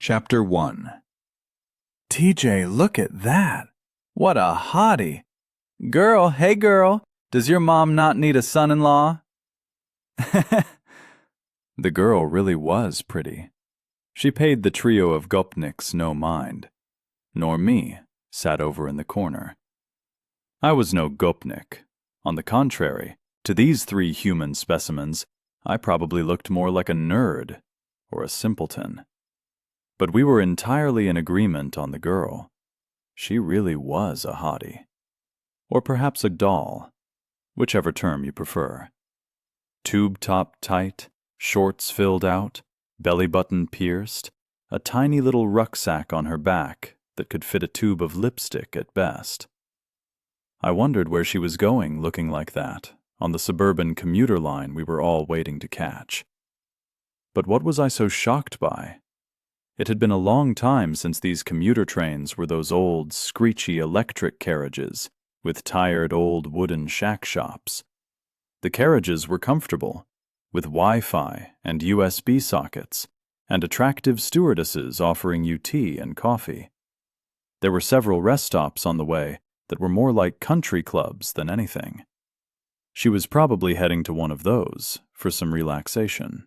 Chapter 1. TJ, look at that. What a hottie. Girl, hey girl, does your mom not need a son-in-law? The girl really was pretty. She paid the trio of gopniks no mind, nor me, sat over in the corner. I was no gopnik. On the contrary, to these three human specimens, I probably looked more like a nerd or a simpleton. But we were entirely in agreement on the girl. She really was a hottie. Or perhaps a doll, whichever term you prefer. Tube top tight, shorts filled out, belly button pierced, a tiny little rucksack on her back that could fit a tube of lipstick at best. I wondered where she was going looking like that, on the suburban commuter line we were all waiting to catch. But what was I so shocked by? It had been a long time since these commuter trains were those old, screechy electric carriages with tired old wooden shack shops. The carriages were comfortable, with Wi-Fi and USB sockets, and attractive stewardesses offering you tea and coffee. There were several rest stops on the way that were more like country clubs than anything. She was probably heading to one of those for some relaxation.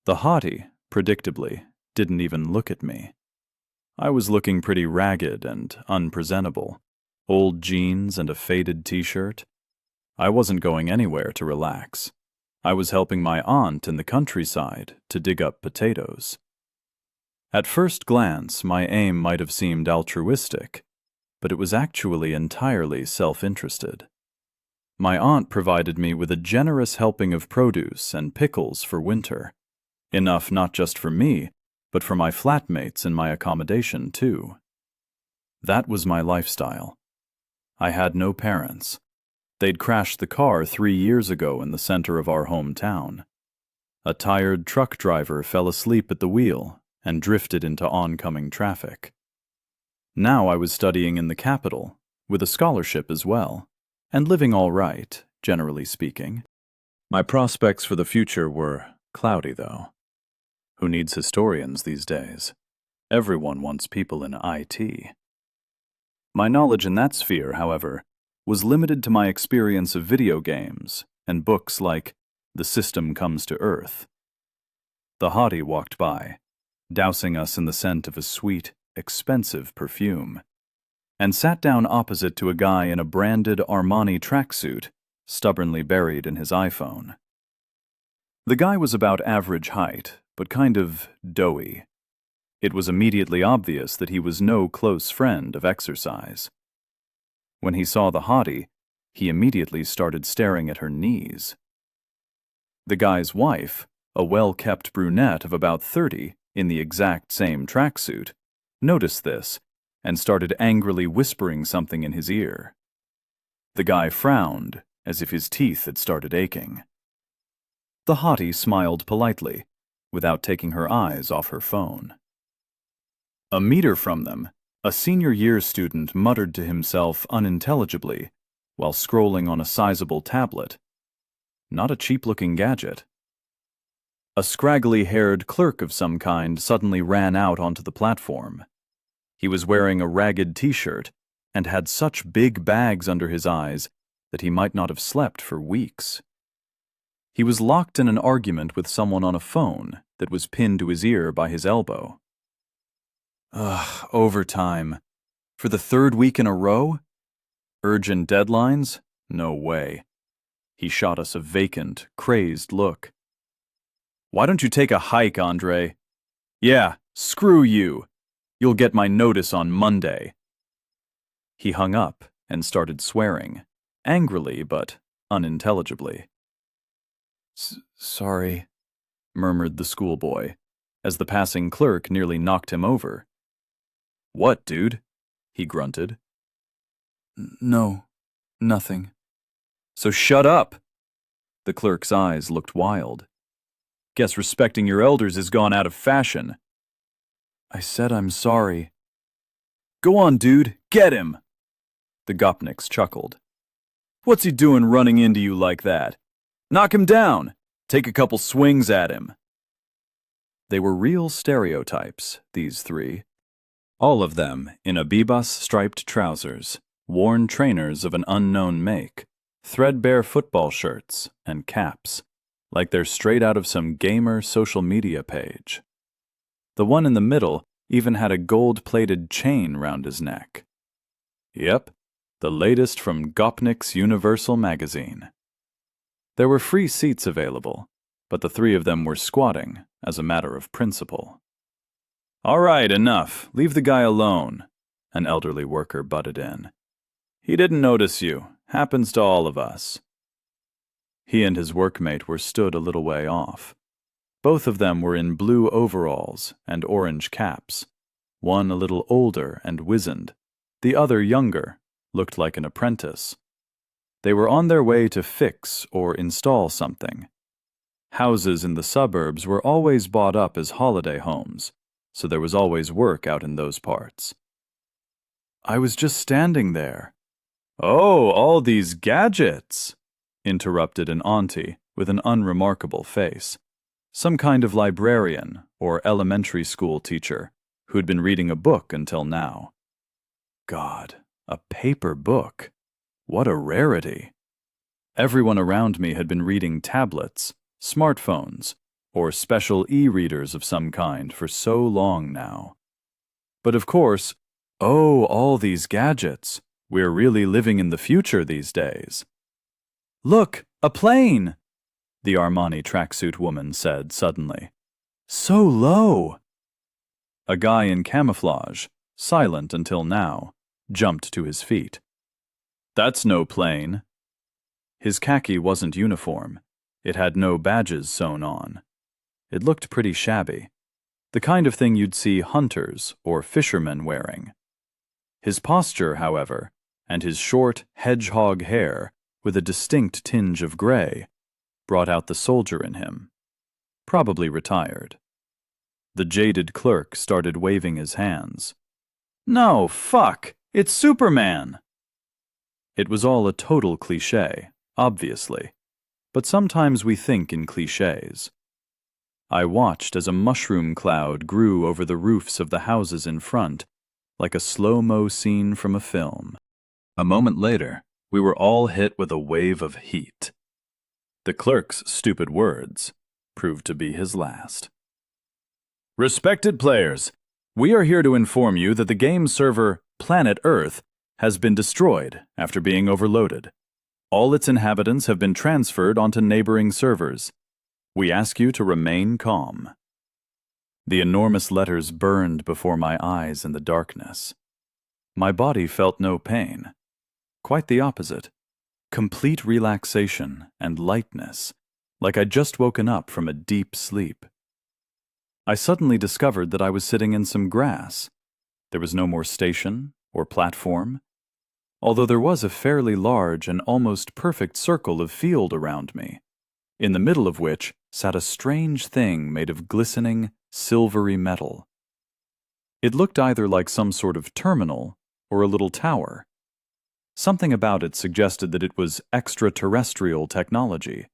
The hottie, predictably, didn't even look at me. I was looking pretty ragged and unpresentable, old jeans and a faded t-shirt. I wasn't going anywhere to relax. I was helping my aunt in the countryside to dig up potatoes. At first glance, my aim might have seemed altruistic, but it was actually entirely self-interested. My aunt provided me with a generous helping of produce and pickles for winter, enough not just for me, but for my flatmates in my accommodation, too. That was my lifestyle. I had no parents. They'd crashed the car 3 years ago in the center of our hometown. A tired truck driver fell asleep at the wheel and drifted into oncoming traffic. Now I was studying in the capital, with a scholarship as well, and living all right, generally speaking. My prospects for the future were cloudy, though. Who needs historians these days? Everyone wants people in IT. My knowledge in that sphere, however, was limited to my experience of video games and books like The System Comes to Earth. The hottie walked by, dousing us in the scent of a sweet, expensive perfume, and sat down opposite to a guy in a branded Armani tracksuit, stubbornly buried in his iPhone. The guy was about average height, but kind of doughy. It was immediately obvious that he was no close friend of exercise. When he saw the hottie, he immediately started staring at her knees. The guy's wife, a well-kept brunette of about 30 in the exact same tracksuit, noticed this and started angrily whispering something in his ear. The guy frowned, as if his teeth had started aching. The hottie smiled politely, without taking her eyes off her phone. A meter from them, a senior year student muttered to himself unintelligibly while scrolling on a sizable tablet. Not a cheap-looking gadget. A scraggly-haired clerk of some kind suddenly ran out onto the platform. He was wearing a ragged t-shirt and had such big bags under his eyes that he might not have slept for weeks. He was locked in an argument with someone on a phone that was pinned to his ear by his elbow. Ugh, overtime. For the 3rd week in a row? Urgent deadlines? No way. He shot us a vacant, crazed look. Why don't you take a hike, Andre? Yeah, screw you. You'll get my notice on Monday. He hung up and started swearing, angrily but unintelligibly. Sorry, murmured the schoolboy, as the passing clerk nearly knocked him over. What, dude? He grunted. No, nothing. So shut up. The clerk's eyes looked wild. Guess respecting your elders has gone out of fashion. I said I'm sorry. Go on, dude, get him. The gopniks chuckled. What's he doing running into you like that? Knock him down. Take a couple swings at him. They were real stereotypes, these three. All of them in Abibas-striped trousers, worn trainers of an unknown make, threadbare football shirts, and caps, like they're straight out of some gamer social media page. The one in the middle even had a gold-plated chain round his neck. Yep, the latest from Gopnik's Universal magazine. There were free seats available, but the three of them were squatting, as a matter of principle. "All right, enough. Leave the guy alone," an elderly worker butted in. "He didn't notice you. Happens to all of us." He and his workmate were stood a little way off. Both of them were in blue overalls and orange caps, one a little older and wizened, the other younger, looked like an apprentice. They were on their way to fix or install something. Houses in the suburbs were always bought up as holiday homes, so there was always work out in those parts. "I was just standing there." "Oh, all these gadgets," interrupted an auntie with an unremarkable face. Some kind of librarian or elementary school teacher who'd been reading a book until now. God, a paper book. What a rarity. Everyone around me had been reading tablets, smartphones, or special e-readers of some kind for so long now. But of course, oh, all these gadgets. We're really living in the future these days. "Look, a plane!" the Armani tracksuit woman said suddenly. "So low!" A guy in camouflage, silent until now, jumped to his feet. "That's no plane." His khaki wasn't uniform. It had no badges sewn on. It looked pretty shabby, the kind of thing you'd see hunters or fishermen wearing. His posture, however, and his short, hedgehog hair with a distinct tinge of gray, brought out the soldier in him. Probably retired. The jaded clerk started waving his hands. "No, fuck! It's Superman!" It was all a total cliché, obviously, but sometimes we think in clichés. I watched as a mushroom cloud grew over the roofs of the houses in front, like a slow-mo scene from a film. A moment later, we were all hit with a wave of heat. The clerk's stupid words proved to be his last. "Respected players, we are here to inform you that the game server Planet Earth has been destroyed after being overloaded. All its inhabitants have been transferred onto neighboring servers. We ask you to remain calm." The enormous letters burned before my eyes in the darkness. My body felt no pain. Quite the opposite. Complete relaxation and lightness, like I'd just woken up from a deep sleep. I suddenly discovered that I was sitting in some grass. There was no more station or platform, although there was a fairly large and almost perfect circle of field around me, in the middle of which sat a strange thing made of glistening, silvery metal. It looked either like some sort of terminal or a little tower. Something about it suggested that it was extraterrestrial technology.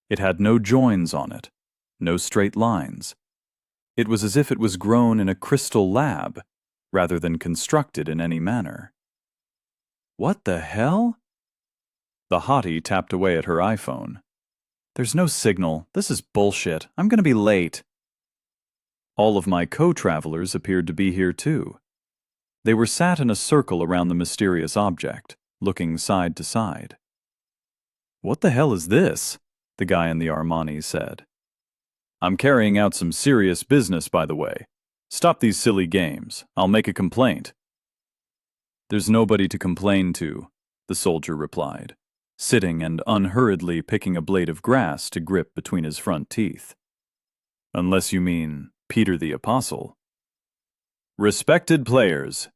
It had no joins on it, no straight lines. It was as if it was grown in a crystal lab, rather than constructed in any manner. "What the hell?" The hottie tapped away at her iPhone. "There's no signal. This is bullshit. I'm going to be late." All of my co-travelers appeared to be here too. They were sat in a circle around the mysterious object, looking side to side. "What the hell is this?" the guy in the Armani said. "I'm carrying out some serious business, by the way. Stop these silly games. I'll make a complaint." "There's nobody to complain to," the soldier replied, sitting and unhurriedly picking a blade of grass to grip between his front teeth. "Unless you mean Peter the Apostle." "Respected players,"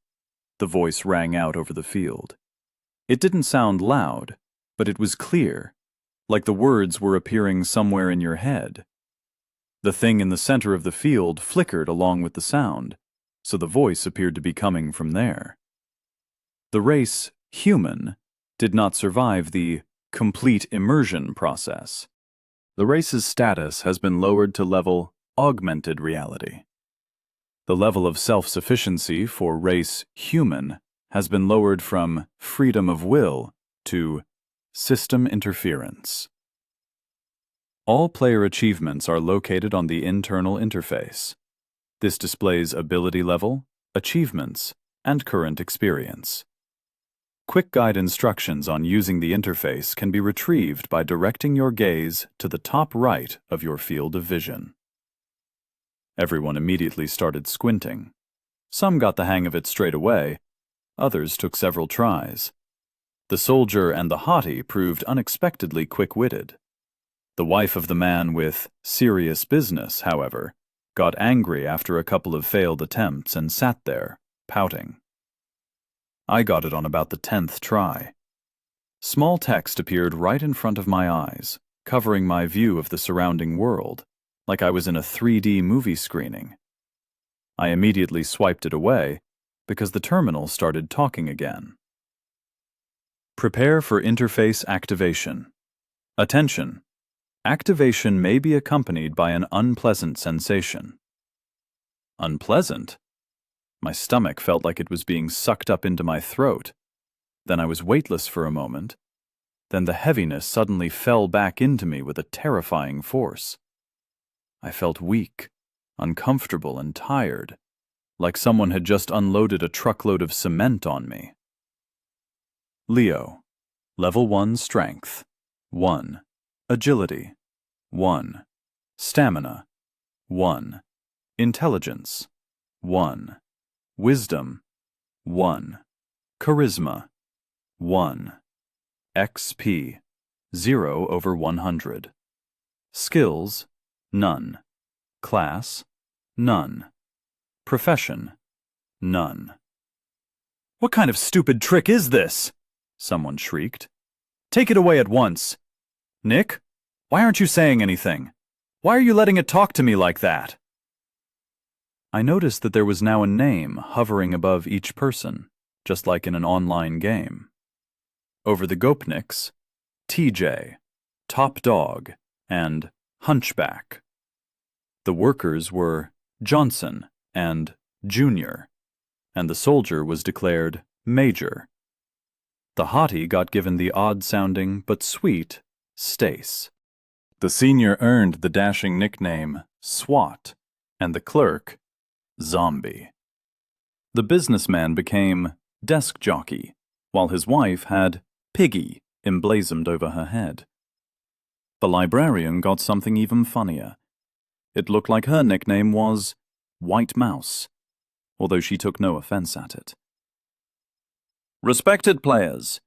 the voice rang out over the field. It didn't sound loud, but it was clear, like the words were appearing somewhere in your head. The thing in the center of the field flickered along with the sound, so the voice appeared to be coming from there. The race, human, did not survive the complete immersion process. The race's status has been lowered to level augmented reality. The level of self-sufficiency for race human has been lowered from freedom of will to system interference. All player achievements are located on the internal interface. This displays ability level, achievements, and current experience. Quick guide instructions on using the interface can be retrieved by directing your gaze to the top right of your field of vision. Everyone immediately started squinting. Some got the hang of it straight away, others took several tries. The soldier and the hottie proved unexpectedly quick-witted. The wife of the man with serious business, however, got angry after a couple of failed attempts and sat there, pouting. I got it on about the 10th try. Small text appeared right in front of my eyes, covering my view of the surrounding world, like I was in a 3D movie screening. I immediately swiped it away because the terminal started talking again. Prepare for interface activation. Attention! Activation may be accompanied by an unpleasant sensation. Unpleasant? My stomach felt like it was being sucked up into my throat. Then I was weightless for a moment. Then the heaviness suddenly fell back into me with a terrifying force. I felt weak, uncomfortable, and tired, like someone had just unloaded a truckload of cement on me. Leo. Level 1 Strength. 1. Agility. 1. Stamina. 1. Intelligence. 1. Wisdom. 1. Charisma. 1. XP. 0/100. Skills. None. Class. None. Profession. None. "What kind of stupid trick is this?" someone shrieked. "Take it away at once. Nick, why aren't you saying anything? Why are you letting it talk to me like that?" I noticed that there was now a name hovering above each person, just like in an online game. Over the Gopniks, TJ, Top Dog, and Hunchback. The workers were Johnson and Junior, and the soldier was declared Major. The hottie got given the odd-sounding but sweet Stace. The senior earned the dashing nickname SWAT, and the clerk Zombie. The businessman became Desk Jockey, while his wife had Piggy emblazoned over her head. The librarian got something even funnier. It looked like her nickname was White Mouse, although she took no offense at it. Respected players,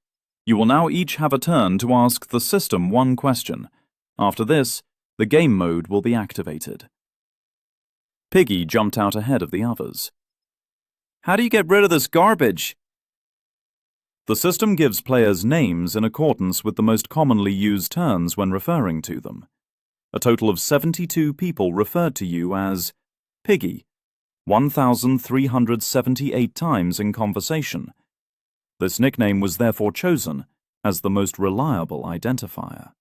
you will now each have a turn to ask the system one question. After this, the game mode will be activated. Piggy jumped out ahead of the others. "How do you get rid of this garbage?" The system gives players names in accordance with the most commonly used terms when referring to them. A total of 72 people referred to you as Piggy 1,378 times in conversation. This nickname was therefore chosen as the most reliable identifier.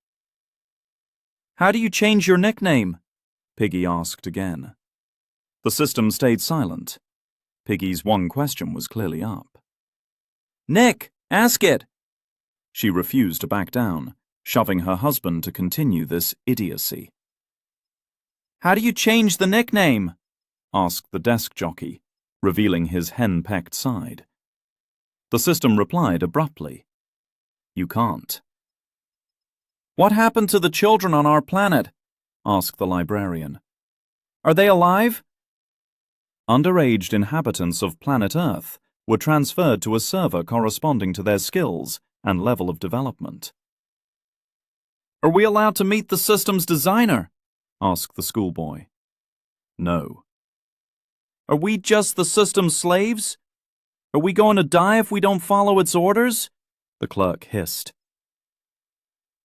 "How do you change your nickname?" Piggy asked again. The system stayed silent. Piggy's one question was clearly up. "Nick, ask it!" She refused to back down, shoving her husband to continue this idiocy. "How do you change the nickname?" asked the desk jockey, revealing his hen-pecked side. The system replied abruptly, "You can't." "What happened to the children on our planet?" asked the librarian. "Are they alive?" Underaged inhabitants of planet Earth were transferred to a server corresponding to their skills and level of development. "Are we allowed to meet the system's designer?" asked the schoolboy. "No." "Are we just the system's slaves? Are we going to die if we don't follow its orders?" the clerk hissed.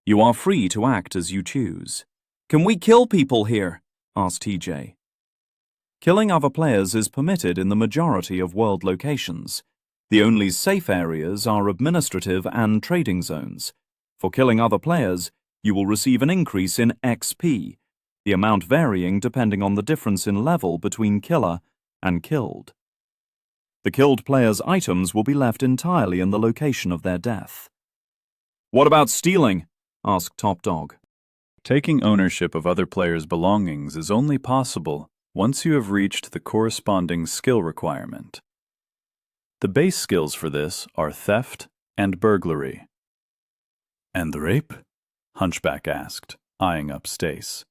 "You are free to act as you choose." "Can we kill people here?" asked TJ. Killing other players is permitted in the majority of world locations. The only safe areas are administrative and trading zones. For killing other players, you will receive an increase in XP. the amount varying depending on the difference in level between killer and killed. The killed player's items will be left entirely in the location of their death. "What about stealing?" asked Top Dog. Taking ownership of other players' belongings is only possible once you have reached the corresponding skill requirement. The base skills for this are theft and burglary. "And the rape?" Hunchback asked, eyeing up Stace.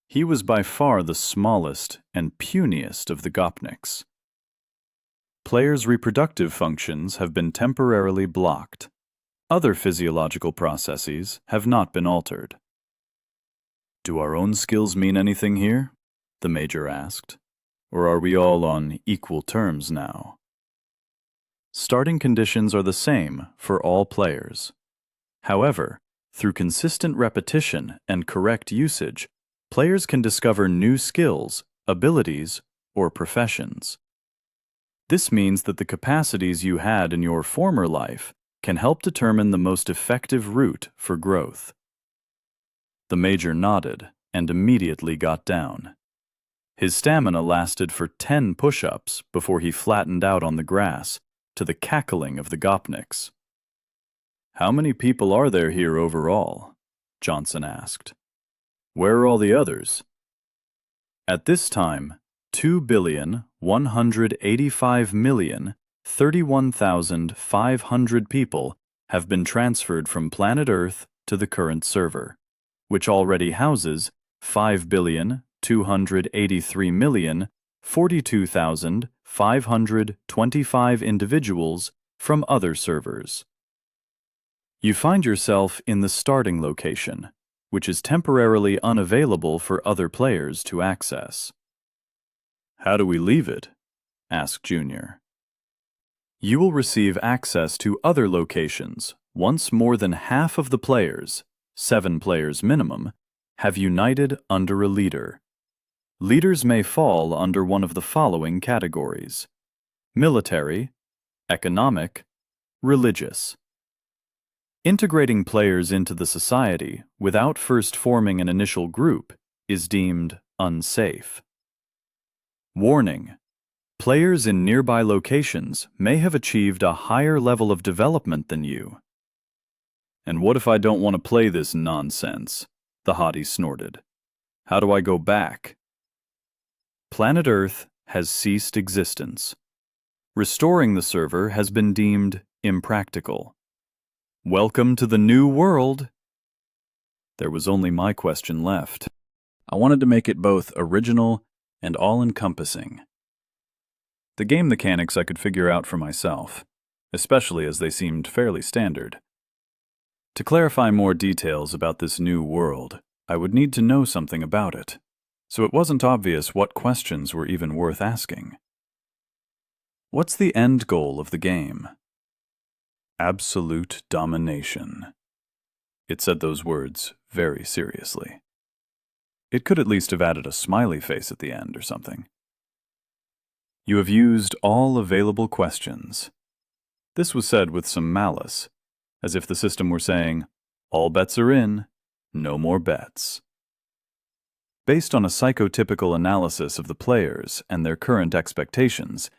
He was by far the smallest and puniest of the Gopniks. Players' reproductive functions have been temporarily blocked. Other physiological processes have not been altered. "Do our own skills mean anything here?" the Major asked. "Or are we all on equal terms now?" Starting conditions are the same for all players. However, through consistent repetition and correct usage, players can discover new skills, abilities, or professions. This means that the capacities you had in your former life can help determine the most effective route for growth. The Major nodded and immediately got down. His stamina lasted for 10 push-ups before he flattened out on the grass, to the cackling of the Gopniks. "How many people are there here overall?" Johnson asked. "Where are all the others?" At this time, 2,185,031,500 people have been transferred from planet Earth to the current server, which already houses 5,283,042,525 individuals from other servers. You find yourself in the starting location, which is temporarily unavailable for other players to access. "How do we leave it?" asked Junior. You will receive access to other locations once more than half of the players, 7 players minimum, have united under a leader. Leaders may fall under one of the following categories: military, economic, religious. Integrating players into the society without first forming an initial group is deemed unsafe. Warning: players in nearby locations may have achieved a higher level of development than you. "And what if I don't want to play this nonsense?" the hottie snorted. "How do I go back?" Planet Earth has ceased existence. Restoring the server has been deemed impractical. Welcome to the new world. There was only my question left. I wanted to make it both original and all-encompassing. The game mechanics I could figure out for myself, especially as they seemed fairly standard. To clarify more details about this new world, I would need to know something about it, so it wasn't obvious what questions were even worth asking. What's the end goal of the game? Absolute domination. It said those words very seriously. It could at least have added a smiley face at the end or something. You have used all available questions. This was said with some malice, as if the system were saying, all bets are in, no more bets. Based on a psychotypical analysis of the players and their current expectations,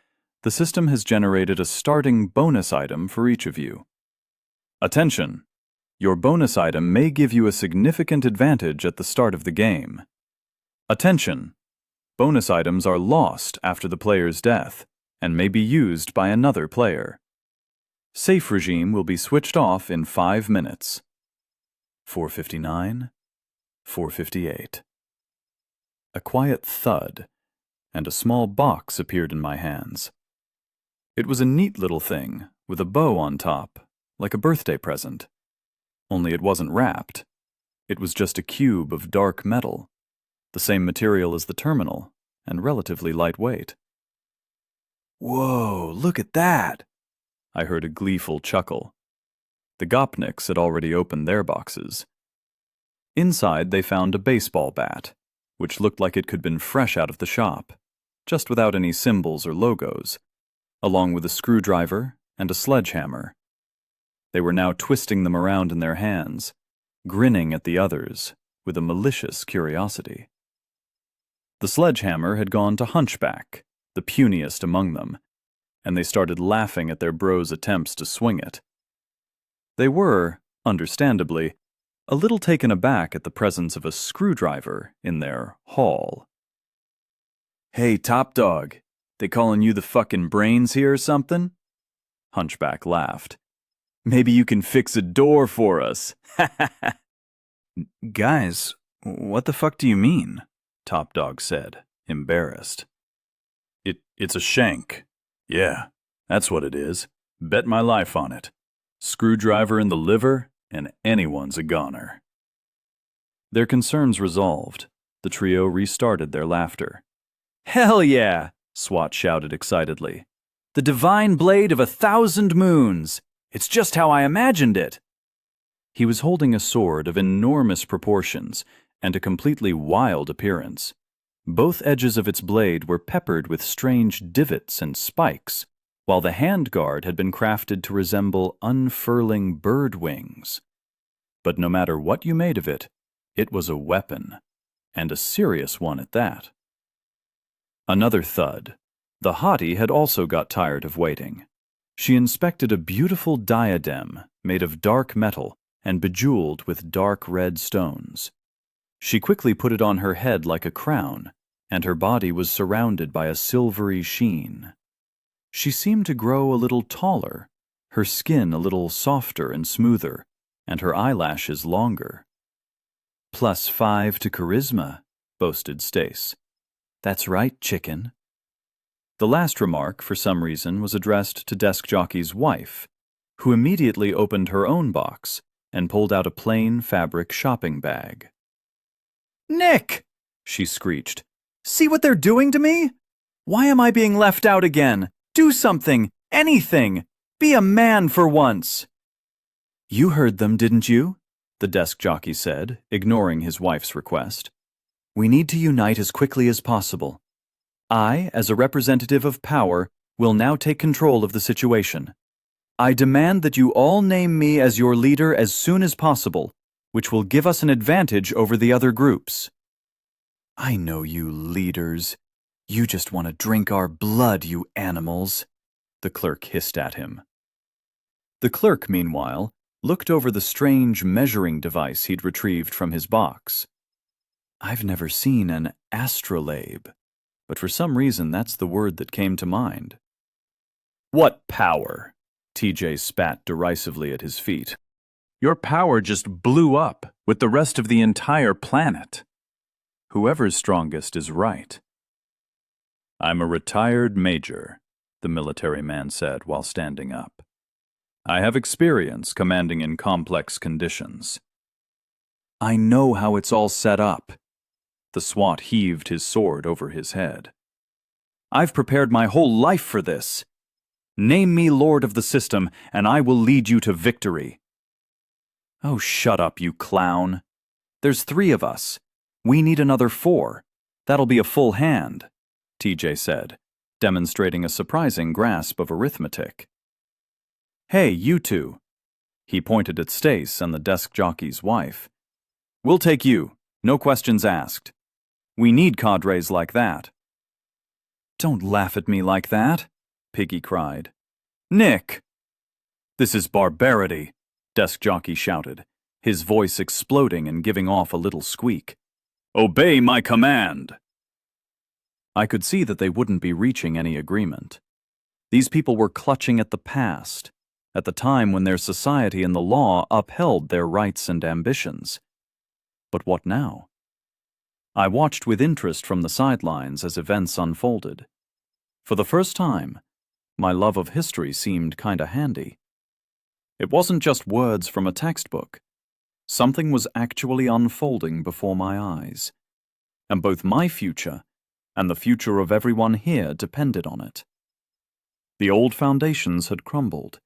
the system has generated a starting bonus item for each of you. Attention! Your bonus item may give you a significant advantage at the start of the game. Attention! Bonus items are lost after the player's death and may be used by another player. Safe regime will be switched off in 5 minutes. 4:59, 4:58. A quiet thud, and a small box appeared in my hands. It was a neat little thing, with a bow on top, like a birthday present. Only it wasn't wrapped. It was just a cube of dark metal, the same material as the terminal, and relatively lightweight. "Whoa, look at that!" I heard a gleeful chuckle. The Gopniks had already opened their boxes. Inside they found a baseball bat, which looked like it could have been fresh out of the shop, just without any symbols or logos, along with a screwdriver and a sledgehammer. They were now twisting them around in their hands, grinning at the others, with a malicious curiosity. The sledgehammer had gone to Hunchback, the puniest among them, and they started laughing at their bro's attempts to swing it. They were, understandably, a little taken aback at the presence of a screwdriver in their hall. "Hey, Top Dog, they calling you the fucking brains here or something?" Hunchback laughed. "Maybe you can fix a door for us." "Guys, what the fuck do you mean?" Top Dog said, embarrassed. It's a shank. Yeah, that's what it is. Bet my life on it. Screwdriver in the liver, and anyone's a goner." Their concerns resolved, the trio restarted their laughter. "Hell yeah!" Swat shouted excitedly. "The divine blade of 1,000 moons! It's just how I imagined it!" He was holding a sword of enormous proportions and a completely wild appearance. Both edges of its blade were peppered with strange divots and spikes, while the handguard had been crafted to resemble unfurling bird wings. But no matter what you made of it, it was a weapon, and a serious one at that. Another thud. The hottie had also got tired of waiting. She inspected a beautiful diadem made of dark metal and bejeweled with dark red stones. She quickly put it on her head like a crown, and her body was surrounded by a silvery sheen. She seemed to grow a little taller, her skin a little softer and smoother, and her eyelashes longer. +5 to charisma, boasted Stace. "That's right, chicken." The last remark, for some reason, was addressed to Desk Jockey's wife, who immediately opened her own box and pulled out a plain fabric shopping bag. "Nick!" she screeched. "See what they're doing to me? Why am I being left out again? Do something! Anything! Be a man for once!" "You heard them, didn't you?" the desk jockey said, ignoring his wife's request. "We need to unite as quickly as possible. I, as a representative of power, will now take control of the situation. I demand that you all name me as your leader as soon as possible, which will give us an advantage over the other groups." "I know you leaders. You just want to drink our blood, you animals," the clerk hissed at him. The clerk, meanwhile, looked over the strange measuring device he'd retrieved from his box. I've never seen an astrolabe, but for some reason that's the word that came to mind. "What power?" TJ spat derisively at his feet. "Your power just blew up with the rest of the entire planet. Whoever's strongest is right." "I'm a retired major," the military man said while standing up. "I have experience commanding in complex conditions." "I know how it's all set up." The SWAT heaved his sword over his head. "I've prepared my whole life for this. Name me Lord of the System, and I will lead you to victory." "Oh, shut up, you clown. There's 3 of us. We need another 4. That'll be a full hand," TJ said, demonstrating a surprising grasp of arithmetic. "Hey, you two." He pointed at Stace and the desk jockey's wife. "We'll take you, no questions asked. We need cadres like that." "Don't laugh at me like that," Piggy cried. "Nick!" "This is barbarity," desk jockey shouted, his voice exploding and giving off a little squeak. "Obey my command!" I could see that they wouldn't be reaching any agreement. These people were clutching at the past, at the time when their society and the law upheld their rights and ambitions. But what now? I watched with interest from the sidelines as events unfolded. For the first time, my love of history seemed kinda handy. It wasn't just words from a textbook. Something was actually unfolding before my eyes, and both my future and the future of everyone here depended on it. The old foundations had crumbled.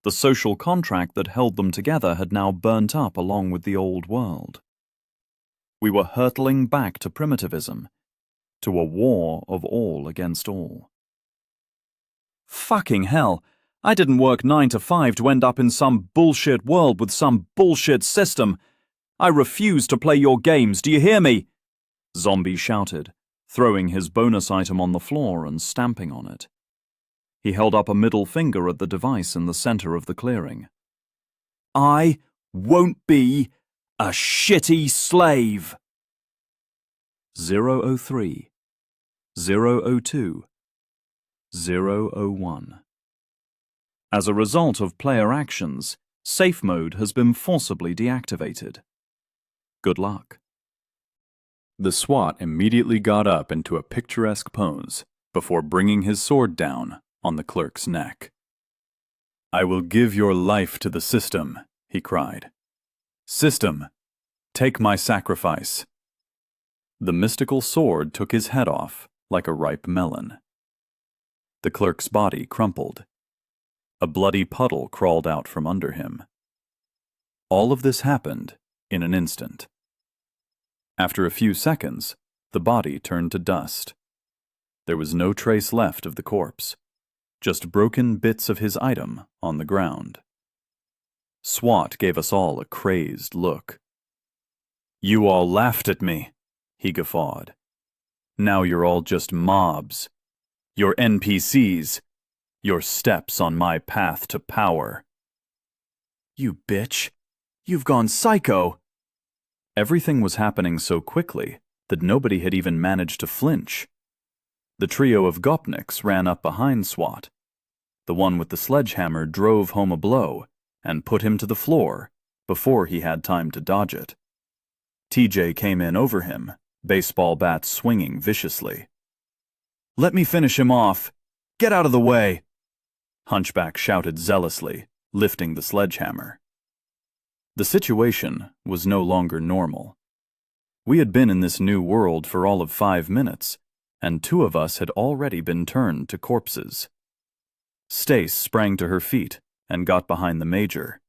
The social contract that held them together had now burnt up along with the old world. We were hurtling back to primitivism, to a war of all against all. Fucking hell, I didn't work 9 to 5 to end up in some bullshit world with some bullshit system. I refuse to play your games, do you hear me? Zombie shouted, throwing his bonus item on the floor and stamping on it. He held up a middle finger at the device in the center of the clearing. I won't be a shitty slave. 003, 002, 001. As a result of player actions, safe mode has been forcibly deactivated. Good luck. The SWAT immediately got up into a picturesque pose before bringing his sword down on the clerk's neck. "I will give your life to the system," he cried. "System, take my sacrifice." The mystical sword took his head off like a ripe melon. The clerk's body crumpled. A bloody puddle crawled out from under him. All of this happened in an instant. After a few seconds, the body turned to dust. There was no trace left of the corpse, just broken bits of his item on the ground. SWAT gave us all a crazed look. "You all laughed at me," he guffawed. "Now you're all just mobs. You're NPCs. You're steps on my path to power." "You bitch. You've gone psycho." Everything was happening so quickly that nobody had even managed to flinch. The trio of Gopniks ran up behind SWAT. The one with the sledgehammer drove home a blow and put him to the floor before he had time to dodge it. TJ came in over him, baseball bat swinging viciously. "Let me finish him off. Get out of the way," Hunchback shouted zealously, lifting the sledgehammer. The situation was no longer normal. We had been in this new world for all of 5 minutes, and 2 of us had already been turned to corpses. Stace sprang to her feet and got behind the Major.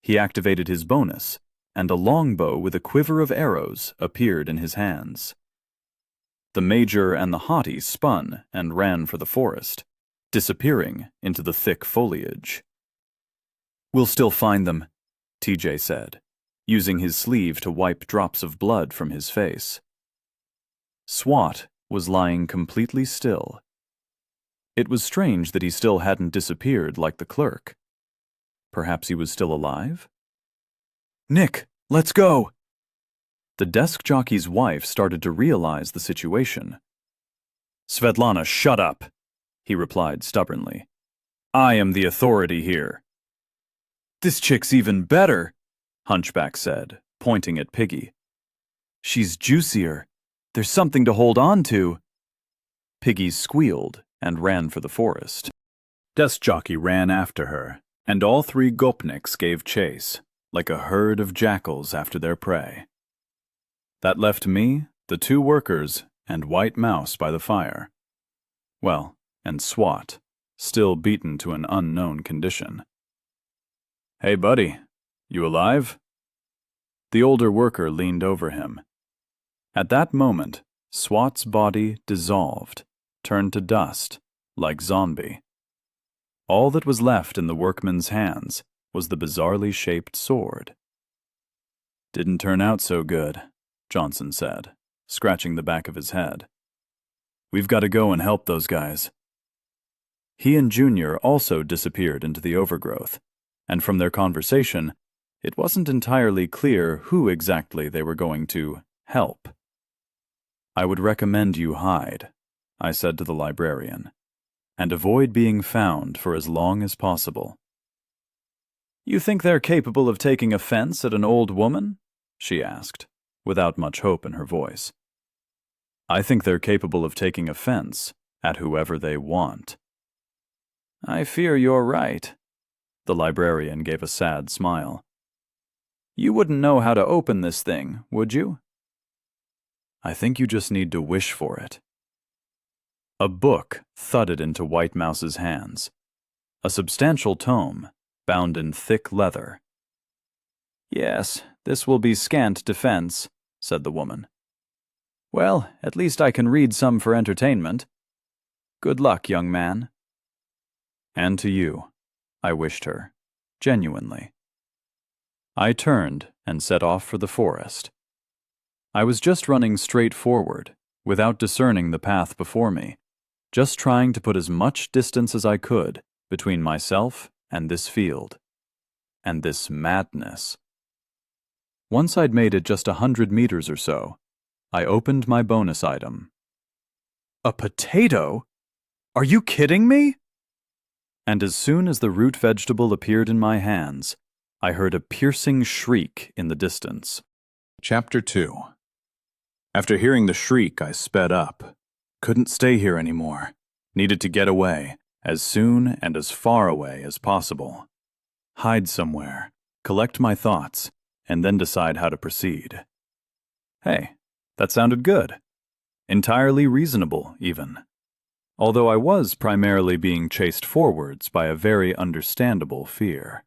He activated his bonus, and a longbow with a quiver of arrows appeared in his hands. The Major and the Hottie spun and ran for the forest, disappearing into the thick foliage. "We'll still find them," TJ said, using his sleeve to wipe drops of blood from his face. SWAT was lying completely still. It was strange that he still hadn't disappeared like the clerk. Perhaps he was still alive? "Nick, let's go!" The desk jockey's wife started to realize the situation. "Svetlana, shut up," he replied stubbornly. "I am the authority here." "This chick's even better," Hunchback said, pointing at Piggy. "She's juicier. There's something to hold on to." Piggy squealed and ran for the forest. Desk jockey ran after her, and all 3 Gopniks gave chase, like a herd of jackals after their prey. That left me, the 2 workers, and White Mouse by the fire. Well, and SWAT, still beaten to an unknown condition. "Hey, buddy, you alive?" The older worker leaned over him. At that moment, SWAT's body dissolved, turned to dust, like zombie. All that was left in the workman's hands was the bizarrely shaped sword. "Didn't turn out so good," Johnson said, scratching the back of his head. "We've got to go and help those guys." He and Junior also disappeared into the overgrowth, and from their conversation, it wasn't entirely clear who exactly they were going to help. "I would recommend you hide," I said to the librarian, "and avoid being found for as long as possible." "You think they're capable of taking offense at an old woman?" she asked, without much hope in her voice. "I think they're capable of taking offense at whoever they want." "I fear you're right." The librarian gave a sad smile. "You wouldn't know how to open this thing, would you?" "I think you just need to wish for it." A book thudded into White Mouse's hands. A substantial tome, bound in thick leather. "Yes, this will be scant defense," said the woman. "Well, at least I can read some for entertainment. Good luck, young man." "And to you," I wished her, genuinely. I turned and set off for the forest. I was just running straight forward, without discerning the path before me, just trying to put as much distance as I could between myself and this field, and this madness. Once I'd made it just 100 meters or so, I opened my bonus item. A potato? Are you kidding me? And as soon as the root vegetable appeared in my hands, I heard a piercing shriek in the distance. Chapter 2. After hearing the shriek, I sped up. Couldn't stay here anymore. Needed to get away, as soon and as far away as possible. Hide somewhere, collect my thoughts, and then decide how to proceed. Hey, that sounded good. Entirely reasonable, even. Although I was primarily being chased forwards by a very understandable fear.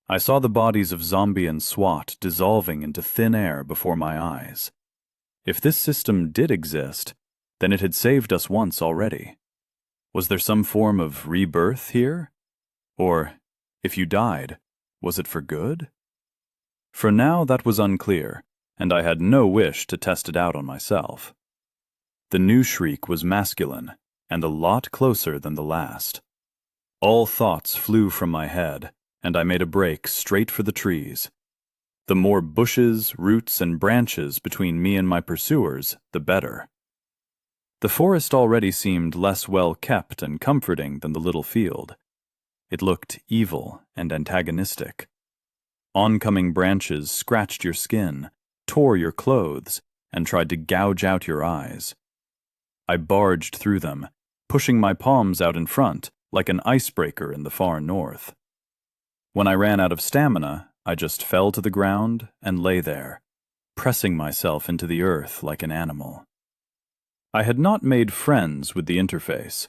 I saw the bodies of zombie and SWAT dissolving into thin air before my eyes. If this system did exist, then it had saved us once already. Was there some form of rebirth here? Or, if you died, was it for good? For now, that was unclear, and I had no wish to test it out on myself. The new shriek was masculine, and a lot closer than the last. All thoughts flew from my head, and I made a break straight for the trees. The more bushes, roots, and branches between me and my pursuers, the better. The forest already seemed less well kept and comforting than the little field. It looked evil and antagonistic. Oncoming branches scratched your skin, tore your clothes, and tried to gouge out your eyes. I barged through them, pushing my palms out in front like an icebreaker in the far north. When I ran out of stamina, I just fell to the ground and lay there, pressing myself into the earth like an animal. I had not made friends with the interface,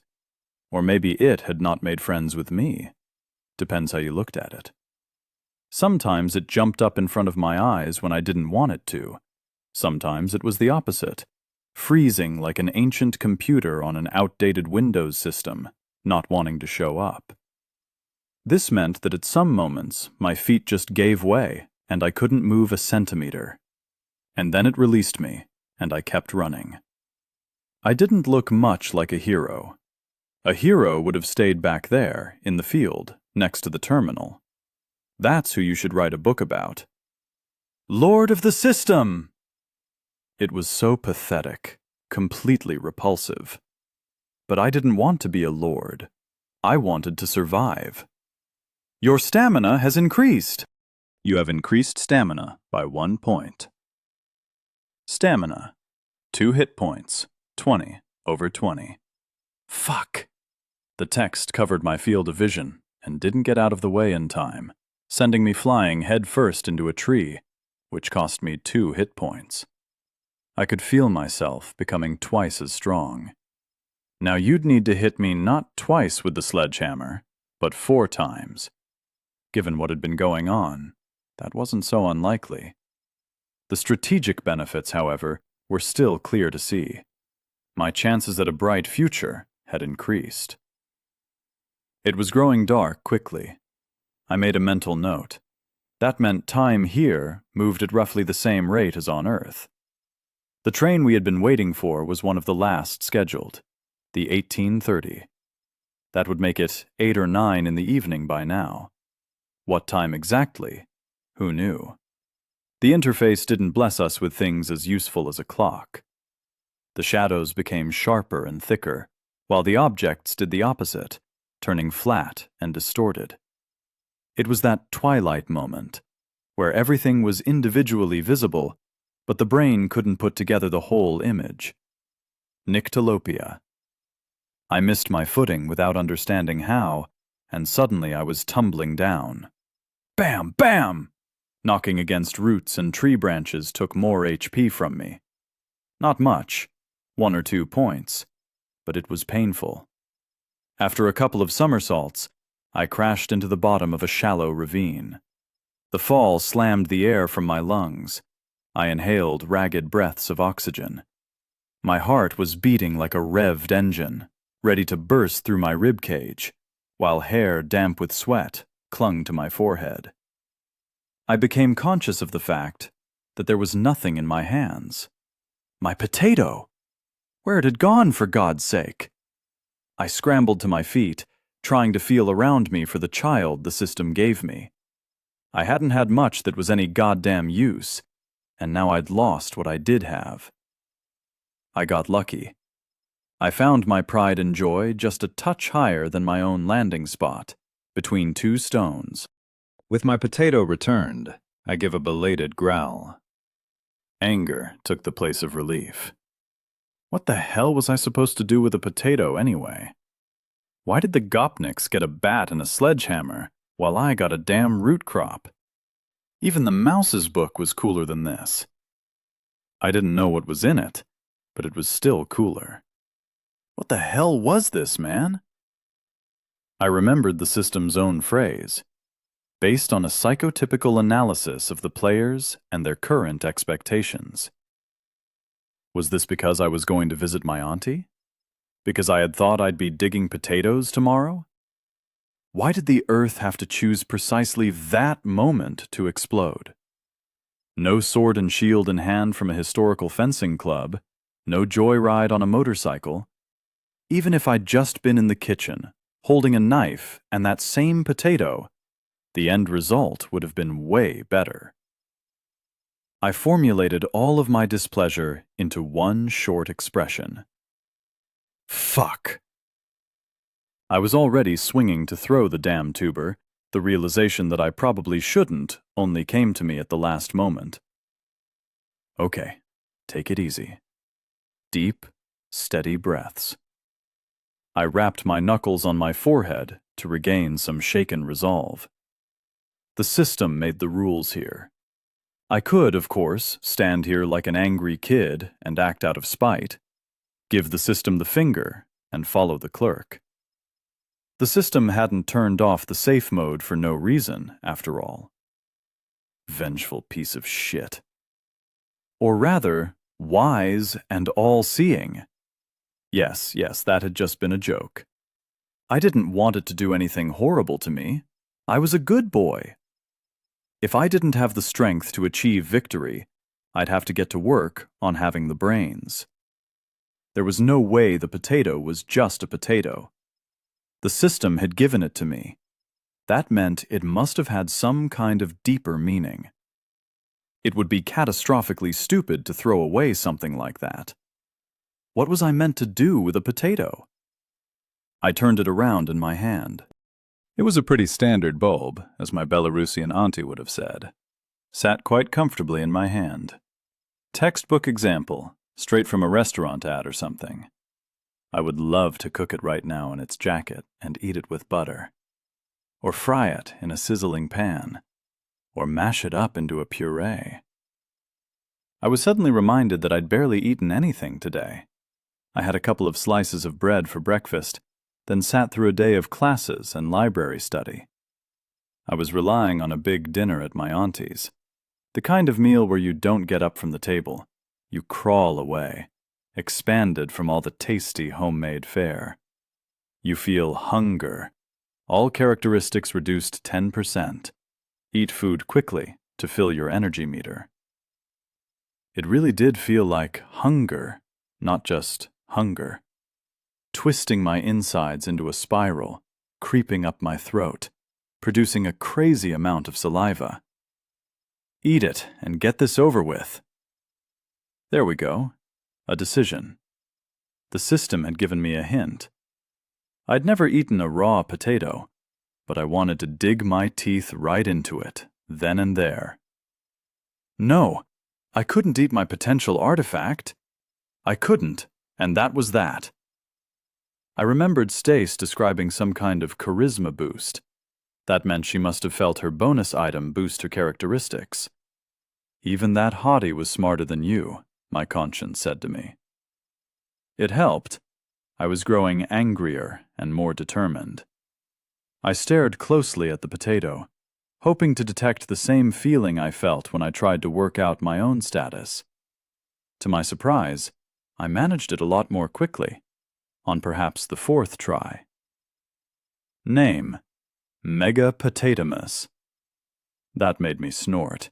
or maybe it had not made friends with me. Depends how you looked at it. Sometimes it jumped up in front of my eyes when I didn't want it to. Sometimes it was the opposite, freezing like an ancient computer on an outdated Windows system, not wanting to show up. This meant that at some moments my feet just gave way and I couldn't move a centimeter. And then it released me, and I kept running. I didn't look much like a hero. A hero would have stayed back there, in the field, next to the terminal. That's who you should write a book about. Lord of the System! It was so pathetic, completely repulsive. But I didn't want to be a lord. I wanted to survive. Your stamina has increased. You have increased stamina by 1 point. Stamina. 2 hit points. 20 over 20. Fuck. The text covered my field of vision and didn't get out of the way in time, sending me flying headfirst into a tree, which cost me 2 hit points. I could feel myself becoming twice as strong. Now you'd need to hit me not twice with the sledgehammer, but 4 times. Given what had been going on, that wasn't so unlikely. The strategic benefits, however, were still clear to see. My chances at a bright future had increased. It was growing dark quickly. I made a mental note. That meant time here moved at roughly the same rate as on Earth. The train we had been waiting for was one of the last scheduled, the 18:30. That would make it 8 or 9 in the evening by now. What time exactly? Who knew? The interface didn't bless us with things as useful as a clock. The shadows became sharper and thicker, while the objects did the opposite, turning flat and distorted. It was that twilight moment, where everything was individually visible, but the brain couldn't put together the whole image. Nyctalopia. I missed my footing without understanding how, and suddenly I was tumbling down. Bam! Bam! Knocking against roots and tree branches took more HP from me. Not much, 1 or 2 points, but it was painful. After a couple of somersaults, I crashed into the bottom of a shallow ravine. The fall slammed the air from my lungs. I inhaled ragged breaths of oxygen. My heart was beating like a revved engine, ready to burst through my rib cage, while hair damp with sweat clung to my forehead. I became conscious of the fact that there was nothing in my hands. My potato! Where it had gone, for God's sake! I scrambled to my feet, trying to feel around me for the child the system gave me. I hadn't had much that was any goddamn use, and now I'd lost what I did have. I got lucky. I found my pride and joy just a touch higher than my own landing spot, between two stones. With my potato returned, I give a belated growl. Anger took the place of relief. What the hell was I supposed to do with a potato anyway? Why did the Gopniks get a bat and a sledgehammer, while I got a damn root crop? Even the mouse's book was cooler than this. I didn't know what was in it, but it was still cooler. What the hell was this, man? I remembered the system's own phrase, based on a psychotypical analysis of the players and their current expectations. Was this because I was going to visit my auntie? Because I had thought I'd be digging potatoes tomorrow? Why did the earth have to choose precisely that moment to explode? No sword and shield in hand from a historical fencing club, no joyride on a motorcycle. Even if I'd just been in the kitchen, holding a knife and that same potato, the end result would have been way better. I formulated all of my displeasure into one short expression. Fuck. I was already swinging to throw the damn tuber. The realization that I probably shouldn't only came to me at the last moment. Okay, take it easy. Deep, steady breaths. I rapped my knuckles on my forehead to regain some shaken resolve. The system made the rules here. I could, of course, stand here like an angry kid and act out of spite, give the system the finger, and follow the clerk. The system hadn't turned off the safe mode for no reason, after all. Vengeful piece of shit. Or rather, wise and all-seeing. Yes, that had just been a joke. I didn't want it to do anything horrible to me. I was a good boy. If I didn't have the strength to achieve victory, I'd have to get to work on having the brains. There was no way the potato was just a potato. The system had given it to me. That meant it must have had some kind of deeper meaning. It would be catastrophically stupid to throw away something like that. What was I meant to do with a potato? I turned it around in my hand. It was a pretty standard bulb, as my Belarusian auntie would have said. Sat quite comfortably in my hand. Textbook example, straight from a restaurant ad or something. I would love to cook it right now in its jacket and eat it with butter. Or fry it in a sizzling pan. Or mash it up into a puree. I was suddenly reminded that I'd barely eaten anything today. I had a couple of slices of bread for breakfast, then sat through a day of classes and library study. I was relying on a big dinner at my auntie's, the kind of meal where you don't get up from the table, you crawl away, expanded from all the tasty homemade fare. You feel hunger, all characteristics reduced 10%. Eat food quickly to fill your energy meter. It really did feel like hunger, not just hunger. Twisting my insides into a spiral, creeping up my throat, producing a crazy amount of saliva. Eat it and get this over with. There we go. A decision. The system had given me a hint. I'd never eaten a raw potato, but I wanted to dig my teeth right into it, then and there. No, I couldn't eat my potential artifact. I couldn't, and that was that. I remembered Stace describing some kind of charisma boost. That meant she must have felt her bonus item boost her characteristics. Even that hottie was smarter than you, my conscience said to me. It helped. I was growing angrier and more determined. I stared closely at the potato, hoping to detect the same feeling I felt when I tried to work out my own status. To my surprise, I managed it a lot more quickly. On perhaps the 4th try. Name: Mega Potatomus. That made me snort.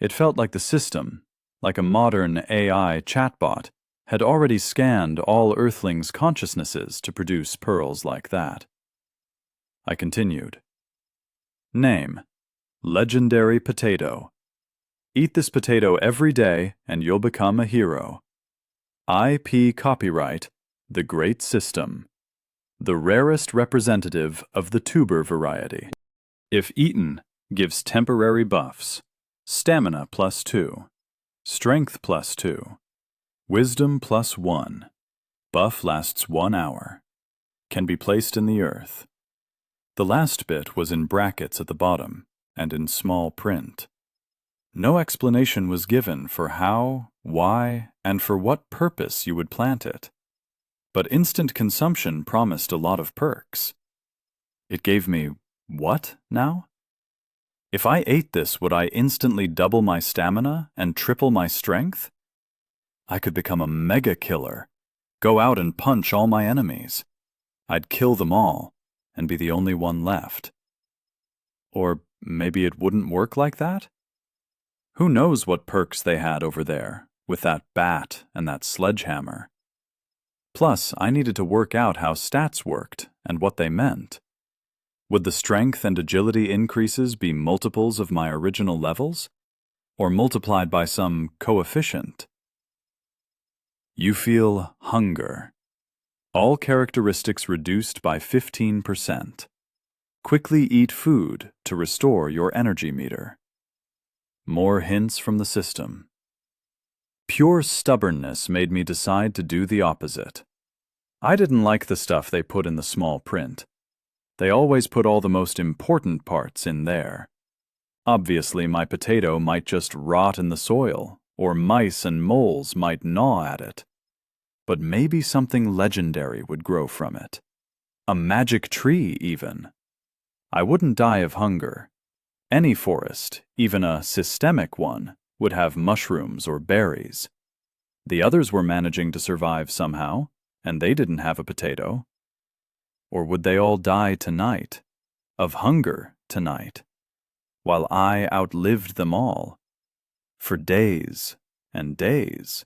It felt like the system, like a modern AI chatbot, had already scanned all Earthlings' consciousnesses to produce pearls like that. I continued. Name: Legendary Potato. Eat this potato every day and you'll become a hero. IP copyright, The Great System. The rarest representative of the tuber variety. If eaten, gives temporary buffs. Stamina +2. Strength +2. Wisdom +1. Buff lasts 1 hour. Can be placed in the earth. The last bit was in brackets at the bottom and in small print. No explanation was given for how, why, and for what purpose you would plant it. But instant consumption promised a lot of perks. It gave me what now? If I ate this, would I instantly double my stamina and triple my strength? I could become a mega killer, go out and punch all my enemies. I'd kill them all and be the only one left. Or maybe it wouldn't work like that? Who knows what perks they had over there, with that bat and that sledgehammer. Plus, I needed to work out how stats worked and what they meant. Would the strength and agility increases be multiples of my original levels? Or multiplied by some coefficient? You feel hunger. All characteristics reduced by 15%. Quickly eat food to restore your energy meter. More hints from the system. Pure stubbornness made me decide to do the opposite. I didn't like the stuff they put in the small print. They always put all the most important parts in there. Obviously, my potato might just rot in the soil, or mice and moles might gnaw at it. But maybe something legendary would grow from it. A magic tree, even. I wouldn't die of hunger. Any forest, even a systemic one, would have mushrooms or berries. The others were managing to survive somehow, and they didn't have a potato. Or would they all die tonight, of hunger tonight, while I outlived them all, for days and days?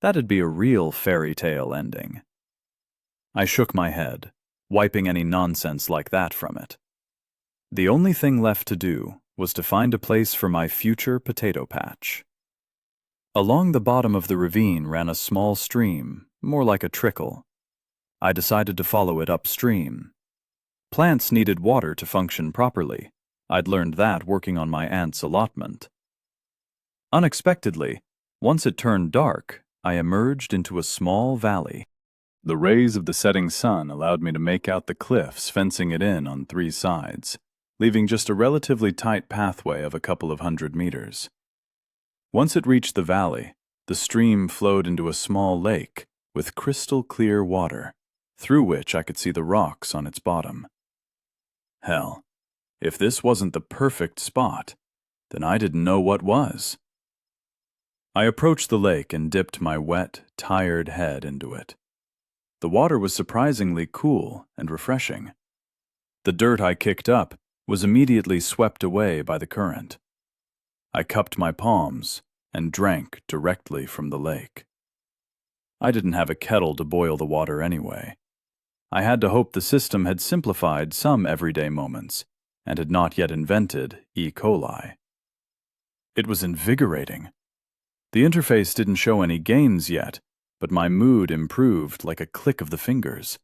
That'd be a real fairy tale ending. I shook my head, wiping any nonsense like that from it. The only thing left to do was to find a place for my future potato patch. Along the bottom of the ravine ran a small stream, more like a trickle. I decided to follow it upstream. Plants needed water to function properly. I'd learned that working on my aunt's allotment. Unexpectedly, once it turned dark, I emerged into a small valley. The rays of the setting sun allowed me to make out the cliffs fencing it in on 3 sides, leaving just a relatively tight pathway of a couple of 100 meters. Once it reached the valley, the stream flowed into a small lake with crystal clear water, through which I could see the rocks on its bottom. Hell, if this wasn't the perfect spot, then I didn't know what was. I approached the lake and dipped my wet, tired head into it. The water was surprisingly cool and refreshing. The dirt I kicked up was immediately swept away by the current. I cupped my palms and drank directly from the lake. I didn't have a kettle to boil the water anyway. I had to hope the system had simplified some everyday moments and had not yet invented E. coli. It was invigorating. The interface didn't show any gains yet, but my mood improved like a click of the fingers.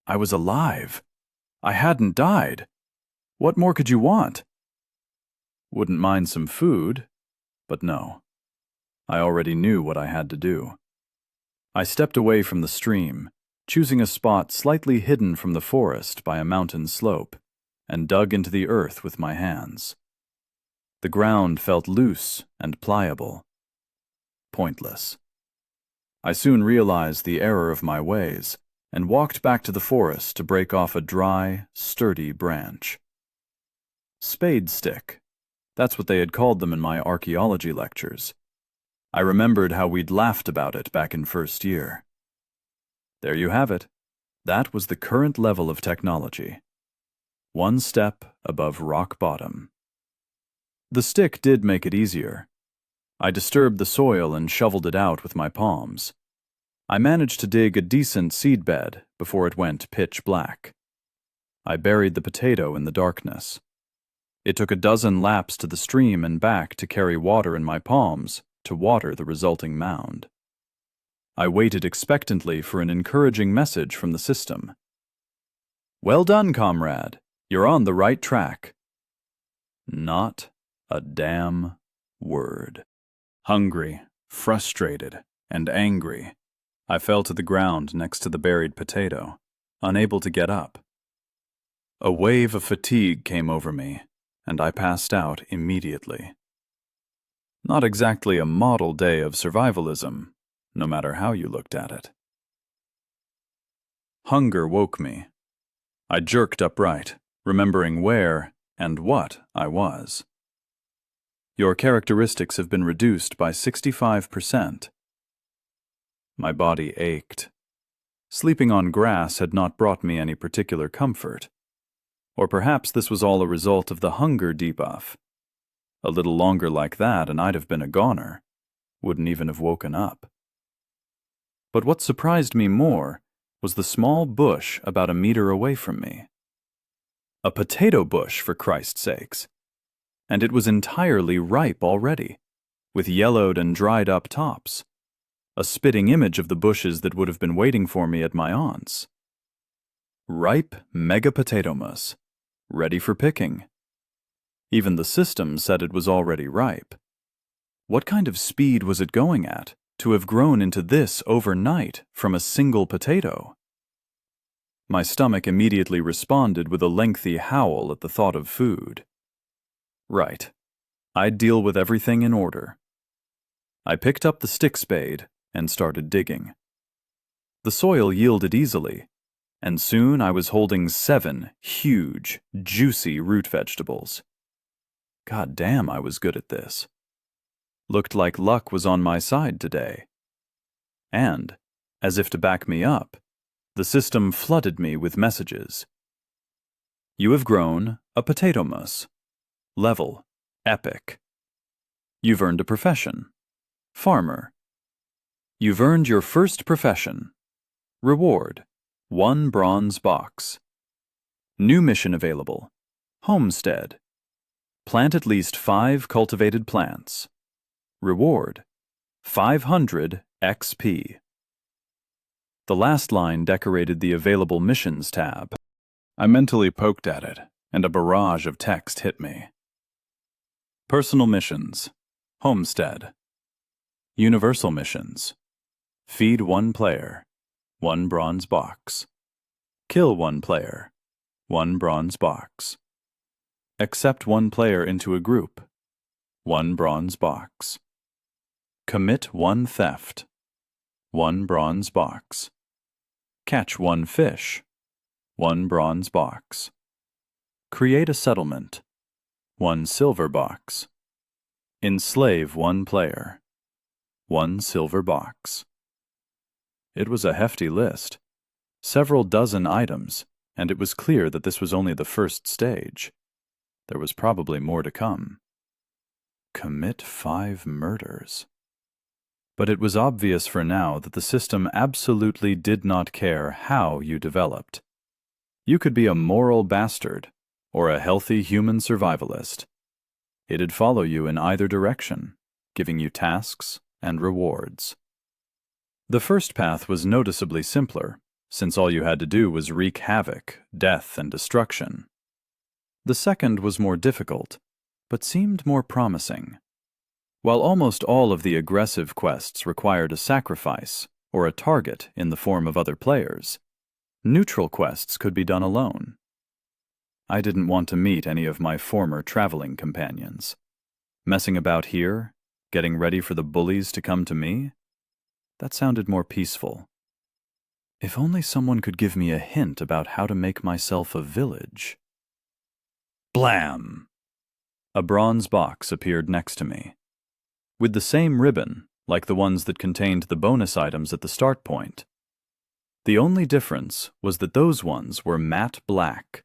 I was alive. I hadn't died. What more could you want? Wouldn't mind some food, but no. I already knew what I had to do. I stepped away from the stream, choosing a spot slightly hidden from the forest by a mountain slope, and dug into the earth with my hands. The ground felt loose and pliable. Pointless. I soon realized the error of my ways and walked back to the forest to break off a dry, sturdy branch. Spade stick. That's what they had called them in my archaeology lectures. I remembered how we'd laughed about it back in first year. There you have it. That was the current level of technology. One step above rock bottom. The stick did make it easier. I disturbed the soil and shoveled it out with my palms. I managed to dig a decent seed bed before it went pitch black. I buried the potato in the darkness. It took a dozen laps to the stream and back to carry water in my palms to water the resulting mound. I waited expectantly for an encouraging message from the system. "Well done, comrade. You're on the right track." Not a damn word. Hungry, frustrated, and angry, I fell to the ground next to the buried potato, unable to get up. A wave of fatigue came over me, and I passed out immediately. Not exactly a model day of survivalism, no matter how you looked at it. Hunger woke me. I jerked upright, remembering where and what I was. Your characteristics have been reduced by 65%. My body ached. Sleeping on grass had not brought me any particular comfort. Or perhaps this was all a result of the hunger debuff. A little longer like that and I'd have been a goner. Wouldn't even have woken up. But what surprised me more was the small bush about a meter away from me. A potato bush, for Christ's sakes. And it was entirely ripe already, with yellowed and dried up tops. A spitting image of the bushes that would have been waiting for me at my aunt's. Ripe mega potatomus, ready for picking. Even the system said it was already ripe. What kind of speed was it going at to have grown into this overnight from a single potato? My stomach immediately responded with a lengthy howl at the thought of food. Right. I'd deal with everything in order. I picked up the stick spade and started digging. The soil yielded easily, and soon I was holding 7 huge, juicy root vegetables. God damn, I was good at this. Looked like luck was on my side today. And, as if to back me up, the system flooded me with messages. You have grown a potato mus. Level, epic. You've earned a profession, farmer. You've earned your first profession. Reward, 1 bronze box. New mission available, homestead. Plant at least 5 cultivated plants. Reward, 500 XP. The last line decorated the available missions tab. I mentally poked at it, and a barrage of text hit me. Personal missions, homestead. Universal missions, feed 1 player, 1 bronze box. Kill 1 player, 1 bronze box. Accept 1 player into a group, 1 bronze box. Commit 1 theft, 1 bronze box. Catch 1 fish, 1 bronze box. Create a settlement, 1 silver box. Enslave 1 player, 1 silver box. It was a hefty list, several dozen items, and it was clear that this was only the first stage. There was probably more to come. Commit 5 murders. But it was obvious for now that the system absolutely did not care how you developed. You could be a moral bastard or a healthy human survivalist. It'd follow you in either direction, giving you tasks and rewards. The first path was noticeably simpler, since all you had to do was wreak havoc, death, and destruction. The second was more difficult, but seemed more promising. While almost all of the aggressive quests required a sacrifice or a target in the form of other players, neutral quests could be done alone. I didn't want to meet any of my former traveling companions. Messing about here, getting ready for the bullies to come to me? That sounded more peaceful. If only someone could give me a hint about how to make myself a village. Blam! A bronze box appeared next to me. With the same ribbon, like the ones that contained the bonus items at the start point. The only difference was that those ones were matte black.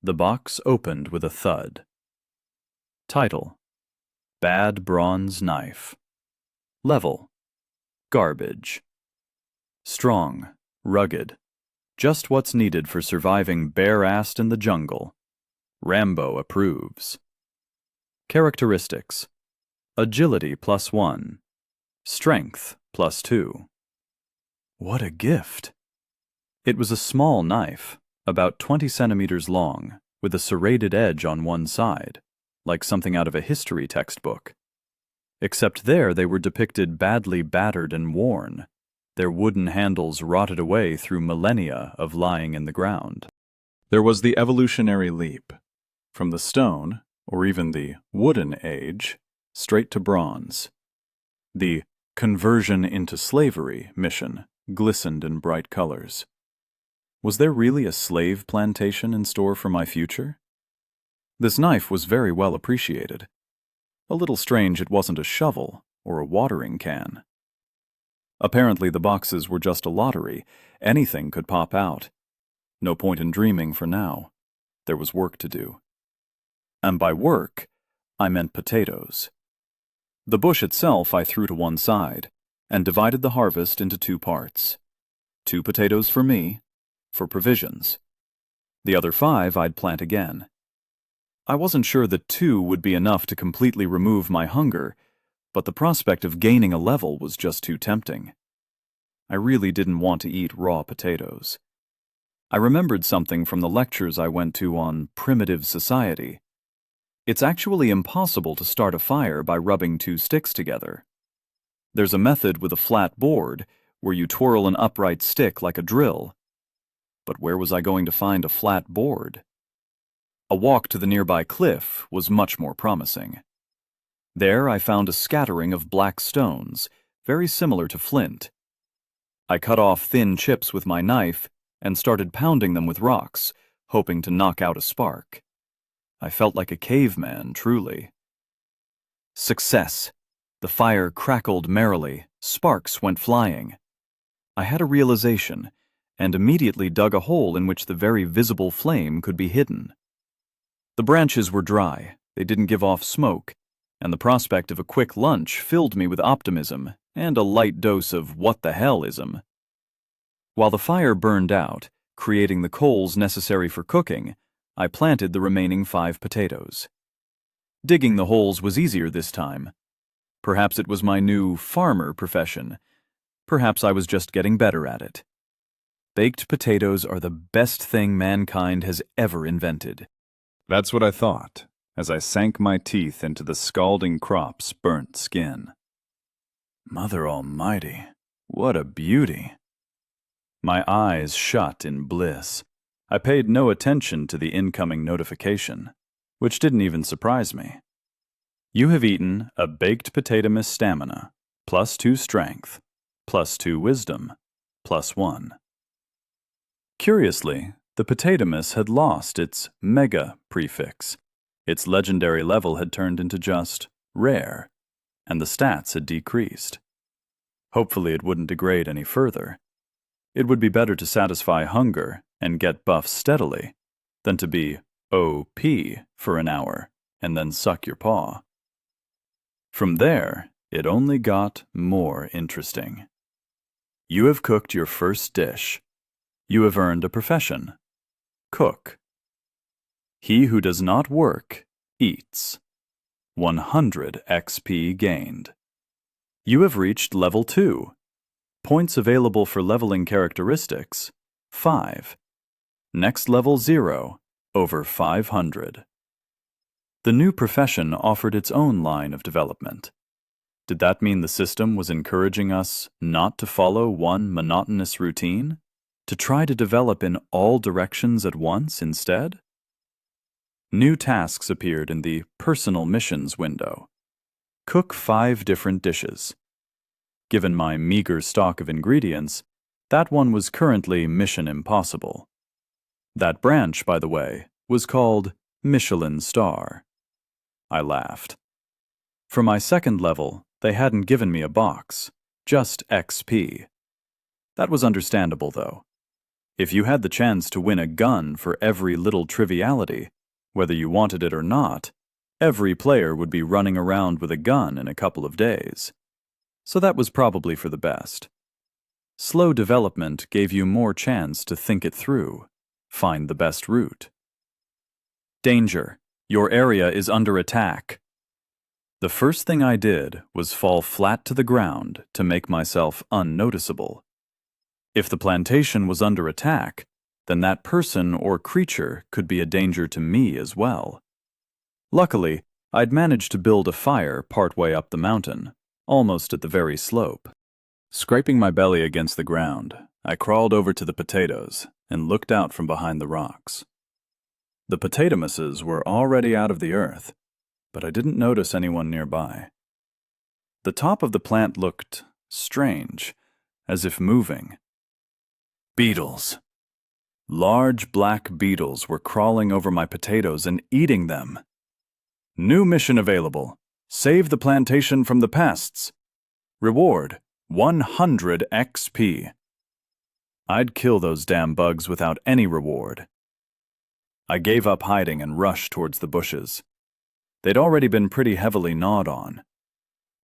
The box opened with a thud. Title: Bad Bronze Knife. Level: Garbage. Strong, rugged, just what's needed for surviving bare-assed in the jungle. Rambo approves. Characteristics: Agility +1. Strength +2. What a gift! It was a small knife, about 20 centimeters long, with a serrated edge on one side, like something out of a history textbook. Except there they were depicted badly battered and worn, their wooden handles rotted away through millennia of lying in the ground. There was the evolutionary leap, from the stone, or even the wooden age, straight to bronze. The conversion into slavery mission glistened in bright colors. Was there really a slave plantation in store for my future? This knife was very well appreciated. A little strange it wasn't a shovel or a watering can. Apparently the boxes were just a lottery. Anything could pop out. No point in dreaming for now. There was work to do. And by work, I meant potatoes. The bush itself I threw to one side and divided the harvest into 2 parts. 2 potatoes for me, for provisions. The other 5 I'd plant again. I wasn't sure that 2 would be enough to completely remove my hunger, but the prospect of gaining a level was just too tempting. I really didn't want to eat raw potatoes. I remembered something from the lectures I went to on primitive society. It's actually impossible to start a fire by rubbing 2 sticks together. There's a method with a flat board where you twirl an upright stick like a drill. But where was I going to find a flat board? A walk to the nearby cliff was much more promising. There I found a scattering of black stones, very similar to flint. I cut off thin chips with my knife and started pounding them with rocks, hoping to knock out a spark. I felt like a caveman, truly. Success! The fire crackled merrily, sparks went flying. I had a realization, and immediately dug a hole in which the very visible flame could be hidden. The branches were dry, they didn't give off smoke, and the prospect of a quick lunch filled me with optimism and a light dose of what-the-hell-ism. While the fire burned out, creating the coals necessary for cooking, I planted the remaining 5 potatoes. Digging the holes was easier this time. Perhaps it was my new farmer profession. Perhaps I was just getting better at it. Baked potatoes are the best thing mankind has ever invented. That's what I thought, as I sank my teeth into the scalding crop's burnt skin. Mother Almighty, what a beauty! My eyes shut in bliss. I paid no attention to the incoming notification, which didn't even surprise me. You have eaten a baked potatomus stamina, +2 strength, +2 wisdom, +1. Curiously, the potatomus had lost its mega prefix. Its legendary level had turned into just rare, and the stats had decreased. Hopefully it wouldn't degrade any further. It would be better to satisfy hunger and get buffs steadily than to be OP for an hour and then suck your paw. From there, it only got more interesting. You have cooked your first dish. You have earned a profession. Cook. He who does not work, eats. 100 XP gained. You have reached level 2. Points available for leveling characteristics, 5. Next level 0, over 500. The new profession offered its own line of development. Did that mean the system was encouraging us not to follow one monotonous routine? To try to develop in all directions at once instead? New tasks appeared in the Personal Missions window. Cook 5 different dishes. Given my meager stock of ingredients, that one was currently Mission Impossible. That branch, by the way, was called Michelin Star. I laughed. For my second level, they hadn't given me a box, just XP. That was understandable, though. If you had the chance to win a gun for every little triviality, whether you wanted it or not, Every player would be running around with a gun in a couple of days. So that was probably for the best. Slow development gave you more chance to think it through, find the best route. Danger. Your area is under attack. The first thing I did was fall flat to the ground to make myself unnoticeable. If the plantation was under attack, then that person or creature could be a danger to me as well. Luckily, I'd managed to build a fire partway up the mountain, almost at the very slope. Scraping my belly against the ground, I crawled over to the potatoes and looked out from behind the rocks. The potatomuses were already out of the earth, but I didn't notice anyone nearby. The top of the plant looked strange, as if moving. Beetles. Large black beetles were crawling over my potatoes and eating them. New mission available. Save the plantation from the pests. Reward, 100 XP. I'd kill those damn bugs without any reward. I gave up hiding and rushed towards the bushes. They'd already been pretty heavily gnawed on.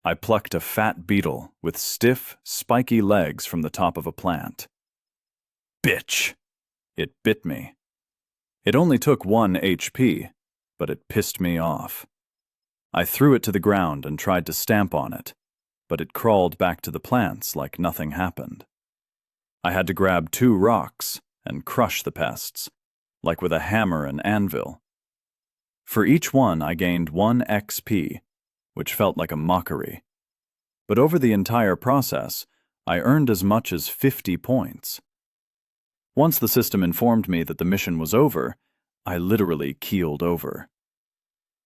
I plucked a fat beetle with stiff, spiky legs from the top of a plant. Bitch! It bit me. It only took 1 HP, but it pissed me off. I threw it to the ground and tried to stamp on it, but it crawled back to the plants like nothing happened. I had to grab 2 rocks and crush the pests, like with a hammer and anvil. For each one, I gained 1 XP, which felt like a mockery. But over the entire process, I earned as much as 50 points. Once the system informed me that the mission was over, I literally keeled over.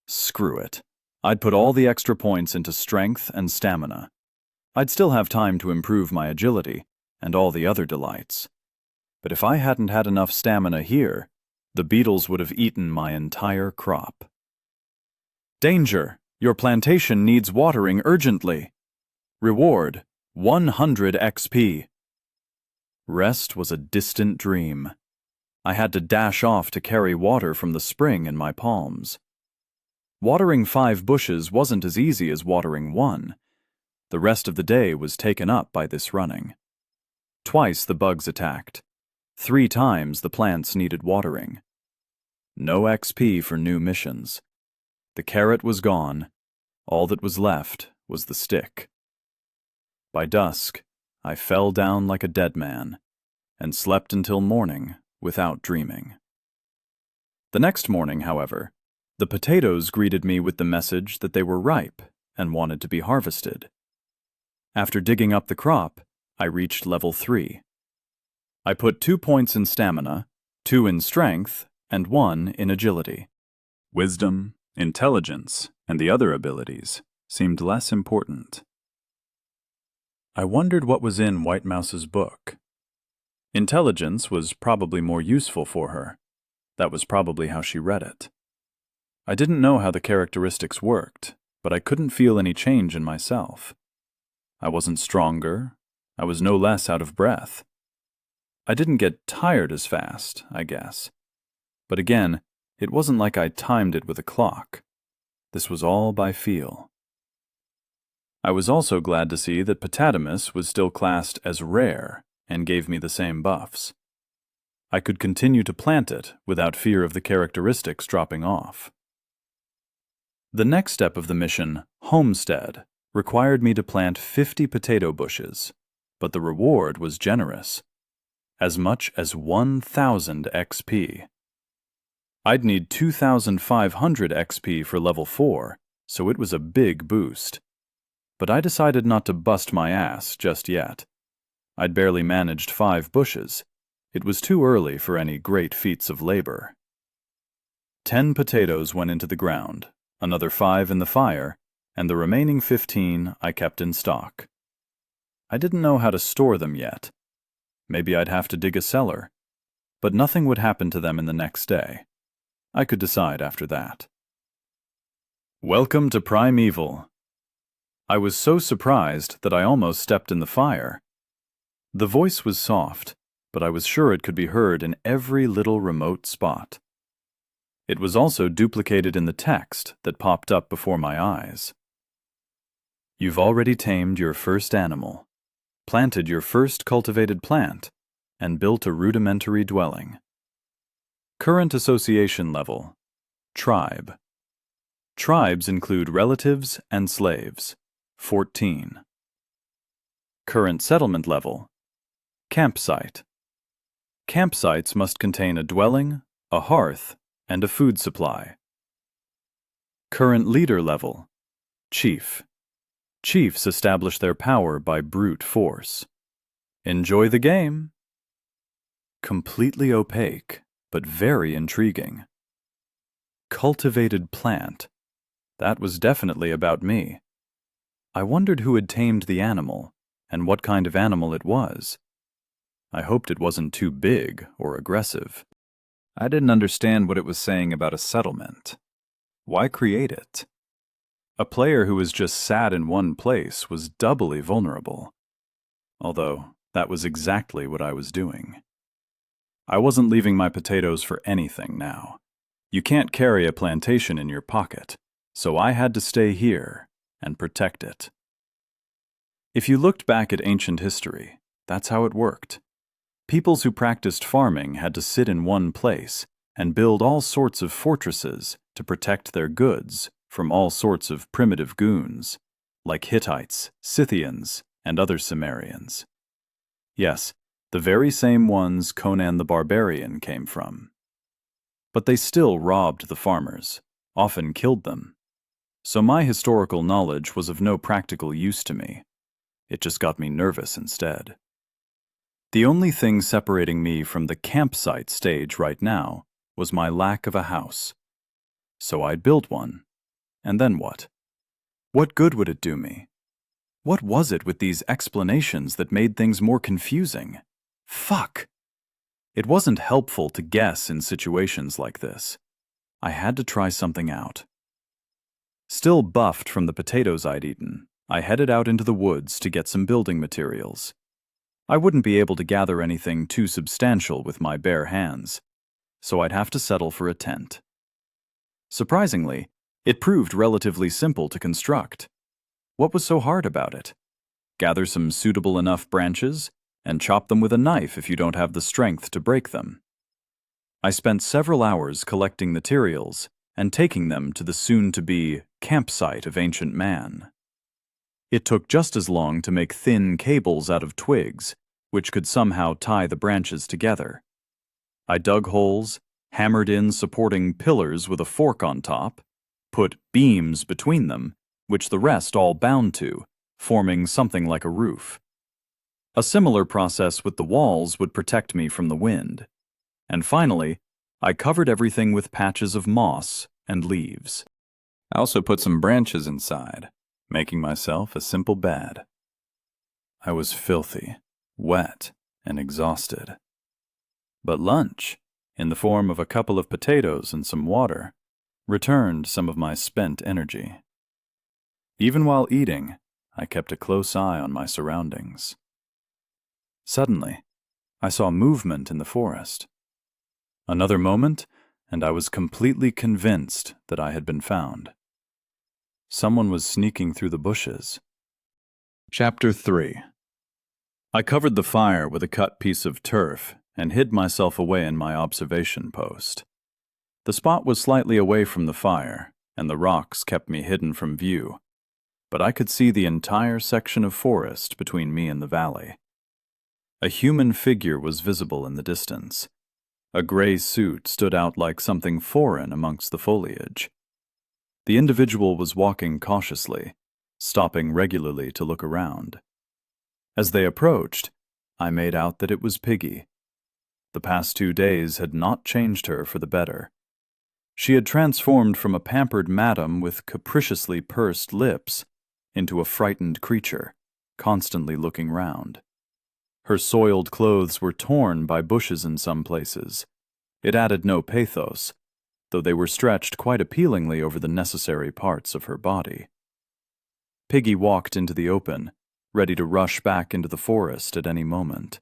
Screw it. I'd put all the extra points into strength and stamina. I'd still have time to improve my agility and all the other delights. But if I hadn't had enough stamina here, the beetles would have eaten my entire crop. Danger! Your plantation needs watering urgently. Reward, 100 XP. Rest was a distant dream. I had to dash off to carry water from the spring in my palms. Watering 5 bushes wasn't as easy as watering 1. The rest of the day was taken up by this running. Twice the bugs attacked. 3 times the plants needed watering. No XP for new missions. The carrot was gone. All that was left was the stick. By dusk, I fell down like a dead man and slept until morning without dreaming. The next morning, however, the potatoes greeted me with the message that they were ripe and wanted to be harvested. After digging up the crop, I reached level 3. I put 2 points in stamina, 2 in strength, and 1 in agility. Wisdom, intelligence, and the other abilities seemed less important. I wondered what was in White Mouse's book. Intelligence was probably more useful for her. That was probably how she read it. I didn't know how the characteristics worked, but I couldn't feel any change in myself. I wasn't stronger. I was no less out of breath. I didn't get tired as fast, I guess. But again, it wasn't like I timed it with a clock. This was all by feel. I was also glad to see that Potatomus was still classed as rare and gave me the same buffs. I could continue to plant it without fear of the characteristics dropping off. The next step of the mission, Homestead, required me to plant 50 potato bushes, but the reward was generous. As much as 1,000 XP. I'd need 2,500 XP for level 4, so it was a big boost. But I decided not to bust my ass just yet. I'd barely managed 5 bushes. It was too early for any great feats of labor. 10 potatoes went into the ground, another 5 in the fire, and the remaining 15 I kept in stock. I didn't know how to store them yet. Maybe I'd have to dig a cellar. But nothing would happen to them in the next day. I could decide after that. Welcome to Primeval. I was so surprised that I almost stepped in the fire. The voice was soft, but I was sure it could be heard in every little remote spot. It was also duplicated in the text that popped up before my eyes. You've already tamed your first animal, planted your first cultivated plant, and built a rudimentary dwelling. Current association level, tribe. Tribes include relatives and slaves, 14. Current settlement level, campsite. Campsites must contain a dwelling, a hearth, and a food supply. Current leader level, chief. Chiefs establish their power by brute force. Enjoy the game. Completely opaque, but very intriguing. Cultivated plant. That was definitely about me. I wondered who had tamed the animal, and what kind of animal it was. I hoped it wasn't too big or aggressive. I didn't understand what it was saying about a settlement. Why create it? A player who was just sat in one place was doubly vulnerable. Although, that was exactly what I was doing. I wasn't leaving my potatoes for anything now. You can't carry a plantation in your pocket, so I had to stay here and protect it. If you looked back at ancient history, that's how it worked. Peoples who practiced farming had to sit in one place and build all sorts of fortresses to protect their goods from all sorts of primitive goons, like Hittites, Scythians, and other Cimmerians. Yes, the very same ones Conan the Barbarian came from. But they still robbed the farmers, often killed them. So my historical knowledge was of no practical use to me. It just got me nervous instead. The only thing separating me from the campsite stage right now was my lack of a house. So I'd build one. And then what? What good would it do me? What was it with these explanations that made things more confusing? Fuck! It wasn't helpful to guess in situations like this. I had to try something out. Still buffed from the potatoes I'd eaten, I headed out into the woods to get some building materials. I wouldn't be able to gather anything too substantial with my bare hands, so I'd have to settle for a tent. Surprisingly, it proved relatively simple to construct. What was so hard about it? Gather some suitable enough branches and chop them with a knife if you don't have the strength to break them. I spent several hours collecting materials and taking them to the soon-to-be campsite of ancient man. It took just as long to make thin cables out of twigs, which could somehow tie the branches together. I dug holes, hammered in supporting pillars with a fork on top, put beams between them, which the rest all bound to, forming something like a roof. A similar process with the walls would protect me from the wind. And finally, I covered everything with patches of moss and leaves. I also put some branches inside, making myself a simple bed. I was filthy, wet, and exhausted. But lunch, in the form of a couple of potatoes and some water, returned some of my spent energy. Even while eating, I kept a close eye on my surroundings. Suddenly, I saw movement in the forest. Another moment, and I was completely convinced that I had been found. Someone was sneaking through the bushes. Chapter 3. I covered the fire with a cut piece of turf and hid myself away in my observation post. The spot was slightly away from the fire, and the rocks kept me hidden from view, but I could see the entire section of forest between me and the valley. A human figure was visible in the distance. A gray suit stood out like something foreign amongst the foliage. The individual was walking cautiously, stopping regularly to look around. As they approached, I made out that it was Piggy. The past 2 days had not changed her for the better. She had transformed from a pampered madam with capriciously pursed lips into a frightened creature, constantly looking round. Her soiled clothes were torn by bushes in some places. It added no pathos, though they were stretched quite appealingly over the necessary parts of her body. Piggy walked into the open, ready to rush back into the forest at any moment.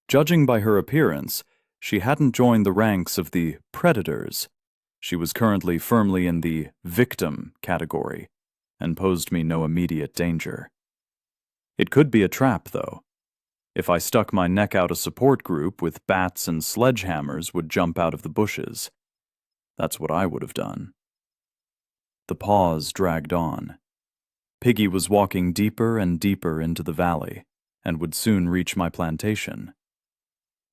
Judging by her appearance, she hadn't joined the ranks of the predators, She was currently firmly in the victim category and posed me no immediate danger. It could be a trap, though. If I stuck my neck out, a support group with bats and sledgehammers would jump out of the bushes. That's what I would have done. The pause dragged on. Piggy was walking deeper and deeper into the valley and would soon reach my plantation.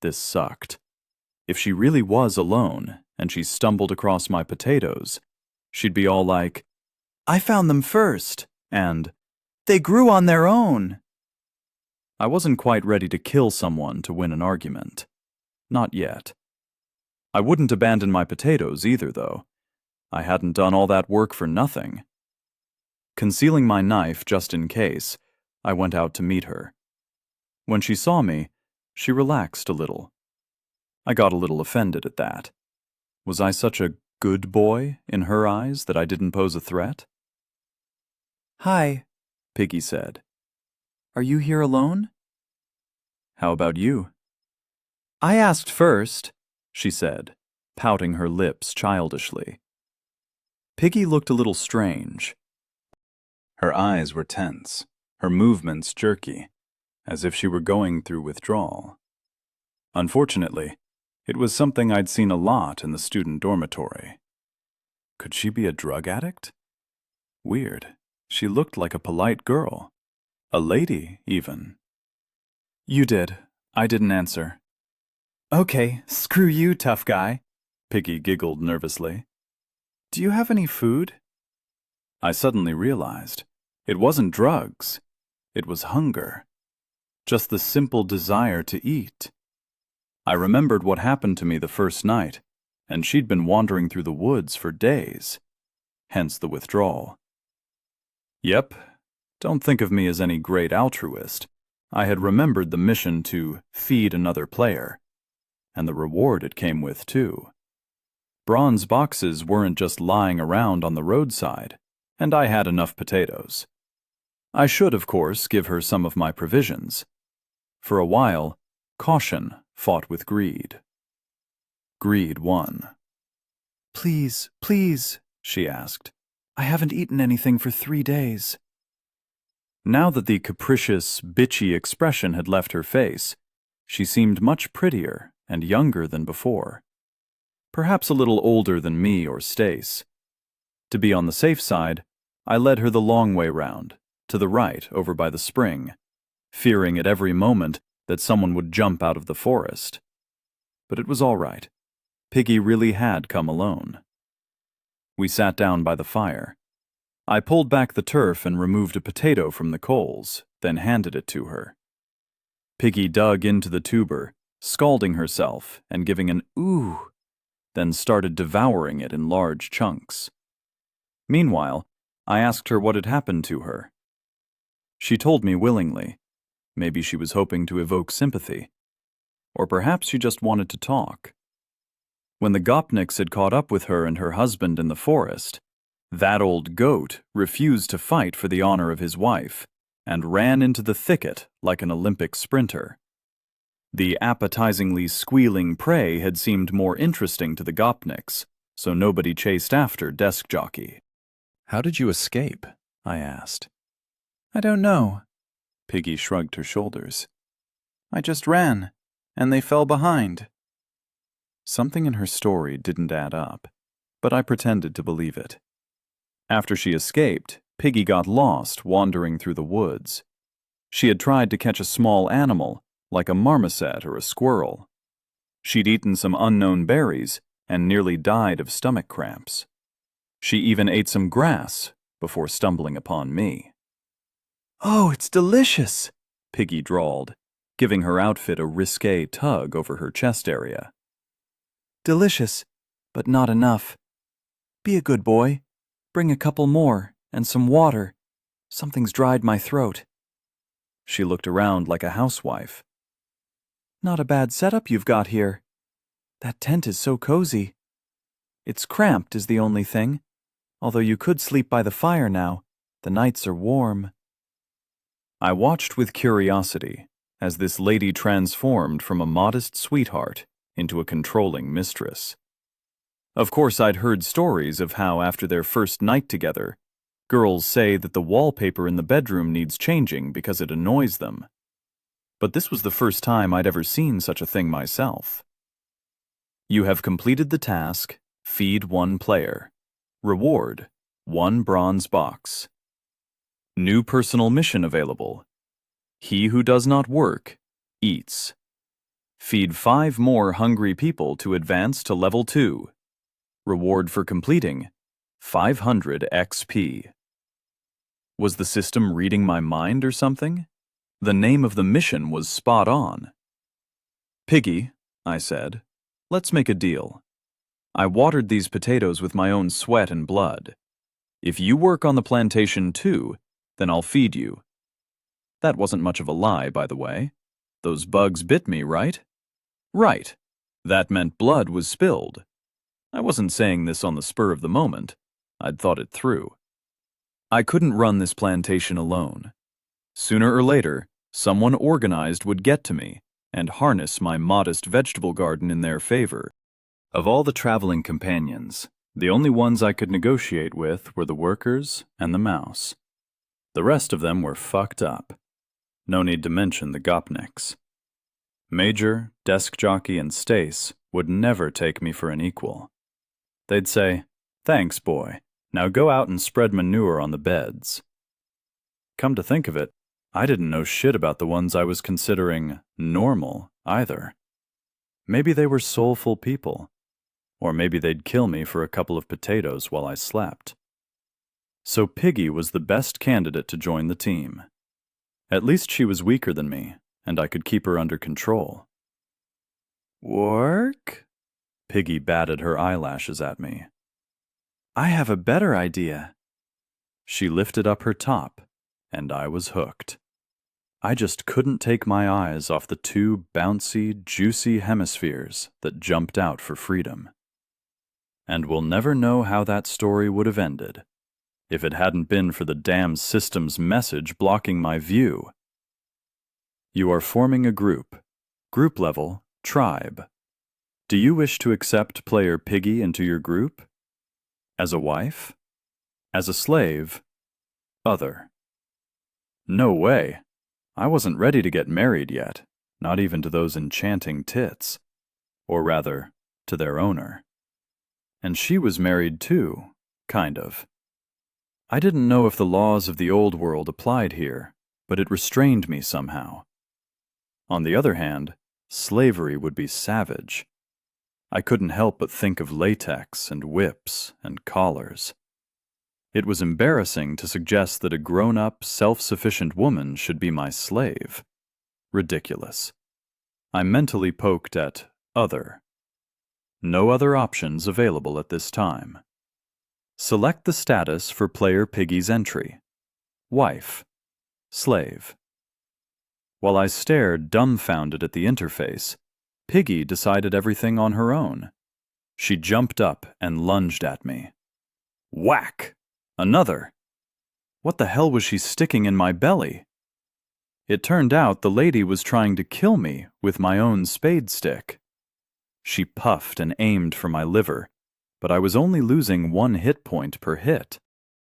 This sucked. If she really was alone and she stumbled across my potatoes, she'd be all like, "I found them first," and "They grew on their own." I wasn't quite ready to kill someone to win an argument. Not yet. I wouldn't abandon my potatoes either, though. I hadn't done all that work for nothing. Concealing my knife just in case, I went out to meet her. When she saw me, she relaxed a little. I got a little offended at that. Was I such a good boy in her eyes that I didn't pose a threat? "Hi," Piggy said. "Are you here alone?" "How about you?" "I asked first," she said, pouting her lips childishly. Piggy looked a little strange. Her eyes were tense, her movements jerky, as if she were going through withdrawal. Unfortunately, it was something I'd seen a lot in the student dormitory. Could she be a drug addict? Weird. She looked like a polite girl. A lady, even. "You did. I didn't answer." "Okay, screw you, tough guy," Piggy giggled nervously. "Do you have any food?" I suddenly realized it wasn't drugs. It was hunger. Just the simple desire to eat. I remembered what happened to me the first night, and she'd been wandering through the woods for days. Hence the withdrawal. Yep, don't think of me as any great altruist. I had remembered the mission to feed another player, and the reward it came with, too. Bronze boxes weren't just lying around on the roadside, and I had enough potatoes. I should, of course, give her some of my provisions. For a while, caution fought with greed. Greed won. "Please, please," she asked. "I haven't eaten anything for 3 days." Now that the capricious, bitchy expression had left her face, she seemed much prettier and younger than before. Perhaps a little older than me or Stace. To be on the safe side, I led her the long way round, to the right over by the spring, fearing at every moment that someone would jump out of the forest. But it was all right. Piggy really had come alone. We sat down by the fire. I pulled back the turf and removed a potato from the coals, then handed it to her. Piggy dug into the tuber, scalding herself and giving an ooh, then started devouring it in large chunks. Meanwhile, I asked her what had happened to her. She told me willingly. Maybe she was hoping to evoke sympathy. Or perhaps she just wanted to talk. When the Gopniks had caught up with her and her husband in the forest, that old goat refused to fight for the honor of his wife and ran into the thicket like an Olympic sprinter. The appetizingly squealing prey had seemed more interesting to the Gopniks, so nobody chased after Desk Jockey. "How did you escape?" I asked. "I don't know." Piggy shrugged her shoulders. "I just ran, and they fell behind." Something in her story didn't add up, but I pretended to believe it. After she escaped, Piggy got lost wandering through the woods. She had tried to catch a small animal, like a marmoset or a squirrel. She'd eaten some unknown berries and nearly died of stomach cramps. She even ate some grass before stumbling upon me. "Oh, it's delicious," Piggy drawled, giving her outfit a risque tug over her chest area. "Delicious, but not enough. Be a good boy. Bring a couple more and some water. Something's dried my throat." She looked around like a housewife. "Not a bad setup you've got here. That tent is so cozy. It's cramped is the only thing, although you could sleep by the fire now. The nights are warm." I watched with curiosity as this lady transformed from a modest sweetheart into a controlling mistress. Of course, I'd heard stories of how, after their first night together, girls say that the wallpaper in the bedroom needs changing because it annoys them. But this was the first time I'd ever seen such a thing myself. You have completed the task, feed 1 player. Reward, 1 bronze box. New personal mission available. He who does not work, eats. Feed 5 more hungry people to advance to level 2. Reward for completing, 500 XP. Was the system reading my mind or something? The name of the mission was spot on. Piggy, I said, let's make a deal. I watered these potatoes with my own sweat and blood. If you work on the plantation too, then I'll feed you. That wasn't much of a lie, by the way. Those bugs bit me, right? Right. That meant blood was spilled. I wasn't saying this on the spur of the moment. I'd thought it through. I couldn't run this plantation alone. Sooner or later, someone organized would get to me and harness my modest vegetable garden in their favor. Of all the traveling companions, the only ones I could negotiate with were the workers and the mouse. The rest of them were fucked up. No need to mention the Gopniks. Major, Desk Jockey, and Stace would never take me for an equal. They'd say, "Thanks, boy. Now go out and spread manure on the beds." Come to think of it, I didn't know shit about the ones I was considering normal either. Maybe they were soulful people. Or maybe they'd kill me for a couple of potatoes while I slept. So Piggy was the best candidate to join the team. At least she was weaker than me, and I could keep her under control. Work? Piggy batted her eyelashes at me. I have a better idea. She lifted up her top, and I was hooked. I just couldn't take my eyes off the 2 bouncy, juicy hemispheres that jumped out for freedom. And we'll never know how that story would have ended if it hadn't been for the damn system's message blocking my view. You are forming a group. Group level, tribe. Do you wish to accept player Piggy into your group? As a wife? As a slave? Other. No way. I wasn't ready to get married yet, not even to those enchanting tits. Or rather, to their owner. And she was married too, kind of. I didn't know if the laws of the old world applied here, but it restrained me somehow. On the other hand, slavery would be savage. I couldn't help but think of latex and whips and collars. It was embarrassing to suggest that a grown-up, self-sufficient woman should be my slave. Ridiculous. I mentally poked at other. No other options available at this time. Select the status for player Piggy's entry. Wife. Slave. While I stared dumbfounded at the interface, Piggy decided everything on her own. She jumped up and lunged at me. Whack! Another! What the hell was she sticking in my belly? It turned out the lady was trying to kill me with my own spade stick. She puffed and aimed for my liver, but I was only losing 1 hit point per hit.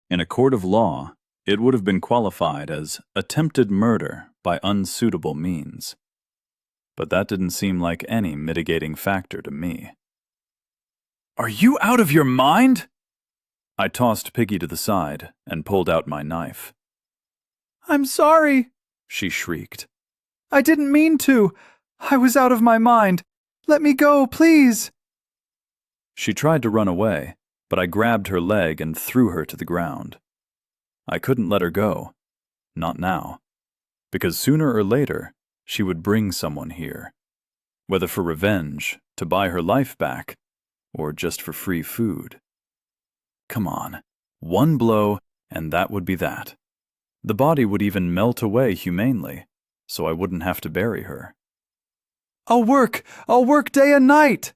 In a court of law, it would have been qualified as attempted murder by unsuitable means. But that didn't seem like any mitigating factor to me. Are you out of your mind? I tossed Piggy to the side and pulled out my knife. I'm sorry, she shrieked. I didn't mean to. I was out of my mind. Let me go, please. She tried to run away, but I grabbed her leg and threw her to the ground. I couldn't let her go. Not now. Because sooner or later, she would bring someone here. Whether for revenge, to buy her life back, or just for free food. Come on. 1 blow, and that would be that. The body would even melt away humanely, so I wouldn't have to bury her. I'll work day and night!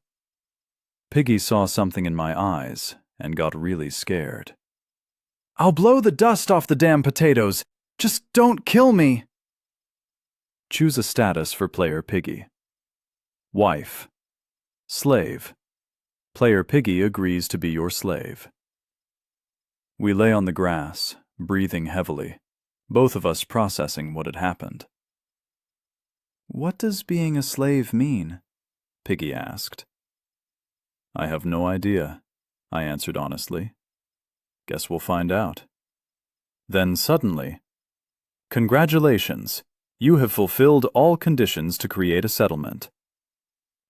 Piggy saw something in my eyes and got really scared. I'll blow the dust off the damn potatoes. Just don't kill me. Choose a status for player Piggy. Wife. Slave. Player Piggy agrees to be your slave. We lay on the grass, breathing heavily, both of us processing what had happened. What does being a slave mean? Piggy asked. I have no idea, I answered honestly. Guess we'll find out. Then suddenly, congratulations, you have fulfilled all conditions to create a settlement.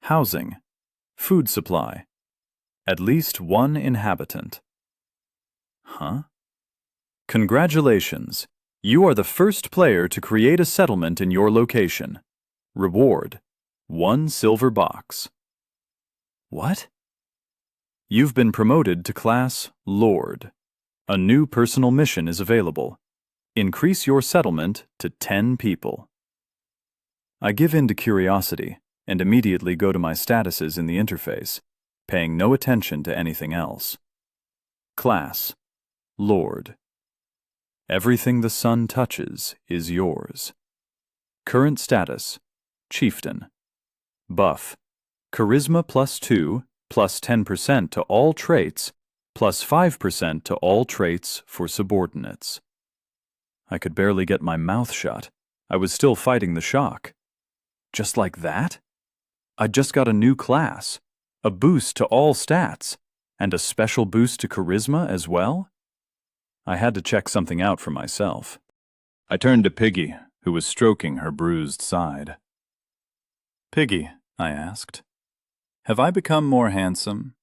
Housing, food supply, at least one inhabitant. Huh? Congratulations, you are the first player to create a settlement in your location. Reward, 1 silver box. What? You've been promoted to class Lord. A new personal mission is available. Increase your settlement to 10 people. I give in to curiosity and immediately go to my statuses in the interface, paying no attention to anything else. Class Lord. Everything the sun touches is yours. Current status Chieftain. Buff Charisma +2 plus 10% to all traits plus 5% to all traits for subordinates. I could barely get my mouth shut. I was still fighting the shock. Just like that? I'd just got a new class, a boost to all stats, and a special boost to charisma as well? I had to check something out for myself. I turned to Piggy, who was stroking her bruised side. Piggy, I asked, have I become more handsome?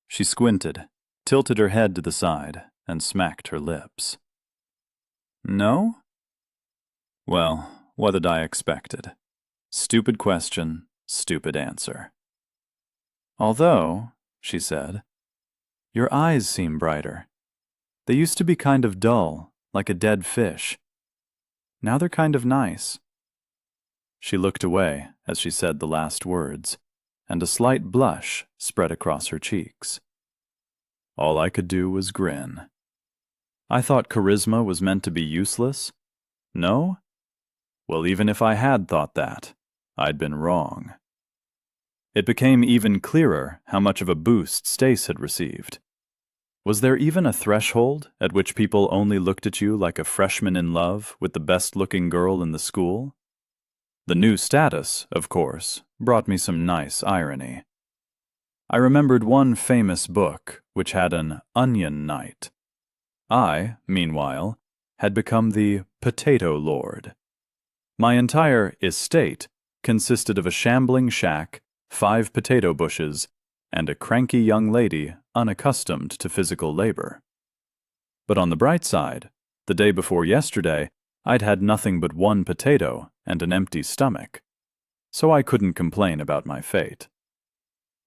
She squinted, tilted her head to the side, and smacked her lips. No? Well, what had I expected? Stupid question, stupid answer. Although, she said, your eyes seem brighter. They used to be kind of dull, like a dead fish. Now they're kind of nice. She looked away as she said the last words, and a slight blush spread across her cheeks. All I could do was grin. I thought charisma was meant to be useless? No? Well, even if I had thought that, I'd been wrong. It became even clearer how much of a boost Stace had received. Was there even a threshold at which people only looked at you like a freshman in love with the best-looking girl in the school? The new status, of course, brought me some nice irony. I remembered one famous book which had an onion knight. I, meanwhile, had become the Potato Lord. My entire estate consisted of a shambling shack, 5 potato bushes, and a cranky young lady unaccustomed to physical labor. But on the bright side, the day before yesterday, I'd had nothing but 1 potato and an empty stomach, so I couldn't complain about my fate.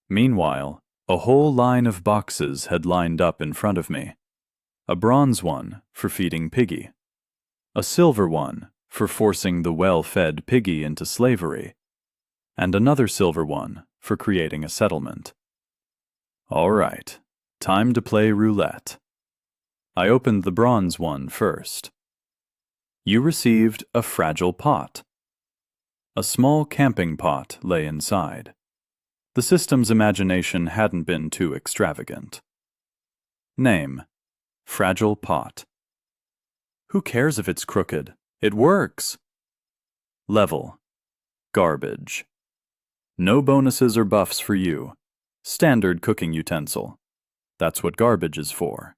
Meanwhile, a whole line of boxes had lined up in front of me. A bronze one for feeding Piggy, a silver one for forcing the well-fed Piggy into slavery, and another silver one for creating a settlement. All right, time to play roulette. I opened the bronze one first. You received a fragile pot. A small camping pot lay inside. The system's imagination hadn't been too extravagant. Name: Fragile Pot. Who cares if it's crooked? It works. Level: Garbage. No bonuses or buffs for you. Standard cooking utensil. That's what garbage is for.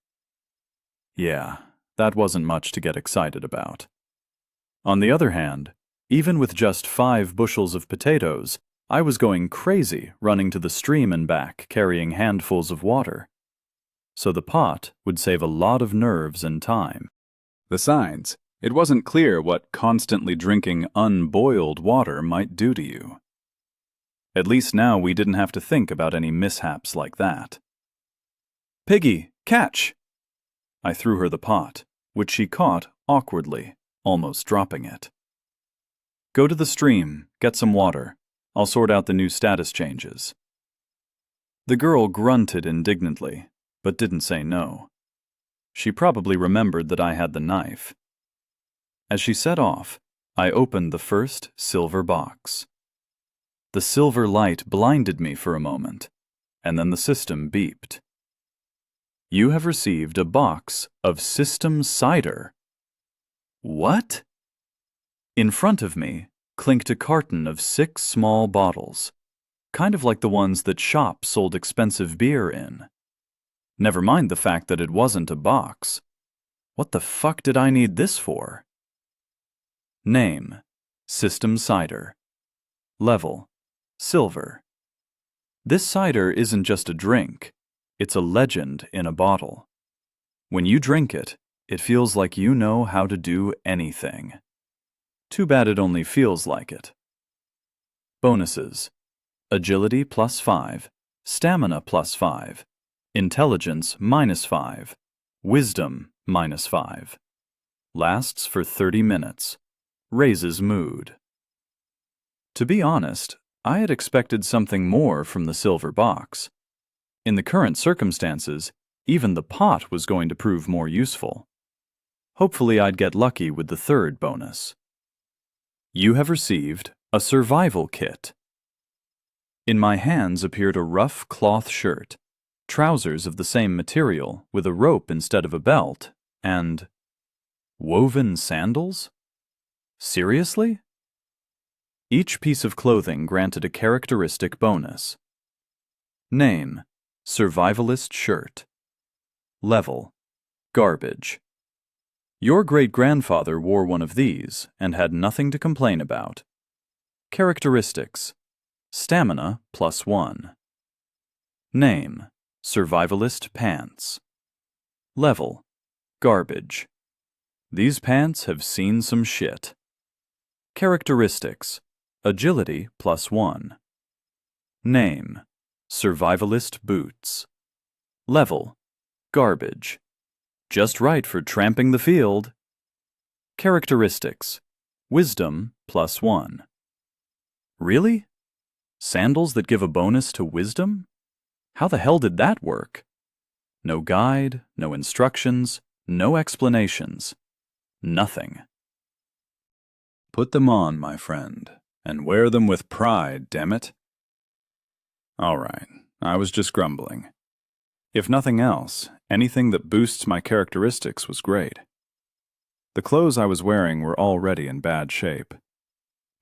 Yeah, that wasn't much to get excited about. On the other hand, even with just 5 bushels of potatoes, I was going crazy running to the stream and back carrying handfuls of water. So the pot would save a lot of nerves and time. Besides, it wasn't clear what constantly drinking unboiled water might do to you. At least now we didn't have to think about any mishaps like that. Piggy, catch! I threw her the pot, which she caught awkwardly, almost dropping it. Go to the stream, get some water. I'll sort out the new status changes. The girl grunted indignantly, but didn't say no. She probably remembered that I had the knife. As she set off, I opened the first silver box. The silver light blinded me for a moment. and then the system beeped. You have received a box of system cider. What? In front of me clinked a carton of 6 small bottles, kind of like the ones that shops sold expensive beer in. Never mind the fact that it wasn't a box. What the fuck did I need this for? Name: System Cider. Level: Silver. This cider isn't just a drink, it's a legend in a bottle. When you drink it, it feels like you know how to do anything. Too bad it only feels like it. Bonuses: Agility +5, Stamina +5, Intelligence -5, Wisdom -5. Lasts for 30 minutes. Raises mood. To be honest, I had expected something more from the silver box. In the current circumstances, even the pot was going to prove more useful. Hopefully I'd get lucky with the third bonus. You have received a survival kit. In my hands appeared a rough cloth shirt, trousers of the same material with a rope instead of a belt, and woven sandals? Seriously? Each piece of clothing granted a characteristic bonus. Name: Survivalist Shirt. Level: Garbage. Your great-grandfather wore one of these and had nothing to complain about. Characteristics: Stamina +1. Name: Survivalist Pants. Level: Garbage. These pants have seen some shit. Characteristics: Agility +1. Name: Survivalist Boots. Level: Garbage. Just right for tramping the field. Characteristics: Wisdom +1. Really? Sandals that give a bonus to wisdom? How the hell did that work? No guide, no instructions, no explanations. Nothing. Put them on, my friend, and wear them with pride, damn it. All right, I was just grumbling. If nothing else, anything that boosts my characteristics was great. The clothes I was wearing were already in bad shape.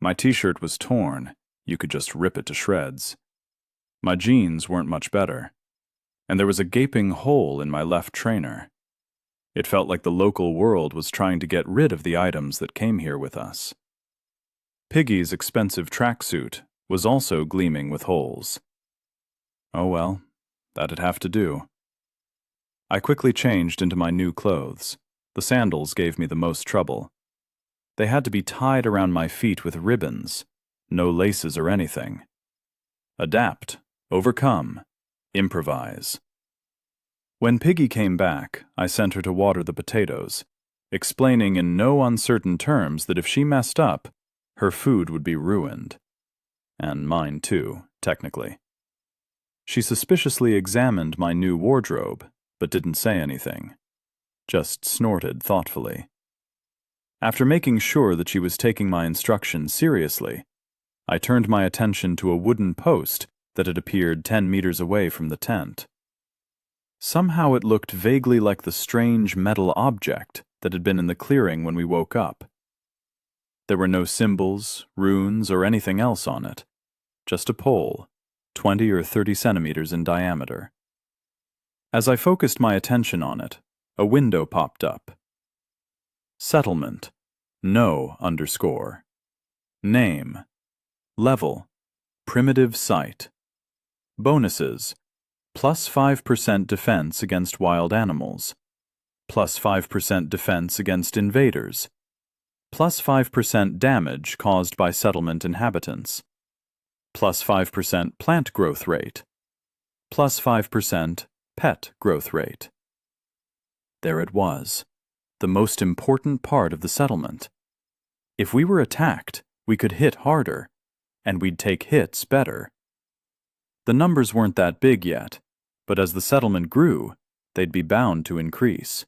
My t-shirt was torn, you could just rip it to shreds. My jeans weren't much better, and there was a gaping hole in my left trainer. It felt like the local world was trying to get rid of the items that came here with us. Piggy's expensive tracksuit was also gleaming with holes. Oh well, that'd have to do. I quickly changed into my new clothes. The sandals gave me the most trouble. They had to be tied around my feet with ribbons, no laces or anything. Adapt, overcome, improvise. When Piggy came back, I sent her to water the potatoes, explaining in no uncertain terms that if she messed up, her food would be ruined. And mine too, technically. She suspiciously examined my new wardrobe, but didn't say anything. Just snorted thoughtfully. After making sure that she was taking my instructions seriously, I turned my attention to a wooden post that had appeared 10 meters away from the tent. Somehow it looked vaguely like the strange metal object that had been in the clearing when we woke up. There were no symbols, runes, or anything else on it, just a pole, 20 or 30 centimeters in diameter. As I focused my attention on it, a window popped up. Settlement, no _ Name, level, primitive site. Bonuses, +5% defense against wild animals, +5% defense against invaders, +5% damage caused by settlement inhabitants, +5% plant growth rate, +5% pet growth rate. There it was, the most important part of the settlement. If we were attacked, we could hit harder, and we'd take hits better. The numbers weren't that big yet, but as the settlement grew, they'd be bound to increase.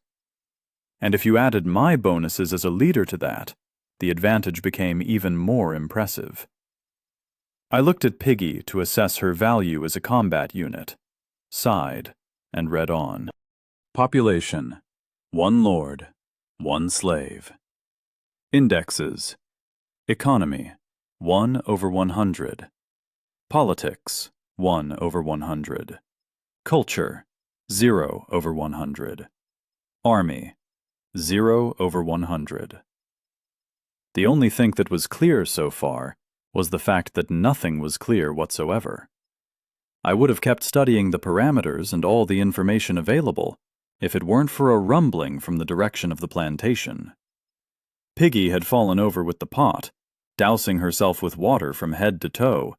And if you added my bonuses as a leader to that, the advantage became even more impressive. I looked at Piggy to assess her value as a combat unit. sighed, and read on. Population: 1 lord, 1 slave. Indexes: economy, 1/100. Politics, 1/100. Culture, 0/100. Army, 0/100. The only thing that was clear so far was the fact that nothing was clear whatsoever. I would have kept studying the parameters and all the information available if it weren't for a rumbling from the direction of the plantation. Piggy had fallen over with the pot, dousing herself with water from head to toe,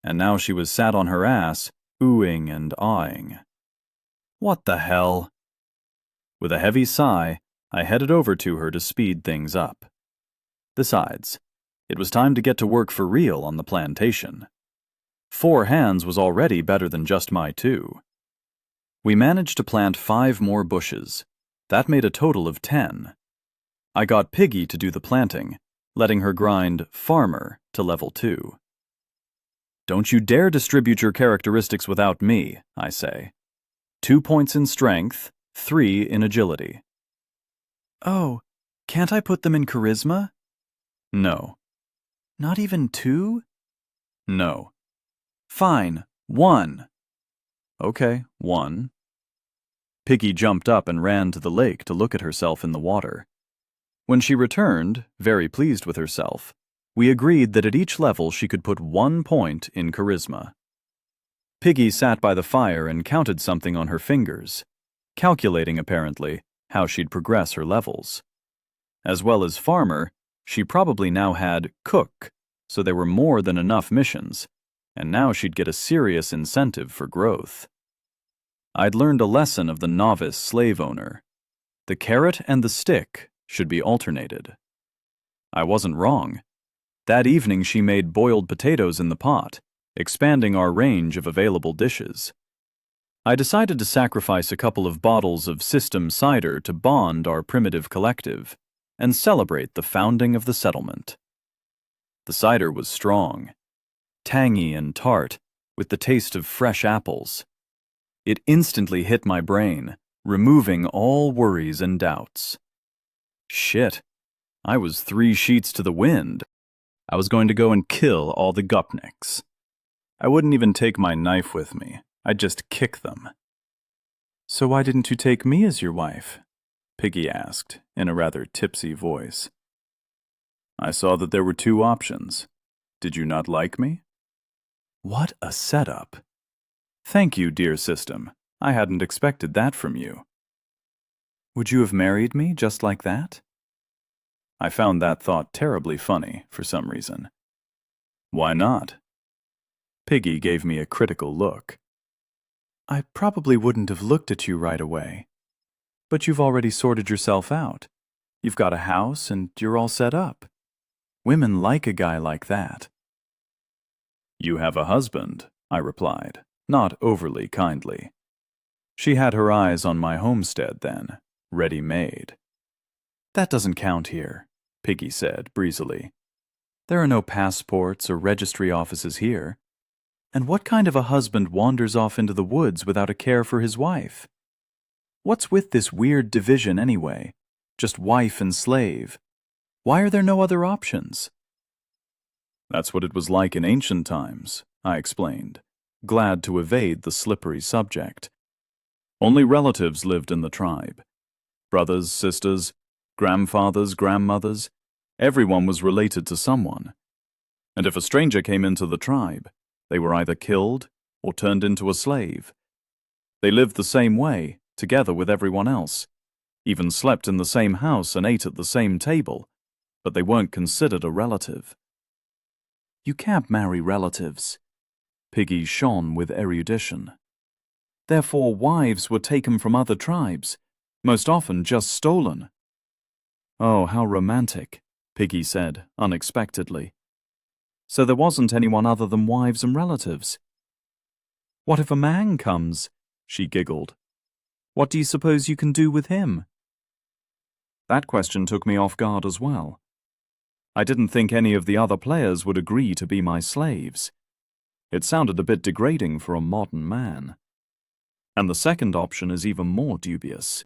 and now she was sat on her ass, oohing and ahhing. What the hell? With a heavy sigh, I headed over to her to speed things up. Besides, it was time to get to work for real on the plantation. 4 hands was already better than just my 2. We managed to plant 5 more bushes. That made a total of 10. I got Piggy to do the planting, letting her grind farmer to level 2. Don't you dare distribute your characteristics without me, I say. 2 points in strength, 3 in agility. Oh, can't I put them in charisma? No. Not even 2? No. Fine, 1. Okay, 1. Piggy jumped up and ran to the lake to look at herself in the water. When she returned, very pleased with herself, we agreed that at each level she could put 1 point in charisma. Piggy sat by the fire and counted something on her fingers, calculating, apparently, how she'd progress her levels. As well as farmer, she probably now had cook, so there were more than enough missions, and now she'd get a serious incentive for growth. I'd learned a lesson of the novice slave owner. The carrot and the stick should be alternated. I wasn't wrong. That evening she made boiled potatoes in the pot, expanding our range of available dishes. I decided to sacrifice a couple of bottles of system cider to bond our primitive collective and celebrate the founding of the settlement. The cider was strong, tangy and tart, with the taste of fresh apples. It instantly hit my brain, removing all worries and doubts. Shit, I was 3 sheets to the wind. I was going to go and kill all the Gopniks. I wouldn't even take my knife with me. I'd just kick them. So why didn't you take me as your wife? Piggy asked, in a rather tipsy voice. I saw that there were 2 options. Did you not like me? What a setup. Thank you, dear system. I hadn't expected that from you. Would you have married me just like that? I found that thought terribly funny for some reason. Why not? Piggy gave me a critical look. I probably wouldn't have looked at you right away. But you've already sorted yourself out. You've got a house and you're all set up. Women like a guy like that. You have a husband, I replied, not overly kindly. She had her eyes on my homestead then, ready-made. That doesn't count here, Piggy said breezily. There are no passports or registry offices here. And what kind of a husband wanders off into the woods without a care for his wife? What's with this weird division anyway? Just wife and slave. Why are there no other options? That's what it was like in ancient times, I explained, glad to evade the slippery subject. Only relatives lived in the tribe. Brothers, sisters, grandfathers, grandmothers, everyone was related to someone. And if a stranger came into the tribe, they were either killed or turned into a slave. They lived the same way, together with everyone else, even slept in the same house and ate at the same table, but they weren't considered a relative. You can't marry relatives. Piggy shone with erudition. Therefore, wives were taken from other tribes, most often just stolen. Oh, how romantic, Piggy said, unexpectedly. So there wasn't anyone other than wives and relatives. What if a man comes? She giggled. What do you suppose you can do with him? That question took me off guard as well. I didn't think any of the other players would agree to be my slaves. It sounded a bit degrading for a modern man. And the second option is even more dubious.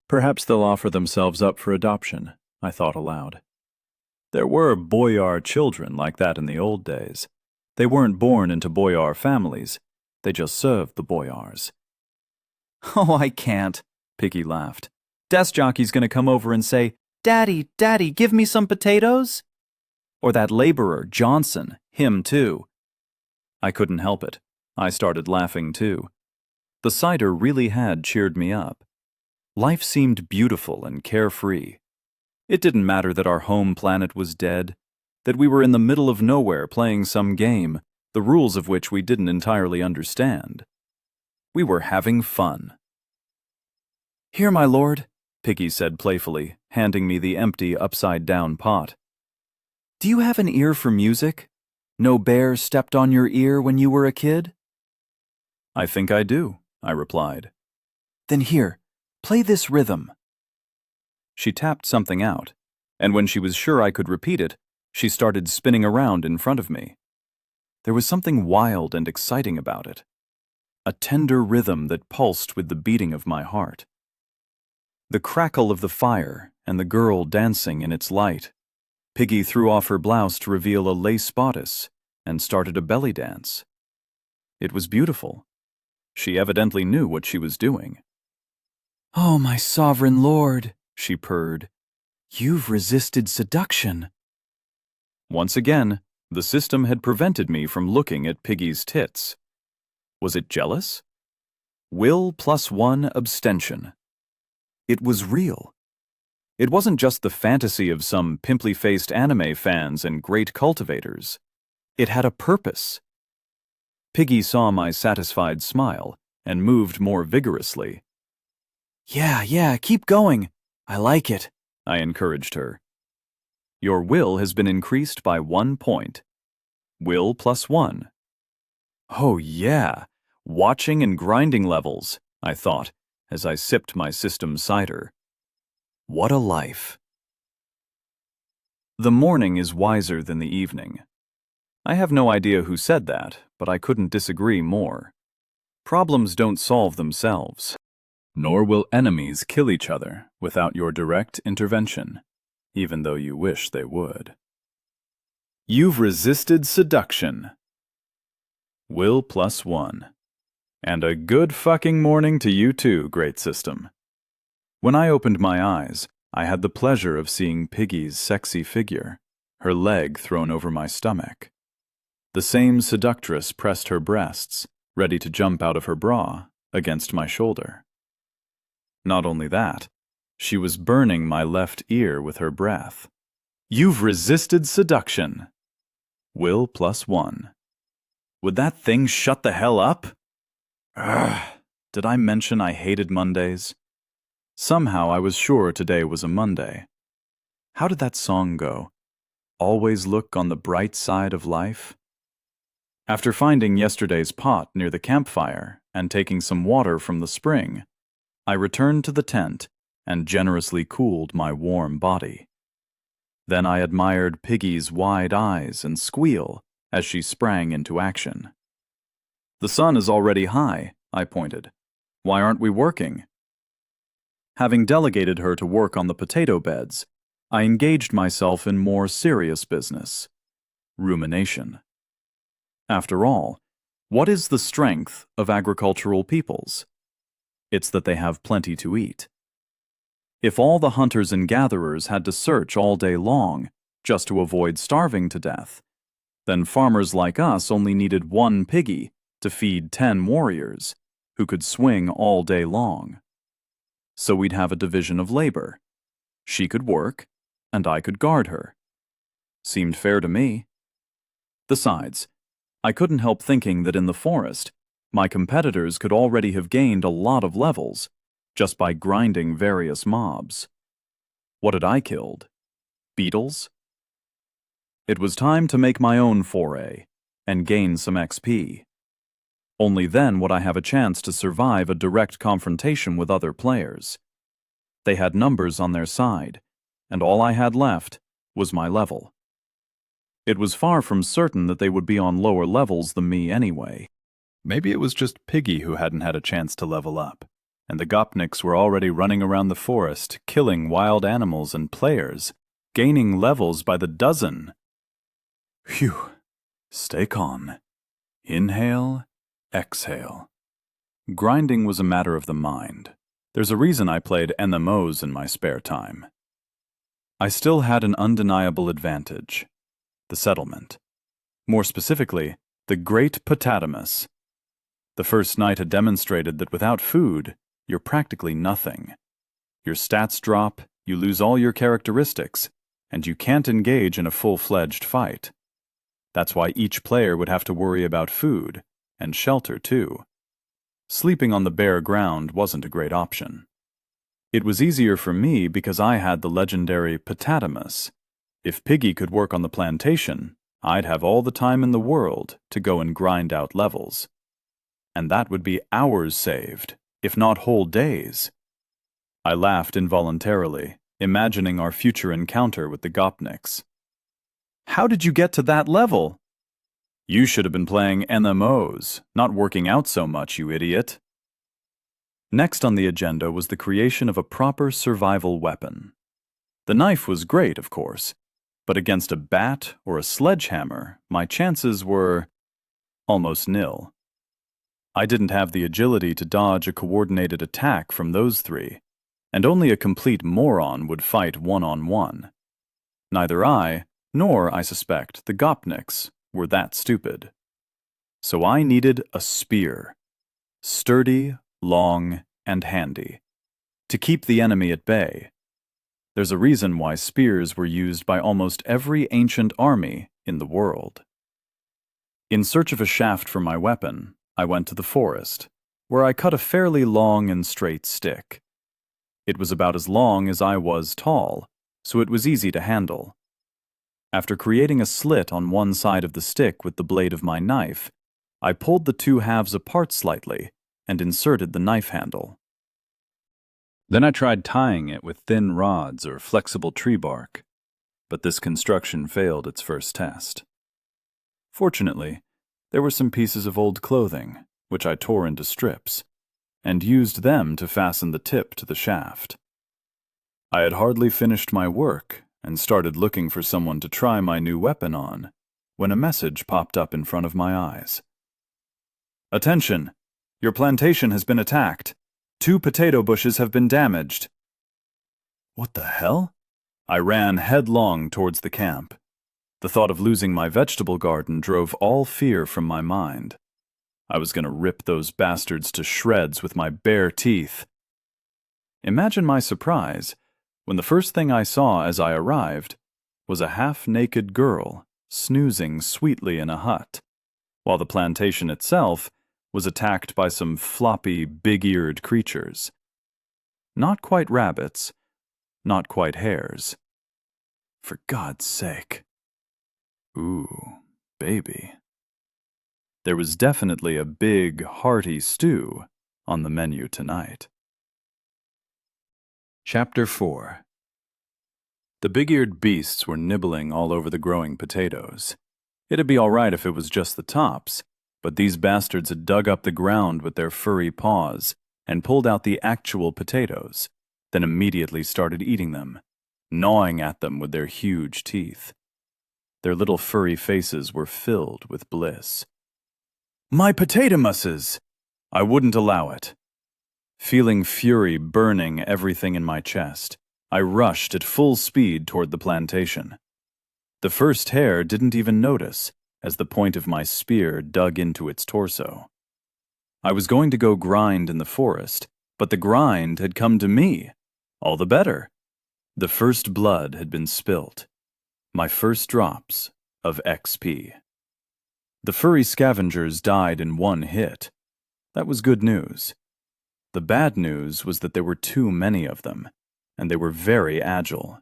Perhaps they'll offer themselves up for adoption, I thought aloud. There were boyar children like that in the old days. They weren't born into boyar families. They just served the boyars. Oh, I can't, Piggy laughed. Desk jockey's gonna come over and say, "Daddy, Daddy, give me some potatoes?" Or that laborer, Johnson, him too. I couldn't help it. I started laughing too. The cider really had cheered me up. Life seemed beautiful and carefree. It didn't matter that our home planet was dead, that we were in the middle of nowhere playing some game, the rules of which we didn't entirely understand. We were having fun. "Here, my lord," Piggy said playfully, handing me the empty, upside-down pot. "Do you have an ear for music? No bear stepped on your ear when you were a kid?" "I think I do," I replied. "Then here, play this rhythm." She tapped something out, and when she was sure I could repeat it, she started spinning around in front of me. There was something wild and exciting about it. A tender rhythm that pulsed with the beating of my heart. The crackle of the fire and the girl dancing in its light. Piggy threw off her blouse to reveal a lace bodice and started a belly dance. It was beautiful. She evidently knew what she was doing. "Oh, my sovereign lord," she purred. "You've resisted seduction." Once again, the system had prevented me from looking at Piggy's tits. Was it jealous? Will +1 abstention. It was real. It wasn't just the fantasy of some pimply-faced anime fans and great cultivators. It had a purpose. Piggy saw my satisfied smile and moved more vigorously. Yeah, keep going. I like it," I encouraged her. "Your will has been increased by 1 point. Will +1. Oh yeah, watching and grinding levels, I thought, as I sipped my system cider. What a life. The morning is wiser than the evening. I have no idea who said that, but I couldn't disagree more. Problems don't solve themselves, nor will enemies kill each other without your direct intervention, even though you wish they would. You've resisted seduction. Will +1. And a good fucking morning to you too, great system. When I opened my eyes, I had the pleasure of seeing Piggy's sexy figure, her leg thrown over my stomach. The same seductress pressed her breasts, ready to jump out of her bra, against my shoulder. Not only that, she was burning my left ear with her breath. You've resisted seduction. Will +1. Would that thing shut the hell up? Ugh, did I mention I hated Mondays? Somehow I was sure today was a Monday. How did that song go? Always look on the bright side of life? After finding yesterday's pot near the campfire and taking some water from the spring, I returned to the tent and generously cooled my warm body. Then I admired Piggy's wide eyes and squeal as she sprang into action. The sun is already high, I pointed. Why aren't we working? Having delegated her to work on the potato beds, I engaged myself in more serious business. Rumination. After all, what is the strength of agricultural peoples? It's that they have plenty to eat. If all the hunters and gatherers had to search all day long just to avoid starving to death, then farmers like us only needed 1 piggy to feed 10 warriors who could swing all day long. So we'd have a division of labor. She could work, and I could guard her. Seemed fair to me. Besides, I couldn't help thinking that in the forest, my competitors could already have gained a lot of levels just by grinding various mobs. What had I killed? Beetles? It was time to make my own foray and gain some XP. Only then would I have a chance to survive a direct confrontation with other players. They had numbers on their side, and all I had left was my level. It was far from certain that they would be on lower levels than me anyway. Maybe it was just Piggy who hadn't had a chance to level up, and the Gopniks were already running around the forest, killing wild animals and players, gaining levels by the dozen. Phew. Stay calm. Inhale, exhale. Grinding was a matter of the mind. There's a reason I played MMOs in my spare time. I still had an undeniable advantage. The settlement. More specifically, the Great Potatomus. The first night had demonstrated that without food, you're practically nothing. Your stats drop, you lose all your characteristics, and you can't engage in a full-fledged fight. That's why each player would have to worry about food, and shelter too. Sleeping on the bare ground wasn't a great option. It was easier for me because I had the legendary Potatomus. If Piggy could work on the plantation, I'd have all the time in the world to go and grind out levels. And that would be hours saved, if not whole days. I laughed involuntarily, imagining our future encounter with the Gopniks. How did you get to that level? You should have been playing MMOs, not working out so much, you idiot. Next on the agenda was the creation of a proper survival weapon. The knife was great, of course, but against a bat or a sledgehammer, my chances were almost nil. I didn't have the agility to dodge a coordinated attack from those three, and only a complete moron would fight one-on-one. Neither I, nor, I suspect, the Gopniks were that stupid. So I needed a spear. Sturdy, long, and handy. To keep the enemy at bay. There's a reason why spears were used by almost every ancient army in the world. In search of a shaft for my weapon, I went to the forest, where I cut a fairly long and straight stick. It was about as long as I was tall, so it was easy to handle. After creating a slit on one side of the stick with the blade of my knife, I pulled the two halves apart slightly and inserted the knife handle. Then I tried tying it with thin rods or flexible tree bark, but this construction failed its first test. Fortunately, there were some pieces of old clothing, which I tore into strips, and used them to fasten the tip to the shaft. I had hardly finished my work and started looking for someone to try my new weapon on, when a message popped up in front of my eyes. Attention! Your plantation has been attacked. 2 potato bushes have been damaged. What the hell? I ran headlong towards the camp. The thought of losing my vegetable garden drove all fear from my mind. I was going to rip those bastards to shreds with my bare teeth. Imagine my surprise when the first thing I saw as I arrived was a half-naked girl snoozing sweetly in a hut, while the plantation itself was attacked by some floppy, big-eared creatures. Not quite rabbits, not quite hares. For God's sake. Ooh, baby. There was definitely a big, hearty stew on the menu tonight. Chapter 4. The big-eared beasts were nibbling all over the growing potatoes. It'd be all right if it was just the tops, but these bastards had dug up the ground with their furry paws and pulled out the actual potatoes, then immediately started eating them, gnawing at them with their huge teeth. Their little furry faces were filled with bliss. My potatomuses! I wouldn't allow it. Feeling fury burning everything in my chest, I rushed at full speed toward the plantation. The first hare didn't even notice, as the point of my spear dug into its torso. I was going to go grind in the forest, but the grind had come to me. All the better. The first blood had been spilt. My first drops of XP. The furry scavengers died in one hit. That was good news. The bad news was that there were too many of them, and they were very agile.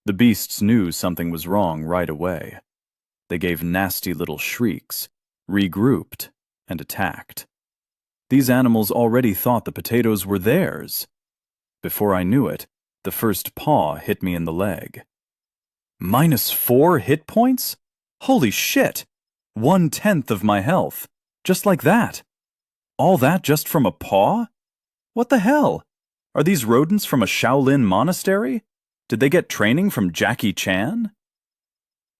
The beasts knew something was wrong right away. They gave nasty little shrieks, regrouped, and attacked. These animals already thought the potatoes were theirs. Before I knew it, the first paw hit me in the leg. -4 hit points? Holy shit! 1/10 of my health. Just like that. All that just from a paw? What the hell? Are these rodents from a Shaolin monastery? Did they get training from Jackie Chan?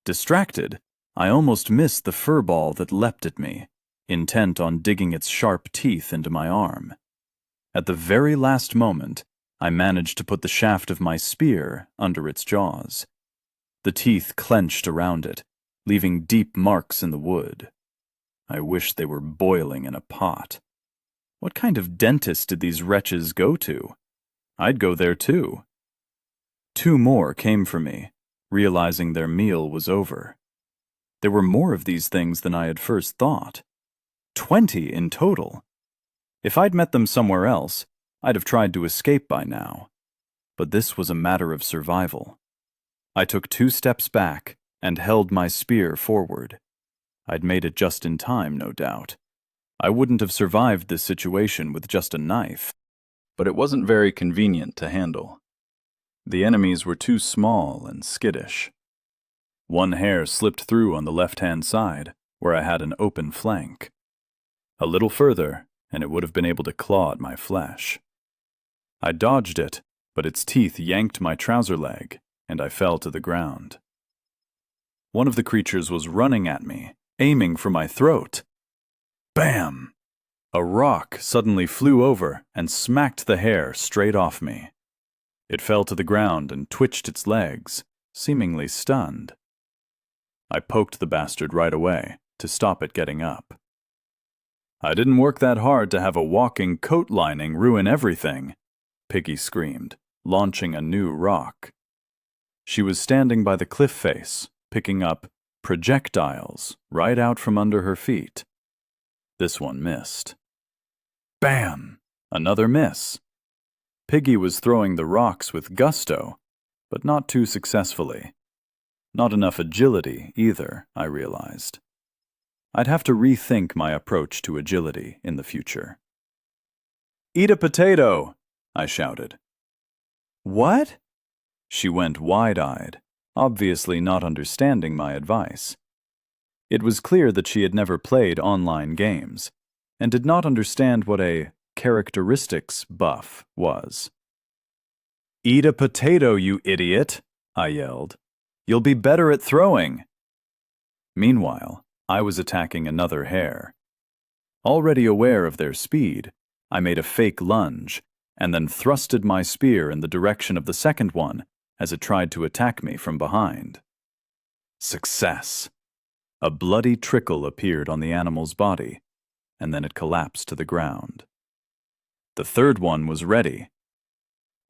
Distracted, I almost missed the furball that leapt at me, intent on digging its sharp teeth into my arm. At the very last moment, I managed to put the shaft of my spear under its jaws. The teeth clenched around it, leaving deep marks in the wood. I wish they were boiling in a pot. What kind of dentist did these wretches go to? I'd go there too. 2 more came for me, realizing their meal was over. There were more of these things than I had first thought. 20 in total. If I'd met them somewhere else, I'd have tried to escape by now. But this was a matter of survival. I took 2 steps back and held my spear forward. I'd made it just in time, no doubt. I wouldn't have survived this situation with just a knife. But it wasn't very convenient to handle. The enemies were too small and skittish. One hair slipped through on the left-hand side, where I had an open flank. A little further, and it would have been able to claw at my flesh. I dodged it, but its teeth yanked my trouser leg, and I fell to the ground. One of the creatures was running at me, aiming for my throat. Bam! A rock suddenly flew over and smacked the hair straight off me. It fell to the ground and twitched its legs, seemingly stunned. I poked the bastard right away to stop it getting up. I didn't work that hard to have a walking coat lining ruin everything, Piggy screamed, launching a new rock. She was standing by the cliff face, picking up projectiles right out from under her feet. This one missed. Bam! Another miss. Piggy was throwing the rocks with gusto, but not too successfully. Not enough agility either, I realized. I'd have to rethink my approach to agility in the future. "Eat a potato!" I shouted. "What?" She went wide-eyed, obviously not understanding my advice. It was clear that she had never played online games, and did not understand what a characteristics buff was. "Eat a potato, you idiot!" I yelled. "You'll be better at throwing." Meanwhile, I was attacking another hare. Already aware of their speed, I made a fake lunge, and then thrusted my spear in the direction of the second one as it tried to attack me from behind. Success! A bloody trickle appeared on the animal's body, and then it collapsed to the ground. The third one was ready.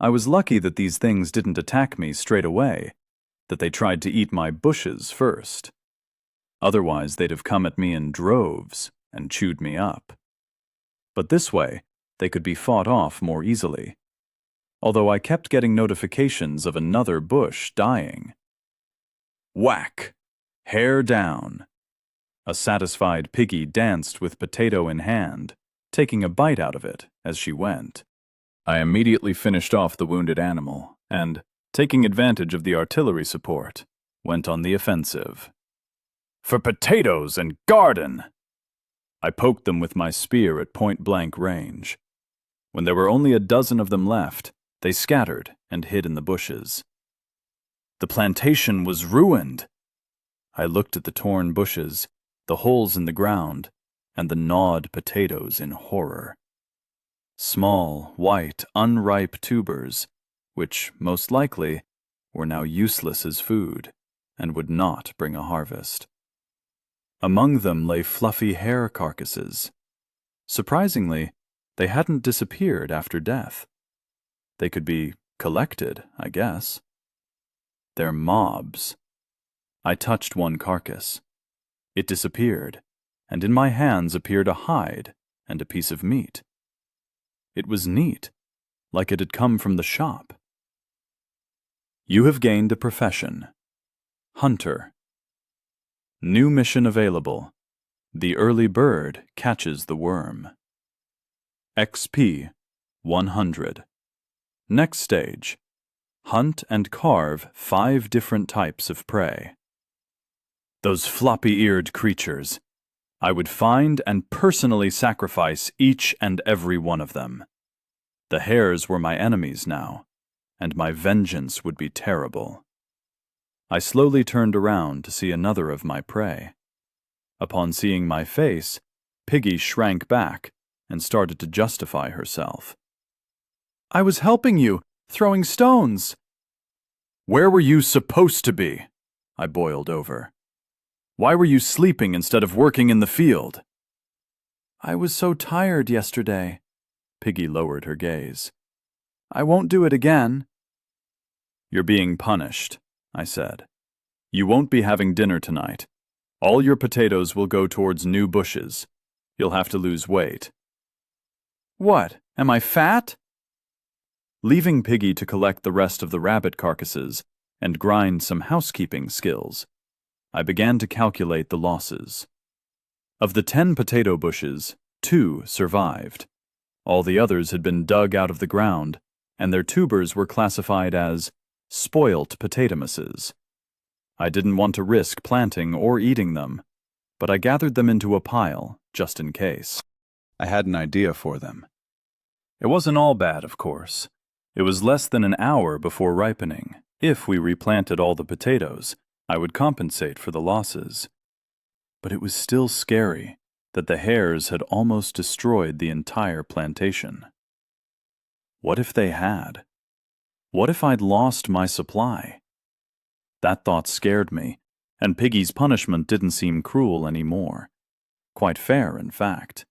I was lucky that these things didn't attack me straight away, that they tried to eat my bushes first. Otherwise, they'd have come at me in droves and chewed me up. But this way, they could be fought off more easily, although I kept getting notifications of another bush dying. Whack! Hair down. A satisfied Piggy danced with potato in hand, taking a bite out of it as she went. I immediately finished off the wounded animal and, taking advantage of the artillery support, went on the offensive. "For potatoes and garden!" I poked them with my spear at point-blank range. When there were only a dozen of them left, they scattered and hid in the bushes. The plantation was ruined. I looked at the torn bushes, the holes in the ground, and the gnawed potatoes in horror. Small, white, unripe tubers, which, most likely, were now useless as food and would not bring a harvest. Among them lay fluffy hare carcasses. Surprisingly, they hadn't disappeared after death. They could be collected, I guess. They're mobs. I touched one carcass. It disappeared, and in my hands appeared a hide and a piece of meat. It was neat, like it had come from the shop. You have gained a profession. Hunter. New mission available. The early bird catches the worm. XP 100. Next stage. Hunt and carve 5 different types of prey. Those floppy-eared creatures. I would find and personally sacrifice each and every one of them. The hares were my enemies now, and my vengeance would be terrible. I slowly turned around to see another of my prey. Upon seeing my face, Piggy shrank back and started to justify herself. "I was helping you, throwing stones." "Where were you supposed to be?" I boiled over. "Why were you sleeping instead of working in the field?" "I was so tired yesterday." Piggy lowered her gaze. "I won't do it again." "You're being punished," I said. "You won't be having dinner tonight. All your potatoes will go towards new bushes. You'll have to lose weight." "What? Am I fat?" Leaving Piggy to collect the rest of the rabbit carcasses and grind some housekeeping skills, I began to calculate the losses. Of the 10 potato bushes, 2 survived. All the others had been dug out of the ground, and their tubers were classified as spoilt potatomuses. I didn't want to risk planting or eating them, but I gathered them into a pile, just in case. I had an idea for them. It wasn't all bad, of course. It was less than an hour before ripening. If we replanted all the potatoes, I would compensate for the losses. But it was still scary that the hares had almost destroyed the entire plantation. What if they had? What if I'd lost my supply? That thought scared me, and Piggy's punishment didn't seem cruel anymore. Quite fair, in fact.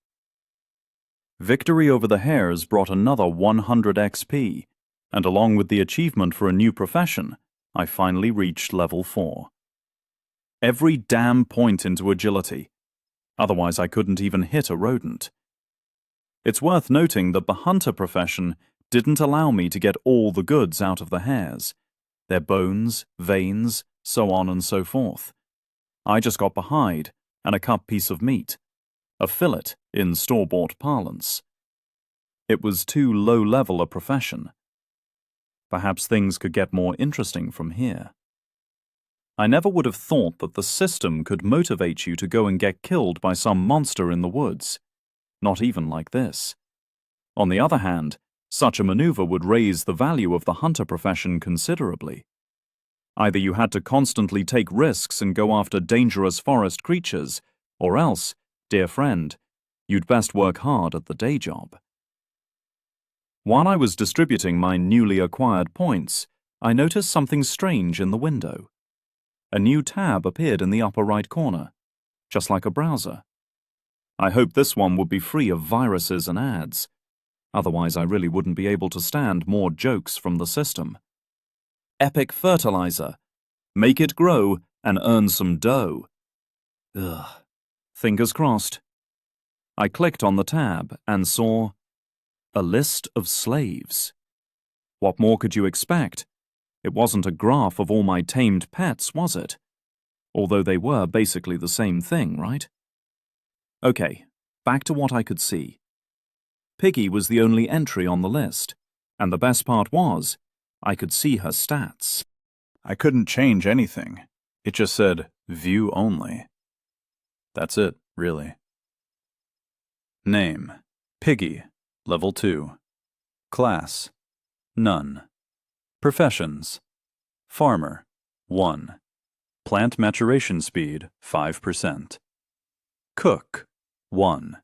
Victory over the hares brought another 100 XP, and along with the achievement for a new profession, I finally reached level 4. Every damn point into agility. Otherwise I couldn't even hit a rodent. It's worth noting that the hunter profession didn't allow me to get all the goods out of the hares. Their bones, veins, so on and so forth. I just got the hide and a cut piece of meat. A fillet in store-bought parlance. It was too low-level a profession. Perhaps things could get more interesting from here. I never would have thought that the system could motivate you to go and get killed by some monster in the woods. Not even like this. On the other hand, such a maneuver would raise the value of the hunter profession considerably. Either you had to constantly take risks and go after dangerous forest creatures, or else, dear friend, you'd best work hard at the day job. While I was distributing my newly acquired points, I noticed something strange in the window. A new tab appeared in the upper right corner, just like a browser. I hoped this one would be free of viruses and ads. Otherwise, I really wouldn't be able to stand more jokes from the system. Epic fertilizer. Make it grow and earn some dough. Ugh. Fingers crossed. I clicked on the tab and saw a list of slaves. What more could you expect? It wasn't a graph of all my tamed pets, was it? Although they were basically the same thing, right? Okay, back to what I could see. Piggy was the only entry on the list, and the best part was, I could see her stats. I couldn't change anything. It just said, view only. That's it, really. Name, Piggy, level 2. Class, none. Professions, farmer, 1. Plant maturation speed, 5%. Cook, 1.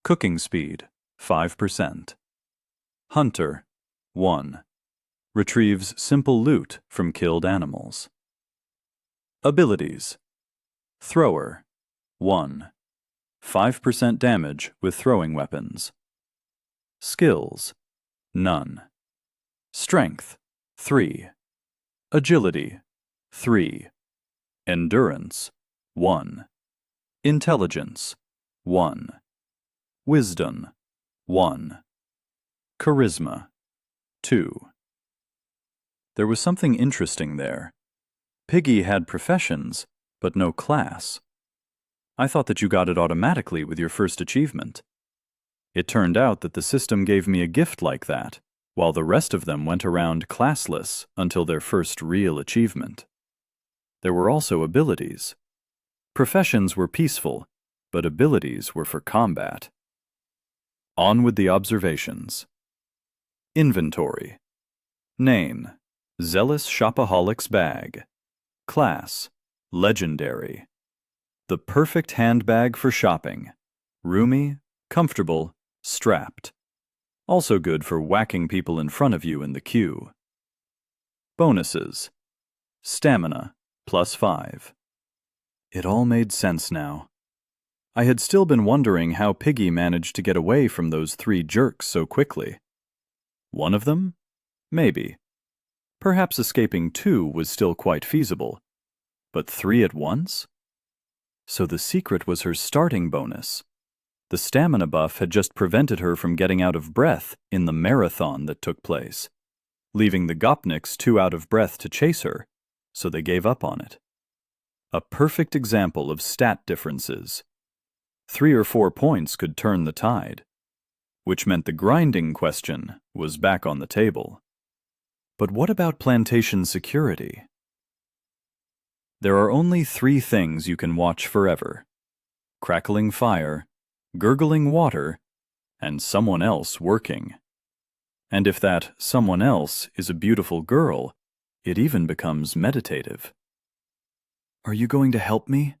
Cooking speed, 5%. Hunter, 1. Retrieves simple loot from killed animals. Abilities. Thrower, 1. 5% damage with throwing weapons. Skills, none. Strength, 3. Agility, 3. Endurance, 1. Intelligence, 1. Wisdom, 1. Charisma, 2. There was something interesting there. Piggy had professions, but no class. I thought that you got it automatically with your first achievement. It turned out that the system gave me a gift like that, while the rest of them went around classless until their first real achievement. There were also abilities. Professions were peaceful, but abilities were for combat. On with the observations. Inventory. Name: Zealous Shopaholic's Bag. Class: Legendary. The perfect handbag for shopping. Roomy, comfortable, strapped. Also good for whacking people in front of you in the queue. Bonuses. Stamina, +5. It all made sense now. I had still been wondering how Piggy managed to get away from those 3 jerks so quickly. One of them? Maybe. Perhaps escaping 2 was still quite feasible. But 3 at once? So the secret was her starting bonus. The stamina buff had just prevented her from getting out of breath in the marathon that took place, leaving the Gopniks too out of breath to chase her, so they gave up on it. A perfect example of stat differences. 3 or 4 points could turn the tide, which meant the grinding question was back on the table. But what about plantation security? There are only 3 things you can watch forever: crackling fire, gurgling water, and someone else working. And if that someone else is a beautiful girl, it even becomes meditative. "Are you going to help me?"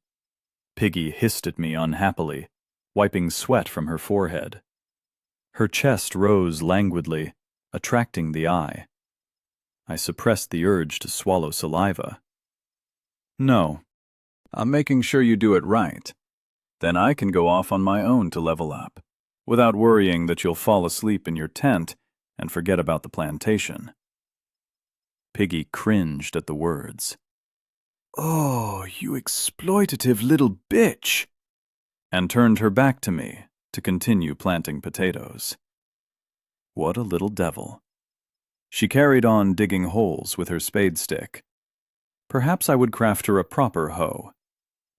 Piggy hissed at me unhappily, wiping sweat from her forehead. Her chest rose languidly, attracting the eye. I suppressed the urge to swallow saliva. "No, I'm making sure you do it right. Then I can go off on my own to level up, without worrying that you'll fall asleep in your tent and forget about the plantation." Piggy cringed at the words. "Oh, you exploitative little bitch!" and turned her back to me to continue planting potatoes. What a little devil. She carried on digging holes with her spade stick. Perhaps I would craft her a proper hoe.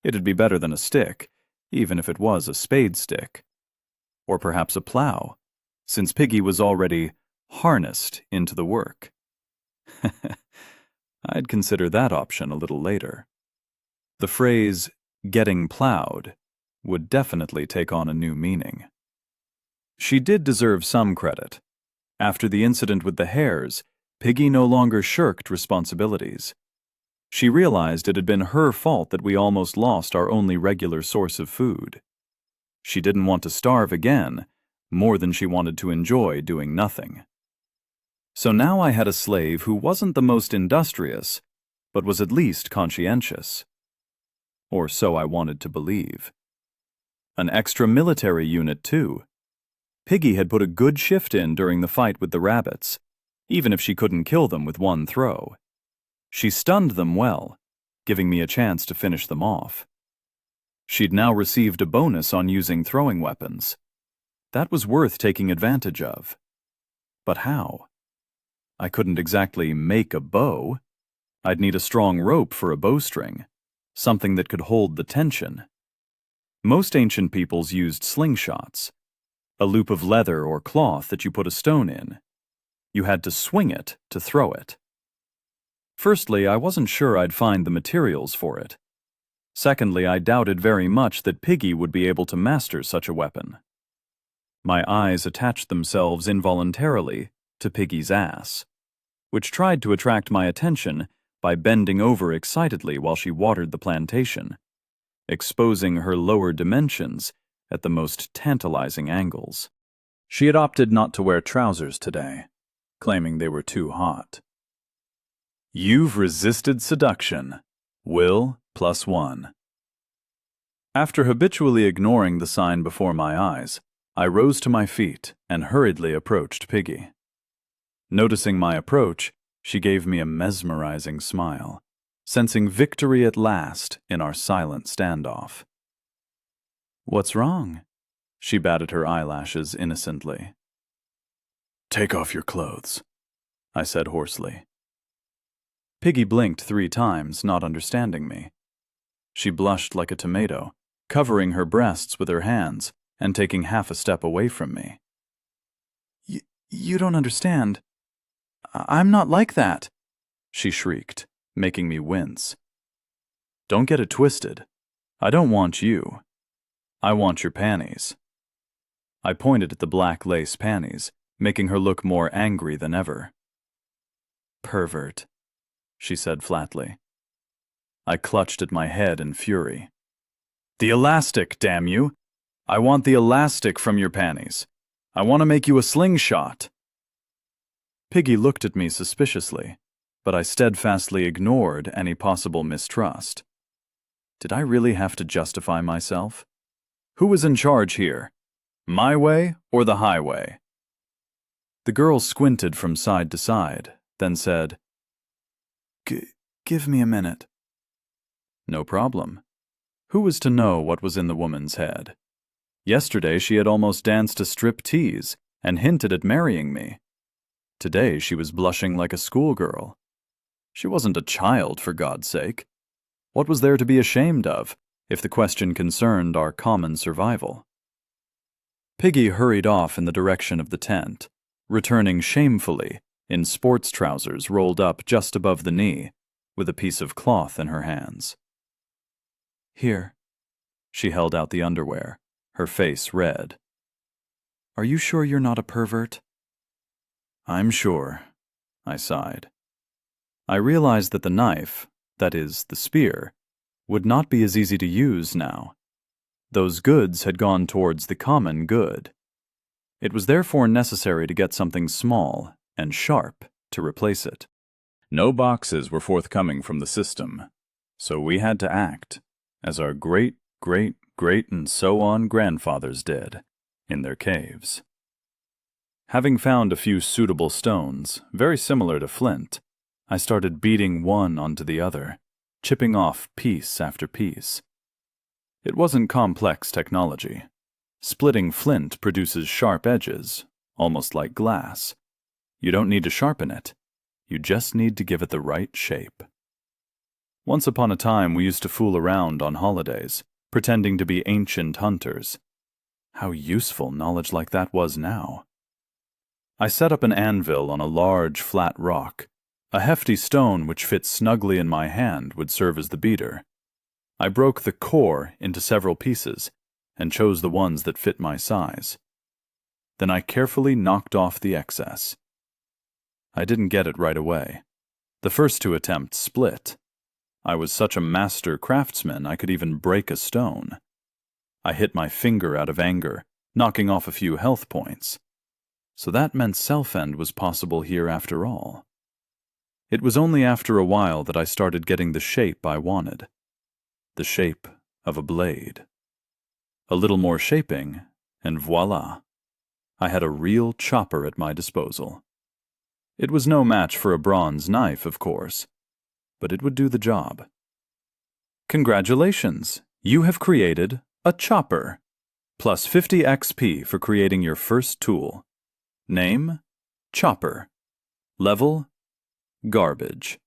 It'd be better than a stick, even if it was a spade stick. Or perhaps a plow, since Piggy was already harnessed into the work. I'd consider that option a little later. The phrase, "getting plowed," would definitely take on a new meaning. She did deserve some credit. After the incident with the hares, Piggy no longer shirked responsibilities. She realized it had been her fault that we almost lost our only regular source of food. She didn't want to starve again, more than she wanted to enjoy doing nothing. So now I had a slave who wasn't the most industrious, but was at least conscientious. Or so I wanted to believe. An extra military unit, too. Piggy had put a good shift in during the fight with the rabbits, even if she couldn't kill them with one throw. She stunned them well, giving me a chance to finish them off. She'd now received a bonus on using throwing weapons. That was worth taking advantage of. But how? I couldn't exactly make a bow. I'd need a strong rope for a bowstring, something that could hold the tension. Most ancient peoples used slingshots, a loop of leather or cloth that you put a stone in. You had to swing it to throw it. Firstly, I wasn't sure I'd find the materials for it. Secondly, I doubted very much that Piggy would be able to master such a weapon. My eyes attached themselves involuntarily to Piggy's ass, which tried to attract my attention by bending over excitedly while she watered the plantation, exposing her lower dimensions at the most tantalizing angles. She had opted not to wear trousers today, claiming they were too hot. "You've resisted seduction. Will +1. After habitually ignoring the sign before my eyes, I rose to my feet and hurriedly approached Piggy. Noticing my approach, she gave me a mesmerizing smile, sensing victory at last in our silent standoff. "What's wrong?" She batted her eyelashes innocently. "Take off your clothes," I said hoarsely. Piggy blinked 3 times, not understanding me. She blushed like a tomato, covering her breasts with her hands and taking half a step away from me. You don't understand. I'm not like that," she shrieked, making me wince. "Don't get it twisted. I don't want you. I want your panties. I pointed at the black lace panties, making her look more angry than ever. Pervert, she said flatly. I clutched at my head in fury. The elastic, damn you! I want the elastic from your panties. I want to make you a slingshot. Piggy looked at me suspiciously, but I steadfastly ignored any possible mistrust. Did I really have to justify myself? Who was in charge here? My way or the highway? The girl squinted from side to side, then said, Give me a minute. No problem. Who was to know what was in the woman's head? Yesterday she had almost danced a striptease and hinted at marrying me. Today she was blushing like a schoolgirl. She wasn't a child, for God's sake. What was there to be ashamed of, if the question concerned our common survival? Piggy hurried off in the direction of the tent, returning shamefully in sports trousers rolled up just above the knee, with a piece of cloth in her hands. Here. She held out the underwear, her face red. Are you sure you're not a pervert? I'm sure, I sighed. I realized that the knife, that is, the spear, would not be as easy to use now. Those goods had gone towards the common good. It was therefore necessary to get something small and sharp to replace it. No boxes were forthcoming from the system, so we had to act, as our great, and so on grandfathers did, in their caves. Having found a few suitable stones, very similar to flint, I started beating one onto the other, chipping off piece after piece. It wasn't complex technology. Splitting flint produces sharp edges, almost like glass. You don't need to sharpen it. You just need to give it the right shape. Once upon a time, we used to fool around on holidays, pretending to be ancient hunters. How useful knowledge like that was now. I set up an anvil on a large, flat rock. A hefty stone which fit snugly in my hand would serve as the beater. I broke the core into several pieces and chose the ones that fit my size. Then I carefully knocked off the excess. I didn't get it right away. The first two attempts split. I was such a master craftsman I could even break a stone. I hit my finger out of anger, knocking off a few health points. So that meant self-end was possible here after all. It was only after a while that I started getting the shape I wanted. The shape of a blade. A little more shaping, and voila, I had a real chopper at my disposal. It was no match for a bronze knife, of course, but it would do the job. Congratulations, you have created a chopper. Plus 50 XP for creating your first tool. Name, Chopper. Level, Garbage.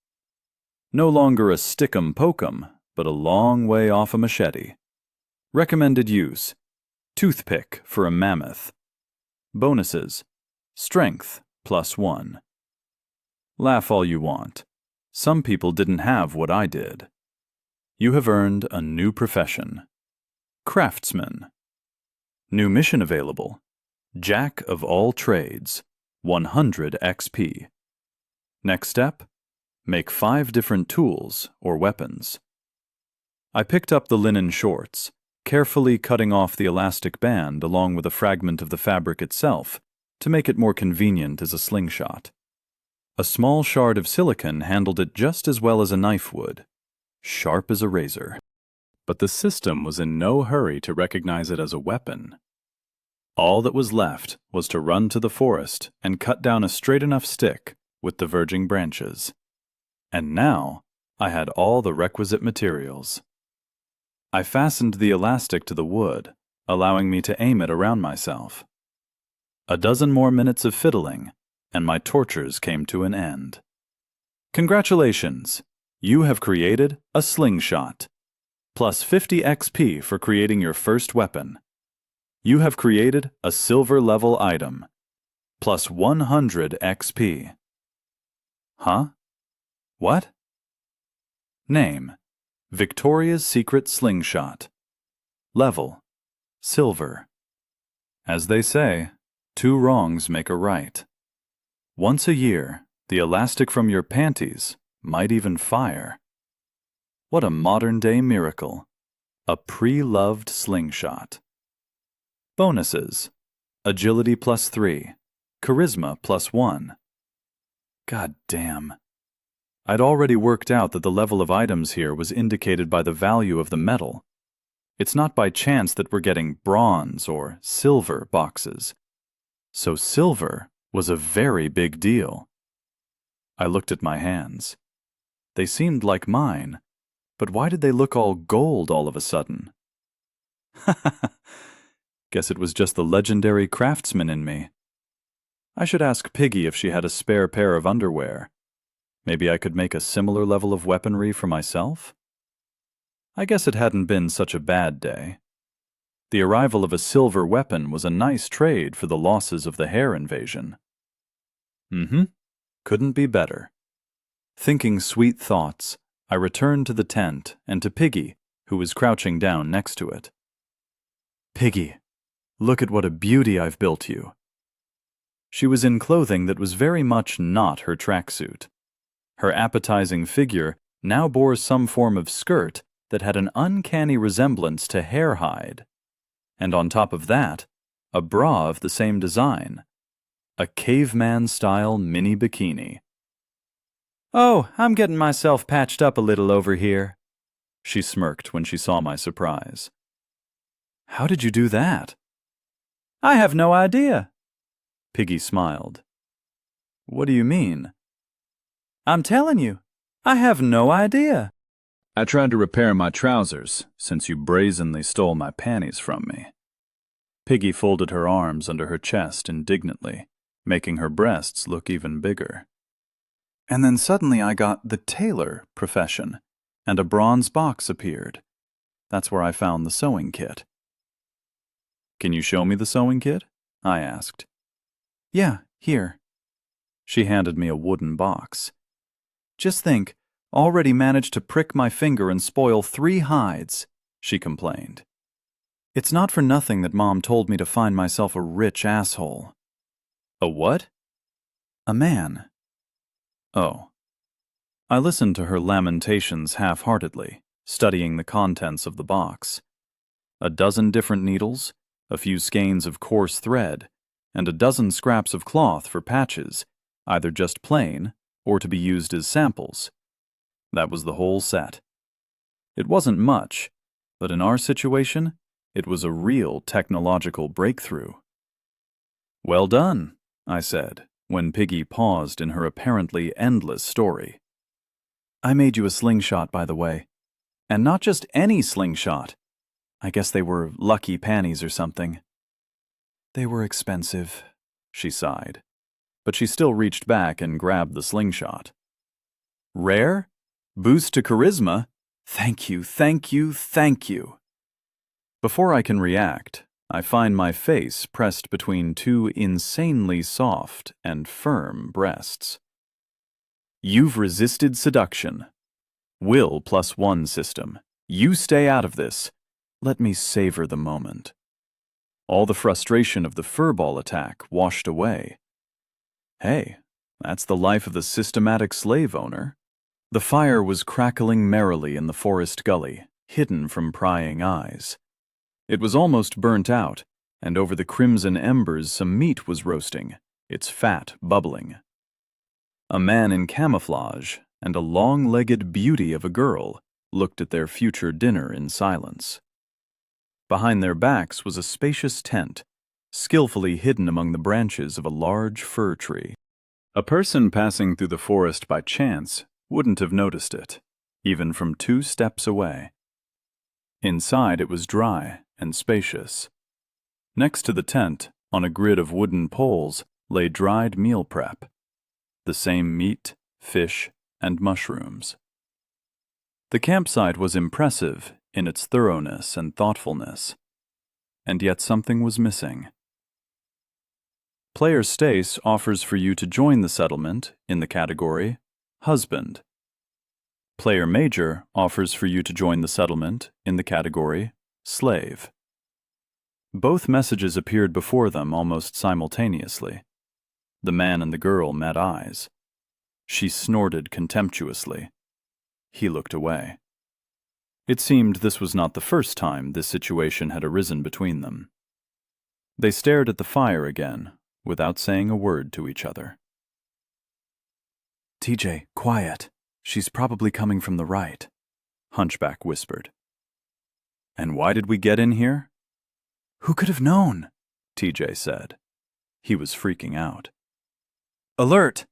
No longer a stick-em-poke-em, but a long way off a machete. Recommended use, toothpick for a mammoth. Bonuses, strength +1. Laugh all you want. Some people didn't have what I did. You have earned a new profession. Craftsman. New mission available. Jack of all trades. 100 XP. Next step, make 5 different tools or weapons. I picked up the linen shorts, carefully cutting off the elastic band along with a fragment of the fabric itself to make it more convenient as a slingshot. A small shard of silicon handled it just as well as a knife would, sharp as a razor. But the system was in no hurry to recognize it as a weapon. All that was left was to run to the forest and cut down a straight enough stick with diverging branches. And now I had all the requisite materials. I fastened the elastic to the wood, allowing me to aim it around myself. A dozen more minutes of fiddling, and my tortures came to an end. Congratulations! You have created a slingshot. Plus 50 XP for creating your first weapon. You have created a silver-level item. Plus 100 XP. Huh? What? Name: Victoria's Secret Slingshot. Level: silver. As they say, 2 wrongs make a right. Once a year, the elastic from your panties might even fire. What a modern-day miracle. A pre-loved slingshot. Bonuses: agility +3, charisma +1. God damn. I'd already worked out that the level of items here was indicated by the value of the metal. It's not by chance that we're getting bronze or silver boxes. So silver was a very big deal. I looked at my hands. They seemed like mine, but why did they look all gold all of a sudden? Guess it was just the legendary craftsman in me. I should ask Piggy if she had a spare pair of underwear. Maybe I could make a similar level of weaponry for myself? I guess it hadn't been such a bad day. The arrival of a silver weapon was a nice trade for the losses of the hair invasion. Couldn't be better. Thinking sweet thoughts, I returned to the tent and to Piggy, who was crouching down next to it. Piggy, look at what a beauty I've built you. She was in clothing that was very much not her tracksuit. Her appetizing figure now bore some form of skirt that had an uncanny resemblance to hair hide. And on top of that, a bra of the same design. A caveman-style mini bikini. "Oh, I'm getting myself patched up a little over here," she smirked when she saw my surprise. "How did you do that?" "I have no idea." Piggy smiled. "What do you mean?" "I'm telling you, I have no idea." "I tried to repair my trousers, since you brazenly stole my panties from me." Piggy folded her arms under her chest indignantly, making her breasts look even bigger. "And then suddenly I got the tailor profession, and a bronze box appeared. That's where I found the sewing kit." "Can you show me the sewing kit?" I asked. "Yeah, here." She handed me a wooden box. "Just think, already managed to prick my finger and spoil 3 hides," she complained. "It's not for nothing that Mom told me to find myself a rich asshole." "A what?" "A man." Oh. I listened to her lamentations half-heartedly, studying the contents of the box. A dozen different needles, a few skeins of coarse thread, and a dozen scraps of cloth for patches, either just plain or to be used as samples. That was the whole set. It wasn't much, but in our situation, it was a real technological breakthrough. "Well done," I said, when Piggy paused in her apparently endless story. "I made you a slingshot, by the way. And not just any slingshot. I guess they were lucky panties or something." "They were expensive," she sighed. But she still reached back and grabbed the slingshot. "Rare? Boost to charisma? Thank you, thank you, thank you." Before I can react, I find my face pressed between 2 insanely soft and firm breasts. "You've resisted seduction. Will +1 system. You stay out of this. Let me savor the moment." All the frustration of the furball attack washed away. Hey, that's the life of the systematic slave owner. The fire was crackling merrily in the forest gully, hidden from prying eyes. It was almost burnt out, and over the crimson embers some meat was roasting, its fat bubbling. A man in camouflage and a long-legged beauty of a girl looked at their future dinner in silence. Behind their backs was a spacious tent, skillfully hidden among the branches of a large fir tree. A person passing through the forest by chance wouldn't have noticed it, even from 2 steps away. Inside it was dry and spacious. Next to the tent, on a grid of wooden poles, lay dried meal prep. The same meat, fish, and mushrooms. The campsite was impressive in its thoroughness and thoughtfulness, and yet something was missing. Player Stace offers for you to join the settlement in the category Husband. Player Major offers for you to join the settlement in the category Slave. Both messages appeared before them almost simultaneously. The man and the girl met eyes. She snorted contemptuously. He looked away. It seemed this was not the first time this situation had arisen between them. They stared at the fire again, without saying a word to each other. TJ, quiet. She's probably coming from the right, Hunchback whispered. And why did we get in here? Who could have known? TJ said. He was freaking out. Alert!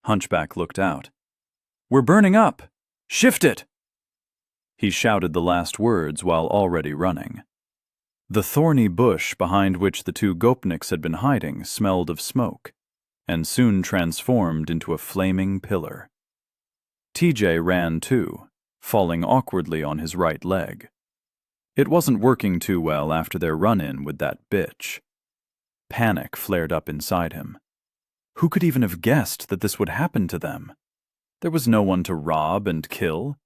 Hunchback looked out. We're burning up! Shift it! He shouted the last words while already running. The thorny bush behind which the two Gopniks had been hiding smelled of smoke, and soon transformed into a flaming pillar. TJ ran too, falling awkwardly on his right leg. It wasn't working too well after their run-in with that bitch. Panic flared up inside him. Who could even have guessed that this would happen to them? There was no one to rob and kill.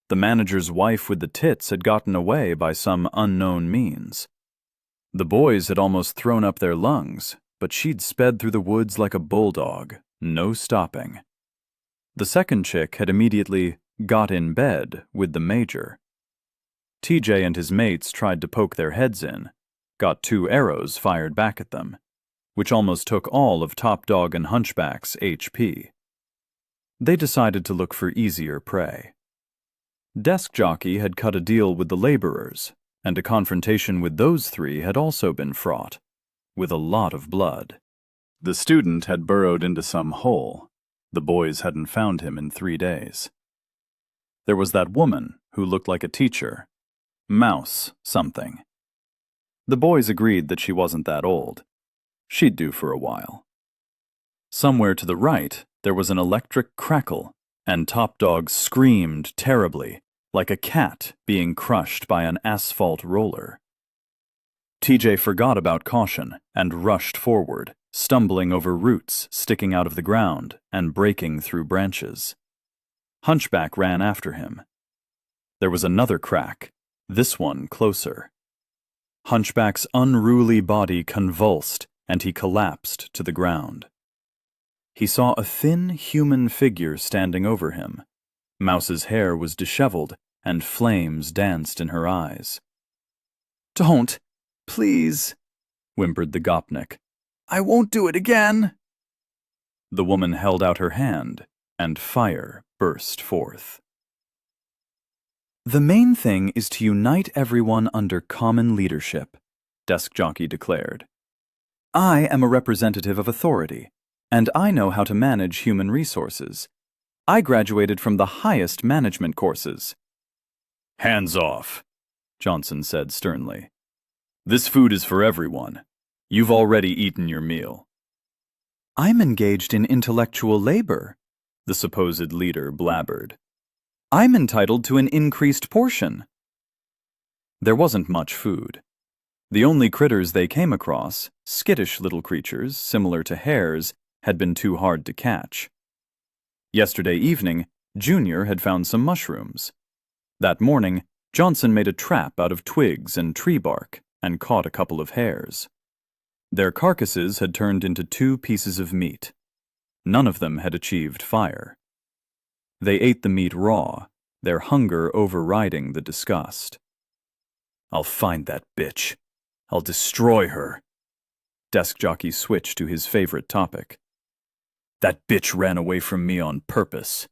The manager's wife with the tits had gotten away by some unknown means. The boys had almost thrown up their lungs, but she'd sped through the woods like a bulldog, no stopping. The second chick had immediately got in bed with the major. TJ and his mates tried to poke their heads in, got 2 arrows fired back at them, which almost took all of Top Dog and Hunchback's HP. They decided to look for easier prey. Desk Jockey had cut a deal with the laborers, and a confrontation with those 3 had also been fraught, with a lot of blood. The student had burrowed into some hole. The boys hadn't found him in 3 days. There was that woman who looked like a teacher. Mouse something. The boys agreed that she wasn't that old. She'd do for a while. Somewhere to the right, there was an electric crackle, and Top Dog screamed terribly, like a cat being crushed by an asphalt roller. TJ forgot about caution and rushed forward, stumbling over roots sticking out of the ground and breaking through branches. Hunchback ran after him. There was another crack, this one closer. Hunchback's unruly body convulsed, and he collapsed to the ground. He saw a thin human figure standing over him. Mouse's hair was disheveled, and flames danced in her eyes. Don't, please, whimpered the Gopnik. I won't do it again. The woman held out her hand, and fire burst forth. The main thing is to unite everyone under common leadership, Desk Jockey declared. I am a representative of authority, and I know how to manage human resources. I graduated from the highest management courses. Hands off, Johnson said sternly. This food is for everyone. You've already eaten your meal. I'm engaged in intellectual labor, the supposed leader blabbered. I'm entitled to an increased portion. There wasn't much food. The only critters they came across, skittish little creatures similar to hares, had been too hard to catch. Yesterday evening, Junior had found some mushrooms. That morning, Johnson made a trap out of twigs and tree bark and caught a couple of hares. Their carcasses had turned into 2 pieces of meat. None of them had achieved fire. They ate the meat raw, their hunger overriding the disgust. I'll find that bitch. I'll destroy her. Desk Jockey switched to his favorite topic. That bitch ran away from me on purpose.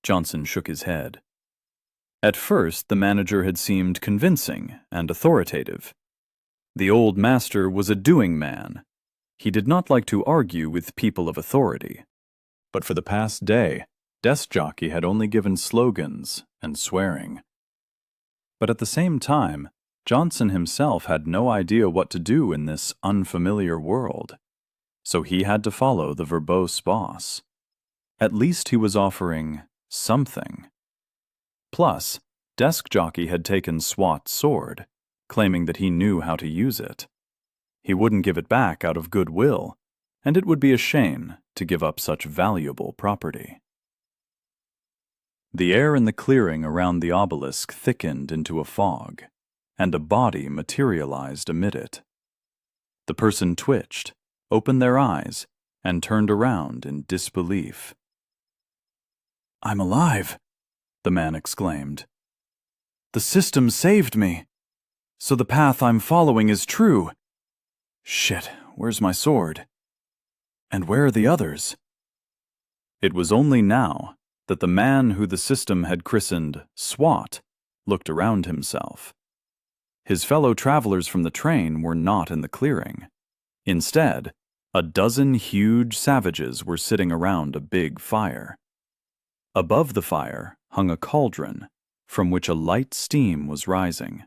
Johnson shook his head. At first, the manager had seemed convincing and authoritative. The old master was a doing man. He did not like to argue with people of authority. But for the past day, Desk Jockey had only given slogans and swearing. But at the same time, Johnson himself had no idea what to do in this unfamiliar world. So he had to follow the verbose boss. At least he was offering something. Plus, Desk Jockey had taken SWAT's sword, claiming that he knew how to use it. He wouldn't give it back out of goodwill, and it would be a shame to give up such valuable property. The air in the clearing around the obelisk thickened into a fog, and a body materialized amid it. The person twitched, opened their eyes, and turned around in disbelief. "I'm alive," the man exclaimed. "The system saved me. So the path I'm following is true. Shit, where's my sword? And where are the others?" It was only now that the man who the system had christened SWAT looked around himself. His fellow travelers from the train were not in the clearing. Instead, a dozen huge savages were sitting around a big fire. Above the fire hung a cauldron from which a light steam was rising.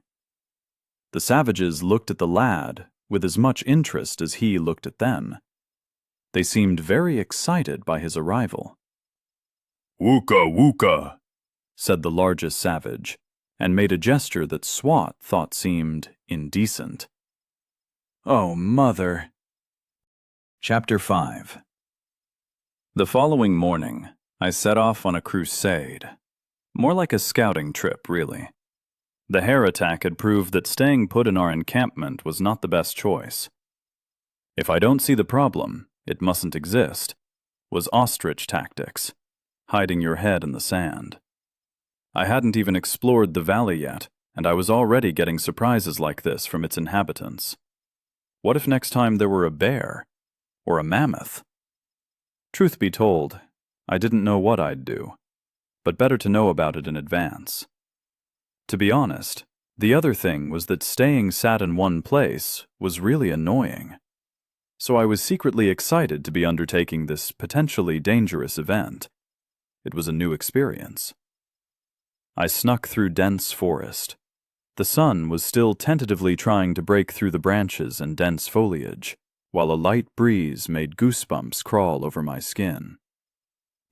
The savages looked at the lad with as much interest as he looked at them. They seemed very excited by his arrival. "Wooka wooka," said the largest savage, and made a gesture that SWAT thought seemed indecent. Oh, mother. Chapter 5. The following morning, I set off on a crusade. More like a scouting trip, really. The hare attack had proved that staying put in our encampment was not the best choice. If I don't see the problem, it mustn't exist, was ostrich tactics, hiding your head in the sand. I hadn't even explored the valley yet, and I was already getting surprises like this from its inhabitants. What if next time there were a bear? Or a mammoth? Truth be told, I didn't know what I'd do, but better to know about it in advance. To be honest, the other thing was that staying sat in one place was really annoying. So I was secretly excited to be undertaking this potentially dangerous event. It was a new experience. I snuck through dense forest. The sun was still tentatively trying to break through the branches and dense foliage, while a light breeze made goosebumps crawl over my skin.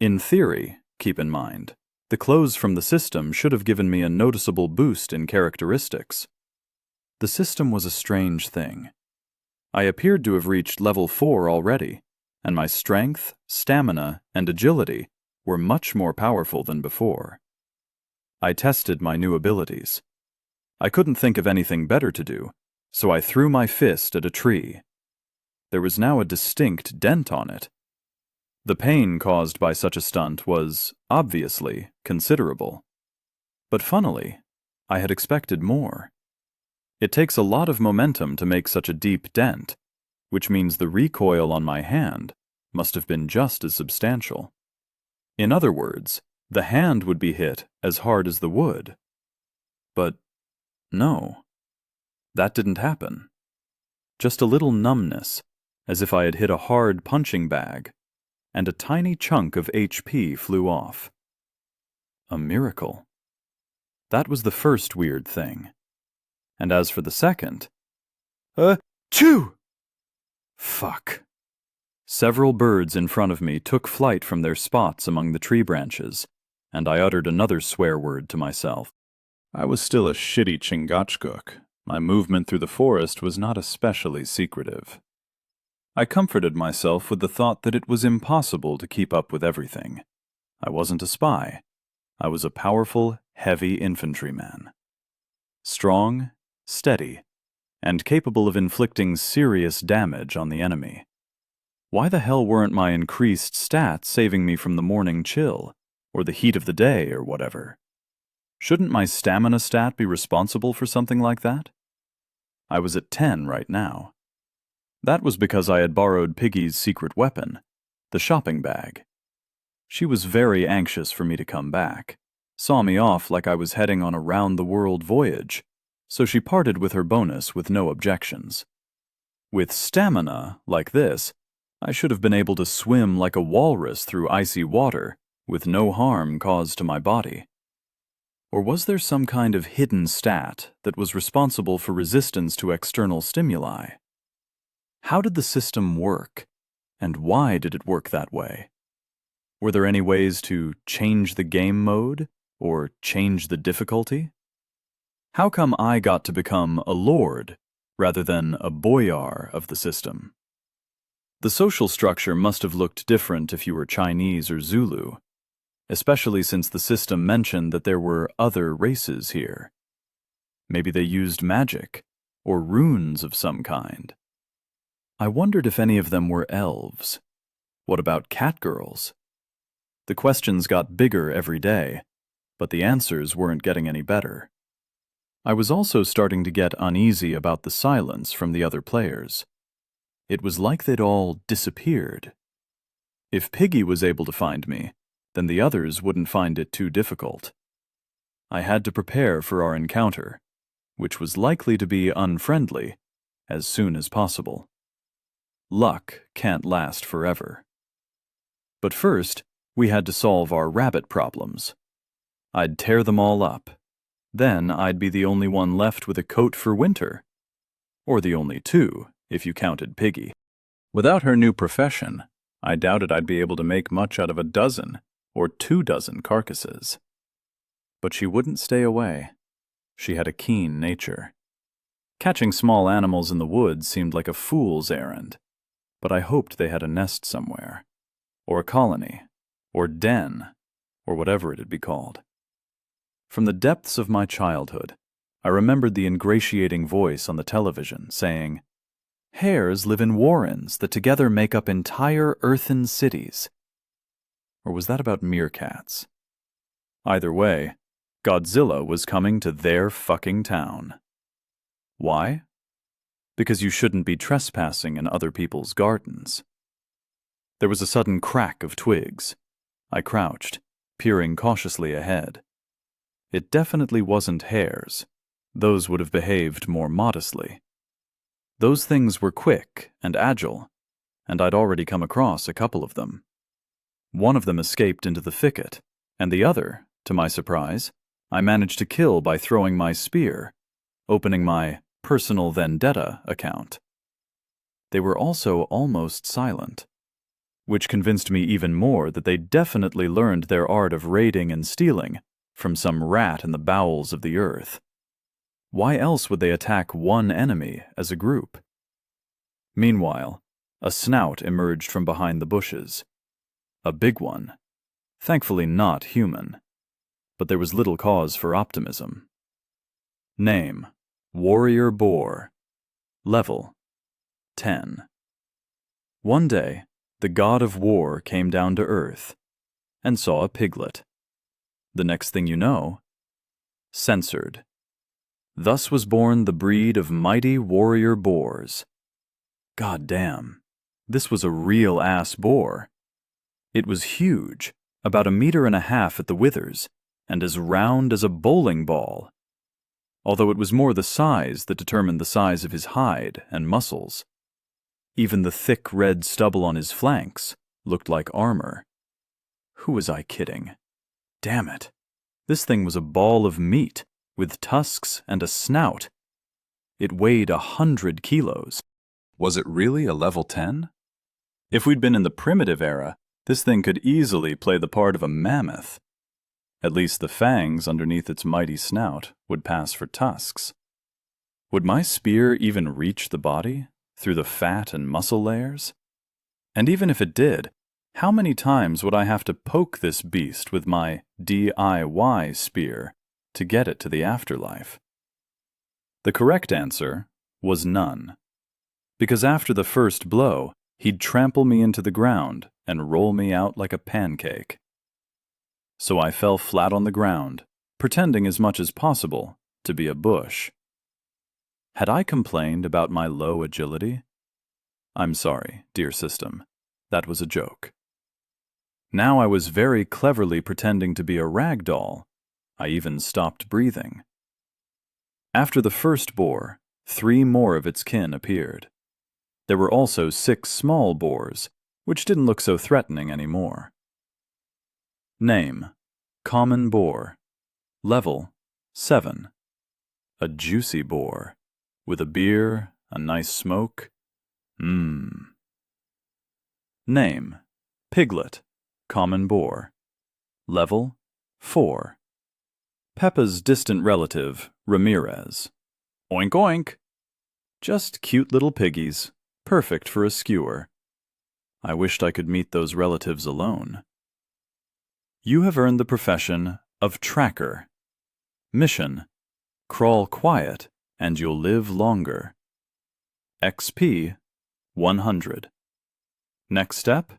In theory, keep in mind, the clothes from the system should have given me a noticeable boost in characteristics. The system was a strange thing. I appeared to have reached level 4 already, and my strength, stamina, and agility were much more powerful than before. I tested my new abilities. I couldn't think of anything better to do, so I threw my fist at a tree. There was now a distinct dent on it. The pain caused by such a stunt was, obviously, considerable. But funnily, I had expected more. It takes a lot of momentum to make such a deep dent, which means the recoil on my hand must have been just as substantial. In other words, the hand would be hit as hard as the wood. But no, that didn't happen. Just a little numbness, as if I had hit a hard punching bag, and a tiny chunk of HP flew off. A miracle. That was the first weird thing. And as for the second, Achoo! Fuck. Several birds in front of me took flight from their spots among the tree branches, and I uttered another swear word to myself. I was still a shitty Chingachgook. My movement through the forest was not especially secretive. I comforted myself with the thought that it was impossible to keep up with everything. I wasn't a spy. I was a powerful, heavy infantryman. Strong, steady, and capable of inflicting serious damage on the enemy. Why the hell weren't my increased stats saving me from the morning chill, or the heat of the day, or whatever? Shouldn't my stamina stat be responsible for something like that? I was at 10 right now. That was because I had borrowed Piggy's secret weapon, the shopping bag. She was very anxious for me to come back, saw me off like I was heading on a round-the-world voyage, so she parted with her bonus with no objections. With stamina like this, I should have been able to swim like a walrus through icy water with no harm caused to my body. Or was there some kind of hidden stat that was responsible for resistance to external stimuli? How did the system work, and why did it work that way? Were there any ways to change the game mode, or change the difficulty? How come I got to become a lord, rather than a boyar of the system? The social structure must have looked different if you were Chinese or Zulu, especially since the system mentioned that there were other races here. Maybe they used magic, or runes of some kind. I wondered if any of them were elves. What about catgirls? The questions got bigger every day, but the answers weren't getting any better. I was also starting to get uneasy about the silence from the other players. It was like they'd all disappeared. If Piggy was able to find me, then the others wouldn't find it too difficult. I had to prepare for our encounter, which was likely to be unfriendly, as soon as possible. Luck can't last forever. But first, we had to solve our rabbit problems. I'd tear them all up. Then I'd be the only one left with a coat for winter. Or the only two, if you counted Piggy. Without her new profession, I doubted I'd be able to make much out of a dozen or 24 carcasses. But she wouldn't stay away. She had a keen nature. Catching small animals in the woods seemed like a fool's errand, but I hoped they had a nest somewhere, or a colony, or den, or whatever it'd be called. From the depths of my childhood, I remembered the ingratiating voice on the television saying, "Hares live in warrens that together make up entire earthen cities." Or was that about meerkats? Either way, Godzilla was coming to their fucking town. Why? Because you shouldn't be trespassing in other people's gardens. There was a sudden crack of twigs. I crouched, peering cautiously ahead. It definitely wasn't hares. Those would have behaved more modestly. Those things were quick and agile, and I'd already come across a couple of them. One of them escaped into the thicket, and the other, to my surprise, I managed to kill by throwing my spear, opening my personal vendetta account. They were also almost silent, which convinced me even more that they definitely learned their art of raiding and stealing from some rat in the bowels of the earth. Why else would they attack one enemy as a group? Meanwhile, a snout emerged from behind the bushes. A big one. Thankfully not human. But there was little cause for optimism. Name: Warrior Boar. Level: 10. One day, the god of war came down to earth and saw a piglet. The next thing you know, censored. Thus was born the breed of mighty warrior boars. God damn, this was a real-ass boar. It was huge, about 1.5 meters at the withers, and as round as a bowling ball. Although it was more the size that determined the size of his hide and muscles. Even the thick red stubble on his flanks looked like armor. Who was I kidding? Damn it. This thing was a ball of meat, with tusks and a snout. It weighed 100 kilos. Was it really a level 10? If we'd been in the primitive era, this thing could easily play the part of a mammoth. At least the fangs underneath its mighty snout would pass for tusks. Would my spear even reach the body, through the fat and muscle layers? And even if it did, how many times would I have to poke this beast with my DIY spear to get it to the afterlife? The correct answer was none. Because after the first blow, he'd trample me into the ground and roll me out like a pancake. So I fell flat on the ground, pretending as much as possible to be a bush. Had I complained about my low agility? I'm sorry, dear system. That was a joke. Now I was very cleverly pretending to be a rag doll. I even stopped breathing. After the first boar, 3 more of its kin appeared. There were also 6 small boars, which didn't look so threatening anymore. Name: Common Boar. Level: 7. A juicy boar, with a beer, a nice smoke. Name: Piglet. Common Boar. Level: 4. Peppa's distant relative, Ramirez. Oink oink. Just cute little piggies, perfect for a skewer. I wished I could meet those relatives alone. You have earned the profession of Tracker. Mission: Crawl quiet, and you'll live longer. XP 100. Next step?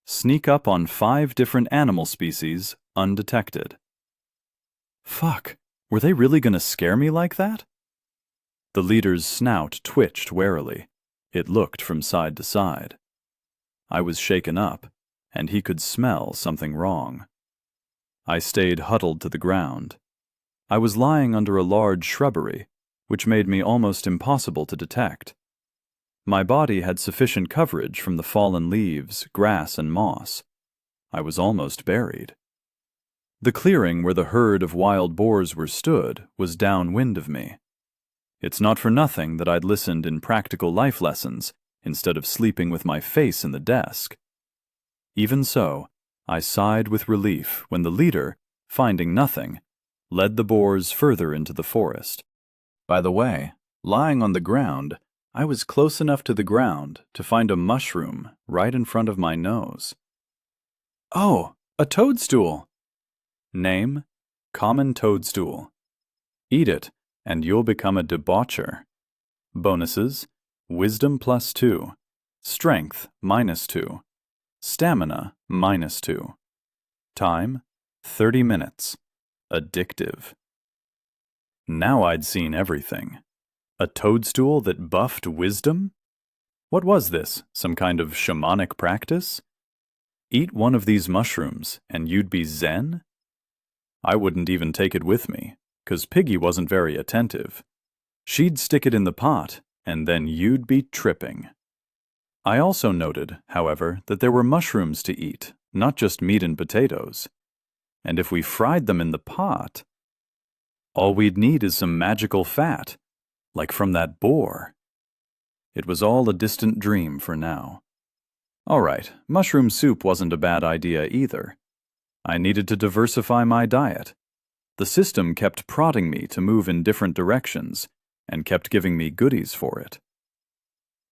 Sneak up on 5 different animal species undetected. Fuck, were they really gonna scare me like that? The leader's snout twitched warily. It looked from side to side. I was shaken up, and he could smell something wrong. I stayed huddled to the ground. I was lying under a large shrubbery, which made me almost impossible to detect. My body had sufficient coverage from the fallen leaves, grass, and moss. I was almost buried. The clearing where the herd of wild boars were stood was downwind of me. It's not for nothing that I'd listened in practical life lessons instead of sleeping with my face in the desk. Even so, I sighed with relief when the leader, finding nothing, led the boars further into the forest. By the way, lying on the ground, I was close enough to the ground to find a mushroom right in front of my nose. Oh, a toadstool! Name, common toadstool. Eat it, and you'll become a debaucher. Bonuses, wisdom +2, strength -2, stamina -2. Time, 30 minutes. Addictive. Now I'd seen everything. A toadstool that buffed wisdom? What was this, some kind of shamanic practice? Eat one of these mushrooms, and you'd be zen? I wouldn't even take it with me, 'cause Piggy wasn't very attentive. She'd stick it in the pot, and then you'd be tripping. I also noted, however, that there were mushrooms to eat, not just meat and potatoes. And if we fried them in the pot, all we'd need is some magical fat, like from that boar. It was all a distant dream for now. All right, mushroom soup wasn't a bad idea either. I needed to diversify my diet. The system kept prodding me to move in different directions and kept giving me goodies for it.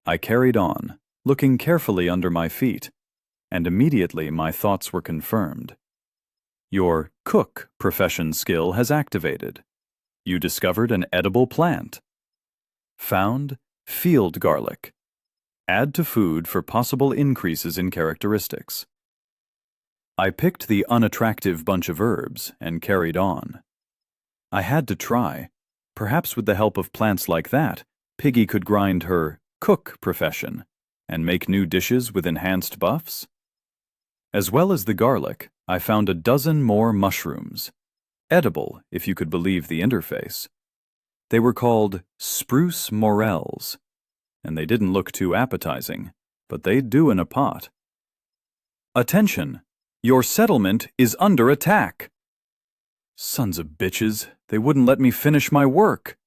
I carried on, looking carefully under my feet, and immediately my thoughts were confirmed. Your cook profession skill has activated. You discovered an edible plant. Found field garlic. Add to food for possible increases in characteristics. I picked the unattractive bunch of herbs and carried on. I had to try. Perhaps with the help of plants like that, Piggy could grind her cook profession and make new dishes with enhanced buffs. As well as the garlic, I found a dozen more mushrooms. Edible, if you could believe the interface. They were called spruce morels, and they didn't look too appetizing, but they'd do in a pot. Attention! Your settlement is under attack! Sons of bitches, they wouldn't let me finish my work.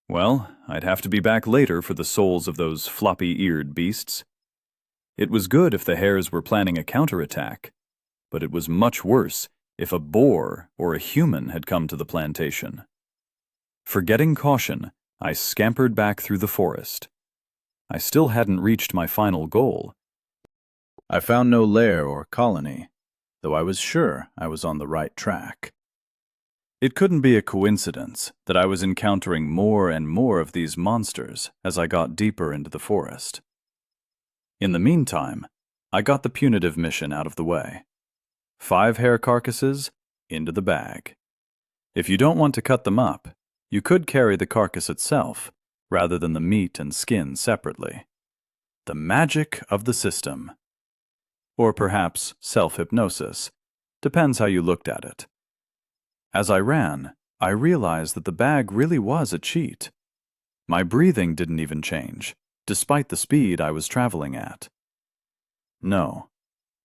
Well, I'd have to be back later for the souls of those floppy-eared beasts. It was good if the hares were planning a counterattack, but it was much worse if a boar or a human had come to the plantation. Forgetting caution, I scampered back through the forest. I still hadn't reached my final goal. I found no lair or colony, though I was sure I was on the right track. It couldn't be a coincidence that I was encountering more and more of these monsters as I got deeper into the forest. In the meantime, I got the punitive mission out of the way. 5 hare carcasses into the bag. If you don't want to cut them up, you could carry the carcass itself, rather than the meat and skin separately. The magic of the system. Or perhaps self-hypnosis. Depends how you looked at it. As I ran, I realized that the bag really was a cheat. My breathing didn't even change, despite the speed I was traveling at. No,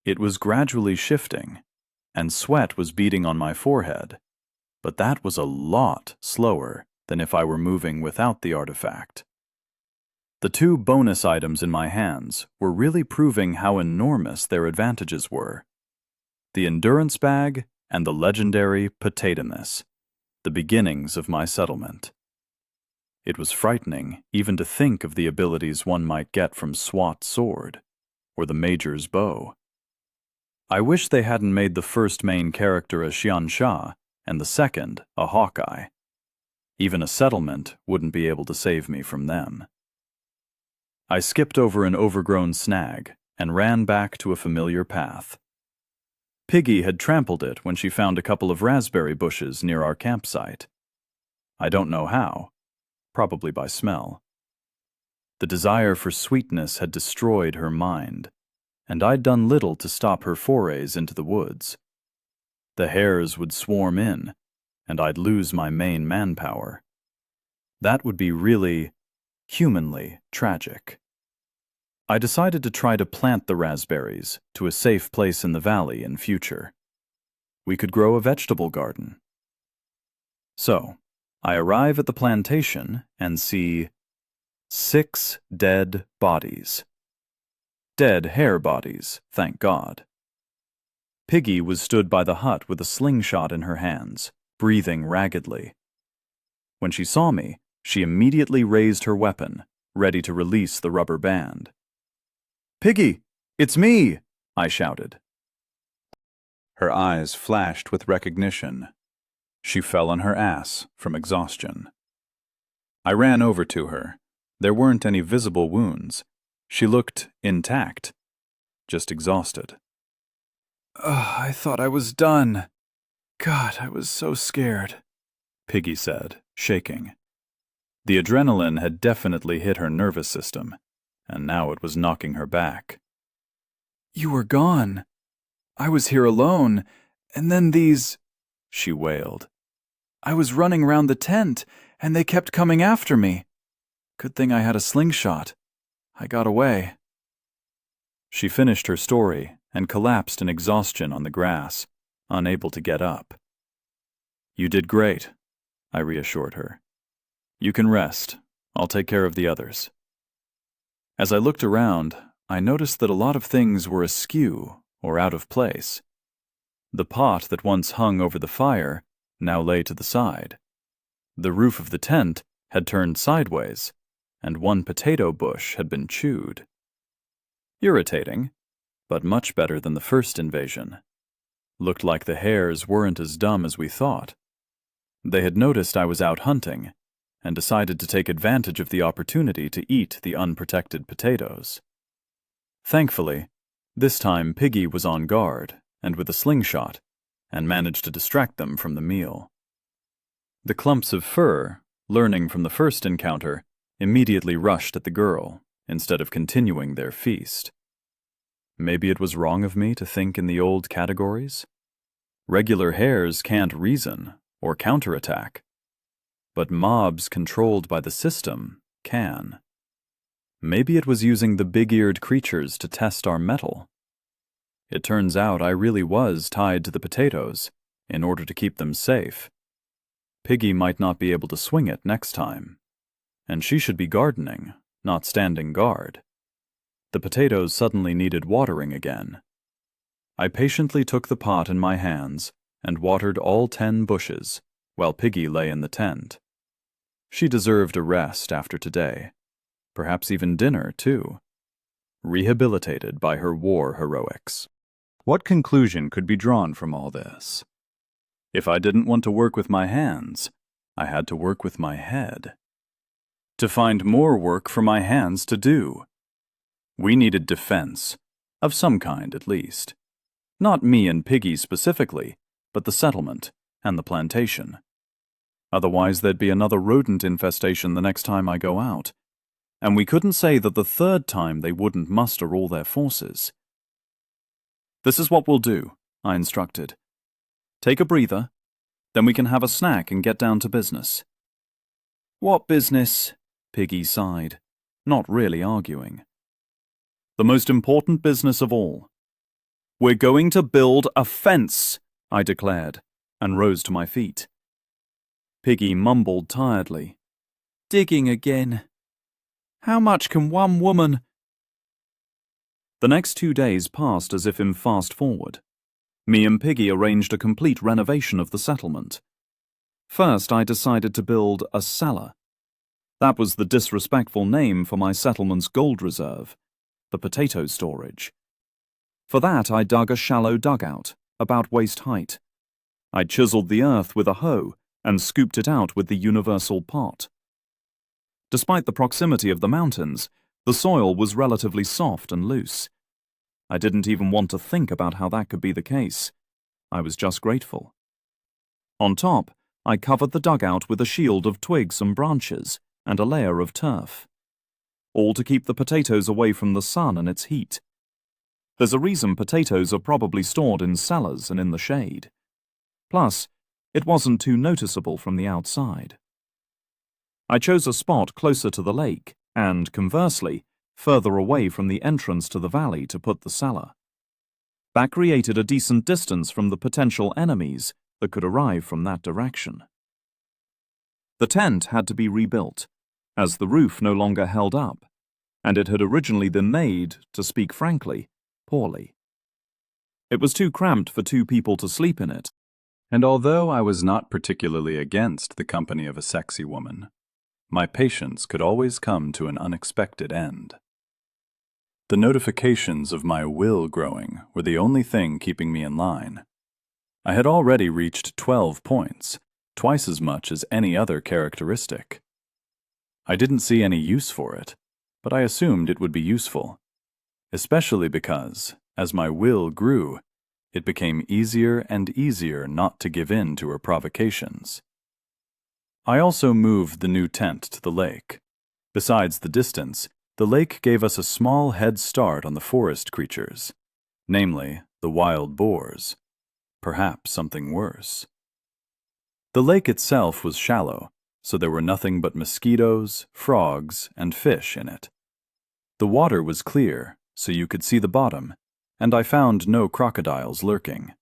it was gradually shifting, and sweat was beading on my forehead, but that was a lot slower than if I were moving without the artifact. The 2 bonus items in my hands were really proving how enormous their advantages were. The endurance bag and the legendary Potatomus, the beginnings of my settlement. It was frightening even to think of the abilities one might get from Swat's sword, or the Major's bow. I wish they hadn't made the first main character a Xiansha and the second a Hawkeye. Even a settlement wouldn't be able to save me from them. I skipped over an overgrown snag and ran back to a familiar path. Piggy had trampled it when she found a couple of raspberry bushes near our campsite. I don't know how, probably by smell. The desire for sweetness had destroyed her mind, and I'd done little to stop her forays into the woods. The hares would swarm in, and I'd lose my main manpower. That would be really, humanly tragic. I decided to try to plant the raspberries to a safe place in the valley in future. We could grow a vegetable garden. So, I arrive at the plantation and see 6 dead bodies. Dead hare bodies, thank God. Piggy was stood by the hut with a slingshot in her hands, breathing raggedly. When she saw me, she immediately raised her weapon, ready to release the rubber band. "Piggy, it's me!" I shouted. Her eyes flashed with recognition. She fell on her ass from exhaustion. I ran over to her. There weren't any visible wounds. She looked intact, just exhausted. "I thought I was done. God, I was so scared," Piggy said, shaking. The adrenaline had definitely hit her nervous system, and now it was knocking her back. "You were gone. I was here alone, and then these," she wailed. "I was running round the tent, and they kept coming after me. Good thing I had a slingshot. I got away." She finished her story and collapsed in exhaustion on the grass, unable to get up. "You did great," I reassured her. "You can rest. I'll take care of the others." As I looked around, I noticed that a lot of things were askew or out of place. The pot that once hung over the fire now lay to the side. The roof of the tent had turned sideways, and one potato bush had been chewed. Irritating, but much better than the first invasion. Looked like the hares weren't as dumb as we thought. They had noticed I was out hunting, and decided to take advantage of the opportunity to eat the unprotected potatoes. Thankfully, this time Piggy was on guard and with a slingshot, and managed to distract them from the meal. The clumps of fur, learning from the first encounter, immediately rushed at the girl, instead of continuing their feast. Maybe it was wrong of me to think in the old categories? Regular hares can't reason or counterattack, but mobs controlled by the system can. Maybe it was using the big-eared creatures to test our mettle. It turns out I really was tied to the potatoes in order to keep them safe. Piggy might not be able to swing it next time, and she should be gardening, not standing guard. The potatoes suddenly needed watering again. I patiently took the pot in my hands and watered all 10 bushes, while Piggy lay in the tent. She deserved a rest after today, perhaps even dinner, too. Rehabilitated by her war heroics. What conclusion could be drawn from all this? If I didn't want to work with my hands, I had to work with my head. To find more work for my hands to do. We needed defense, of some kind at least. Not me and Piggy specifically, but the settlement and the plantation. Otherwise there'd be another rodent infestation the next time I go out. And we couldn't say that the third time they wouldn't muster all their forces. "This is what we'll do," I instructed. "Take a breather, then we can have a snack and get down to business." "What business?" Piggy sighed, not really arguing. "The most important business of all. We're going to build a fence," I declared, and rose to my feet. Piggy mumbled tiredly. "Digging again. How much can one woman—" The next 2 days passed as if in fast forward. Me and Piggy arranged a complete renovation of the settlement. First, I decided to build a cellar. That was the disrespectful name for my settlement's gold reserve, the potato storage. For that, I dug a shallow dugout, about waist height. I chiseled the earth with a hoe and scooped it out with the universal pot. Despite the proximity of the mountains, the soil was relatively soft and loose. I didn't even want to think about how that could be the case. I was just grateful. On top, I covered the dugout with a shield of twigs and branches and a layer of turf, all to keep the potatoes away from the sun and its heat. There's a reason potatoes are probably stored in cellars and in the shade. Plus, it wasn't too noticeable from the outside. I chose a spot closer to the lake and, conversely, further away from the entrance to the valley to put the cellar. That created a decent distance from the potential enemies that could arrive from that direction. The tent had to be rebuilt, as the roof no longer held up, and it had originally been made, to speak frankly, poorly. It was too cramped for 2 people to sleep in it, And although I was not particularly against the company of a sexy woman, my patience could always come to an unexpected end. The notifications of my will growing were the only thing keeping me in line. I had already reached 12 points, twice as much as any other characteristic. I didn't see any use for it, but I assumed it would be useful, especially because, as my will grew, it became easier and easier not to give in to her provocations. I also moved the new tent to the lake. Besides the distance, the lake gave us a small head start on the forest creatures, namely the wild boars, perhaps something worse. The lake itself was shallow, so there were nothing but mosquitoes, frogs, and fish in it. The water was clear, so you could see the bottom, and I found no crocodiles lurking.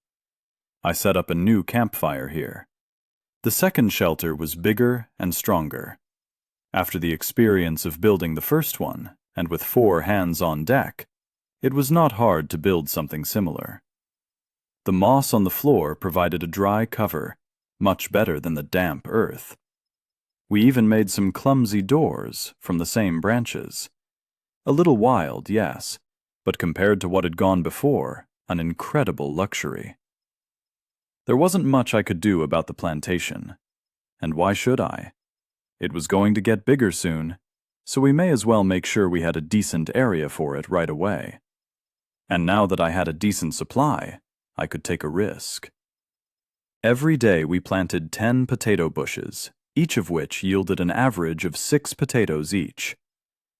I set up a new campfire here. The second shelter was bigger and stronger. After the experience of building the first one, and with 4 hands on deck, it was not hard to build something similar. The moss on the floor provided a dry cover, much better than the damp earth. We even made some clumsy doors from the same branches. A little wild, yes, but compared to what had gone before, an incredible luxury. There wasn't much I could do about the plantation, and why should I? It was going to get bigger soon, so we may as well make sure we had a decent area for it right away. And now that I had a decent supply, I could take a risk. Every day we planted 10 potato bushes, each of which yielded an average of 6 potatoes each.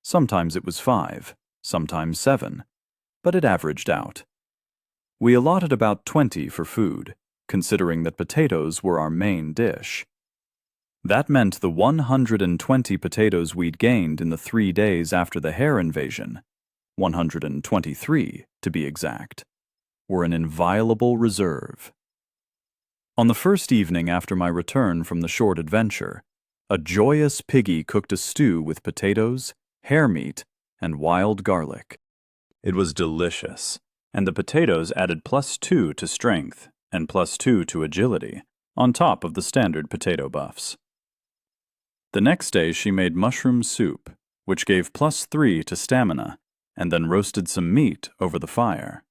Sometimes it was 5, sometimes 7, but it averaged out. We allotted about 20 for food, considering that potatoes were our main dish. That meant the 120 potatoes we'd gained in the 3 days after the hare invasion, 123 to be exact, were an inviolable reserve. On the first evening after my return from the short adventure, a joyous piggy cooked a stew with potatoes, hare meat, and wild garlic. It was delicious, and the potatoes added +2 to strength and +2 to agility, on top of the standard potato buffs. The next day she made mushroom soup, which gave +3 to stamina, and then roasted some meat over the fire.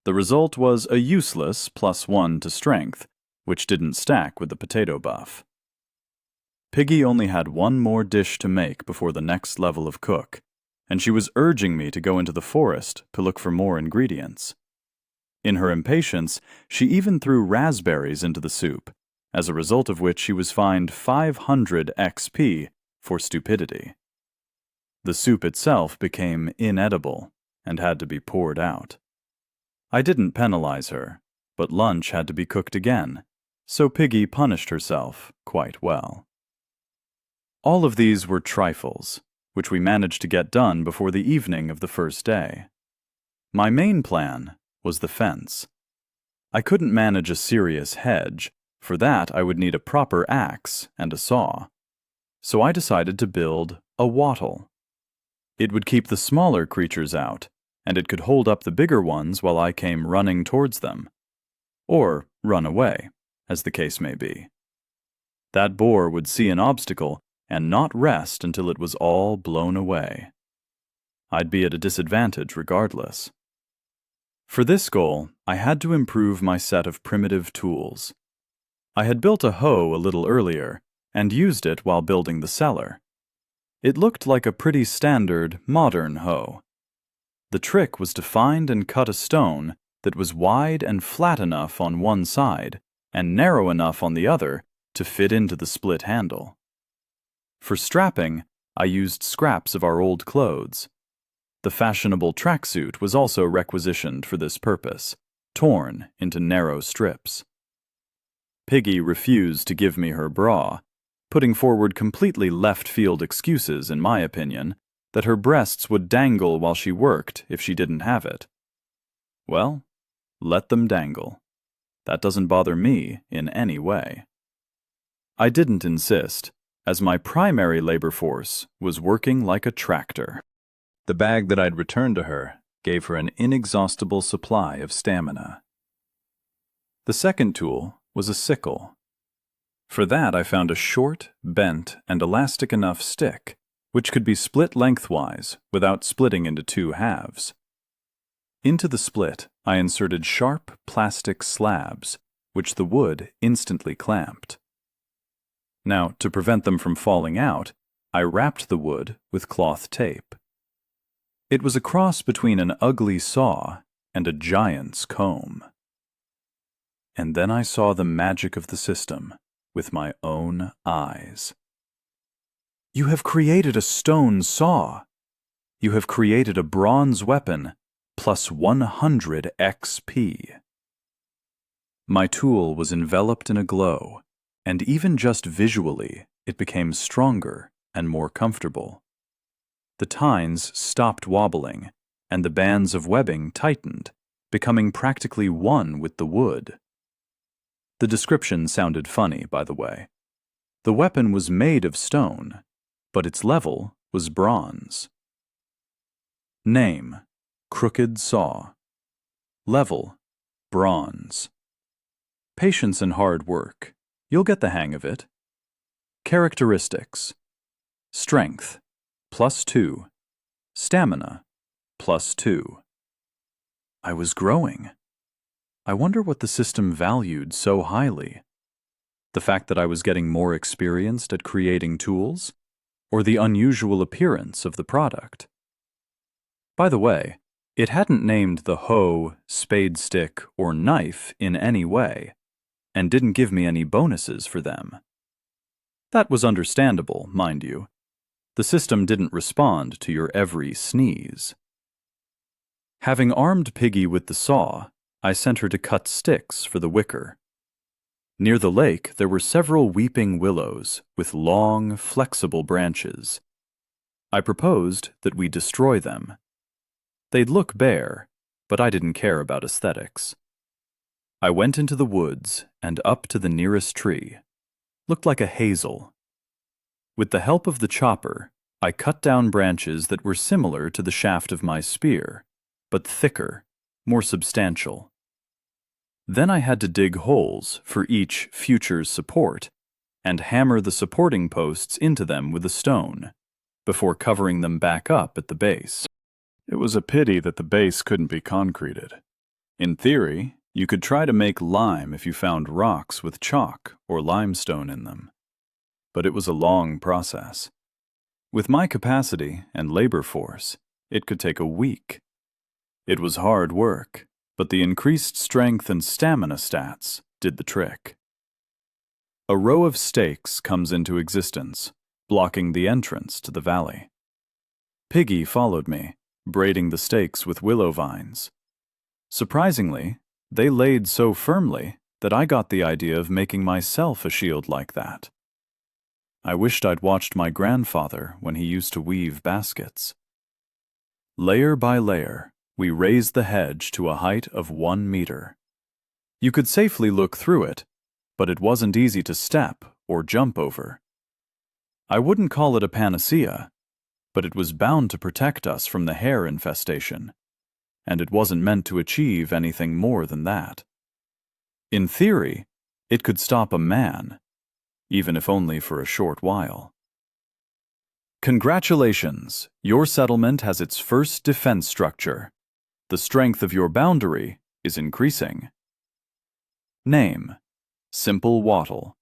The result was a useless +1 to strength, which didn't stack with the potato buff. Piggy only had one more dish to make before the next level of cook, and she was urging me to go into the forest to look for more ingredients. In her impatience, she even threw raspberries into the soup, as a result of which she was fined 500 XP for stupidity. The soup itself became inedible and had to be poured out. I didn't penalize her, but lunch had to be cooked again, so Piggy punished herself quite well. All of these were trifles, which we managed to get done before the evening of the first day. My main plan was the fence. I couldn't manage a serious hedge. For that, I would need a proper axe and a saw. So I decided to build a wattle. It would keep the smaller creatures out, and it could hold up the bigger ones while I came running towards them. Or run away, as the case may be. That boar would see an obstacle and not rest until it was all blown away. I'd be at a disadvantage regardless. For this goal, I had to improve my set of primitive tools. I had built a hoe a little earlier and used it while building the cellar. It looked like a pretty standard, modern hoe. The trick was to find and cut a stone that was wide and flat enough on one side and narrow enough on the other to fit into the split handle. For strapping, I used scraps of our old clothes. The fashionable tracksuit was also requisitioned for this purpose, torn into narrow strips. Piggy refused to give me her bra, putting forward completely left-field excuses, in my opinion, that her breasts would dangle while she worked if she didn't have it. Well, let them dangle. That doesn't bother me in any way. I didn't insist, as my primary labor force was working like a tractor. The bag that I'd returned to her gave her an inexhaustible supply of stamina. The second tool was a sickle. For that I found a short, bent, and elastic enough stick, which could be split lengthwise without splitting into two halves. Into the split I inserted sharp plastic slabs, which the wood instantly clamped. Now, to prevent them from falling out, I wrapped the wood with cloth tape. It was a cross between an ugly saw and a giant's comb. And then I saw the magic of the system with my own eyes. You have created a stone saw. You have created a bronze weapon plus 100 XP. My tool was enveloped in a glow, and even just visually, it became stronger and more comfortable. The tines stopped wobbling, and the bands of webbing tightened, becoming practically one with the wood. The description sounded funny, by the way. The weapon was made of stone, but its level was bronze. Name: Crooked Saw. Level: Bronze. Patience and hard work. You'll get the hang of it. Characteristics: Strength, +2. Stamina, +2. I was growing. I wonder what the system valued so highly. The fact that I was getting more experienced at creating tools, or the unusual appearance of the product? By the way, it hadn't named the hoe, spade stick, or knife in any way, and didn't give me any bonuses for them. That was understandable, mind you. The system didn't respond to your every sneeze. Having armed Piggy with the saw, I sent her to cut sticks for the wicker. Near the lake there were several weeping willows with long, flexible branches. I proposed that we destroy them. They'd look bare, but I didn't care about aesthetics. I went into the woods and up to the nearest tree. Looked like a hazel. With the help of the chopper, I cut down branches that were similar to the shaft of my spear, but thicker, more substantial. Then I had to dig holes for each future support and hammer the supporting posts into them with a stone, before covering them back up at the base. It was a pity that the base couldn't be concreted. In theory, you could try to make lime if you found rocks with chalk or limestone in them. But it was a long process. With my capacity and labor force, it could take a week. It was hard work, but the increased strength and stamina stats did the trick. A row of stakes comes into existence, blocking the entrance to the valley. Piggy followed me, braiding the stakes with willow vines. Surprisingly, they laid so firmly that I got the idea of making myself a shield like that. I wished I'd watched my grandfather when he used to weave baskets. Layer by layer, we raised the hedge to a height of 1 meter. You could safely look through it, but it wasn't easy to step or jump over. I wouldn't call it a panacea, but it was bound to protect us from the hare infestation, and it wasn't meant to achieve anything more than that. In theory, it could stop a man, even if only for a short while. Congratulations, your settlement has its first defense structure. The strength of your boundary is increasing. Name: Simple wattle.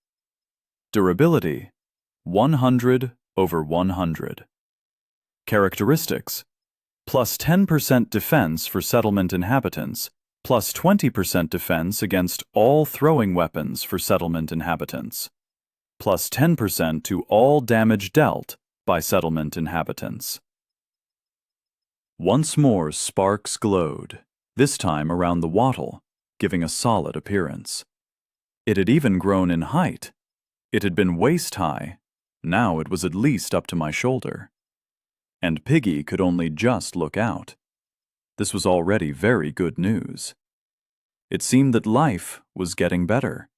Durability, 100/100. Characteristics, plus 10% defense for settlement inhabitants, plus 20% defense against all throwing weapons for settlement inhabitants, plus 10% to all damage dealt by settlement inhabitants. Once more sparks glowed, this time around the wattle, giving a solid appearance. It had even grown in height. It had been waist-high, now it was at least up to my shoulder. And Piggy could only just look out. This was already very good news. It seemed that life was getting better.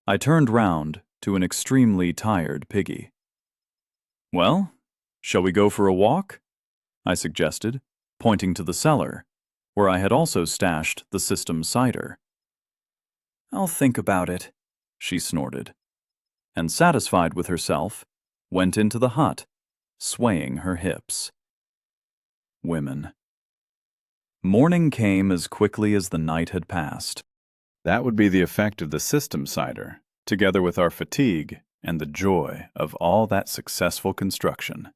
I turned round to an extremely tired Piggy. "Well, shall we go for a walk?" I suggested, pointing to the cellar, where I had also stashed the system cider. "I'll think about it," she snorted, and satisfied with herself, went into the hut, swaying her hips. Women. Morning came as quickly as the night had passed. That would be the effect of the system cider, together with our fatigue and the joy of all that successful construction.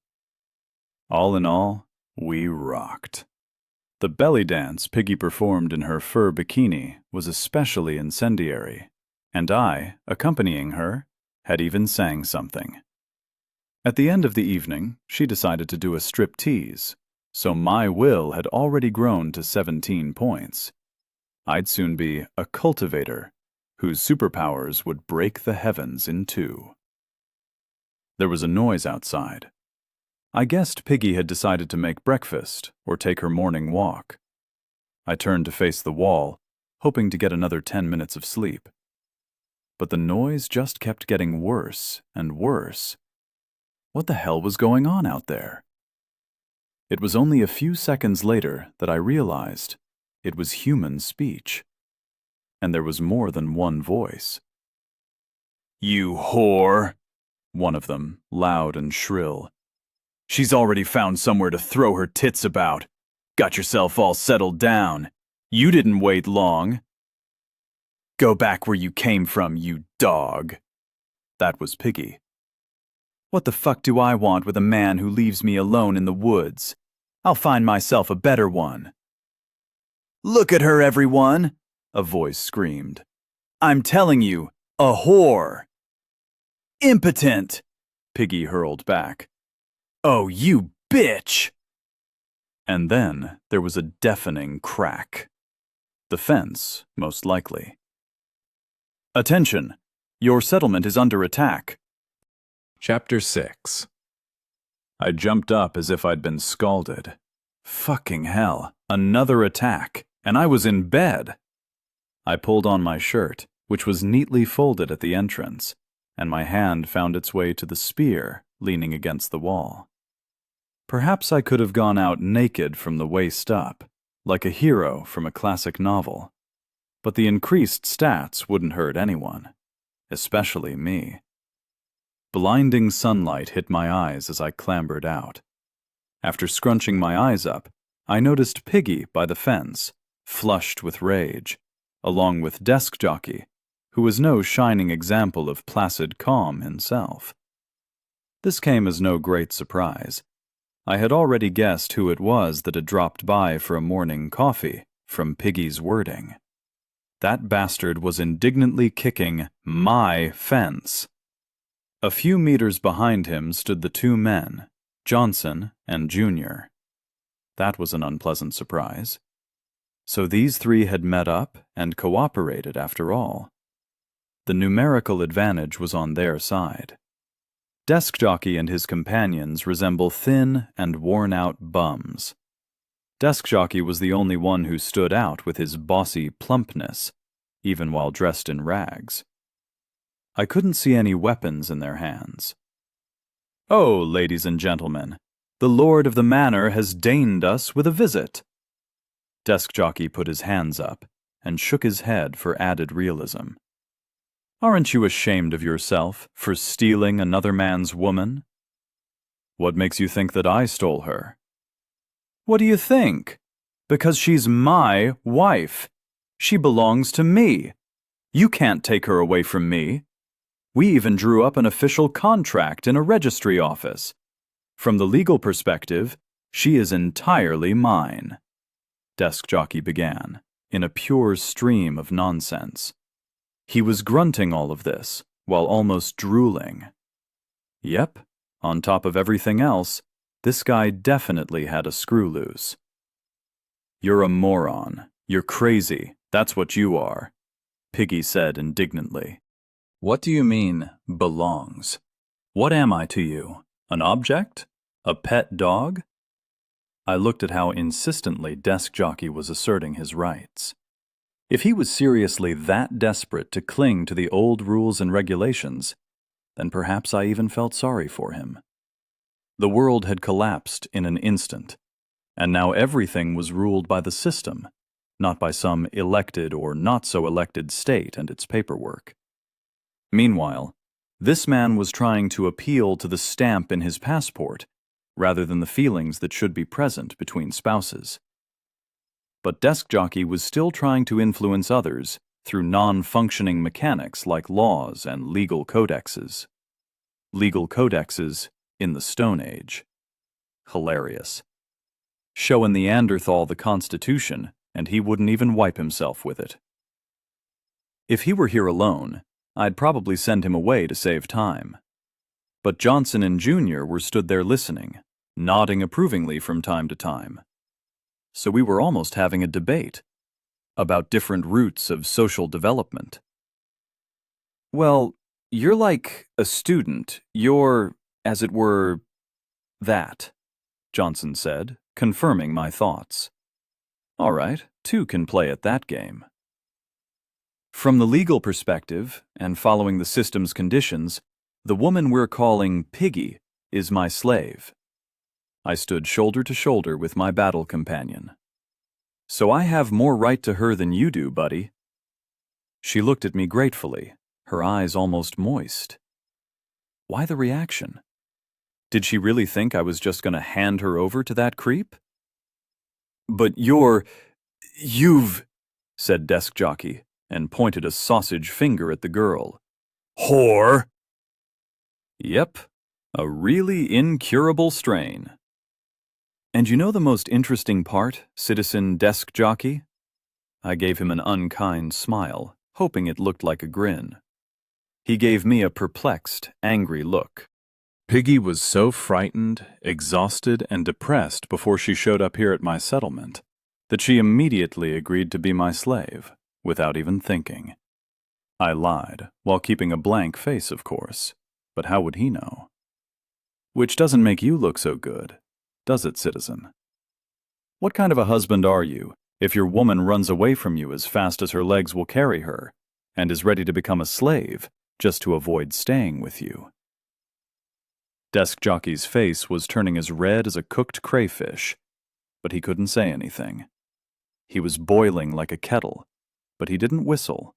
All in all, we rocked. The belly dance Piggy performed in her fur bikini was especially incendiary, and I, accompanying her, had even sang something. At the end of the evening, she decided to do a striptease, so my will had already grown to 17 points. I'd soon be a cultivator, whose superpowers would break the heavens in two. There was a noise outside. I guessed Piggy had decided to make breakfast or take her morning walk. I turned to face the wall, hoping to get another 10 minutes of sleep. But the noise just kept getting worse and worse. What the hell was going on out there? It was only a few seconds later that I realized it was human speech. And there was more than one voice. "You whore!" One of them, loud and shrill. "She's already found somewhere to throw her tits about. Got yourself all settled down. You didn't wait long. Go back where you came from, you dog." That was Piggy. "What the fuck do I want with a man who leaves me alone in the woods? I'll find myself a better one." "Look at her, everyone!" a voice screamed. "I'm telling you, a whore." "Impotent!" Piggy hurled back. "Oh, you bitch!" And then there was a deafening crack. The fence, most likely. "Attention! Your settlement is under attack." Chapter 6. I jumped up as if I'd been scalded. Fucking hell, another attack, and I was in bed. I pulled on my shirt, which was neatly folded at the entrance, and my hand found its way to the spear leaning against the wall. Perhaps I could have gone out naked from the waist up, like a hero from a classic novel. But the increased stats wouldn't hurt anyone, especially me. Blinding sunlight hit my eyes as I clambered out. After scrunching my eyes up, I noticed Piggy by the fence, flushed with rage, along with Desk Jockey, who was no shining example of placid calm himself. This came as no great surprise. I had already guessed who it was that had dropped by for a morning coffee, from Piggy's wording. That bastard was indignantly kicking my fence. A few meters behind him stood the two men, Johnson and Junior. That was an unpleasant surprise. So these three had met up and cooperated after all. The numerical advantage was on their side. Desk Jockey and his companions resemble thin and worn-out bums. Desk Jockey was the only one who stood out with his bossy plumpness, even while dressed in rags. I couldn't see any weapons in their hands. "Oh, ladies and gentlemen, the Lord of the Manor has deigned us with a visit." Desk Jockey put his hands up and shook his head for added realism. "Aren't you ashamed of yourself for stealing another man's woman?" "What makes you think that I stole her?" "What do you think? Because she's my wife. She belongs to me. You can't take her away from me. We even drew up an official contract in a registry office. From the legal perspective, she is entirely mine. Desk Jockey began, in a pure stream of nonsense. He was grunting all of this, while almost drooling. Yep, on top of everything else, this guy definitely had a screw loose. You're a moron. You're crazy. That's what you are, Piggy said indignantly. What do you mean, belongs? What am I to you? An object? A pet dog? I looked at how insistently Desk Jockey was asserting his rights. If he was seriously that desperate to cling to the old rules and regulations, then perhaps I even felt sorry for him. The world had collapsed in an instant, and now everything was ruled by the system, not by some elected or not-so-elected state and its paperwork. Meanwhile, this man was trying to appeal to the stamp in his passport rather than the feelings that should be present between spouses. But Desk Jockey was still trying to influence others through non-functioning mechanics like laws and legal codexes. Legal codexes in the Stone Age. Hilarious. Show a Neanderthal the Constitution, and he wouldn't even wipe himself with it. If he were here alone, I'd probably send him away to save time. But Johnson and Jr. were stood there listening, nodding approvingly from time to time. So we were almost having a debate about different routes of social development. Well, you're like a student. You're, as it were, that, Johnson said, confirming my thoughts. All right, two can play at that game. From the legal perspective, and following the system's conditions, the woman we're calling Piggy is my slave. I stood shoulder to shoulder with my battle companion. So I have more right to her than you do, buddy. She looked at me gratefully, her eyes almost moist. Why the reaction? Did she really think I was just going to hand her over to that creep? But you've, said Desk Jockey, and pointed a sausage finger at the girl. Whore! Yep, a really incurable strain. And you know the most interesting part, Citizen Desk Jockey? I gave him an unkind smile, hoping it looked like a grin. He gave me a perplexed, angry look. Piggy was so frightened, exhausted, and depressed before she showed up here at my settlement that she immediately agreed to be my slave, without even thinking. I lied, while keeping a blank face, of course, but how would he know? Which doesn't make you look so good, does it, citizen? What kind of a husband are you if your woman runs away from you as fast as her legs will carry her, and is ready to become a slave just to avoid staying with you? Desk Jockey's face was turning as red as a cooked crayfish, but he couldn't say anything. He was boiling like a kettle, but he didn't whistle.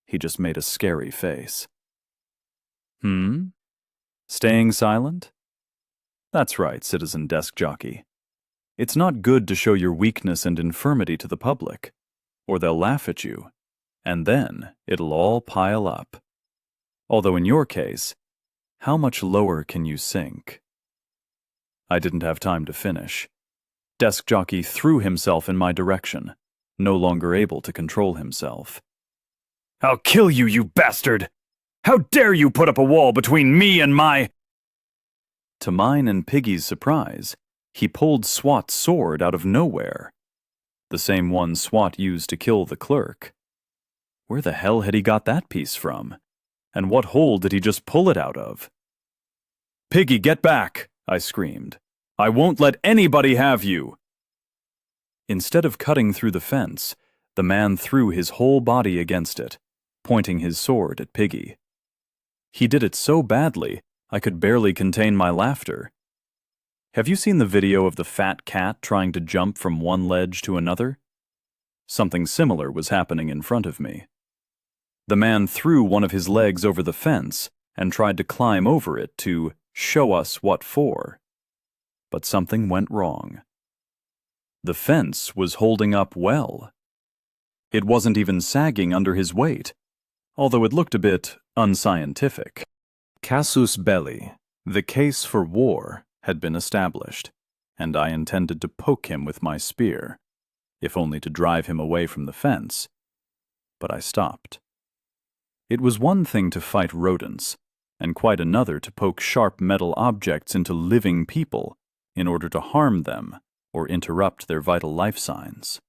He just made a scary face. Staying silent? That's right, Citizen Desk Jockey. It's not good to show your weakness and infirmity to the public, or they'll laugh at you, and then it'll all pile up. Although in your case, how much lower can you sink? I didn't have time to finish. Desk Jockey threw himself in my direction, no longer able to control himself. I'll kill you, you bastard! How dare you put up a wall between me and my— To mine and Piggy's surprise, he pulled SWAT's sword out of nowhere. The same one SWAT used to kill the clerk. Where the hell had he got that piece from? And what hole did he just pull it out of? Piggy, get back! I screamed. I won't let anybody have you! Instead of cutting through the fence, the man threw his whole body against it, pointing his sword at Piggy. He did it so badly, I could barely contain my laughter. Have you seen the video of the fat cat trying to jump from one ledge to another? Something similar was happening in front of me. The man threw one of his legs over the fence and tried to climb over it to show us what for. But something went wrong. The fence was holding up well. It wasn't even sagging under his weight, although it looked a bit unscientific. Casus belli, the case for war, had been established, and I intended to poke him with my spear, if only to drive him away from the fence. But I stopped. It was one thing to fight rodents, and quite another to poke sharp metal objects into living people in order to harm them or interrupt their vital life signs.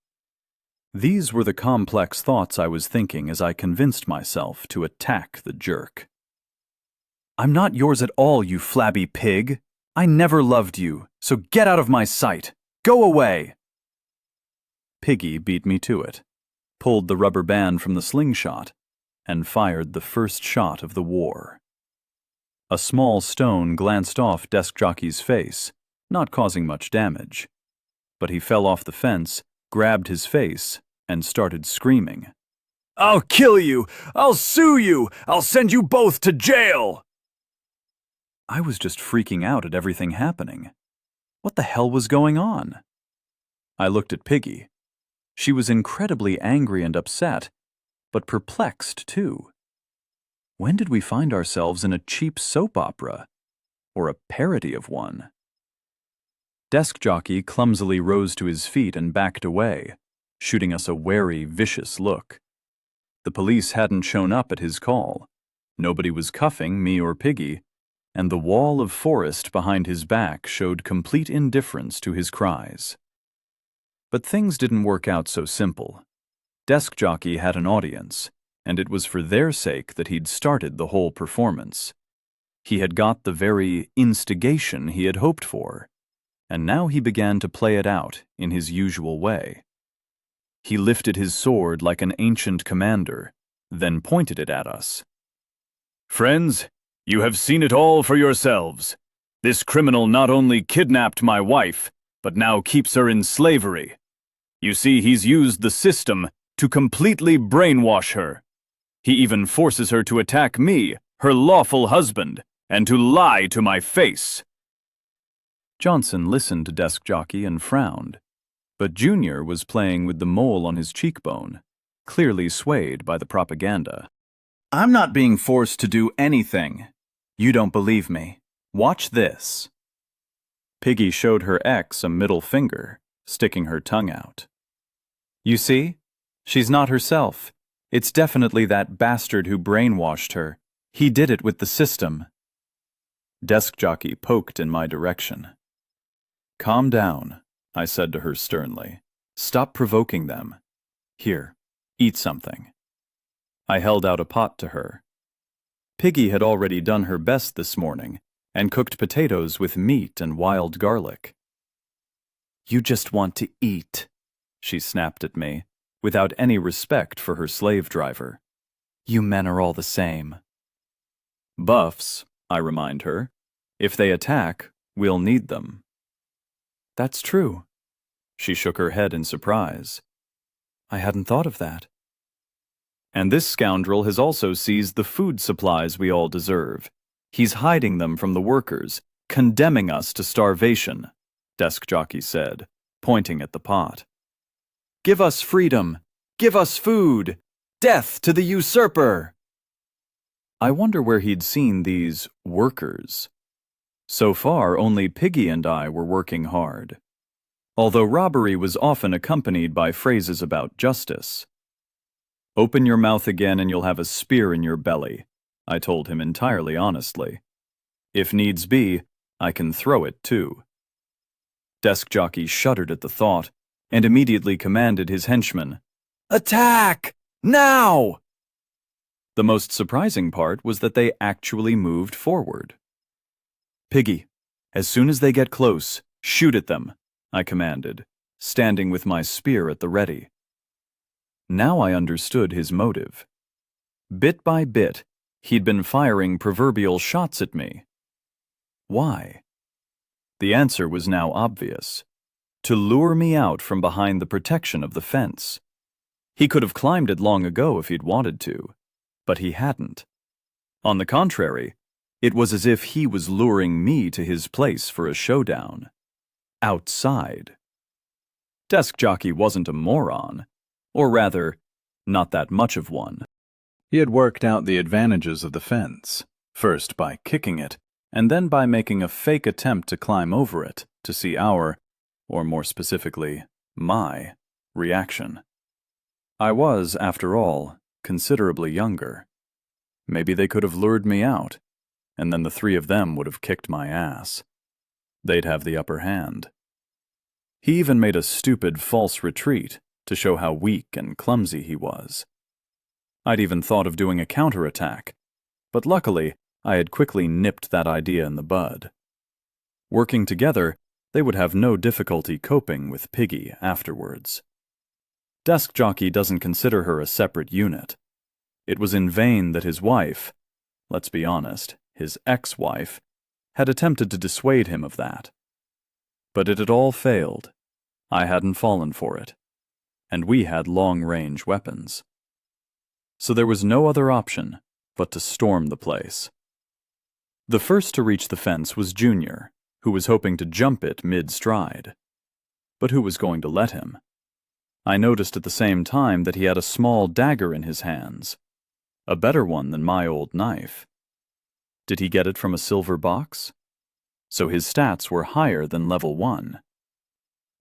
These were the complex thoughts I was thinking as I convinced myself to attack the jerk. "I'm not yours at all, you flabby pig. I never loved you, so get out of my sight. Go away!" Piggy beat me to it, pulled the rubber band from the slingshot, and fired the first shot of the war. A small stone glanced off Desk Jockey's face, not causing much damage, but he fell off the fence, grabbed his face, and started screaming. "I'll kill you! I'll sue you! I'll send you both to jail!" I was just freaking out at everything happening. What the hell was going on? I looked at Piggy. She was incredibly angry and upset, but perplexed too. When did we find ourselves in a cheap soap opera? Or a parody of one? Desk Jockey clumsily rose to his feet and backed away, shooting us a wary, vicious look. The police hadn't shown up at his call. Nobody was cuffing me or Piggy, and the wall of forest behind his back showed complete indifference to his cries. But things didn't work out so simple. Desk Jockey had an audience, and it was for their sake that he'd started the whole performance. He had got the very instigation he had hoped for, and now he began to play it out in his usual way. He lifted his sword like an ancient commander, then pointed it at us. "Friends, you have seen it all for yourselves. This criminal not only kidnapped my wife, but now keeps her in slavery. You see, he's used the system to completely brainwash her. He even forces her to attack me, her lawful husband, and to lie to my face." Johnson listened to Desk Jockey and frowned, but Junior was playing with the mole on his cheekbone, clearly swayed by the propaganda. "I'm not being forced to do anything. You don't believe me. Watch this." Piggy showed her ex a middle finger, sticking her tongue out. "You see? She's not herself. It's definitely that bastard who brainwashed her. He did it with the system." Desk Jockey poked in my direction. "Calm down," I said to her sternly. "Stop provoking them. Here, eat something." I held out a pot to her. Piggy had already done her best this morning and cooked potatoes with meat and wild garlic. "You just want to eat," she snapped at me, without any respect for her slave driver. "You men are all the same." "Buffs," I remind her. "If they attack, we'll need them." "That's true." She shook her head in surprise. "I hadn't thought of that." "And this scoundrel has also seized the food supplies we all deserve. He's hiding them from the workers, condemning us to starvation," Desk Jockey said, pointing at the pot. "Give us freedom! Give us food! Death to the usurper!" I wonder where he'd seen these workers. So far, only Piggy and I were working hard, although robbery was often accompanied by phrases about justice. "Open your mouth again and you'll have a spear in your belly," I told him entirely honestly. "If needs be, I can throw it too." Desk Jockey shuddered at the thought and immediately commanded his henchmen, "Attack! Now!" The most surprising part was that they actually moved forward. "Piggy, as soon as they get close, shoot at them," I commanded, standing with my spear at the ready. Now I understood his motive. Bit by bit, he'd been firing proverbial shots at me. Why? The answer was now obvious. To lure me out from behind the protection of the fence. He could have climbed it long ago if he'd wanted to, but he hadn't. On the contrary, it was as if he was luring me to his place for a showdown. Outside. Desk Jockey wasn't a moron, or rather, not that much of one. He had worked out the advantages of the fence, first by kicking it, and then by making a fake attempt to climb over it to see our, or more specifically, my, reaction. I was, after all, considerably younger. Maybe they could have lured me out, and then the three of them would have kicked my ass. They'd have the upper hand. He even made a stupid false retreat to show how weak and clumsy he was. I'd even thought of doing a counterattack, but luckily I had quickly nipped that idea in the bud. Working together, they would have no difficulty coping with Piggy afterwards. Desk Jockey doesn't consider her a separate unit. It was in vain that his wife, let's be honest, his ex-wife, had attempted to dissuade him of that. But it had all failed. I hadn't fallen for it. And we had long-range weapons. So there was no other option but to storm the place. The first to reach the fence was Junior, who was hoping to jump it mid-stride. But who was going to let him? I noticed at the same time that he had a small dagger in his hands, a better one than my old knife. Did he get it from a silver box? So his stats were higher than level 1.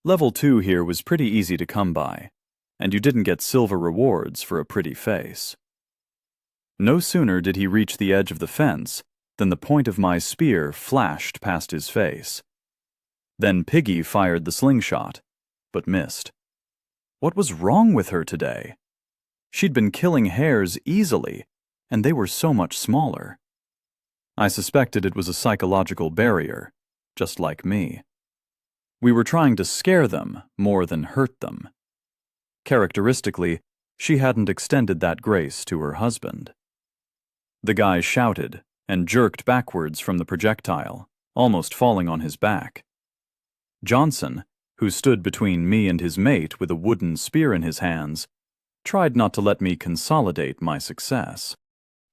Level 2 here was pretty easy to come by, and you didn't get silver rewards for a pretty face. No sooner did he reach the edge of the fence than the point of my spear flashed past his face. Then Piggy fired the slingshot, but missed. What was wrong with her today? She'd been killing hares easily, and they were so much smaller. I suspected it was a psychological barrier, just like me. We were trying to scare them more than hurt them. Characteristically, she hadn't extended that grace to her husband. The guy shouted and jerked backwards from the projectile, almost falling on his back. Johnson, who stood between me and his mate with a wooden spear in his hands, tried not to let me consolidate my success.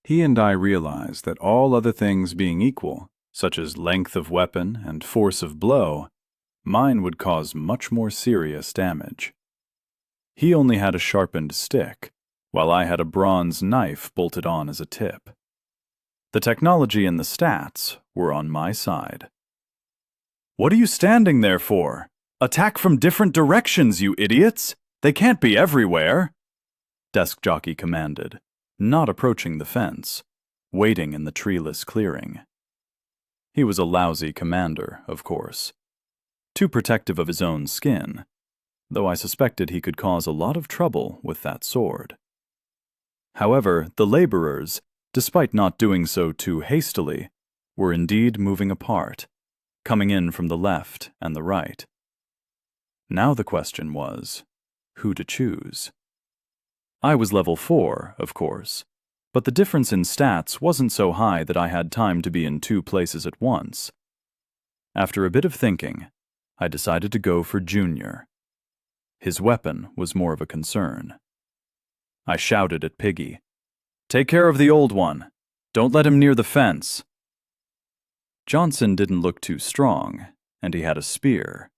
He and I realized that all other things being equal, such as length of weapon and force of blow, mine would cause much more serious damage. He only had a sharpened stick, while I had a bronze knife bolted on as a tip. The technology and the stats were on my side. "What are you standing there for? Attack from different directions, you idiots! They can't be everywhere!" Desk Jockey commanded, not approaching the fence, waiting in the treeless clearing. He was a lousy commander, of course. Too protective of his own skin, though I suspected he could cause a lot of trouble with that sword. However, the laborers, despite not doing so too hastily, were indeed moving apart, coming in from the left and the right. Now the question was, who to choose? I was level 4, of course, but the difference in stats wasn't so high that I had time to be in 2 places at once. After a bit of thinking, I decided to go for Junior. His weapon was more of a concern. I shouted at Piggy, "Take care of the old one. Don't let him near the fence." Johnson didn't look too strong, and he had a spear.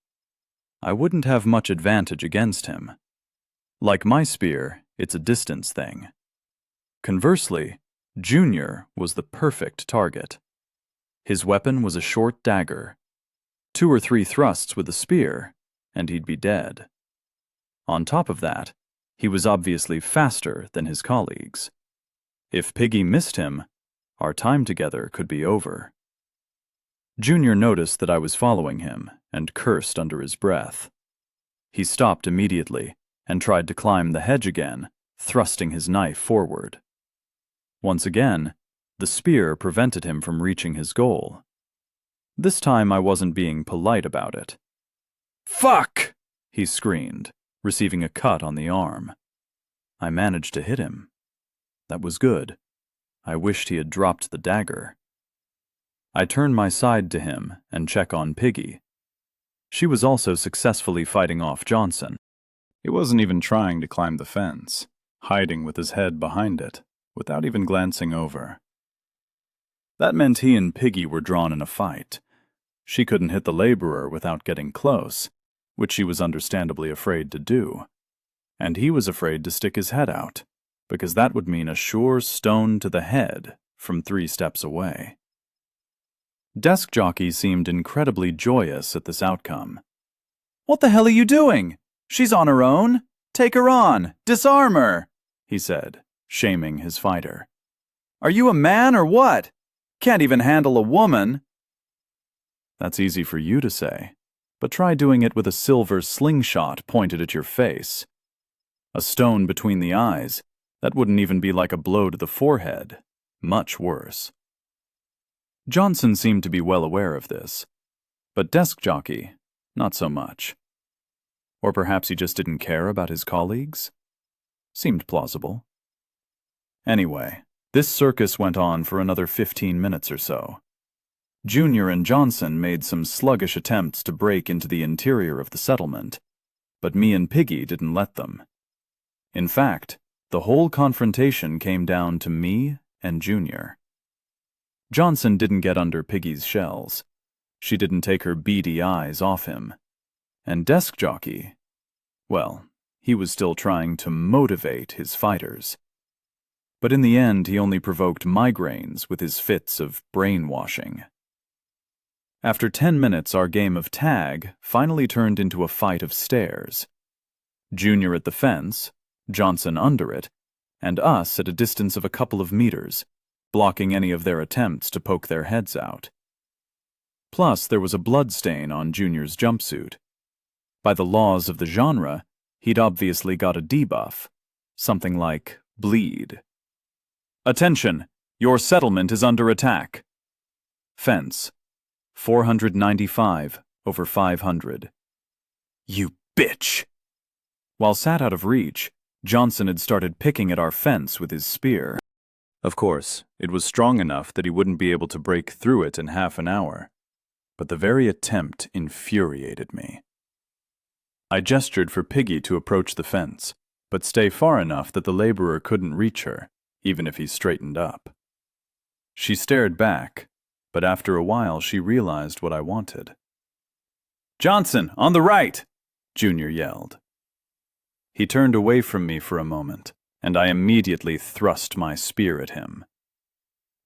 I wouldn't have much advantage against him. Like my spear, it's a distance thing. Conversely, Junior was the perfect target. His weapon was a short dagger. 2 or 3 thrusts with a spear, and he'd be dead. On top of that, he was obviously faster than his colleagues. If Piggy missed him, our time together could be over. Junior noticed that I was following him and cursed under his breath. He stopped immediately and tried to climb the hedge again, thrusting his knife forward. Once again, the spear prevented him from reaching his goal. This time I wasn't being polite about it. "Fuck!" he screamed, receiving a cut on the arm. I managed to hit him. That was good. I wished he had dropped the dagger. I turn my side to him and check on Piggy. She was also successfully fighting off Johnson. He wasn't even trying to climb the fence, hiding with his head behind it, without even glancing over. That meant he and Piggy were drawn in a fight. She couldn't hit the laborer without getting close, which she was understandably afraid to do. And he was afraid to stick his head out, because that would mean a sure stone to the head from 3 steps away. Desk Jockey seemed incredibly joyous at this outcome. "What the hell are you doing? She's on her own. Take her on. Disarm her," he said, shaming his fighter. "Are you a man or what? Can't even handle a woman." That's easy for you to say, but try doing it with a silver slingshot pointed at your face. A stone between the eyes, that wouldn't even be like a blow to the forehead. Much worse. Johnson seemed to be well aware of this, but Desk Jockey, not so much. Or perhaps he just didn't care about his colleagues? Seemed plausible. Anyway, this circus went on for another 15 minutes or so. Junior and Johnson made some sluggish attempts to break into the interior of the settlement, but me and Piggy didn't let them. In fact, the whole confrontation came down to me and Junior. Johnson didn't get under Piggy's shells. She didn't take her beady eyes off him. And Desk Jockey, well, he was still trying to motivate his fighters. But in the end, he only provoked migraines with his fits of brainwashing. After 10 minutes, our game of tag finally turned into a fight of stairs. Junior at the fence, Johnson under it, and us at a distance of a couple of meters, blocking any of their attempts to poke their heads out. Plus, there was a blood stain on Junior's jumpsuit. By the laws of the genre, he'd obviously got a debuff, something like bleed. "Attention! Your settlement is under attack." Fence. 495 over 500. "You bitch!" While sat out of reach, Johnson had started picking at our fence with his spear. Of course, it was strong enough that he wouldn't be able to break through it in half an hour, but the very attempt infuriated me. I gestured for Piggy to approach the fence, but stay far enough that the laborer couldn't reach her, even if he straightened up. She stared back, but after a while she realized what I wanted. "Johnson, on the right!" Junior yelled. He turned away from me for a moment, and I immediately thrust my spear at him.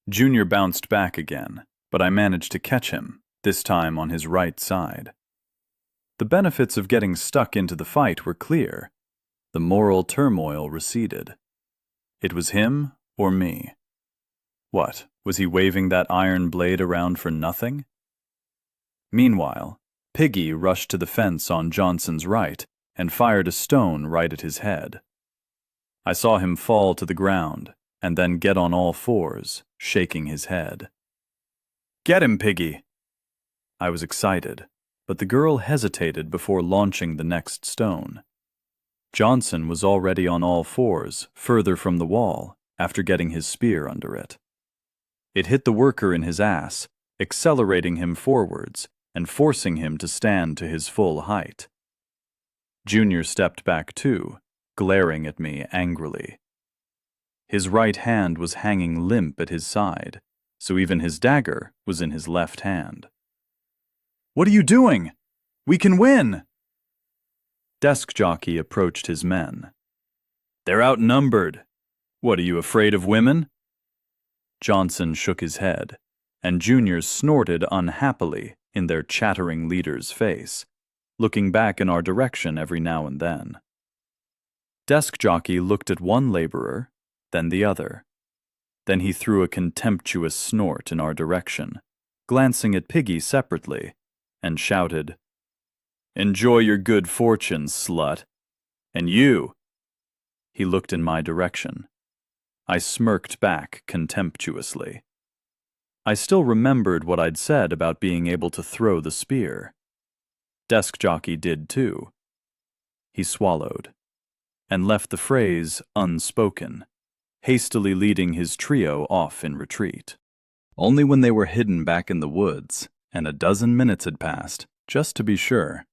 Junior bounced back again, but I managed to catch him, this time on his right side. The benefits of getting stuck into the fight were clear. The moral turmoil receded. It was him or me. What, was he waving that iron blade around for nothing? Meanwhile, Piggy rushed to the fence on Johnson's right and fired a stone right at his head. I saw him fall to the ground and then get on all fours, shaking his head. "Get him, Piggy!" I was excited, but the girl hesitated before launching the next stone. Johnson was already on all fours, further from the wall, after getting his spear under it. It hit the worker in his ass, accelerating him forwards and forcing him to stand to his full height. Junior stepped back too, glaring at me angrily. His right hand was hanging limp at his side, so even his dagger was in his left hand. "What are you doing? We can win!" Desk Jockey approached his men. "They're outnumbered. What, are you afraid of women?" Johnson shook his head, and Junior snorted unhappily in their chattering leader's face, looking back in our direction every now and then. Desk Jockey looked at one laborer, then the other. Then he threw a contemptuous snort in our direction, glancing at Piggy separately, and shouted, "Enjoy your good fortune, slut. And you!" He looked in my direction. I smirked back contemptuously. I still remembered what I'd said about being able to throw the spear. Desk Jockey did too. He swallowed, and left the phrase unspoken, hastily leading his trio off in retreat. Only when they were hidden back in the woods, and a dozen minutes had passed, just to be sure,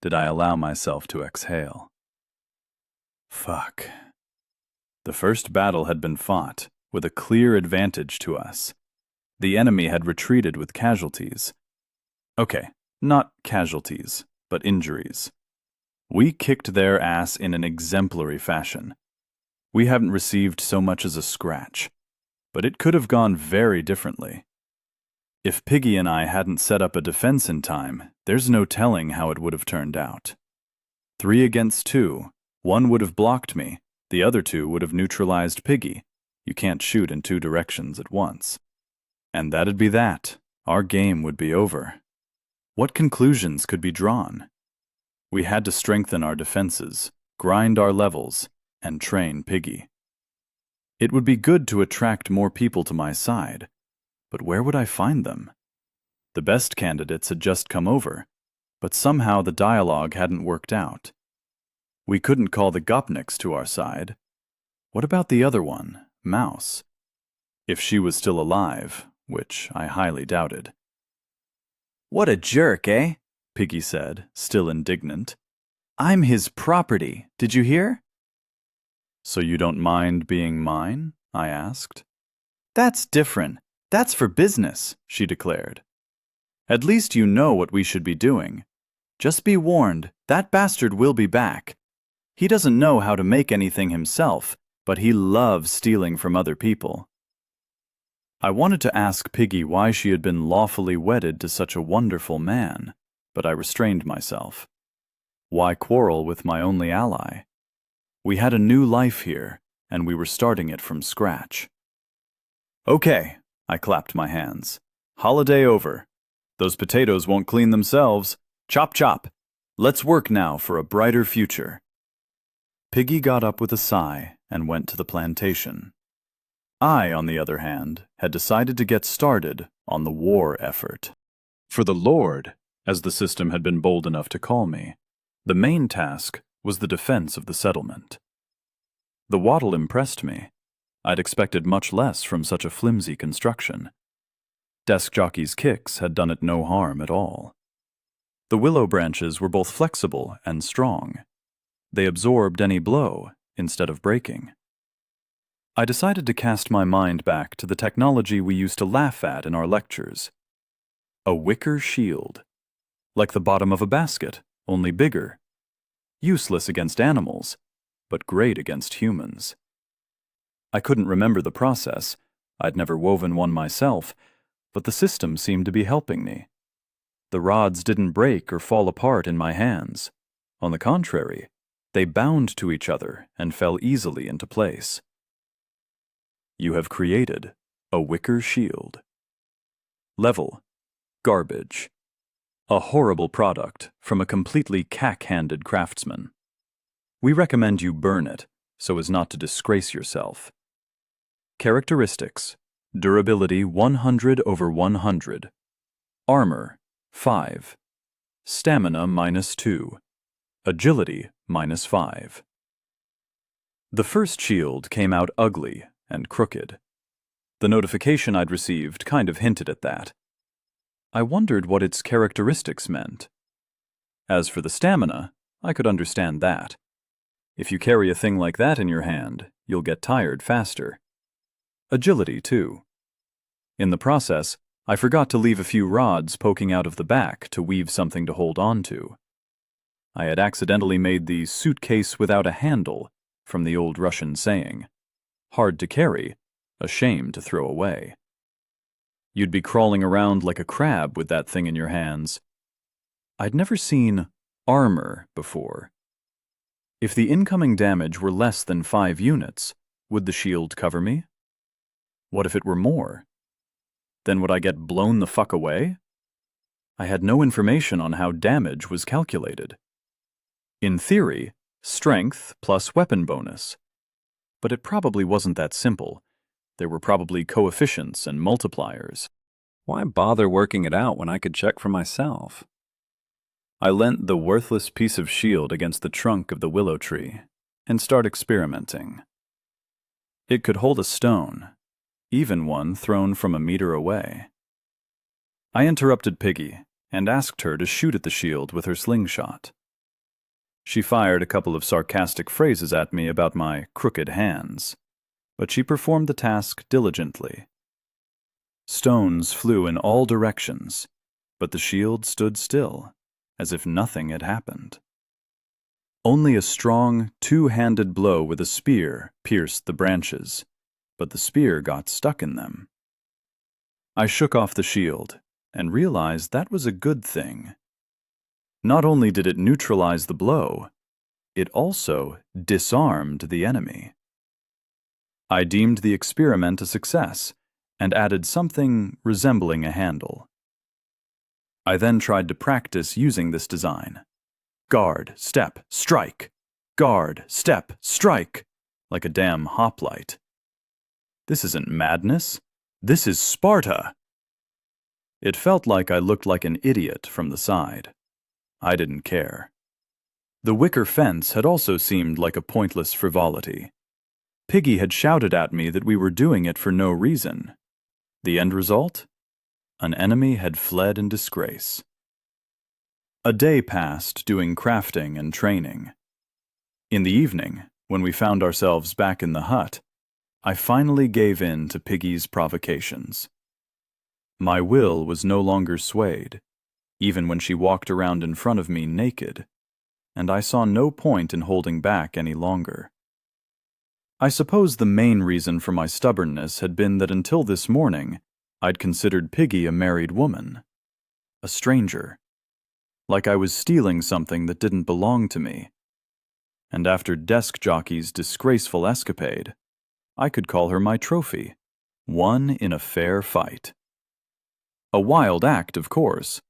did I allow myself to exhale. Fuck. The first battle had been fought, with a clear advantage to us. The enemy had retreated with casualties. Okay, not casualties, but injuries. We kicked their ass in an exemplary fashion. We hadn't received so much as a scratch, but it could have gone very differently. If Piggy and I hadn't set up a defense in time, there's no telling how it would have turned out. 3 against 2, one would have blocked me, the other 2 would have neutralized Piggy. You can't shoot in 2 directions at once. And that'd be that. Our game would be over. What conclusions could be drawn? We had to strengthen our defenses, grind our levels, and train Piggy. It would be good to attract more people to my side, but where would I find them? The best candidates had just come over, but somehow the dialogue hadn't worked out. We couldn't call the Gopniks to our side. What about the other one, Mouse? If she was still alive, which I highly doubted. What a jerk, eh? Piggy said, still indignant. I'm his property, did you hear? So you don't mind being mine? I asked. That's different. That's for business, she declared. At least you know what we should be doing. Just be warned, that bastard will be back. He doesn't know how to make anything himself, but he loves stealing from other people. I wanted to ask Piggy why she had been lawfully wedded to such a wonderful man, but I restrained myself. Why quarrel with my only ally? We had a new life here, and we were starting it from scratch. Okay, I clapped my hands. Holiday over. Those potatoes won't clean themselves. Chop chop. Let's work now for a brighter future. Piggy got up with a sigh and went to the plantation. I, on the other hand, had decided to get started on the war effort. For the Lord, as the system had been bold enough to call me, the main task was the defense of the settlement. The wattle impressed me. I'd expected much less from such a flimsy construction. Desk jockey's kicks had done it no harm at all. The willow branches were both flexible and strong. They absorbed any blow instead of breaking. I decided to cast my mind back to the technology we used to laugh at in our lectures. A wicker shield. Like the bottom of a basket, only bigger. Useless against animals, but great against humans. I couldn't remember the process. I'd never woven one myself, but the system seemed to be helping me. The rods didn't break or fall apart in my hands. On the contrary, they bound to each other and fell easily into place. You have created a wicker shield. Level: garbage. A horrible product from a completely cack-handed craftsman. We recommend you burn it so as not to disgrace yourself. Characteristics: durability 100/100. Armor 5. Stamina -2. Agility -5. The first shield came out ugly and crooked. The notification I'd received kind of hinted at that. I wondered what its characteristics meant. As for the stamina, I could understand that. If you carry a thing like that in your hand, you'll get tired faster. Agility, too. In the process, I forgot to leave a few rods poking out of the back to weave something to hold on to. I had accidentally made the suitcase without a handle from the old Russian saying. Hard to carry, a shame to throw away. You'd be crawling around like a crab with that thing in your hands. I'd never seen armor before. If the incoming damage were less than 5 units, would the shield cover me? What if it were more? Then would I get blown the fuck away? I had no information on how damage was calculated. In theory, strength plus weapon bonus. But it probably wasn't that simple. There were probably coefficients and multipliers. Why bother working it out when I could check for myself? I leant the worthless piece of shield against the trunk of the willow tree and started experimenting. It could hold a stone, even one thrown from a meter away. I interrupted Piggy and asked her to shoot at the shield with her slingshot. She fired a couple of sarcastic phrases at me about my crooked hands, but she performed the task diligently. Stones flew in all directions, but the shield stood still, as if nothing had happened. Only a strong, two-handed blow with a spear pierced the branches, but the spear got stuck in them. I shook off the shield and realized that was a good thing. Not only did it neutralize the blow, it also disarmed the enemy. I deemed the experiment a success and added something resembling a handle. I then tried to practice using this design. Guard, step, strike. Guard, step, strike. Like a damn hoplite. This isn't madness. This is Sparta. It felt like I looked like an idiot from the side. I didn't care. The wicker fence had also seemed like a pointless frivolity. Piggy had shouted at me that we were doing it for no reason. The end result? An enemy had fled in disgrace. A day passed doing crafting and training. In the evening, when we found ourselves back in the hut, I finally gave in to Piggy's provocations. My will was no longer swayed, even when she walked around in front of me naked, and I saw no point in holding back any longer. I suppose the main reason for my stubbornness had been that until this morning, I'd considered Piggy a married woman, a stranger, like I was stealing something that didn't belong to me. And after Desk Jockey's disgraceful escapade, I could call her my trophy, won in a fair fight. A wild act, of course,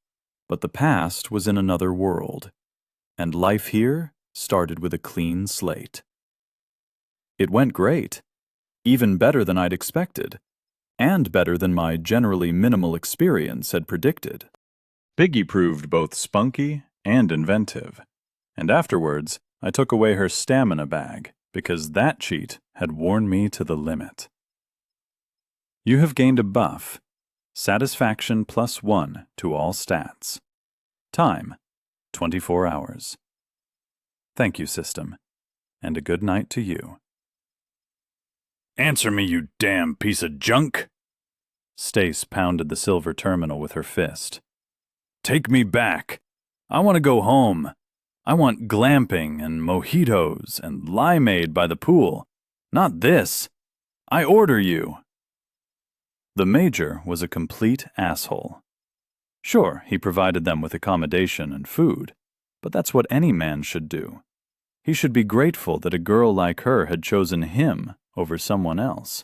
but the past was in another world, and life here started with a clean slate. It went great, even better than I'd expected, and better than my generally minimal experience had predicted. Piggy proved both spunky and inventive, and afterwards I took away her stamina bag because that cheat had worn me to the limit. You have gained a buff, Satisfaction +1 to all stats. Time, 24 hours. Thank you, system, and a good night to you. Answer me, you damn piece of junk! Stace pounded the silver terminal with her fist. Take me back. I want to go home. I want glamping and mojitos and limeade by the pool. Not this. I order you. The Major was a complete asshole. Sure, he provided them with accommodation and food, but that's what any man should do. He should be grateful that a girl like her had chosen him over someone else.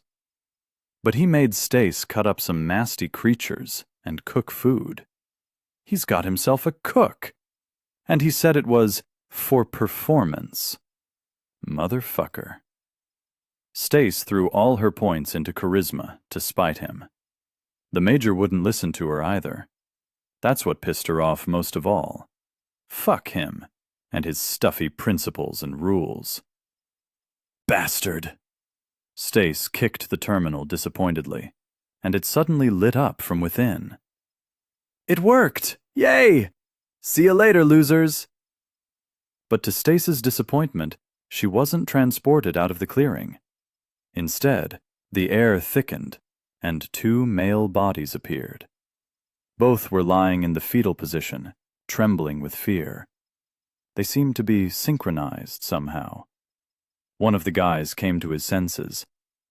But he made Stace cut up some nasty creatures and cook food. He's got himself a cook. And he said it was for performance. Motherfucker. Stace threw all her points into charisma to spite him. The Major wouldn't listen to her either. That's what pissed her off most of all. Fuck him and his stuffy principles and rules. Bastard! Stace kicked the terminal disappointedly, and it suddenly lit up from within. It worked! Yay! See you later, losers! But to Stace's disappointment, she wasn't transported out of the clearing. Instead, the air thickened, and two male bodies appeared. Both were lying in the fetal position, trembling with fear. They seemed to be synchronized somehow. One of the guys came to his senses.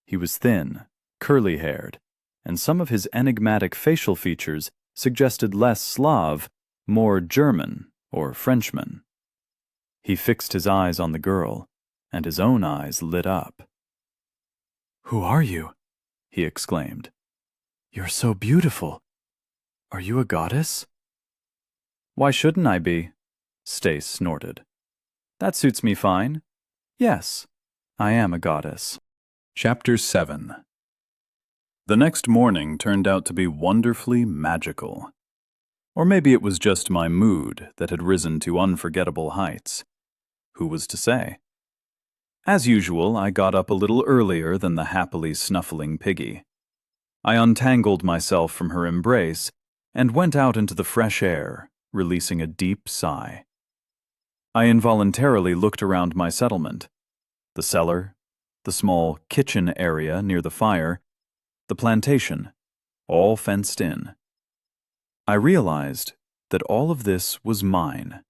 He was thin, curly-haired, and some of his enigmatic facial features suggested less Slav, more German or Frenchman. He fixed his eyes on the girl, and his own eyes lit up. "Who are you?" he exclaimed. "You're so beautiful. Are you a goddess?" "Why shouldn't I be?" Stace snorted. "That suits me fine. Yes, I am a goddess." Chapter 7. The next morning turned out to be wonderfully magical. Or maybe it was just my mood that had risen to unforgettable heights. Who was to say? As usual, I got up a little earlier than the happily snuffling Piggy. I untangled myself from her embrace and went out into the fresh air, releasing a deep sigh. I involuntarily looked around my settlement. The cellar, the small kitchen area near the fire, the plantation, all fenced in. I realized that all of this was mine.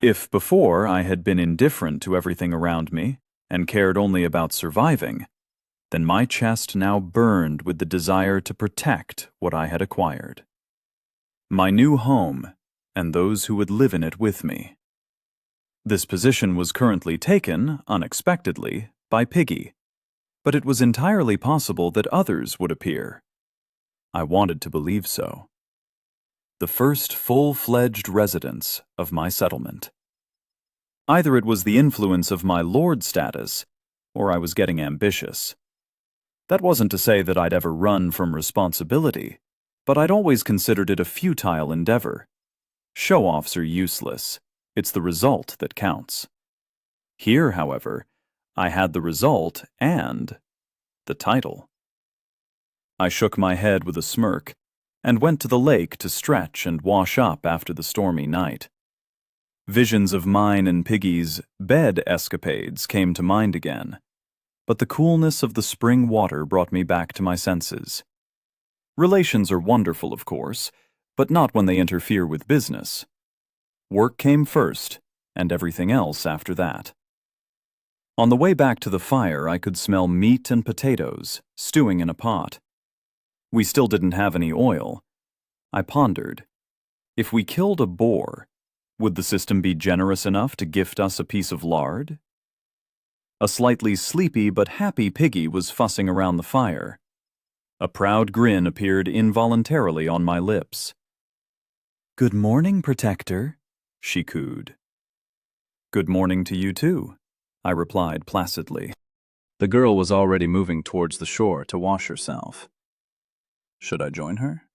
If before I had been indifferent to everything around me and cared only about surviving, then my chest now burned with the desire to protect what I had acquired. My new home and those who would live in it with me. This position was currently taken, unexpectedly, by Piggy, but it was entirely possible that others would appear. I wanted to believe so. The first full-fledged residents of my settlement. Either it was the influence of my lord status, or I was getting ambitious. That wasn't to say that I'd ever run from responsibility, but I'd always considered it a futile endeavor. Show-offs are useless. It's the result that counts. Here, however, I had the result and the title. I shook my head with a smirk and went to the lake to stretch and wash up after the stormy night. Visions of mine and Piggy's bed escapades came to mind again, but the coolness of the spring water brought me back to my senses. Relations are wonderful, of course, but not when they interfere with business. Work came first, and everything else after that. On the way back to the fire, I could smell meat and potatoes stewing in a pot. We still didn't have any oil. I pondered. If we killed a boar, would the system be generous enough to gift us a piece of lard? A slightly sleepy but happy Piggy was fussing around the fire. A proud grin appeared involuntarily on my lips. "Good morning, Protector," she cooed. "Good morning to you too," I replied placidly. The girl was already moving towards the shore to wash herself. Should I join her?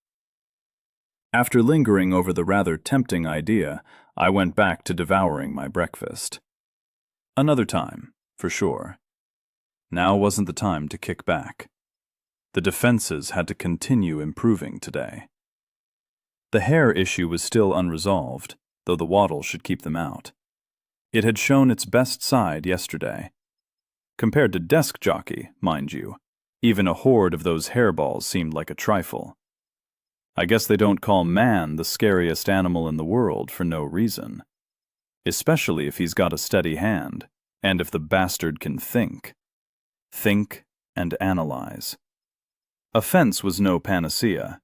After lingering over the rather tempting idea, I went back to devouring my breakfast. Another time, for sure. Now wasn't the time to kick back. The defenses had to continue improving today. The hair issue was still unresolved, though the waddle should keep them out. It had shown its best side yesterday. Compared to desk jockey, mind you, even a horde of those hairballs seemed like a trifle. I guess they don't call man the scariest animal in the world for no reason. Especially if he's got a steady hand, and if the bastard can think. Think and analyze. Offense was no panacea,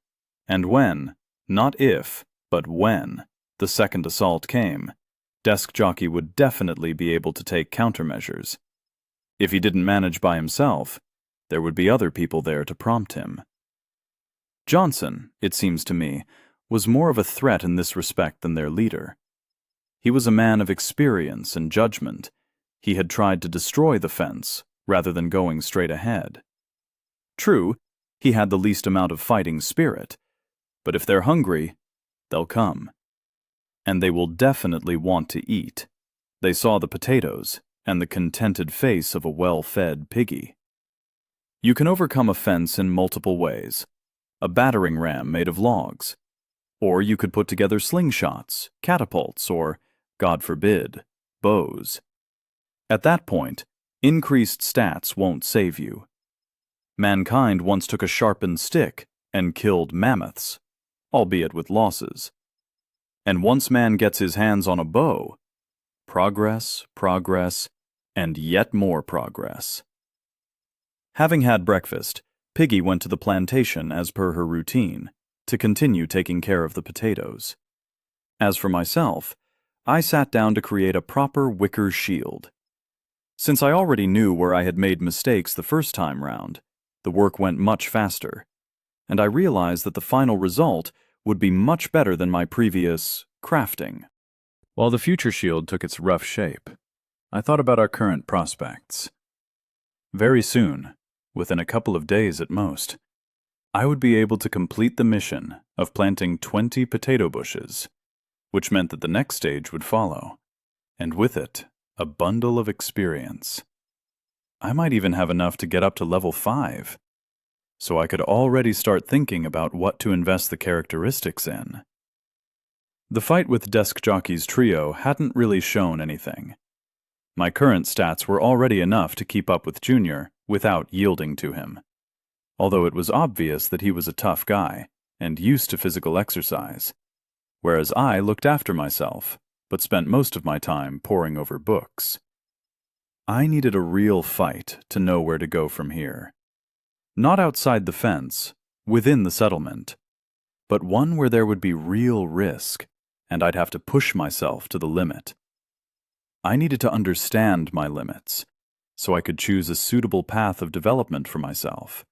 and when, not if, but when, the second assault came, desk jockey would definitely be able to take countermeasures. If he didn't manage by himself, there would be other people there to prompt him. Johnson, it seems to me, was more of a threat in this respect than their leader. He was a man of experience and judgment. He had tried to destroy the fence, rather than going straight ahead. True, he had the least amount of fighting spirit, but if they're hungry, they'll come. And they will definitely want to eat. They saw the potatoes and the contented face of a well-fed Piggy. You can overcome a fence in multiple ways. A battering ram made of logs. Or you could put together slingshots, catapults, or, God forbid, bows. At that point, increased stats won't save you. Mankind once took a sharpened stick and killed mammoths, albeit with losses. And once man gets his hands on a bow, progress, and yet more progress. Having had breakfast, Piggy went to the plantation as per her routine, to continue taking care of the potatoes. As for myself, I sat down to create a proper wicker shield. Since I already knew where I had made mistakes the first time round, the work went much faster, and I realized that the final result would be much better than my previous crafting. While the future shield took its rough shape, I thought about our current prospects. Very soon, within a couple of days at most, I would be able to complete the mission of planting 20 potato bushes, which meant that the next stage would follow, and with it, a bundle of experience. I might even have enough to get up to level 5, so I could already start thinking about what to invest the characteristics in. The fight with Desk Jockey's trio hadn't really shown anything. My current stats were already enough to keep up with Junior without yielding to him, although it was obvious that he was a tough guy and used to physical exercise, whereas I looked after myself, but spent most of my time poring over books. I needed a real fight to know where to go from here. Not outside the fence, within the settlement, but one where there would be real risk, and I'd have to push myself to the limit. I needed to understand my limits, so I could choose a suitable path of development for myself.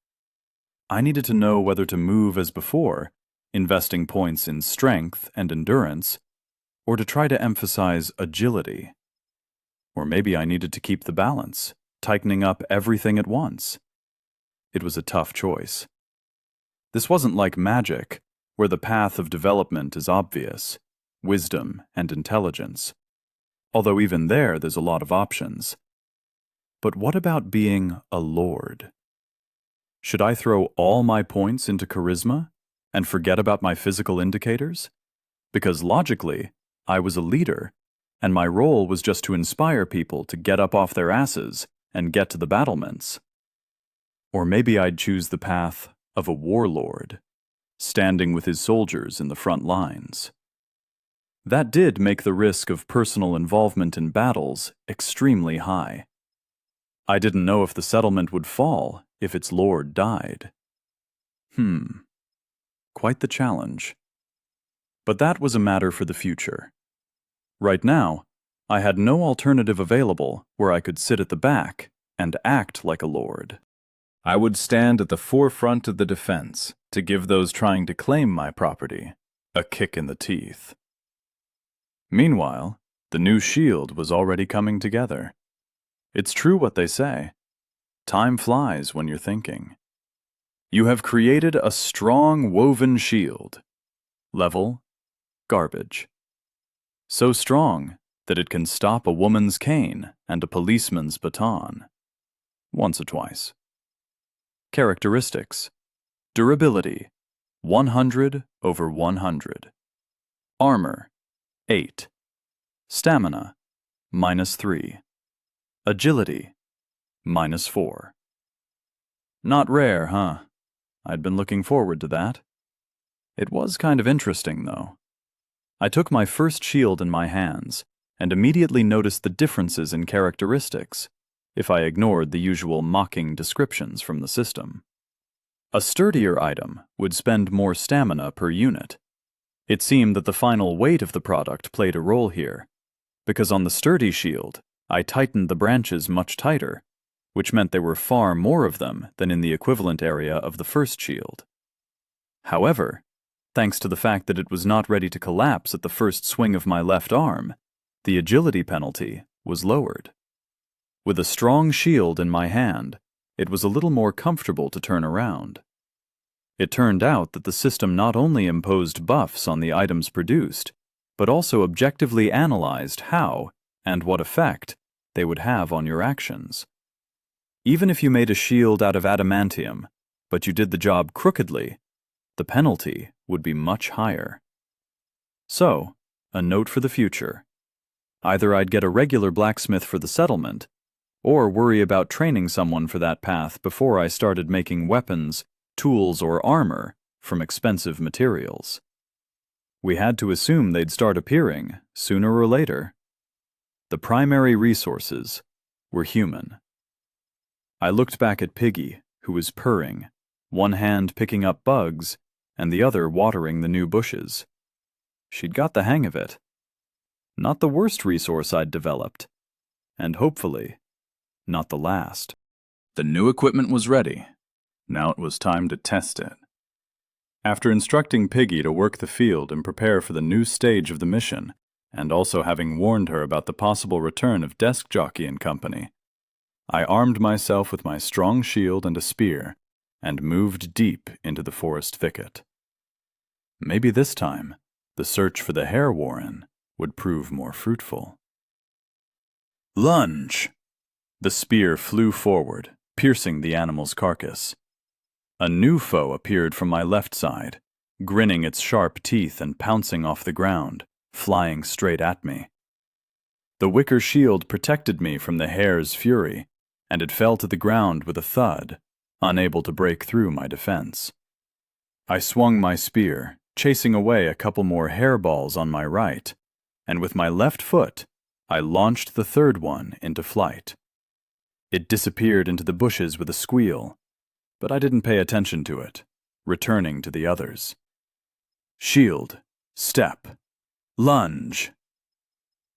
I needed to know whether to move as before, investing points in strength and endurance, or to try to emphasize agility. Or maybe I needed to keep the balance, tightening up everything at once. It was a tough choice. This wasn't like magic, where the path of development is obvious, wisdom and intelligence. Although even there's a lot of options. But what about being a lord? Should I throw all my points into charisma and forget about my physical indicators? Because logically, I was a leader, and my role was just to inspire people to get up off their asses and get to the battlements. Or maybe I'd choose the path of a warlord, standing with his soldiers in the front lines. That did make the risk of personal involvement in battles extremely high. I didn't know if the settlement would fall if its lord died. Quite the challenge. But that was a matter for the future. Right now, I had no alternative available where I could sit at the back and act like a lord. I would stand at the forefront of the defense to give those trying to claim my property a kick in the teeth. Meanwhile, the new shield was already coming together. It's true what they say. Time flies when you're thinking. You have created a strong woven shield. Level, garbage. So strong that it can stop a woman's cane and a policeman's baton. Once or twice. Characteristics. Durability, 100/100. Armor, 8. Stamina, -3. Agility, -4. Not rare, huh? I'd been looking forward to that. It was kind of interesting, though. I took my first shield in my hands and immediately noticed the differences in characteristics, if I ignored the usual mocking descriptions from the system. A sturdier item would spend more stamina per unit. It seemed that the final weight of the product played a role here, because on the sturdy shield, I tightened the branches much tighter, which meant there were far more of them than in the equivalent area of the first shield. However, thanks to the fact that it was not ready to collapse at the first swing of my left arm, the agility penalty was lowered. With a strong shield in my hand, it was a little more comfortable to turn around. It turned out that the system not only imposed buffs on the items produced, but also objectively analyzed how and what effect they would have on your actions. Even if you made a shield out of adamantium, but you did the job crookedly, the penalty would be much higher. So, a note for the future. Either I'd get a regular blacksmith for the settlement, or worry about training someone for that path before I started making weapons, tools, or armor from expensive materials. We had to assume they'd start appearing, sooner or later. The primary resources were human. I looked back at Piggy, who was purring, one hand picking up bugs, and the other watering the new bushes. She'd got the hang of it. Not the worst resource I'd developed, and hopefully, not the last. The new equipment was ready. Now it was time to test it. After instructing Piggy to work the field and prepare for the new stage of the mission, and also having warned her about the possible return of Desk Jockey and Company, I armed myself with my strong shield and a spear, and moved deep into the forest thicket. Maybe this time, the search for the Hare Warren would prove more fruitful. Lunge! The spear flew forward, piercing the animal's carcass. A new foe appeared from my left side, grinning its sharp teeth and pouncing off the ground, flying straight at me. The wicker shield protected me from the hare's fury, and it fell to the ground with a thud, unable to break through my defense. I swung my spear, chasing away a couple more hairballs on my right, and with my left foot, I launched the third one into flight. It disappeared into the bushes with a squeal, but I didn't pay attention to it, returning to the others. Shield, step, lunge.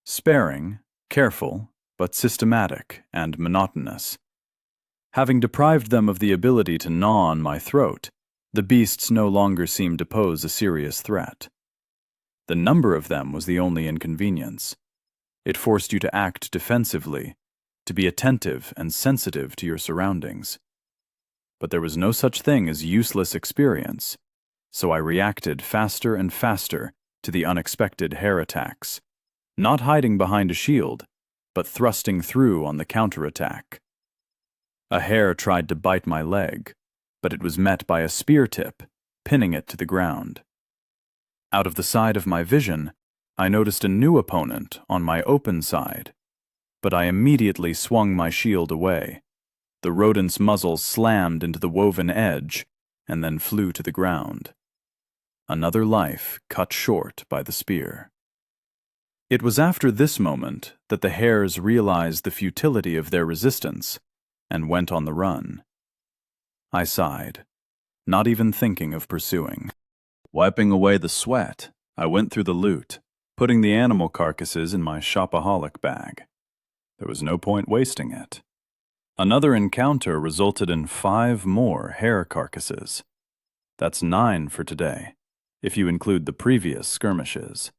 Sparing, careful, but systematic and monotonous. Having deprived them of the ability to gnaw on my throat, the beasts no longer seemed to pose a serious threat. The number of them was the only inconvenience. It forced you to act defensively, to be attentive and sensitive to your surroundings. But there was no such thing as useless experience, so I reacted faster and faster to the unexpected hare attacks, not hiding behind a shield, but thrusting through on the counterattack. A hare tried to bite my leg, but it was met by a spear tip, pinning it to the ground. Out of the side of my vision, I noticed a new opponent on my open side, but I immediately swung my shield away. The rodent's muzzle slammed into the woven edge and then flew to the ground. Another life cut short by the spear. It was after this moment that the hares realized the futility of their resistance and went on the run. I sighed, not even thinking of pursuing. Wiping away the sweat, I went through the loot, putting the animal carcasses in my shopaholic bag. There was no point wasting it. Another encounter resulted in 5 more hare carcasses. That's 9 for today, if you include the previous skirmishes.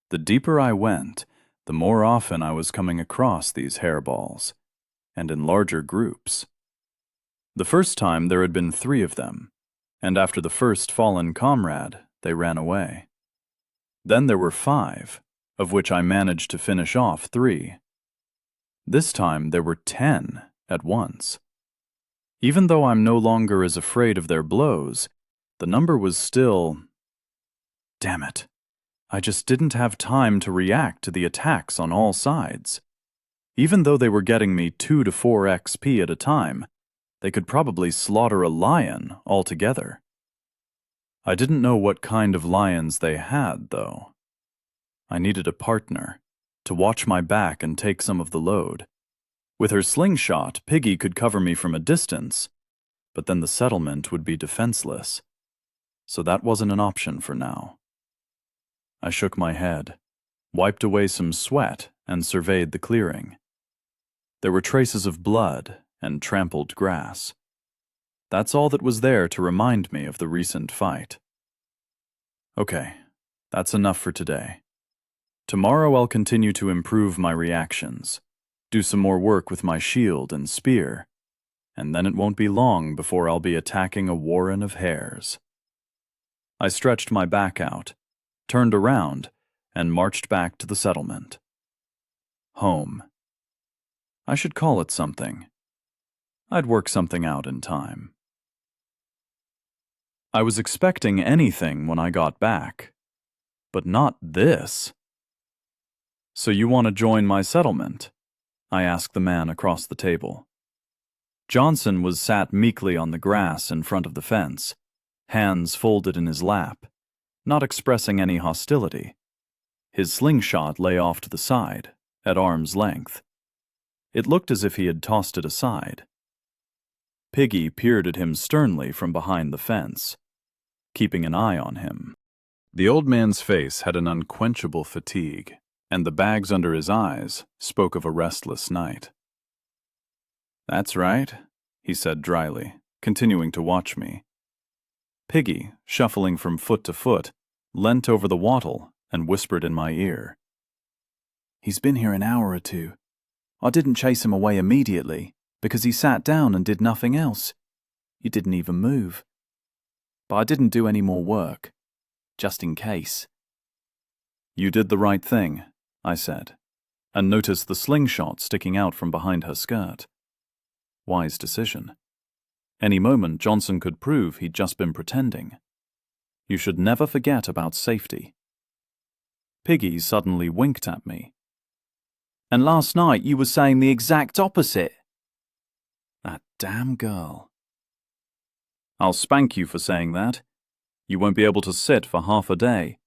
The deeper I went, the more often I was coming across these hareballs, and in larger groups. The first time there had been 3 of them, and after the first fallen comrade, they ran away. Then there were 5, of which I managed to finish off 3. This time there were 10 at once. Even though I'm no longer as afraid of their blows, the number was still... Damn it. I just didn't have time to react to the attacks on all sides. Even though they were getting me 2 to 4 XP at a time, they could probably slaughter a lion altogether. I didn't know what kind of lions they had, though. I needed a partner, to watch my back and take some of the load. With her slingshot, Piggy could cover me from a distance, but then the settlement would be defenseless. So that wasn't an option for now. I shook my head, wiped away some sweat, and surveyed the clearing. There were traces of blood and trampled grass. That's all that was there to remind me of the recent fight. Okay, that's enough for today. Tomorrow I'll continue to improve my reactions, do some more work with my shield and spear, and then it won't be long before I'll be attacking a warren of hares. I stretched my back out, turned around, and marched back to the settlement. Home. I should call it something. I'd work something out in time. I was expecting anything when I got back, but not this. So you want to join my settlement? I asked the man across the table. Johnson was sat meekly on the grass in front of the fence, hands folded in his lap, not expressing any hostility. His slingshot lay off to the side, at arm's length. It looked as if he had tossed it aside. Piggy peered at him sternly from behind the fence, keeping an eye on him. The old man's face had an unquenchable fatigue, and the bags under his eyes spoke of a restless night. "That's right," he said dryly, continuing to watch me. Piggy, shuffling from foot to foot, leant over the wattle and whispered in my ear. "He's been here an hour or 2. I didn't chase him away immediately, because he sat down and did nothing else. He didn't even move. But I didn't do any more work, just in case." "You did the right thing," I said, and noticed the slingshot sticking out from behind her skirt. Wise decision. Any moment Johnson could prove he'd just been pretending. You should never forget about safety. Piggy suddenly winked at me. "And last night you were saying the exact opposite." That damn girl. "I'll spank you for saying that. You won't be able to sit for half a day."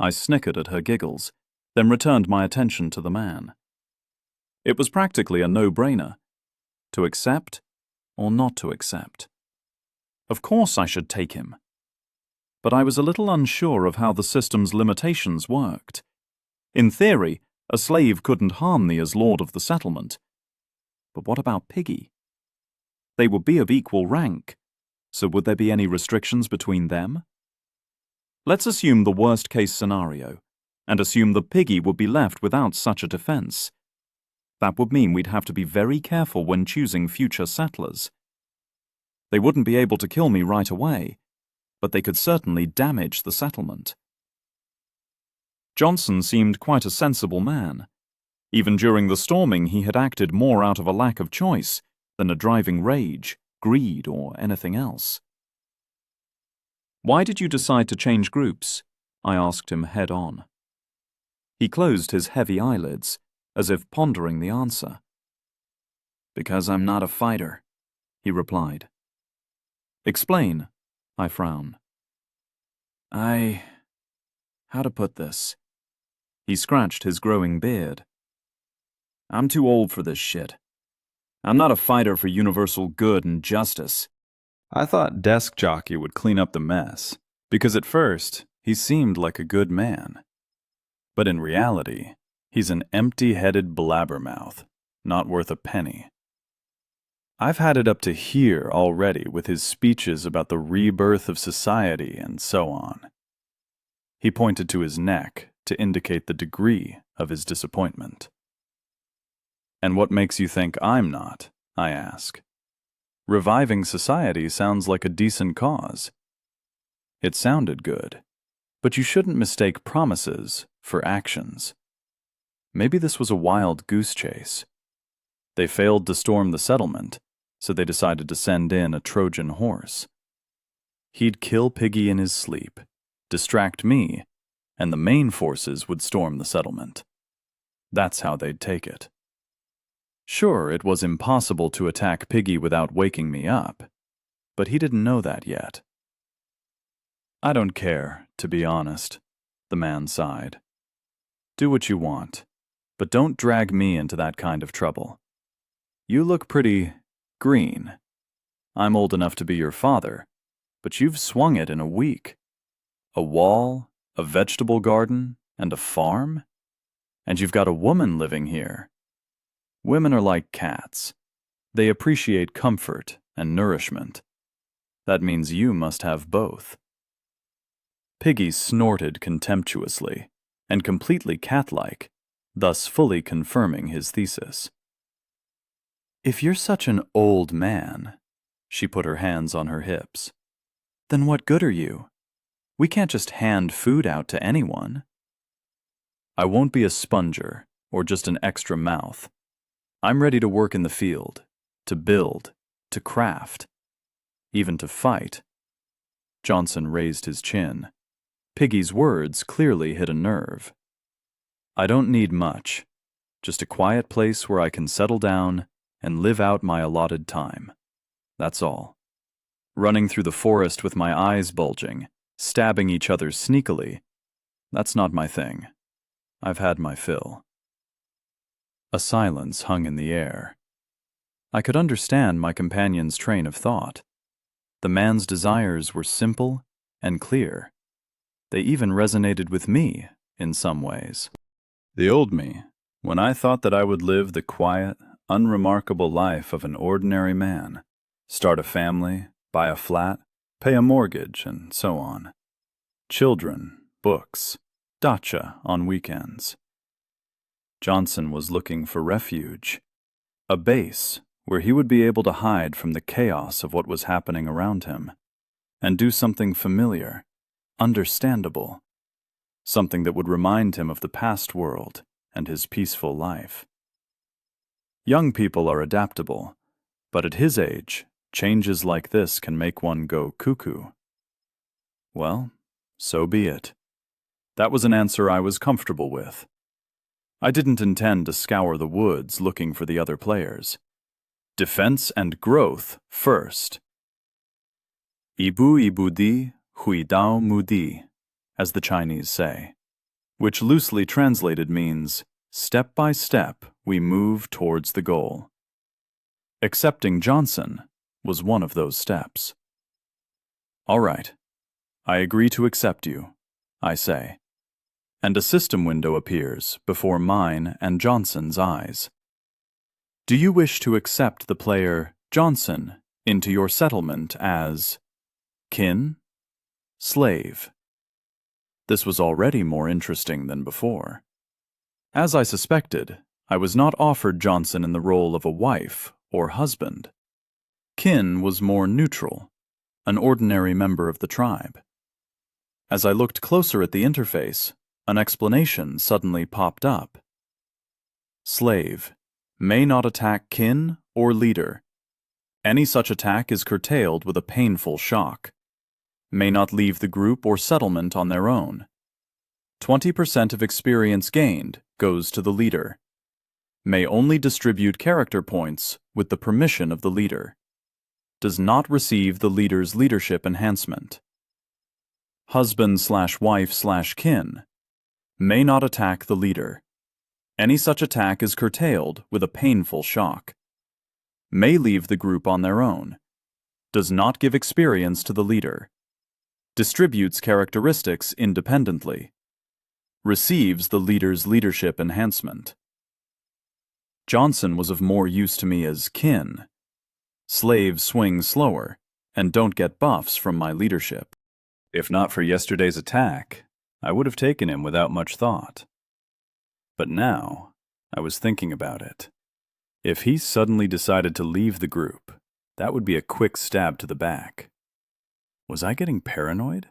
I snickered at her giggles, then returned my attention to the man. It was practically a no-brainer. To accept or not to accept. Of course I should take him. But I was a little unsure of how the system's limitations worked. In theory, a slave couldn't harm me as lord of the settlement. But what about Piggy? They would be of equal rank, so would there be any restrictions between them? Let's assume the worst-case scenario, and assume that Piggy would be left without such a defense. That would mean we'd have to be very careful when choosing future settlers. They wouldn't be able to kill me right away, but they could certainly damage the settlement. Johnson seemed quite a sensible man. Even during the storming, he had acted more out of a lack of choice than a driving rage, greed, or anything else. "Why did you decide to change groups?" I asked him head-on. He closed his heavy eyelids, as if pondering the answer. "Because I'm not a fighter," he replied. "Explain," I frowned. How to put this? He scratched his growing beard. "I'm too old for this shit. I'm not a fighter for universal good and justice." I thought Desk Jockey would clean up the mess, because at first he seemed like a good man. But in reality, he's an empty-headed blabbermouth, not worth a penny. I've had it up to here already with his speeches about the rebirth of society and so on. He pointed to his neck to indicate the degree of his disappointment. "And what makes you think I'm not?" I ask. "Reviving society sounds like a decent cause." It sounded good, but you shouldn't mistake promises for actions. Maybe this was a wild goose chase. They failed to storm the settlement, so they decided to send in a Trojan horse. He'd kill Piggy in his sleep, distract me, and the main forces would storm the settlement. That's how they'd take it. Sure, it was impossible to attack Piggy without waking me up, but he didn't know that yet. "I don't care, to be honest," the man sighed. "Do what you want, but don't drag me into that kind of trouble. You look pretty green. I'm old enough to be your father, but you've swung it in a week. A wall, a vegetable garden, and a farm? And you've got a woman living here. Women are like cats. They appreciate comfort and nourishment. That means you must have both." Piggy snorted contemptuously, and completely cat-like, thus fully confirming his thesis. "If you're such an old man," she put her hands on her hips, "then what good are you? We can't just hand food out to anyone." "I won't be a sponger, or just an extra mouth. I'm ready to work in the field, to build, to craft, even to fight." Johnson raised his chin. Piggy's words clearly hit a nerve. "I don't need much, just a quiet place where I can settle down and live out my allotted time. That's all. Running through the forest with my eyes bulging, stabbing each other sneakily, that's not my thing. I've had my fill." A silence hung in the air. I could understand my companion's train of thought. The man's desires were simple and clear. They even resonated with me in some ways. The old me, when I thought that I would live the quiet, unremarkable life of an ordinary man, start a family, buy a flat, pay a mortgage, and so on. Children, books, dacha on weekends. Johnson was looking for refuge, a base where he would be able to hide from the chaos of what was happening around him, and do something familiar, understandable, something that would remind him of the past world and his peaceful life. Young people are adaptable, but at his age, changes like this can make one go cuckoo. Well, so be it. That was an answer I was comfortable with. I didn't intend to scour the woods looking for the other players. Defense and growth first. Ibu ibudi, huidao mudi, as the Chinese say. which loosely translated means, step by step, we move towards the goal. Accepting Johnson was one of those steps. All right, I agree to accept you, I say, and a system window appears before mine and Johnson's eyes. Do you wish to accept the player Johnson into your settlement as kin, slave? This was already more interesting than before. As I suspected, I was not offered Johnson in the role of a wife or husband. Kin was more neutral, an ordinary member of the tribe. As I looked closer at the interface, an explanation suddenly popped up. Slave may not attack kin or leader. Any such attack is curtailed with a painful shock. May not leave the group or settlement on their own. 20% of experience gained goes to the leader. May only distribute character points with the permission of the leader. Does not receive the leader's leadership enhancement. Husband/wife/kin may not attack the leader. Any such attack is curtailed with a painful shock. May leave the group on their own. Does not give experience to the leader. Distributes characteristics independently. Receives the leader's leadership enhancement. Johnson was of more use to me as kin. Slaves swing slower and don't get buffs from my leadership. If not for yesterday's attack, I would have taken him without much thought. But now, I was thinking about it. If he suddenly decided to leave the group, that would be a quick stab to the back. Was I getting paranoid?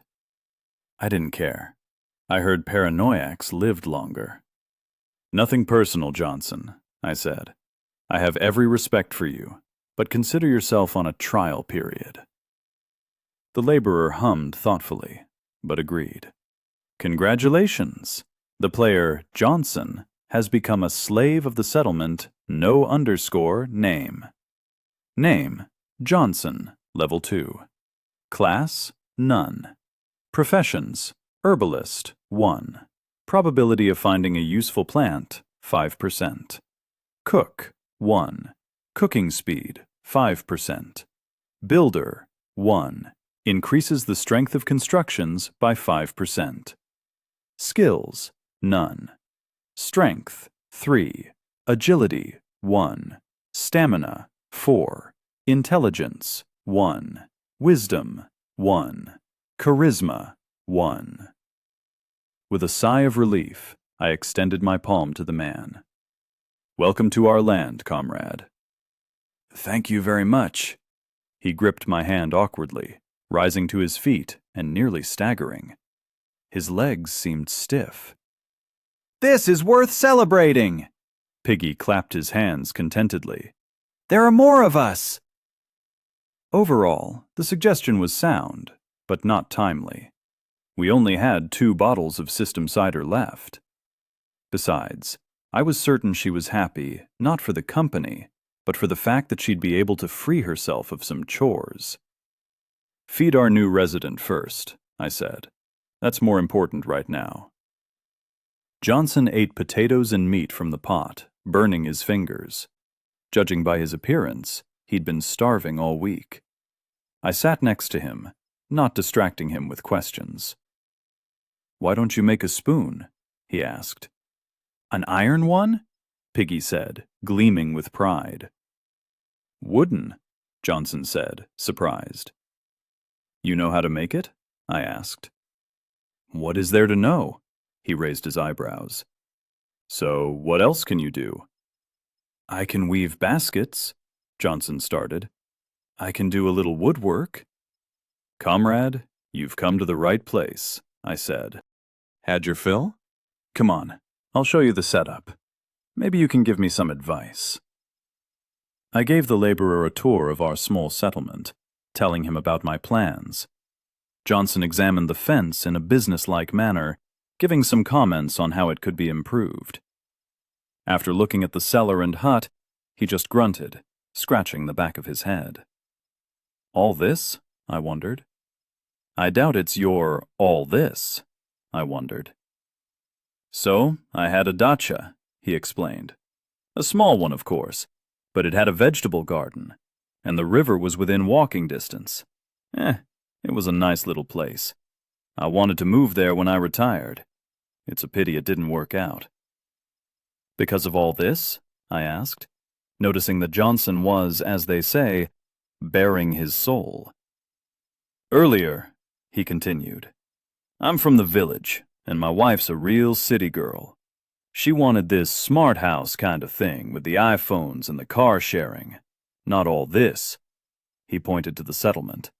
I didn't care. I heard paranoiacs lived longer. Nothing personal, Johnson, I said. I have every respect for you, but consider yourself on a trial period. The laborer hummed thoughtfully, but agreed. Congratulations! The player, Johnson, has become a slave of the settlement no_name. Name, Johnson, level 2. Class, none. Professions, herbalist, 1. Probability of finding a useful plant, 5%. Cook, 1. Cooking speed, 5%. Builder, 1. Increases the strength of constructions by 5%. Skills, none. Strength, 3. Agility, 1. Stamina, 4. Intelligence, 1. Wisdom, 1. Charisma, 1. With a sigh of relief, I extended my palm to the man. Welcome to our land, comrade. Thank you very much. He gripped my hand awkwardly, rising to his feet and nearly staggering. His legs seemed stiff. This is worth celebrating! Piggy clapped his hands contentedly. There are more of us! Overall, the suggestion was sound, but not timely. We only had 2 bottles of system cider left. Besides, I was certain she was happy, not for the company, but for the fact that she'd be able to free herself of some chores. Feed our new resident first, I said. That's more important right now. Johnson ate potatoes and meat from the pot, burning his fingers. Judging by his appearance, he'd been starving all week. I sat next to him, not distracting him with questions. Why don't you make a spoon? He asked. An iron one? Piggy said, gleaming with pride. Wooden, Johnson said, surprised. You know how to make it? I asked. What is there to know? He raised his eyebrows. So, what else can you do? I can weave baskets, Johnson started. I can do a little woodwork. Comrade, you've come to the right place, I said. Had your fill? Come on, I'll show you the setup. Maybe you can give me some advice. I gave the laborer a tour of our small settlement, telling him about my plans. Johnson examined the fence in a businesslike manner, giving some comments on how it could be improved. After looking at the cellar and hut, he just grunted, scratching the back of his head. All this? I wondered. I doubt it's your all this, I wondered. So, I had a dacha, he explained. A small one, of course, but it had a vegetable garden, and the river was within walking distance. It was a nice little place. I wanted to move there when I retired. It's a pity it didn't work out. Because of all this? I asked, noticing that Johnson was, as they say, bearing his soul. Earlier, he continued, I'm from the village, and my wife's a real city girl. She wanted this smart house kind of thing with the iPhones and the car sharing. Not all this. He pointed to the settlement.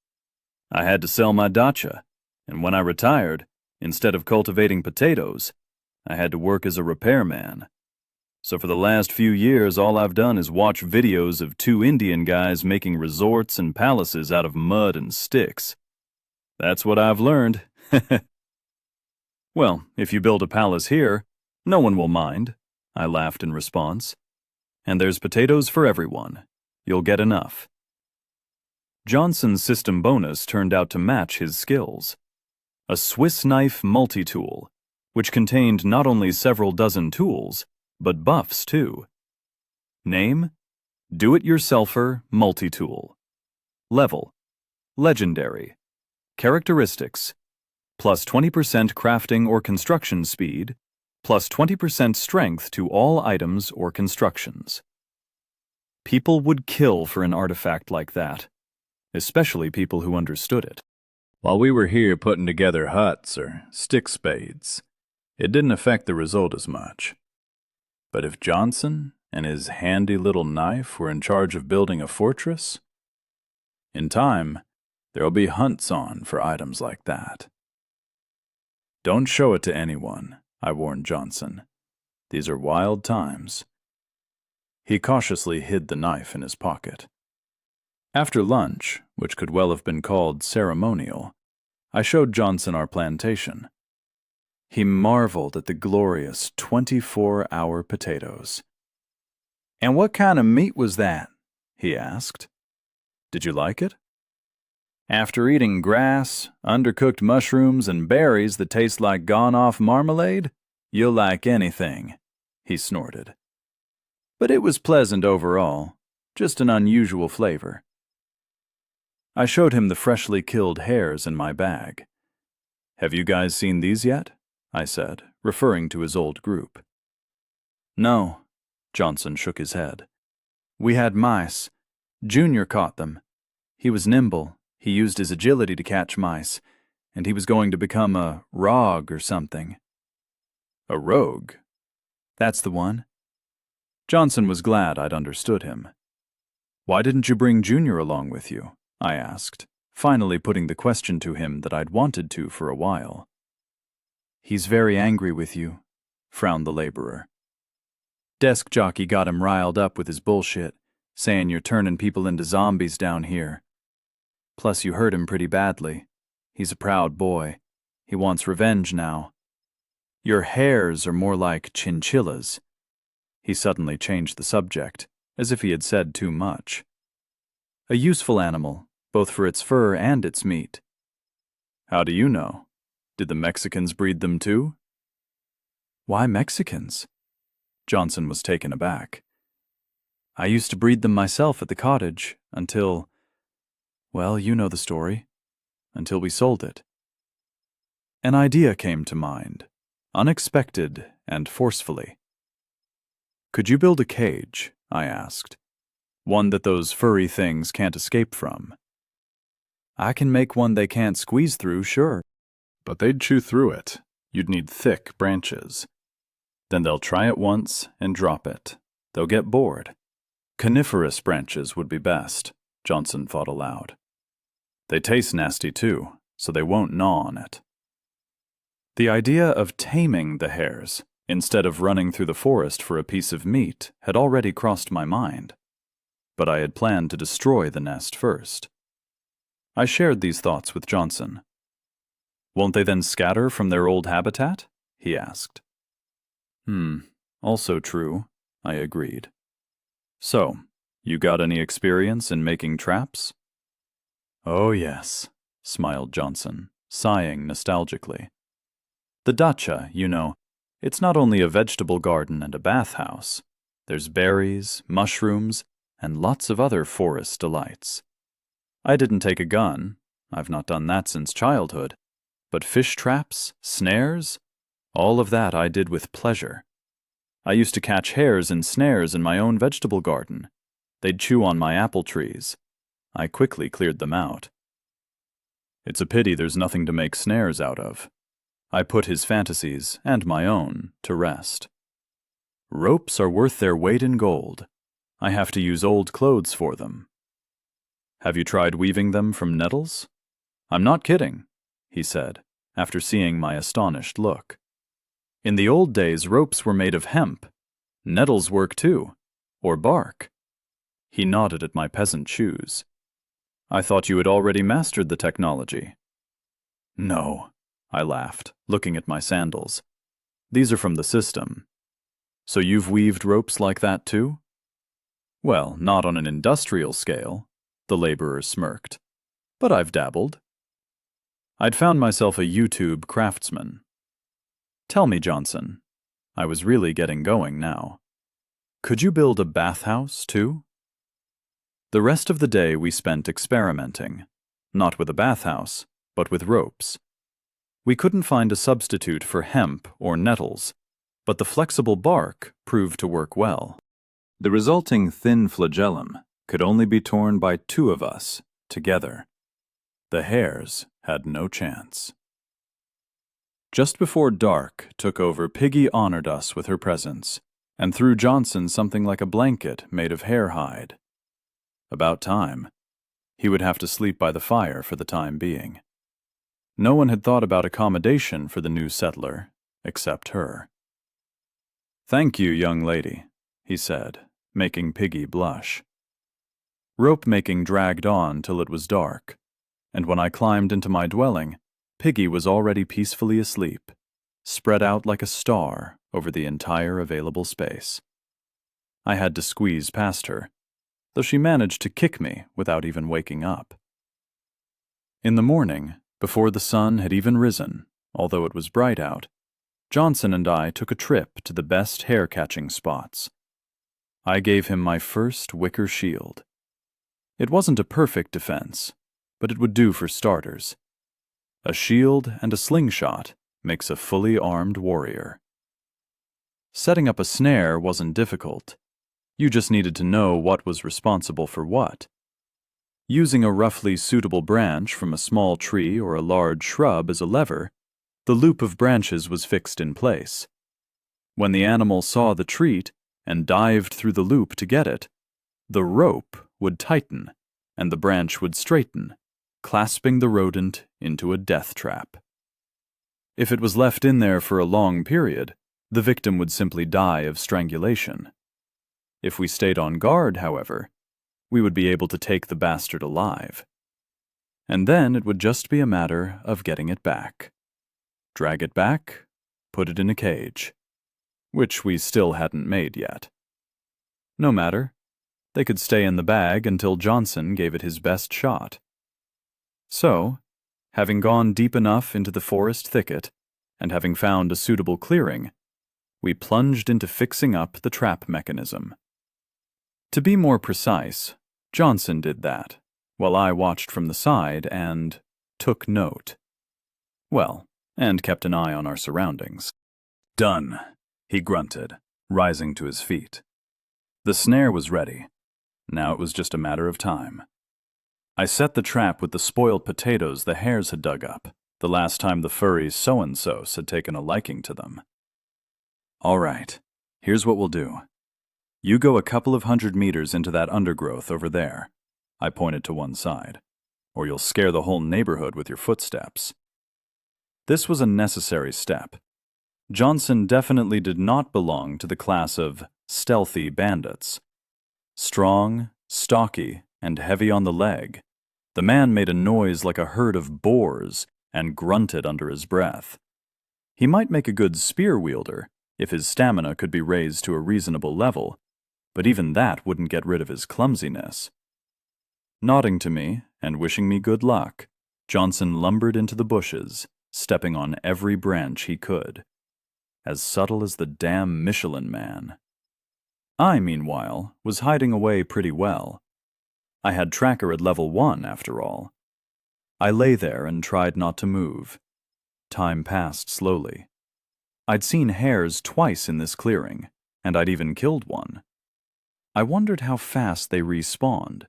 I had to sell my dacha, and when I retired, instead of cultivating potatoes, I had to work as a repairman. So for the last few years, all I've done is watch videos of two Indian guys making resorts and palaces out of mud and sticks. That's what I've learned. Well, if you build a palace here, no one will mind, I laughed in response. And there's potatoes for everyone. You'll get enough. Johnson's system bonus turned out to match his skills. A Swiss knife multi-tool, which contained not only several dozen tools, but buffs too. Name: Do-It-Yourselfer Multi-Tool. Level: Legendary. Characteristics: plus 20% crafting or construction speed, plus 20% strength to all items or constructions. People would kill for an artifact like that, especially people who understood it. While we were here putting together huts or stick spades, it didn't affect the result as much. But if Johnson and his handy little knife were in charge of building a fortress, in time, there'll be hunts on for items like that. Don't show it to anyone, I warned Johnson. These are wild times. He cautiously hid the knife in his pocket. After lunch, which could well have been called ceremonial, I showed Johnson our plantation. He marveled at the glorious 24-hour potatoes. "And what kind of meat was that?" he asked. "Did you like it?" "After eating grass, undercooked mushrooms, and berries that taste like gone-off marmalade, you'll like anything," he snorted. But it was pleasant overall, just an unusual flavor. I showed him the freshly killed hares in my bag. "Have you guys seen these yet?" I said, referring to his old group. "No," Johnson shook his head. "We had mice. Junior caught them. He was nimble. He used his agility to catch mice, and he was going to become a rogue or something." "A rogue?" "That's the one." Johnson was glad I'd understood him. "Why didn't you bring Junior along with you?" I asked, finally putting the question to him that I'd wanted to for a while. "He's very angry with you," frowned the laborer. "Desk jockey got him riled up with his bullshit, saying you're turning people into zombies down here. Plus you hurt him pretty badly. He's a proud boy. He wants revenge now. Your hares are more like chinchillas." He suddenly changed the subject, as if he had said too much. "A useful animal, both for its fur and its meat." "How do you know? Did the Mexicans breed them too?" "Why Mexicans?" Johnson was taken aback. "I used to breed them myself at the cottage until, well, you know the story, until we sold it." An idea came to mind, unexpected and forcefully. "Could you build a cage?" I asked. "One that those furry things can't escape from." "I can make one they can't squeeze through, sure." "But they'd chew through it. You'd need thick branches. Then they'll try it once and drop it. They'll get bored." "Coniferous branches would be best," Johnson thought aloud. "They taste nasty too, so they won't gnaw on it." The idea of taming the hares, instead of running through the forest for a piece of meat, had already crossed my mind. But I had planned to destroy the nest first. I shared these thoughts with Johnson. "Won't they then scatter from their old habitat?" he asked. Also true," I agreed. "So, you got any experience in making traps?" "Oh yes," smiled Johnson, sighing nostalgically. "The dacha, you know, It's not only a vegetable garden and a bathhouse. There's berries, mushrooms, and lots of other forest delights. I didn't take a gun. I've not done that since childhood. But fish traps, snares, all of that I did with pleasure. I used to catch hares in snares in my own vegetable garden. They'd chew on my apple trees. I quickly cleared them out. It's a pity there's nothing to make snares out of. I put his fantasies, and my own, to rest. Ropes are worth their weight in gold. I have to use old clothes for them. Have you tried weaving them from nettles? I'm not kidding, he said, after seeing my astonished look. In the old days, ropes were made of hemp. Nettles work too, or bark. He nodded at my peasant shoes. I thought you had already mastered the technology. No, I laughed, looking at my sandals. These are from the system. So you've weaved ropes like that too? Well, not on an industrial scale, the laborer smirked. But I've dabbled. I'd found myself a YouTube craftsman. Tell me, Johnson. I was really getting going now. Could you build a bathhouse too? The rest of the day we spent experimenting, not with a bathhouse, but with ropes. We couldn't find a substitute for hemp or nettles, but the flexible bark proved to work well. The resulting thin flagellum could only be torn by two of us, together. The hares had no chance. Just before dark took over, Piggy honored us with her presence, and threw Johnson something like a blanket made of hare hide. About time. He would have to sleep by the fire for the time being. No one had thought about accommodation for the new settler, except her. Thank you, young lady, he said, making Piggy blush. Rope-making dragged on till it was dark, and when I climbed into my dwelling, Piggy was already peacefully asleep, spread out like a star over the entire available space. I had to squeeze past her, though she managed to kick me without even waking up. In the morning, before the sun had even risen, although it was bright out, Johnson and I took a trip to the best hare-catching spots. I gave him my first wicker shield. It wasn't a perfect defense, but it would do for starters. A shield and a slingshot makes a fully armed warrior. Setting up a snare wasn't difficult. You just needed to know what was responsible for what. Using a roughly suitable branch from a small tree or a large shrub as a lever, the loop of branches was fixed in place. When the animal saw the treat and dived through the loop to get it, the rope would tighten and the branch would straighten, clasping the rodent into a death trap. If it was left in there for a long period, the victim would simply die of strangulation. If we stayed on guard, however, we would be able to take the bastard alive. And then it would just be a matter of getting it back. Drag it back, put it in a cage, which we still hadn't made yet. No matter. They could stay in the bag until Johnson gave it his best shot. So, having gone deep enough into the forest thicket, and having found a suitable clearing, we plunged into fixing up the trap mechanism. To be more precise, Johnson did that, while I watched from the side and took note. Well, and kept an eye on our surroundings. Done, he grunted, rising to his feet. The snare was ready. Now it was just a matter of time. I set the trap with the spoiled potatoes the hares had dug up, the last time the furry so-and-sos had taken a liking to them. All right, here's what we'll do. You go a couple of 100 meters into that undergrowth over there. I pointed to one side. Or you'll scare the whole neighborhood with your footsteps. This was a necessary step. Johnson definitely did not belong to the class of stealthy bandits. Strong, stocky, and heavy on the leg, the man made a noise like a herd of boars and grunted under his breath. He might make a good spear wielder if his stamina could be raised to a reasonable level, but even that wouldn't get rid of his clumsiness. Nodding to me and wishing me good luck, Johnson lumbered into the bushes, stepping on every branch he could. as subtle as the damn Michelin Man. I, meanwhile, was hiding away pretty well. I had tracker at level 1, after all. I lay there and tried not to move. Time passed slowly. I'd seen hares twice in this clearing, and I'd even killed one. I wondered how fast they respawned.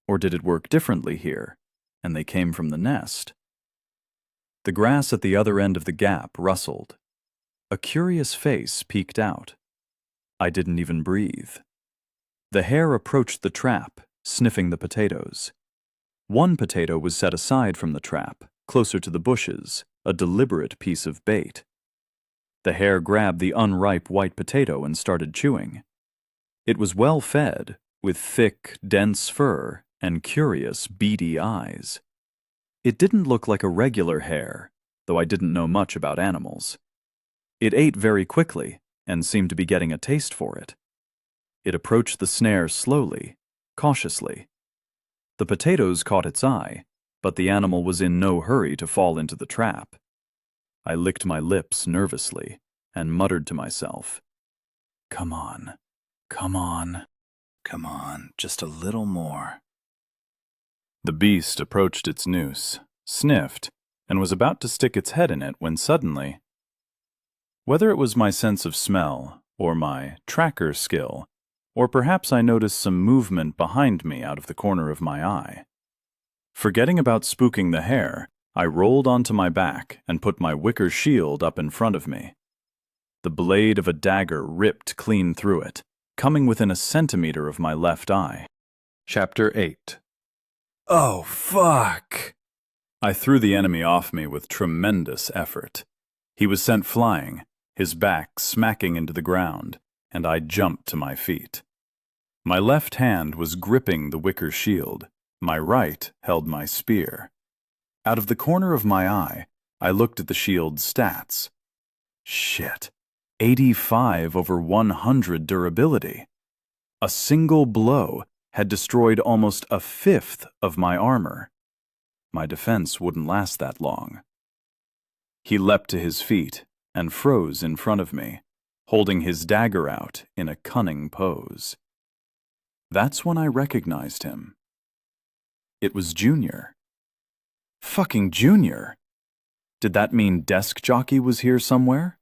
Or did it work differently here, and they came from the nest? The grass at the other end of the gap rustled. A curious face peeked out. I didn't even breathe. The hare approached the trap, sniffing the potatoes. One potato was set aside from the trap, closer to the bushes, a deliberate piece of bait. The hare grabbed the unripe white potato and started chewing. It was well fed, with thick, dense fur and curious, beady eyes. It didn't look like a regular hare, though I didn't know much about animals. It ate very quickly and seemed to be getting a taste for it. It approached the snare slowly, cautiously. The potatoes caught its eye, but the animal was in no hurry to fall into the trap. I licked my lips nervously and muttered to myself, "Come on, come on, come on, just a little more." The beast approached its noose, sniffed, and was about to stick its head in it when suddenly, whether it was my sense of smell, or my tracker skill, or perhaps I noticed some movement behind me out of the corner of my eye. Forgetting about spooking the hare, I rolled onto my back and put my wicker shield up in front of me. The blade of a dagger ripped clean through it, coming within a centimeter of my left eye. Chapter 8. Oh, fuck! I threw the enemy off me with tremendous effort. He was sent flying, his back smacking into the ground, and I jumped to my feet. My left hand was gripping the wicker shield, my right held my spear. Out of the corner of my eye, I looked at the shield's stats. Shit, 85 over 100 durability. A single blow had destroyed almost a fifth of my armor. My defense wouldn't last that long. He leapt to his feet and froze in front of me, holding his dagger out in a cunning pose. That's when I recognized him. It was Junior. Fucking Junior! Did that mean Desk Jockey was here somewhere?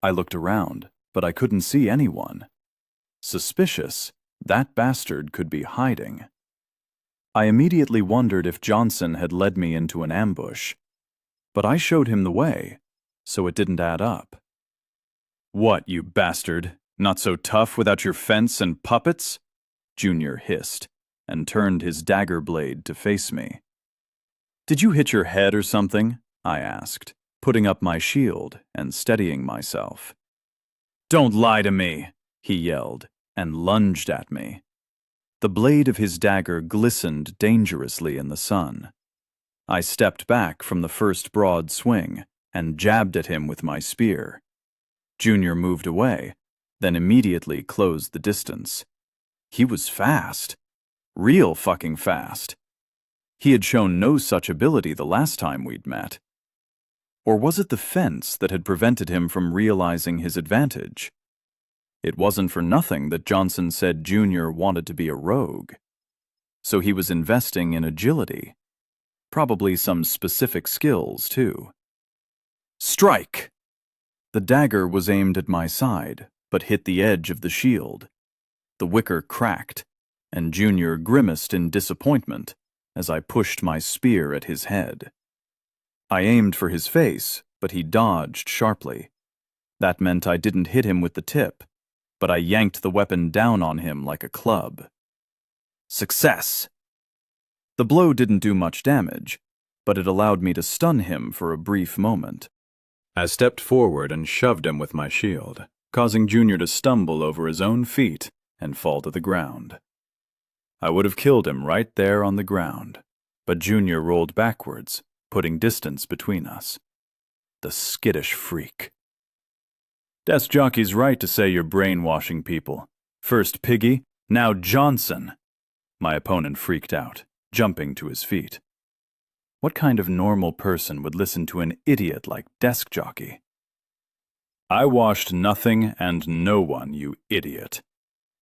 I looked around, but I couldn't see anyone. Suspicious, that bastard could be hiding. I immediately wondered if Johnson had led me into an ambush, but I showed him the way, so it didn't add up. "What, you bastard? Not so tough without your fence and puppets?" Junior hissed, and turned his dagger blade to face me. "Did you hit your head or something?" I asked, putting up my shield and steadying myself. "Don't lie to me," he yelled, and lunged at me. The blade of his dagger glistened dangerously in the sun. I stepped back from the first broad swing and jabbed at him with my spear. Junior moved away, then immediately closed the distance. He was fast. Real fucking fast. He had shown no such ability the last time we'd met. Or was it the fence that had prevented him from realizing his advantage? It wasn't for nothing that Johnson said Junior wanted to be a rogue. So he was investing in agility. Probably some specific skills, too. Strike! The dagger was aimed at my side, but hit the edge of the shield. The wicker cracked, and Junior grimaced in disappointment as I pushed my spear at his head. I aimed for his face, but he dodged sharply. That meant I didn't hit him with the tip, but I yanked the weapon down on him like a club. Success! The blow didn't do much damage, but it allowed me to stun him for a brief moment. I stepped forward and shoved him with my shield, causing Junior to stumble over his own feet and fall to the ground. I would have killed him right there on the ground, but Junior rolled backwards, putting distance between us. The skittish freak. Desk Jockey's right to say you're brainwashing people. First Piggy, now Johnson. My opponent freaked out, jumping to his feet. What kind of normal person would listen to an idiot like Desk Jockey? I washed nothing and no one, you idiot,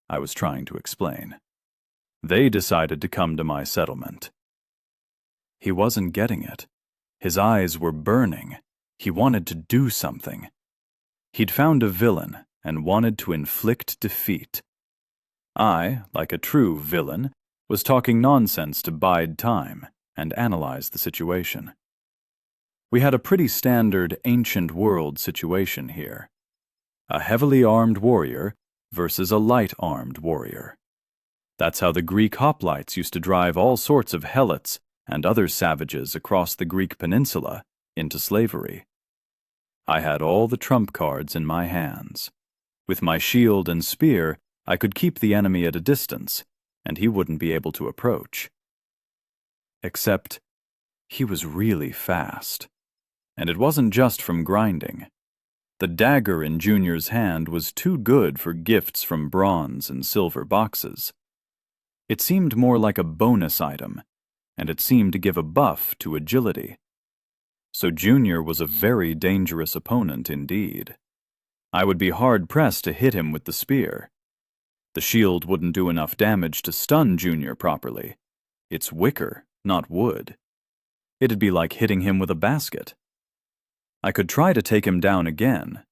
I was trying to explain. They decided to come to my settlement. He wasn't getting it. His eyes were burning. He wanted to do something. He'd found a villain and wanted to inflict defeat. I, like a true villain, was talking nonsense to bide time and analyze the situation. We had a pretty standard ancient world situation here. A heavily armed warrior versus a light-armed warrior. That's how the Greek hoplites used to drive all sorts of helots and other savages across the Greek peninsula into slavery. I had all the trump cards in my hands. With my shield and spear, I could keep the enemy at a distance, and he wouldn't be able to approach. Except, he was really fast. And it wasn't just from grinding. The dagger in Junior's hand was too good for gifts from bronze and silver boxes. It seemed more like a bonus item, and it seemed to give a buff to agility. So Junior was a very dangerous opponent indeed. I would be hard-pressed to hit him with the spear. The shield wouldn't do enough damage to stun Junior properly. It's wicker, not wood. It'd be like hitting him with a basket. I could try to take him down again,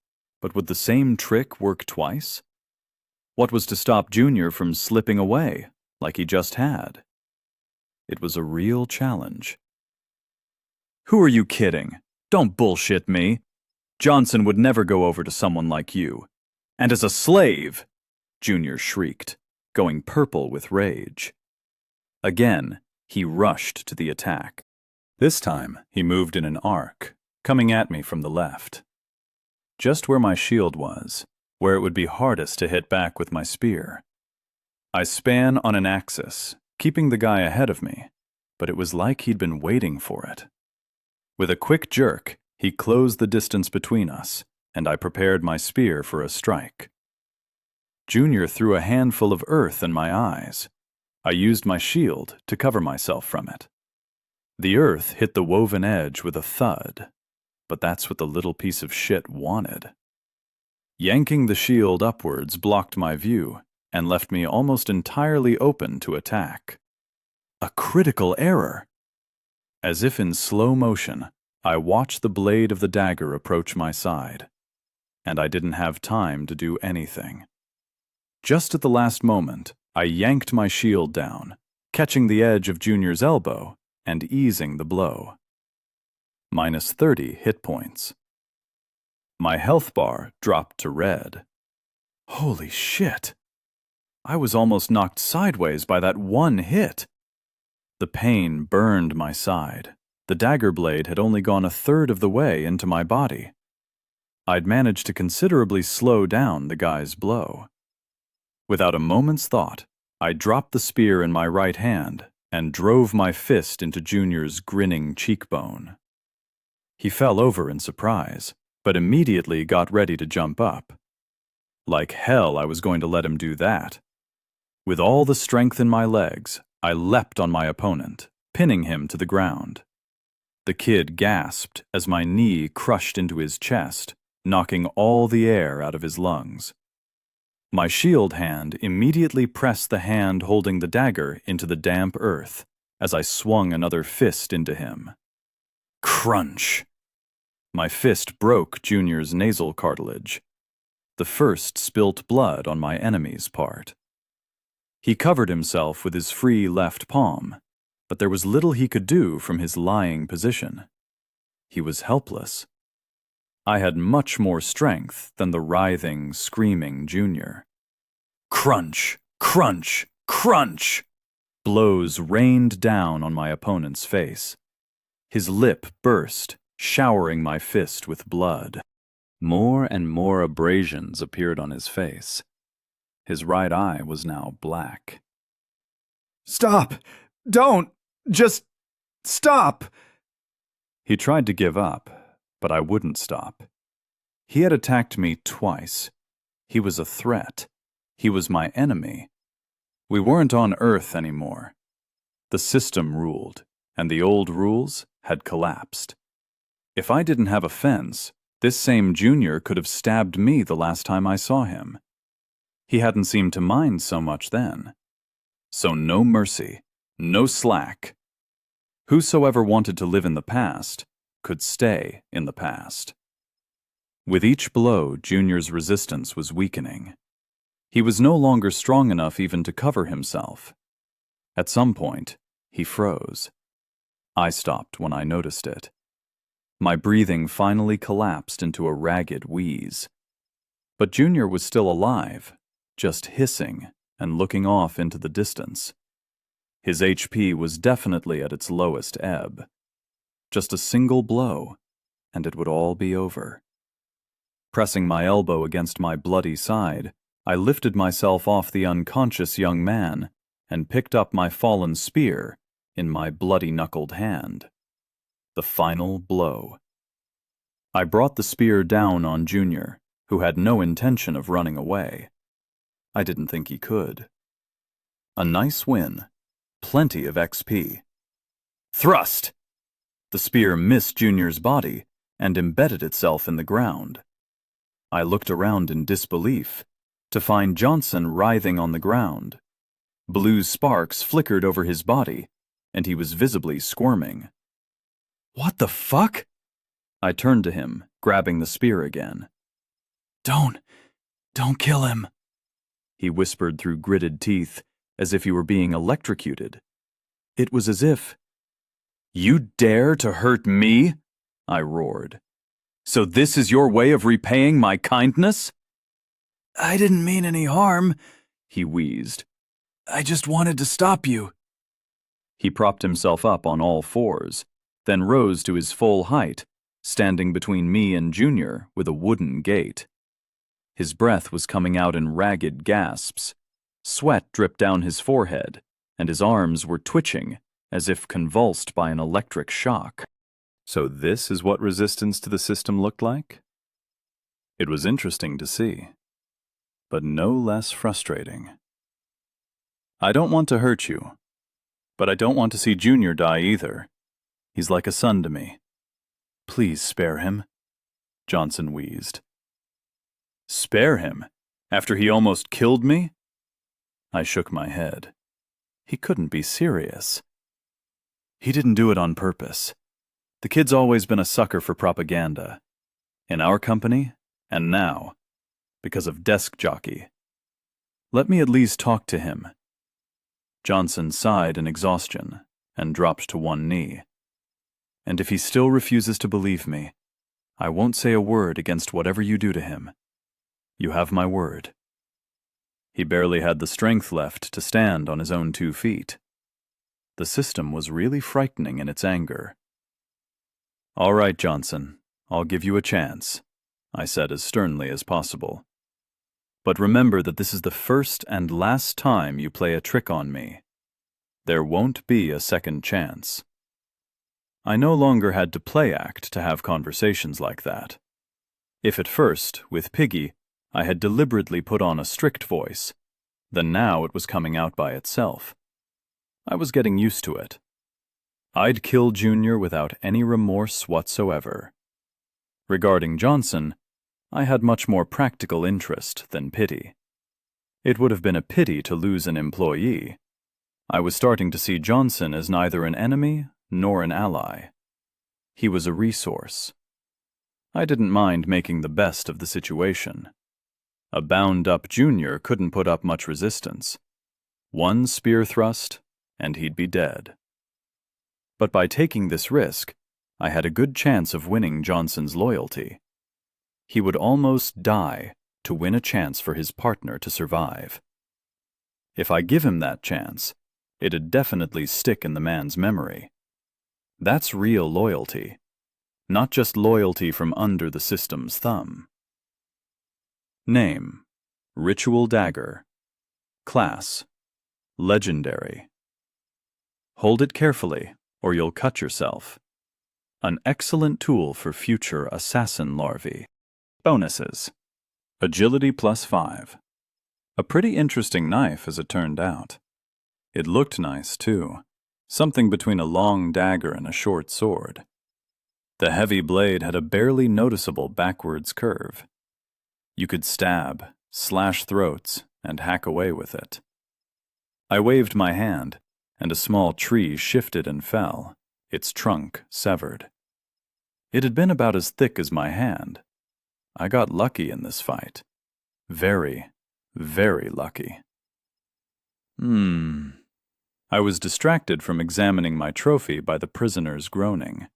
but would the same trick work twice? What was to stop Junior from slipping away, like he just had? It was a real challenge. Who are you kidding? Don't bullshit me. Johnson would never go over to someone like you. And as a slave, Junior shrieked, going purple with rage. Again, he rushed to the attack. This time, he moved in an arc, coming at me from the left. Just where my shield was, where it would be hardest to hit back with my spear. I span on an axis, keeping the guy ahead of me, but it was like he'd been waiting for it. With a quick jerk, he closed the distance between us, and I prepared my spear for a strike. Junior threw a handful of earth in my eyes. I used my shield to cover myself from it. The earth hit the woven edge with a thud, but that's what the little piece of shit wanted. Yanking the shield upwards blocked my view and left me almost entirely open to attack. A critical error! As if in slow motion, I watched the blade of the dagger approach my side, and I didn't have time to do anything. Just at the last moment, I yanked my shield down, catching the edge of Junior's elbow and easing the blow. Minus 30 hit points. My health bar dropped to red. Holy shit! I was almost knocked sideways by that one hit. The pain burned my side. The dagger blade had only gone a third of the way into my body. I'd managed to considerably slow down the guy's blow. Without a moment's thought, I dropped the spear in my right hand and drove my fist into Junior's grinning cheekbone. He fell over in surprise, but immediately got ready to jump up. Like hell I was going to let him do that. With all the strength in my legs, I leapt on my opponent, pinning him to the ground. The kid gasped as my knee crushed into his chest, knocking all the air out of his lungs. My shield hand immediately pressed the hand holding the dagger into the damp earth as I swung another fist into him. Crunch! My fist broke Junior's nasal cartilage. The first spilt blood on my enemy's part. He covered himself with his free left palm, but there was little he could do from his lying position. He was helpless. I had much more strength than the writhing, screaming Junior. Crunch! Crunch! Crunch! Blows rained down on my opponent's face. His lip burst, showering my fist with blood. More and more abrasions appeared on his face. His right eye was now black. Stop! Don't! Just stop! He tried to give up, but I wouldn't stop. He had attacked me twice. He was a threat. He was my enemy. We weren't on Earth anymore. The system ruled, and the old rules had collapsed. If I didn't have a fence, This same Junior could have stabbed me the last time I saw him. He hadn't seemed to mind so much then. So no mercy, no slack. Whosoever wanted to live in the past could stay in the past. With each blow, Junior's resistance was weakening. He was no longer strong enough even to cover himself. At some point, he froze. I stopped when I noticed it. My breathing finally collapsed into a ragged wheeze. But Junior was still alive, just hissing and looking off into the distance. His HP was definitely at its lowest ebb. Just a single blow, and it would all be over. Pressing my elbow against my bloody side, I lifted myself off the unconscious young man and picked up my fallen spear in my bloody-knuckled hand. The final blow. I brought the spear down on Junior, who had no intention of running away. I didn't think he could. A nice win. Plenty of XP. Thrust! The spear missed Junior's body and embedded itself in the ground. I looked around in disbelief to find Johnson writhing on the ground. Blue sparks flickered over his body, and he was visibly squirming. What the fuck? I turned to him, grabbing the spear again. Don't kill him, he whispered through gritted teeth, as if he were being electrocuted. It was as if... You dare to hurt me? I roared. So this is your way of repaying my kindness? I didn't mean any harm, he wheezed. I just wanted to stop you. He propped himself up on all fours, then rose to his full height, standing between me and Junior with a wooden gate. His breath was coming out in ragged gasps. Sweat dripped down his forehead, and his arms were twitching as if convulsed by an electric shock. So this is what resistance to the system looked like? It was interesting to see, but no less frustrating. I don't want to hurt you, but I don't want to see Junior die either. He's like a son to me. Please spare him, Johnson wheezed. Spare him? After he almost killed me? I shook my head. He couldn't be serious. He didn't do it on purpose. The kid's always been a sucker for propaganda. In our company, and now, because of Desk Jockey. Let me at least talk to him. Johnson sighed in exhaustion and dropped to one knee. And if he still refuses to believe me, I won't say a word against whatever you do to him. You have my word. He barely had the strength left to stand on his own 2 feet. The system was really frightening in its anger. All right, Johnson, I'll give you a chance, I said as sternly as possible. But remember that this is the first and last time you play a trick on me. There won't be a second chance. I no longer had to play act to have conversations like that. If at first, with Piggy, I had deliberately put on a strict voice, then now it was coming out by itself. I was getting used to it. I'd kill Junior without any remorse whatsoever. Regarding Johnson, I had much more practical interest than pity. It would have been a pity to lose an employee. I was starting to see Johnson as neither an enemy nor an ally. He was a resource. I didn't mind making the best of the situation. A bound-up Junior couldn't put up much resistance. One spear thrust, and he'd be dead. But by taking this risk, I had a good chance of winning Johnson's loyalty. He would almost die to win a chance for his partner to survive. If I give him that chance, it'd definitely stick in the man's memory. That's real loyalty, not just loyalty from under the system's thumb. Name: Ritual Dagger. Class: Legendary. Hold it carefully, or you'll cut yourself. An excellent tool for future assassin larvae. Bonuses: Agility +5. A pretty interesting knife as it turned out. It looked nice, too. Something between a long dagger and a short sword. The heavy blade had a barely noticeable backwards curve. You could stab, slash throats, and hack away with it. I waved my hand, and a small tree shifted and fell, its trunk severed. It had been about as thick as my hand. I got lucky in this fight. Very, very lucky. I was distracted from examining my trophy by the prisoner's groaning.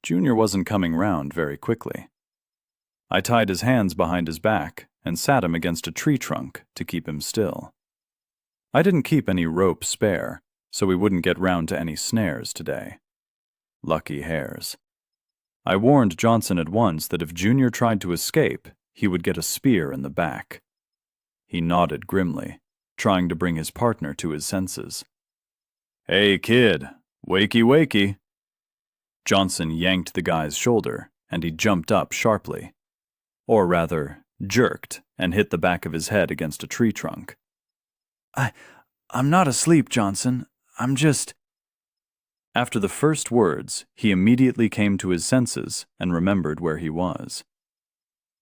Junior wasn't coming round very quickly. I tied his hands behind his back and sat him against a tree trunk to keep him still. I didn't keep any rope spare, so we wouldn't get round to any snares today. Lucky hares. I warned Johnson at once that if Junior tried to escape, he would get a spear in the back. He nodded grimly, trying to bring his partner to his senses. "Hey, kid, wakey wakey." Johnson yanked the guy's shoulder, and he jumped up sharply. Or rather, jerked and hit the back of his head against a tree trunk. I'm not asleep, Johnson. I'm just... After the first words, he immediately came to his senses and remembered where he was.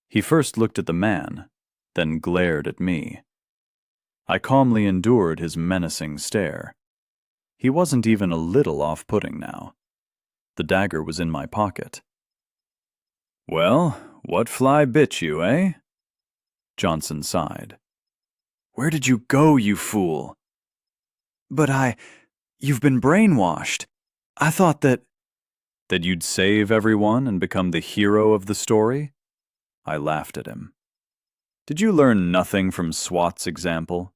He first looked at the man, then glared at me. I calmly endured his menacing stare. He wasn't even a little off-putting now. The dagger was in my pocket. "Well, what fly bit you, eh?" Johnson sighed. "Where did you go, you fool?" "But you've been brainwashed. I thought that you'd save everyone and become the hero of the story?" I laughed at him. "Did you learn nothing from SWAT's example?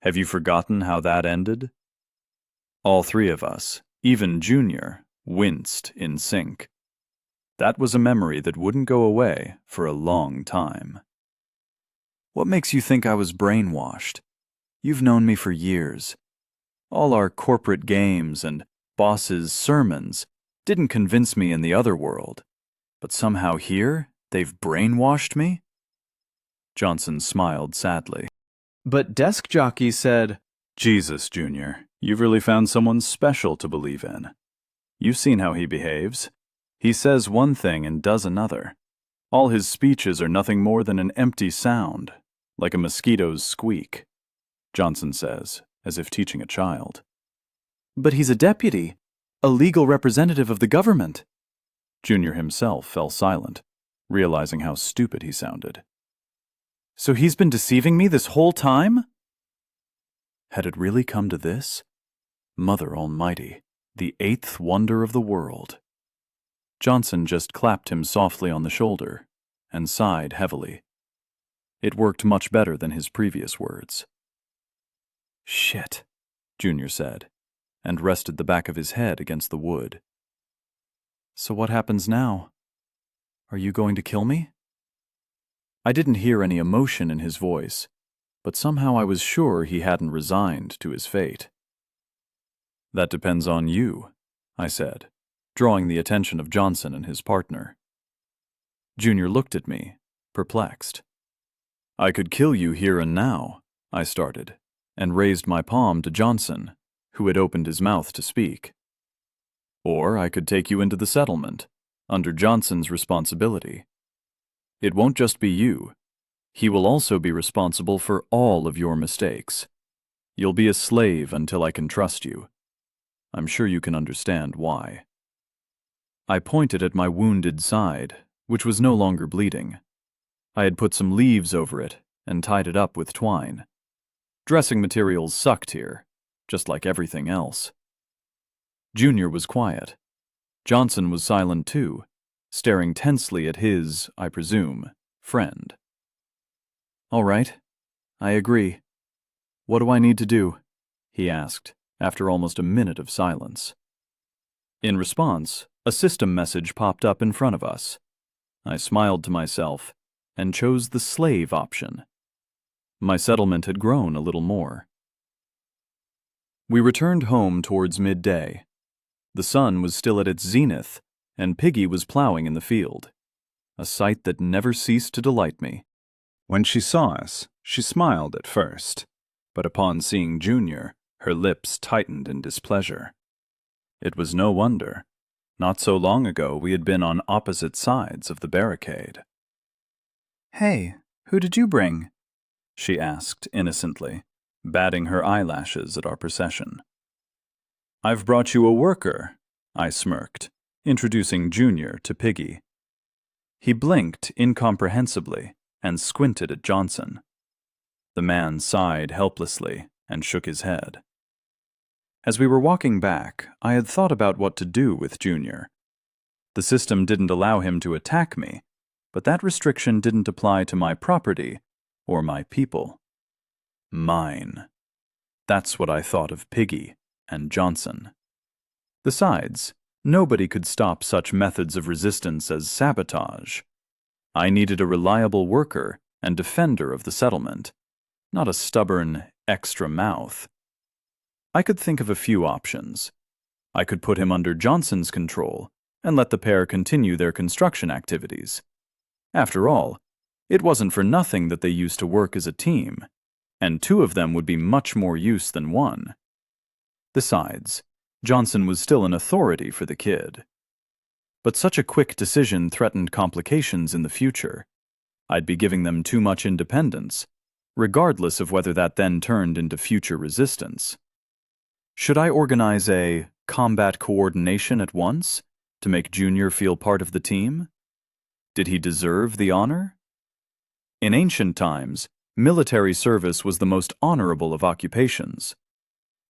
Have you forgotten how that ended?" All three of us, even Junior, winced in sync. That was a memory that wouldn't go away for a long time. "What makes you think I was brainwashed? You've known me for years. All our corporate games and bosses' sermons didn't convince me in the other world, but somehow here they've brainwashed me?" Johnson smiled sadly. "But Desk Jockey said..." "Jesus, Junior, you've really found someone special to believe in. You've seen how he behaves. He says one thing and does another. All his speeches are nothing more than an empty sound, like a mosquito's squeak," Johnson says, as if teaching a child. "But he's a deputy, a legal representative of the government." Junior himself fell silent, realizing how stupid he sounded. "So he's been deceiving me this whole time?" Had it really come to this? Mother Almighty, the eighth wonder of the world. Johnson just clapped him softly on the shoulder and sighed heavily. It worked much better than his previous words. "Shit," Junior said, and rested the back of his head against the wood. "So what happens now? Are you going to kill me?" I didn't hear any emotion in his voice, but somehow I was sure he hadn't resigned to his fate. "That depends on you," I said, drawing the attention of Johnson and his partner. Junior looked at me, perplexed. "I could kill you here and now," I started, and raised my palm to Johnson, who had opened his mouth to speak. "Or I could take you into the settlement, under Johnson's responsibility. It won't just be you. He will also be responsible for all of your mistakes. You'll be a slave until I can trust you. I'm sure you can understand why." I pointed at my wounded side, which was no longer bleeding. I had put some leaves over it and tied it up with twine. Dressing materials sucked here, just like everything else. Junior was quiet. Johnson was silent too, staring tensely at his, I presume, friend. "All right, I agree. What do I need to do?" he asked, after almost a minute of silence. In response, a system message popped up in front of us. I smiled to myself and chose the slave option. My settlement had grown a little more. We returned home towards midday. The sun was still at its zenith, and Piggy was plowing in the field, a sight that never ceased to delight me. When she saw us, she smiled at first, but upon seeing Junior, her lips tightened in displeasure. It was no wonder. Not so long ago, we had been on opposite sides of the barricade. "Hey, who did you bring?" she asked innocently, batting her eyelashes at our procession. "I've brought you a worker," I smirked, introducing Junior to Piggy. He blinked incomprehensibly and squinted at Johnson. The man sighed helplessly and shook his head. As we were walking back, I had thought about what to do with Junior. The system didn't allow him to attack me, but that restriction didn't apply to my property or my people. Mine. That's what I thought of Piggy and Johnson. Besides, nobody could stop such methods of resistance as sabotage. I needed a reliable worker and defender of the settlement, not a stubborn, extra mouth. I could think of a few options. I could put him under Johnson's control and let the pair continue their construction activities. After all, it wasn't for nothing that they used to work as a team, and two of them would be much more use than one. Besides, Johnson was still an authority for the kid. But such a quick decision threatened complications in the future. I'd be giving them too much independence, regardless of whether that then turned into future resistance. Should I organize a combat coordination at once to make Junior feel part of the team? Did he deserve the honor? In ancient times, military service was the most honorable of occupations.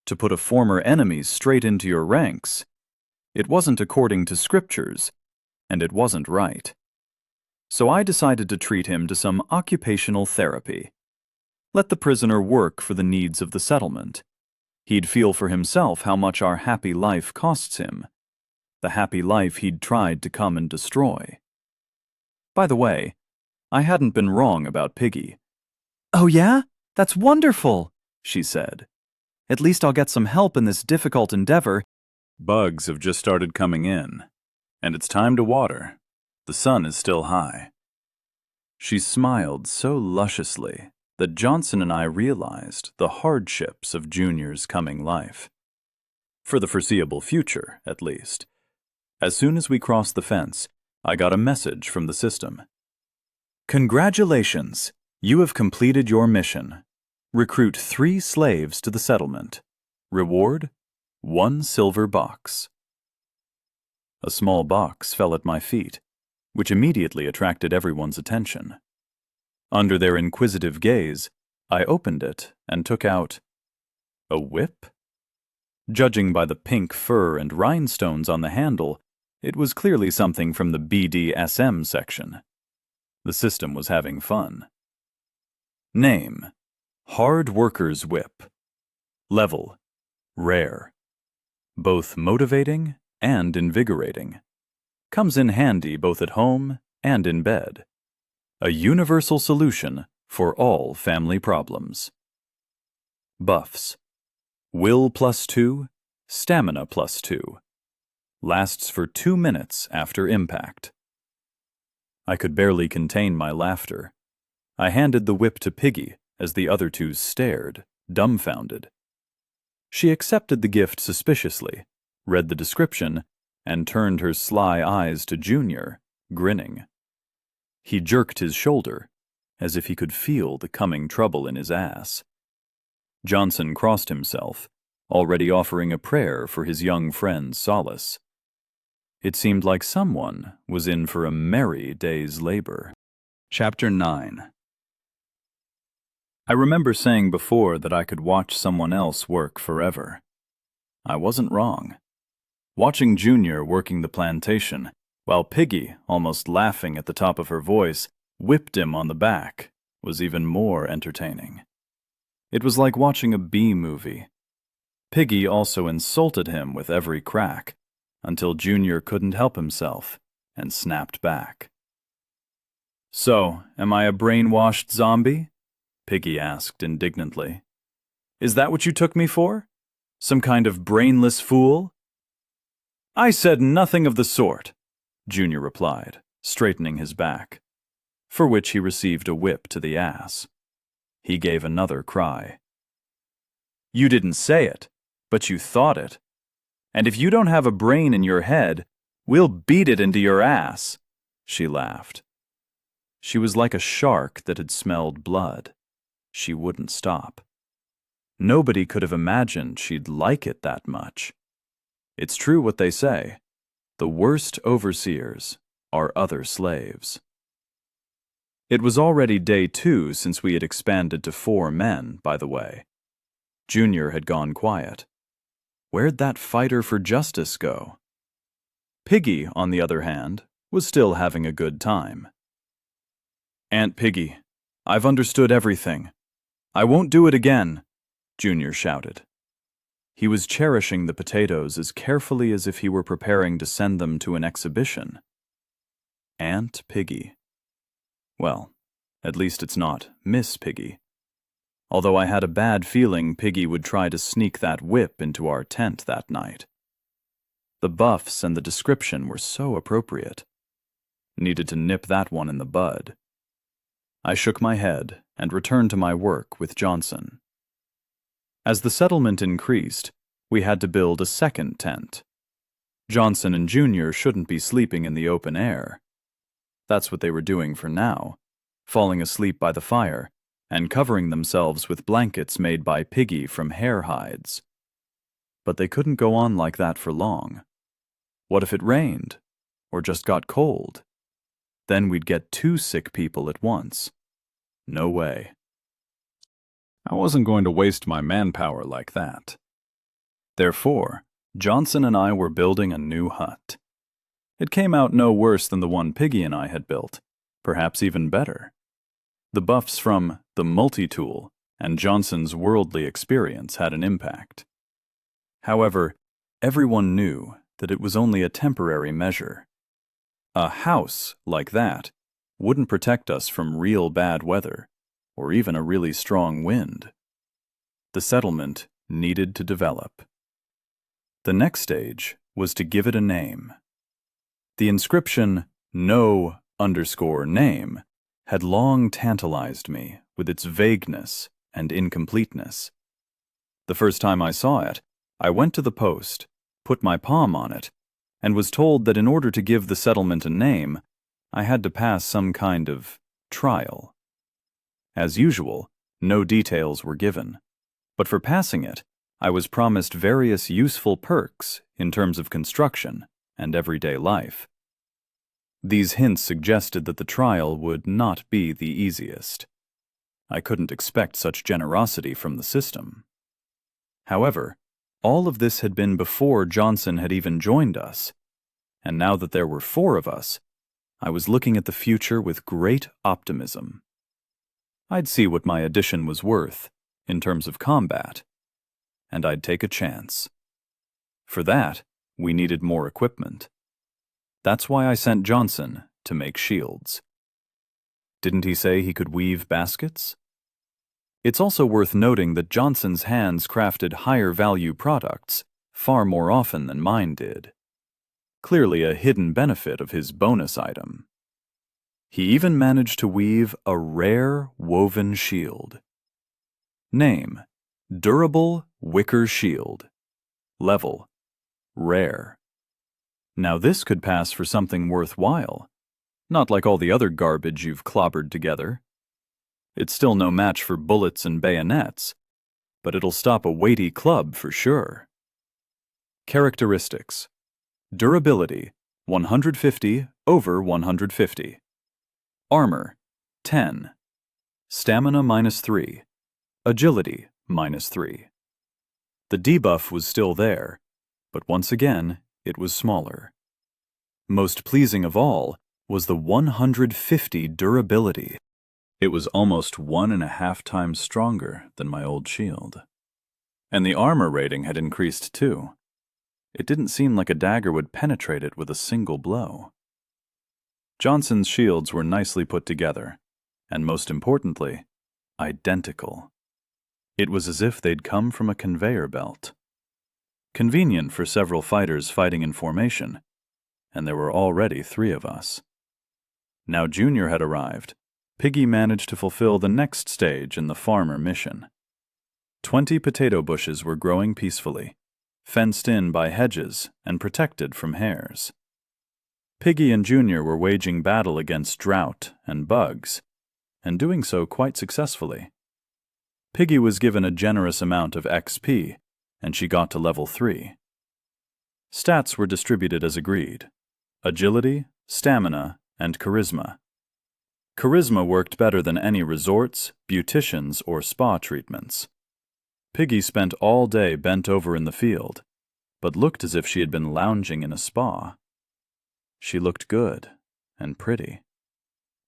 To put a former enemy straight into your ranks, it wasn't according to scriptures, and it wasn't right. So I decided to treat him to some occupational therapy. Let the prisoner work for the needs of the settlement. He'd feel for himself how much our happy life costs him, the happy life he'd tried to come and destroy. By the way, I hadn't been wrong about Piggy. "Oh yeah? That's wonderful," she said. "At least I'll get some help in this difficult endeavor." Bugs have just started coming in, and it's time to water. The sun is still high. She smiled so lusciously that Johnson and I realized the hardships of Junior's coming life. For the foreseeable future, at least. As soon as we crossed the fence, I got a message from the system. "Congratulations! You have completed your mission. Recruit 3 slaves to the settlement. Reward: 1 silver box." A small box fell at my feet, which immediately attracted everyone's attention. Under their inquisitive gaze, I opened it and took out a whip. Judging by the pink fur and rhinestones on the handle, it was clearly something from the BDSM section. The system was having fun. Name: Hard Worker's Whip. Level: Rare. Both motivating and invigorating. Comes in handy both at home and in bed. A universal solution for all family problems. Buffs: Will +2, Stamina +2. Lasts for 2 minutes after impact. I could barely contain my laughter. I handed the whip to Piggy as the other two stared, dumbfounded. She accepted the gift suspiciously, read the description, and turned her sly eyes to Junior, grinning. He jerked his shoulder, as if he could feel the coming trouble in his ass. Johnson crossed himself, already offering a prayer for his young friend's solace. It seemed like someone was in for a merry day's labor. Chapter 9. I remember saying before that I could watch someone else work forever. I wasn't wrong. Watching Junior working the plantation, while Piggy, almost laughing at the top of her voice, whipped him on the back, was even more entertaining. It was like watching a B-movie. Piggy also insulted him with every crack, until Junior couldn't help himself and snapped back. "So, am I a brainwashed zombie?" Piggy asked indignantly. "Is that what you took me for? Some kind of brainless fool?" "I said nothing of the sort," Junior replied, straightening his back, for which he received a whip to the ass. He gave another cry. "You didn't say it, but you thought it. And if you don't have a brain in your head, We'll beat it into your ass, she laughed. She was like a shark that had smelled blood. She wouldn't stop. Nobody could have imagined she'd like it that much. It's true what they say. The worst overseers are other slaves. It was already day 2 since we had expanded to 4 men, by the way. Junior had gone quiet. Where'd that fighter for justice go? Piggy, on the other hand, was still having a good time. Aunt Piggy, I've understood everything. I won't do it again, Junior shouted. He was cherishing the potatoes as carefully as if he were preparing to send them to an exhibition. Aunt Piggy. Well, at least it's not Miss Piggy. Although I had a bad feeling Piggy would try to sneak that whip into our tent that night. The buffs and the description were so appropriate. Needed to nip that one in the bud. I shook my head and returned to my work with Johnson. As the settlement increased, we had to build a second tent. Johnson and Junior shouldn't be sleeping in the open air. That's what they were doing for now, falling asleep by the fire and covering themselves with blankets made by Piggy from hare hides. But they couldn't go on like that for long. What if it rained, or just got cold? Then we'd get 2 sick people at once. No way. I wasn't going to waste my manpower like that. Therefore, Johnson and I were building a new hut. It came out no worse than the one Piggy and I had built, perhaps even better. The buffs from the multi-tool and Johnson's worldly experience had an impact. However, everyone knew that it was only a temporary measure. A house like that wouldn't protect us from real bad weather, or even a really strong wind. The settlement needed to develop. The next stage was to give it a name. The inscription, "No_name," had long tantalized me with its vagueness and incompleteness. The first time I saw it, I went to the post, put my palm on it, and was told that in order to give the settlement a name, I had to pass some kind of trial. As usual, no details were given, but for passing it, I was promised various useful perks in terms of construction and everyday life. These hints suggested that the trial would not be the easiest. I couldn't expect such generosity from the system. However, all of this had been before Johnson had even joined us, and now that there were 4 of us, I was looking at the future with great optimism. I'd see what my addition was worth in terms of combat, and I'd take a chance. For that, we needed more equipment. That's why I sent Johnson to make shields. Didn't he say he could weave baskets? It's also worth noting that Johnson's hands crafted higher-value products far more often than mine did. Clearly a hidden benefit of his bonus item. He even managed to weave a rare woven shield. Name: Durable Wicker Shield. Level: Rare. Now this could pass for something worthwhile, not like all the other garbage you've clobbered together. It's still no match for bullets and bayonets, but it'll stop a weighty club for sure. Characteristics: Durability, 150/150. Armor, 10. Stamina -3. Agility, -3. The debuff was still there, but once again, it was smaller. Most pleasing of all was the 150 durability. It was almost 1.5 times stronger than my old shield. And the armor rating had increased too. It didn't seem like a dagger would penetrate it with a single blow. Johnson's shields were nicely put together, and most importantly, identical. It was as if they'd come from a conveyor belt. Convenient for several fighters fighting in formation, and there were already 3 of us. Now Junior had arrived, Piggy managed to fulfill the next stage in the farmer mission. 20 potato bushes were growing peacefully, fenced in by hedges and protected from hares. Piggy and Junior were waging battle against drought and bugs, and doing so quite successfully. Piggy was given a generous amount of XP, and she got to level 3. Stats were distributed as agreed: agility, stamina, and charisma. Charisma worked better than any resorts, beauticians, or spa treatments. Piggy spent all day bent over in the field, but looked as if she had been lounging in a spa. She looked good and pretty,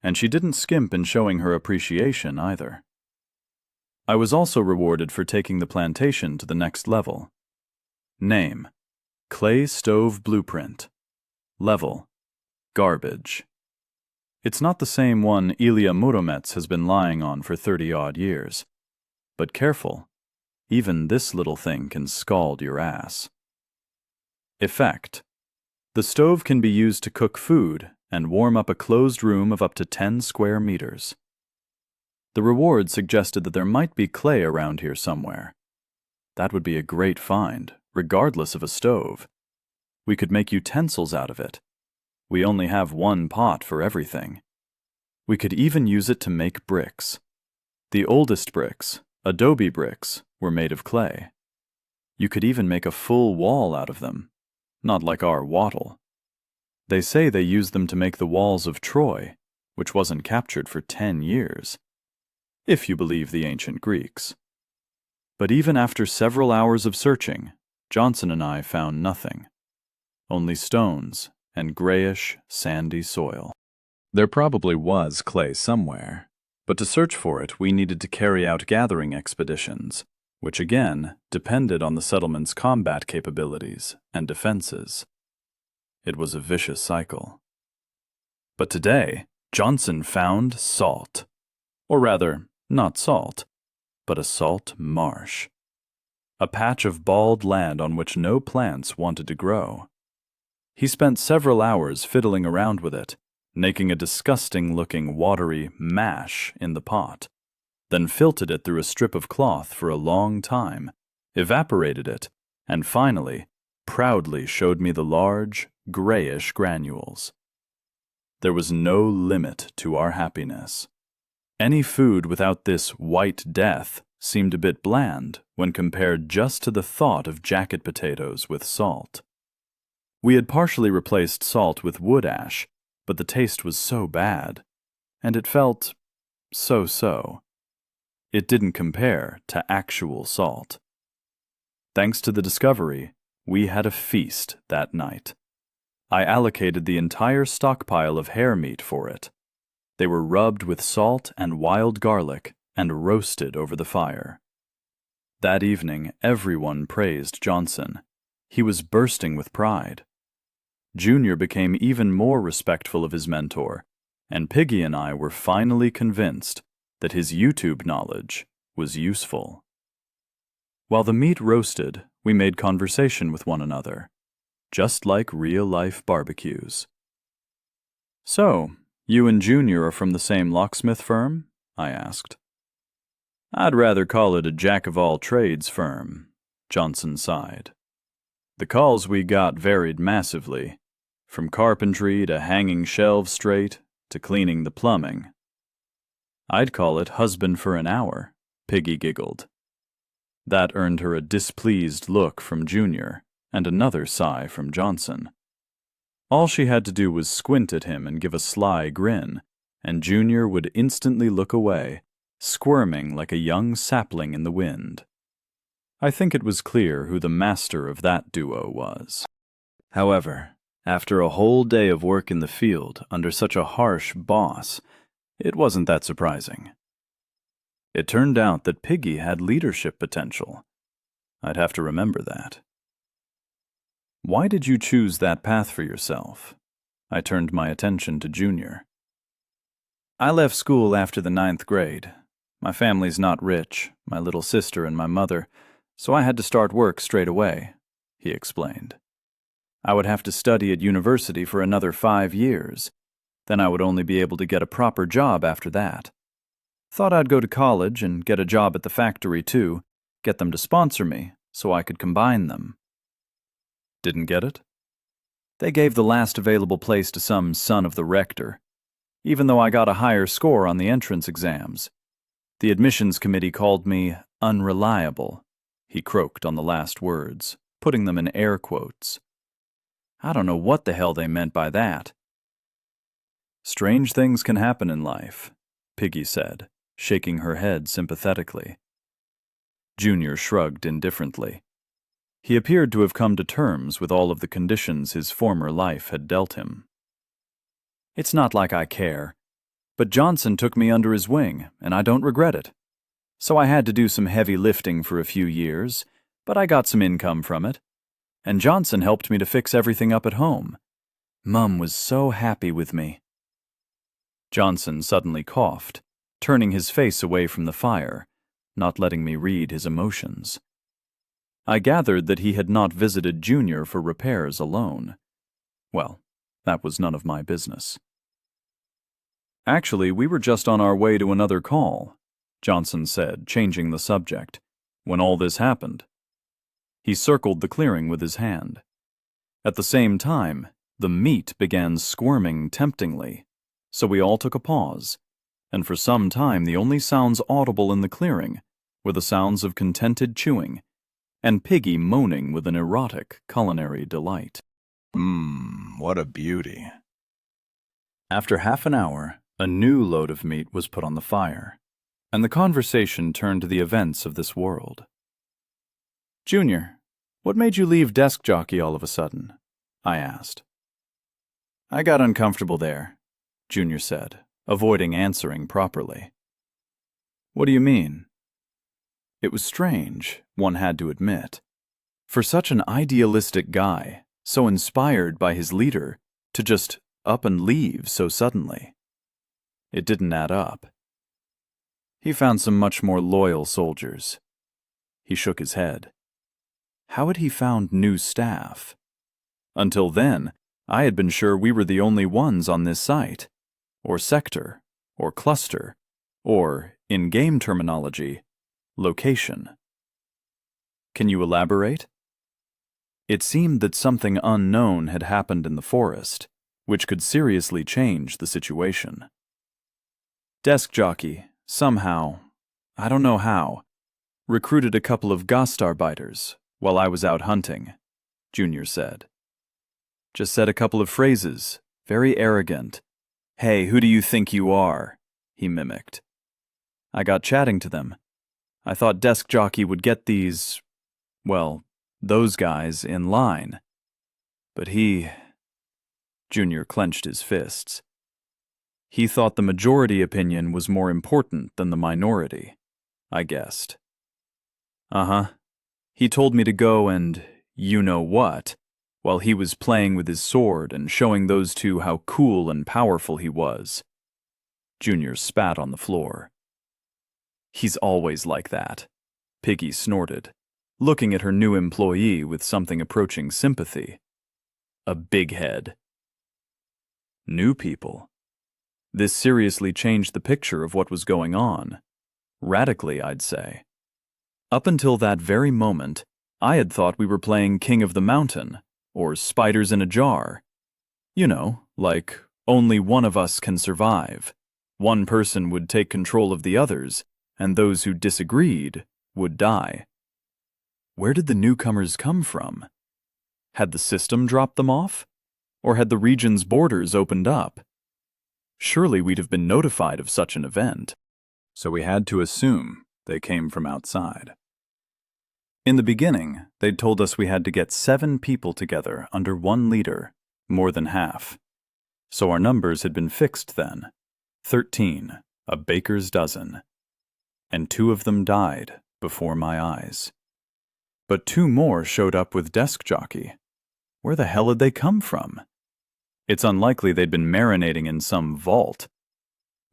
and she didn't skimp in showing her appreciation either. I was also rewarded for taking the plantation to the next level. Name: Clay Stove Blueprint. Level: Garbage. It's not the same one Ilya Muromets has been lying on for 30-odd years. But careful, even this little thing can scald your ass. Effect: the stove can be used to cook food and warm up a closed room of up to 10 square meters. The reward suggested that there might be clay around here somewhere. That would be a great find, regardless of a stove. We could make utensils out of it. We only have one pot for everything. We could even use it to make bricks. The oldest bricks, adobe bricks, were made of clay. You could even make a full wall out of them, not like our wattle. They say they used them to make the walls of Troy, which wasn't captured for 10 years, if you believe the ancient Greeks. But even after several hours of searching, Johnson and I found nothing. Only stones and grayish, sandy soil. There probably was clay somewhere, but to search for it we needed to carry out gathering expeditions, which again depended on the settlement's combat capabilities and defenses. It was a vicious cycle. But today, Johnson found salt. Or rather, not salt, but a salt marsh. A patch of bald land on which no plants wanted to grow. He spent several hours fiddling around with it, making a disgusting-looking watery mash in the pot, then filtered it through a strip of cloth for a long time, evaporated it, and finally, proudly showed me the large, grayish granules. There was no limit to our happiness. Any food without this white death seemed a bit bland when compared just to the thought of jacket potatoes with salt. We had partially replaced salt with wood ash, but the taste was so bad, and it felt so-so. It didn't compare to actual salt. Thanks to the discovery, we had a feast that night. I allocated the entire stockpile of hare meat for it. They were rubbed with salt and wild garlic and roasted over the fire. That evening, everyone praised Johnson. He was bursting with pride. Junior became even more respectful of his mentor, and Piggy and I were finally convinced that his YouTube knowledge was useful. While the meat roasted, we made conversation with one another, just like real-life barbecues. "So, you and Junior are from the same locksmith firm?" I asked. "I'd rather call it a jack-of-all-trades firm," Johnson sighed. "The calls we got varied massively, from carpentry to hanging shelves straight to cleaning the plumbing." "I'd call it husband for an hour," Piggy giggled. That earned her a displeased look from Junior and another sigh from Johnson. All she had to do was squint at him and give a sly grin, and Junior would instantly look away, squirming like a young sapling in the wind. I think it was clear who the master of that duo was. However, after a whole day of work in the field under such a harsh boss, it wasn't that surprising. It turned out that Piggy had leadership potential. I'd have to remember that. "Why did you choose that path for yourself?" I turned my attention to Junior. "I left school after the 9th grade. My family's not rich, my little sister and my mother, so I had to start work straight away," he explained. "I would have to study at university for another 5 years. Then I would only be able to get a proper job after that. Thought I'd go to college and get a job at the factory too, get them to sponsor me so I could combine them." "Didn't get it?" They gave the last available place to some son of the rector, even though I got a higher score on the entrance exams. The admissions committee called me unreliable. He croaked on the last words, putting them in air quotes. I don't know what the hell they meant by that. Strange things can happen in life, Piggy said, shaking her head sympathetically. Junior shrugged indifferently. He appeared to have come to terms with all of the conditions his former life had dealt him. It's not like I care, but Johnson took me under his wing, and I don't regret it. So I had to do some heavy lifting for a few years, but I got some income from it. And Johnson helped me to fix everything up at home. Mum was so happy with me. Johnson suddenly coughed, turning his face away from the fire, not letting me read his emotions. I gathered that he had not visited Junior for repairs alone. Well, that was none of my business. Actually, we were just on our way to another call, Johnson said, changing the subject, when all this happened. He circled the clearing with his hand. At the same time, the meat began squirming temptingly, so we all took a pause, and for some time the only sounds audible in the clearing were the sounds of contented chewing and Piggy moaning with an erotic culinary delight. What a beauty. After half an hour, a new load of meat was put on the fire, and the conversation turned to the events of this world. Junior, what made you leave desk jockey all of a sudden? I asked. I got uncomfortable there, Junior said, avoiding answering properly. What do you mean? It was strange, one had to admit. For such an idealistic guy, so inspired by his leader, to just up and leave so suddenly. It didn't add up. He found some much more loyal soldiers. He shook his head. How had he found new staff? Until then, I had been sure we were the only ones on this site, or sector, or cluster, or, in game terminology, location. Can you elaborate? It seemed that something unknown had happened in the forest, which could seriously change the situation. Desk jockey, somehow, I don't know how, recruited a couple of Gastarbeiters while I was out hunting, Junior said. Just said a couple of phrases, very arrogant. Hey, who do you think you are? He mimicked. I got chatting to them. I thought desk jockey would get these, well, those guys in line. But Junior clenched his fists. He thought the majority opinion was more important than the minority, I guessed. Uh-huh. He told me to go and you-know-what, while he was playing with his sword and showing those two how cool and powerful he was. Junior spat on the floor. He's always like that, Piggy snorted, looking at her new employee with something approaching sympathy. A big head. New people. This seriously changed the picture of what was going on. Radically, I'd say. Up until that very moment, I had thought we were playing King of the Mountain, or Spiders in a Jar. You know, like, only one of us can survive. One person would take control of the others, and those who disagreed would die. Where did the newcomers come from? Had the system dropped them off? Or had the region's borders opened up? Surely we'd have been notified of such an event. So we had to assume they came from outside. In the beginning, they'd told us we had to get 7 people together under one leader, more than half. So our numbers had been fixed then. 13, a baker's dozen. And 2 of them died before my eyes. But 2 more showed up with desk jockey. Where the hell had they come from? It's unlikely they'd been marinating in some vault.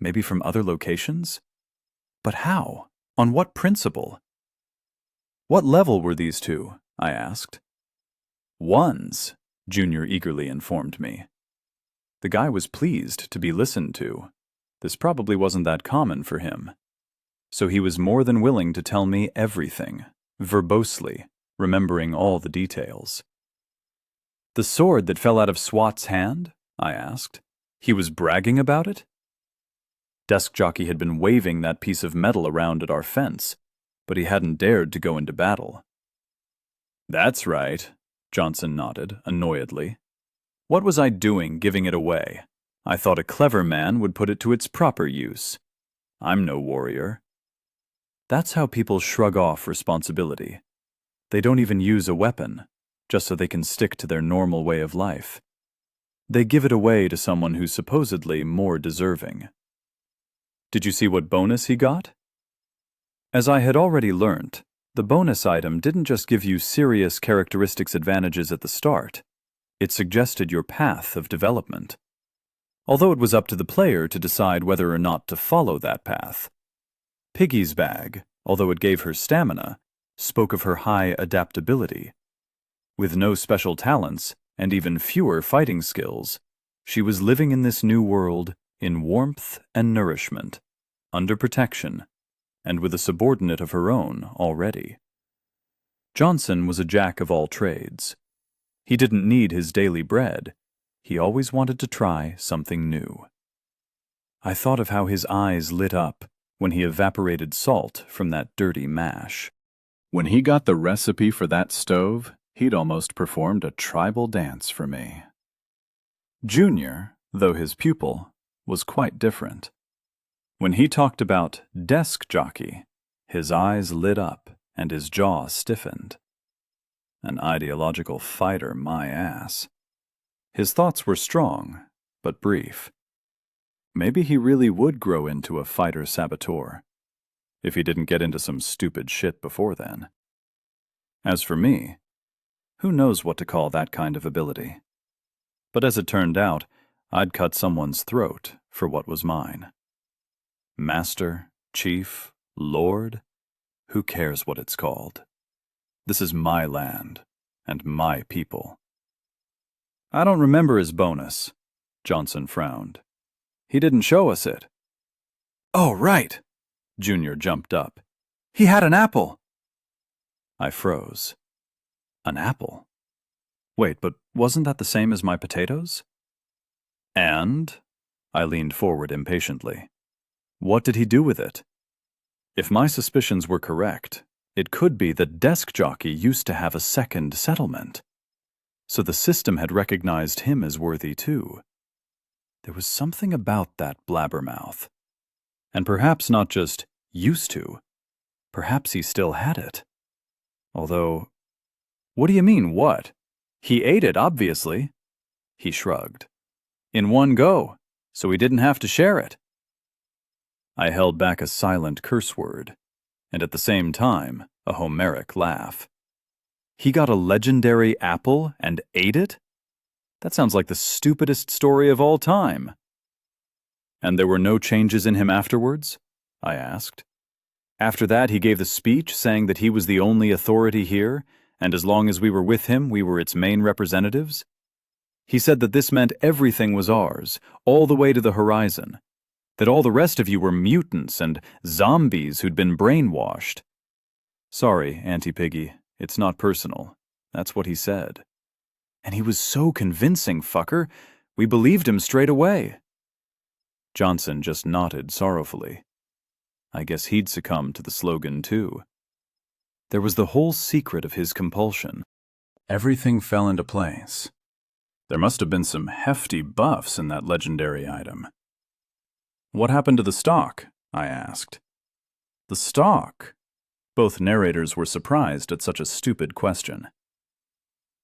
Maybe from other locations? But how? On what principle? What level were these 2? I asked. 1s, Junior eagerly informed me. The guy was pleased to be listened to. This probably wasn't that common for him. So he was more than willing to tell me everything, verbosely, remembering all the details. The sword that fell out of Swat's hand? I asked. He was bragging about it? Desk Jockey had been waving that piece of metal around at our fence, but he hadn't dared to go into battle. That's right, Johnson nodded, annoyedly. What was I doing giving it away? I thought a clever man would put it to its proper use. I'm no warrior. That's how people shrug off responsibility. They don't even use a weapon, just so they can stick to their normal way of life. They give it away to someone who's supposedly more deserving. Did you see what bonus he got? As I had already learnt, the bonus item didn't just give you serious characteristics advantages at the start, it suggested your path of development. Although it was up to the player to decide whether or not to follow that path. Piggy's bag, although it gave her stamina, spoke of her high adaptability. With no special talents, and even fewer fighting skills, she was living in this new world in warmth and nourishment, under protection, and with a subordinate of her own already. Johnson was a jack of all trades. He didn't need his daily bread. He always wanted to try something new. I thought of how his eyes lit up when he evaporated salt from that dirty mash. When he got the recipe for that stove, he'd almost performed a tribal dance for me. Junior, though his pupil, was quite different. When he talked about Desk Jockey, his eyes lit up and his jaw stiffened. An ideological fighter, my ass. His thoughts were strong, but brief. Maybe he really would grow into a fighter-saboteur, if he didn't get into some stupid shit before then. As for me, who knows what to call that kind of ability? But as it turned out, I'd cut someone's throat for what was mine. Master, chief, lord, who cares what it's called? This is my land, and my people. I don't remember his bonus, Johnson frowned. He didn't show us it. Oh, right, Junior jumped up. He had an apple. I froze. An apple? Wait, but wasn't that the same as my potatoes? And? I leaned forward impatiently. What did he do with it? If my suspicions were correct, it could be that Desk Jockey used to have a second settlement. So the system had recognized him as worthy too. There was something about that blabbermouth. And perhaps not just used to. Perhaps he still had it. Although, what do you mean, what? He ate it, obviously. He shrugged. In one go, so he didn't have to share it. I held back a silent curse word, and at the same time, a Homeric laugh. He got a legendary apple and ate it? That sounds like the stupidest story of all time. And there were no changes in him afterwards? I asked. After that, he gave the speech saying that he was the only authority here, and as long as we were with him, we were its main representatives? He said that this meant everything was ours, all the way to the horizon, that all the rest of you were mutants and zombies who'd been brainwashed. Sorry, Auntie Piggy, it's not personal. That's what he said. And he was so convincing, fucker. We believed him straight away. Johnson just nodded sorrowfully. I guess he'd succumb to the slogan, too. There was the whole secret of his compulsion. Everything fell into place. There must have been some hefty buffs in that legendary item. What happened to the stock? I asked. The stock? Both narrators were surprised at such a stupid question.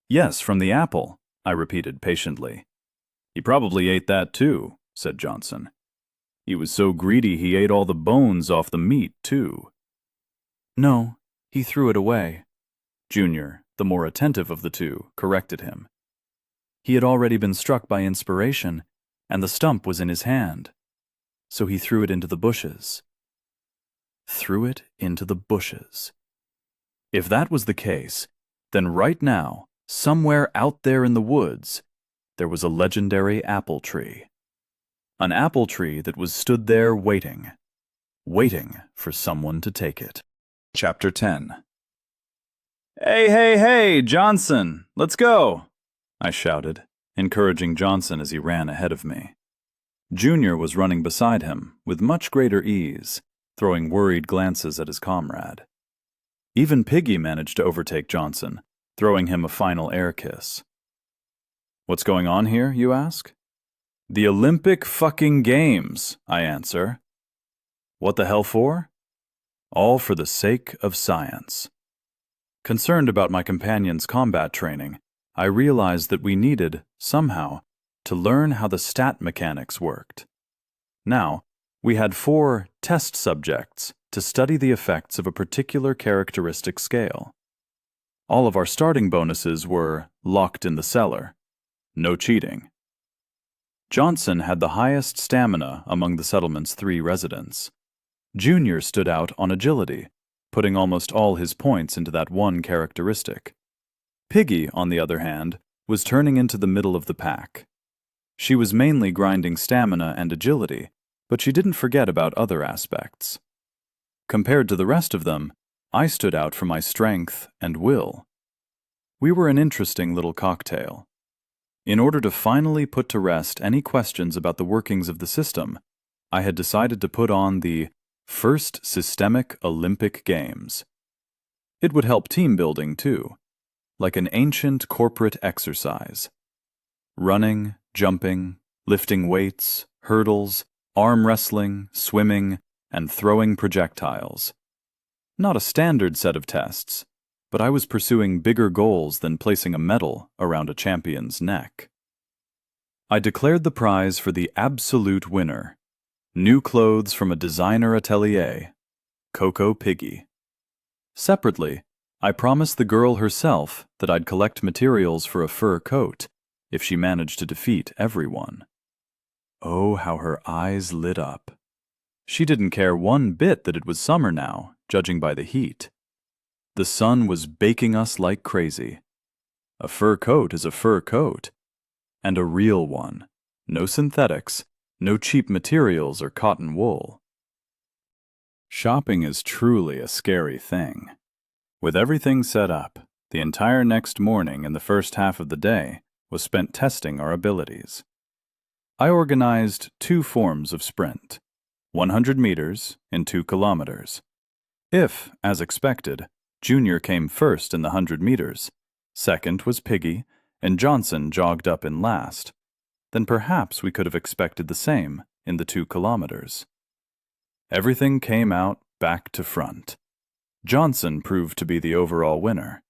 Yes, from the apple, I repeated patiently. He probably ate that too, said Johnson. He was so greedy he ate all the bones off the meat, too. No, he threw it away. Junior, the more attentive of the two, corrected him. He had already been struck by inspiration, and the stump was in his hand. So he threw it into the bushes. Threw it into the bushes. If that was the case, then right now, somewhere out there in the woods, there was a legendary apple tree. An apple tree that was stood there waiting for someone to take it. Chapter 10. Hey, Johnson, let's go. I shouted, encouraging Johnson as he ran ahead of me. Junior was running beside him with much greater ease, throwing worried glances at his comrade. Even Piggy managed to overtake Johnson, throwing him a final air kiss. What's going on here, you ask? The Olympic fucking Games, I answer. What the hell for? All for the sake of science. Concerned about my companion's combat training, I realized that we needed, somehow, to learn how the stat mechanics worked. Now, we had 4 test subjects to study the effects of a particular characteristic scale. All of our starting bonuses were locked in the cellar. No cheating. Johnson had the highest stamina among the settlement's 3 residents. Junior stood out on agility, putting almost all his points into that one characteristic. Piggy, on the other hand, was turning into the middle of the pack. She was mainly grinding stamina and agility, but she didn't forget about other aspects. Compared to the rest of them, I stood out for my strength and will. We were an interesting little cocktail. In order to finally put to rest any questions about the workings of the system, I had decided to put on the first systemic Olympic Games. It would help team building, too, like an ancient corporate exercise. Running, jumping, lifting weights, hurdles, arm wrestling, swimming, and throwing projectiles. Not a standard set of tests, but I was pursuing bigger goals than placing a medal around a champion's neck. I declared the prize for the absolute winner. New clothes from a designer atelier, Coco Piggy. Separately, I promised the girl herself that I'd collect materials for a fur coat if she managed to defeat everyone. Oh, how her eyes lit up. She didn't care one bit that it was summer now, judging by the heat. The sun was baking us like crazy. A fur coat is a fur coat. And a real one. No synthetics, no cheap materials or cotton wool. Shopping is truly a scary thing. With everything set up, the entire next morning and the first half of the day was spent testing our abilities. I organized 2 forms of sprint, 100 meters and 2 kilometers. If, as expected, Junior came first in the 100 meters, second was Piggy, and Johnson jogged up in last, then perhaps we could have expected the same in the 2 kilometers. Everything came out back to front. Johnson proved to be the overall winner.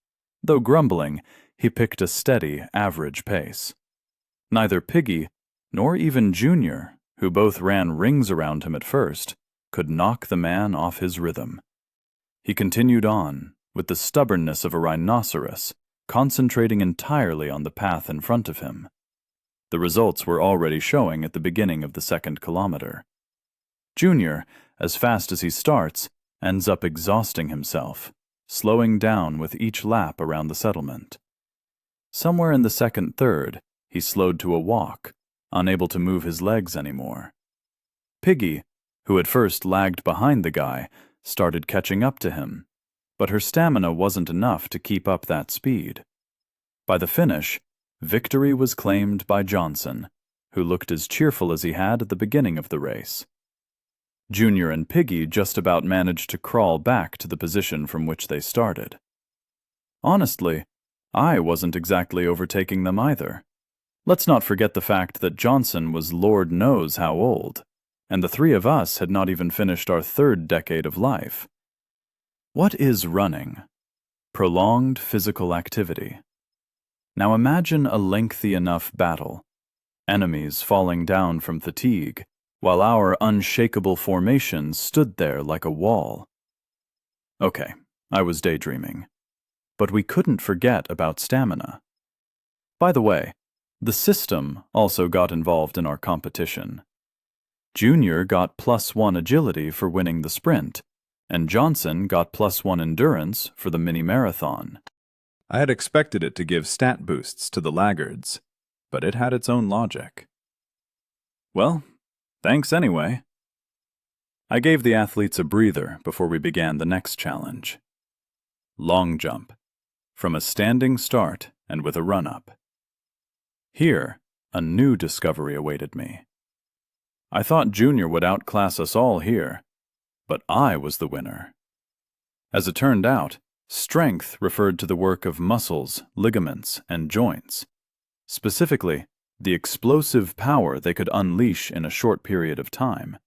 Though grumbling, he picked a steady, average pace. Neither Piggy nor even Junior, who both ran rings around him at first, could knock the man off his rhythm. He continued on, with the stubbornness of a rhinoceros, concentrating entirely on the path in front of him. The results were already showing at the beginning of the 2nd kilometer. Junior, as fast as he starts, ends up exhausting himself, slowing down with each lap around the settlement. Somewhere in the 2nd third, he slowed to a walk, unable to move his legs anymore. Piggy, who at first lagged behind the guy, started catching up to him, but her stamina wasn't enough to keep up that speed. By the finish, victory was claimed by Johnson, who looked as cheerful as he had at the beginning of the race. Junior and Piggy just about managed to crawl back to the position from which they started. Honestly, I wasn't exactly overtaking them either. Let's not forget the fact that Johnson was Lord knows how old, and the 3 of us had not even finished our 3rd decade of life. What is running? Prolonged physical activity. Now imagine a lengthy enough battle, enemies falling down from fatigue, while our unshakable formation stood there like a wall. Okay, I was daydreaming. But we couldn't forget about stamina. By the way, the system also got involved in our competition. Junior got +1 agility for winning the sprint, and Johnson got +1 endurance for the mini-marathon. I had expected it to give stat boosts to the laggards, but it had its own logic. Well, thanks anyway. I gave the athletes a breather before we began the next challenge. Long jump, from a standing start and with a run-up. Here, a new discovery awaited me. I thought Junior would outclass us all here, but I was the winner. As it turned out, strength referred to the work of muscles, ligaments, and joints. Specifically, the explosive power they could unleash in a short period of time.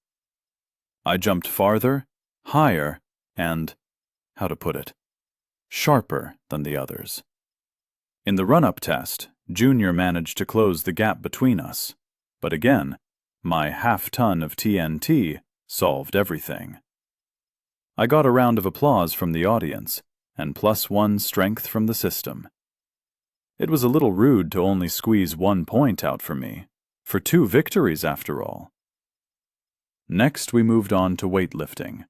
I jumped farther, higher, and, how to put it, sharper than the others. In the run-up test, Junior managed to close the gap between us, but again, my half-ton of TNT solved everything. I got a round of applause from the audience, and +1 strength from the system. It was a little rude to only squeeze 1 point out for me, for 2 victories after all. Next we moved on to weightlifting.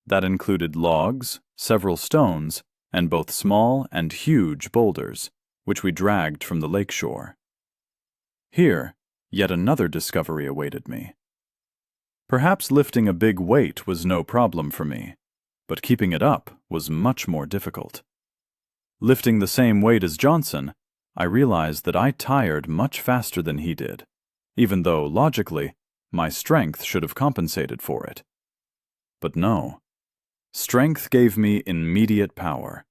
That included logs, several stones, and both small and huge boulders, which we dragged from the lakeshore. Here, yet another discovery awaited me. Perhaps lifting a big weight was no problem for me, but keeping it up was much more difficult. Lifting the same weight as Johnson, I realized that I tired much faster than he did, even though, logically, my strength should have compensated for it. But no. Strength gave me immediate power,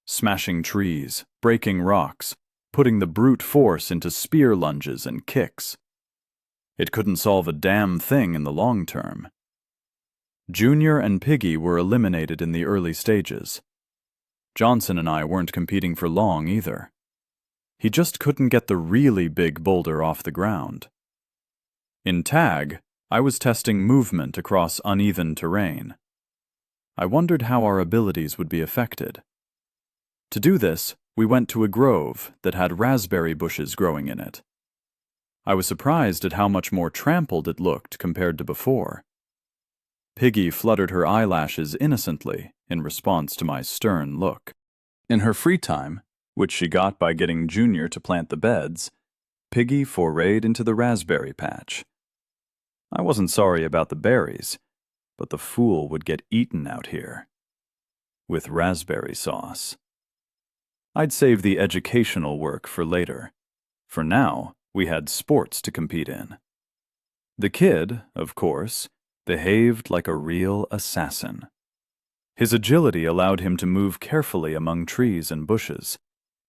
smashing trees, breaking rocks, putting the brute force into spear lunges and kicks. It couldn't solve a damn thing in the long term. Junior and Piggy were eliminated in the early stages. Johnson and I weren't competing for long either. He just couldn't get the really big boulder off the ground. In tag, I was testing movement across uneven terrain. I wondered how our abilities would be affected. To do this, we went to a grove that had raspberry bushes growing in it. I was surprised at how much more trampled it looked compared to before. Piggy fluttered her eyelashes innocently in response to my stern look. In her free time, which she got by getting Junior to plant the beds, Piggy forayed into the raspberry patch. I wasn't sorry about the berries, but the fool would get eaten out here. With raspberry sauce. I'd save the educational work for later. For now, we had sports to compete in. The kid, of course, behaved like a real assassin. His agility allowed him to move carefully among trees and bushes.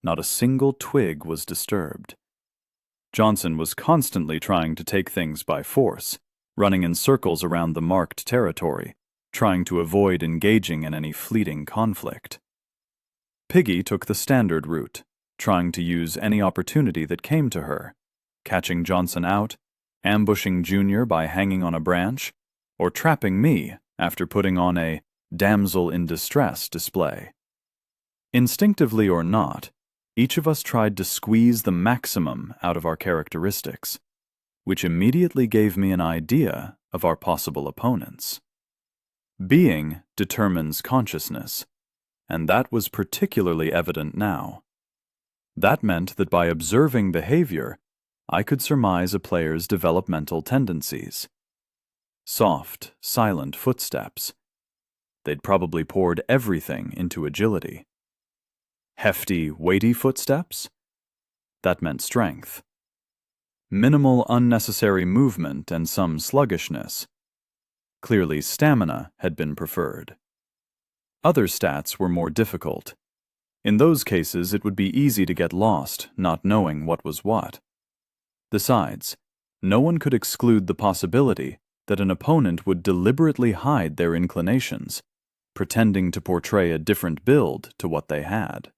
Not a single twig was disturbed. Johnson was constantly trying to take things by force, running in circles around the marked territory, trying to avoid engaging in any fleeting conflict. Piggy took the standard route, trying to use any opportunity that came to her, catching Johnson out, ambushing Junior by hanging on a branch, or trapping me after putting on a damsel in distress display. Instinctively or not, each of us tried to squeeze the maximum out of our characteristics, which immediately gave me an idea of our possible opponents. Being determines consciousness, and that was particularly evident now. That meant that by observing behavior, I could surmise a player's developmental tendencies. Soft, silent footsteps. They'd probably poured everything into agility. Hefty, weighty footsteps? That meant strength. Minimal unnecessary movement and some sluggishness. Clearly, stamina had been preferred. Other stats were more difficult. In those cases, it would be easy to get lost, not knowing what was what. Besides, no one could exclude the possibility that an opponent would deliberately hide their inclinations, pretending to portray a different build to what they had.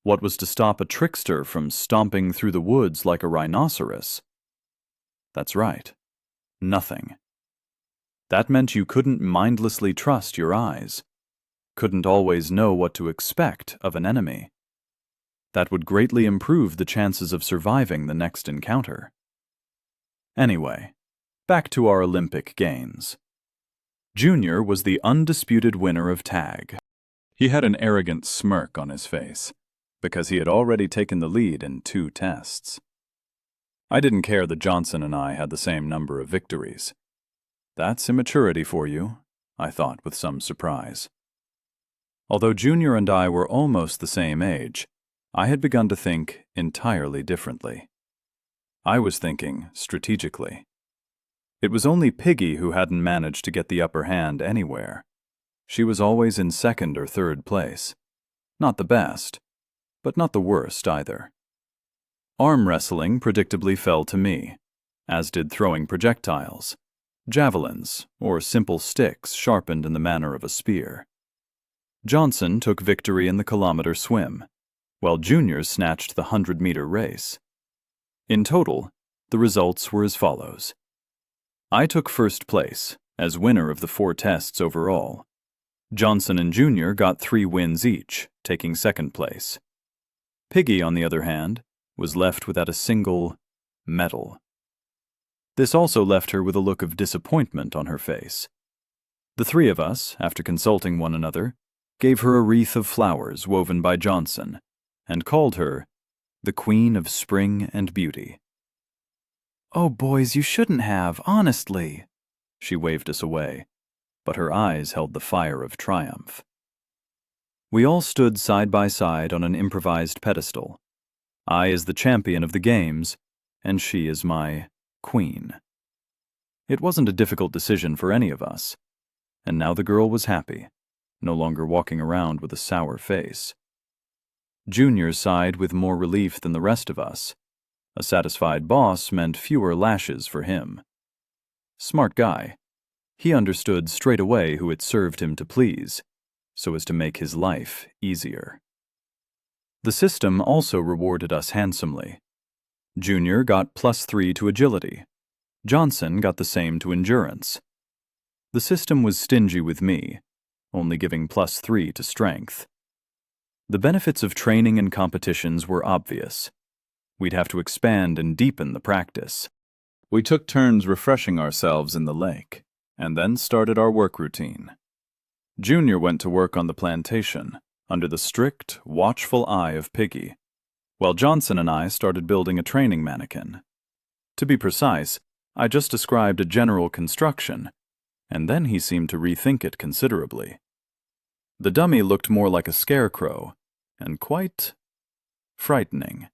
What was to stop a trickster from stomping through the woods like a rhinoceros? That's right. Nothing. That meant you couldn't mindlessly trust your eyes, couldn't always know what to expect of an enemy. That would greatly improve the chances of surviving the next encounter. Anyway, back to our Olympic gains. Junior was the undisputed winner of tag. He had an arrogant smirk on his face, because he had already taken the lead in 2 tests. I didn't care that Johnson and I had the same number of victories. That's immaturity for you, I thought with some surprise. Although Junior and I were almost the same age, I had begun to think entirely differently. I was thinking strategically. It was only Piggy who hadn't managed to get the upper hand anywhere. She was always in second or third place. Not the best, but not the worst either. Arm wrestling predictably fell to me, as did throwing projectiles, javelins, or simple sticks sharpened in the manner of a spear. Johnson took victory in the kilometer swim, while juniors snatched the 100-meter race. In total, the results were as follows. I took first place, as winner of the 4 tests overall. Johnson and Junior got 3 wins each, taking second place. Piggy, on the other hand, was left without a single medal. This also left her with a look of disappointment on her face. The 3 of us, after consulting one another, gave her a wreath of flowers woven by Johnson, and called her the Queen of Spring and Beauty. "Oh, boys, you shouldn't have, honestly." She waved us away, but her eyes held the fire of triumph. We all stood side by side on an improvised pedestal. I as the champion of the games, and she as my queen. It wasn't a difficult decision for any of us, and now the girl was happy, no longer walking around with a sour face. Junior sighed with more relief than the rest of us. A satisfied boss meant fewer lashes for him. Smart guy. He understood straight away who it served him to please, so as to make his life easier. The system also rewarded us handsomely. Junior got +3 to agility. Johnson got the same to endurance. The system was stingy with me, only giving +3 to strength. The benefits of training and competitions were obvious. We'd have to expand and deepen the practice. We took turns refreshing ourselves in the lake, and then started our work routine. Junior went to work on the plantation, under the strict, watchful eye of Piggy, while Johnson and I started building a training mannequin. To be precise, I just described a general construction, and then he seemed to rethink it considerably. The dummy looked more like a scarecrow, and quite frightening.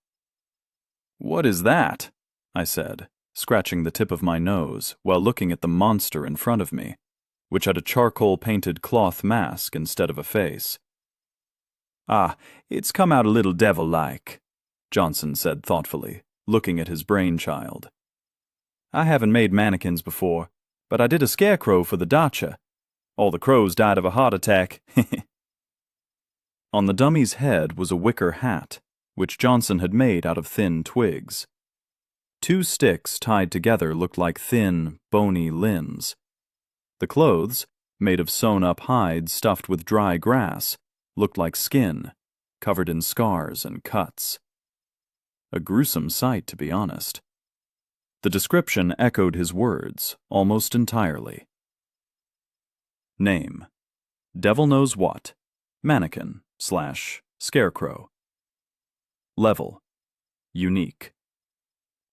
"What is that?" I said, scratching the tip of my nose while looking at the monster in front of me, which had a charcoal-painted cloth mask instead of a face. "Ah, it's come out a little devil-like," Johnson said thoughtfully, looking at his brainchild. "I haven't made mannequins before, but I did a scarecrow for the dacha. All the crows died of a heart attack." On the dummy's head was a wicker hat, which Johnson had made out of thin twigs. 2 sticks tied together looked like thin, bony limbs. The clothes, made of sewn-up hide stuffed with dry grass, looked like skin, covered in scars and cuts. A gruesome sight, to be honest. The description echoed his words almost entirely. Name: Devil Knows What, Mannequin/Scarecrow. Level: Unique.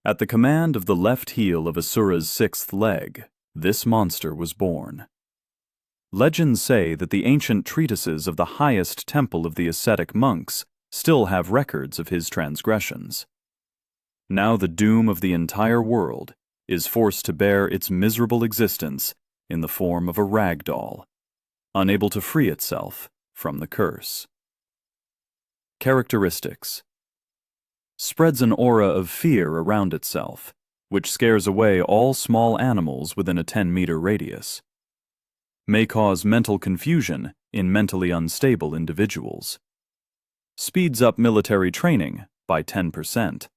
At the command of the left heel of Asura's 6th leg, this monster was born. Legends say that the ancient treatises of the highest temple of the ascetic monks still have records of his transgressions. Now the doom of the entire world is forced to bear its miserable existence in the form of a rag doll, unable to free itself from the curse. Characteristics: spreads an aura of fear around itself, which scares away all small animals within a 10-meter radius. May cause mental confusion in mentally unstable individuals. Speeds up military training by 10%.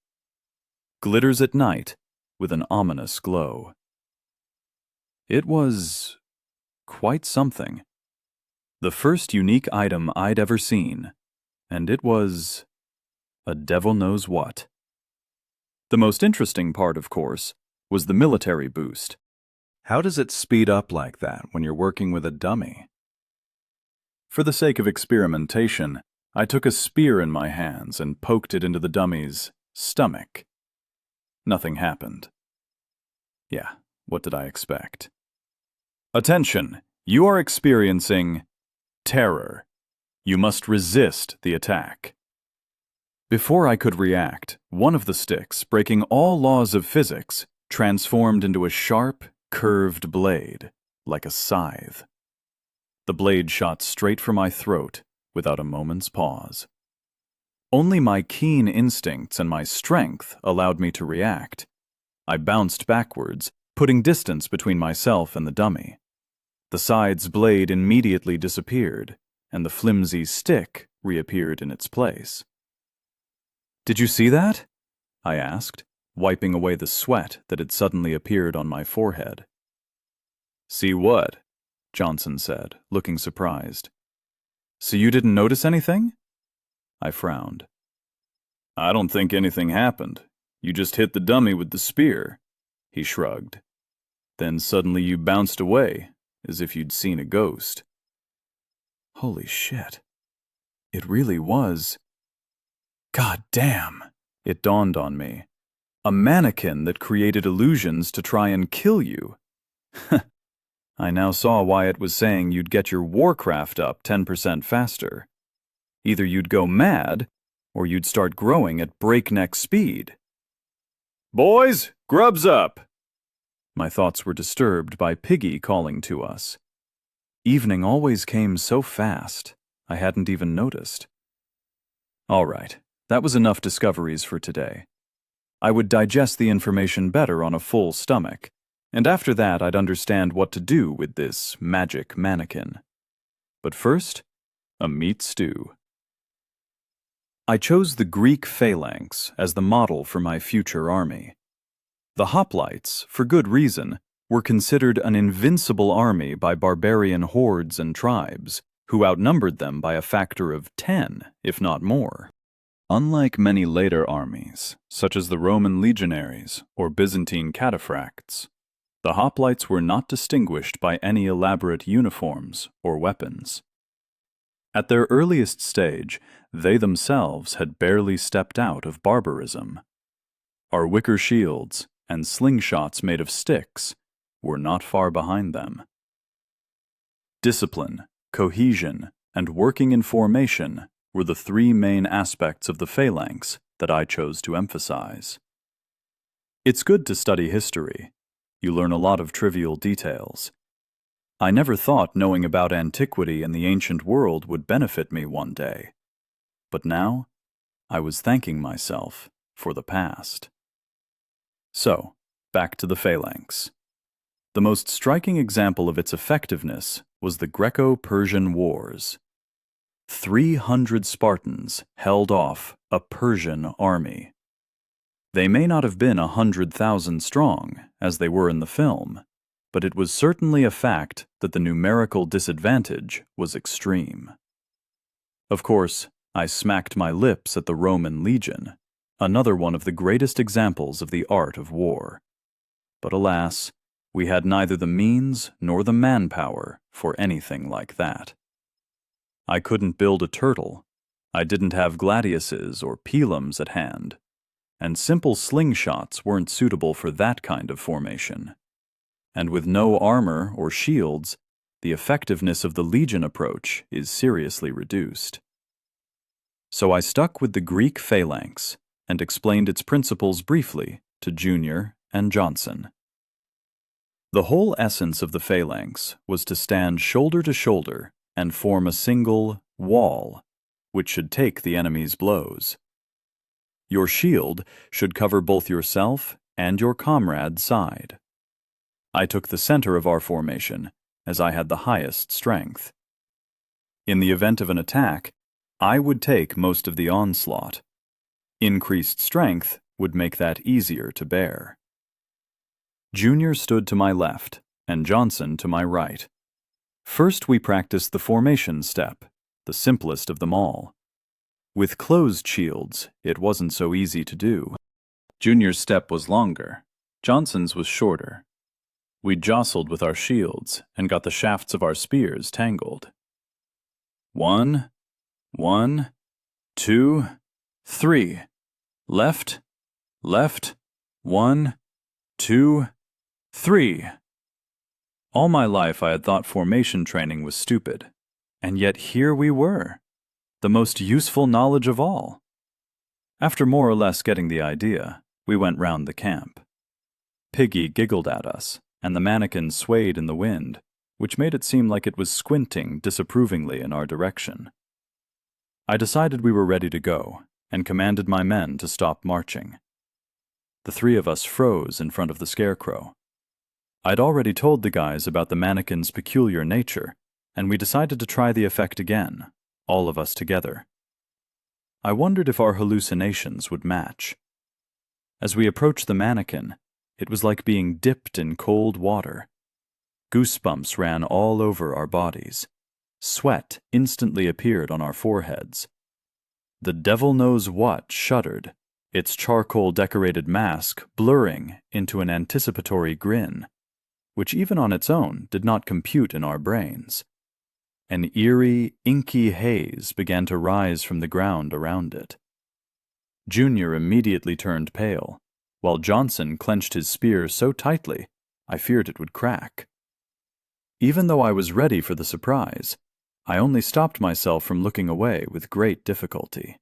Glitters at night with an ominous glow. It was quite something. The first unique item I'd ever seen, and it was a devil knows what. The most interesting part, of course, was the military boost. How does it speed up like that when you're working with a dummy? For the sake of experimentation, I took a spear in my hands and poked it into the dummy's stomach. Nothing happened. Yeah, what did I expect? Attention! You are experiencing terror. You must resist the attack. Before I could react, one of the sticks, breaking all laws of physics, transformed into a sharp, curved blade, like a scythe. The blade shot straight for my throat without a moment's pause. Only my keen instincts and my strength allowed me to react. I bounced backwards, putting distance between myself and the dummy. The scythe's blade immediately disappeared, and the flimsy stick reappeared in its place. "Did you see that?" I asked, wiping away the sweat that had suddenly appeared on my forehead. "See what?" Johnson said, looking surprised. "So you didn't notice anything?" I frowned. "I don't think anything happened. You just hit the dummy with the spear," he shrugged. "Then suddenly you bounced away, as if you'd seen a ghost." Holy shit. It really was. God damn, it dawned on me. A mannequin that created illusions to try and kill you. I now saw why it was saying you'd get your Warcraft up 10% faster. Either you'd go mad, or you'd start growing at breakneck speed. "Boys, grub's up!" My thoughts were disturbed by Piggy calling to us. Evening always came so fast, I hadn't even noticed. All right, that was enough discoveries for today. I would digest the information better on a full stomach, and after that I'd understand what to do with this magic mannequin. But first, a meat stew. I chose the Greek phalanx as the model for my future army. The hoplites, for good reason, were considered an invincible army by barbarian hordes and tribes, who outnumbered them by a factor of 10, if not more. Unlike many later armies, such as the Roman legionaries or Byzantine cataphracts, the hoplites were not distinguished by any elaborate uniforms or weapons. At their earliest stage, they themselves had barely stepped out of barbarism. Our wicker shields and slingshots made of sticks were not far behind them. Discipline, cohesion, and working in formation were the three main aspects of the phalanx that I chose to emphasize. It's good to study history. You learn a lot of trivial details. I never thought knowing about antiquity and the ancient world would benefit me one day. But now, I was thanking myself for the past. So, back to the phalanx. The most striking example of its effectiveness was the Greco-Persian Wars. 300 Spartans held off a Persian army. They may not have been 100,000 strong, as they were in the film, but it was certainly a fact that the numerical disadvantage was extreme. Of course, I smacked my lips at the Roman legion, another one of the greatest examples of the art of war. But alas, we had neither the means nor the manpower for anything like that. I couldn't build a turtle, I didn't have gladiuses or pilums at hand, and simple slingshots weren't suitable for that kind of formation. And with no armor or shields, the effectiveness of the legion approach is seriously reduced. So I stuck with the Greek phalanx and explained its principles briefly to Junior and Johnson. The whole essence of the phalanx was to stand shoulder to shoulder and form a single wall, which should take the enemy's blows. Your shield should cover both yourself and your comrade's side. I took the center of our formation, as I had the highest strength. In the event of an attack, I would take most of the onslaught. Increased strength would make that easier to bear. Junior stood to my left, and Johnson to my right. First we practiced the formation step, the simplest of them all. With closed shields, it wasn't so easy to do. Junior's step was longer, Johnson's was shorter. We jostled with our shields and got the shafts of our spears tangled. 1, 2, 3. Left, 1, 2, 3. All my life I had thought formation training was stupid, and yet here we were, the most useful knowledge of all. After more or less getting the idea, we went round the camp. Piggy giggled at us, and the mannequin swayed in the wind, which made it seem like it was squinting disapprovingly in our direction. I decided we were ready to go, and commanded my men to stop marching. The three of us froze in front of the scarecrow. I'd already told the guys about the mannequin's peculiar nature, and we decided to try the effect again, all of us together. I wondered if our hallucinations would match. As we approached the mannequin, it was like being dipped in cold water. Goosebumps ran all over our bodies. Sweat instantly appeared on our foreheads. The devil knows what shuddered, its charcoal-decorated mask blurring into an anticipatory grin, which even on its own did not compute in our brains. An eerie, inky haze began to rise from the ground around it. Junior immediately turned pale, while Johnson clenched his spear so tightly I feared it would crack. Even though I was ready for the surprise, I only stopped myself from looking away with great difficulty.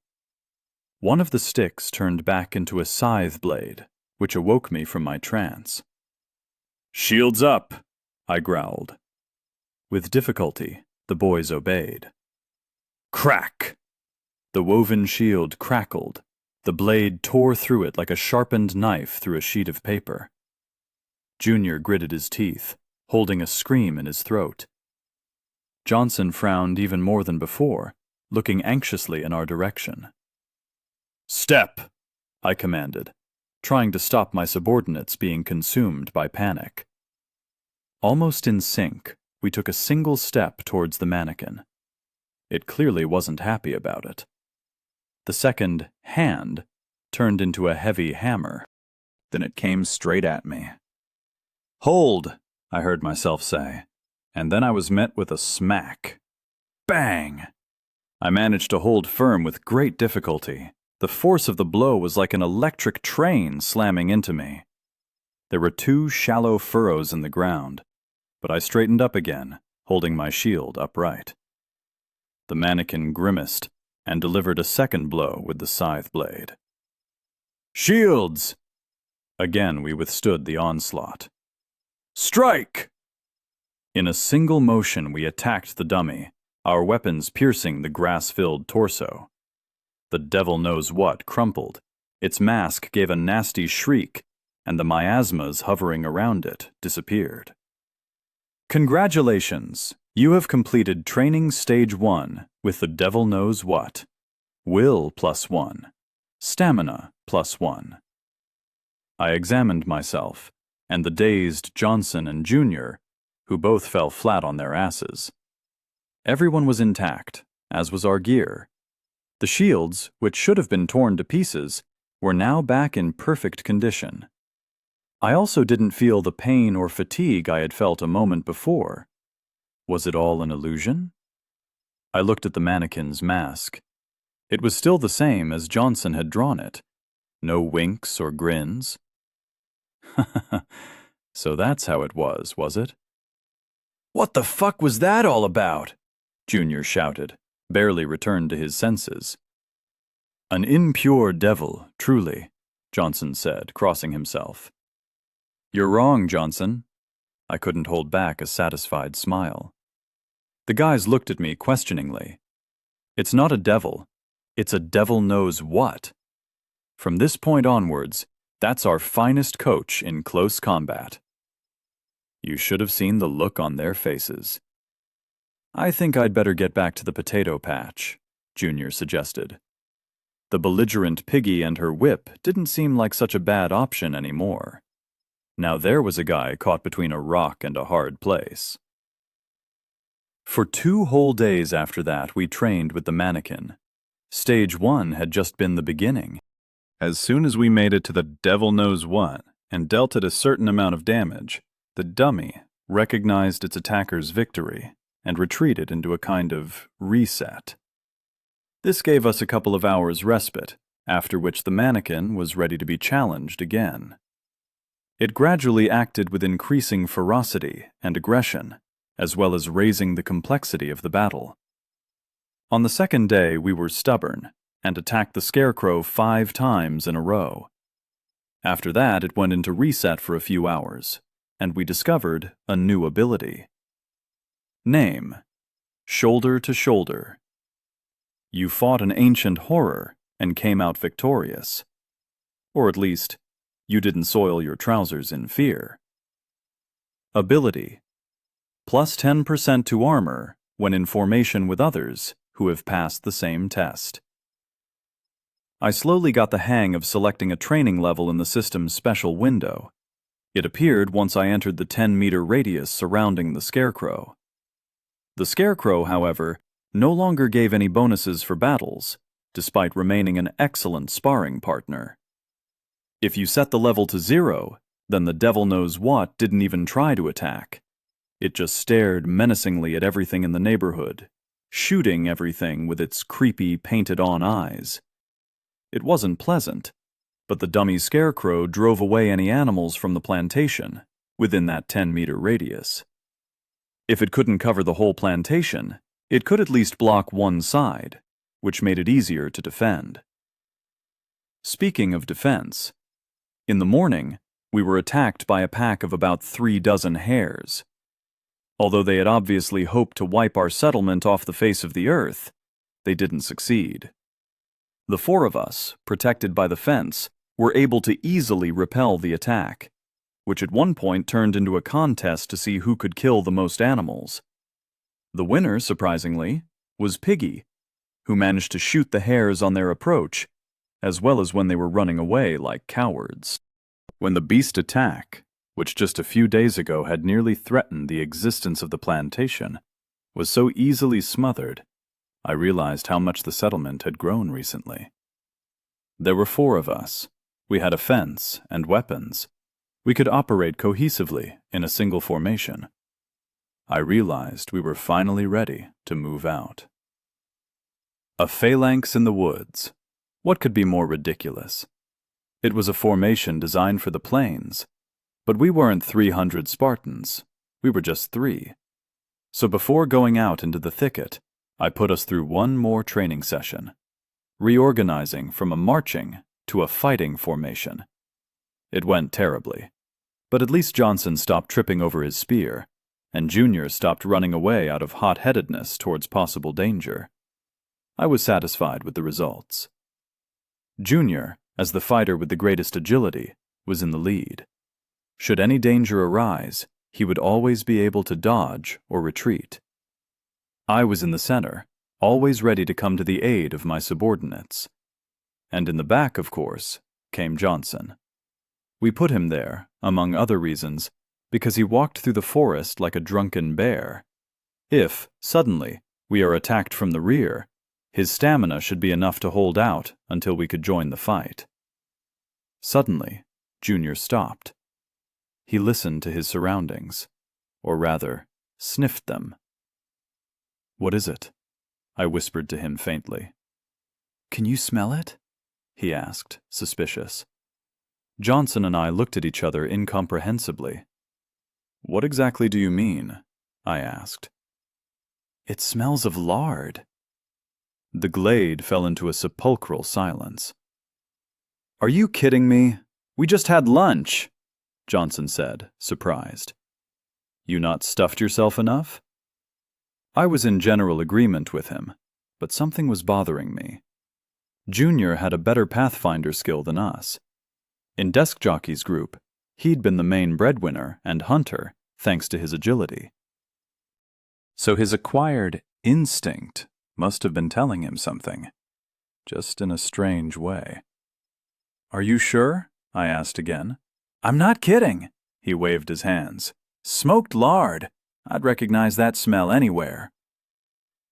One of the sticks turned back into a scythe blade, which awoke me from my trance. "Shields up!" I growled. With difficulty, the boys obeyed. Crack! The woven shield crackled. The blade tore through it like a sharpened knife through a sheet of paper. Junior gritted his teeth, holding a scream in his throat. Johnson frowned even more than before, looking anxiously in our direction. "Step!" I commanded, trying to stop my subordinates being consumed by panic. Almost in sync, we took a single step towards the mannequin. It clearly wasn't happy about it. The second hand turned into a heavy hammer. Then it came straight at me. "Hold!" I heard myself say, and then I was met with a smack. Bang! I managed to hold firm with great difficulty. The force of the blow was like an electric train slamming into me. There were 2 shallow furrows in the ground, but I straightened up again, holding my shield upright. The mannequin grimaced and delivered a second blow with the scythe blade. "Shields!" Again we withstood the onslaught. "Strike!" In a single motion we attacked the dummy, our weapons piercing the grass-filled torso. The devil knows what crumpled. Its mask gave a nasty shriek, and the miasmas hovering around it disappeared. Congratulations! You have completed Training Stage 1 with the devil knows what. Will +1. Stamina +1. I examined myself, and the dazed Johnson and Junior, who both fell flat on their asses. Everyone was intact, as was our gear. The shields, which should have been torn to pieces, were now back in perfect condition. I also didn't feel the pain or fatigue I had felt a moment before. Was it all an illusion? I looked at the mannequin's mask. It was still the same as Johnson had drawn it. No winks or grins. So that's how it was it? "What the fuck was that all about?" Junior shouted, barely returned to his senses. "An impure devil, truly," Johnson said, crossing himself. "You're wrong, Johnson." I couldn't hold back a satisfied smile. The guys looked at me questioningly. "It's not a devil. It's a devil knows what. From this point onwards, that's our finest coach in close combat." You should have seen the look on their faces. "I think I'd better get back to the potato patch," Junior suggested. The belligerent Piggy and her whip didn't seem like such a bad option anymore. Now there was a guy caught between a rock and a hard place. For 2 whole days after that, we trained with the mannequin. Stage 1 had just been the beginning. As soon as we made it to the devil knows what and dealt it a certain amount of damage, the dummy recognized its attacker's victory and retreated into a kind of reset. This gave us a couple of hours' respite, after which the mannequin was ready to be challenged again. It gradually acted with increasing ferocity and aggression, as well as raising the complexity of the battle. On the second day we were stubborn, and attacked the Scarecrow 5 times in a row. After that, it went into reset for a few hours, and we discovered a new ability. Name: Shoulder to Shoulder. You fought an ancient horror and came out victorious. Or at least, you didn't soil your trousers in fear. Ability: plus 10% to armor when in formation with others who have passed the same test. I slowly got the hang of selecting a training level in the system's special window. It appeared once I entered the 10-meter radius surrounding the Scarecrow. The Scarecrow, however, no longer gave any bonuses for battles, despite remaining an excellent sparring partner. If you set the level to 0, then the devil-knows-what didn't even try to attack. It just stared menacingly at everything in the neighborhood, shooting everything with its creepy, painted-on eyes. It wasn't pleasant, but the dummy Scarecrow drove away any animals from the plantation within that 10-meter radius. If it couldn't cover the whole plantation, it could at least block one side, which made it easier to defend. Speaking of defense, in the morning, we were attacked by a pack of about 3 dozen hares. Although they had obviously hoped to wipe our settlement off the face of the earth, they didn't succeed. The 4 of us, protected by the fence, were able to easily repel the attack, which at one point turned into a contest to see who could kill the most animals. The winner, surprisingly, was Piggy, who managed to shoot the hares on their approach, as well as when they were running away like cowards. When the beast attack, which just a few days ago had nearly threatened the existence of the plantation, was so easily smothered, I realized how much the settlement had grown recently. There were 4 of us. We had a fence and weapons. We could operate cohesively in a single formation. I realized we were finally ready to move out. A phalanx in the woods. What could be more ridiculous? It was a formation designed for the plains, but we weren't 300 Spartans. We were just 3. So before going out into the thicket, I put us through one more training session, reorganizing from a marching to a fighting formation. It went terribly, but at least Johnson stopped tripping over his spear, and Junior stopped running away out of hot-headedness towards possible danger. I was satisfied with the results. Junior, as the fighter with the greatest agility, was in the lead. Should any danger arise, he would always be able to dodge or retreat. I was in the center, always ready to come to the aid of my subordinates. And in the back, of course, came Johnson. We put him there, among other reasons, because he walked through the forest like a drunken bear. If, suddenly, we are attacked from the rear, his stamina should be enough to hold out until we could join the fight. Suddenly, Junior stopped. He listened to his surroundings, or rather, sniffed them. "What is it?" I whispered to him faintly. "Can you smell it?" he asked, suspicious. Johnson and I looked at each other incomprehensibly. "What exactly do you mean?" I asked. "It smells of lard." The glade fell into a sepulchral silence. "Are you kidding me? We just had lunch," Johnson said, surprised. "You not stuffed yourself enough?" I was in general agreement with him, but something was bothering me. Junior had a better Pathfinder skill than us. In Desk Jockey's group, he'd been the main breadwinner and hunter, thanks to his agility. So his acquired instinct must have been telling him something, just in a strange way. "Are you sure?" I asked again. "I'm not kidding," he waved his hands. "Smoked lard. I'd recognize that smell anywhere."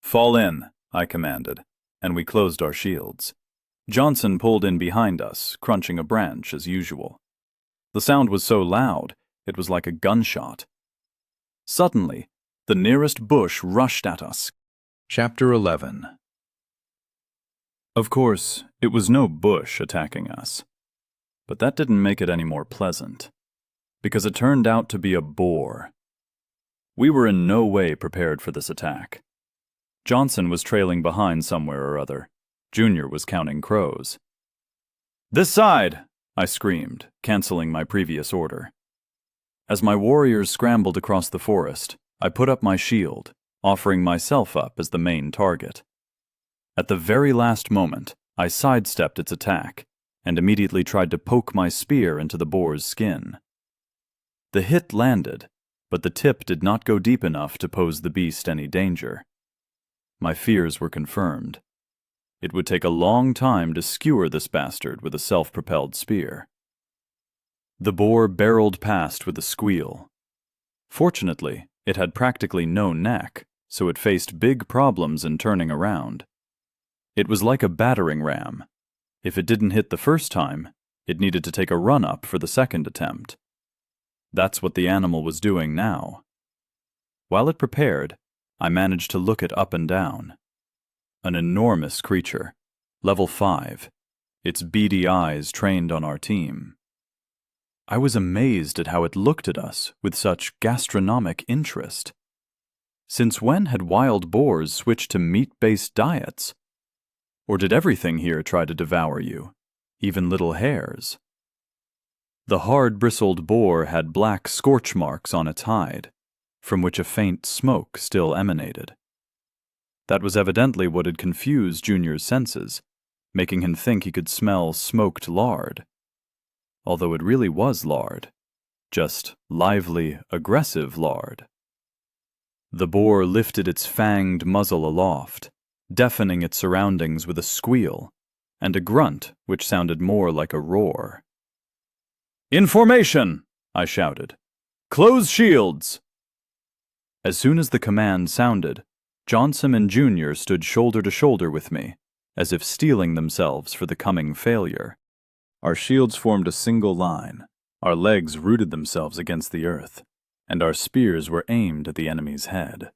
"Fall in," I commanded, and we closed our shields. Johnson pulled in behind us, crunching a branch as usual. The sound was so loud, it was like a gunshot. Suddenly, the nearest bush rushed at us. Chapter 11. Of course, it was no bush attacking us. But that didn't make it any more pleasant, because it turned out to be a boar. We were in no way prepared for this attack. Johnson was trailing behind somewhere or other, Junior was counting crows. "This side!" I screamed, canceling my previous order. As my warriors scrambled across the forest, I put up my shield, offering myself up as the main target. At the very last moment, I sidestepped its attack and immediately tried to poke my spear into the boar's skin. The hit landed, but the tip did not go deep enough to pose the beast any danger. My fears were confirmed. It would take a long time to skewer this bastard with a self-propelled spear. The boar barreled past with a squeal. Fortunately, it had practically no neck, so it faced big problems in turning around. It was like a battering ram. If it didn't hit the first time, it needed to take a run-up for the second attempt. That's what the animal was doing now. While it prepared, I managed to look it up and down. An enormous creature, level 5, its beady eyes trained on our team. I was amazed at how it looked at us with such gastronomic interest. Since when had wild boars switched to meat-based diets? Or did everything here try to devour you, even little hares? The hard-bristled boar had black scorch marks on its hide, from which a faint smoke still emanated. That was evidently what had confused Junior's senses, making him think he could smell smoked lard. Although it really was lard, just lively, aggressive lard. The boar lifted its fanged muzzle aloft, deafening its surroundings with a squeal and a grunt which sounded more like a roar. "In formation!" I shouted. "Close shields!" As soon as the command sounded, Johnson and Junior stood shoulder to shoulder with me, as if steeling themselves for the coming failure. Our shields formed a single line, our legs rooted themselves against the earth, and our spears were aimed at the enemy's head.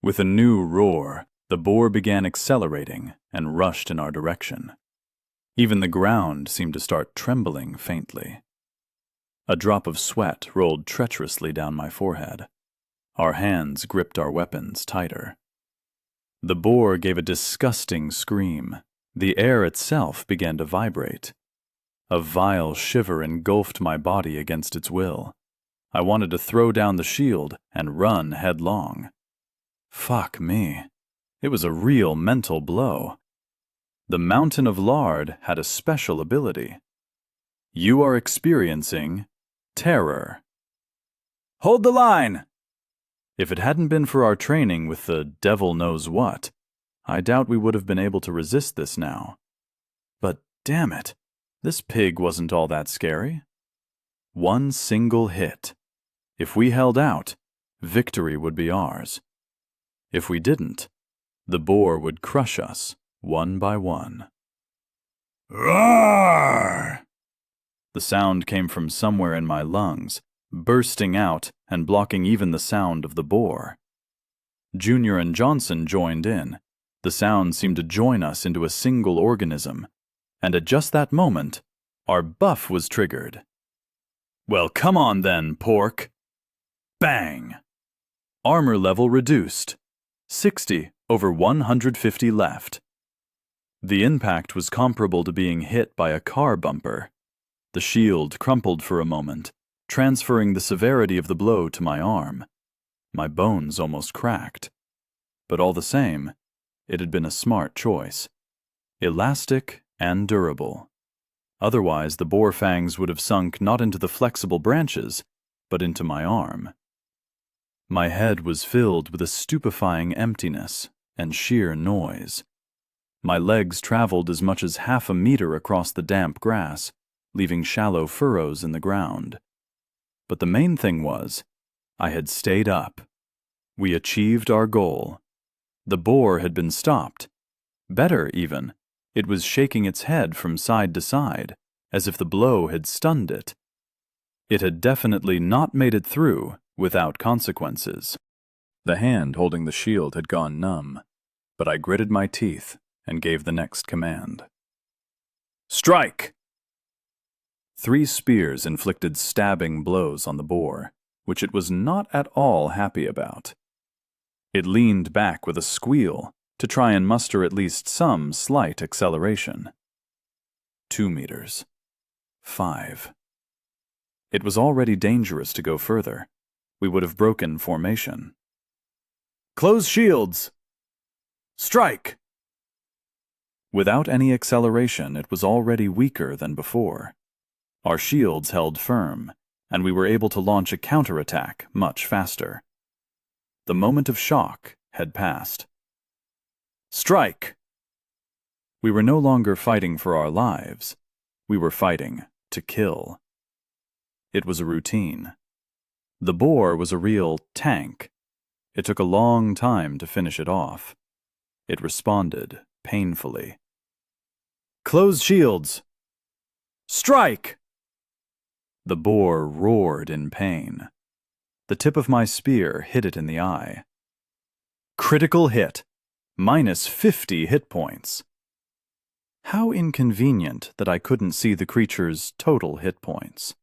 With a new roar, the boar began accelerating and rushed in our direction. Even the ground seemed to start trembling faintly. A drop of sweat rolled treacherously down my forehead. Our hands gripped our weapons tighter. The boar gave a disgusting scream. The air itself began to vibrate. A vile shiver engulfed my body against its will. I wanted to throw down the shield and run headlong. Fuck me. It was a real mental blow. The mountain of lard had a special ability. You are experiencing terror. Hold the line! If it hadn't been for our training with the devil knows what, I doubt we would have been able to resist this now. But damn it, this pig wasn't all that scary. One single hit. If we held out, victory would be ours. If we didn't, the boar would crush us one by one. Roar! The sound came from somewhere in my lungs, bursting out and blocking even the sound of the boar. Junior and Johnson joined in. The sound seemed to join us into a single organism, and at just that moment, our buff was triggered. Well, come on then, pork. Bang! Armor level reduced. 60 over 150 left. The impact was comparable to being hit by a car bumper. The shield crumpled for a moment, transferring the severity of the blow to my arm. My bones almost cracked. But all the same, it had been a smart choice. Elastic and durable. Otherwise, the boar fangs would have sunk not into the flexible branches, but into my arm. My head was filled with a stupefying emptiness and sheer noise. My legs traveled as much as half a meter across the damp grass, leaving shallow furrows in the ground. But the main thing was, I had stayed up. We achieved our goal. The boar had been stopped. Better, even, it was shaking its head from side to side, as if the blow had stunned it. It had definitely not made it through without consequences. The hand holding the shield had gone numb, but I gritted my teeth and gave the next command. Strike! 3 spears inflicted stabbing blows on the boar, which it was not at all happy about. It leaned back with a squeal to try and muster at least some slight acceleration. 2 meters. 5. It was already dangerous to go further. We would have broken formation. Close shields! Strike! Without any acceleration, it was already weaker than before. Our shields held firm, and we were able to launch a counterattack much faster. The moment of shock had passed. Strike! We were no longer fighting for our lives. We were fighting to kill. It was a routine. The boar was a real tank. It took a long time to finish it off. It responded painfully. Close shields! Strike! The boar roared in pain. The tip of my spear hit it in the eye. Critical hit. Minus 50 hit points. How inconvenient that I couldn't see the creature's total hit points.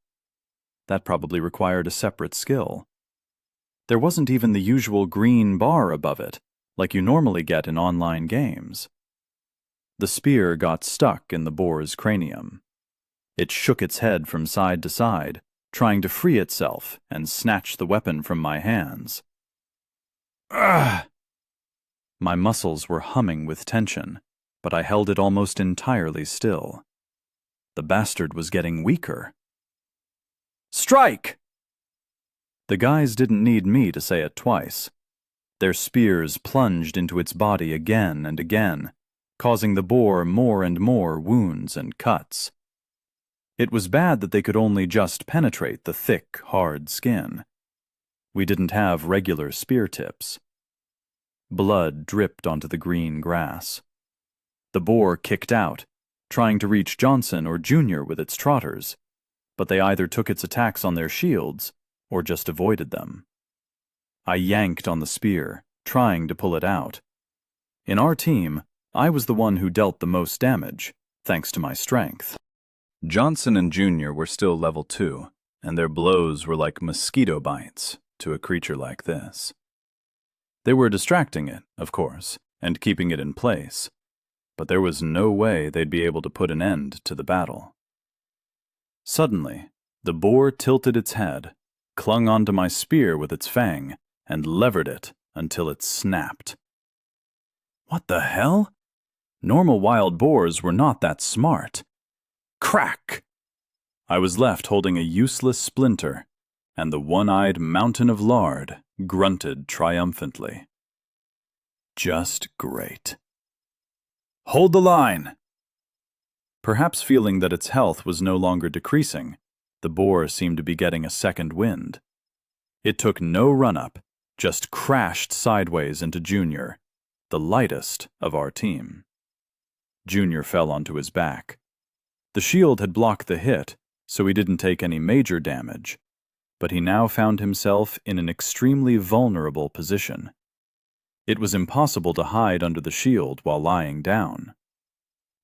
That probably required a separate skill. There wasn't even the usual green bar above it, like you normally get in online games. The spear got stuck in the boar's cranium. It shook its head from side to side, trying to free itself and snatch the weapon from my hands. Ugh! My muscles were humming with tension, but I held it almost entirely still. The bastard was getting weaker. Strike! The guys didn't need me to say it twice. Their spears plunged into its body again and again, causing the boar more and more wounds and cuts. It was bad that they could only just penetrate the thick, hard skin. We didn't have regular spear tips. Blood dripped onto the green grass. The boar kicked out, trying to reach Johnson or Junior with its trotters, but they either took its attacks on their shields or just avoided them. I yanked on the spear, trying to pull it out. In our team, I was the one who dealt the most damage, thanks to my strength. Johnson and Junior were still level 2, and their blows were like mosquito bites to a creature like this. They were distracting it, of course, and keeping it in place, but there was no way they'd be able to put an end to the battle. Suddenly, the boar tilted its head, clung onto my spear with its fang, and levered it until it snapped. What the hell? Normal wild boars were not that smart. Crack! I was left holding a useless splinter, and the one-eyed mountain of lard grunted triumphantly. Just great. Hold the line! Perhaps feeling that its health was no longer decreasing, the boar seemed to be getting a second wind. It took no run-up, just crashed sideways into Junior, the lightest of our team. Junior fell onto his back. The shield had blocked the hit, so he didn't take any major damage, but he now found himself in an extremely vulnerable position. It was impossible to hide under the shield while lying down.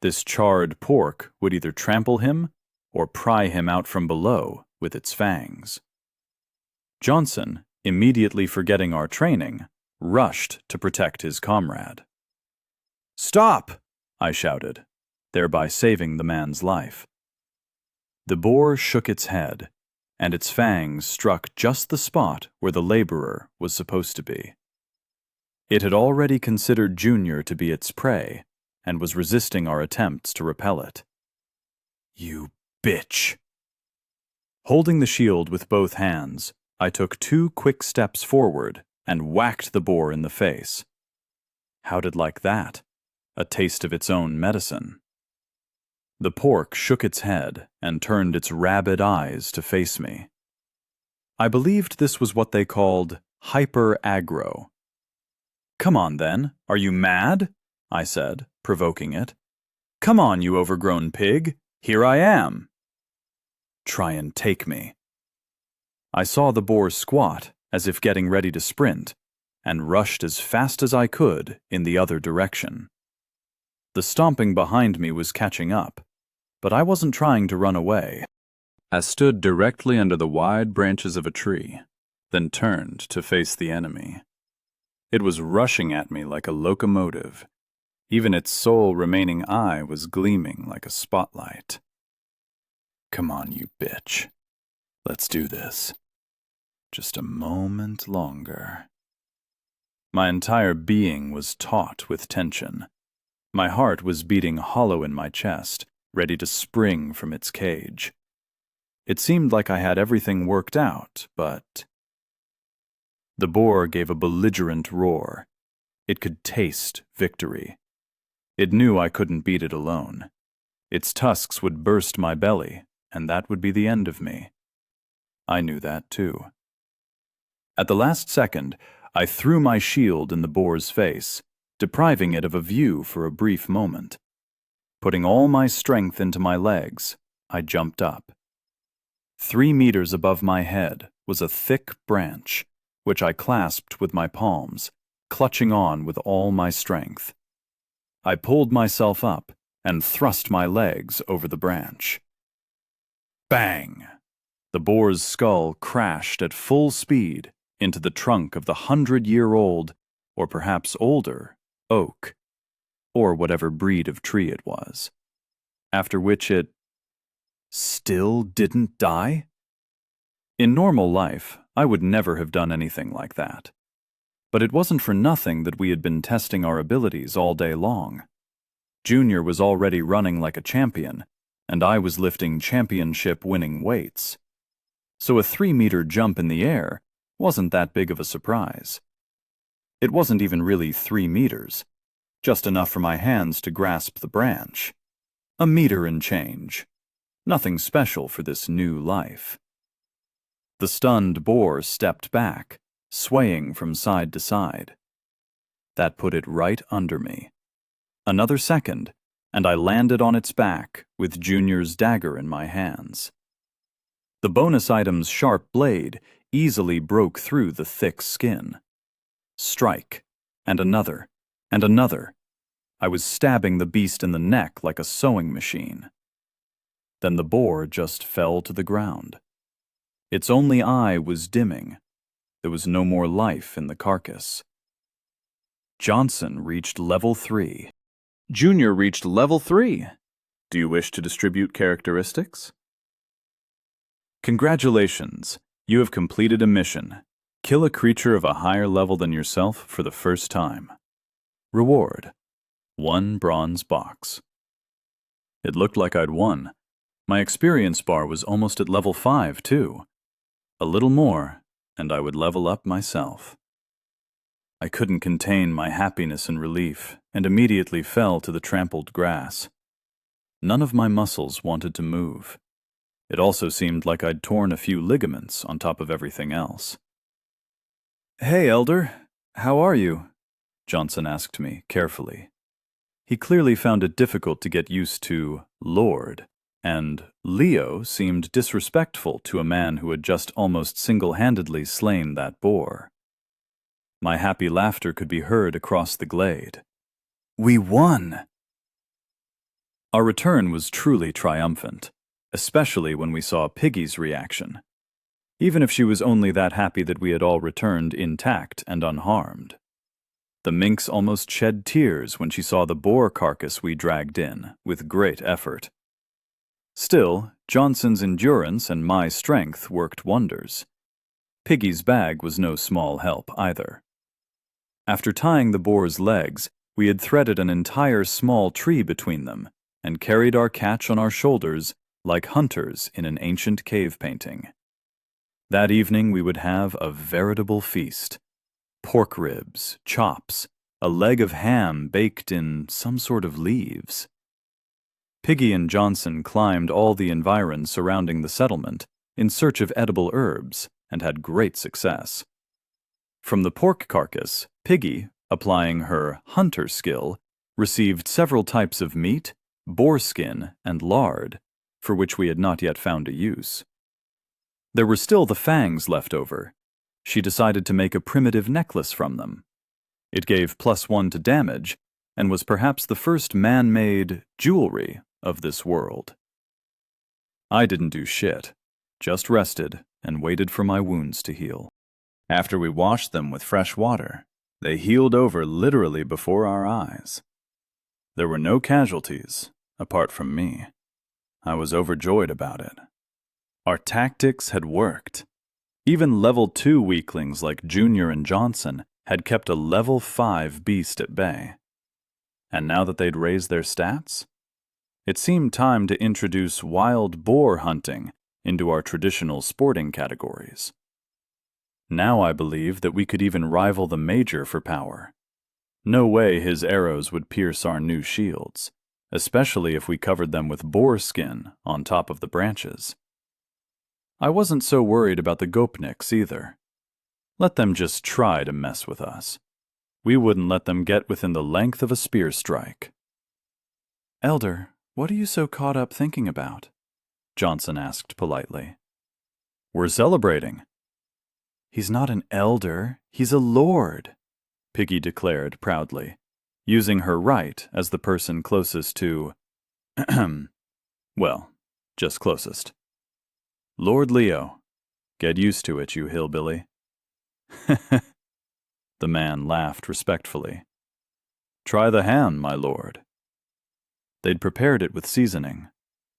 This charred pork would either trample him or pry him out from below with its fangs. Johnson, immediately forgetting our training, rushed to protect his comrade. "Stop!" I shouted, thereby saving the man's life. The boar shook its head, and its fangs struck just the spot where the laborer was supposed to be. It had already considered Junior to be its prey, and was resisting our attempts to repel it. You bitch! Holding the shield with both hands, I took 2 quick steps forward and whacked the boar in the face. How'd it like that? A taste of its own medicine. The pork shook its head and turned its rabid eyes to face me. I believed this was what they called hyper-aggro. "Come on, then. Are you mad?" I said, provoking it. "Come on, you overgrown pig. Here I am." Try and take me. I saw the boar squat, as if getting ready to sprint, and rushed as fast as I could in the other direction. The stomping behind me was catching up, but I wasn't trying to run away. I stood directly under the wide branches of a tree, then turned to face the enemy. It was rushing at me like a locomotive. Even its sole remaining eye was gleaming like a spotlight. Come on, you bitch. Let's do this. Just a moment longer. My entire being was taut with tension. My heart was beating hollow in my chest, ready to spring from its cage. It seemed like I had everything worked out, but... The boar gave a belligerent roar. It could taste victory. It knew I couldn't beat it alone. Its tusks would burst my belly, and that would be the end of me. I knew that too. At the last second, I threw my shield in the boar's face, depriving it of a view for a brief moment. Putting all my strength into my legs, I jumped up. 3 meters above my head was a thick branch, which I clasped with my palms, clutching on with all my strength. I pulled myself up and thrust my legs over the branch. Bang! The boar's skull crashed at full speed into the trunk of the 100-year-old, or perhaps older, oak, or whatever breed of tree it was. After which it still didn't die? In normal life, I would never have done anything like that. But it wasn't for nothing that we had been testing our abilities all day long. Junior was already running like a champion, and I was lifting championship-winning weights. So a 3-meter jump in the air wasn't that big of a surprise. It wasn't even really 3 meters, just enough for my hands to grasp the branch. A meter and change. Nothing special for this new life. The stunned boar stepped back, swaying from side to side. That put it right under me. Another second, and I landed on its back with Junior's dagger in my hands. The bonus item's sharp blade easily broke through the thick skin. Strike, and another, and another. I was stabbing the beast in the neck like a sewing machine. Then the boar just fell to the ground. Its only eye was dimming. There was no more life in the carcass. Johnson reached level 3. Junior reached level 3. Do you wish to distribute characteristics? Congratulations, you have completed a mission. Kill a creature of a higher level than yourself for the first time. Reward: 1 bronze box. It looked like I'd won. My experience bar was almost at level 5, too. A little more, and I would level up myself. I couldn't contain my happiness and relief, and immediately fell to the trampled grass. None of my muscles wanted to move. It also seemed like I'd torn a few ligaments on top of everything else. "Hey, Elder, how are you?" Johnson asked me carefully. He clearly found it difficult to get used to Lord, and Leo seemed disrespectful to a man who had just almost single-handedly slain that boar. My happy laughter could be heard across the glade. We won! Our return was truly triumphant, especially when we saw Piggy's reaction. Even if she was only that happy that we had all returned intact and unharmed. The minx almost shed tears when she saw the boar carcass we dragged in, with great effort. Still, Johnson's endurance and my strength worked wonders. Piggy's bag was no small help either. After tying the boar's legs, we had threaded an entire small tree between them and carried our catch on our shoulders like hunters in an ancient cave painting. That evening we would have a veritable feast. Pork ribs, chops, a leg of ham baked in some sort of leaves. Piggy and Johnson climbed all the environs surrounding the settlement in search of edible herbs and had great success. From the pork carcass, Piggy, applying her hunter skill, received several types of meat, boar skin, and lard, for which we had not yet found a use. There were still the fangs left over. She decided to make a primitive necklace from them. It gave +1 to damage, and was perhaps the first man-made jewelry of this world. I didn't do shit, just rested and waited for my wounds to heal. After we washed them with fresh water, They heeled over literally before our eyes. There were no casualties, apart from me. I was overjoyed about it. Our tactics had worked. Even level 2 weaklings like Junior and Johnson had kept a level 5 beast at bay. And now that they'd raised their stats, it seemed time to introduce wild boar hunting into our traditional sporting categories. Now I believed that we could even rival the Major for power. No way his arrows would pierce our new shields, especially if we covered them with boar skin on top of the branches. I wasn't so worried about the Gopniks either. Let them just try to mess with us. We wouldn't let them get within the length of a spear strike. Elder, what are you so caught up thinking about? Johnson asked politely. We're celebrating. He's not an elder, he's a lord, Piggy declared proudly, using her right as the person closest to... well, just closest. Lord Leo, get used to it, you hillbilly. The man laughed respectfully. Try the ham, my lord. They'd prepared it with seasoning.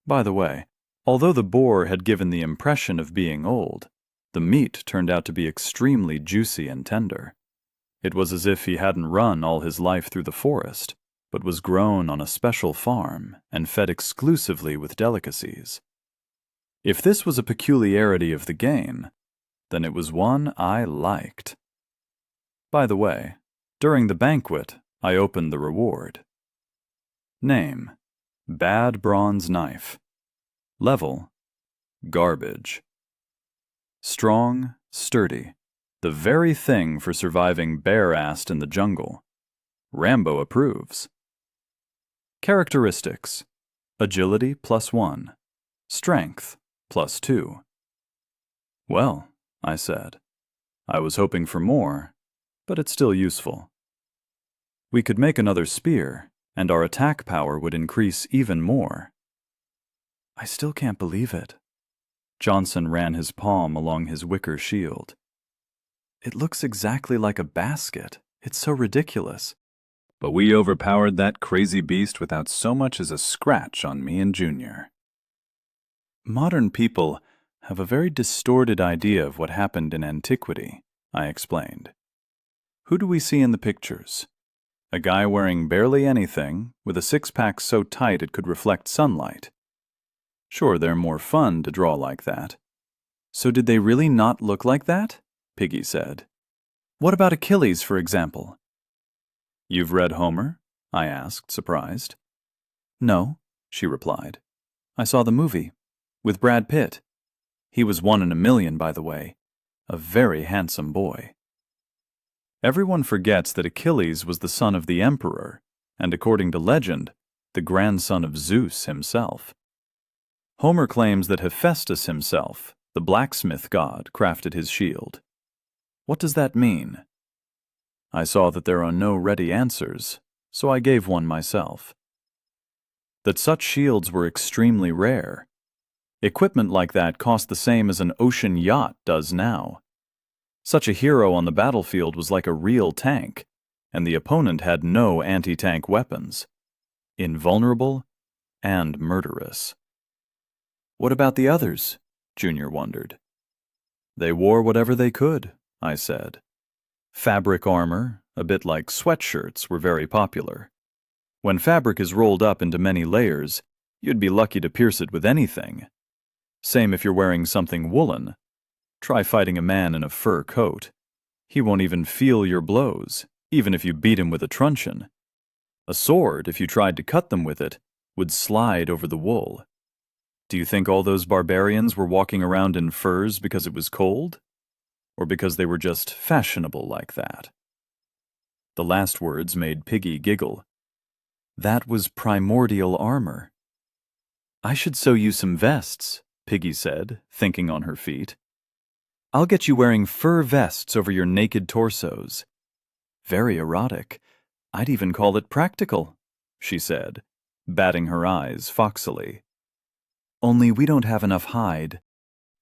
By the way, although the boar had given the impression of being old, the meat turned out to be extremely juicy and tender. It was as if he hadn't run all his life through the forest, but was grown on a special farm and fed exclusively with delicacies. If this was a peculiarity of the game, then it was one I liked. By the way, during the banquet, I opened the reward. Name: Bad Bronze Knife. Level: Garbage. Strong, sturdy, the very thing for surviving bare-assed in the jungle. Rambo approves. Characteristics: Agility +1, Strength +2. Well, I said, I was hoping for more, but it's still useful. We could make another spear, and our attack power would increase even more. I still can't believe it. Johnson ran his palm along his wicker shield. It looks exactly like a basket. It's so ridiculous. But we overpowered that crazy beast without so much as a scratch on me and Junior. Modern people have a very distorted idea of what happened in antiquity, I explained. Who do we see in the pictures? A guy wearing barely anything, with a six-pack so tight it could reflect sunlight. Sure, they're more fun to draw like that. So did they really not look like that? Piggy said. What about Achilles, for example? You've read Homer? I asked, surprised. No, she replied. I saw the movie, with Brad Pitt. He was 1 in a million, by the way. A very handsome boy. Everyone forgets that Achilles was the son of the emperor, and according to legend, the grandson of Zeus himself. Homer claims that Hephaestus himself, the blacksmith god, crafted his shield. What does that mean? I saw that there are no ready answers, so I gave one myself. That such shields were extremely rare. Equipment like that cost the same as an ocean yacht does now. Such a hero on the battlefield was like a real tank, and the opponent had no anti-tank weapons. Invulnerable and murderous. What about the others? Junior wondered. They wore whatever they could, I said. Fabric armor, a bit like sweatshirts, were very popular. When fabric is rolled up into many layers, you'd be lucky to pierce it with anything. Same if you're wearing something woolen. Try fighting a man in a fur coat. He won't even feel your blows, even if you beat him with a truncheon. A sword, if you tried to cut them with it, would slide over the wool. Do you think all those barbarians were walking around in furs because it was cold? Or because they were just fashionable like that? The last words made Piggy giggle. That was primordial armor. I should sew you some vests, Piggy said, thinking on her feet. I'll get you wearing fur vests over your naked torsos. Very erotic. I'd even call it practical, she said, batting her eyes foxily. Only we don't have enough hide.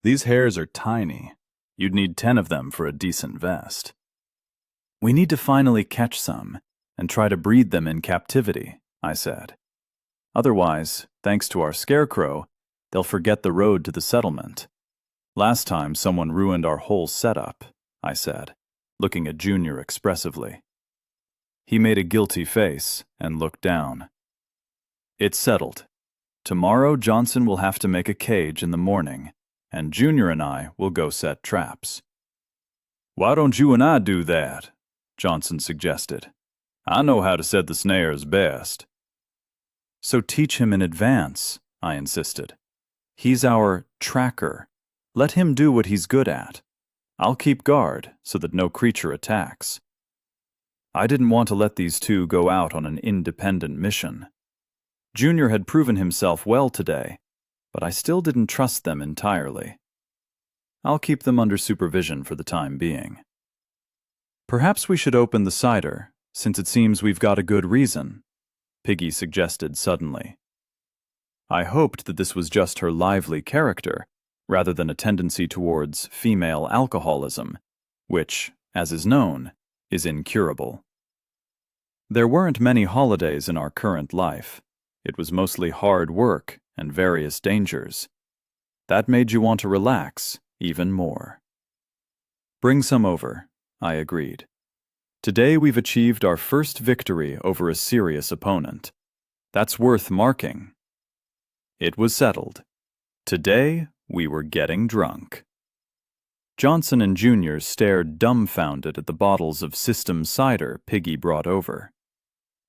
These hairs are tiny. You'd need 10 of them for a decent vest. We need to finally catch some and try to breed them in captivity, I said. Otherwise, thanks to our scarecrow, they'll forget the road to the settlement. Last time someone ruined our whole setup, I said, looking at Junior expressively. He made a guilty face and looked down. It's settled. Tomorrow Johnson will have to make a cage in the morning, and Junior and I will go set traps. Why don't you and I do that? Johnson suggested. I know how to set the snares best. So teach him in advance, I insisted. He's our tracker. Let him do what he's good at. I'll keep guard so that no creature attacks. I didn't want to let these two go out on an independent mission. Junior had proven himself well today, but I still didn't trust them entirely. I'll keep them under supervision for the time being. Perhaps we should open the cider, since it seems we've got a good reason, Piggy suggested suddenly. I hoped that this was just her lively character, rather than a tendency towards female alcoholism, which, as is known, is incurable. There weren't many holidays in our current life. It was mostly hard work and various dangers. That made you want to relax even more. Bring some over, I agreed. Today we've achieved our first victory over a serious opponent. That's worth marking. It was settled. Today we were getting drunk. Johnson and Junior stared dumbfounded at the bottles of system cider Piggy brought over.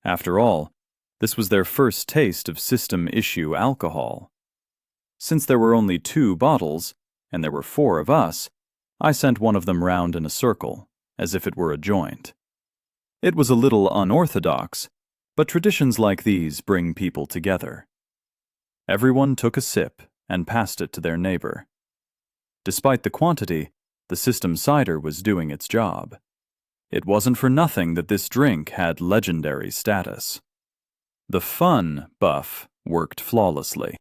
After all, this was their first taste of system-issue alcohol. Since there were only 2 bottles, and there were 4 of us, I sent one of them round in a circle, as if it were a joint. It was a little unorthodox, but traditions like these bring people together. Everyone took a sip and passed it to their neighbor. Despite the quantity, the system cider was doing its job. It wasn't for nothing that this drink had legendary status. The fun buff worked flawlessly.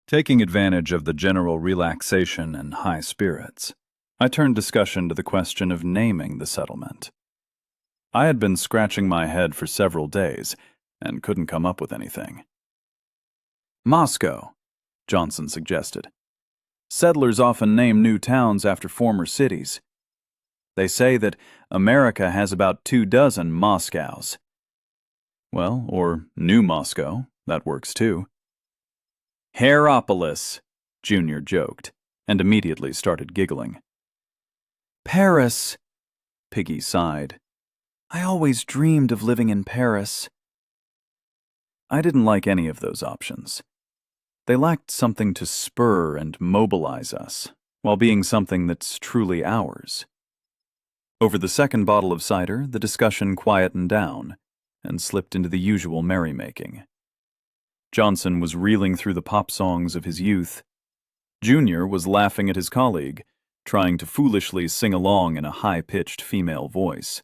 Taking advantage of the general relaxation and high spirits, I turned discussion to the question of naming the settlement. I had been scratching my head for several days and couldn't come up with anything. Moscow, Johnson suggested. Settlers often name new towns after former cities. They say that America has about 24 Moscows. Well, or New Moscow, that works too. Hairopolis, Junior joked, and immediately started giggling. Paris, Piggy sighed. I always dreamed of living in Paris. I didn't like any of those options. They lacked something to spur and mobilize us, while being something that's truly ours. Over the second bottle of cider, the discussion quietened down and slipped into the usual merrymaking. Johnson was reeling through the pop songs of his youth. Junior was laughing at his colleague, trying to foolishly sing along in a high-pitched female voice.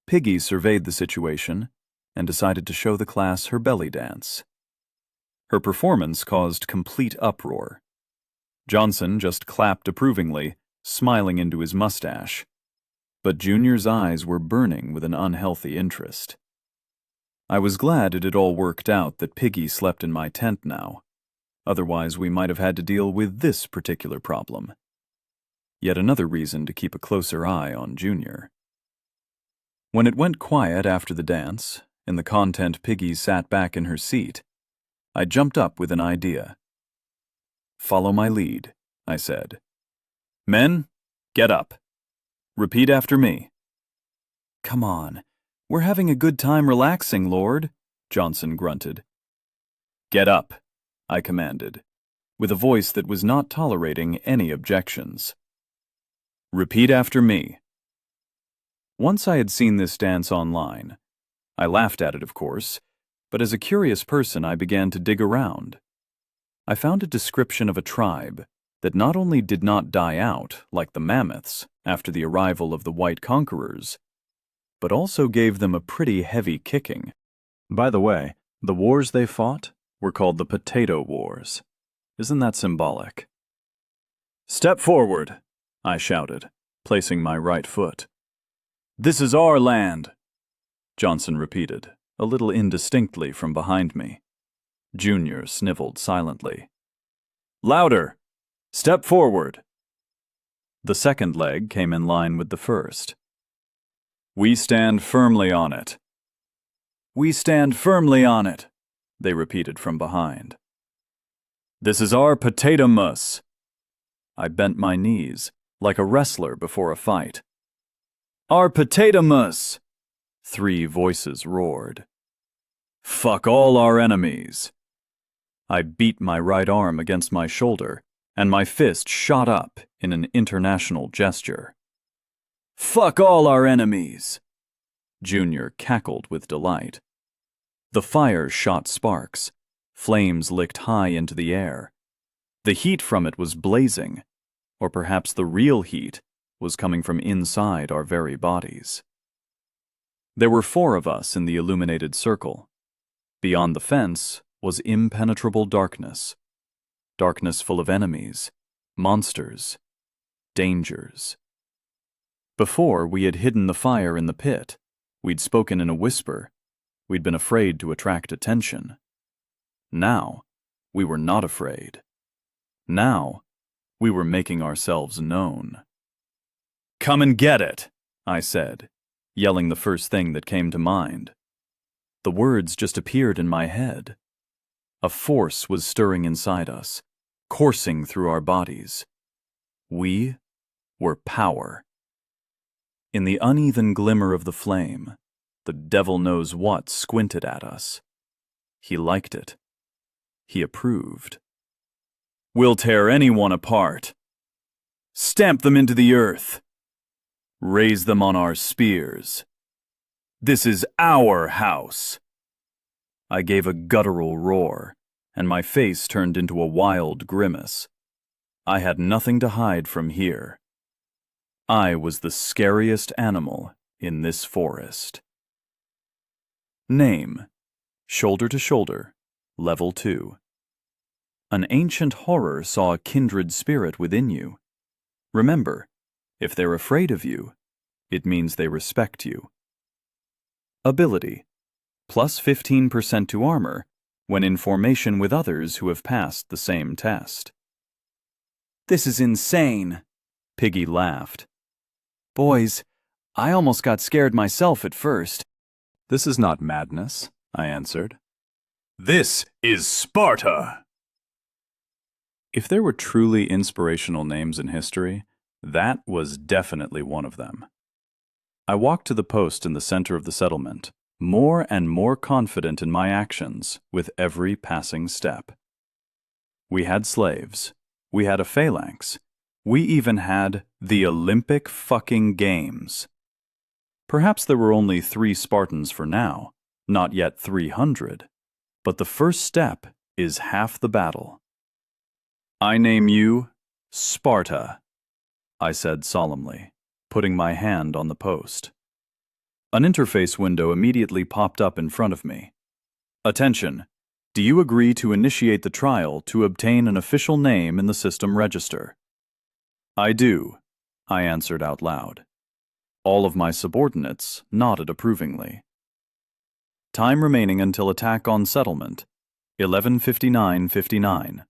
Piggy surveyed the situation and decided to show the class her belly dance. Her performance caused complete uproar. Johnson just clapped approvingly, smiling into his mustache. But Junior's eyes were burning with an unhealthy interest. I was glad it had all worked out that Piggy slept in my tent now. Otherwise, we might have had to deal with this particular problem. Yet another reason to keep a closer eye on Junior. When it went quiet after the dance, and the content Piggy sat back in her seat, I jumped up with an idea. Follow my lead, I said. Men, get up. Repeat after me. Come on, we're having a good time relaxing, Lord, Johnson grunted. Get up, I commanded, with a voice that was not tolerating any objections. Repeat after me. Once I had seen this dance online, I laughed at it, of course, but as a curious person I began to dig around. I found a description of a tribe that not only did not die out, like the mammoths, after the arrival of the white conquerors, but also gave them a pretty heavy kicking. By the way, the wars they fought were called the Potato Wars. Isn't that symbolic? Step forward, I shouted, placing my right foot. This is our land, Johnson repeated, a little indistinctly from behind me. Junior sniveled silently. Louder! Step forward! The second leg came in line with the first. We stand firmly on it. We stand firmly on it, they repeated from behind. This is our potatomus. I bent my knees, like a wrestler before a fight. Our potatomus! 3 voices roared. Fuck all our enemies. I beat my right arm against my shoulder, and my fist shot up in an international gesture. Fuck all our enemies! Junior cackled with delight. The fire shot sparks. Flames licked high into the air. The heat from it was blazing, or perhaps the real heat was coming from inside our very bodies. There were 4 of us in the illuminated circle. Beyond the fence was impenetrable darkness. Darkness full of enemies, monsters, dangers. Before, we had hidden the fire in the pit. We'd spoken in a whisper. We'd been afraid to attract attention. Now, we were not afraid. Now, we were making ourselves known. Come and get it, I said, yelling the first thing that came to mind. The words just appeared in my head. A force was stirring inside us, coursing through our bodies. We were power. In the uneven glimmer of the flame, the devil knows what squinted at us. He liked it. He approved. We'll tear anyone apart. Stamp them into the earth. Raise them on our spears. This is our house. I gave a guttural roar, and my face turned into a wild grimace. I had nothing to hide from here. I was the scariest animal in this forest. Name: Shoulder to Shoulder, Level 2. An ancient horror saw a kindred spirit within you. Remember, if they're afraid of you, it means they respect you. Ability: plus 15% to armor when in formation with others who have passed the same test. This is insane, Piggy laughed. Boys, I almost got scared myself at first. This is not madness, I answered. This is Sparta! If there were truly inspirational names in history, that was definitely one of them. I walked to the post in the center of the settlement, more and more confident in my actions with every passing step. We had slaves. We had a phalanx. We even had the Olympic fucking Games. Perhaps there were only 3 Spartans for now, not yet 300, but the first step is half the battle. I name you Sparta, I said solemnly, putting my hand on the post. An interface window immediately popped up in front of me. Attention! Do you agree to initiate the trial to obtain an official name in the system register? I do, I answered out loud. All of my subordinates nodded approvingly. Time remaining until attack on settlement, 11:59:59.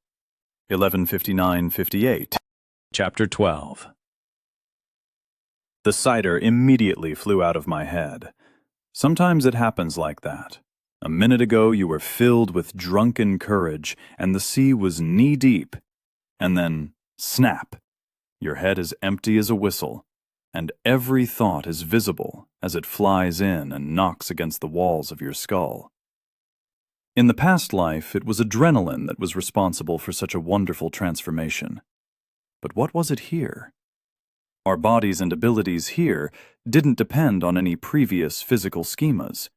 11:59:58. Chapter 12. The cider immediately flew out of my head. Sometimes it happens like that. A minute ago you were filled with drunken courage and the sea was knee-deep. And then, snap, your head is empty as a whistle, and every thought is visible as it flies in and knocks against the walls of your skull. In the past life, it was adrenaline that was responsible for such a wonderful transformation. But what was it here? Our bodies and abilities here didn't depend on any previous physical schemas.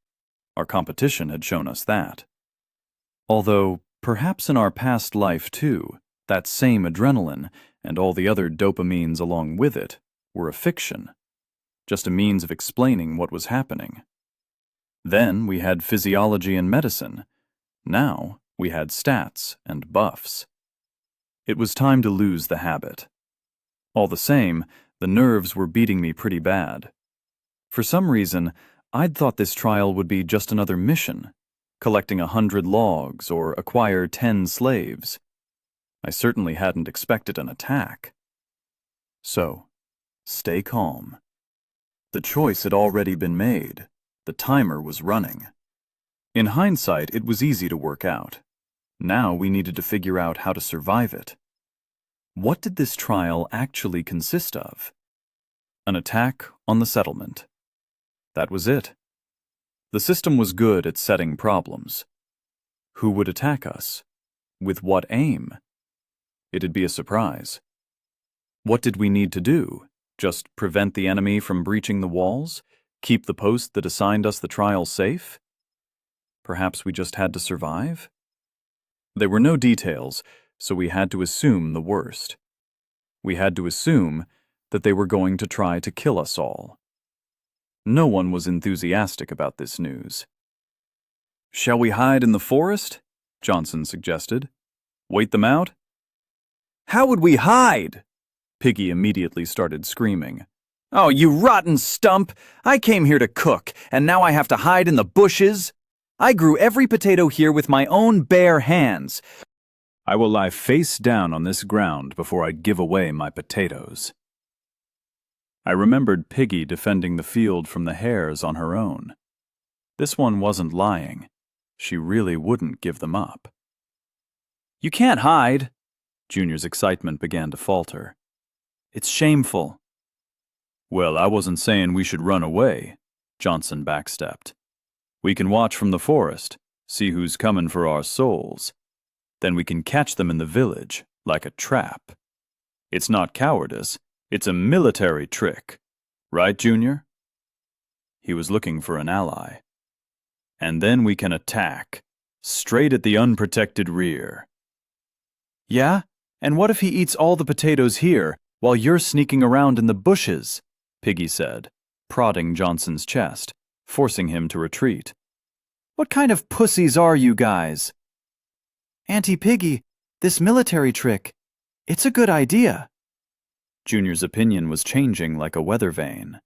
Our competition had shown us that. Although, perhaps in our past life too, that same adrenaline, and all the other dopamines along with it, were a fiction, just a means of explaining what was happening. Then we had physiology and medicine. Now we had stats and buffs. It was time to lose the habit. All the same, the nerves were beating me pretty bad. For some reason, I'd thought this trial would be just another mission, collecting 100 logs or acquire 10 slaves. I certainly hadn't expected an attack. So, stay calm. The choice had already been made. The timer was running. In hindsight, it was easy to work out. Now we needed to figure out how to survive it. What did this trial actually consist of? An attack on the settlement. That was it. The system was good at setting problems. Who would attack us? With what aim? It'd be a surprise. What did we need to do? Just prevent the enemy from breaching the walls? Keep the post that assigned us the trial safe? Perhaps we just had to survive? There were no details, so we had to assume the worst. We had to assume that they were going to try to kill us all. No one was enthusiastic about this news. "Shall we hide in the forest?" Johnson suggested. "Wait them out?" "How would we hide?" Piggy immediately started screaming. "Oh, you rotten stump! I came here to cook, and now I have to hide in the bushes? I grew every potato here with my own bare hands. I will lie face down on this ground before I give away my potatoes." I remembered Piggy defending the field from the hares on her own. This one wasn't lying. She really wouldn't give them up. "You can't hide." Junior's excitement began to falter. "It's shameful." "Well, I wasn't saying we should run away," Johnson backstepped. "We can watch from the forest, see who's coming for our souls. Then we can catch them in the village, like a trap. It's not cowardice, it's a military trick. Right, Junior?" He was looking for an ally. "And then we can attack, straight at the unprotected rear." "Yeah? And what if he eats all the potatoes here while you're sneaking around in the bushes?" Piggy said, prodding Johnson's chest, forcing him to retreat. "What kind of pussies are you guys?" "Auntie Piggy, this military trick, it's a good idea." Junior's opinion was changing like a weather vane.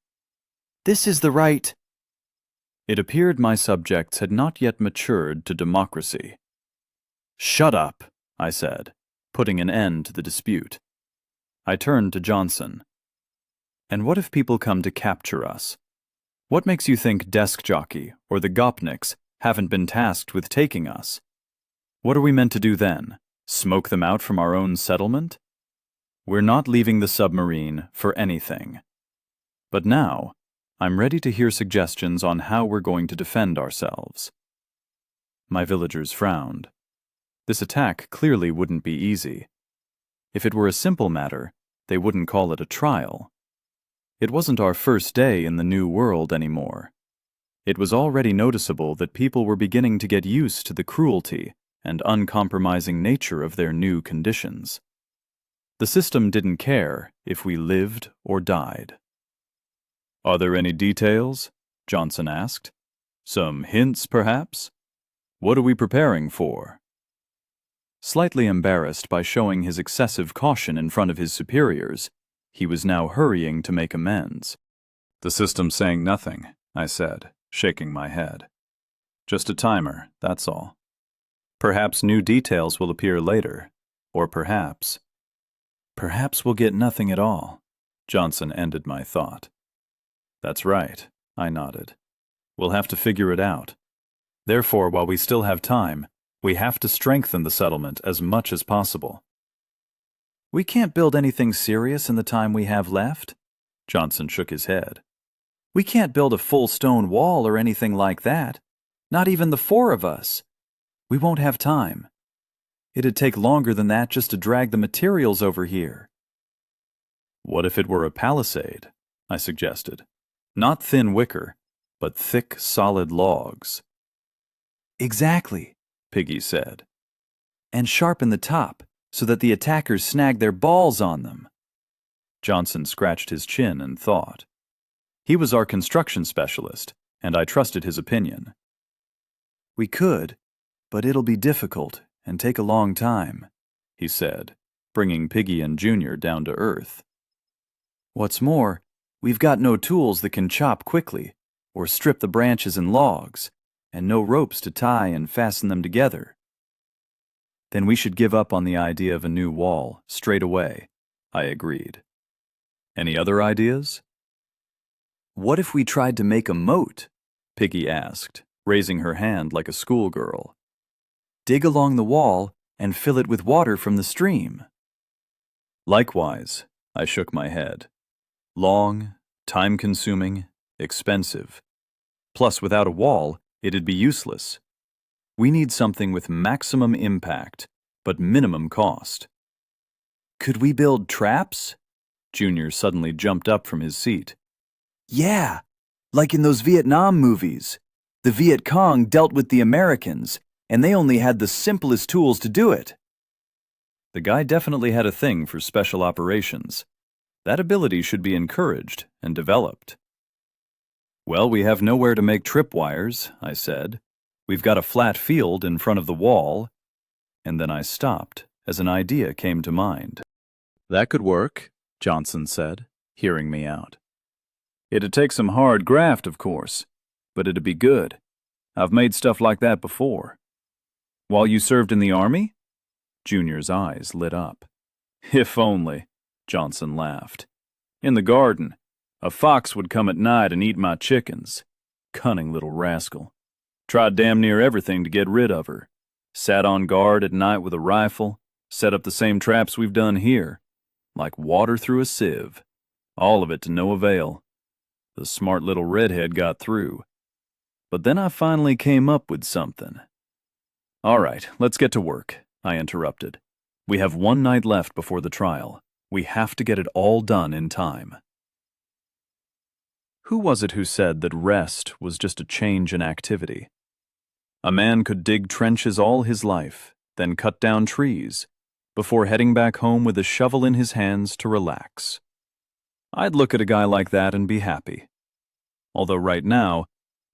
"This is the right—" It appeared my subjects had not yet matured to democracy. "Shut up," I said, putting an end to the dispute. I turned to Johnson. "And what if people come to capture us? What makes you think Desk Jockey or the Gopniks haven't been tasked with taking us? What are we meant to do then? Smoke them out from our own settlement? We're not leaving the submarine for anything. But now, I'm ready to hear suggestions on how we're going to defend ourselves." My villagers frowned. This attack clearly wouldn't be easy. If it were a simple matter, they wouldn't call it a trial. It wasn't our first day in the new world anymore. It was already noticeable that people were beginning to get used to the cruelty and uncompromising nature of their new conditions. The system didn't care if we lived or died. "Are there any details?" Johnson asked. "Some hints, perhaps? What are we preparing for?" Slightly embarrassed by showing his excessive caution in front of his superiors, he was now hurrying to make amends. "The system's saying nothing," I said, shaking my head. "Just a timer, that's all. Perhaps new details will appear later, or perhaps we'll get nothing at all," Johnson ended my thought. "That's right," I nodded. "We'll have to figure it out. Therefore, while we still have time, we have to strengthen the settlement as much as possible." "We can't build anything serious in the time we have left." Johnson shook his head. "We can't build a full stone wall or anything like that. Not even the 4 of us. We won't have time. It'd take longer than that just to drag the materials over here." "What if it were a palisade?" I suggested. "Not thin wicker, but thick, solid logs." "Exactly," Piggy said. "And sharpen the top so that the attackers snag their balls on them." Johnson scratched his chin and thought. He was our construction specialist, and I trusted his opinion. "We could, but it'll be difficult and take a long time," he said, bringing Piggy and Junior down to earth. "What's more, We've got no tools that can chop quickly, or strip the branches and logs, and no ropes to tie and fasten them together. Then we should give up on the idea of a new wall straight away, I agreed. Any other ideas? What if we tried to make a moat? Piggy asked, raising her hand like a schoolgirl. Dig along the wall and fill it with water from the stream. Likewise, I shook my head. Long, time-consuming, expensive. Plus, without a wall, it'd be useless. We need something with maximum impact, but minimum cost. Could we build traps? Junior suddenly jumped up from his seat. Yeah, like in those Vietnam movies. The Viet Cong dealt with the Americans, and they only had the simplest tools to do it. The guy definitely had a thing for special operations. That ability should be encouraged and developed. Well, we have nowhere to make tripwires, I said. We've got a flat field in front of the wall. And then I stopped as an idea came to mind. That could work, Johnson said, hearing me out. It'd take some hard graft, of course, but it'd be good. I've made stuff like that before. While you served in the army? Junior's eyes lit up. If only, Johnson laughed. In the garden, a fox would come at night and eat my chickens. Cunning little rascal. Tried damn near everything to get rid of her. Sat on guard at night with a rifle, set up the same traps we've done here. Like water through a sieve. All of it to no avail. The smart little redhead got through. But then I finally came up with something. All right, let's get to work, I interrupted. We have one night left before the trial. We have to get it all done in time. Who was it who said that rest was just a change in activity? A man could dig trenches all his life, then cut down trees, before heading back home with a shovel in his hands to relax. I'd look at a guy like that and be happy. Although right now,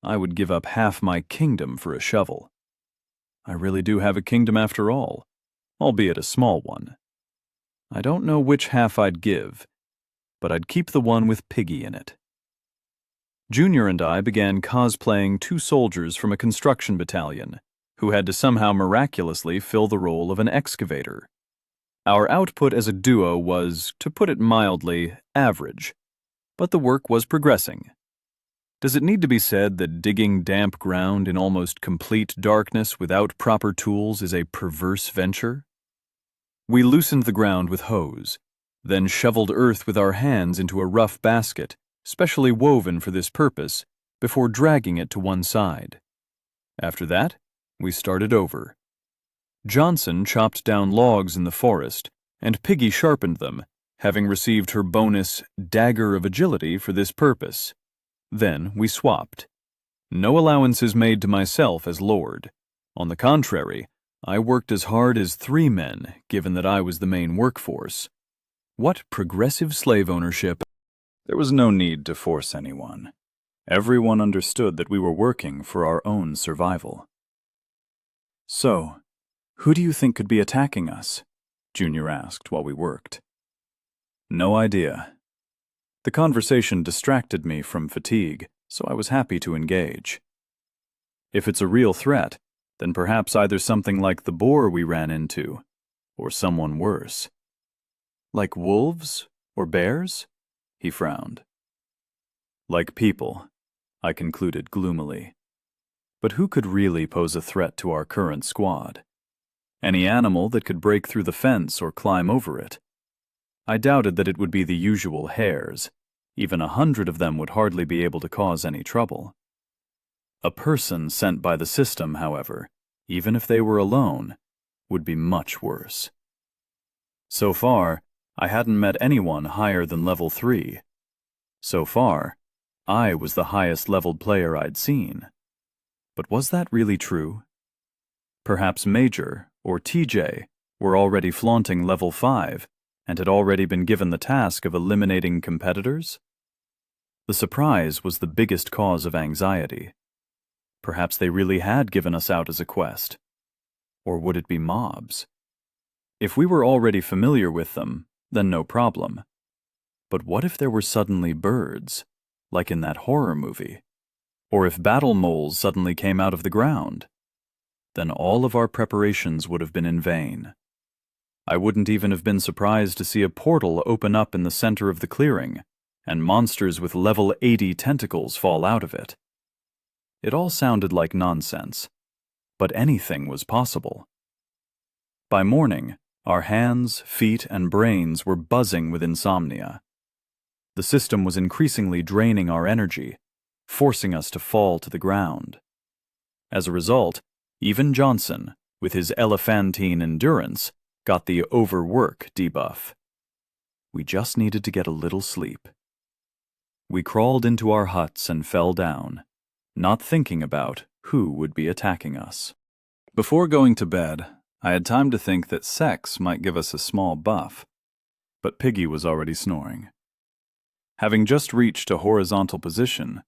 I would give up half my kingdom for a shovel. I really do have a kingdom after all, albeit a small one. I don't know which half I'd give, but I'd keep the one with Piggy in it. Junior and I began cosplaying two soldiers from a construction battalion who had to somehow miraculously fill the role of an excavator. Our output as a duo was, to put it mildly, average, but the work was progressing. Does it need to be said that digging damp ground in almost complete darkness without proper tools is a perverse venture? We loosened the ground with hose, then shoveled earth with our hands into a rough basket, specially woven for this purpose, before dragging it to one side. After that, we started over. Johnson chopped down logs in the forest, and Piggy sharpened them, having received her bonus dagger of agility for this purpose. Then we swapped. No allowances made to myself as lord. On the contrary, I worked as hard as 3 men, given that I was the main workforce. What progressive slave ownership! There was no need to force anyone. Everyone understood that we were working for our own survival. So, who do you think could be attacking us? Junior asked while we worked. No idea. The conversation distracted me from fatigue, so I was happy to engage. If it's a real threat, then perhaps either something like the boar we ran into, or someone worse. Like wolves or bears? He frowned. Like people, I concluded gloomily. But who could really pose a threat to our current squad? Any animal that could break through the fence or climb over it. I doubted that it would be the usual hares. Even 100 of them would hardly be able to cause any trouble. A person sent by the system, however, even if they were alone, would be much worse. So far, I hadn't met anyone higher than level 3. So far, I was the highest leveled player I'd seen. But was that really true? Perhaps Major or TJ were already flaunting level 5 and had already been given the task of eliminating competitors? The surprise was the biggest cause of anxiety. Perhaps they really had given us out as a quest. Or would it be mobs? If we were already familiar with them, then no problem. But what if there were suddenly birds, like in that horror movie? Or if battle moles suddenly came out of the ground? Then all of our preparations would have been in vain. I wouldn't even have been surprised to see a portal open up in the center of the clearing, and monsters with level 80 tentacles fall out of it. It all sounded like nonsense, but anything was possible. By morning, our hands, feet, and brains were buzzing with insomnia. The system was increasingly draining our energy, forcing us to fall to the ground. As a result, even Johnson, with his elephantine endurance, got the overwork debuff. We just needed to get a little sleep. We crawled into our huts and fell down, not thinking about who would be attacking us. Before going to bed, I had time to think that sex might give us a small buff, but Piggy was already snoring. Having just reached a horizontal position,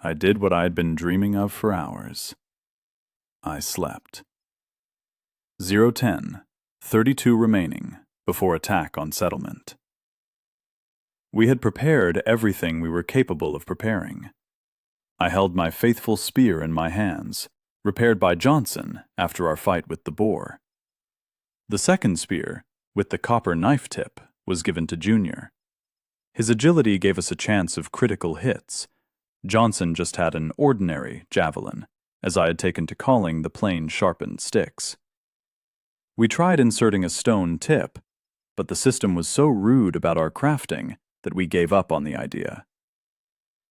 I did what I had been dreaming of for hours. I slept. 010, 32 remaining before attack on settlement. We had prepared everything we were capable of preparing. I held my faithful spear in my hands, repaired by Johnson after our fight with the boar. The second spear, with the copper knife tip, was given to Junior. His agility gave us a chance of critical hits. Johnson just had an ordinary javelin, as I had taken to calling the plain sharpened sticks. We tried inserting a stone tip, but the system was so rude about our crafting that we gave up on the idea.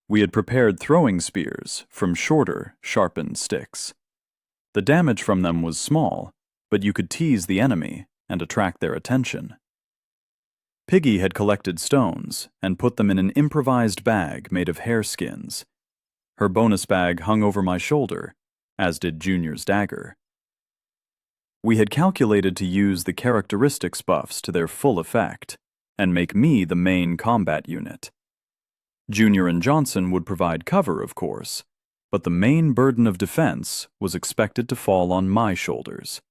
We had prepared throwing spears from shorter, sharpened sticks. The damage from them was small, but you could tease the enemy and attract their attention. Piggy had collected stones and put them in an improvised bag made of hare skins. Her bonus bag hung over my shoulder, as did Junior's dagger. We had calculated to use the characteristics buffs to their full effect and make me the main combat unit. Junior and Johnson would provide cover, of course, but the main burden of defense was expected to fall on my shoulders.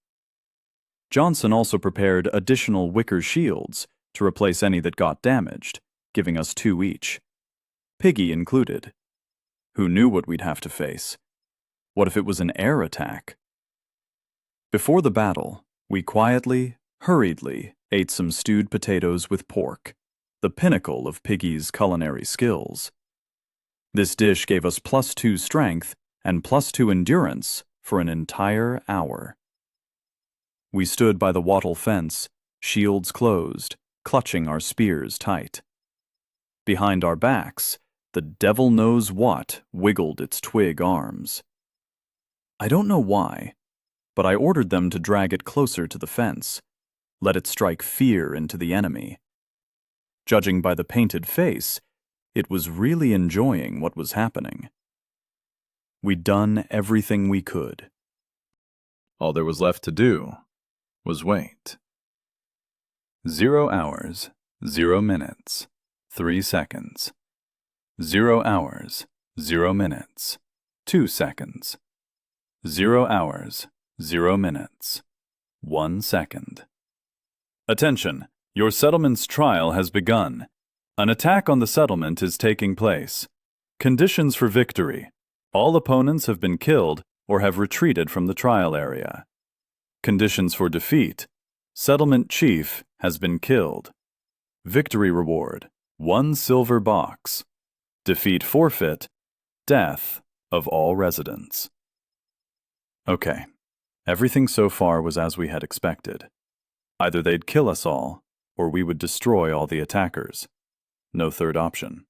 Johnson also prepared additional wicker shields to replace any that got damaged, giving us 2 each. Piggy included. Who knew what we'd have to face? What if it was an air attack? Before the battle, we quietly, hurriedly ate some stewed potatoes with pork, the pinnacle of Piggy's culinary skills. This dish gave us +2 strength and +2 endurance for an entire hour. We stood by the wattle fence, shields closed, clutching our spears tight. Behind our backs, the devil knows what wiggled its twig arms. I don't know why, but I ordered them to drag it closer to the fence, let it strike fear into the enemy. Judging by the painted face, it was really enjoying what was happening. We'd done everything we could. All there was left to do was wait. 0 hours, 0 minutes, 3 seconds. 0 hours, 0 minutes, 2 seconds. 0 hours, 0 minutes, 1 second. Attention! Your settlement's trial has begun. An attack on the settlement is taking place. Conditions for victory. All opponents have been killed or have retreated from the trial area. Conditions for defeat. Settlement chief has been killed. Victory reward, 1 silver box. Defeat forfeit, death of all residents. Okay, everything so far was as we had expected. Either they'd kill us all, or we would destroy all the attackers. No third option.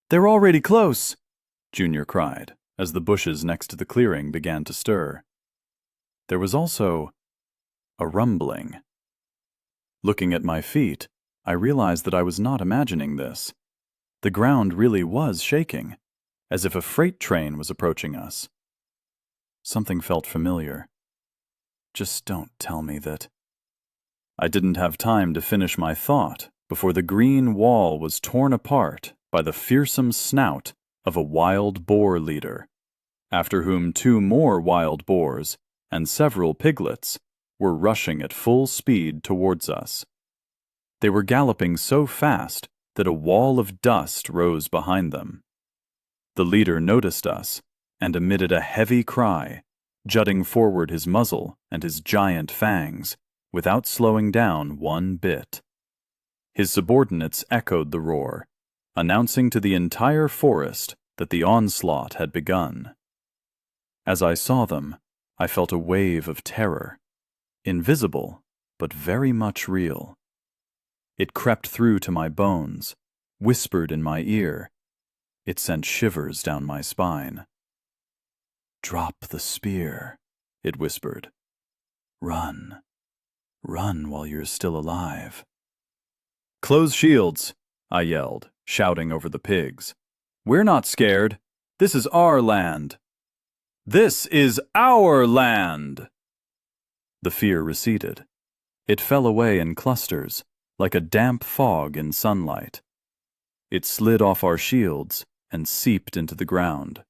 "They're already close," Junior cried, as the bushes next to the clearing began to stir. There was also a rumbling. Looking at my feet, I realized that I was not imagining this. The ground really was shaking, as if a freight train was approaching us. Something felt familiar. Just don't tell me that. I didn't have time to finish my thought before the green wall was torn apart by the fearsome snout of a wild boar leader, after whom 2 more wild boars and several piglets were rushing at full speed towards us. They were galloping so fast that a wall of dust rose behind them. The leader noticed us and emitted a heavy cry, jutting forward his muzzle and his giant fangs, without slowing down one bit. His subordinates echoed the roar, announcing to the entire forest that the onslaught had begun. As I saw them, I felt a wave of terror, invisible but very much real. It crept through to my bones, whispered in my ear. It sent shivers down my spine. "Drop the spear," it whispered. "Run. Run while you're still alive." "Close shields," I yelled, shouting over the pigs. "We're not scared. This is our land." "This is our land!" The fear receded. It fell away in clusters, like a damp fog in sunlight. It slid off our shields and seeped into the ground.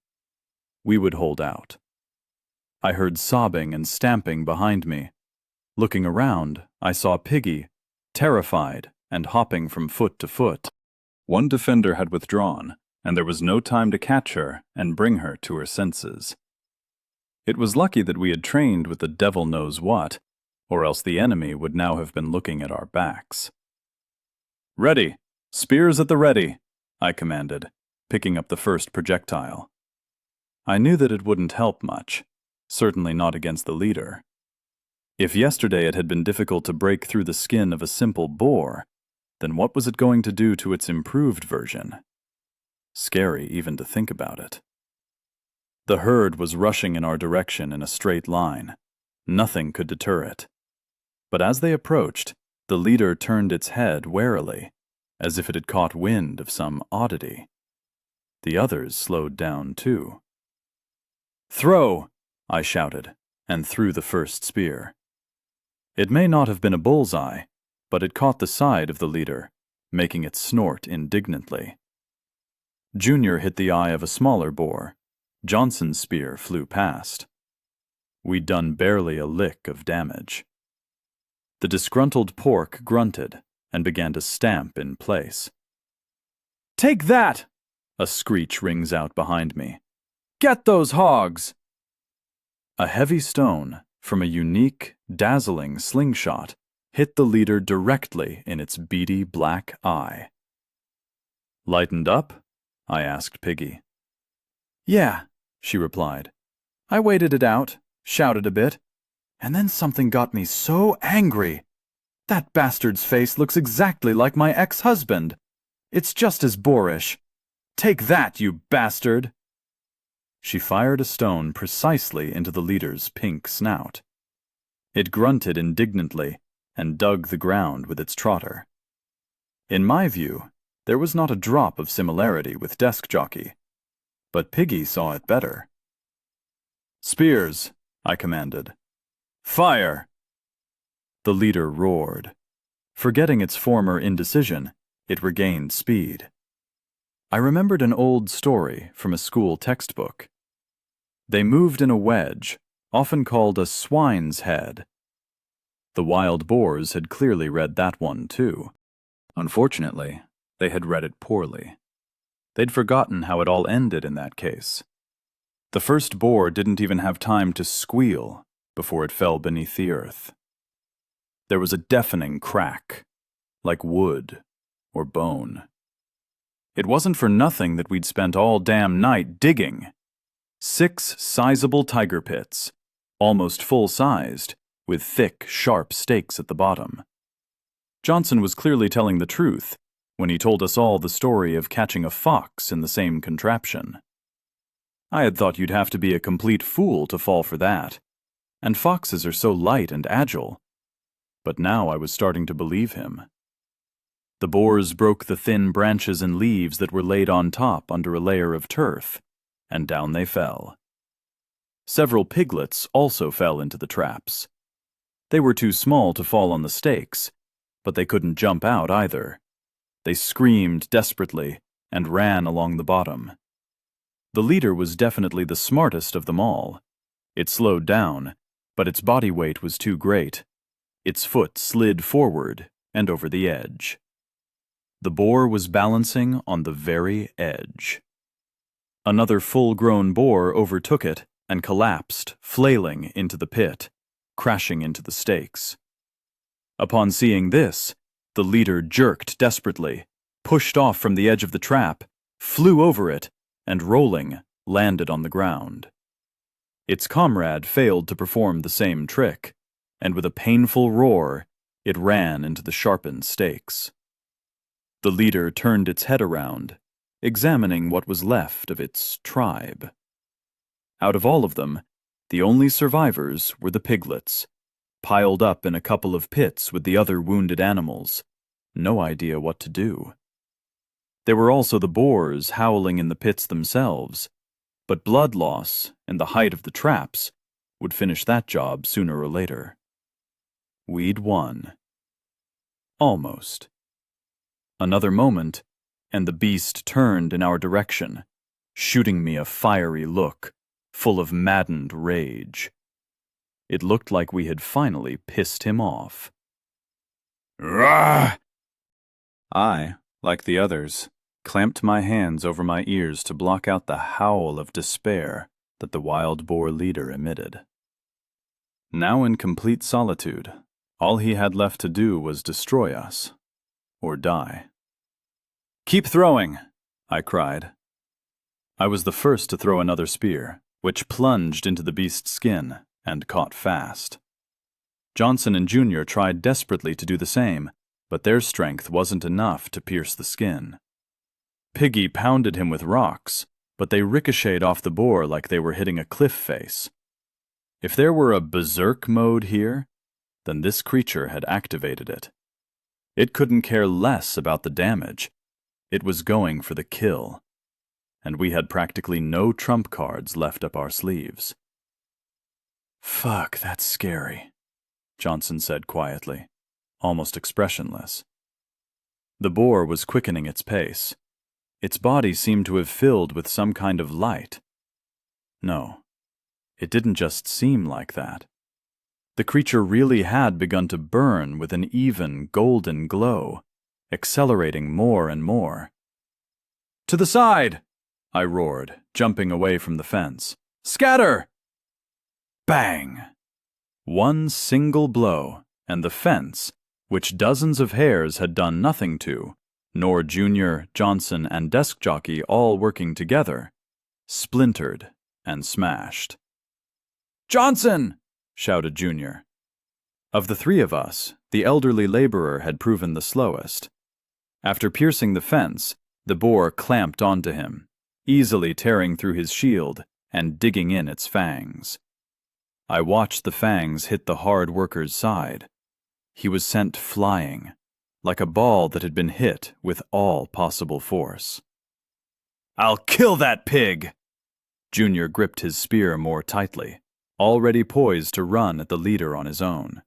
We would hold out. I heard sobbing and stamping behind me. Looking around, I saw Piggy, terrified and hopping from foot to foot. One defender had withdrawn, and there was no time to catch her and bring her to her senses. It was lucky that we had trained with the devil knows what, or else the enemy would now have been looking at our backs. "Ready! Spears at the ready!" I commanded, picking up the first projectile. I knew that it wouldn't help much, certainly not against the leader. If yesterday it had been difficult to break through the skin of a simple boar, then what was it going to do to its improved version? Scary even to think about it. The herd was rushing in our direction in a straight line. Nothing could deter it. But as they approached, the leader turned its head warily, as if it had caught wind of some oddity. The others slowed down too. "Throw!" I shouted, and threw the first spear. It may not have been a bullseye, but it caught the side of the leader, making it snort indignantly. Junior hit the eye of a smaller boar. Johnson's spear flew past. We'd done barely a lick of damage. The disgruntled pork grunted and began to stamp in place. "Take that!" a screech rings out behind me. "Get those hogs!" A heavy stone from a unique, dazzling slingshot hit the leader directly in its beady black eye. "Lightened up?" I asked Piggy. "Yeah," she replied. "I waited it out, shouted a bit, and then something got me so angry. That bastard's face looks exactly like my ex-husband. It's just as boorish. Take that, you bastard!" She fired a stone precisely into the leader's pink snout. It grunted indignantly and dug the ground with its trotter. In my view, there was not a drop of similarity with Desk Jockey, but Piggy saw it better. "Spears," I commanded. "Fire!" The leader roared. Forgetting its former indecision, it regained speed. I remembered an old story from a school textbook. They moved in a wedge, often called a swine's head. The wild boars had clearly read that one too. Unfortunately, they had read it poorly. They'd forgotten how it all ended in that case. The first boar didn't even have time to squeal before it fell beneath the earth. There was a deafening crack, like wood or bone. It wasn't for nothing that we'd spent all damn night digging. 6 sizable tiger pits, almost full-sized, with thick, sharp stakes at the bottom. Johnson was clearly telling the truth when he told us all the story of catching a fox in the same contraption. I had thought you'd have to be a complete fool to fall for that, and foxes are so light and agile. But now I was starting to believe him. The boars broke the thin branches and leaves that were laid on top under a layer of turf, and down they fell. Several piglets also fell into the traps. They were too small to fall on the stakes, but they couldn't jump out either. They screamed desperately and ran along the bottom. The leader was definitely the smartest of them all. It slowed down, but its body weight was too great. Its foot slid forward and over the edge. The boar was balancing on the very edge. Another full-grown boar overtook it and collapsed, flailing into the pit, crashing into the stakes. Upon seeing this, the leader jerked desperately, pushed off from the edge of the trap, flew over it, and rolling, landed on the ground. Its comrade failed to perform the same trick, and with a painful roar, it ran into the sharpened stakes. The leader turned its head around, examining what was left of its tribe. Out of all of them, the only survivors were the piglets, piled up in a couple of pits with the other wounded animals, no idea what to do. There were also the boars howling in the pits themselves, but blood loss and the height of the traps would finish that job sooner or later. We'd won. Almost. Another moment, and the beast turned in our direction, shooting me a fiery look, full of maddened rage. It looked like we had finally pissed him off. Rah! I, like the others, clamped my hands over my ears to block out the howl of despair that the wild boar leader emitted. Now in complete solitude, all he had left to do was destroy us, or die. "Keep throwing!" I cried. I was the first to throw another spear, which plunged into the beast's skin and caught fast. Johnson and Junior tried desperately to do the same, but their strength wasn't enough to pierce the skin. Piggy pounded him with rocks, but they ricocheted off the boar like they were hitting a cliff face. If there were a berserk mode here, then this creature had activated it. It couldn't care less about the damage. It was going for the kill, and we had practically no trump cards left up our sleeves. "Fuck, that's scary," Johnson said quietly, almost expressionless. The boar was quickening its pace. Its body seemed to have filled with some kind of light. No, it didn't just seem like that. The creature really had begun to burn with an even, golden glow, accelerating more and more. "To the side!" I roared, jumping away from the fence. "Scatter!" Bang! One single blow, and the fence, which dozens of hares had done nothing to, nor Junior, Johnson, and Desk Jockey all working together, splintered and smashed. "Johnson!" shouted Junior. Of the three of us, the elderly laborer had proven the slowest. After piercing the fence, the boar clamped onto him, easily tearing through his shield and digging in its fangs. I watched the fangs hit the hard worker's side. He was sent flying, like a ball that had been hit with all possible force. "I'll kill that pig!" Junior gripped his spear more tightly, already poised to run at the leader on his own.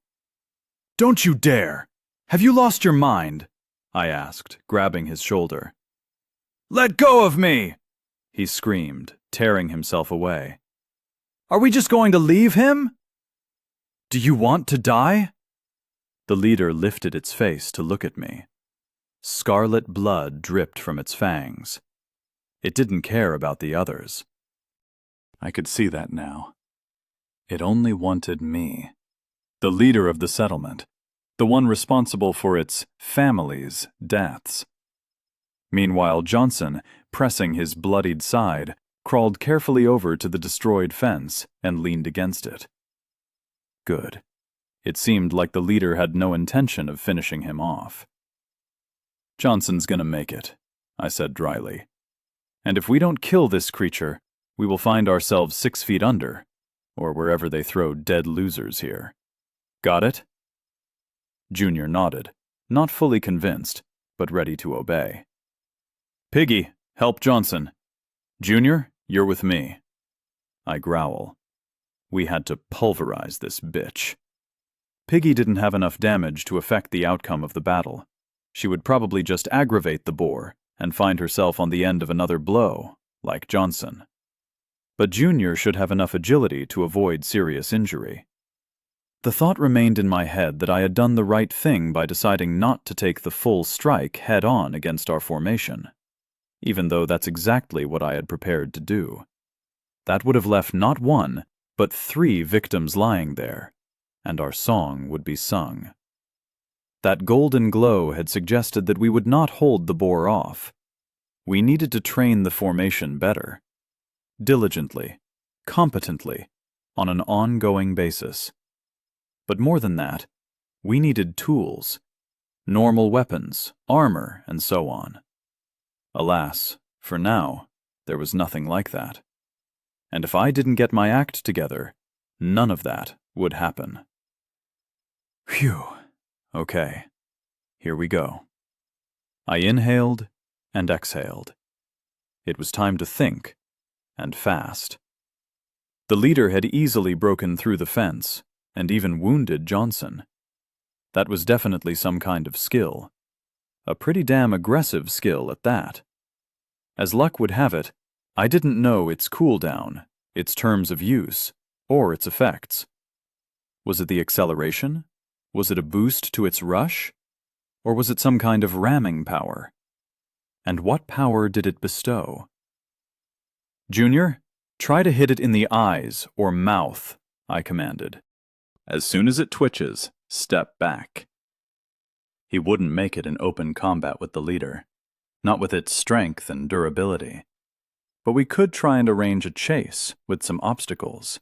"Don't you dare! Have you lost your mind?" I asked, grabbing his shoulder. "Let go of me!" he screamed, tearing himself away. "Are we just going to leave him? Do you want to die?" The leader lifted its face to look at me. Scarlet blood dripped from its fangs. It didn't care about the others. I could see that now. It only wanted me, the leader of the settlement, the one responsible for its family's deaths. Meanwhile, Johnson, pressing his bloodied side, crawled carefully over to the destroyed fence and leaned against it. Good. It seemed like the leader had no intention of finishing him off. "Johnson's gonna make it," I said dryly. "And if we don't kill this creature, we will find ourselves 6 feet under, or wherever they throw dead losers here. Got it?" Junior nodded, not fully convinced, but ready to obey. "Piggy, help Johnson. Junior, you're with me." I growl. We had to pulverize this bitch. Piggy didn't have enough damage to affect the outcome of the battle. She would probably just aggravate the boar and find herself on the end of another blow, like Johnson. But Junior should have enough agility to avoid serious injury. The thought remained in my head that I had done the right thing by deciding not to take the full strike head-on against our formation, even though that's exactly what I had prepared to do. That would have left not one, but 3 victims lying there, and our song would be sung. That golden glow had suggested that we would not hold the boar off. We needed to train the formation better, diligently, competently, on an ongoing basis. But more than that, we needed tools, normal weapons, armor, and so on. Alas, for now, there was nothing like that. And if I didn't get my act together, none of that would happen. Phew. Okay, here we go. I inhaled and exhaled. It was time to think, and fast. The leader had easily broken through the fence, and even wounded Johnson. That was definitely some kind of skill. A pretty damn aggressive skill at that. As luck would have it, I didn't know its cooldown, its terms of use, or its effects. Was it the acceleration? Was it a boost to its rush? Or was it some kind of ramming power? And what power did it bestow? Junior, try to hit it in the eyes or mouth, I commanded. As soon as it twitches, step back. He wouldn't make it in open combat with the leader, not with its strength and durability. But we could try and arrange a chase with some obstacles.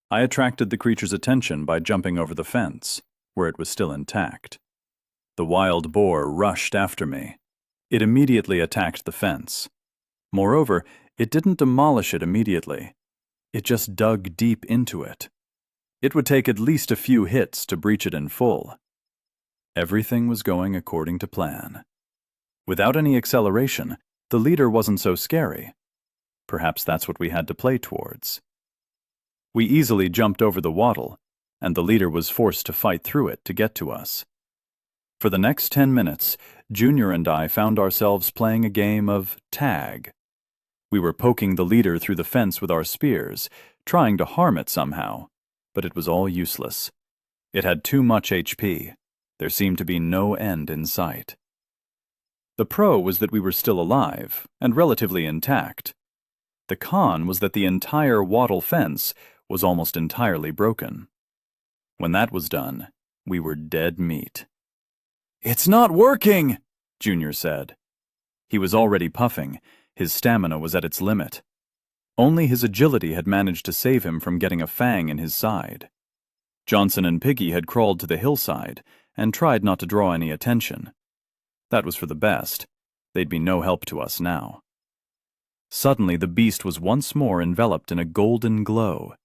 I attracted the creature's attention by jumping over the fence, where it was still intact. The wild boar rushed after me. It immediately attacked the fence. Moreover, it didn't demolish it immediately. It just dug deep into it. It would take at least a few hits to breach it in full. Everything was going according to plan. Without any acceleration, the leader wasn't so scary. Perhaps that's what we had to play towards. We easily jumped over the wattle, and the leader was forced to fight through it to get to us. For the next 10 minutes, Junior and I found ourselves playing a game of tag. We were poking the leader through the fence with our spears, trying to harm it somehow, but it was all useless. It had too much HP. There seemed to be no end in sight. The pro was that we were still alive, and relatively intact. The con was that the entire wattle fence was almost entirely broken. When that was done, we were dead meat. "It's not working," Junior said. He was already puffing. His stamina was at its limit. Only his agility had managed to save him from getting a fang in his side. Johnson and Piggy had crawled to the hillside and tried not to draw any attention. That was for the best. They'd be no help to us now. Suddenly the beast was once more enveloped in a golden glow.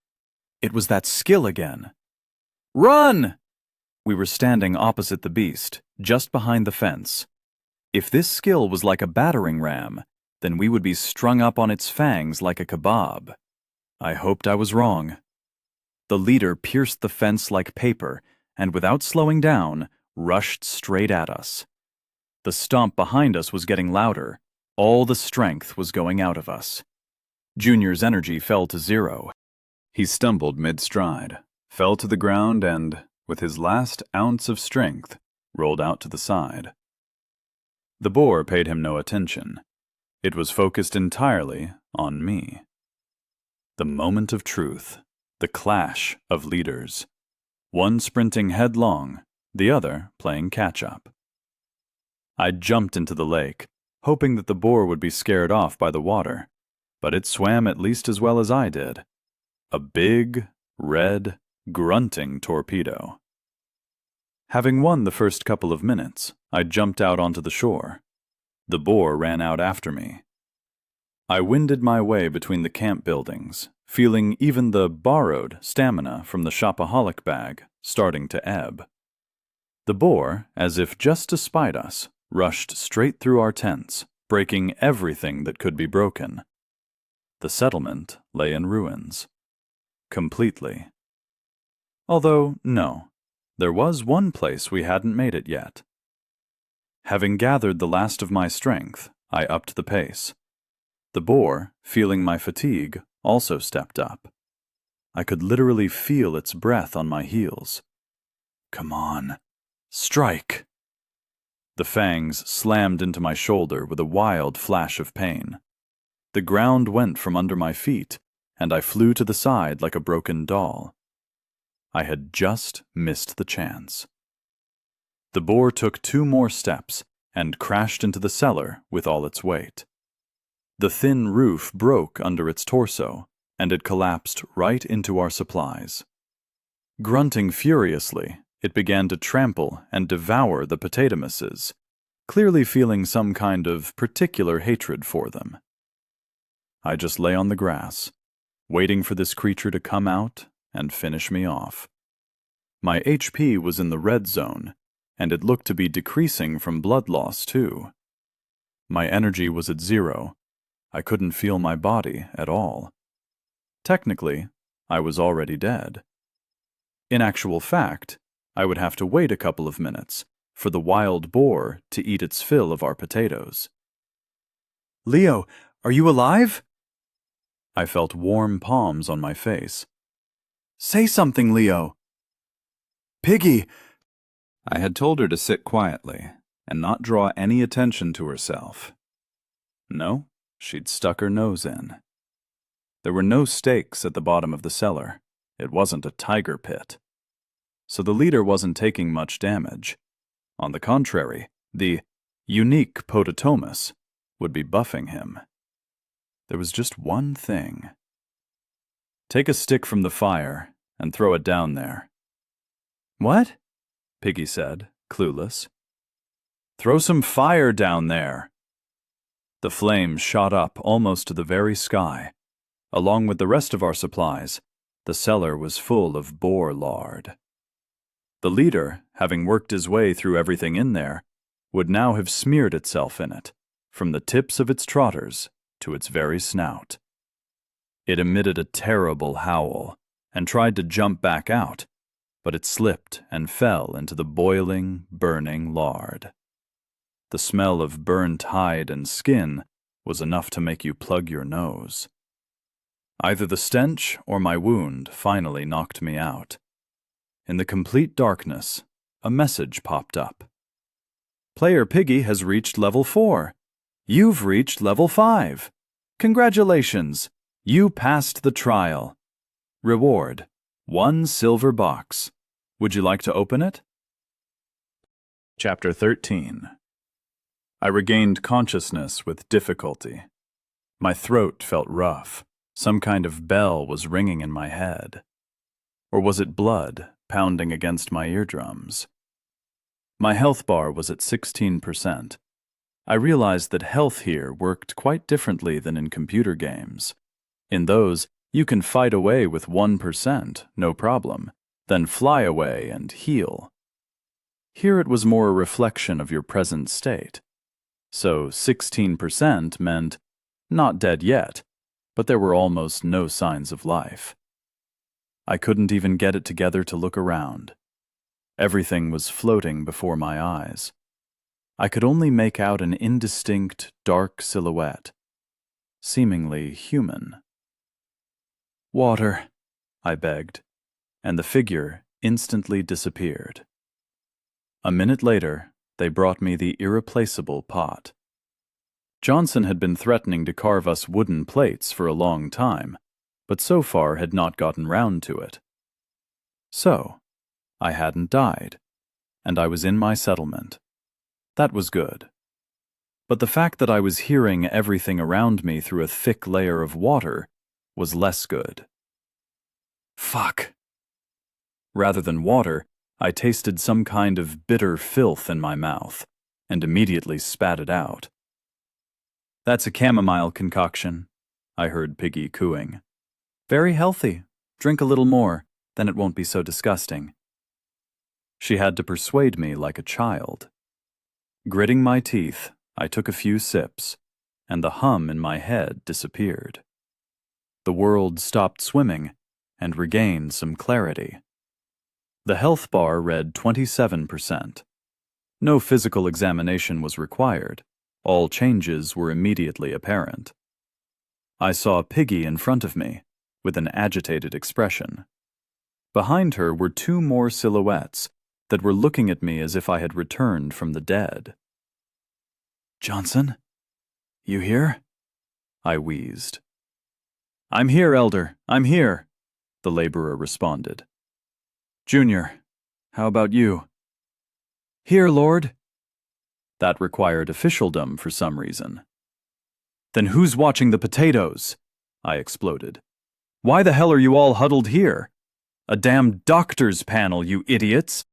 It was that skill again. "Run!" We were standing opposite the beast, just behind the fence. If this skill was like a battering ram, then we would be strung up on its fangs like a kebab. I hoped I was wrong. The leader pierced the fence like paper, and without slowing down, rushed straight at us. The stomp behind us was getting louder. All the strength was going out of us. Junior's energy fell to 0. He stumbled mid-stride, fell to the ground, and, with his last ounce of strength, rolled out to the side. The boar paid him no attention. It was focused entirely on me. The moment of truth, the clash of leaders. One sprinting headlong, the other playing catch-up. I jumped into the lake, hoping that the boar would be scared off by the water, but it swam at least as well as I did. A big, red, grunting torpedo. Having won the first couple of minutes, I jumped out onto the shore. The boar ran out after me. I winded my way between the camp buildings, feeling even the borrowed stamina from the shopaholic bag starting to ebb. The boar, as if just to spite us, rushed straight through our tents, breaking everything that could be broken. The settlement lay in ruins. Completely. Although, no, there was one place we hadn't made it yet. Having gathered the last of my strength, I upped the pace. The boar, feeling my fatigue, also stepped up. I could literally feel its breath on my heels. Come on, strike! The fangs slammed into my shoulder with a wild flash of pain. The ground went from under my feet, and I flew to the side like a broken doll. I had just missed the chance. The boar took 2 more steps and crashed into the cellar with all its weight. The thin roof broke under its torso, and it collapsed right into our supplies. Grunting furiously, it began to trample and devour the potatomuses, clearly feeling some kind of particular hatred for them. I just lay on the grass, waiting for this creature to come out and finish me off. My HP was in the red zone, and it looked to be decreasing from blood loss too. My energy was at 0. I couldn't feel my body at all. Technically, I was already dead. In actual fact, I would have to wait a couple of minutes for the wild boar to eat its fill of our potatoes. "Leo, are you alive?" I felt warm palms on my face. "Say something, Leo." "Piggy!" I had told her to sit quietly and not draw any attention to herself. No, she'd stuck her nose in. There were no stakes at the bottom of the cellar. It wasn't a tiger pit. So the leader wasn't taking much damage. On the contrary, the unique Pototomus would be buffing him. There was just one thing. "Take a stick from the fire and throw it down there." "What?" Piggy said, clueless. "Throw some fire down there." The flames shot up almost to the very sky. Along with the rest of our supplies, the cellar was full of boar lard. The leader, having worked his way through everything in there, would now have smeared itself in it, from the tips of its trotters to its very snout. It emitted a terrible howl and tried to jump back out, but it slipped and fell into the boiling, burning lard. The smell of burnt hide and skin was enough to make you plug your nose. Either the stench or my wound finally knocked me out. In the complete darkness, a message popped up. "Player Piggy has reached level 4. You've reached level 5. Congratulations! You passed the trial. Reward: 1 silver box. Would you like to open it?" Chapter 13. I regained consciousness with difficulty. My throat felt rough. Some kind of bell was ringing in my head. Or was it blood pounding against my eardrums? My health bar was at 16%. I realized that health here worked quite differently than in computer games. In those, you can fight away with 1%, no problem, then fly away and heal. Here it was more a reflection of your present state. So 16% meant not dead yet, but there were almost no signs of life. I couldn't even get it together to look around. Everything was floating before my eyes. I could only make out an indistinct, dark silhouette, seemingly human. "Water," I begged, and the figure instantly disappeared. A minute later, they brought me the irreplaceable pot. Johnson had been threatening to carve us wooden plates for a long time, but so far had not gotten round to it. So, I hadn't died, and I was in my settlement. That was good. But the fact that I was hearing everything around me through a thick layer of water was less good. Fuck. Rather than water, I tasted some kind of bitter filth in my mouth, and immediately spat it out. "That's a chamomile concoction," I heard Piggy cooing. "Very healthy. Drink a little more, then it won't be so disgusting." She had to persuade me like a child. Gritting my teeth, I took a few sips, and the hum in my head disappeared. The world stopped swimming and regained some clarity. The health bar read 27%. No physical examination was required. All changes were immediately apparent. I saw Piggy in front of me, with an agitated expression. Behind her were two more silhouettes that were looking at me as if I had returned from the dead. "Johnson? You here?" I wheezed. "I'm here, Elder, I'm here," the laborer responded. "Junior, how about you?" "Here, Lord." That required officialdom for some reason. "Then who's watching the potatoes?" I exploded. "Why the hell are you all huddled here? A damn doctor's panel, you idiots!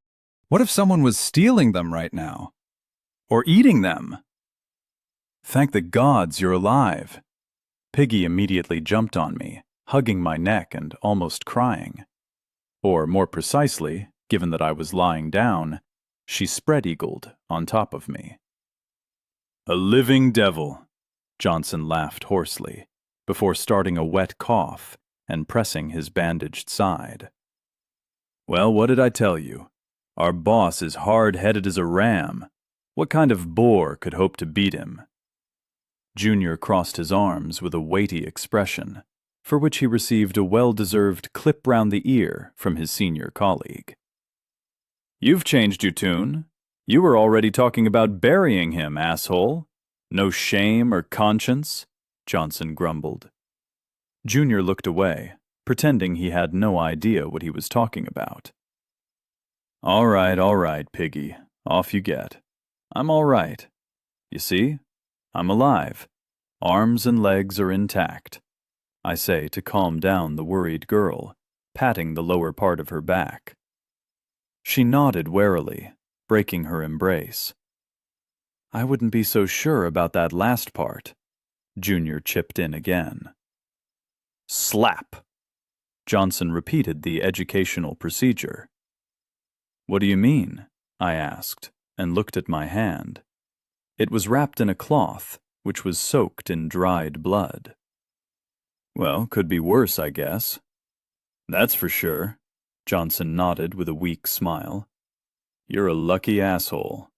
What if someone was stealing them right now? Or eating them?" "Thank the gods you're alive." Piggy immediately jumped on me, hugging my neck and almost crying. Or more precisely, given that I was lying down, she spread-eagled on top of me. "A living devil," Johnson laughed hoarsely, before starting a wet cough and pressing his bandaged side. "Well, what did I tell you? Our boss is hard-headed as a ram. What kind of boor could hope to beat him?" Junior crossed his arms with a weighty expression, for which he received a well-deserved clip round the ear from his senior colleague. "You've changed your tune. You were already talking about burying him, asshole. No shame or conscience," Johnson grumbled. Junior looked away, pretending he had no idea what he was talking about. All right, Piggy. Off you get. I'm all right. You see, I'm alive. Arms and legs are intact," I say to calm down the worried girl, patting the lower part of her back. She nodded warily, breaking her embrace. "I wouldn't be so sure about that last part," Junior chipped in again. Slap! Johnson repeated the educational procedure. "What do you mean?" I asked, and looked at my hand. It was wrapped in a cloth, which was soaked in dried blood. "Well, could be worse, I guess." "That's for sure," Johnson nodded with a weak smile. "You're a lucky asshole."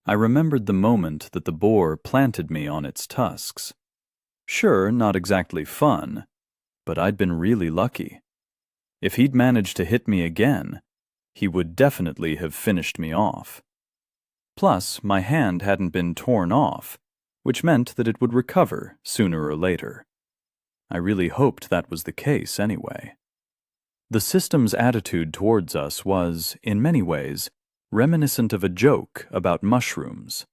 I remembered the moment that the boar planted me on its tusks. Sure, not exactly fun, but I'd been really lucky. If he'd managed to hit me again, he would definitely have finished me off. Plus, my hand hadn't been torn off, which meant that it would recover sooner or later. I really hoped that was the case anyway. The system's attitude towards us was, in many ways, reminiscent of a joke about mushrooms.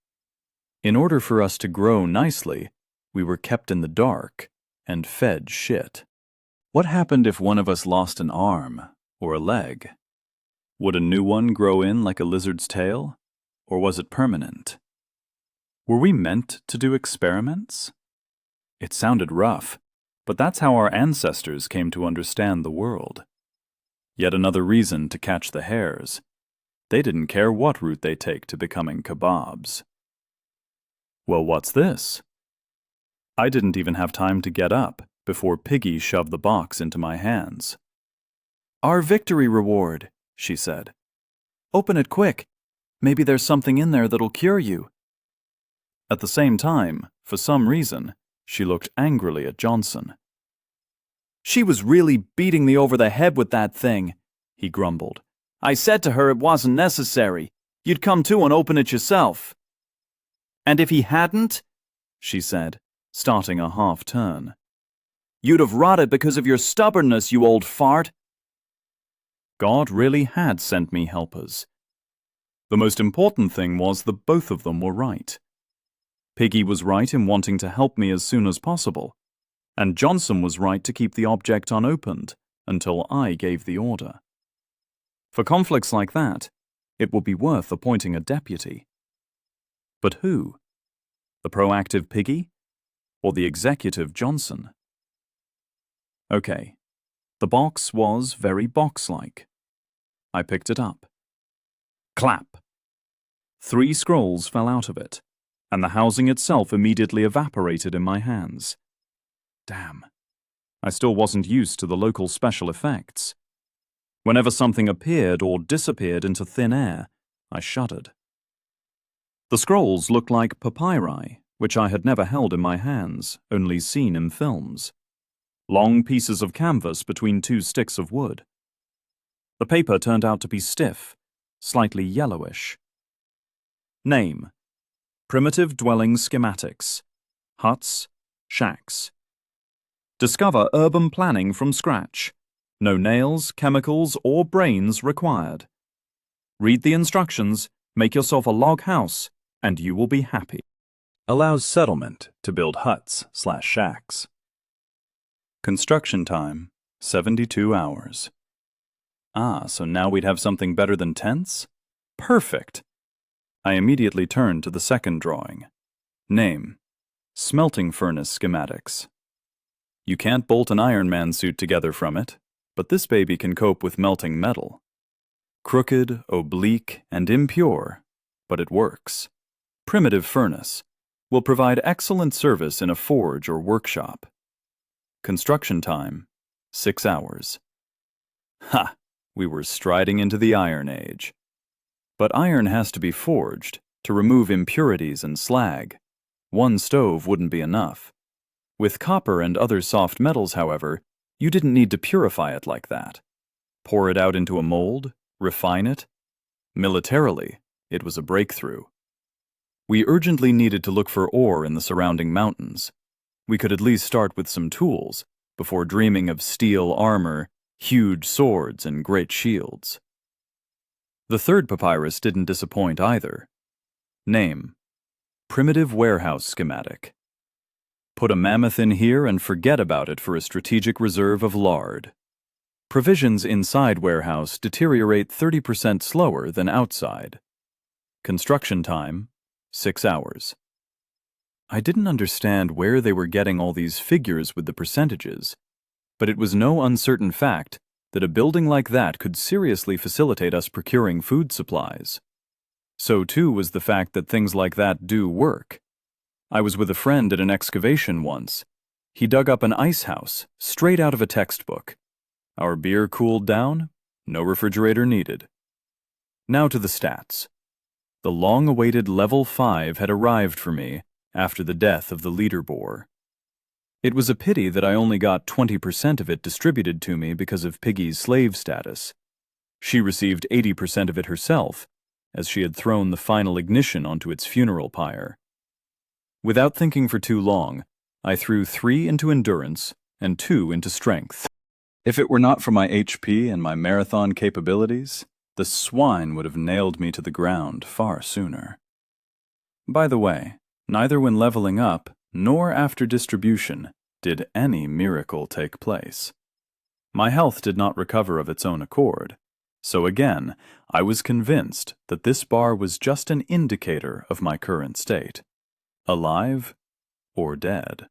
In order for us to grow nicely, we were kept in the dark and fed shit. What happened if one of us lost an arm or a leg? Would a new one grow in like a lizard's tail, or was it permanent? Were we meant to do experiments? It sounded rough, but that's how our ancestors came to understand the world. Yet another reason to catch the hares. They didn't care what route they take to becoming kebabs. Well, what's this? I didn't even have time to get up before Piggy shoved the box into my hands. "Our victory reward," she said. "Open it quick. Maybe there's something in there that'll cure you." At the same time, for some reason, she looked angrily at Johnson. "She was really beating me over the head with that thing," he grumbled. "I said to her it wasn't necessary. You'd come to and open it yourself." "And if he hadn't," she said, starting a half-turn, "you'd have rotted because of your stubbornness, you old fart." God really had sent me helpers. The most important thing was that both of them were right. Piggy was right in wanting to help me as soon as possible, and Johnson was right to keep the object unopened until I gave the order. For conflicts like that, it would be worth appointing a deputy. But who? The proactive Piggy? Or the executive Johnson? Okay, the box was very box-like. I picked it up. Clap! 3 scrolls fell out of it, and the housing itself immediately evaporated in my hands. Damn. I still wasn't used to the local special effects. Whenever something appeared or disappeared into thin air, I shuddered. The scrolls looked like papyri, which I had never held in my hands, only seen in films. long pieces of canvas between two sticks of wood. The paper turned out to be stiff, slightly yellowish. Name: Primitive Dwelling Schematics. Huts, shacks. Discover urban planning from scratch. No nails, chemicals, or brains required. Read the instructions, make yourself a log house, and you will be happy. Allows settlement to build huts/shacks. Construction time, 72 hours. Ah, so now we'd have something better than tents? Perfect! I immediately turned to the second drawing. Name: Smelting Furnace Schematics. You can't bolt an Iron Man suit together from it, but this baby can cope with melting metal. Crooked, oblique, and impure, but it works. Primitive furnace will provide excellent service in a forge or workshop. Construction time, 6 hours. Ha! We were striding into the Iron Age. But iron has to be forged to remove impurities and slag. One stove wouldn't be enough. With copper and other soft metals, however, you didn't need to purify it like that. Pour it out into a mold, refine it. Militarily, it was a breakthrough. We urgently needed to look for ore in the surrounding mountains. We could at least start with some tools before dreaming of steel armor, huge swords, and great shields. The third papyrus didn't disappoint either. Name: Primitive Warehouse Schematic. Put a mammoth in here and forget about it for a strategic reserve of lard. Provisions inside warehouse deteriorate 30% slower than outside. Construction time, 6 hours. I didn't understand where they were getting all these figures with the percentages, but it was no uncertain fact that a building like that could seriously facilitate us procuring food supplies. So too was the fact that things like that do work. I was with a friend at an excavation once. He dug up an ice house straight out of a textbook. Our beer cooled down, no refrigerator needed. Now to the stats. The long-awaited level 5 had arrived for me after the death of the leader boar. It was a pity that I only got 20% of it distributed to me because of Piggy's slave status. She received 80% of it herself, as she had thrown the final ignition onto its funeral pyre. Without thinking for too long, I threw 3 into endurance and 2 into strength. If it were not for my HP and my marathon capabilities, the swine would have nailed me to the ground far sooner. By the way, neither when leveling up nor after distribution did any miracle take place. My health did not recover of its own accord, so again, I was convinced that this bar was just an indicator of my current state. Alive or dead.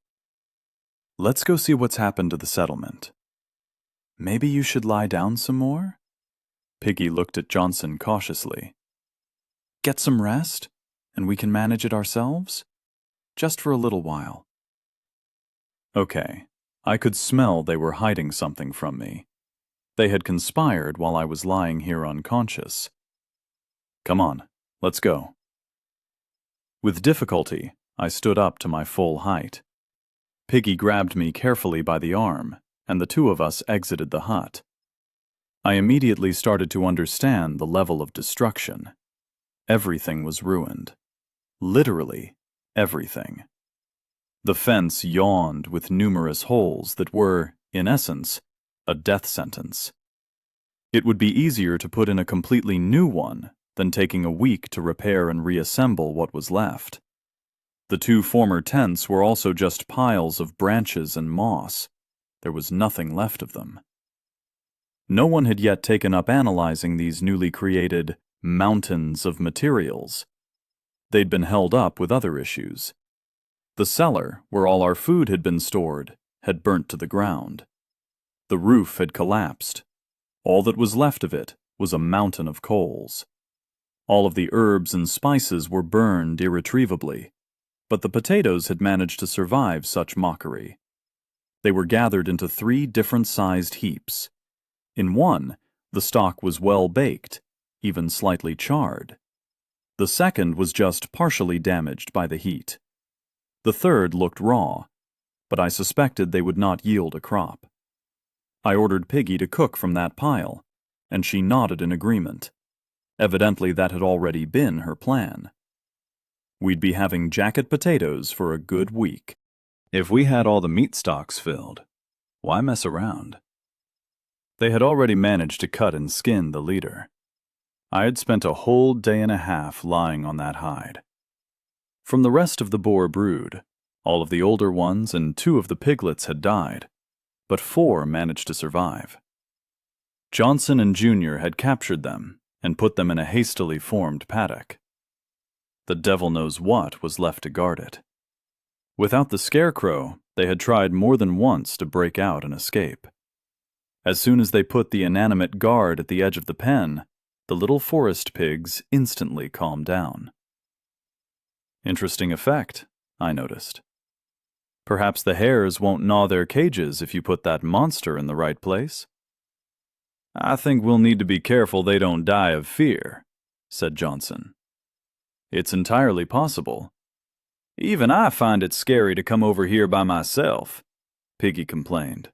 Let's go see what's happened to the settlement. Maybe you should lie down some more? Piggy looked at Johnson cautiously. Get some rest, and we can manage it ourselves? Just for a little while. Okay, I could smell they were hiding something from me. They had conspired while I was lying here unconscious. Come on, let's go. With difficulty, I stood up to my full height. Piggy grabbed me carefully by the arm, and the two of us exited the hut. I immediately started to understand the level of destruction. Everything was ruined. Literally everything. The fence yawned with numerous holes that were, in essence, a death sentence. It would be easier to put in a completely new one than taking a week to repair and reassemble what was left. The 2 former tents were also just piles of branches and moss. There was nothing left of them. No one had yet taken up analyzing these newly created mountains of materials. They'd been held up with other issues. The cellar, where all our food had been stored, had burnt to the ground. The roof had collapsed. All that was left of it was a mountain of coals. All of the herbs and spices were burned irretrievably, but the potatoes had managed to survive such mockery. They were gathered into 3 different-sized heaps. In one, the stalk was well baked, even slightly charred. The second was just partially damaged by the heat. The third looked raw, but I suspected they would not yield a crop. I ordered Piggy to cook from that pile, and she nodded in agreement. Evidently that had already been her plan. We'd be having jacket potatoes for a good week. If we had all the meat stocks filled, why mess around? They had already managed to cut and skin the leader. I had spent a whole day and a half lying on that hide. From the rest of the boar brood, all of the older ones and 2 of the piglets had died, but 4 managed to survive. Johnson and Junior had captured them and put them in a hastily formed paddock. The devil knows what was left to guard it. Without the scarecrow, they had tried more than once to break out and escape. As soon as they put the inanimate guard at the edge of the pen, the little forest pigs instantly calmed down. Interesting effect, I noticed. Perhaps the hares won't gnaw their cages if you put that monster in the right place. I think we'll need to be careful they don't die of fear, said Johnson. It's entirely possible. Even I find it scary to come over here by myself, Piggy complained.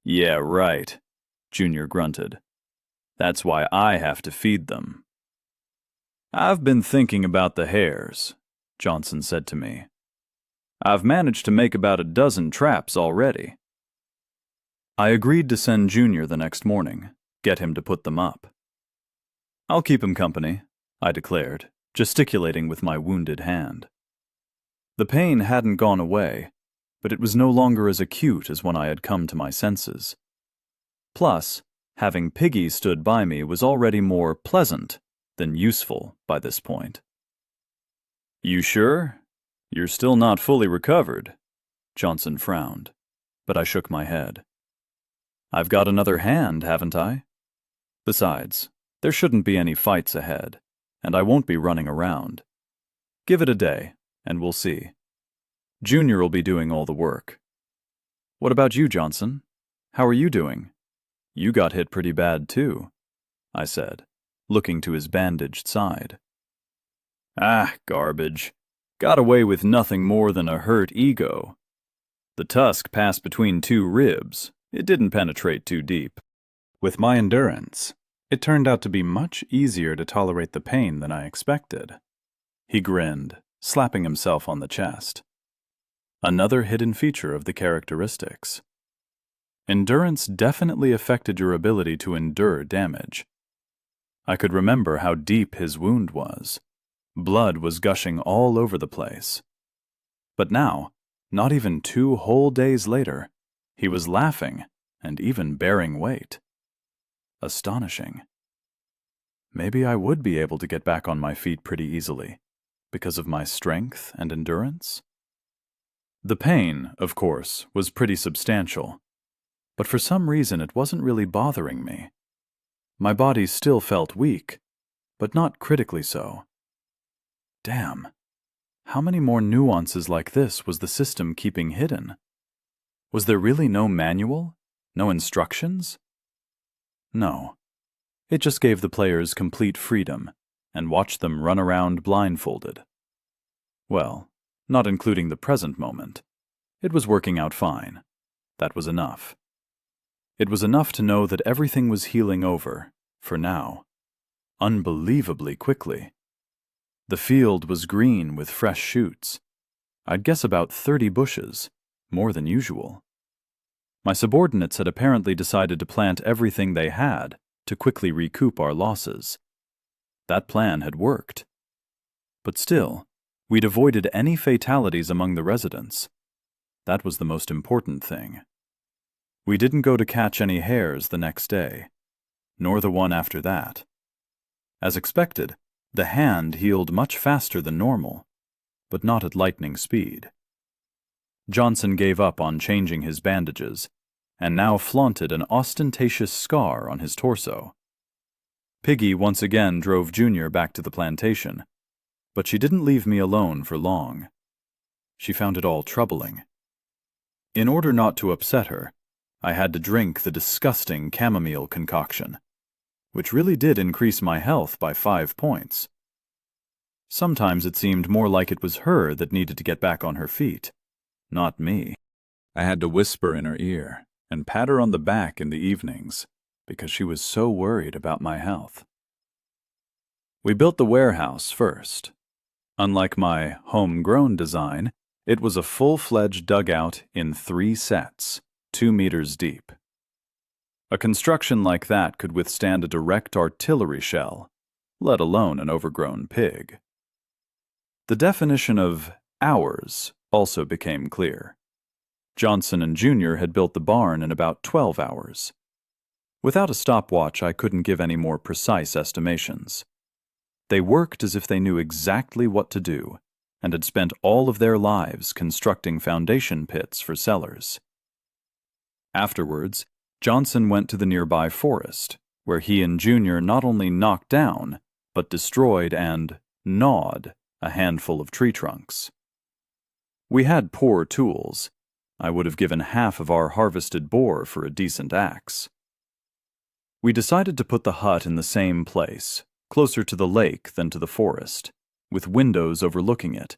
Yeah, right, Junior grunted. That's why I have to feed them. I've been thinking about the hares, Johnson said to me. I've managed to make about a dozen traps already. I agreed to send Junior the next morning, get him to put them up. I'll keep him company, I declared, gesticulating with my wounded hand. The pain hadn't gone away, but it was no longer as acute as when I had come to my senses. Plus, having Piggy stood by me was already more pleasant than useful by this point. You sure? You're still not fully recovered, Johnson frowned, but I shook my head. I've got another hand, haven't I? Besides, there shouldn't be any fights ahead, and I won't be running around. Give it a day, and we'll see. Junior will be doing all the work. What about you, Johnson? How are you doing? You got hit pretty bad, too, I said, looking to his bandaged side. Ah, garbage. Got away with nothing more than a hurt ego. The tusk passed between 2 ribs. It didn't penetrate too deep. With my endurance, it turned out to be much easier to tolerate the pain than I expected. He grinned, slapping himself on the chest. Another hidden feature of the characteristics. Endurance definitely affected your ability to endure damage. I could remember how deep his wound was. Blood was gushing all over the place. But now, not even 2 whole days later, he was laughing and even bearing weight. Astonishing. Maybe I would be able to get back on my feet pretty easily, because of my strength and endurance. The pain, of course, was pretty substantial, but for some reason it wasn't really bothering me. My body still felt weak, but not critically so. Damn, how many more nuances like this was the system keeping hidden? Was there really no manual? No instructions? No. It just gave the players complete freedom and watched them run around blindfolded. Well, not including the present moment. It was working out fine. That was enough. It was enough to know that everything was healing over, for now. Unbelievably quickly. The field was green with fresh shoots. I'd guess about 30 bushes, more than usual. My subordinates had apparently decided to plant everything they had to quickly recoup our losses. That plan had worked. But still, we'd avoided any fatalities among the residents. That was the most important thing. We didn't go to catch any hares the next day, nor the one after that. As expected, the hand healed much faster than normal, but not at lightning speed. Johnson gave up on changing his bandages, and now flaunted an ostentatious scar on his torso. Piggy once again drove Junior back to the plantation, but she didn't leave me alone for long. She found it all troubling. In order not to upset her, I had to drink the disgusting chamomile concoction, which really did increase my health by 5 points. Sometimes it seemed more like it was her that needed to get back on her feet, not me. I had to whisper in her ear and pat her on the back in the evenings because she was so worried about my health. We built the warehouse first. Unlike my homegrown design, it was a full-fledged dugout in 3 sets, 2 meters deep. A construction like that could withstand a direct artillery shell, let alone an overgrown pig. The definition of hours also became clear. Johnson and Jr. had built the barn in about 12 hours. Without a stopwatch, I couldn't give any more precise estimations. They worked as if they knew exactly what to do and had spent all of their lives constructing foundation pits for cellars. Afterwards, Johnson went to the nearby forest, where he and Junior not only knocked down, but destroyed and gnawed a handful of tree trunks. We had poor tools. I would have given half of our harvested boar for a decent axe. We decided to put the hut in the same place, closer to the lake than to the forest, with windows overlooking it,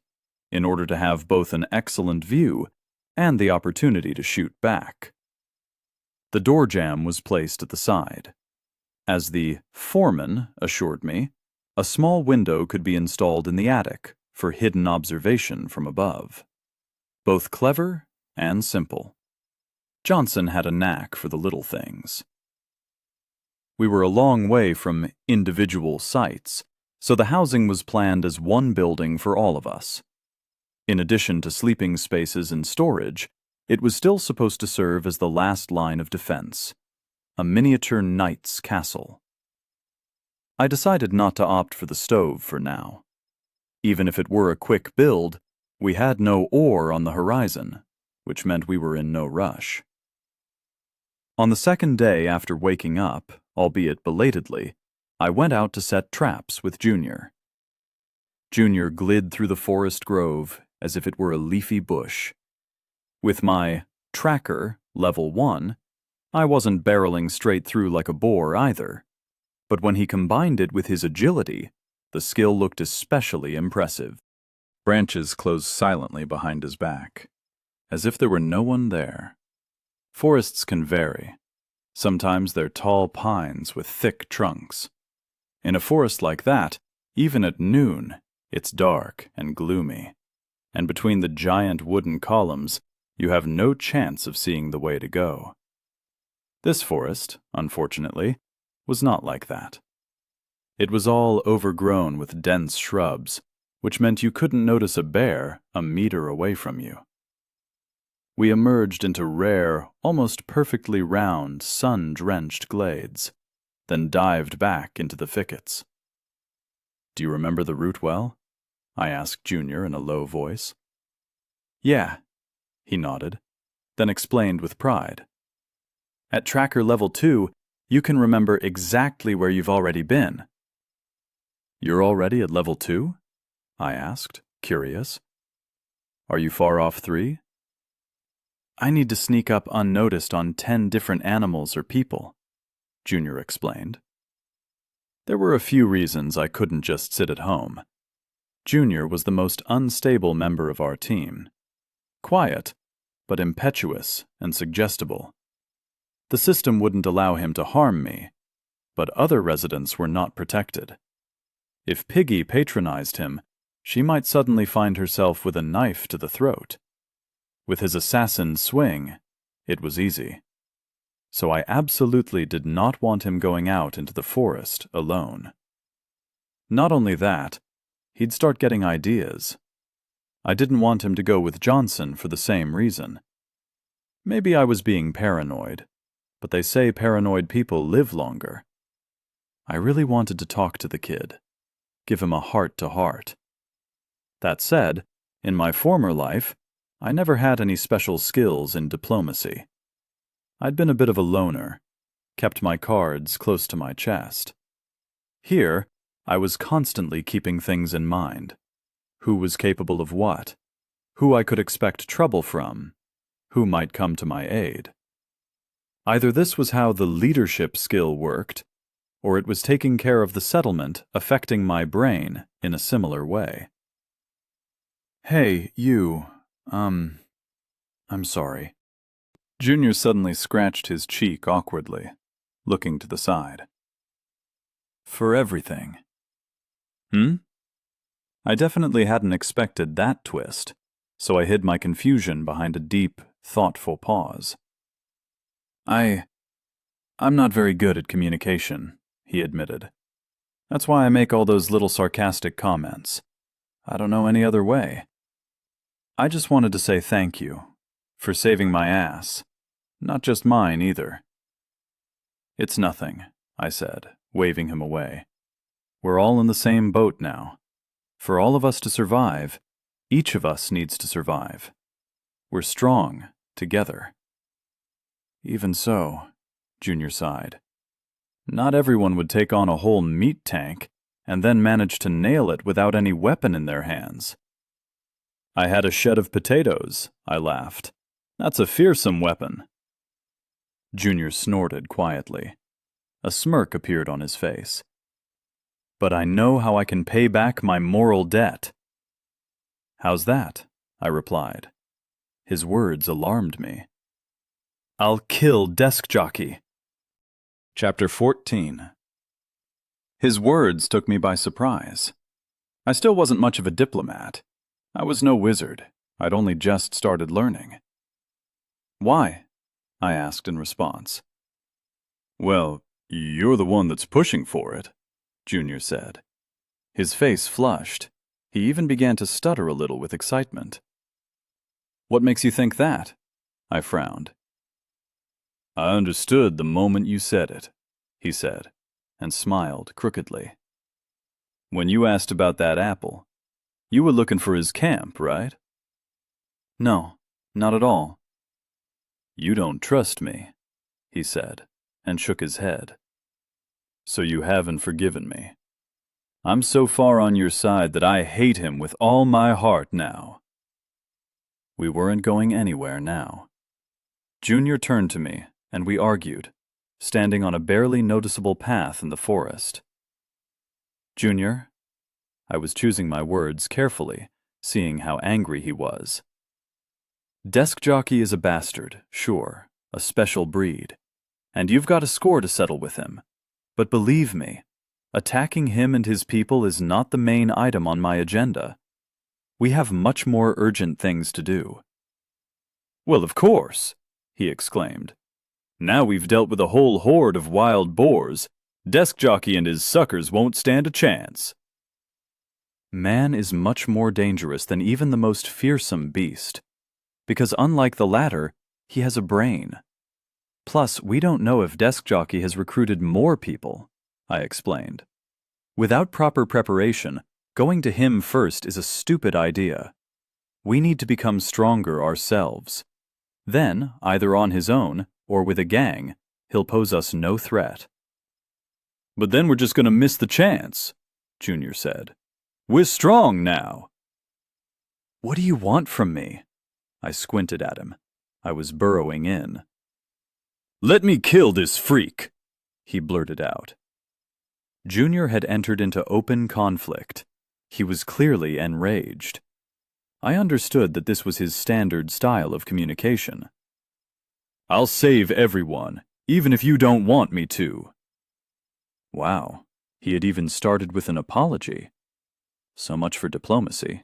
in order to have both an excellent view and the opportunity to shoot back. The door jamb was placed at the side. As the foreman assured me, a small window could be installed in the attic for hidden observation from above. Both clever and simple. Johnson had a knack for the little things. We were a long way from individual sites, so the housing was planned as one building for all of us. In addition to sleeping spaces and storage, it was still supposed to serve as the last line of defense, a miniature knight's castle. I decided not to opt for the stove for now. Even if it were a quick build, we had no ore on the horizon, which meant we were in no rush. On the second day after waking up, albeit belatedly, I went out to set traps with Junior. Junior glid through the forest grove as if it were a leafy bush. With my tracker, level 1, I wasn't barreling straight through like a boar either, but when he combined it with his agility, the skill looked especially impressive. Branches closed silently behind his back, as if there were no one there. Forests can vary. Sometimes they're tall pines with thick trunks. In a forest like that, even at noon, it's dark and gloomy, and between the giant wooden columns, you have no chance of seeing the way to go. This forest, unfortunately, was not like that. It was all overgrown with dense shrubs, which meant you couldn't notice a bear a meter away from you. We emerged into rare, almost perfectly round, sun-drenched glades, then dived back into the thickets. "Do you remember the route well?" I asked Junior in a low voice. "Yeah," he nodded, then explained with pride. "At Tracker Level 2, you can remember exactly where you've already been." "You're already at Level 2?" I asked, curious. "Are you far off 3? "I need to sneak up unnoticed on 10 different animals or people," Junior explained. There were a few reasons I couldn't just sit at home. Junior was the most unstable member of our team. Quiet, but impetuous and suggestible. The system wouldn't allow him to harm me, but other residents were not protected. If Piggy patronized him, she might suddenly find herself with a knife to the throat. With his assassin swing, it was easy. So I absolutely did not want him going out into the forest alone. Not only that, he'd start getting ideas. I didn't want him to go with Johnson for the same reason. Maybe I was being paranoid, but they say paranoid people live longer. I really wanted to talk to the kid, give him a heart-to-heart. That said, in my former life, I never had any special skills in diplomacy. I'd been a bit of a loner, kept my cards close to my chest. Here, I was constantly keeping things in mind. Who was capable of what? Who I could expect trouble from? Who might come to my aid? Either this was how the leadership skill worked, or it was taking care of the settlement affecting my brain in a similar way. "Hey, you, I'm sorry. Junior suddenly scratched his cheek awkwardly, looking to the side. For everything. I definitely hadn't expected that twist, so I hid my confusion behind a deep, thoughtful pause. I'm not very good at communication, he admitted. That's why I make all those little sarcastic comments. I don't know any other way. I just wanted to say thank you for saving my ass. Not just mine, either. It's nothing, I said, waving him away. We're all in the same boat now. For all of us to survive, each of us needs to survive. We're strong, together. Even so, Junior sighed. Not everyone would take on a whole meat tank and then manage to nail it without any weapon in their hands. I had a shed of potatoes, I laughed. That's a fearsome weapon. Junior snorted quietly. A smirk appeared on his face. But I know how I can pay back my moral debt. How's that? I replied. His words alarmed me. I'll kill Desk Jockey. Chapter 14. His words took me by surprise. I still wasn't much of a diplomat. I was no wizard. I'd only just started learning. Why? I asked in response. Well, you're the one that's pushing for it, Junior said. His face flushed. He even began to stutter a little with excitement. What makes you think that? I frowned. I understood the moment you said it, he said, and smiled crookedly. When you asked about that apple, you were looking for his camp, right? No, not at all. You don't trust me, he said, and shook his head. So you haven't forgiven me. I'm so far on your side that I hate him with all my heart now. We weren't going anywhere now. Junior turned to me, and we argued, standing on a barely noticeable path in the forest. Junior, I was choosing my words carefully, seeing how angry he was. Desk Jockey is a bastard, sure, a special breed, and you've got a score to settle with him. But believe me, attacking him and his people is not the main item on my agenda. We have much more urgent things to do. Well, of course, he exclaimed. Now we've dealt with a whole horde of wild boars. Desk Jockey and his suckers won't stand a chance. Man is much more dangerous than even the most fearsome beast, because unlike the latter, he has a brain. Plus, we don't know if Desk Jockey has recruited more people, I explained. Without proper preparation, going to him first is a stupid idea. We need to become stronger ourselves. Then, either on his own, or with a gang, he'll pose us no threat. But then we're just going to miss the chance, Junior said. We're strong now. What do you want from me? I squinted at him. I was burrowing in. Let me kill this freak, he blurted out. Junior had entered into open conflict. He was clearly enraged. I understood that this was his standard style of communication. I'll save everyone, even if you don't want me to. Wow, he had even started with an apology. So much for diplomacy.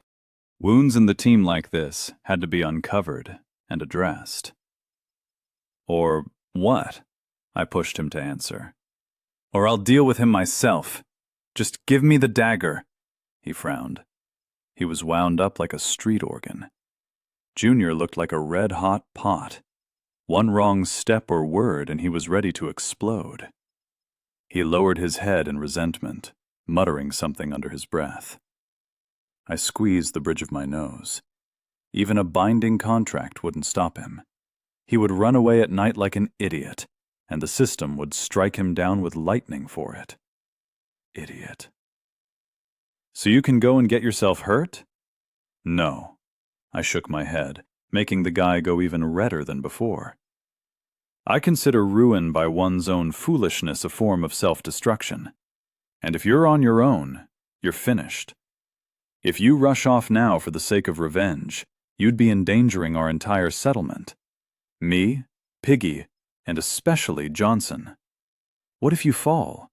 Wounds in the team like this had to be uncovered and addressed. Or what? I pushed him to answer. Or I'll deal with him myself. Just give me the dagger, he frowned. He was wound up like a street organ. Junior looked like a red-hot pot. One wrong step or word and he was ready to explode. He lowered his head in resentment, muttering something under his breath. I squeezed the bridge of my nose. Even a binding contract wouldn't stop him. He would run away at night like an idiot, and the system would strike him down with lightning for it. Idiot. So you can go and get yourself hurt? No. I shook my head, making the guy go even redder than before. I consider ruin by one's own foolishness a form of self-destruction. And if you're on your own, you're finished. If you rush off now for the sake of revenge, You'd be endangering our entire settlement. Me, Piggy, and especially Johnson. What if you fall?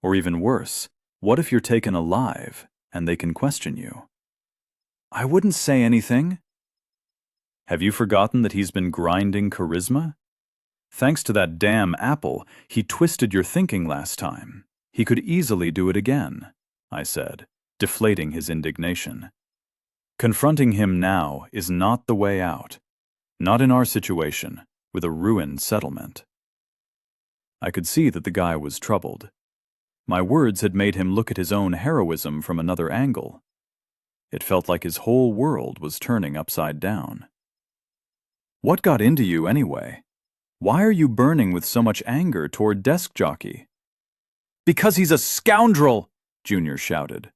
Or even worse, what if you're taken alive and they can question you? I wouldn't say anything. Have you forgotten that he's been grinding charisma? Thanks to that damn apple, he twisted your thinking last time. He could easily do it again, I said, deflating his indignation. Confronting him now is not the way out. Not in our situation, with a ruined settlement. I could see that the guy was troubled. My words had made him look at his own heroism from another angle. It felt like his whole world was turning upside down. What got into you anyway? Why are you burning with so much anger toward Desk Jockey? Because he's a scoundrel, Junior shouted.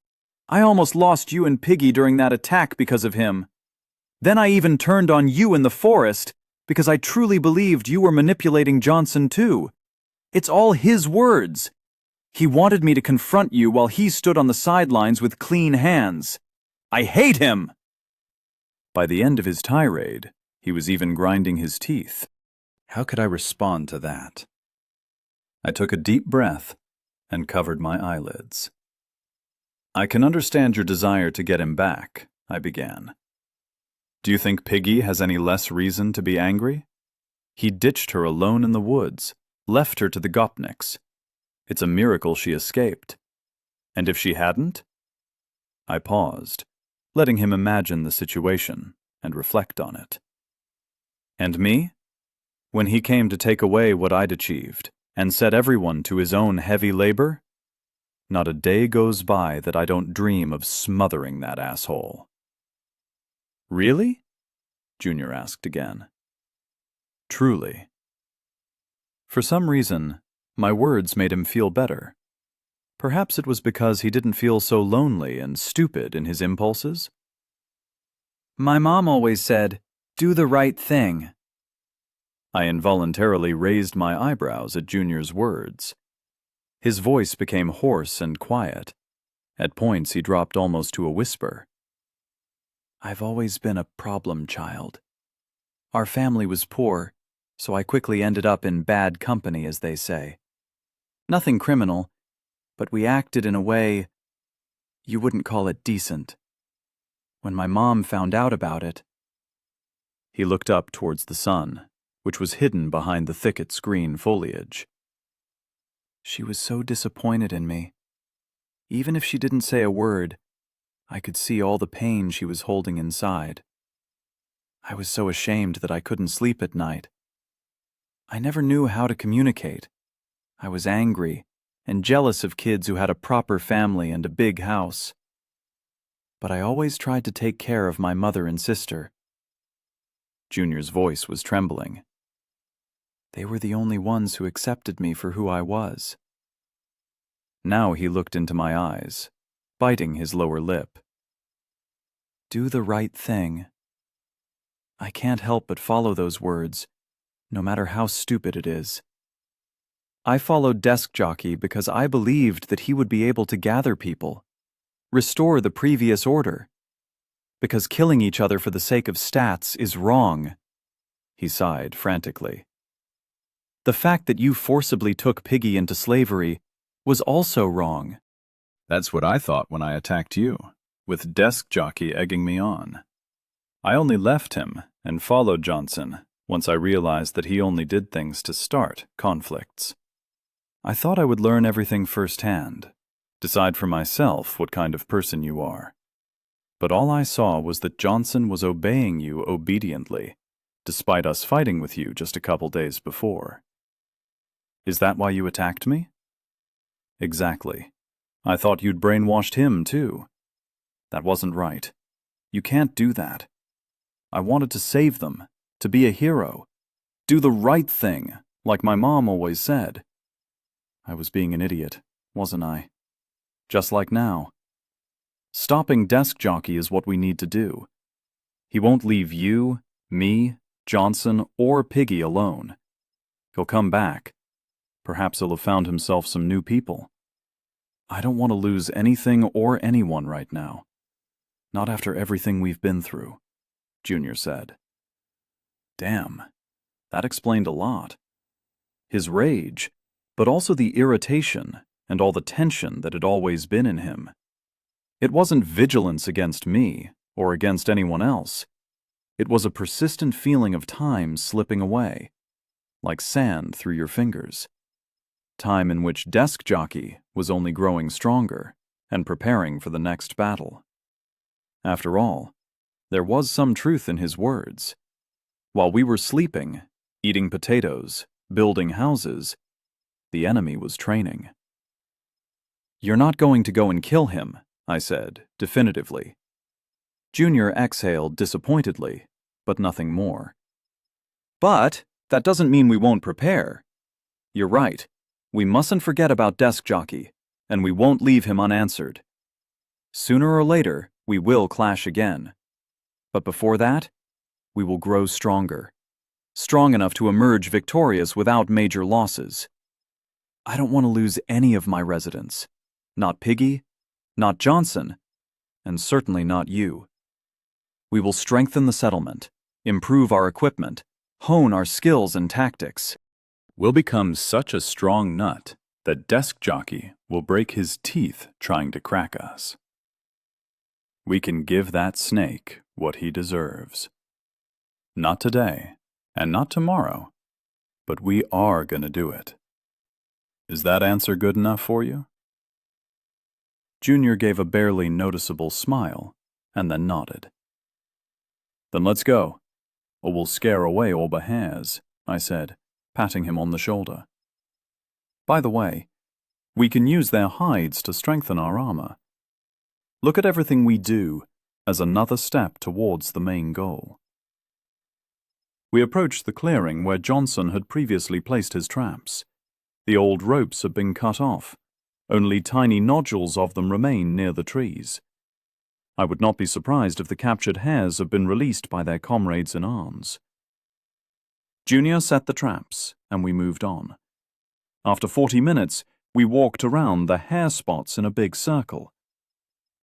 I almost lost you and Piggy during that attack because of him. Then I even turned on you in the forest because I truly believed you were manipulating Johnson too. It's all his words. He wanted me to confront you while he stood on the sidelines with clean hands. I hate him! By the end of his tirade, he was even grinding his teeth. How could I respond to that? I took a deep breath and covered my eyelids. I can understand your desire to get him back, I began. Do you think Piggy has any less reason to be angry? He ditched her alone in the woods, left her to the Gopniks. It's a miracle she escaped. And if she hadn't? I paused, letting him imagine the situation and reflect on it. And me? When he came to take away what I'd achieved and set everyone to his own heavy labor? Not a day goes by that I don't dream of smothering that asshole. Really? Junior asked again. Truly. For some reason, my words made him feel better. Perhaps it was because he didn't feel so lonely and stupid in his impulses. My mom always said, "Do the right thing." I involuntarily raised my eyebrows at Junior's words. His voice became hoarse and quiet. At points he dropped almost to a whisper. I've always been a problem child. Our family was poor, so I quickly ended up in bad company, as they say. Nothing criminal, but we acted in a way you wouldn't call it decent. When my mom found out about it... He looked up towards the sun, which was hidden behind the thicket's green foliage. She was so disappointed in me. Even if she didn't say a word, I could see all the pain she was holding inside. I was so ashamed that I couldn't sleep at night. I never knew how to communicate. I was angry and jealous of kids who had a proper family and a big house. But I always tried to take care of my mother and sister. Junior's voice was trembling. They were the only ones who accepted me for who I was. Now he looked into my eyes, biting his lower lip. Do the right thing. I can't help but follow those words, no matter how stupid it is. I followed Desk Jockey because I believed that he would be able to gather people, restore the previous order. Because killing each other for the sake of stats is wrong. He sighed frantically. The fact that you forcibly took Piggy into slavery was also wrong. That's what I thought when I attacked you, with Desk Jockey egging me on. I only left him and followed Johnson once I realized that he only did things to start conflicts. I thought I would learn everything firsthand, decide for myself what kind of person you are. But all I saw was that Johnson was obeying you obediently, despite us fighting with you just a couple days before. Is that why you attacked me? Exactly. I thought you'd brainwashed him, too. That wasn't right. You can't do that. I wanted to save them, to be a hero, do the right thing, like my mom always said. I was being an idiot, wasn't I? Just like now. Stopping Desk Jockey is what we need to do. He won't leave you, me, Johnson, or Piggy alone. He'll come back. Perhaps he'll have found himself some new people. I don't want to lose anything or anyone right now. Not after everything we've been through. Junior said. Damn, that explained a lot. His rage, but also the irritation and all the tension that had always been in him. It wasn't vigilance against me or against anyone else. It was a persistent feeling of time slipping away, like sand through your fingers. Time in which Desk Jockey was only growing stronger and preparing for the next battle. After all, there was some truth in his words. While we were sleeping, eating potatoes, building houses, the enemy was training. You're not going to go and kill him, I said, definitively. Junior exhaled disappointedly, but nothing more. But that doesn't mean we won't prepare. You're right. We mustn't forget about Desk Jockey, and we won't leave him unanswered. Sooner or later, we will clash again. But before that, we will grow stronger. Strong enough to emerge victorious without major losses. I don't want to lose any of my residents. Not Piggy, not Johnson, and certainly not you. We will strengthen the settlement, improve our equipment, hone our skills and tactics. We'll become such a strong nut that Desk Jockey will break his teeth trying to crack us. We can give that snake what he deserves. Not today, and not tomorrow, but we are going to do it. Is that answer good enough for you? Junior gave a barely noticeable smile and then nodded. Then let's go, or we'll scare away all the hares, I said, patting him on the shoulder. By the way, we can use their hides to strengthen our armor. Look at everything we do as another step towards the main goal. We approached the clearing where Johnson had previously placed his traps. The old ropes had been cut off. Only tiny nodules of them remain near the trees. I would not be surprised if the captured hares had been released by their comrades in arms. Junior set the traps, and we moved on. After 40 minutes, we walked around the hare spots in a big circle.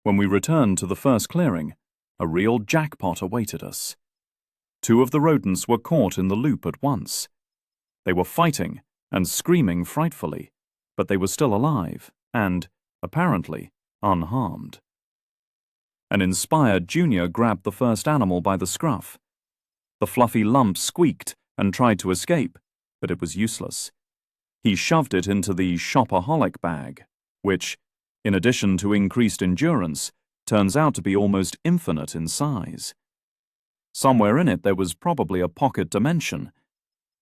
When we returned to the first clearing, a real jackpot awaited us. 2 of the rodents were caught in the loop at once. They were fighting and screaming frightfully, but they were still alive and, apparently, unharmed. An inspired Junior grabbed the first animal by the scruff. The fluffy lump squeaked and tried to escape, but it was useless. He shoved it into the shopaholic bag, which, in addition to increased endurance, turns out to be almost infinite in size. Somewhere in it there was probably a pocket dimension,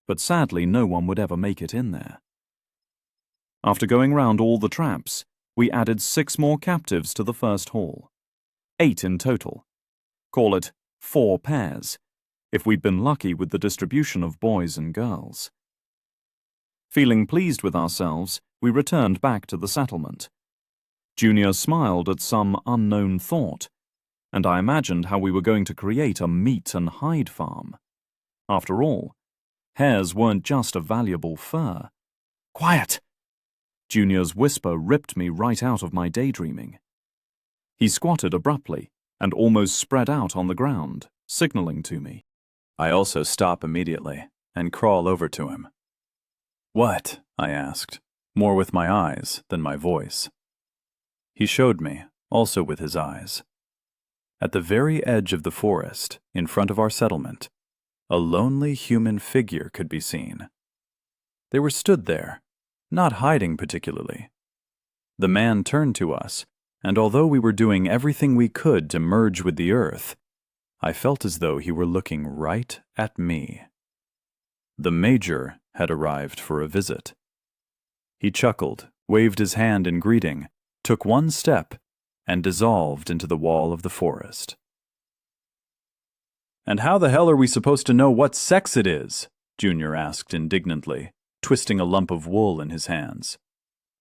but sadly no one would ever make it in there. After going round all the traps, we added 6 more captives to the first haul. 8 in total. Call it 4 pairs, if we'd been lucky with the distribution of boys and girls. Feeling pleased with ourselves, we returned back to the settlement. Junior smiled at some unknown thought, and I imagined how we were going to create a meat and hide farm. After all, hares weren't just a valuable fur. Quiet! Junior's whisper ripped me right out of my daydreaming. He squatted abruptly and almost spread out on the ground, signaling to me. I also stop immediately and crawl over to him. What? I asked, more with my eyes than my voice. He showed me, also with his eyes. At the very edge of the forest, in front of our settlement, a lonely human figure could be seen. They were stood there, not hiding particularly. The man turned to us, and although we were doing everything we could to merge with the earth, I felt as though he were looking right at me. The Major had arrived for a visit. He chuckled, waved his hand in greeting, took one step, and dissolved into the wall of the forest. "And how the hell are we supposed to know what sex it is?" Junior asked indignantly, twisting a lump of wool in his hands.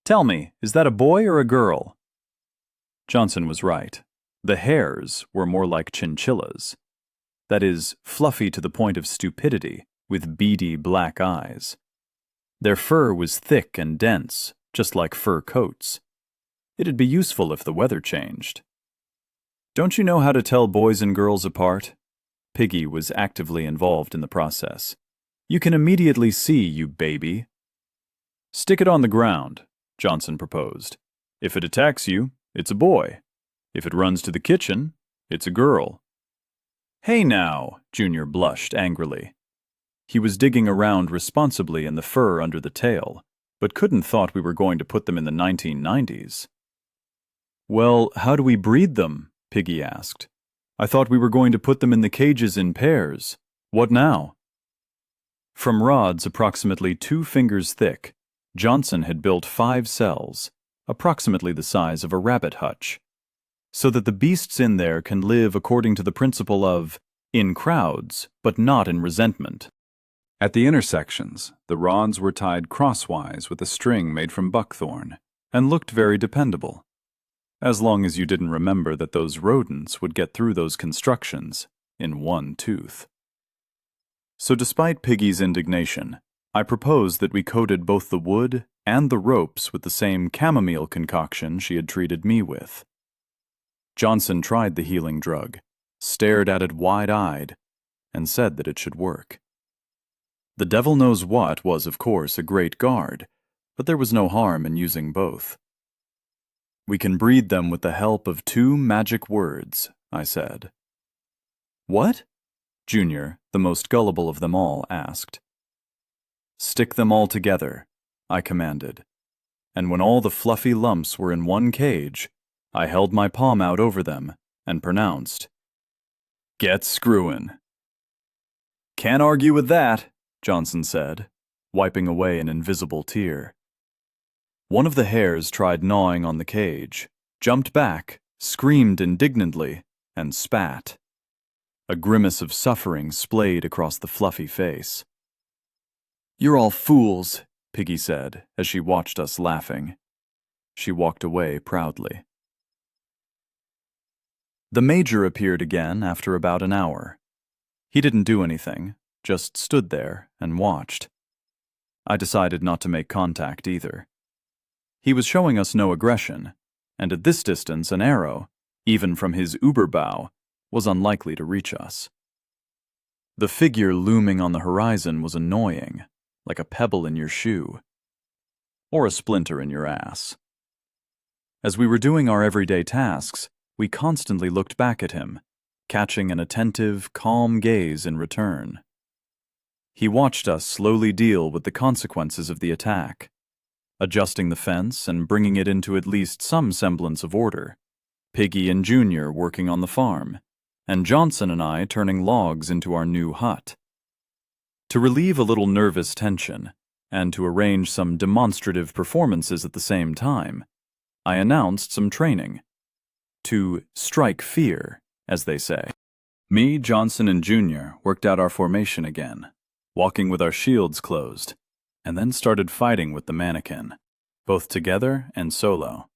"Tell me, is that a boy or a girl?" Johnson was right. The hares were more like chinchillas. That is, fluffy to the point of stupidity, with beady black eyes. Their fur was thick and dense, just like fur coats. It'd be useful if the weather changed. "Don't you know how to tell boys and girls apart?" Piggy was actively involved in the process. "You can immediately see, you baby." "Stick it on the ground," Johnson proposed. "If it attacks you, it's a boy. If it runs to the kitchen, it's a girl." "Hey now," Junior blushed angrily. He was digging around responsibly in the fur under the tail, but couldn't thought we were going to put them in the 1990s. "Well, how do we breed them?" Piggy asked. "I thought we were going to put them in the cages in pairs. What now?" From rods approximately 2 fingers thick, Johnson had built 5 cells, approximately the size of a rabbit hutch, so that the beasts in there can live according to the principle of in crowds, but not in resentment. At the intersections, the rods were tied crosswise with a string made from buckthorn and looked very dependable, as long as you didn't remember that those rodents would get through those constructions in one tooth. So despite Piggy's indignation, I proposed that we coated both the wood and the ropes with the same chamomile concoction she had treated me with. Johnson tried the healing drug, stared at it wide-eyed, and said that it should work. The devil knows what was, of course, a great guard, but there was no harm in using both. "We can breed them with the help of 2 magic words," I said. "What?" Junior, the most gullible of them all, asked. "Stick them all together," I commanded, and when all the fluffy lumps were in one cage, I held my palm out over them and pronounced, "Get screwin'." "Can't argue with that," Johnson said, wiping away an invisible tear. One of the hares tried gnawing on the cage, jumped back, screamed indignantly, and spat. A grimace of suffering splayed across the fluffy face. "You're all fools," Piggy said as she watched us laughing. She walked away proudly. The Major appeared again after about an hour. He didn't do anything, just stood there and watched. I decided not to make contact either. He was showing us no aggression, and at this distance an arrow, even from his Uberbow, was unlikely to reach us. The figure looming on the horizon was annoying, like a pebble in your shoe, or a splinter in your ass. As we were doing our everyday tasks, we constantly looked back at him, catching an attentive, calm gaze in return. He watched us slowly deal with the consequences of the attack, adjusting the fence and bringing it into at least some semblance of order, Piggy and Junior working on the farm, and Johnson and I turning logs into our new hut. To relieve a little nervous tension, and to arrange some demonstrative performances at the same time, I announced some training. To strike fear, as they say. Me, Johnson, and Junior worked out our formation again, walking with our shields closed, and then started fighting with the mannequin, both together and solo.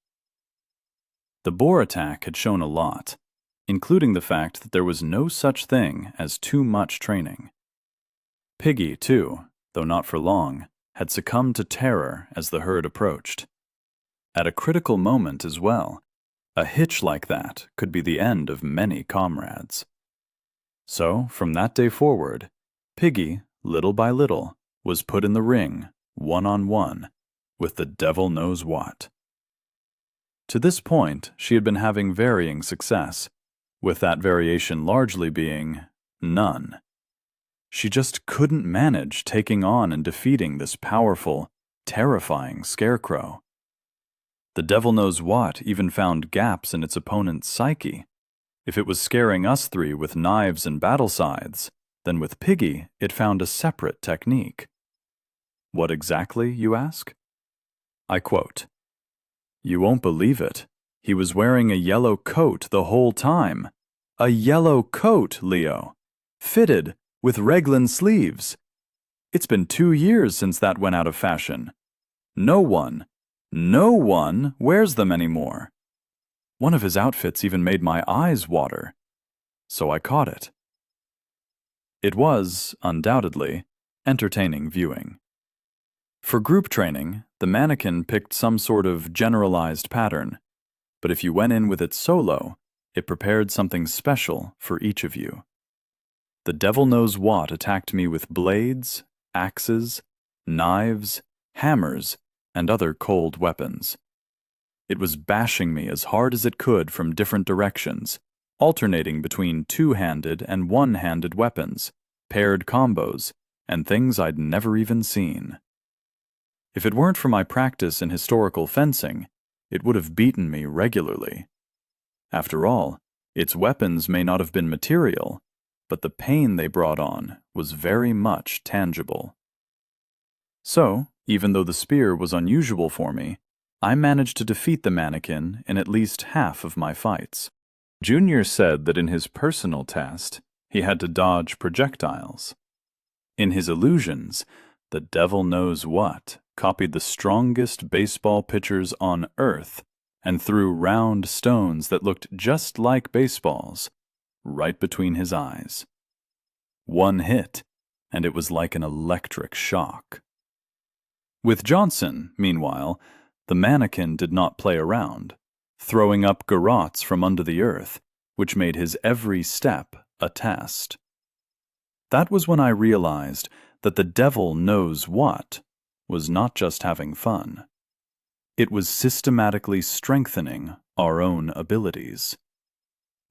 The boar attack had shown a lot, including the fact that there was no such thing as too much training. Piggy, too, though not for long, had succumbed to terror as the herd approached. At a critical moment as well, a hitch like that could be the end of many comrades. So, from that day forward, Piggy, little by little, was put in the ring, one-on-one, with the devil knows what. To this point, she had been having varying success, with that variation largely being none. She just couldn't manage taking on and defeating this powerful, terrifying scarecrow. The devil knows what even found gaps in its opponent's psyche. If it was scaring us 3 with knives and battle scythes, then with Piggy it found a separate technique. What exactly, you ask? I quote, "You won't believe it. He was wearing a yellow coat the whole time. A yellow coat, Leo. Fitted, with raglan sleeves. It's been 2 years since that went out of fashion. No one wears them anymore. One of his outfits even made my eyes water. So I caught it." It was, undoubtedly, entertaining viewing. For group training, the mannequin picked some sort of generalized pattern, but if you went in with it solo, it prepared something special for each of you. The devil knows what attacked me with blades, axes, knives, hammers, and other cold weapons. It was bashing me as hard as it could from different directions, alternating between two-handed and one-handed weapons, paired combos, and things I'd never even seen. If it weren't for my practice in historical fencing, it would have beaten me regularly. After all, its weapons may not have been material, but the pain they brought on was very much tangible. So, even though the spear was unusual for me, I managed to defeat the mannequin in at least half of my fights. Junior said that in his personal test, he had to dodge projectiles. In his illusions, the devil knows what copied the strongest baseball pitchers on Earth and threw round stones that looked just like baseballs right between his eyes. One hit, and it was like an electric shock. With Johnson, meanwhile, the mannequin did not play around, throwing up garrots from under the earth, which made his every step a test. That was when I realized that the devil knows what was not just having fun. It was systematically strengthening our own abilities.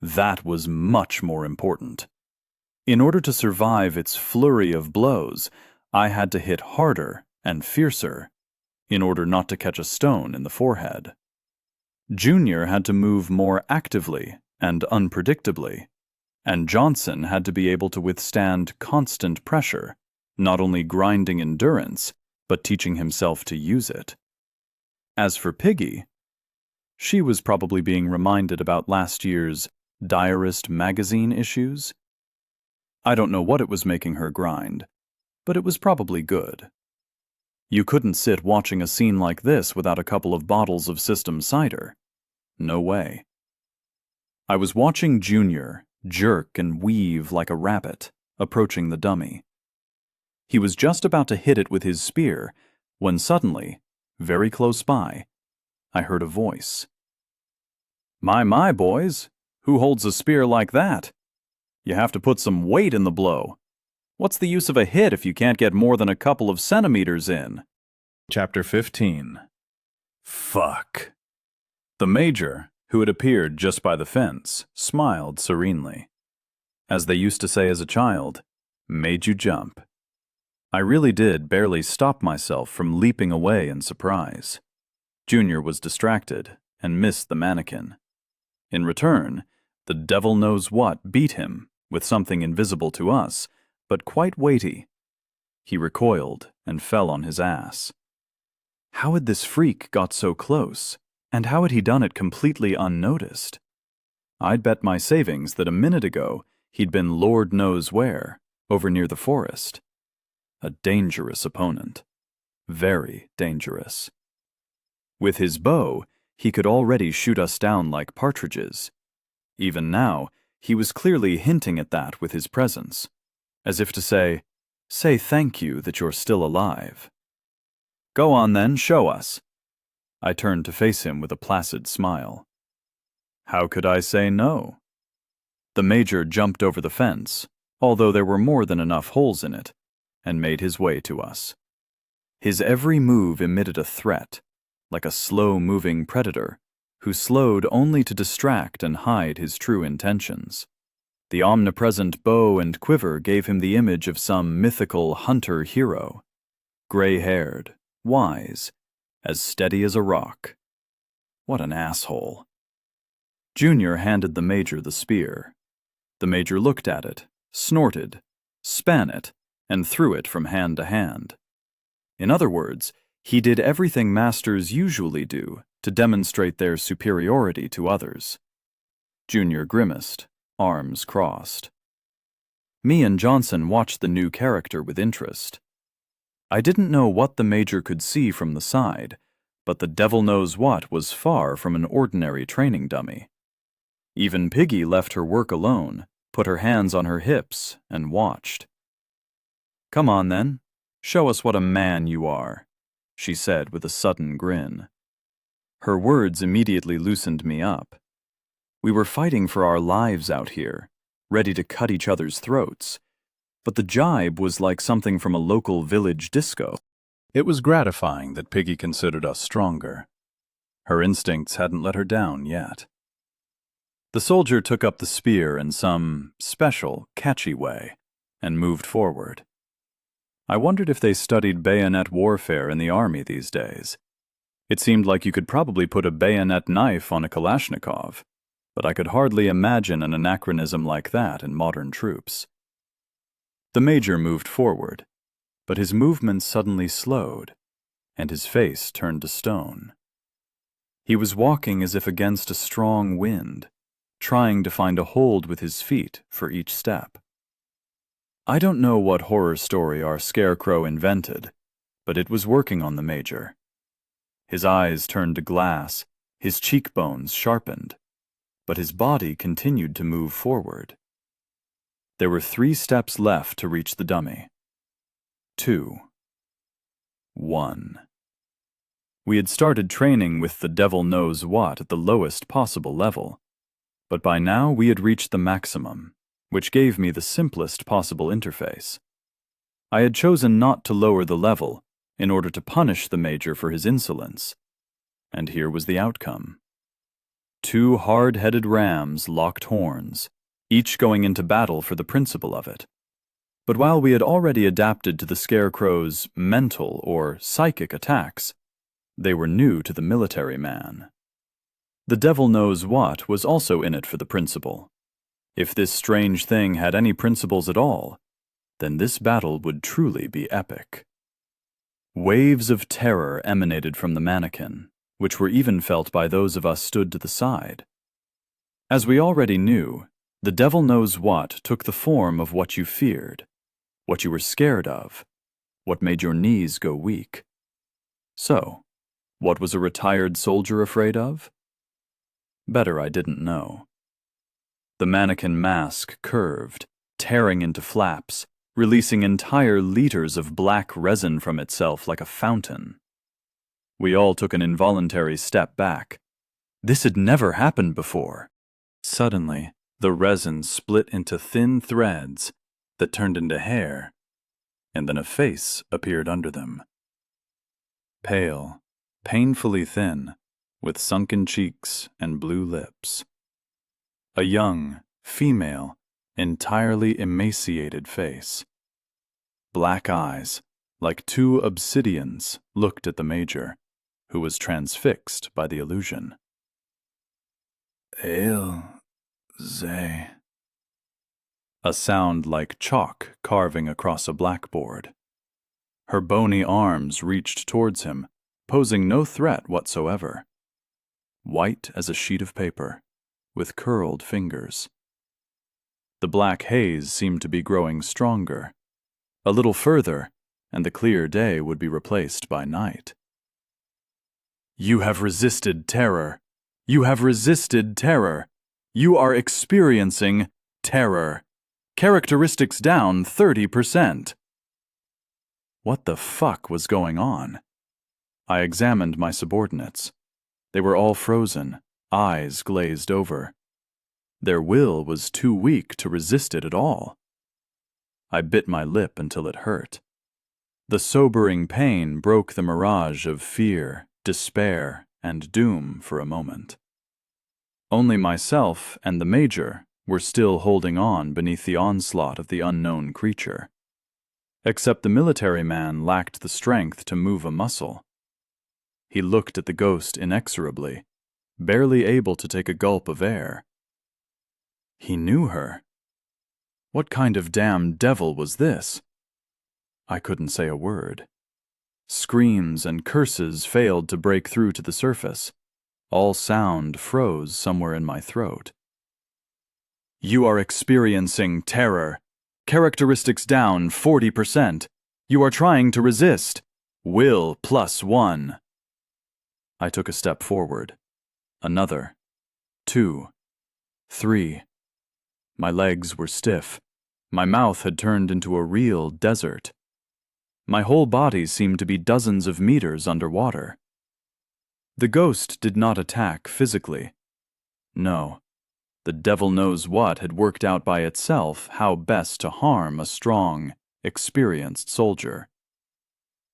That was much more important. In order to survive its flurry of blows, I had to hit harder and fiercer, in order not to catch a stone in the forehead. Junior had to move more actively and unpredictably, and Johnson had to be able to withstand constant pressure, not only grinding endurance, but teaching himself to use it. As for Piggy, she was probably being reminded about last year's Diarist magazine issues. I don't know what it was making her grind, but it was probably good. You couldn't sit watching a scene like this without a couple of bottles of System cider. No way. I was watching Junior jerk and weave like a rabbit, approaching the dummy. He was just about to hit it with his spear when suddenly, very close by, I heard a voice. My, boys, who holds a spear like that? You have to put some weight in the blow. What's the use of a hit if you can't get more than a couple of centimeters in? Chapter 15. Fuck. The Major, who had appeared just by the fence, smiled serenely. As they used to say as a child, made you jump. I really did barely stop myself from leaping away in surprise. Junior was distracted and missed the mannequin. In return, the devil knows what beat him with something invisible to us, but quite weighty. He recoiled and fell on his ass. How had this freak got so close, and how had he done it completely unnoticed? I'd bet my savings that a minute ago he'd been Lord knows where, over near the forest. A dangerous opponent. Very dangerous. With his bow, he could already shoot us down like partridges. Even now, he was clearly hinting at that with his presence, as if to say thank you that you're still alive. Go on then, show us. I turned to face him with a placid smile. How could I say no? The Major jumped over the fence, although there were more than enough holes in it, and made his way to us. His every move emitted a threat, like a slow-moving predator, who slowed only to distract and hide his true intentions. The omnipresent bow and quiver gave him the image of some mythical hunter-hero, gray-haired, wise, as steady as a rock. What an asshole. Junior handed the Major the spear. The Major looked at it, snorted, span it, and threw it from hand to hand. In other words, he did everything masters usually do to demonstrate their superiority to others. Junior grimaced, arms crossed. Me and Johnson watched the new character with interest. I didn't know what the Major could see from the side, but the devil knows what was far from an ordinary training dummy. Even Piggy left her work alone, put her hands on her hips, and watched. Come on then, show us what a man you are, she said with a sudden grin. Her words immediately loosened me up. We were fighting for our lives out here, ready to cut each other's throats. But the jibe was like something from a local village disco. It was gratifying that Piggy considered us stronger. Her instincts hadn't let her down yet. The soldier took up the spear in some special, catchy way and moved forward. I wondered if they studied bayonet warfare in the army these days. It seemed like you could probably put a bayonet knife on a Kalashnikov, but I could hardly imagine an anachronism like that in modern troops. The major moved forward, but his movements suddenly slowed, and his face turned to stone. He was walking as if against a strong wind, trying to find a hold with his feet for each step. I don't know what horror story our scarecrow invented, but it was working on the major. His eyes turned to glass, his cheekbones sharpened, but his body continued to move forward. There were 3 steps left to reach the dummy. 2. 1. We had started training with the devil knows what at the lowest possible level, but by now we had reached the maximum, which gave me the simplest possible interface. I had chosen not to lower the level in order to punish the major for his insolence, and here was the outcome. 2 hard-headed rams locked horns, each going into battle for the principle of it. But while we had already adapted to the scarecrow's mental or psychic attacks, they were new to the military man. The devil knows what was also in it for the principle. If this strange thing had any principles at all, then this battle would truly be epic. Waves of terror emanated from the mannequin, which were even felt by those of us stood to the side. As we already knew, the devil knows what took the form of what you feared, what you were scared of, what made your knees go weak. So, what was a retired soldier afraid of? Better I didn't know. The mannequin mask curved, tearing into flaps, releasing entire liters of black resin from itself like a fountain. We all took an involuntary step back. This had never happened before. Suddenly, the resin split into thin threads that turned into hair, and then a face appeared under them. Pale, painfully thin, with sunken cheeks and blue lips. A young, female, entirely emaciated face. Black eyes, like 2 obsidians, looked at the major, who was transfixed by the illusion. Ze. A sound like chalk carving across a blackboard. Her bony arms reached towards him, posing no threat whatsoever. White as a sheet of paper, with curled fingers. The black haze seemed to be growing stronger. A little further, and the clear day would be replaced by night. You have resisted terror. You have resisted terror. You are experiencing terror. Characteristics down 30%. What the fuck was going on? I examined my subordinates. They were all frozen, eyes glazed over. Their will was too weak to resist it at all. I bit my lip until it hurt. The sobering pain broke the mirage of fear, despair, and doom for a moment. Only myself and the major were still holding on beneath the onslaught of the unknown creature. Except the military man lacked the strength to move a muscle. He looked at the ghost inexorably, barely able to take a gulp of air. He knew her. What kind of damn devil was this? I couldn't say a word. Screams and curses failed to break through to the surface. All sound froze somewhere in my throat. You are experiencing terror. Characteristics down 40%. You are trying to resist. Will +1. I took a step forward. Another. 2. 3. My legs were stiff. My mouth had turned into a real desert. My whole body seemed to be dozens of meters underwater. The ghost did not attack physically. No, The devil knows what had worked out by itself how best to harm a strong, experienced soldier.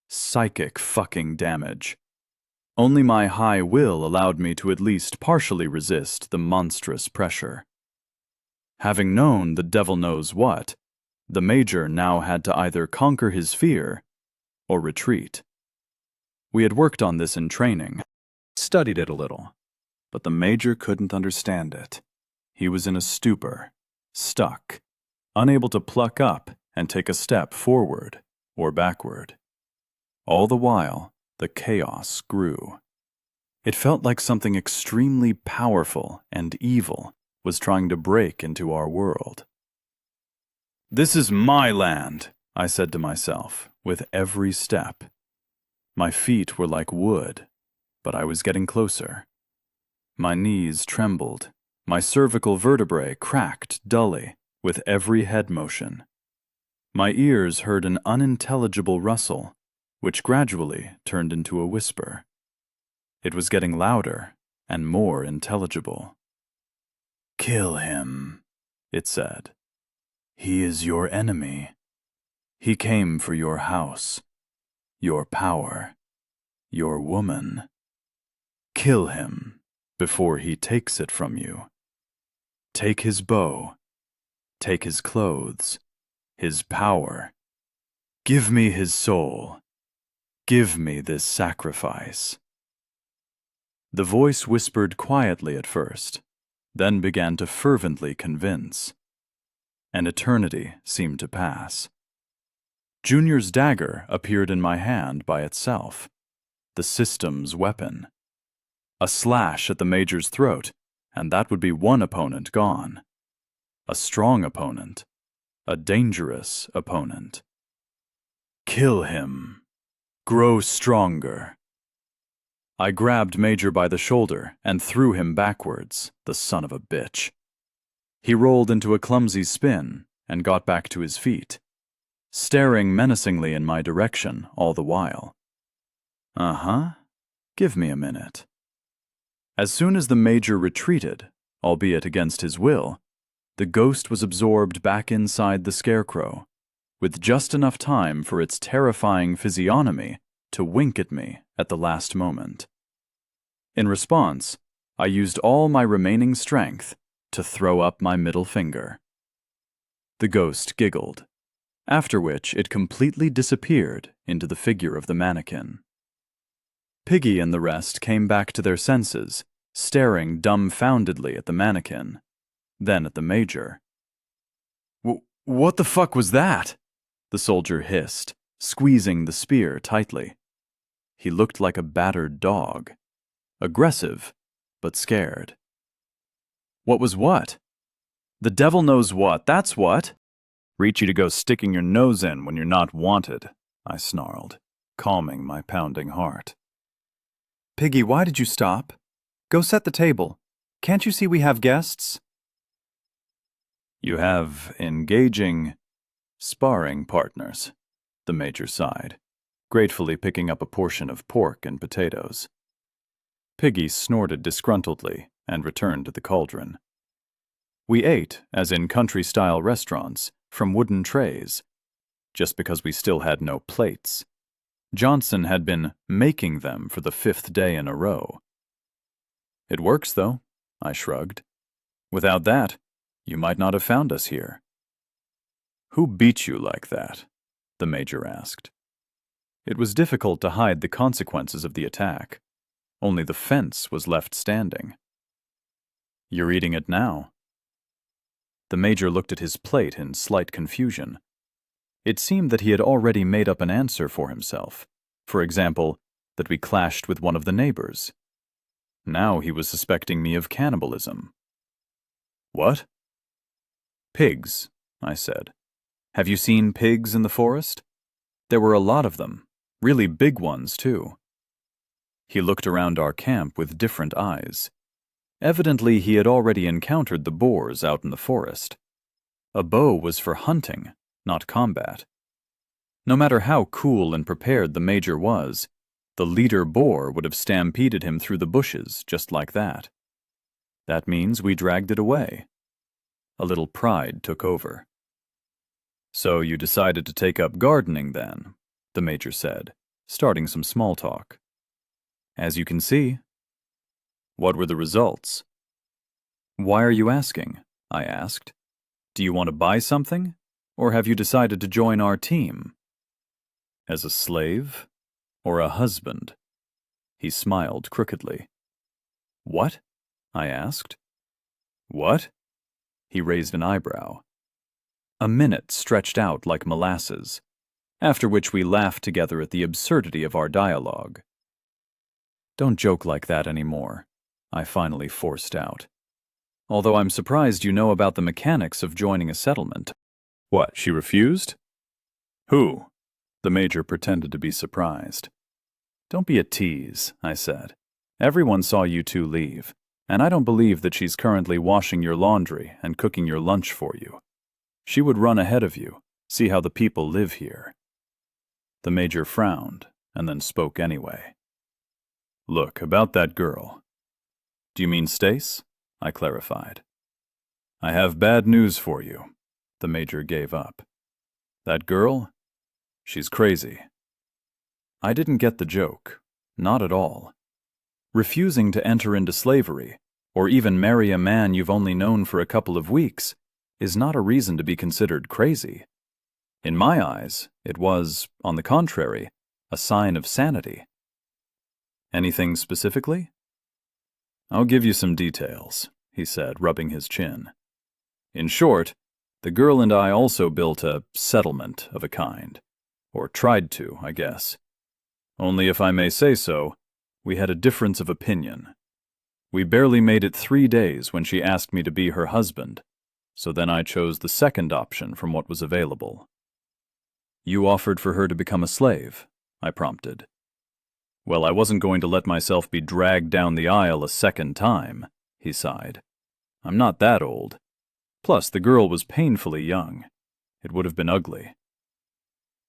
Psychic fucking damage. Only my high will allowed me to at least partially resist the monstrous pressure. Having known the devil knows what, the Major now had to either conquer his fear or retreat. We had worked on this in training, studied it a little, but the Major couldn't understand it. He was in a stupor, stuck, unable to pluck up and take a step forward or backward. All the while, the chaos grew. It felt like something extremely powerful and evil was trying to break into our world. "This is my land," I said to myself, with every step. My feet were like wood, but I was getting closer. My knees trembled. My cervical vertebrae cracked dully with every head motion. My ears heard an unintelligible rustle, which gradually turned into a whisper. It was getting louder and more intelligible. "Kill him," it said. "He is your enemy. He came for your house, your power, your woman. Kill him before he takes it from you. Take his bow, take his clothes, his power. Give me his soul. Give me this sacrifice." The voice whispered quietly at first, then began to fervently convince. An eternity seemed to pass. Junior's dagger appeared in my hand by itself, the system's weapon. A slash at the Major's throat, and that would be one opponent gone. A strong opponent. A dangerous opponent. "Kill him. Grow stronger." I grabbed Major by the shoulder and threw him backwards, the son of a bitch. He rolled into a clumsy spin and got back to his feet, staring menacingly in my direction all the while. Give me a minute. As soon as the Major retreated, albeit against his will, the ghost was absorbed back inside the scarecrow, with just enough time for its terrifying physiognomy to wink at me at the last moment. In response, I used all my remaining strength to throw up my middle finger. The ghost giggled, after which it completely disappeared into the figure of the mannequin. Piggy and the rest came back to their senses, staring dumbfoundedly at the mannequin, then at the Major. What the fuck was that?" the soldier hissed, squeezing the spear tightly. He looked like a battered dog. Aggressive, but scared. "What was what?" "The devil knows what, that's what." "Reach you to go sticking your nose in when you're not wanted," I snarled, calming my pounding heart. Piggy, why did you stop? Go set the table. Can't you see we have guests? "You have engaging, sparring partners," the Major sighed, gratefully picking up a portion of pork and potatoes. Piggy snorted disgruntledly and returned to the cauldron. We ate, as in country-style restaurants, from wooden trays, just because we still had no plates. Johnson had been making them for the 5th day in a row. "It works, though," I shrugged. "Without that, you might not have found us here." "Who beat you like that?" the Major asked. It was difficult to hide the consequences of the attack. Only the fence was left standing. "You're eating it now." The Major looked at his plate in slight confusion. It seemed that he had already made up an answer for himself. For example, that we clashed with one of the neighbors. Now he was suspecting me of cannibalism. "What?" "Pigs," I said. "Have you seen pigs in the forest? There were a lot of them, really big ones, too." He looked around our camp with different eyes. Evidently, he had already encountered the boars out in the forest. A bow was for hunting, not combat. No matter how cool and prepared the Major was, the leader boar would have stampeded him through the bushes just like that. That means we dragged it away. A little pride took over. So you decided to take up gardening then, the Major said, starting some small talk. As you can see. What were the results? Why are you asking? I asked. Do you want to buy something? Or have you decided to join our team? As a slave? Or a husband? He smiled crookedly. What? I asked. What? He raised an eyebrow. A minute stretched out like molasses, after which we laughed together at the absurdity of our dialogue. Don't joke like that anymore, I finally forced out. Although I'm surprised you know about the mechanics of joining a settlement. What, she refused? Who? The Major pretended to be surprised. Don't be a tease, I said. Everyone saw you two leave, and I don't believe that she's currently washing your laundry and cooking your lunch for you. She would run ahead of you, see how the people live here. The Major frowned, and then spoke anyway. Look, about that girl. Do you mean Stace? I clarified. I have bad news for you. The Major gave up. That girl? She's crazy. I didn't get the joke. Not at all. Refusing to enter into slavery, or even marry a man you've only known for a couple of weeks, is not a reason to be considered crazy. In my eyes, it was, on the contrary, a sign of sanity. Anything specifically? I'll give you some details, he said, rubbing his chin. In short, the girl and I also built a settlement of a kind. Or tried to, I guess. Only if I may say so, we had a difference of opinion. We barely made it 3 days when she asked me to be her husband, so then I chose the second option from what was available. You offered for her to become a slave, I prompted. Well, I wasn't going to let myself be dragged down the aisle a second time, he sighed. I'm not that old. Plus, the girl was painfully young. It would have been ugly.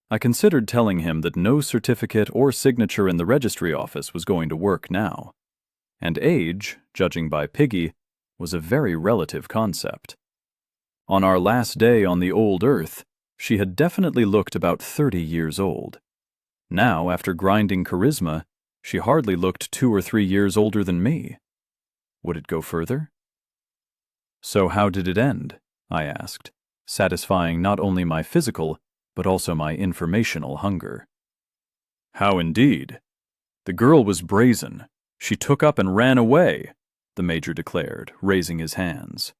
I considered telling him that no certificate or signature in the registry office was going to work now. And age, judging by Piggy, was a very relative concept. On our last day on the old Earth, she had definitely looked about 30 years old. Now, after grinding charisma, she hardly looked 2 or 3 years older than me. Would it go further? So how did it end? I asked, satisfying not only my physical, but also my informational hunger. How indeed? The girl was brazen. She took up and ran away, the Major declared, raising his hands.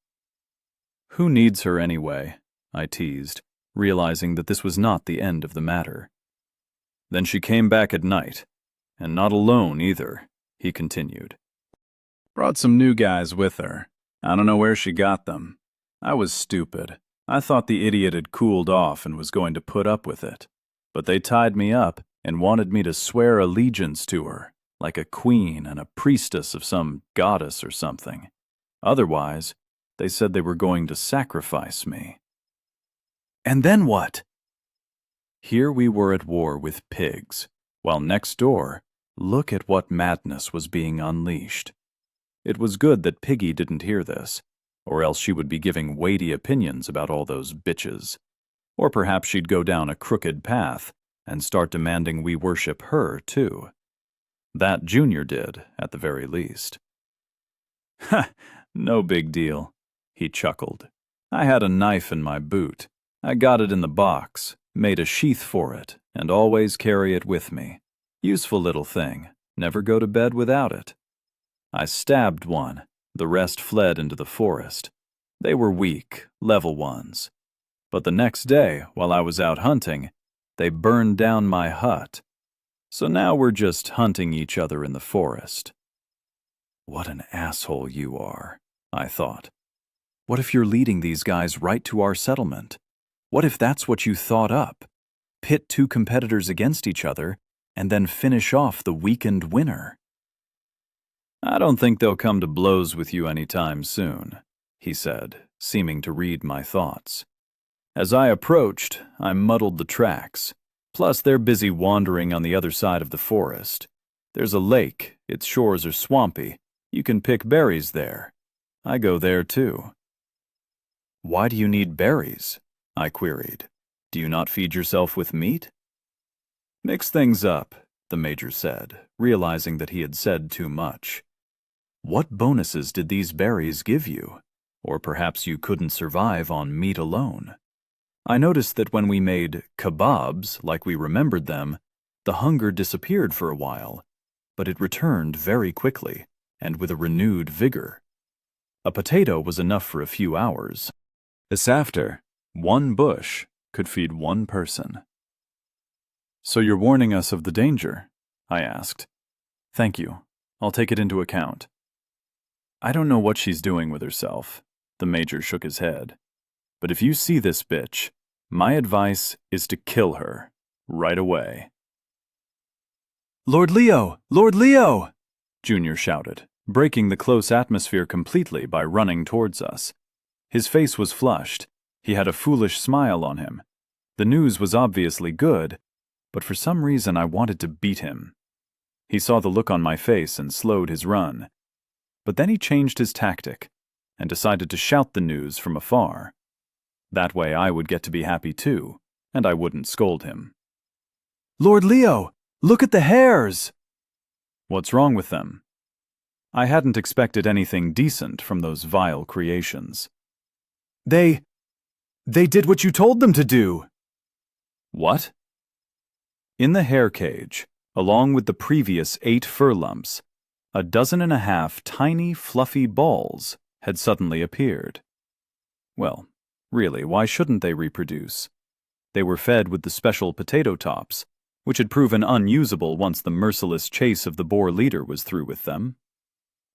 Who needs her anyway? I teased, realizing that this was not the end of the matter. Then she came back at night, and not alone either, he continued. Brought some new guys with her. I don't know where she got them. I was stupid. I thought the idiot had cooled off and was going to put up with it. But they tied me up and wanted me to swear allegiance to her, like a queen and a priestess of some goddess or something. Otherwise, they said they were going to sacrifice me. And then what? Here we were at war with pigs, while next door, look at what madness was being unleashed. It was good that Piggy didn't hear this, or else she would be giving weighty opinions about all those bitches. Or perhaps she'd go down a crooked path and start demanding we worship her, too. That Junior did, at the very least. Ha! No big deal, he chuckled. I had a knife in my boot. I got it in the box, made a sheath for it, and always carry it with me. Useful little thing. Never go to bed without it. I stabbed one. The rest fled into the forest. They were weak, level ones. But the next day, while I was out hunting, they burned down my hut. So now we're just hunting each other in the forest. What an asshole you are, I thought. What if you're leading these guys right to our settlement? What if that's what you thought up? Pit 2 competitors against each other, and then finish off the weakened winner? I don't think they'll come to blows with you any time soon, he said, seeming to read my thoughts. As I approached, I muddled the tracks. Plus, they're busy wandering on the other side of the forest. There's a lake, its shores are swampy. You can pick berries there. I go there too. Why do you need berries? I queried. Do you not feed yourself with meat? Mix things up, the Major said, realizing that he had said too much. What bonuses did these berries give you? Or perhaps you couldn't survive on meat alone? I noticed that when we made kebabs like we remembered them, the hunger disappeared for a while, but it returned very quickly and with a renewed vigor. A potato was enough for a few hours. This after, one bush could feed one person. So you're warning us of the danger? I asked. Thank you. I'll take it into account. I don't know what she's doing with herself. The Major shook his head. But if you see this bitch, my advice is to kill her right away. Lord Leo! Lord Leo! Junior shouted, breaking the close atmosphere completely by running towards us. His face was flushed. He had a foolish smile on him. The news was obviously good, but for some reason I wanted to beat him. He saw the look on my face and slowed his run. But then he changed his tactic and decided to shout the news from afar. That way I would get to be happy too, and I wouldn't scold him. Lord Leo, look at the hares! What's wrong with them? I hadn't expected anything decent from those vile creations. They did what you told them to do. What? In the hare cage, along with the previous 8 fur lumps, 12 tiny, fluffy balls had suddenly appeared. Well, really, why shouldn't they reproduce? They were fed with the special potato tops, which had proven unusable once the merciless chase of the boar leader was through with them.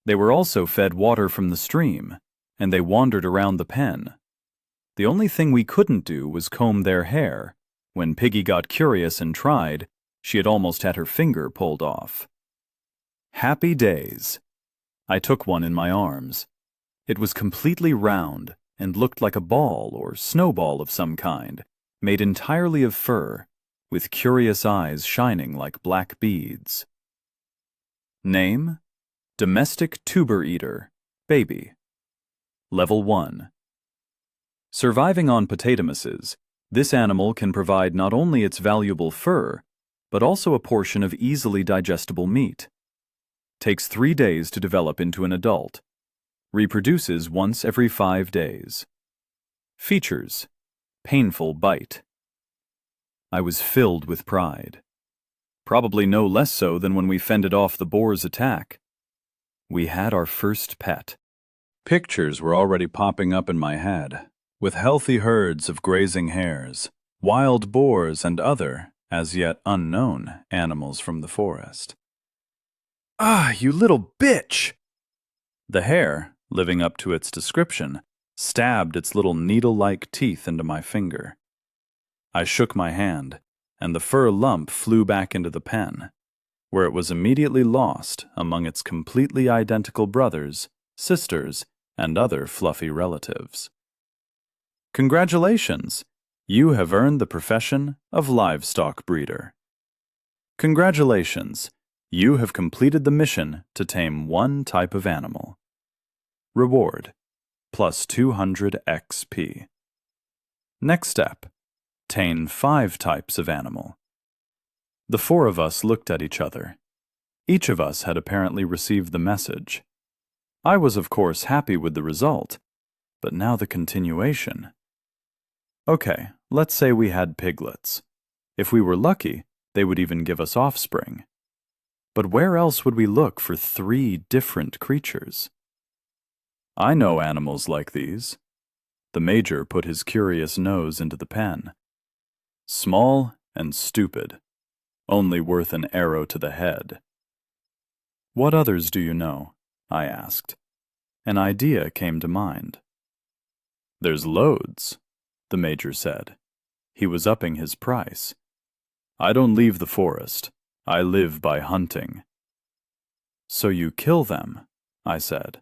They were also fed water from the stream, and they wandered around the pen. The only thing we couldn't do was comb their hair. When Piggy got curious and tried, she had almost had her finger pulled off. Happy days. I took one in my arms. It was completely round and looked like a ball or snowball of some kind, made entirely of fur, with curious eyes shining like black beads. Name: Domestic Tuber Eater, Baby. Level 1. Surviving on potatomuses, this animal can provide not only its valuable fur, but also a portion of easily digestible meat. Takes 3 days to develop into an adult. Reproduces once every 5 days. Features: painful bite. I was filled with pride. Probably no less so than when we fended off the boar's attack. We had our first pet. Pictures were already popping up in my head, with healthy herds of grazing hares, wild boars, and other, as yet unknown, animals from the forest. Ah, you little bitch! The hare, living up to its description, stabbed its little needle-like teeth into my finger. I shook my hand, and the fur lump flew back into the pen, where it was immediately lost among its completely identical brothers, sisters, and other fluffy relatives. Congratulations! You have earned the profession of livestock breeder. Congratulations! You have completed the mission to tame one type of animal. Reward: plus 200 XP. Next step: tame 5 types of animal. The 4 of us looked at each other. Each of us had apparently received the message. I was, of course, happy with the result, but now the continuation. Okay, let's say we had piglets. If we were lucky, they would even give us offspring. But where else would we look for 3 different creatures? I know animals like these. The Major put his curious nose into the pen. Small and stupid, only worth an arrow to the head. What others do you know? I asked. An idea came to mind. There's loads, the Major said. He was upping his price. I don't leave the forest. I live by hunting. So you kill them, I said.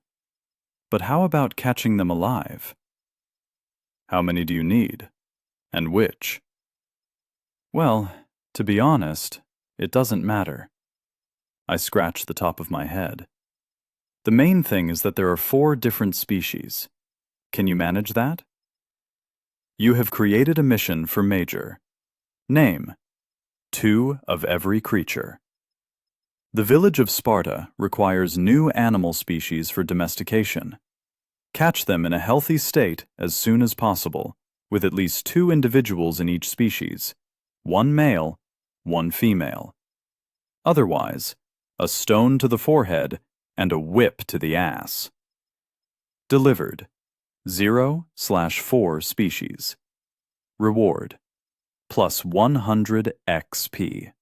But how about catching them alive? How many do you need? And which? Well, to be honest, it doesn't matter. I scratched the top of my head. The main thing is that there are 4 different species. Can you manage that? You have created a mission for Major. Name: 2 of every creature. The village of Sparta requires new animal species for domestication. Catch them in a healthy state as soon as possible, with at least 2 individuals in each species, 1 male, 1 female. Otherwise, a stone to the forehead and a whip to the ass. Delivered: 0/4 species. Reward: plus 100 XP.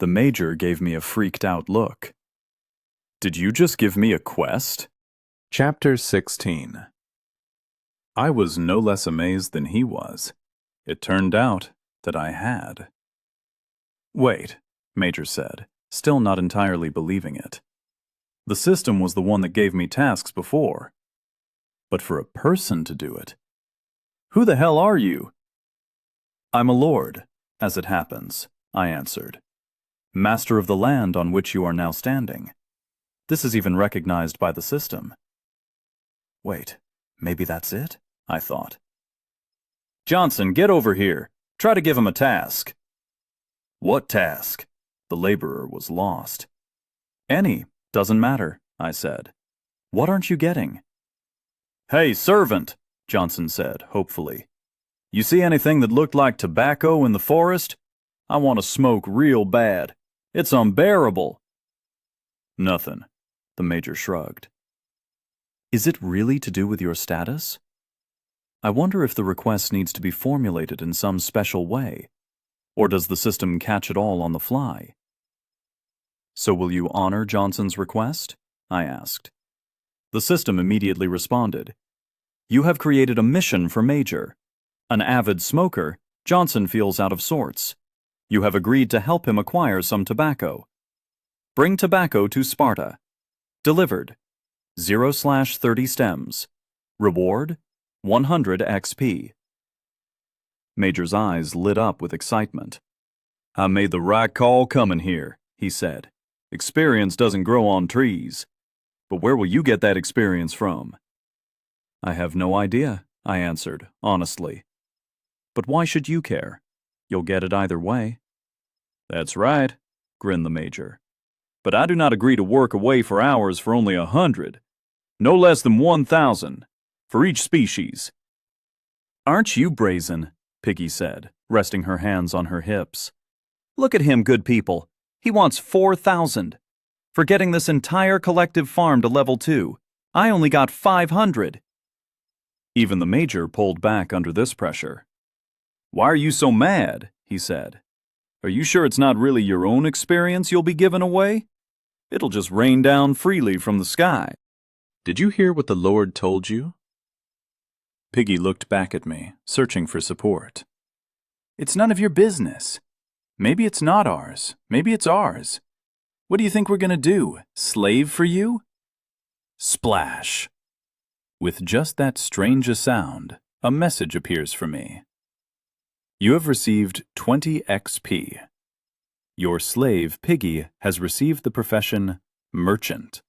The Major gave me a freaked out look. Did you just give me a quest? Chapter 16. I was no less amazed than he was. It turned out that I had. Wait, Major said, still not entirely believing it. The system was the one that gave me tasks before. But for a person to do it? Who the hell are you? I'm a lord, as it happens, I answered. Master of the land on which you are now standing. This is even recognized by the system. Wait, maybe that's it? I thought. Johnson, get over here. Try to give him a task. What task? The laborer was lost. Any, doesn't matter, I said. What aren't you getting? Hey, servant, Johnson said, hopefully. You see anything that looked like tobacco in the forest? I want to smoke real bad. It's unbearable. Nothing, the Major shrugged. Is it really to do with your status? I wonder if the request needs to be formulated in some special way, or does the system catch it all on the fly? So will you honor Johnson's request? I asked. The system immediately responded. You have created a mission for Major. An avid smoker, Johnson feels out of sorts. You have agreed to help him acquire some tobacco. Bring tobacco to Sparta. Delivered: 0/30 stems. Reward: 100 XP. Major's eyes lit up with excitement. I made the right call coming here, he said. Experience doesn't grow on trees. But where will you get that experience from? I have no idea, I answered, honestly. But why should you care? You'll get it either way. That's right, grinned the Major. But I do not agree to work away for hours for only 100. No less than 1,000, for each species. Aren't you brazen? Piggy said, resting her hands on her hips. Look at him, good people. He wants 4,000. For getting this entire collective farm to level 2, I only got 500. Even the Major pulled back under this pressure. Why are you so mad? He said. Are you sure it's not really your own experience you'll be giving away? It'll just rain down freely from the sky. Did you hear what the Lord told you? Piggy looked back at me, searching for support. It's none of your business. Maybe it's not ours. Maybe it's ours. What do you think we're going to do? Slave for you? Splash. With just that strange a sound, a message appears for me. You have received 20 XP. Your slave, Piggy, has received the profession Merchant.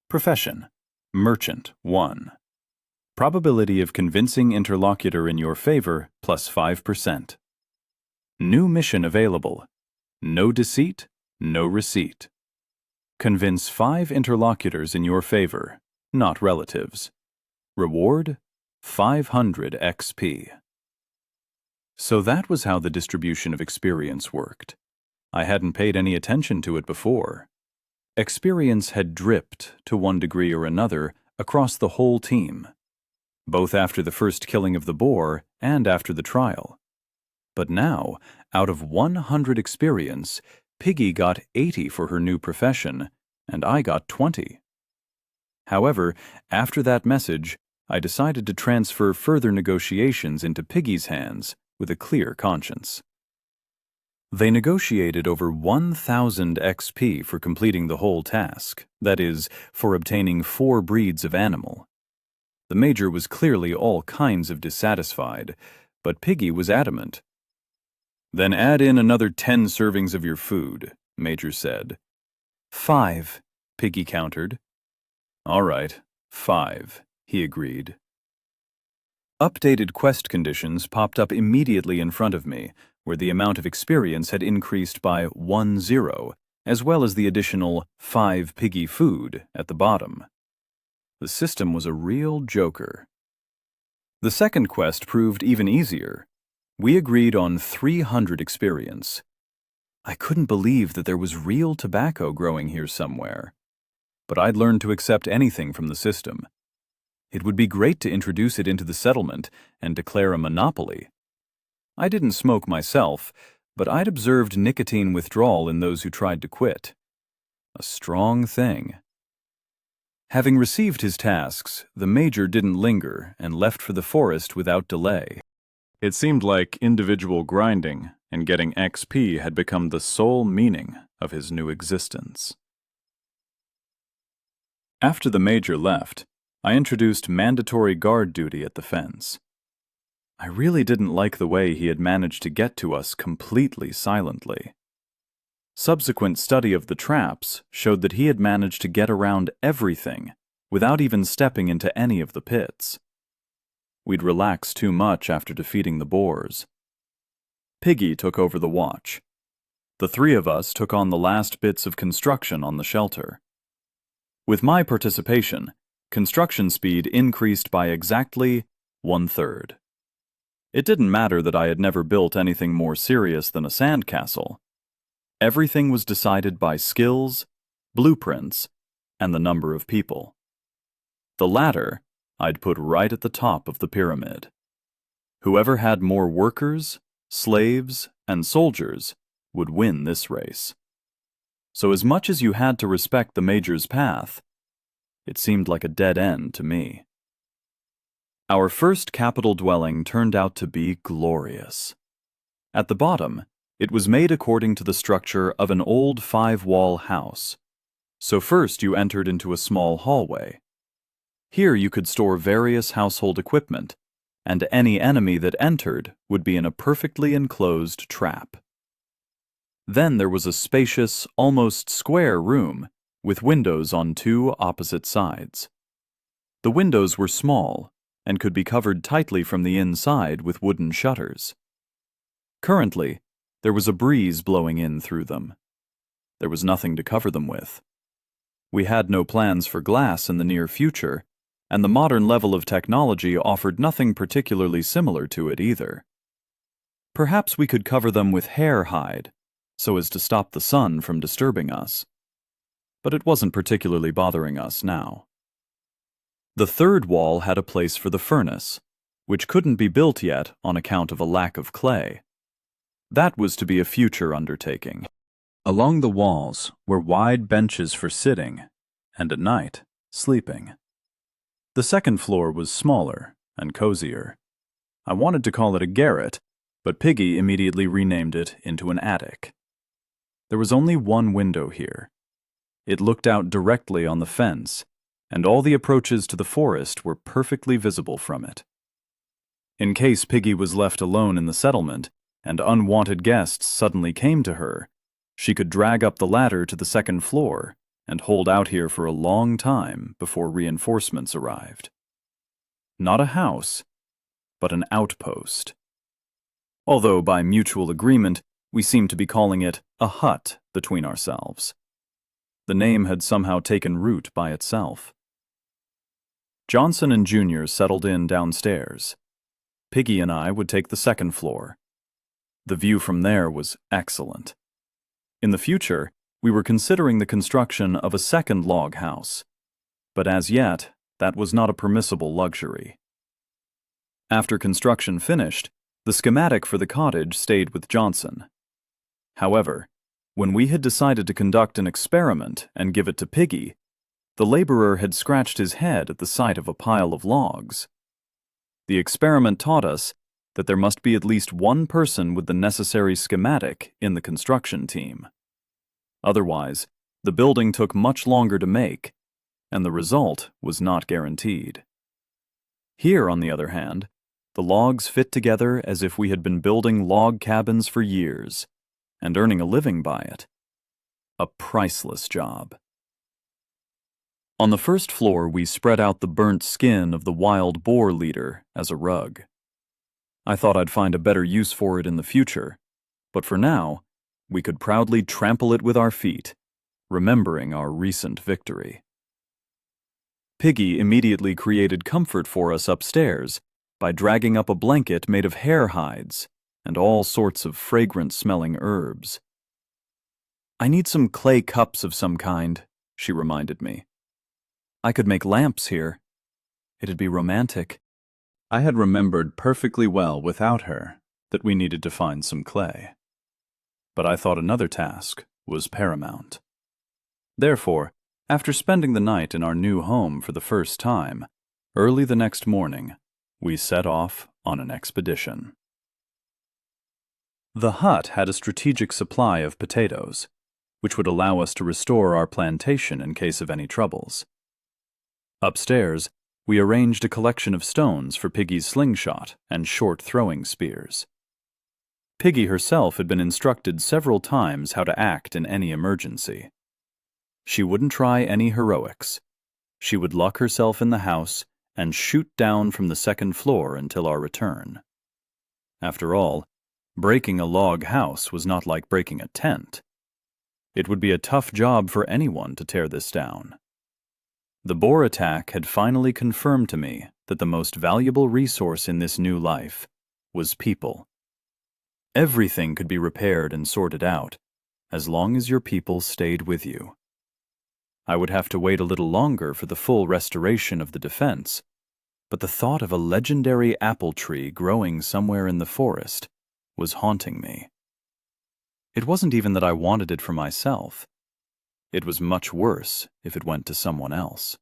Profession, Merchant 1. Probability of convincing interlocutor in your favor, plus 5%. New mission available. No deceit, no receipt. Convince 5 interlocutors in your favor, not relatives. Reward, 500 XP. So that was how the distribution of experience worked. I hadn't paid any attention to it before. Experience had dripped, to one degree or another, across the whole team, both after the first killing of the boar and after the trial. But now, out of 100 experience, Piggy got 80 for her new profession, and I got 20. However, after that message, I decided to transfer further negotiations into Piggy's hands with a clear conscience. They negotiated over 1,000 XP for completing the whole task, that is, for obtaining 4 breeds of animal. The Major was clearly all kinds of dissatisfied, but Piggy was adamant. Then add in another 10 servings of your food, Major said. 5, Piggy countered. All right, 5, he agreed. Updated quest conditions popped up immediately in front of me, where the amount of experience had increased by 10, as well as the additional 5 piggy food at the bottom. The system was a real joker. The second quest proved even easier. We agreed on 300 experience. I couldn't believe that there was real tobacco growing here somewhere. But I'd learned to accept anything from the system. It would be great to introduce it into the settlement and declare a monopoly. I didn't smoke myself, but I'd observed nicotine withdrawal in those who tried to quit. A strong thing. Having received his tasks, the Major didn't linger and left for the forest without delay. It seemed like individual grinding and getting XP had become the sole meaning of his new existence. After the Major left, I introduced mandatory guard duty at the fence. I really didn't like the way he had managed to get to us completely silently. Subsequent study of the traps showed that he had managed to get around everything without even stepping into any of the pits. We'd relaxed too much after defeating the boars. Piggy took over the watch. The 3 of us took on the last bits of construction on the shelter. With my participation, construction speed increased by exactly 1/3. It didn't matter that I had never built anything more serious than a sandcastle. Everything was decided by skills, blueprints, and the number of people. The latter I'd put right at the top of the pyramid. Whoever had more workers, slaves, and soldiers would win this race. So as much as you had to respect the Major's path, it seemed like a dead end to me. Our first capital dwelling turned out to be glorious. At the bottom, it was made according to the structure of an old 5-wall house. So first you entered into a small hallway. Here you could store various household equipment, and any enemy that entered would be in a perfectly enclosed trap. Then there was a spacious, almost square room with windows on 2 opposite sides. The windows were small and could be covered tightly from the inside with wooden shutters. Currently, there was a breeze blowing in through them. There was nothing to cover them with. We had no plans for glass in the near future, and the modern level of technology offered nothing particularly similar to it either. Perhaps we could cover them with hair hide, so as to stop the sun from disturbing us. But it wasn't particularly bothering us now. The 3rd wall had a place for the furnace, which couldn't be built yet on account of a lack of clay. That was to be a future undertaking. Along the walls were wide benches for sitting, and at night, sleeping. The 2nd floor was smaller and cozier. I wanted to call it a garret, but Piggy immediately renamed it into an attic. There was only one window here. It looked out directly on the fence, and all the approaches to the forest were perfectly visible from it. In case Piggy was left alone in the settlement, and unwanted guests suddenly came to her, she could drag up the ladder to the 2nd floor and hold out here for a long time before reinforcements arrived. Not a house, but an outpost. Although by mutual agreement, we seemed to be calling it a hut between ourselves. The name had somehow taken root by itself. Johnson and Jr. settled in downstairs. Piggy and I would take the 2nd floor. The view from there was excellent. In the future, we were considering the construction of a 2nd log house, but as yet, that was not a permissible luxury. After construction finished, the schematic for the cottage stayed with Johnson. However, when we had decided to conduct an experiment and give it to Piggy, the laborer had scratched his head at the sight of a pile of logs. The experiment taught us that there must be at least one person with the necessary schematic in the construction team. Otherwise, the building took much longer to make, and the result was not guaranteed. Here, on the other hand, the logs fit together as if we had been building log cabins for years, and earning a living by it. A priceless job. On the first floor, we spread out the burnt skin of the wild boar leader as a rug. I thought I'd find a better use for it in the future, but for now, we could proudly trample it with our feet, remembering our recent victory. Piggy immediately created comfort for us upstairs by dragging up a blanket made of hare hides and all sorts of fragrant-smelling herbs. "I need some clay cups of some kind," she reminded me. "I could make lamps here. It'd be romantic." I had remembered perfectly well without her that we needed to find some clay. But I thought another task was paramount. Therefore, after spending the night in our new home for the first time, early the next morning, we set off on an expedition. The hut had a strategic supply of potatoes, which would allow us to restore our plantation in case of any troubles. Upstairs, we arranged a collection of stones for Piggy's slingshot and short throwing spears. Piggy herself had been instructed several times how to act in any emergency. She wouldn't try any heroics. She would lock herself in the house and shoot down from the second floor until our return. After all, breaking a log house was not like breaking a tent. It would be a tough job for anyone to tear this down. The boar attack had finally confirmed to me that the most valuable resource in this new life was people. Everything could be repaired and sorted out, as long as your people stayed with you. I would have to wait a little longer for the full restoration of the defense, but the thought of a legendary apple tree growing somewhere in the forest was haunting me. It wasn't even that I wanted it for myself. It was much worse if it went to someone else.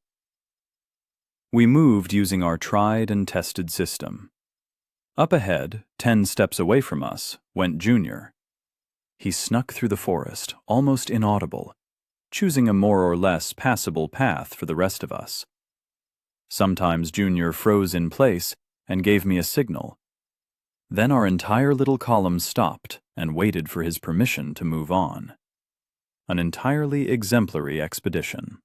We moved using our tried and tested system. Up ahead, 10 steps away from us, went Junior. He snuck through the forest, almost inaudible, choosing a more or less passable path for the rest of us. Sometimes Junior froze in place and gave me a signal. Then our entire little column stopped and waited for his permission to move on. An entirely exemplary expedition.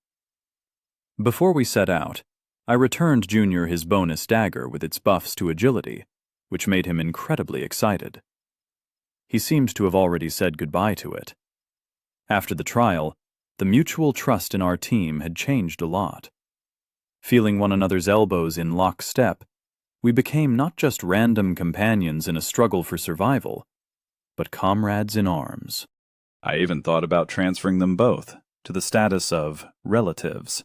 Before we set out, I returned Junior his bonus dagger with its buffs to agility, which made him incredibly excited. He seemed to have already said goodbye to it. After the trial, the mutual trust in our team had changed a lot. Feeling one another's elbows in lockstep, we became not just random companions in a struggle for survival, but comrades in arms. I even thought about transferring them both to the status of relatives.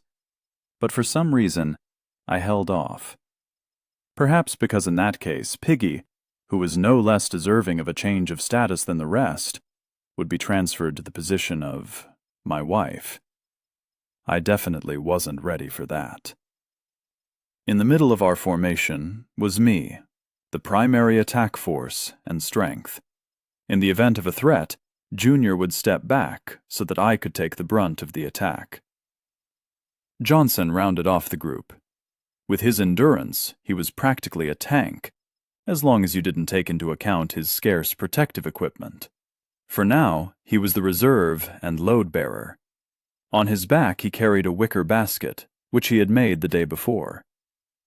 But for some reason, I held off. Perhaps because in that case, Piggy, who was no less deserving of a change of status than the rest, would be transferred to the position of my wife. I definitely wasn't ready for that. In the middle of our formation was me, the primary attack force and strength. In the event of a threat, Junior would step back so that I could take the brunt of the attack. Johnson rounded off the group. With his endurance, he was practically a tank, as long as you didn't take into account his scarce protective equipment. For now, he was the reserve and load bearer. On his back he carried a wicker basket, which he had made the day before.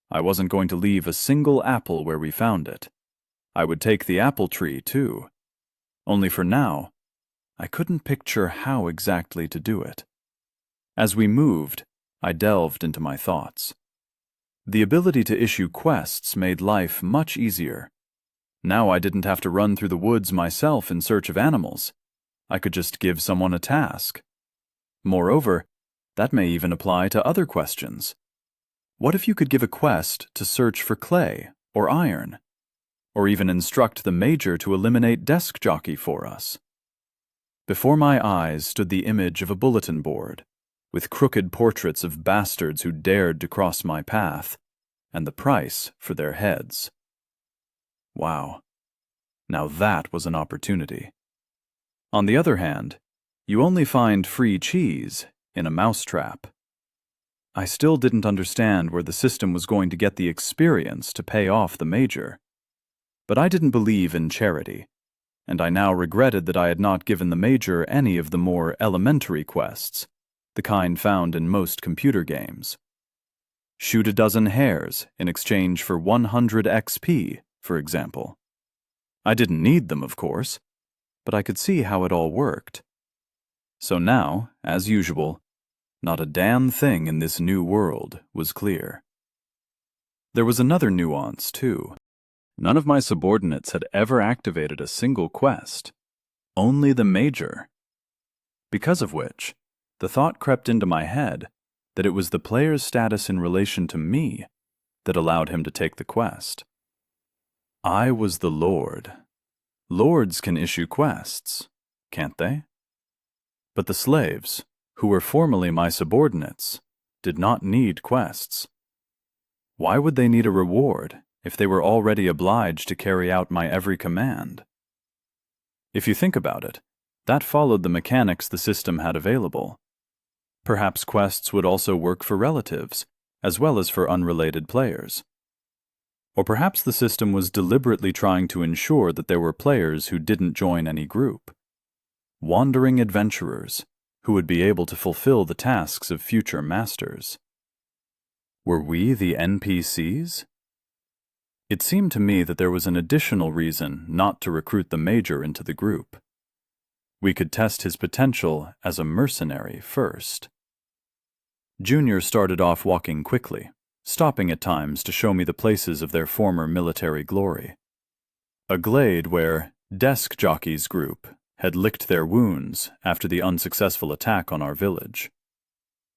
I wasn't going to leave a single apple where we found it. I would take the apple tree, too. Only for now, I couldn't picture how exactly to do it. As we moved, I delved into my thoughts. The ability to issue quests made life much easier. Now I didn't have to run through the woods myself in search of animals. I could just give someone a task. Moreover, that may even apply to other questions. What if you could give a quest to search for clay or iron? Or even instruct the major to eliminate desk jockey for us? Before my eyes stood the image of a bulletin board, with crooked portraits of bastards who dared to cross my path, and the price for their heads. Wow. Now that was an opportunity. On the other hand, you only find free cheese in a mousetrap. I still didn't understand where the system was going to get the experience to pay off the major. But I didn't believe in charity, and I now regretted that I had not given the major any of the more elementary quests, the kind found in most computer games. Shoot a dozen hares in exchange for 100 XP, for example. I didn't need them, of course, but I could see how it all worked. So now, as usual, not a damn thing in this new world was clear. There was another nuance, too. None of my subordinates had ever activated a single quest, only the Major. Because of which, the thought crept into my head that it was the player's status in relation to me that allowed him to take the quest. I was the Lord. Lords can issue quests, can't they? But the slaves, who were formerly my subordinates, did not need quests. Why would they need a reward if they were already obliged to carry out my every command? If you think about it, that followed the mechanics the system had available. Perhaps quests would also work for relatives, as well as for unrelated players. Or perhaps the system was deliberately trying to ensure that there were players who didn't join any group. Wandering adventurers who would be able to fulfill the tasks of future masters. Were we the NPCs? It seemed to me that there was an additional reason not to recruit the Major into the group. We could test his potential as a mercenary first. Junior started off walking quickly, stopping at times to show me the places of their former military glory. A glade where Desk Jockey's group had licked their wounds after the unsuccessful attack on our village.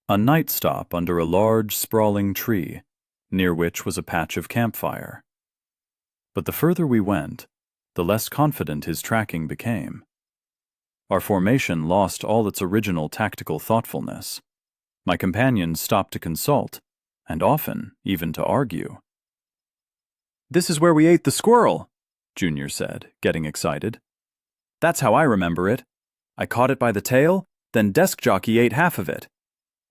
A night stop under a large, sprawling tree, near which was a patch of campfire. But the further we went, the less confident his tracking became. Our formation lost all its original tactical thoughtfulness. My companions stopped to consult, and often even to argue. "This is where we ate the squirrel," Junior said, getting excited. "That's how I remember it. I caught it by the tail, then Desk Jockey ate half of it.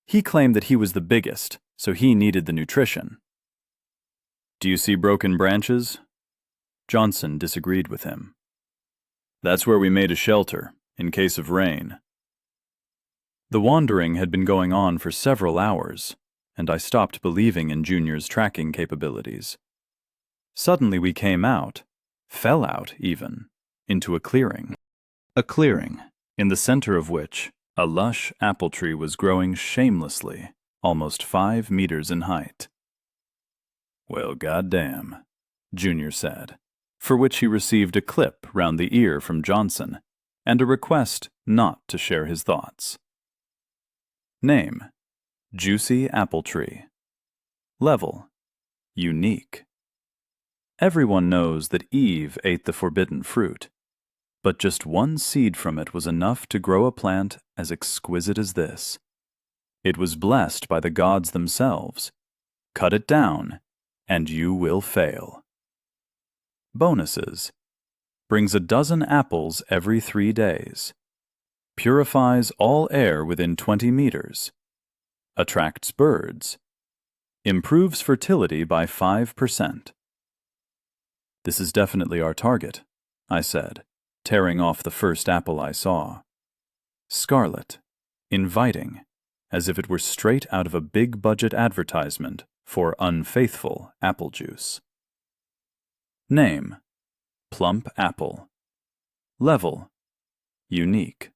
He claimed that he was the biggest, so he needed the nutrition." "Do you see broken branches?" Johnson disagreed with him. "That's where we made a shelter, in case of rain." The wandering had been going on for several hours, and I stopped believing in Junior's tracking capabilities. Suddenly we came out, fell out even, into a clearing. A clearing, in the center of which a lush apple tree was growing shamelessly, almost 5 meters in height. "Well, goddamn," Junior said, for which he received a clip round the ear from Johnson, and a request not to share his thoughts. Name: Juicy Apple Tree. Level: Unique. Everyone knows that Eve ate the forbidden fruit, but just one seed from it was enough to grow a plant as exquisite as this. It was blessed by the gods themselves. Cut it down, and you will fail. Bonuses: brings a dozen apples every 3 days. Purifies all air within 20 meters. Attracts birds. Improves fertility by 5%. "This is definitely our target," I said, tearing off the first apple I saw. Scarlet, inviting, as if it were straight out of a big-budget advertisement for unfaithful apple juice. Name: Plump Apple. Level: Unique.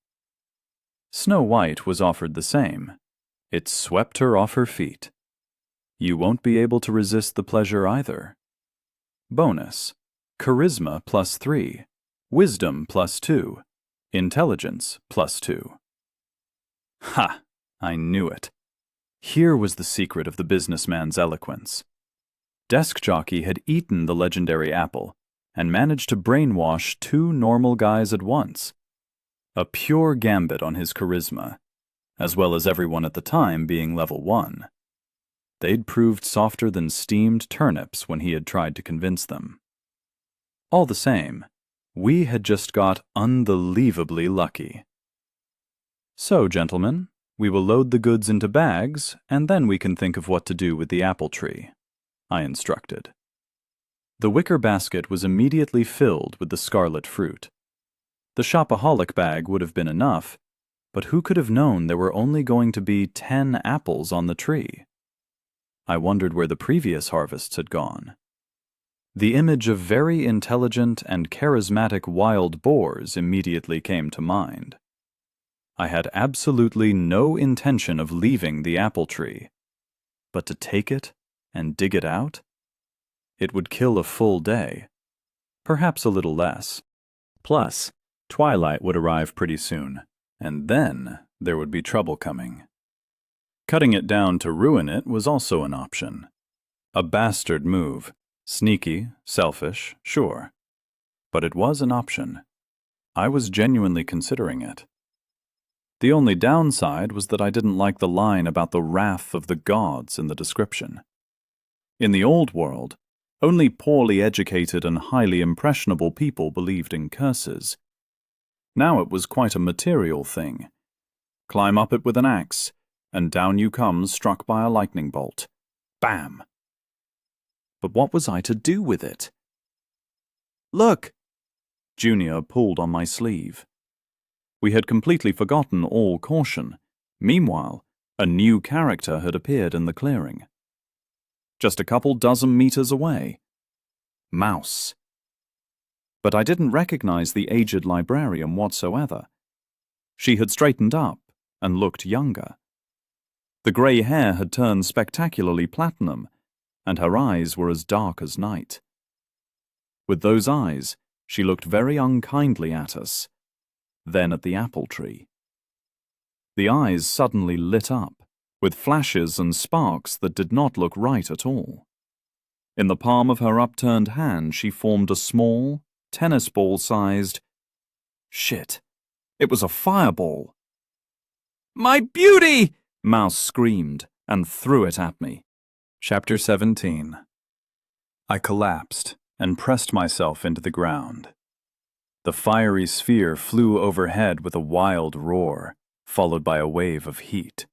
Snow White was offered the same. It swept her off her feet. You won't be able to resist the pleasure either. Bonus: Charisma +3, Wisdom +2, Intelligence +2. Ha! I knew it. Here was the secret of the businessman's eloquence. Desk Jockey had eaten the legendary apple and managed to brainwash 2 normal guys at once. A pure gambit on his charisma, as well as everyone at the time being level 1. They'd proved softer than steamed turnips when he had tried to convince them. All the same, we had just got unbelievably lucky. "So, gentlemen, we will load the goods into bags, and then we can think of what to do with the apple tree," I instructed. The wicker basket was immediately filled with the scarlet fruit. The shopaholic bag would have been enough, but who could have known there were only going to be 10 apples on the tree? I wondered where the previous harvests had gone. The image of very intelligent and charismatic wild boars immediately came to mind. I had absolutely no intention of leaving the apple tree, but to take it and dig it out? It would kill a full day, perhaps a little less. Plus, twilight would arrive pretty soon, and then there would be trouble coming. Cutting it down to ruin it was also an option. A bastard move. Sneaky, selfish, sure. But it was an option. I was genuinely considering it. The only downside was that I didn't like the line about the wrath of the gods in the description. In the old world, only poorly educated and highly impressionable people believed in curses. Now it was quite a material thing. Climb up it with an axe, and down you come struck by a lightning bolt. Bam! But what was I to do with it? Look! Junior pulled on my sleeve. We had completely forgotten all caution. Meanwhile, a new character had appeared in the clearing. Just a couple dozen meters away. Mouse. But I didn't recognize the aged librarian whatsoever. She had straightened up and looked younger. The grey hair had turned spectacularly platinum, and her eyes were as dark as night. With those eyes, she looked very unkindly at us, then at the apple tree. The eyes suddenly lit up, with flashes and sparks that did not look right at all. In the palm of her upturned hand she formed a small, tennis ball-sized... Shit! It was a fireball! "My beauty!" Mouse screamed and threw it at me. Chapter 17. I collapsed and pressed myself into the ground. The fiery sphere flew overhead with a wild roar, followed by a wave of heat.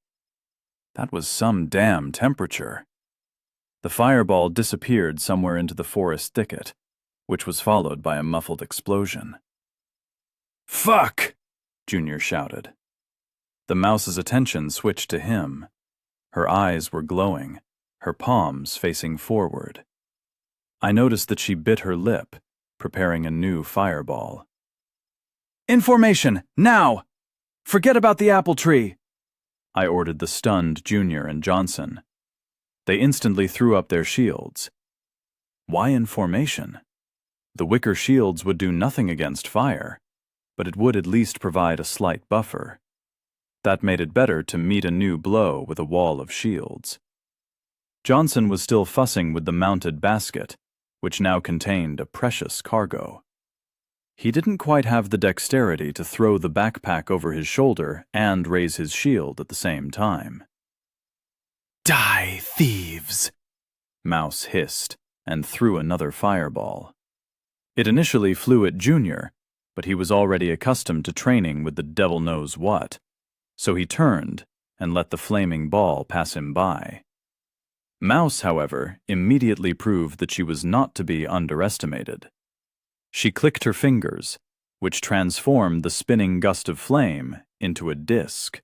That was some damn temperature. The fireball disappeared somewhere into the forest thicket, which was followed by a muffled explosion. "Fuck!" Junior shouted. The mouse's attention switched to him. Her eyes were glowing, her palms facing forward. I noticed that she bit her lip, preparing a new fireball. "Information, now! Forget about the apple tree!" I ordered the stunned Junior and Johnson. They instantly threw up their shields. Why in formation? The wicker shields would do nothing against fire, but it would at least provide a slight buffer. That made it better to meet a new blow with a wall of shields. Johnson was still fussing with the mounted basket, which now contained a precious cargo. He didn't quite have the dexterity to throw the backpack over his shoulder and raise his shield at the same time. "Die, thieves!" Mouse hissed and threw another fireball. It initially flew at Junior, but he was already accustomed to training with the devil knows what, so he turned and let the flaming ball pass him by. Mouse, however, immediately proved that she was not to be underestimated. She clicked her fingers, which transformed the spinning gust of flame into a disc.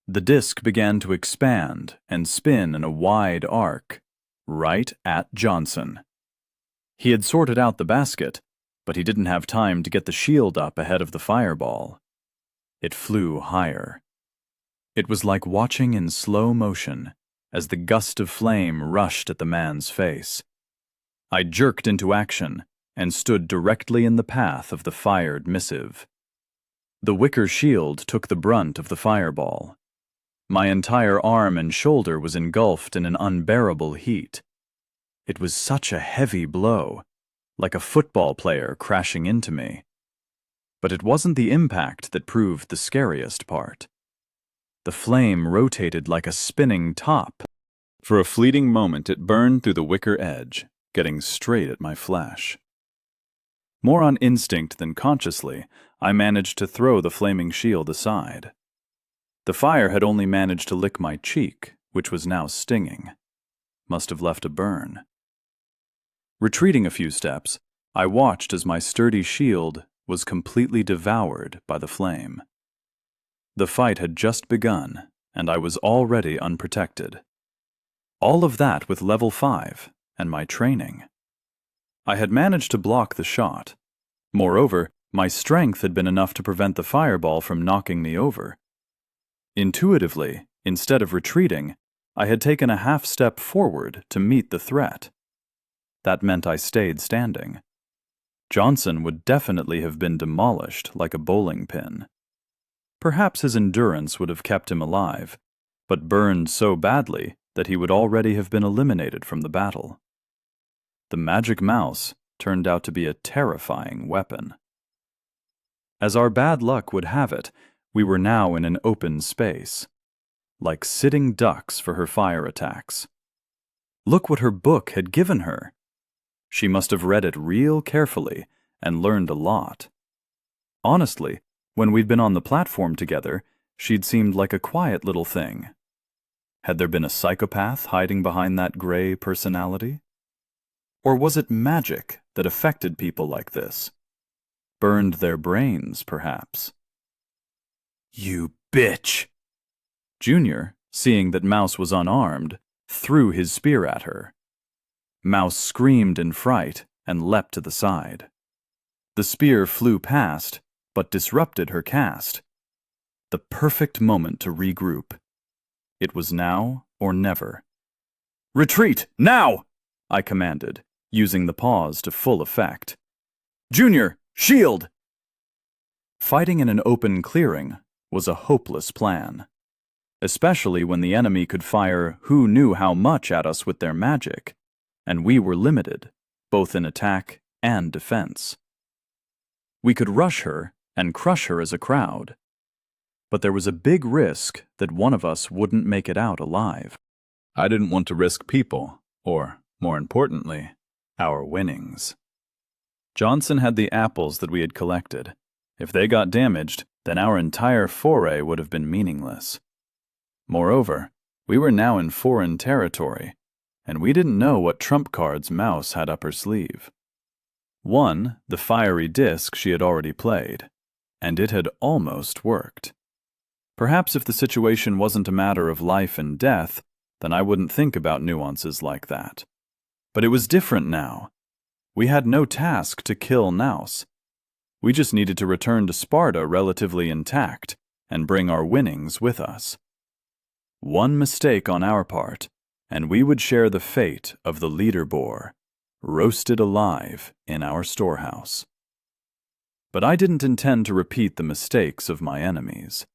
The disc began to expand and spin in a wide arc, right at Johnson. He had sorted out the basket, but he didn't have time to get the shield up ahead of the fireball. It flew higher. It was like watching in slow motion as the gust of flame rushed at the man's face. I jerked into action and stood directly in the path of the fired missive. The wicker shield took the brunt of the fireball. My entire arm and shoulder was engulfed in an unbearable heat. It was such a heavy blow, like a football player crashing into me. But it wasn't the impact that proved the scariest part. The flame rotated like a spinning top. For a fleeting moment it burned through the wicker edge, getting straight at my flesh. More on instinct than consciously, I managed to throw the flaming shield aside. The fire had only managed to lick my cheek, which was now stinging. Must have left a burn. Retreating a few steps, I watched as my sturdy shield was completely devoured by the flame. The fight had just begun, and I was already unprotected. All of that with level 5 and my training. I had managed to block the shot. Moreover, my strength had been enough to prevent the fireball from knocking me over. Intuitively, instead of retreating, I had taken a half step forward to meet the threat. That meant I stayed standing. Johnson would definitely have been demolished like a bowling pin. Perhaps his endurance would have kept him alive, but burned so badly that he would already have been eliminated from the battle. The magic mouse turned out to be a terrifying weapon. As our bad luck would have it, we were now in an open space, like sitting ducks for her fire attacks. Look what her book had given her. She must have read it real carefully and learned a lot. Honestly, when we'd been on the platform together, she'd seemed like a quiet little thing. Had there been a psychopath hiding behind that gray personality? Or was it magic that affected people like this? Burned their brains, perhaps. "You bitch!" Junior, seeing that Mouse was unarmed, threw his spear at her. Mouse screamed in fright and leapt to the side. The spear flew past, but disrupted her cast. The perfect moment to regroup. It was now or never. "Retreat, now!" I commanded, using the pause to full effect. "Junior, shield!" Fighting in an open clearing was a hopeless plan, especially when the enemy could fire who knew how much at us with their magic, and we were limited, both in attack and defense. We could rush her and crush her as a crowd, but there was a big risk that one of us wouldn't make it out alive. I didn't want to risk people, or, more importantly, our winnings. Johnson had the apples that we had collected. If they got damaged, then our entire foray would have been meaningless. Moreover, we were now in foreign territory, and we didn't know what trump cards Mouse had up her sleeve. One, the fiery disc she had already played, and it had almost worked. Perhaps if the situation wasn't a matter of life and death, then I wouldn't think about nuances like that. But it was different now. We had no task to kill Naus. We just needed to return to Sparta relatively intact and bring our winnings with us. One mistake on our part, and we would share the fate of the leader boar, roasted alive in our storehouse. But I didn't intend to repeat the mistakes of my enemies.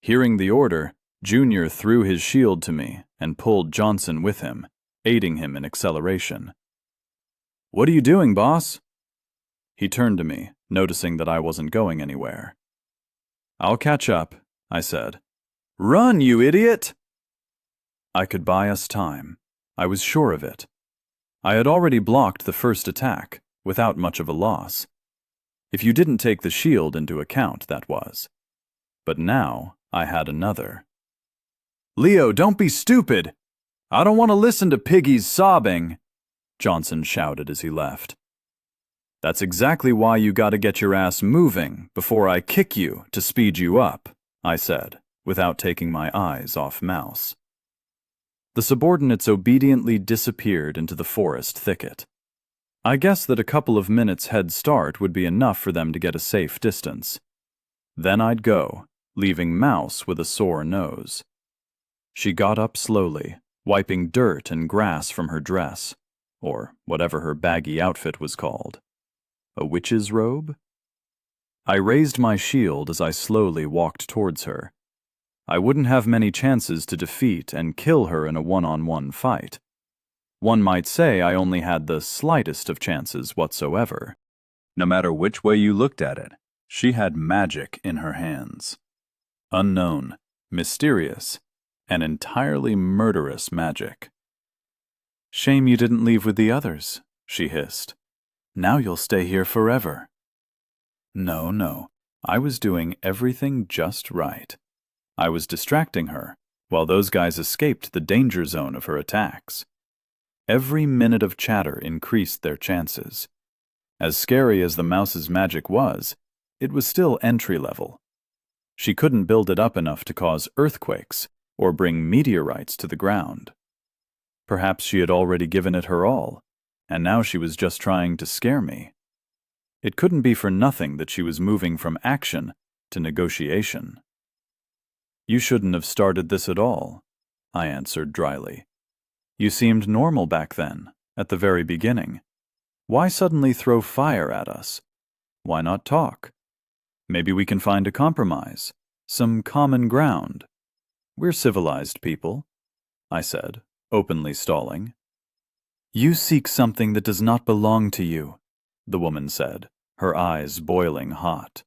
Hearing the order, Junior threw his shield to me and pulled Johnson with him, aiding him in acceleration. "What are you doing, boss?" He turned to me, noticing that I wasn't going anywhere. "I'll catch up," I said. "Run, you idiot!" I could buy us time. I was sure of it. I had already blocked the first attack, without much of a loss. If you didn't take the shield into account, that was. But now I had another. "Leo, don't be stupid! I don't want to listen to Piggy's sobbing," Johnson shouted as he left. "That's exactly why you gotta get your ass moving before I kick you to speed you up," I said, without taking my eyes off Mouse. The subordinates obediently disappeared into the forest thicket. I guess that a couple of minutes' head start would be enough for them to get a safe distance. Then I'd go, leaving Mouse with a sore nose. She got up slowly, wiping dirt and grass from her dress, or whatever her baggy outfit was called. A witch's robe? I raised my shield as I slowly walked towards her. I wouldn't have many chances to defeat and kill her in a one-on-one fight. One might say I only had the slightest of chances whatsoever. No matter which way you looked at it, she had magic in her hands. Unknown, mysterious, and entirely murderous magic. "Shame you didn't leave with the others," she hissed. "Now you'll stay here forever." No, I was doing everything just right. I was distracting her, while those guys escaped the danger zone of her attacks. Every minute of chatter increased their chances. As scary as the mouse's magic was, it was still entry level. She couldn't build it up enough to cause earthquakes or bring meteorites to the ground. Perhaps she had already given it her all, and now she was just trying to scare me. It couldn't be for nothing that she was moving from action to negotiation. "You shouldn't have started this at all," I answered dryly. "You seemed normal back then, at the very beginning. Why suddenly throw fire at us? Why not talk? Maybe we can find a compromise, some common ground. We're civilized people," I said, openly stalling. "You seek something that does not belong to you," the woman said, her eyes boiling hot.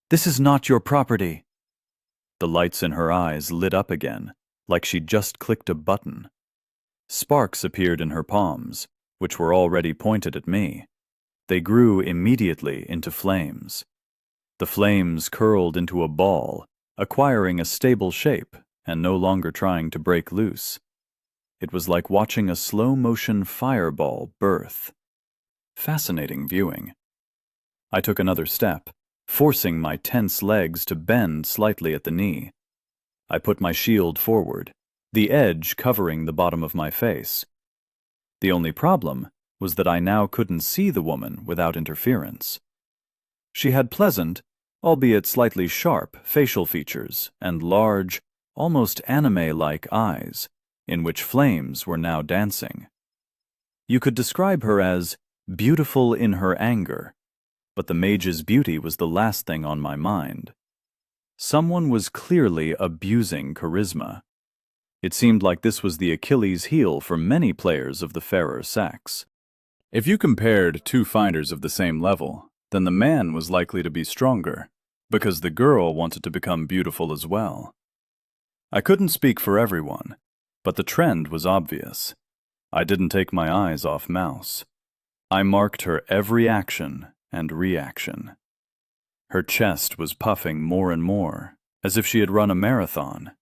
"This is not your property." The lights in her eyes lit up again, like she'd just clicked a button. Sparks appeared in her palms, which were already pointed at me. They grew immediately into flames. The flames curled into a ball, acquiring a stable shape and no longer trying to break loose. It was like watching a slow-motion fireball birth. Fascinating viewing. I took another step, forcing my tense legs to bend slightly at the knee. I put my shield forward, the edge covering the bottom of my face. The only problem was that I now couldn't see the woman without interference. She had pleasant, albeit slightly sharp, facial features and large, almost anime-like eyes, in which flames were now dancing. You could describe her as beautiful in her anger, but the mage's beauty was the last thing on my mind. Someone was clearly abusing charisma. It seemed like this was the Achilles heel for many players of the fairer sex. If you compared two fighters of the same level, then the man was likely to be stronger, because the girl wanted to become beautiful as well. I couldn't speak for everyone, but the trend was obvious. I didn't take my eyes off Mouse. I marked her every action and reaction. Her chest was puffing more and more, as if she had run a marathon.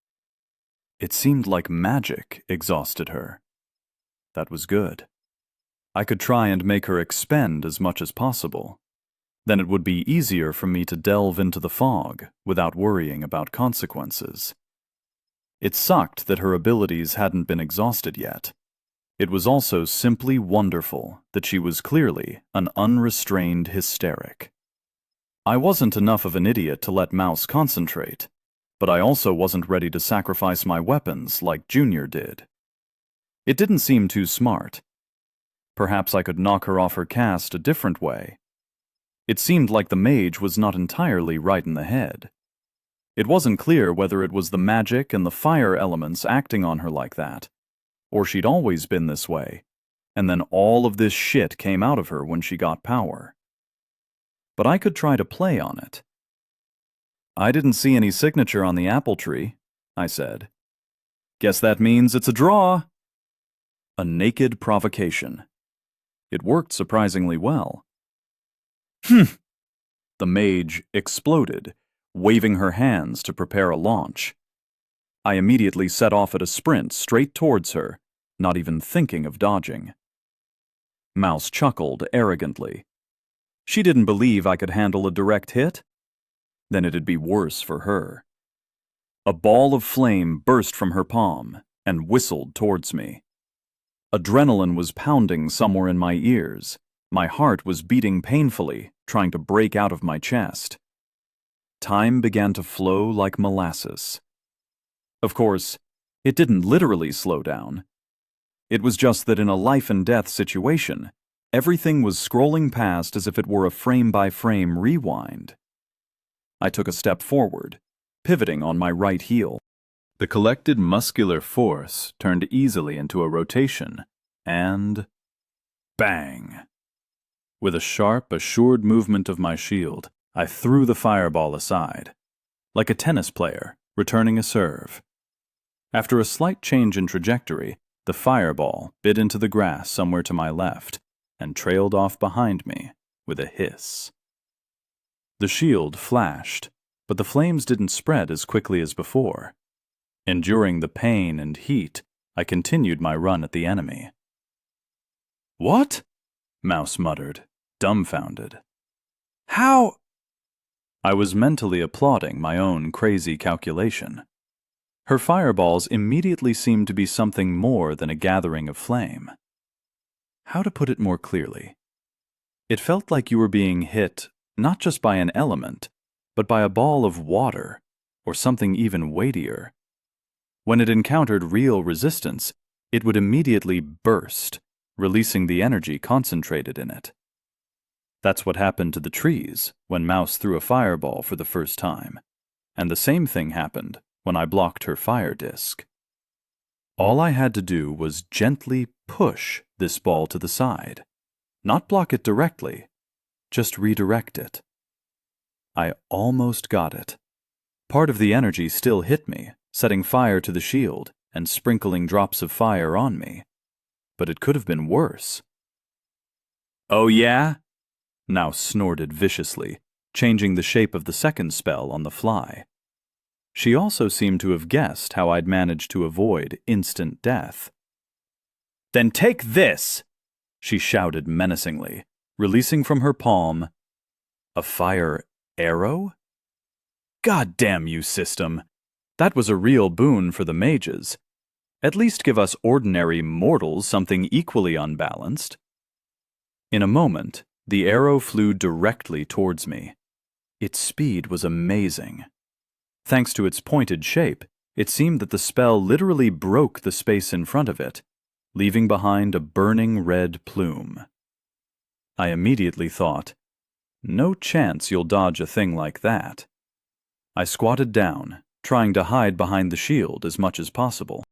It seemed like magic exhausted her. That was good. I could try and make her expend as much as possible. Then it would be easier for me to delve into the fog without worrying about consequences. It sucked that her abilities hadn't been exhausted yet. It was also simply wonderful that she was clearly an unrestrained hysteric. I wasn't enough of an idiot to let Mouse concentrate, but I also wasn't ready to sacrifice my weapons like Junior did. It didn't seem too smart. Perhaps I could knock her off her cast a different way. It seemed like the mage was not entirely right in the head. It wasn't clear whether it was the magic and the fire elements acting on her like that, or she'd always been this way, and then all of this shit came out of her when she got power. But I could try to play on it. "I didn't see any signature on the apple tree," I said. "Guess that means it's a draw." A naked provocation. It worked surprisingly well. The mage exploded, waving her hands to prepare a launch. I immediately set off at a sprint straight towards her, not even thinking of dodging. Mouse chuckled arrogantly. She didn't believe I could handle a direct hit? Then it'd be worse for her. A ball of flame burst from her palm and whistled towards me. Adrenaline was pounding somewhere in my ears. My heart was beating painfully, trying to break out of my chest. Time began to flow like molasses. Of course, it didn't literally slow down. It was just that in a life-and-death situation, everything was scrolling past as if it were a frame-by-frame rewind. I took a step forward, pivoting on my right heel. The collected muscular force turned easily into a rotation, and bang! With a sharp, assured movement of my shield, I threw the fireball aside, like a tennis player returning a serve. After a slight change in trajectory, the fireball bit into the grass somewhere to my left and trailed off behind me with a hiss. The shield flashed, but the flames didn't spread as quickly as before. Enduring the pain and heat, I continued my run at the enemy. "What?" Mouse muttered, dumbfounded. "How?" I was mentally applauding my own crazy calculation. Her fireballs immediately seemed to be something more than a gathering of flame. How to put it more clearly? It felt like you were being hit not just by an element, but by a ball of water, or something even weightier. When it encountered real resistance, it would immediately burst, releasing the energy concentrated in it. That's what happened to the trees when Mouse threw a fireball for the first time, and the same thing happened when I blocked her fire disc. All I had to do was gently push this ball to the side, not block it directly, just redirect it. I almost got it. Part of the energy still hit me, setting fire to the shield and sprinkling drops of fire on me. But it could have been worse. "Oh yeah?" Now snorted viciously, changing the shape of the second spell on the fly. She also seemed to have guessed how I'd managed to avoid instant death. "Then take this!" she shouted menacingly, releasing from her palm a fire arrow? God damn you, system! That was a real boon for the mages. At least give us ordinary mortals something equally unbalanced. In a moment, the arrow flew directly towards me. Its speed was amazing. Thanks to its pointed shape, it seemed that the spell literally broke the space in front of it, leaving behind a burning red plume. I immediately thought, no chance you'll dodge a thing like that. I squatted down, trying to hide behind the shield as much as possible.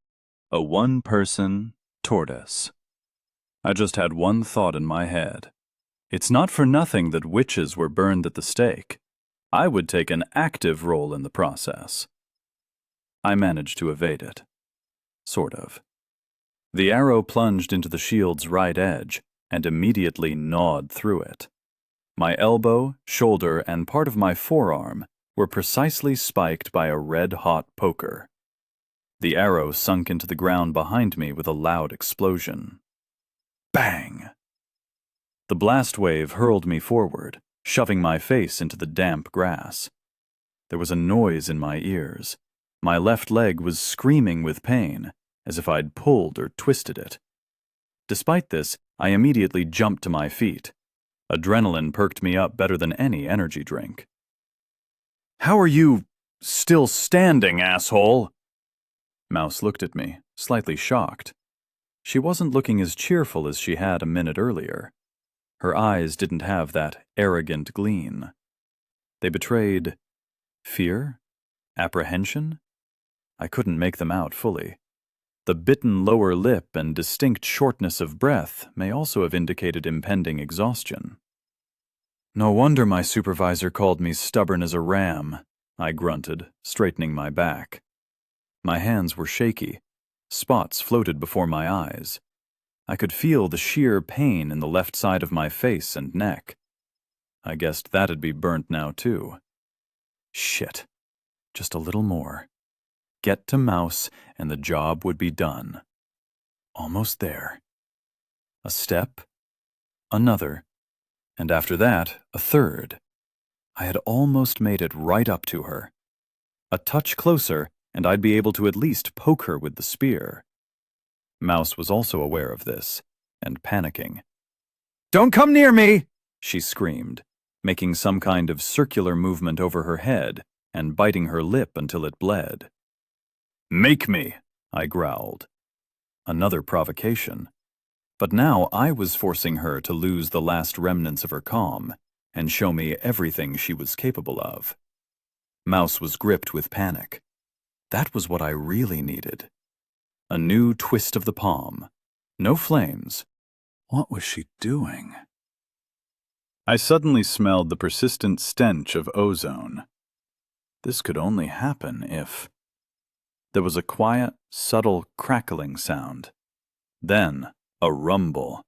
A one-person tortoise. I just had one thought in my head. It's not for nothing that witches were burned at the stake. I would take an active role in the process. I managed to evade it. Sort of. The arrow plunged into the shield's right edge and immediately gnawed through it. My elbow, shoulder, and part of my forearm were precisely spiked by a red-hot poker. The arrow sunk into the ground behind me with a loud explosion. Bang! The blast wave hurled me forward, shoving my face into the damp grass. There was a noise in my ears. My left leg was screaming with pain, as if I'd pulled or twisted it. Despite this, I immediately jumped to my feet. Adrenaline perked me up better than any energy drink. "How are you still standing, asshole?" Mouse looked at me, slightly shocked. She wasn't looking as cheerful as she had a minute earlier. Her eyes didn't have that arrogant gleam. They betrayed fear? Apprehension? I couldn't make them out fully. The bitten lower lip and distinct shortness of breath may also have indicated impending exhaustion. "No wonder my supervisor called me stubborn as a ram," I grunted, straightening my back. My hands were shaky. Spots floated before my eyes. I could feel the sheer pain in the left side of my face and neck. I guessed that'd be burnt now, too. Shit. Just a little more. Get to Mouse, and the job would be done. Almost there. A step. Another. And after that, a third. I had almost made it right up to her. A touch closer, and I'd be able to at least poke her with the spear. Mouse was also aware of this, and panicking. "Don't come near me!" she screamed, making some kind of circular movement over her head and biting her lip until it bled. "Make me!" I growled. Another provocation. But now I was forcing her to lose the last remnants of her calm and show me everything she was capable of. Mouse was gripped with panic. That was what I really needed. A new twist of the palm. No flames. What was she doing? I suddenly smelled the persistent stench of ozone. This could only happen if... There was a quiet, subtle crackling sound. Then, a rumble.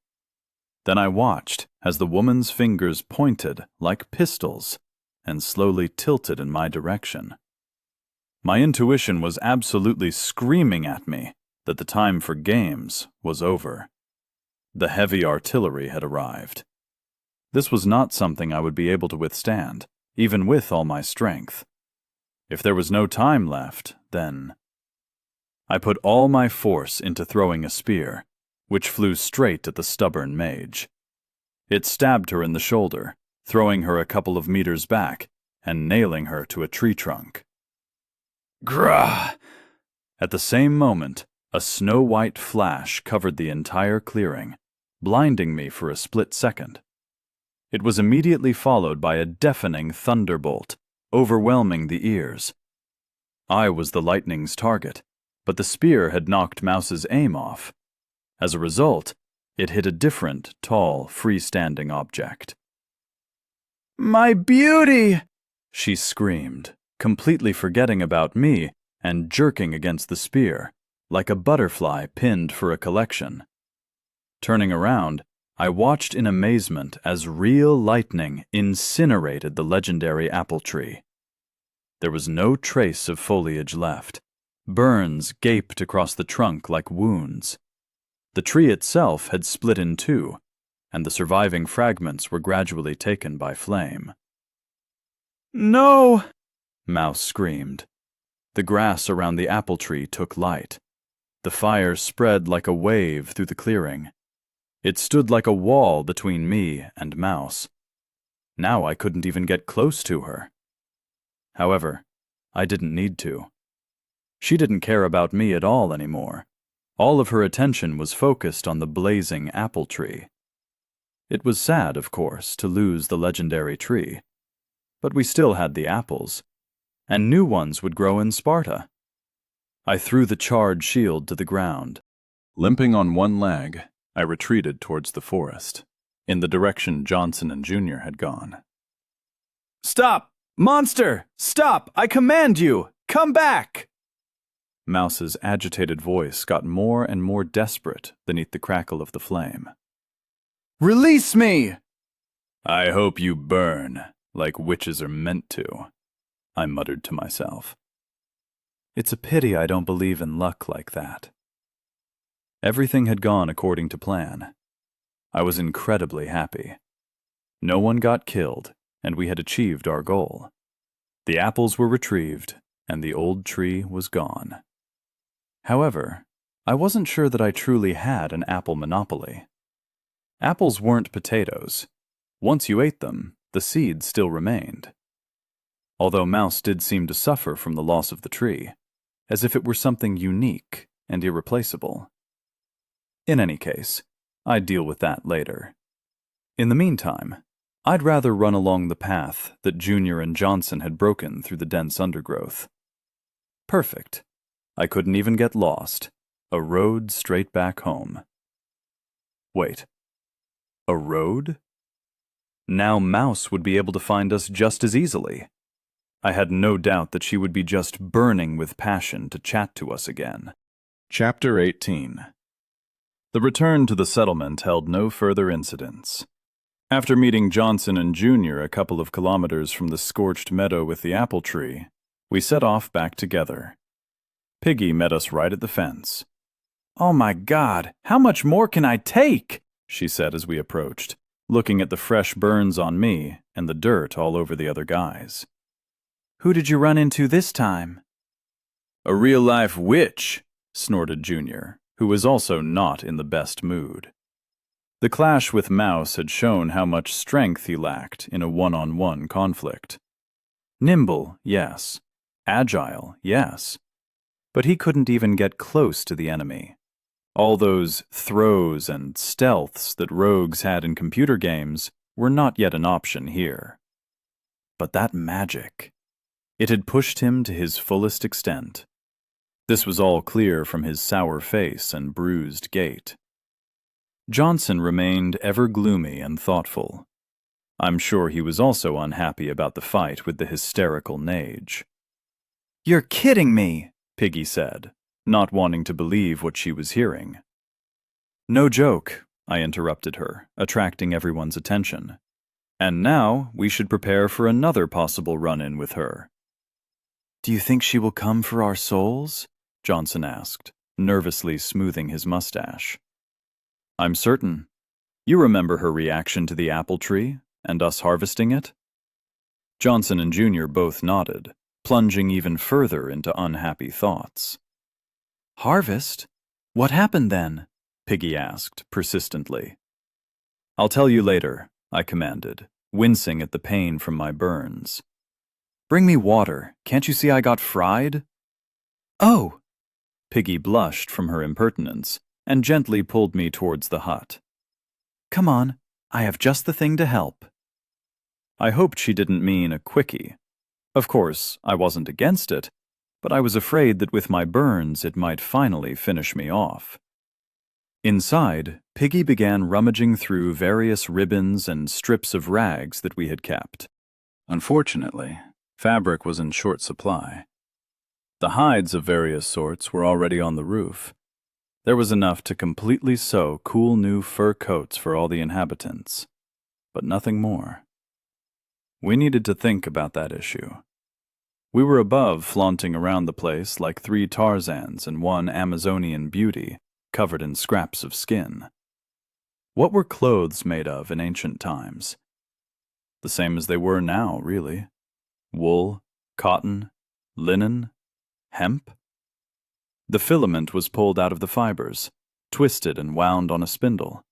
Then I watched as the woman's fingers pointed like pistols and slowly tilted in my direction. My intuition was absolutely screaming at me that the time for games was over. The heavy artillery had arrived. This was not something I would be able to withstand, even with all my strength. If there was no time left, then... I put all my force into throwing a spear, which flew straight at the stubborn mage. It stabbed her in the shoulder, throwing her a couple of meters back and nailing her to a tree trunk. Grah! At the same moment, a snow-white flash covered the entire clearing, blinding me for a split second. It was immediately followed by a deafening thunderbolt, overwhelming the ears. I was the lightning's target, but the spear had knocked Mouse's aim off. As a result, it hit a different, tall, freestanding object. "My beauty!" she screamed, completely forgetting about me and jerking against the spear, like a butterfly pinned for a collection. Turning around, I watched in amazement as real lightning incinerated the legendary apple tree. There was no trace of foliage left. Burns gaped across the trunk like wounds. The tree itself had split in two, and the surviving fragments were gradually taken by flame. "No!" Mouse screamed. The grass around the apple tree took light. The fire spread like a wave through the clearing. It stood like a wall between me and Mouse. Now I couldn't even get close to her. However, I didn't need to. She didn't care about me at all anymore. All of her attention was focused on the blazing apple tree. It was sad, of course, to lose the legendary tree. But we still had the apples, and new ones would grow in Sparta. I threw the charred shield to the ground. Limping on one leg, I retreated towards the forest, in the direction Johnson and Junior had gone. "Stop! Monster! Stop! I command you! Come back!" Mouse's agitated voice got more and more desperate beneath the crackle of the flame. "Release me!" "I hope you burn, like witches are meant to," I muttered to myself. It's a pity I don't believe in luck like that. Everything had gone according to plan. I was incredibly happy. No one got killed, and we had achieved our goal. The apples were retrieved, and the old tree was gone. However, I wasn't sure that I truly had an apple monopoly. Apples weren't potatoes. Once you ate them, the seeds still remained. Although Mouse did seem to suffer from the loss of the tree, as if it were something unique and irreplaceable. In any case, I'd deal with that later. In the meantime, I'd rather run along the path that Junior and Johnson had broken through the dense undergrowth. Perfect. I couldn't even get lost. A road straight back home. Wait. A road? Now Mouse would be able to find us just as easily. I had no doubt that she would be just burning with passion to chat to us again. Chapter 18. The return to the settlement held no further incidents. After meeting Johnson and Junior a couple of kilometers from the scorched meadow with the apple tree, we set off back together. Piggy met us right at the fence. "Oh my God, how much more can I take?" she said as we approached, looking at the fresh burns on me and the dirt all over the other guys. "Who did you run into this time?" "A real-life witch," snorted Junior, who was also not in the best mood. The clash with Mouse had shown how much strength he lacked in a one-on-one conflict. Nimble, yes. Agile, yes. But he couldn't even get close to the enemy. All those throws and stealths that rogues had in computer games were not yet an option here. But that magic, it had pushed him to his fullest extent. This was all clear from his sour face and bruised gait. Johnson remained ever gloomy and thoughtful. I'm sure he was also unhappy about the fight with the hysterical Nage. "You're kidding me," Piggy said, not wanting to believe what she was hearing. "No joke," I interrupted her, attracting everyone's attention. "And now we should prepare for another possible run-in with her." "Do you think she will come for our souls?" Johnson asked, nervously smoothing his mustache. "I'm certain. You remember her reaction to the apple tree, and us harvesting it?" Johnson and Junior both nodded, plunging even further into unhappy thoughts. Harvest? What happened then? Piggy asked persistently. I'll tell you later, I commanded, wincing at the pain from my burns. Bring me water. Can't you see I got fried? Oh! Piggy blushed from her impertinence and gently pulled me towards the hut. Come on, I have just the thing to help. I hoped she didn't mean a quickie. Of course, I wasn't against it, but I was afraid that with my burns it might finally finish me off. Inside, Piggy began rummaging through various ribbons and strips of rags that we had kept. Unfortunately, fabric was in short supply. The hides of various sorts were already on the roof. There was enough to completely sew cool new fur coats for all the inhabitants, but nothing more. We needed to think about that issue. We were above flaunting around the place like 3 Tarzans and 1 Amazonian beauty covered in scraps of skin. What were clothes made of in ancient times? The same as they were now, really. Wool, cotton, linen, hemp. The filament was pulled out of the fibers, twisted and wound on a spindle.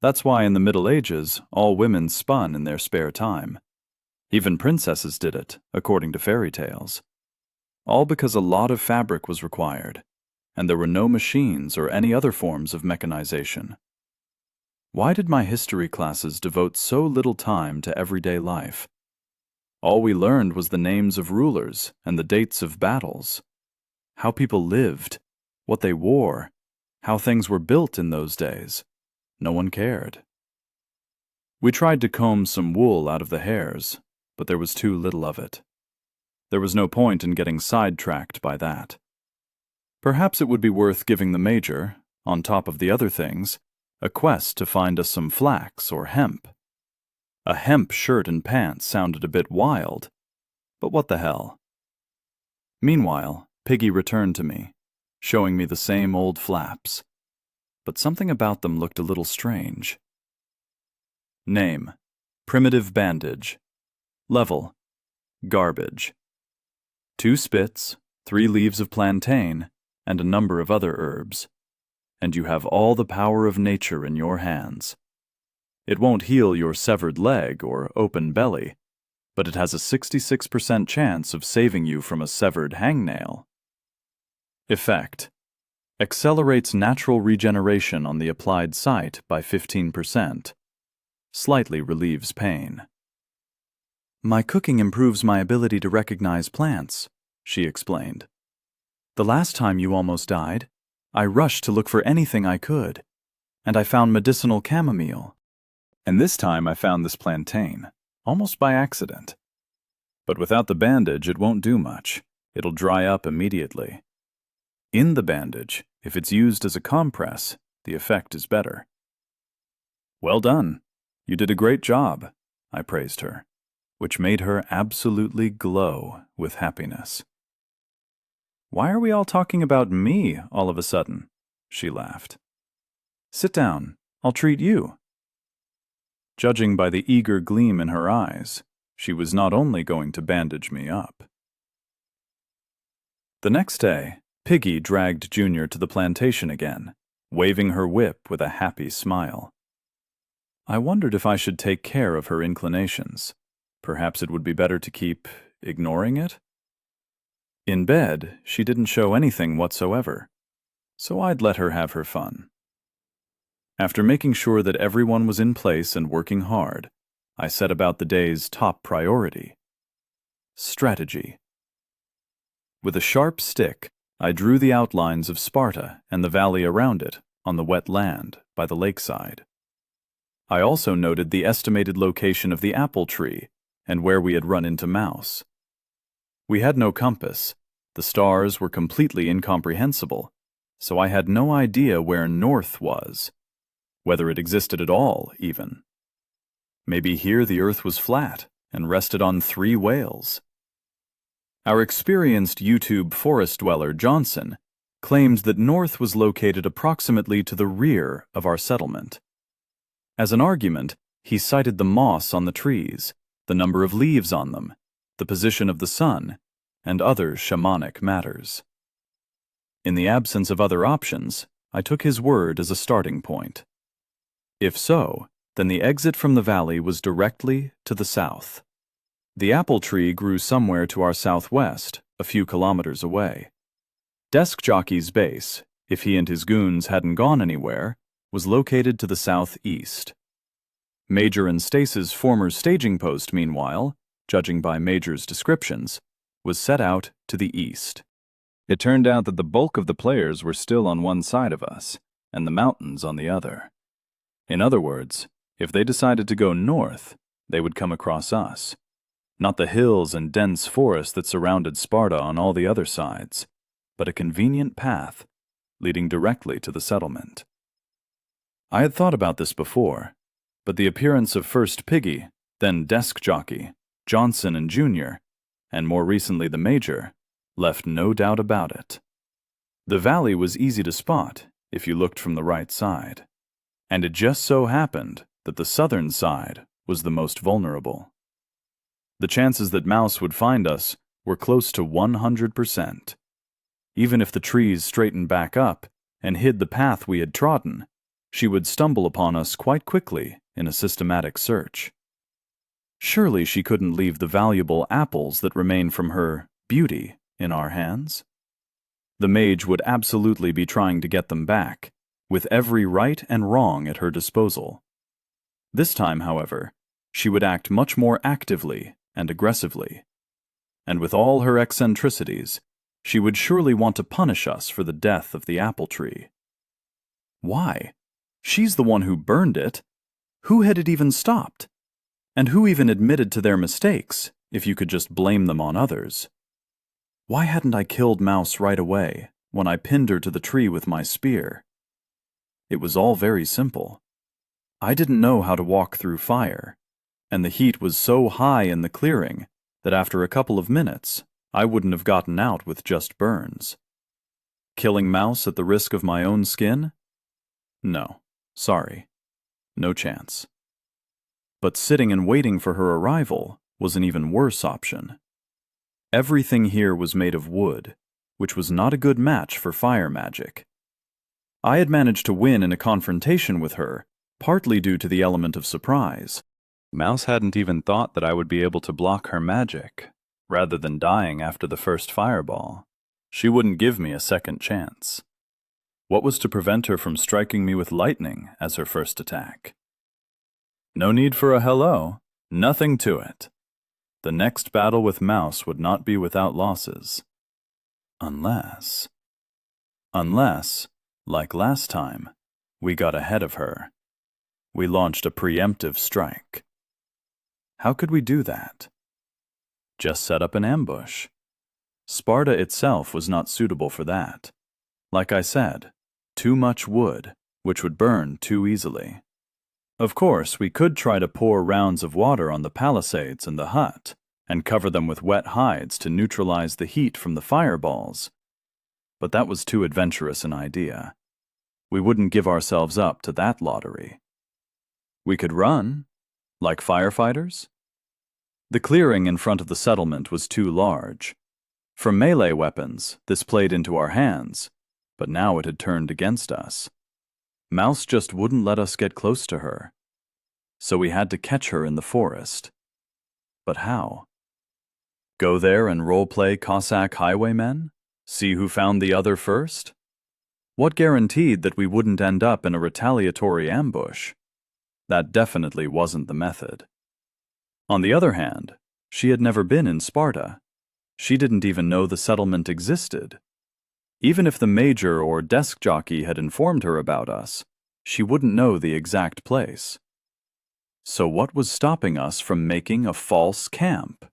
That's why in the Middle Ages all women spun in their spare time. Even princesses did it, according to fairy tales. All because a lot of fabric was required, and there were no machines or any other forms of mechanization. Why did my history classes devote so little time to everyday life? All we learned was the names of rulers and the dates of battles, how people lived, what they wore, how things were built in those days. No one cared. We tried to comb some wool out of the hairs, but there was too little of it. There was no point in getting sidetracked by that. Perhaps it would be worth giving the Major, on top of the other things, a quest to find us some flax or hemp. A hemp shirt and pants sounded a bit wild, but what the hell? Meanwhile, Piggy returned to me, showing me the same old flaps, but something about them looked a little strange. Name: Primitive Bandage. Level: Garbage. 2 spits, 3 leaves of plantain, and a number of other herbs. And you have all the power of nature in your hands. It won't heal your severed leg or open belly, but it has a 66% chance of saving you from a severed hangnail. Effect: accelerates natural regeneration on the applied site by 15%. Slightly relieves pain. My cooking improves my ability to recognize plants, she explained. The last time you almost died, I rushed to look for anything I could, and I found medicinal chamomile. And this time I found this plantain, almost by accident. But without the bandage, it won't do much. It'll dry up immediately. In the bandage, if it's used as a compress, the effect is better. Well done. You did a great job, I praised her, which made her absolutely glow with happiness. Why are we all talking about me all of a sudden? She laughed. Sit down. I'll treat you. Judging by the eager gleam in her eyes, she was not only going to bandage me up. The next day, Piggy dragged Junior to the plantation again, waving her whip with a happy smile. I wondered if I should take care of her inclinations. Perhaps it would be better to keep ignoring it? In bed, she didn't show anything whatsoever, so I'd let her have her fun. After making sure that everyone was in place and working hard, I set about the day's top priority: strategy. With a sharp stick, I drew the outlines of Sparta and the valley around it on the wet land by the lakeside. I also noted the estimated location of the apple tree and where we had run into Mouse. We had no compass. The stars were completely incomprehensible, so I had no idea where north was, whether it existed at all, even. Maybe here the earth was flat and rested on 3 whales. Our experienced YouTube forest dweller, Johnson, claimed that north was located approximately to the rear of our settlement. As an argument, he cited the moss on the trees, the number of leaves on them, the position of the sun, and other shamanic matters. In the absence of other options, I took his word as a starting point. If so, then the exit from the valley was directly to the south. The apple tree grew somewhere to our southwest, a few kilometers away. Desk Jockey's base, if he and his goons hadn't gone anywhere, was located to the southeast. Major and Stace's former staging post, meanwhile, judging by Major's descriptions, was set out to the east. It turned out that the bulk of the players were still on one side of us, and the mountains on the other. In other words, if they decided to go north, they would come across us. Not the hills and dense forest that surrounded Sparta on all the other sides, but a convenient path leading directly to the settlement. I had thought about this before, but the appearance of first Piggy, then Desk Jockey, Johnson and Junior, and more recently the Major, left no doubt about it. The valley was easy to spot if you looked from the right side, and it just so happened that the southern side was the most vulnerable. The chances that Mouse would find us were close to 100%. Even if the trees straightened back up and hid the path we had trodden, she would stumble upon us quite quickly in a systematic search. Surely she couldn't leave the valuable apples that remained from her beauty in our hands. The mage would absolutely be trying to get them back, with every right and wrong at her disposal. This time, however, she would act much more actively and aggressively. And with all her eccentricities, she would surely want to punish us for the death of the apple tree. Why? She's the one who burned it. Who had it even stopped? And who even admitted to their mistakes, if you could just blame them on others? Why hadn't I killed Mouse right away, when I pinned her to the tree with my spear? It was all very simple. I didn't know how to walk through fire, and the heat was so high in the clearing that after a couple of minutes, I wouldn't have gotten out with just burns. Killing Mouse at the risk of my own skin? No, sorry. No chance. But sitting and waiting for her arrival was an even worse option. Everything here was made of wood, which was not a good match for fire magic. I had managed to win in a confrontation with her, partly due to the element of surprise. Mouse hadn't even thought that I would be able to block her magic. Rather than dying after the first fireball, she wouldn't give me a second chance. What was to prevent her from striking me with lightning as her first attack? No need for a hello, nothing to it. The next battle with Mouse would not be without losses. Unless, like last time, we got ahead of her. We launched a preemptive strike. How could we do that? Just set up an ambush. Sparta itself was not suitable for that. Like I said, too much wood, which would burn too easily. Of course, we could try to pour rounds of water on the palisades and the hut, and cover them with wet hides to neutralize the heat from the fireballs. But that was too adventurous an idea. We wouldn't give ourselves up to that lottery. We could run, like firefighters. The clearing in front of the settlement was too large. For melee weapons, this played into our hands, but now it had turned against us. Mouse just wouldn't let us get close to her. So we had to catch her in the forest. But how? Go there and role-play Cossack highwaymen? See who found the other first? What guaranteed that we wouldn't end up in a retaliatory ambush? That definitely wasn't the method. On the other hand, she had never been in Sparta. She didn't even know the settlement existed. Even if the Major or Desk Jockey had informed her about us, she wouldn't know the exact place. So what was stopping us from making a false camp?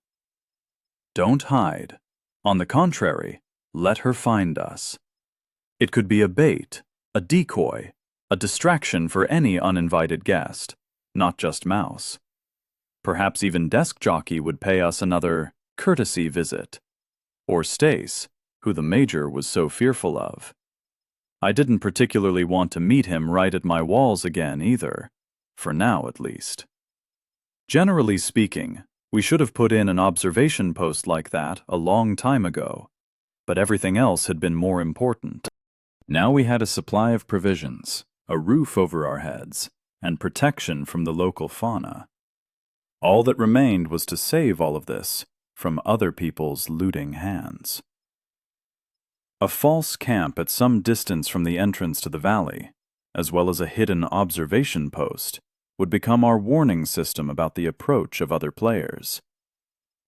Don't hide. On the contrary, let her find us. It could be a bait, a decoy, a distraction for any uninvited guest, not just Mouse. Perhaps even Desk Jockey would pay us another courtesy visit. Or Stace, who the Major was so fearful of. I didn't particularly want to meet him right at my walls again either, for now at least. Generally speaking, We should have put in an observation post like that a long time ago, but everything else had been more important. Now we had a supply of provisions, a roof over our heads, and protection from the local fauna. All that remained was to save all of this from other people's looting hands. A false camp at some distance from the entrance to the valley, as well as a hidden observation post, would become our warning system about the approach of other players.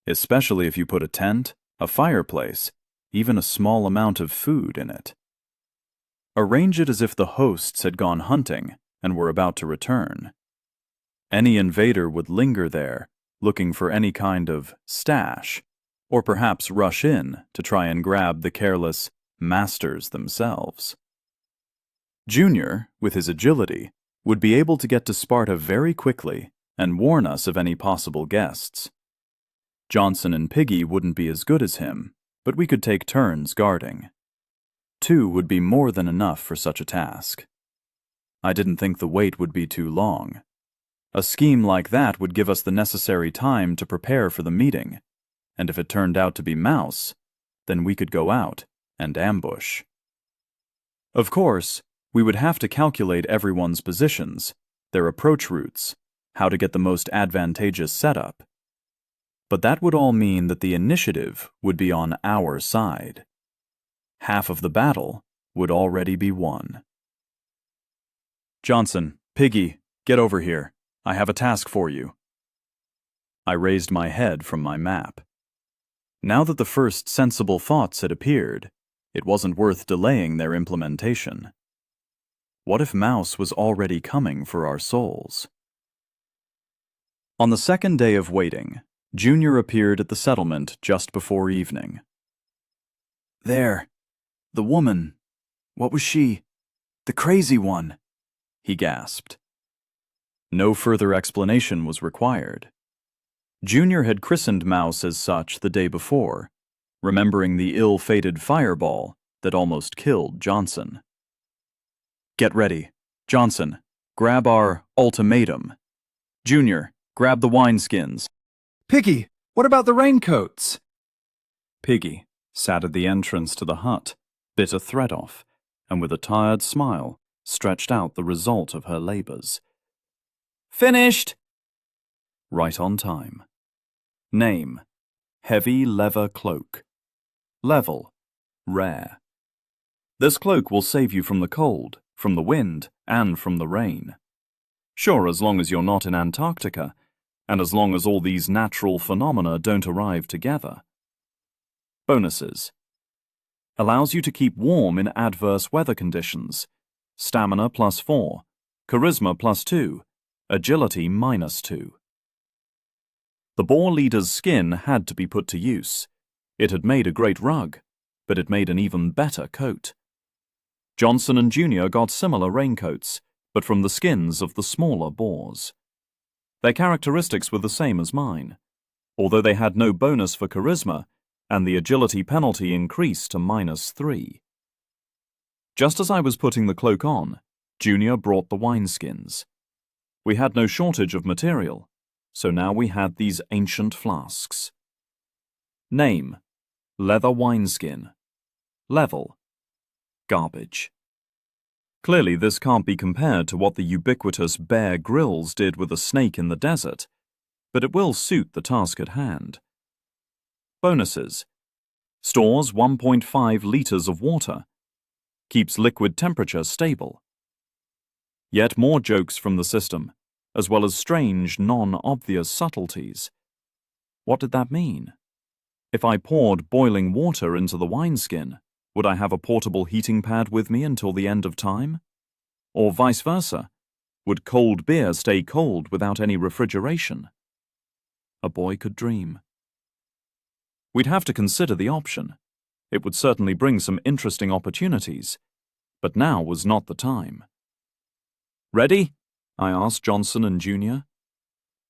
Especially if you put a tent, a fireplace, even a small amount of food in it. Arrange it as if the hosts had gone hunting and were about to return. Any invader would linger there, looking for any kind of stash, or perhaps rush in to try and grab the careless masters themselves. Junior, with his agility, would be able to get to Sparta very quickly and warn us of any possible guests. Johnson and Piggy wouldn't be as good as him, but we could take turns guarding. 2 would be more than enough for such a task. I didn't think the wait would be too long. A scheme like that would give us the necessary time to prepare for the meeting, and if it turned out to be Mouse, then we could go out and ambush. Of course, we would have to calculate everyone's positions, their approach routes, how to get the most advantageous setup. But that would all mean that the initiative would be on our side. Half of the battle would already be won. Johnson, Piggy, get over here. I have a task for you. I raised my head from my map. Now that the first sensible thoughts had appeared, it wasn't worth delaying their implementation. What if Mouse was already coming for our souls? On the second day of waiting, Junior appeared at the settlement just before evening. There. The woman. What was she? The crazy one, he gasped. No further explanation was required. Junior had christened Mouse as such the day before, remembering the ill-fated fireball that almost killed Johnson. Get ready. Johnson, grab our ultimatum. Junior, grab the wineskins. Piggy, what about the raincoats? Piggy sat at the entrance to the hut, bit a thread off, and with a tired smile stretched out the result of her labors. Finished! Right on time. Name: Heavy Leather Cloak. Level: Rare. This cloak will save you from the cold, from the wind, and from the rain. Sure, as long as you're not in Antarctica, and as long as all these natural phenomena don't arrive together. Bonuses: allows you to keep warm in adverse weather conditions. Stamina +4, Charisma +2, Agility -2. The boar leader's skin had to be put to use. It had made a great rug, but it made an even better coat. Johnson and Junior got similar raincoats, but from the skins of the smaller boars. Their characteristics were the same as mine, although they had no bonus for charisma, and the agility penalty increased to -3. Just as I was putting the cloak on, Junior brought the wineskins. We had no shortage of material, so now we had these ancient flasks. Name: Leather wineskin. Level: Garbage. Clearly this can't be compared to what the ubiquitous Bear Grylls did with a snake in the desert, but it will suit the task at hand. Bonuses: stores 1.5 liters of water. Keeps liquid temperature stable. Yet more jokes from the system, as well as strange, non-obvious subtleties. What did that mean? If I poured boiling water into the wineskin, would I have a portable heating pad with me until the end of time? Or vice versa, would cold beer stay cold without any refrigeration? A boy could dream. We'd have to consider the option. It would certainly bring some interesting opportunities, but now was not the time. Ready? I asked Johnson and Junior.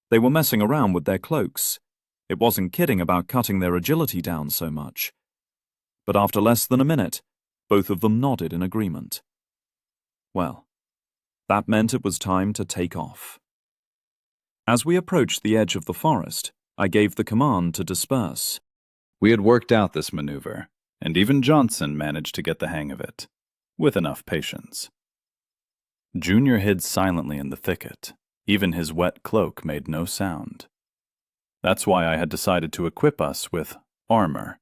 They were messing around with their cloaks. It wasn't kidding about cutting their agility down so much. But after less than a minute, both of them nodded in agreement. Well, that meant it was time to take off. As we approached the edge of the forest, I gave the command to disperse. We had worked out this maneuver, and even Johnson managed to get the hang of it, with enough patience. Junior hid silently in the thicket. Even his wet cloak made no sound. That's why I had decided to equip us with armor.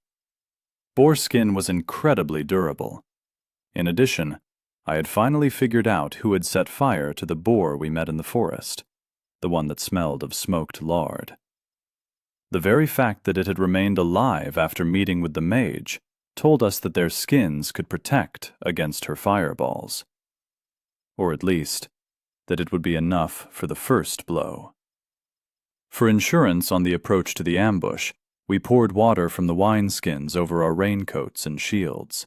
Boar skin was incredibly durable. In addition, I had finally figured out who had set fire to the boar we met in the forest, the one that smelled of smoked lard. The very fact that it had remained alive after meeting with the mage told us that their skins could protect against her fireballs. Or at least, that it would be enough for the first blow. For insurance on the approach to the ambush, we poured water from the wineskins over our raincoats and shields.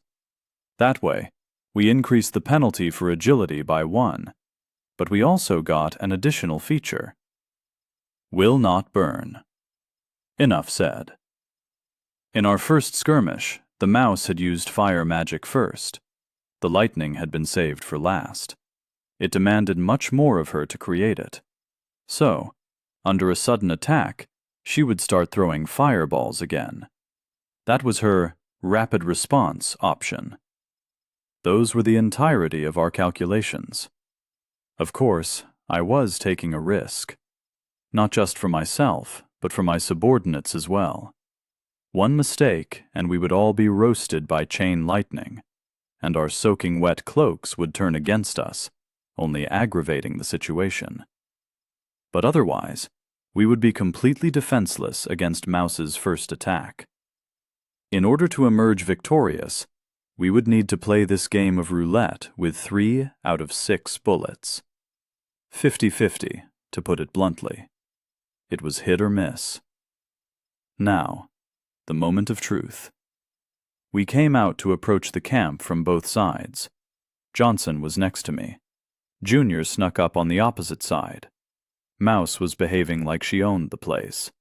That way, we increased the penalty for agility by 1, but we also got an additional feature. Will not burn. Enough said. In our first skirmish, the mouse had used fire magic first. The lightning had been saved for last. It demanded much more of her to create it. So, under a sudden attack, she would start throwing fireballs again. That was her rapid response option. Those were the entirety of our calculations. Of course, I was taking a risk. Not just for myself, but for my subordinates as well. One mistake, and we would all be roasted by chain lightning, and our soaking wet cloaks would turn against us, only aggravating the situation. But otherwise, we would be completely defenseless against Mouse's first attack. In order to emerge victorious, we would need to play this game of roulette with 3 out of 6 bullets. 50-50, to put it bluntly. It was hit or miss. Now, the moment of truth. We came out to approach the camp from both sides. Johnson was next to me. Junior snuck up on the opposite side. Mouse was behaving like she owned the place.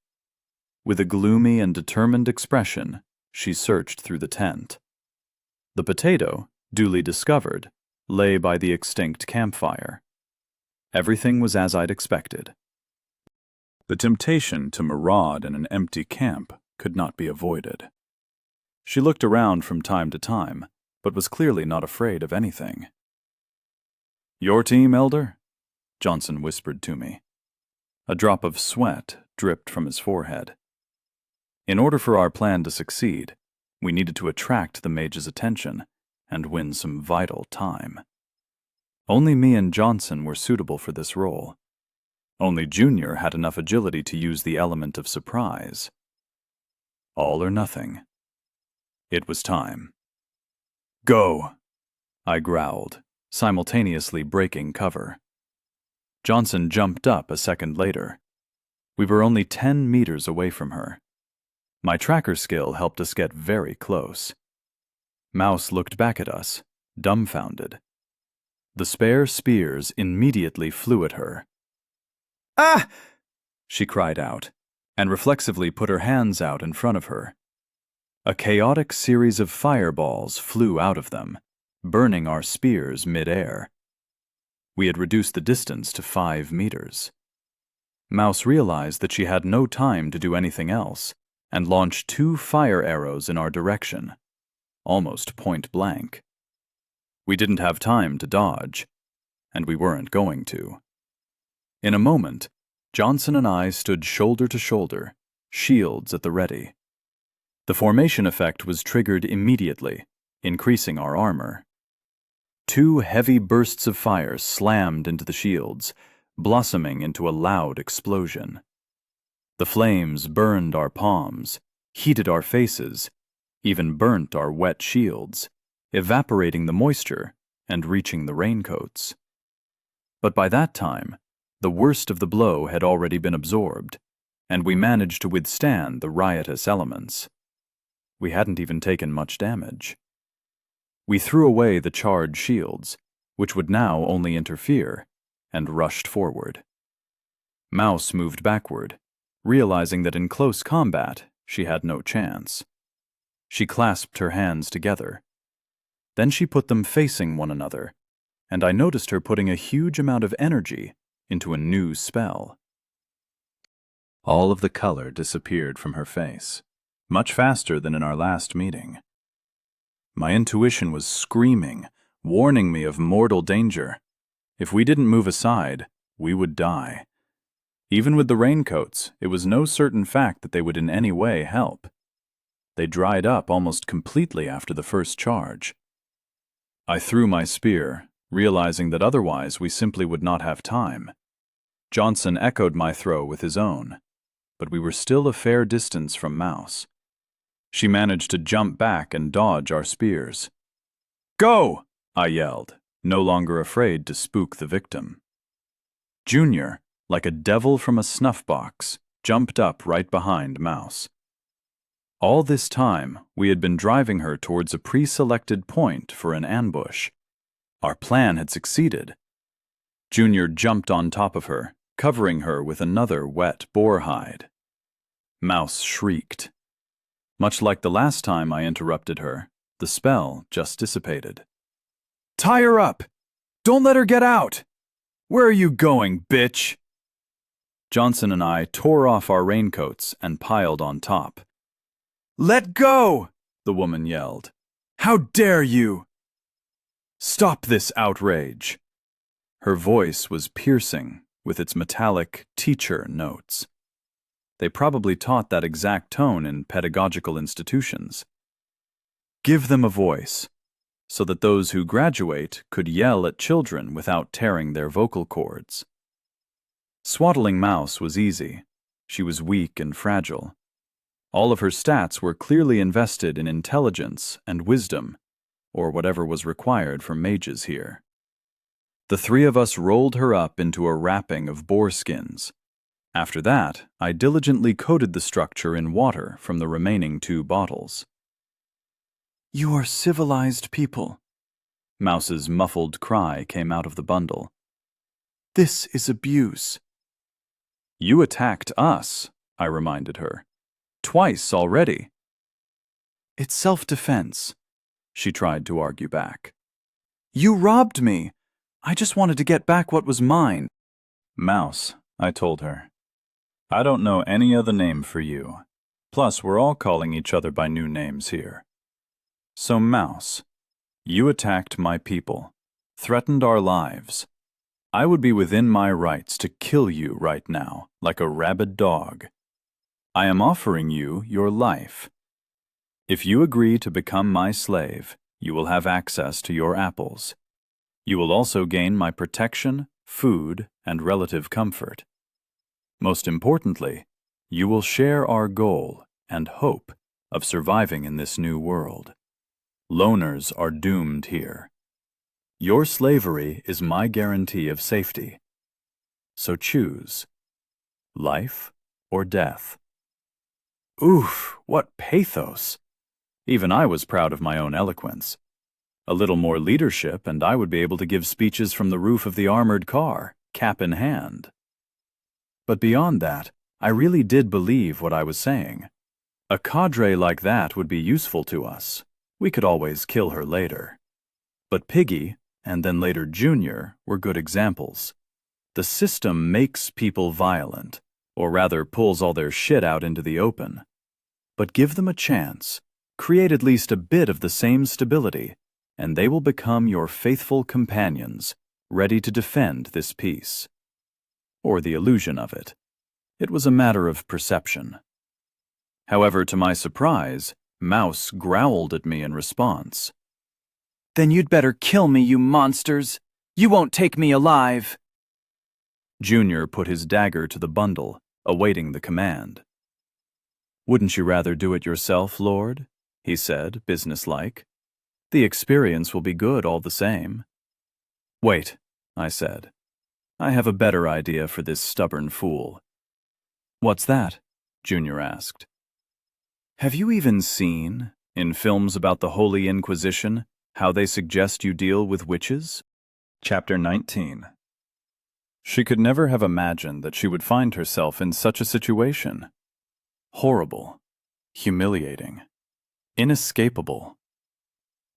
With a gloomy and determined expression, she searched through the tent. The potato, duly discovered, lay by the extinct campfire. Everything was as I'd expected. The temptation to maraud in an empty camp could not be avoided. She looked around from time to time, but was clearly not afraid of anything. "Your team, Elder?" Johnson whispered to me. A drop of sweat dripped from his forehead. In order for our plan to succeed, we needed to attract the mage's attention and win some vital time. Only me and Johnson were suitable for this role. Only Junior had enough agility to use the element of surprise. All or nothing. It was time. "Go!" I growled, simultaneously breaking cover. Johnson jumped up a second later. We were only 10 meters away from her. My tracker skill helped us get very close. Mouse looked back at us, dumbfounded. The spare spears immediately flew at her. "Ah!" she cried out, and reflexively put her hands out in front of her. A chaotic series of fireballs flew out of them, burning our spears mid-air. We had reduced the distance to 5 meters. Mouse realized that she had no time to do anything else, and launched 2 fire arrows in our direction, almost point blank. We didn't have time to dodge, and we weren't going to. In a moment, Johnson and I stood shoulder to shoulder, shields at the ready. The formation effect was triggered immediately, increasing our armor. 2 heavy bursts of fire slammed into the shields, blossoming into a loud explosion. The flames burned our palms, heated our faces, even burnt our wet shields, evaporating the moisture and reaching the raincoats. But by that time, the worst of the blow had already been absorbed, and we managed to withstand the riotous elements. We hadn't even taken much damage. We threw away the charred shields, which would now only interfere, and rushed forward. Mouse moved backward, realizing that in close combat she had no chance. She clasped her hands together. Then she put them facing one another, and I noticed her putting a huge amount of energy into a new spell. All of the color disappeared from her face, much faster than in our last meeting. My intuition was screaming, warning me of mortal danger. If we didn't move aside, we would die. Even with the raincoats, it was no certain fact that they would in any way help. They dried up almost completely after the first charge. I threw my spear, realizing that otherwise we simply would not have time. Johnson echoed my throw with his own, but we were still a fair distance from Mouse. She managed to jump back and dodge our spears. "Go!" I yelled, no longer afraid to spook the victim. Junior, like a devil from a snuff box, jumped up right behind Mouse. All this time, we had been driving her towards a pre-selected point for an ambush. Our plan had succeeded. Junior jumped on top of her, covering her with another wet boar hide. Mouse shrieked. Much like the last time I interrupted her, the spell just dissipated. "Tie her up! Don't let her get out! Where are you going, bitch?" Johnson and I tore off our raincoats and piled on top. "Let go!" the woman yelled. "How dare you!" "Stop this outrage!" Her voice was piercing with its metallic teacher notes. They probably taught that exact tone in pedagogical institutions. Give them a voice, so that those who graduate could yell at children without tearing their vocal cords. Swaddling Mouse was easy. She was weak and fragile. All of her stats were clearly invested in intelligence and wisdom, or whatever was required for mages here. The three of us rolled her up into a wrapping of boar skins. After that, I diligently coated the structure in water from the remaining 2 bottles. "You are civilized people." Mouse's muffled cry came out of the bundle. "This is abuse." "You attacked us," I reminded her. "Twice already." "It's self-defense," she tried to argue back. "You robbed me. I just wanted to get back what was mine." "Mouse," I told her. "I don't know any other name for you. Plus, we're all calling each other by new names here. So, Mouse, you attacked my people, threatened our lives. I would be within my rights to kill you right now, like a rabid dog. I am offering you your life. If you agree to become my slave, you will have access to your apples. You will also gain my protection, food, and relative comfort. Most importantly, you will share our goal and hope of surviving in this new world. Loners are doomed here. Your slavery is my guarantee of safety. So choose, life or death." Oof, what pathos! Even I was proud of my own eloquence. A little more leadership and I would be able to give speeches from the roof of the armored car, cap in hand. But beyond that, I really did believe what I was saying. A cadre like that would be useful to us. We could always kill her later. But Piggy, and then later Junior, were good examples. The system makes people violent, or rather pulls all their shit out into the open. But give them a chance, create at least a bit of the same stability, and they will become your faithful companions, ready to defend this peace. Or the illusion of it. It was a matter of perception. However, to my surprise, Mouse growled at me in response. Then you'd better kill me, you monsters. You won't take me alive. Junior put his dagger to the bundle, awaiting the command. "Wouldn't you rather do it yourself, Lord?" he said, businesslike. "The experience will be good all the same." "Wait," I said. "I have a better idea for this stubborn fool." "What's that?" Junior asked. "Have you even seen, in films about the Holy Inquisition, how they suggest you deal with witches?" Chapter 19. She could never have imagined that she would find herself in such a situation. Horrible, humiliating, inescapable.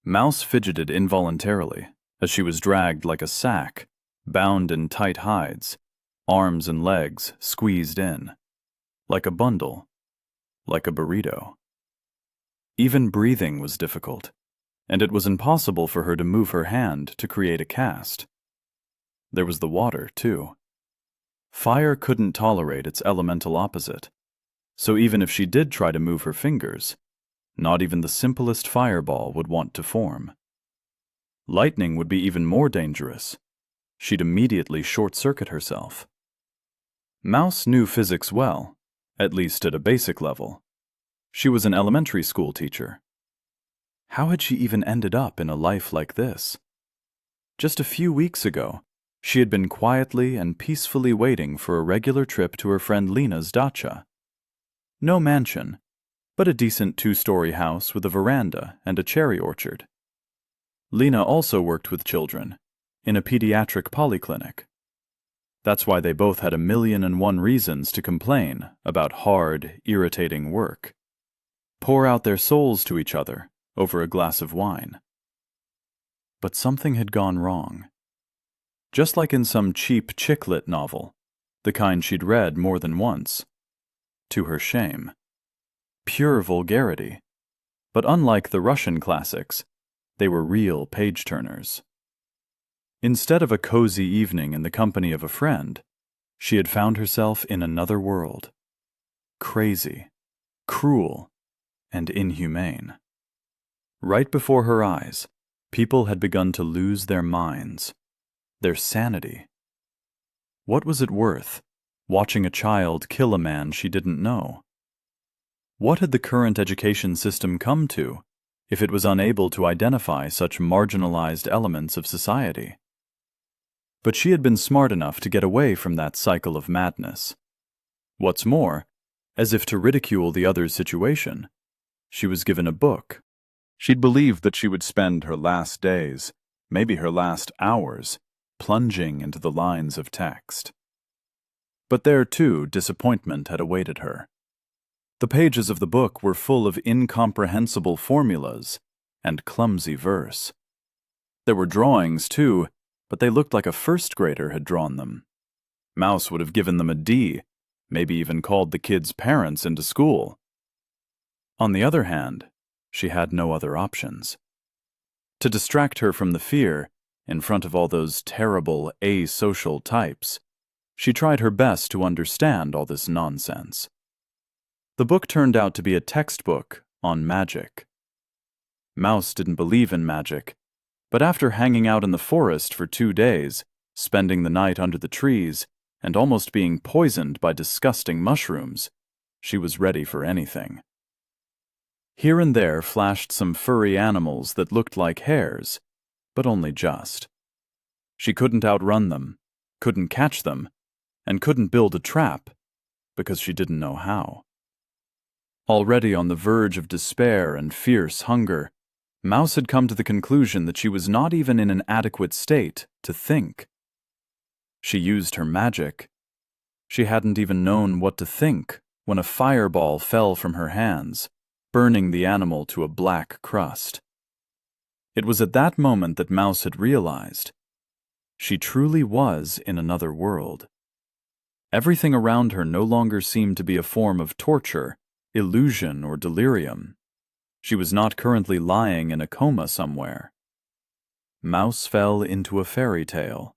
Mouse fidgeted involuntarily as she was dragged like a sack, bound in tight hides, arms and legs squeezed in. like a bundle, like a burrito. Even breathing was difficult, and it was impossible for her to move her hand to create a cast. There was the water, too. Fire couldn't tolerate its elemental opposite, so even if she did try to move her fingers, not even the simplest fireball would want to form. Lightning would be even more dangerous. She'd immediately short-circuit herself. Mouse knew physics well, at least at a basic level. She was an elementary school teacher. How had she even ended up in a life like this? Just a few weeks ago, she had been quietly and peacefully waiting for a regular trip to her friend Lena's dacha. No mansion, but a decent 2-story house with a veranda and a cherry orchard. Lena also worked with children, in a pediatric polyclinic. That's why they both had 1,000,001 reasons to complain about hard, irritating work. Pour out their souls to each other over a glass of wine. But something had gone wrong. Just like in some cheap chick-lit novel, the kind she'd read more than once. To her shame. Pure vulgarity. But unlike the Russian classics, they were real page-turners. Instead of a cozy evening in the company of a friend, she had found herself in another world. Crazy, cruel, and inhumane. Right before her eyes, people had begun to lose their minds, their sanity. What was it worth, watching a child kill a man she didn't know? What had the current education system come to if it was unable to identify such marginalized elements of society? But she had been smart enough to get away from that cycle of madness. What's more, as if to ridicule the other's situation, she was given a book. She'd believed that she would spend her last days, maybe her last hours, plunging into the lines of text. But there, too, disappointment had awaited her. The pages of the book were full of incomprehensible formulas and clumsy verse. There were drawings, too, but they looked like a first grader had drawn them. Mouse would have given them a D, maybe even called the kids' parents into school. On the other hand, she had no other options. To distract her from the fear, in front of all those terrible asocial types, she tried her best to understand all this nonsense. The book turned out to be a textbook on magic. Mouse didn't believe in magic, but after hanging out in the forest for 2 days, spending the night under the trees, and almost being poisoned by disgusting mushrooms, she was ready for anything. Here and there flashed some furry animals that looked like hares, but only just. She couldn't outrun them, couldn't catch them, and couldn't build a trap, because she didn't know how. Already on the verge of despair and fierce hunger, Mouse had come to the conclusion that she was not even in an adequate state to think. She used her magic. She hadn't even known what to think when a fireball fell from her hands, burning the animal to a black crust. It was at that moment that Mouse had realized she truly was in another world. Everything around her no longer seemed to be a form of torture, illusion, or delirium. She was not currently lying in a coma somewhere. Mouse fell into a fairy tale.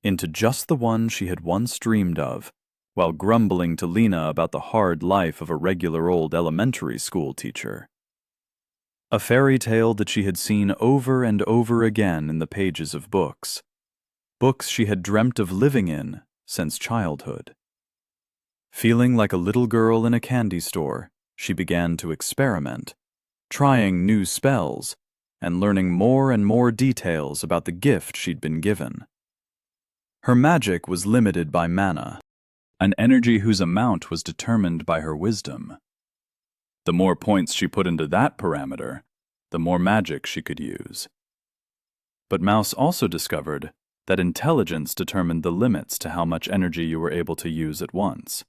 Into just the one she had once dreamed of, while grumbling to Lena about the hard life of a regular old elementary school teacher. A fairy tale that she had seen over and over again in the pages of books. Books she had dreamt of living in since childhood. Feeling like a little girl in a candy store, she began to experiment, trying new spells, and learning more and more details about the gift she'd been given. Her magic was limited by mana, an energy whose amount was determined by her wisdom. The more points she put into that parameter, the more magic she could use. But Mouse also discovered that intelligence determined the limits to how much energy you were able to use at once.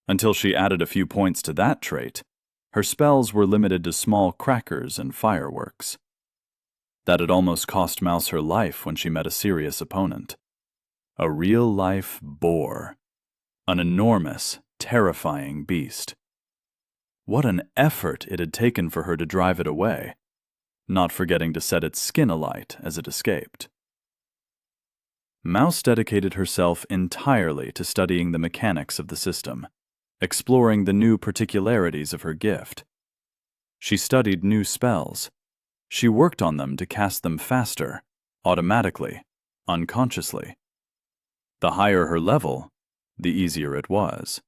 Until she added a few points to that trait, her spells were limited to small crackers and fireworks. That had almost cost Mouse her life when she met a serious opponent. A real-life boar. An enormous, terrifying beast. What an effort it had taken for her to drive it away, not forgetting to set its skin alight as it escaped. Mouse dedicated herself entirely to studying the mechanics of the system, exploring the new particularities of her gift. She studied new spells. She worked on them to cast them faster, automatically, unconsciously. The higher her level, the easier it was.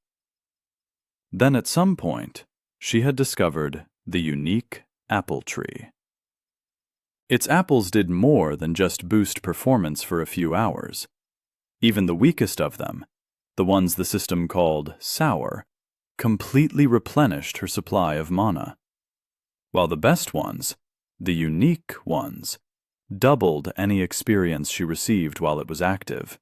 Then at some point, she had discovered the unique apple tree. Its apples did more than just boost performance for a few hours. Even the weakest of them, the ones the system called sour, completely replenished her supply of mana, while the best ones, the unique ones, doubled any experience she received while it was active.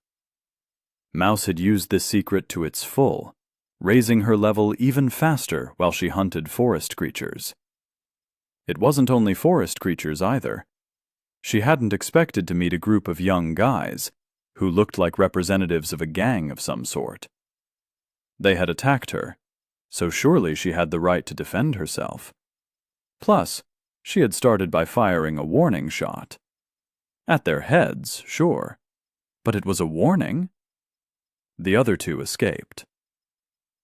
Mouse had used this secret to its full, raising her level even faster while she hunted forest creatures. It wasn't only forest creatures either. She hadn't expected to meet a group of young guys who looked like representatives of a gang of some sort. They had attacked her, so surely she had the right to defend herself. Plus, she had started by firing a warning shot. At their heads, sure, but it was a warning. The other two escaped.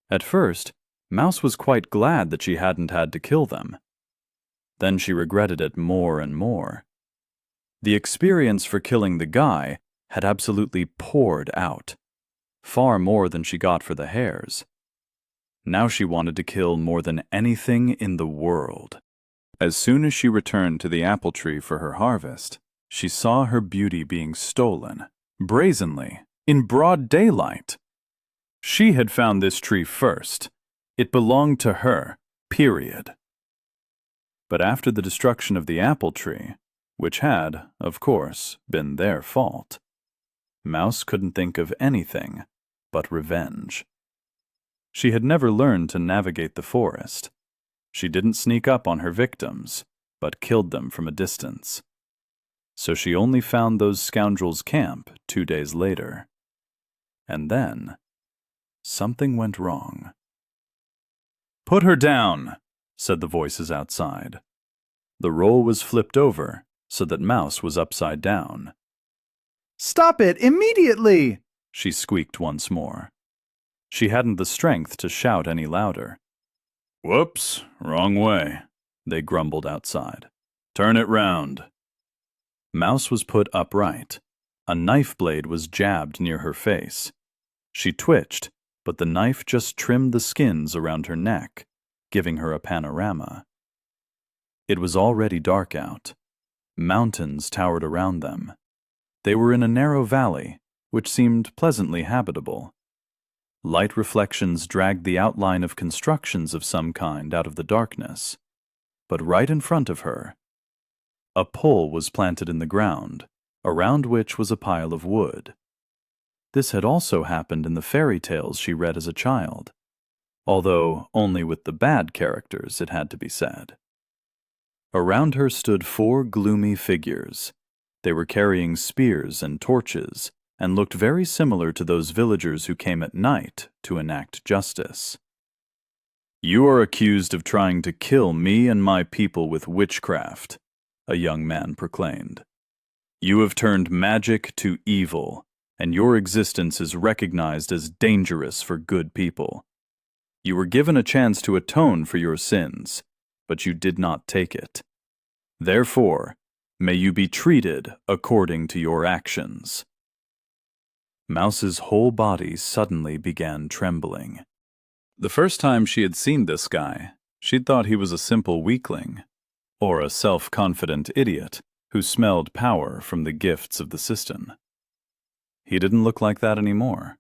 At first, Mouse was quite glad that she hadn't had to kill them. Then she regretted it more and more. The experience for killing the guy had absolutely poured out, far more than she got for the hares. Now she wanted to kill more than anything in the world. As soon as she returned to the apple tree for her harvest, she saw her beauty being stolen, brazenly, in broad daylight. She had found this tree first. It belonged to her, period. But after the destruction of the apple tree, which had, of course, been their fault, Mouse couldn't think of anything but revenge. She had never learned to navigate the forest. She didn't sneak up on her victims, but killed them from a distance. So she only found those scoundrels' camp 2 days later. And then, something went wrong. "Put her down," said the voices outside. The roll was flipped over so that Mouse was upside down. Stop it immediately! She squeaked once more. She hadn't the strength to shout any louder. "Whoops, wrong way," they grumbled outside. "Turn it round." Mouse was put upright. A knife blade was jabbed near her face. She twitched, but the knife just trimmed the skins around her neck, giving her a panorama. It was already dark out. Mountains towered around them. They were in a narrow valley, which seemed pleasantly habitable. Light reflections dragged the outline of constructions of some kind out of the darkness. But right in front of her, a pole was planted in the ground, around which was a pile of wood. This had also happened in the fairy tales she read as a child, although only with the bad characters, it had to be said. Around her stood 4 gloomy figures. They were carrying spears and torches, and looked very similar to those villagers who came at night to enact justice. "You are accused of trying to kill me and my people with witchcraft," a young man proclaimed. "You have turned magic to evil, and your existence is recognized as dangerous for good people. You were given a chance to atone for your sins, but you did not take it. Therefore, may you be treated according to your actions." Mouse's whole body suddenly began trembling. The first time she had seen this guy, she'd thought he was a simple weakling, or a self-confident idiot who smelled power from the gifts of the system. He didn't look like that anymore.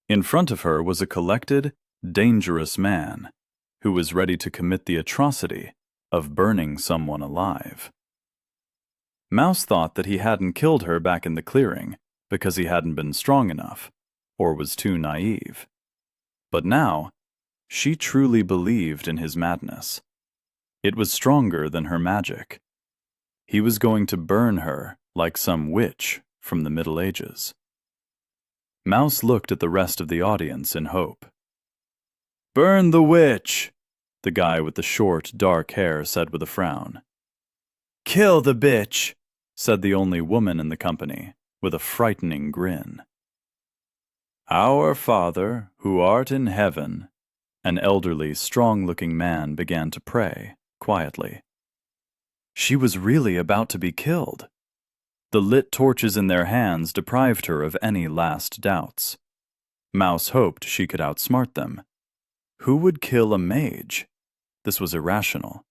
In front of her was a collected, dangerous man who was ready to commit the atrocity of burning someone alive. Mouse thought that he hadn't killed her back in the clearing because he hadn't been strong enough, or was too naive. But now, she truly believed in his madness. It was stronger than her magic. He was going to burn her like some witch from the Middle Ages. Mouse looked at the rest of the audience in hope. "Burn the witch," the guy with the short, dark hair said with a frown. "Kill the bitch," said the only woman in the company, with a frightening grin. "Our Father, who art in heaven," an elderly, strong-looking man began to pray, quietly. She was really about to be killed. The lit torches in their hands deprived her of any last doubts. Mouse hoped she could outsmart them. Who would kill a mage? This was irrational.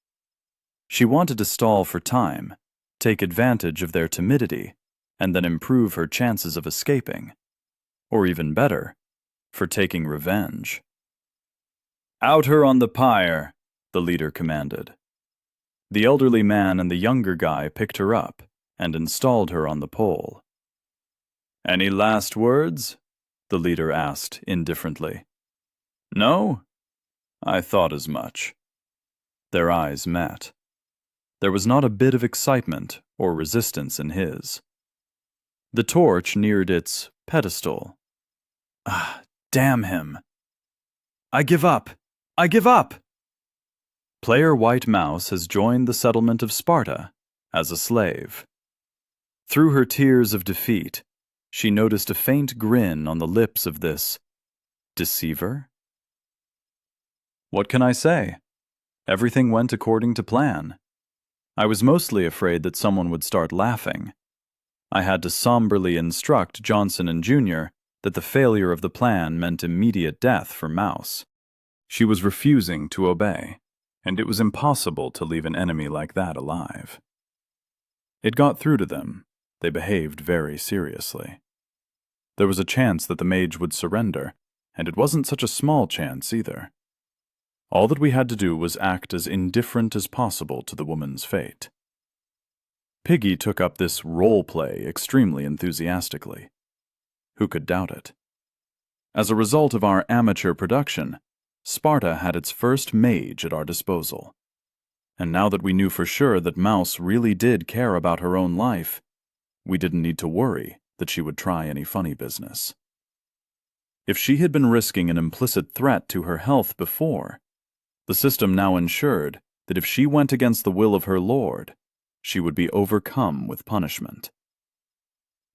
She wanted to stall for time, take advantage of their timidity, and then improve her chances of escaping. Or even better, for taking revenge. "Out her on the pyre," the leader commanded. The elderly man and the younger guy picked her up and installed her on the pole. "Any last words?" the leader asked indifferently. "No? I thought as much." Their eyes met. There was not a bit of excitement or resistance in his. The torch neared its pedestal. "Ah, damn him. I give up. I give up!" Player White Mouse has joined the settlement of Sparta as a slave. Through her tears of defeat, she noticed a faint grin on the lips of this deceiver. What can I say? Everything went according to plan. I was mostly afraid that someone would start laughing. I had to somberly instruct Johnson and Jr. that the failure of the plan meant immediate death for Mouse. She was refusing to obey, and it was impossible to leave an enemy like that alive. It got through to them. They behaved very seriously. There was a chance that the mage would surrender, and it wasn't such a small chance either. All that we had to do was act as indifferent as possible to the woman's fate. Piggy took up this role play extremely enthusiastically. Who could doubt it? As a result of our amateur production, Sparta had its first mage at our disposal. And now that we knew for sure that Mouse really did care about her own life, we didn't need to worry that she would try any funny business. If she had been risking an implicit threat to her health before, the system now ensured that if she went against the will of her lord, she would be overcome with punishment.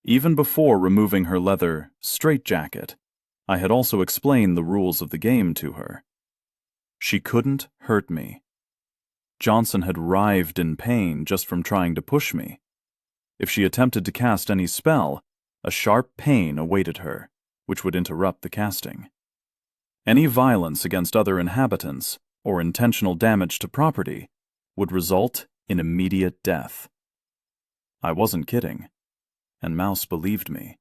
Even before removing her leather straitjacket, I had also explained the rules of the game to her. She couldn't hurt me. Johnson had writhed in pain just from trying to push me. If she attempted to cast any spell, a sharp pain awaited her, which would interrupt the casting. Any violence against other inhabitants, or intentional damage to property, would result in immediate death. I wasn't kidding, and Mouse believed me.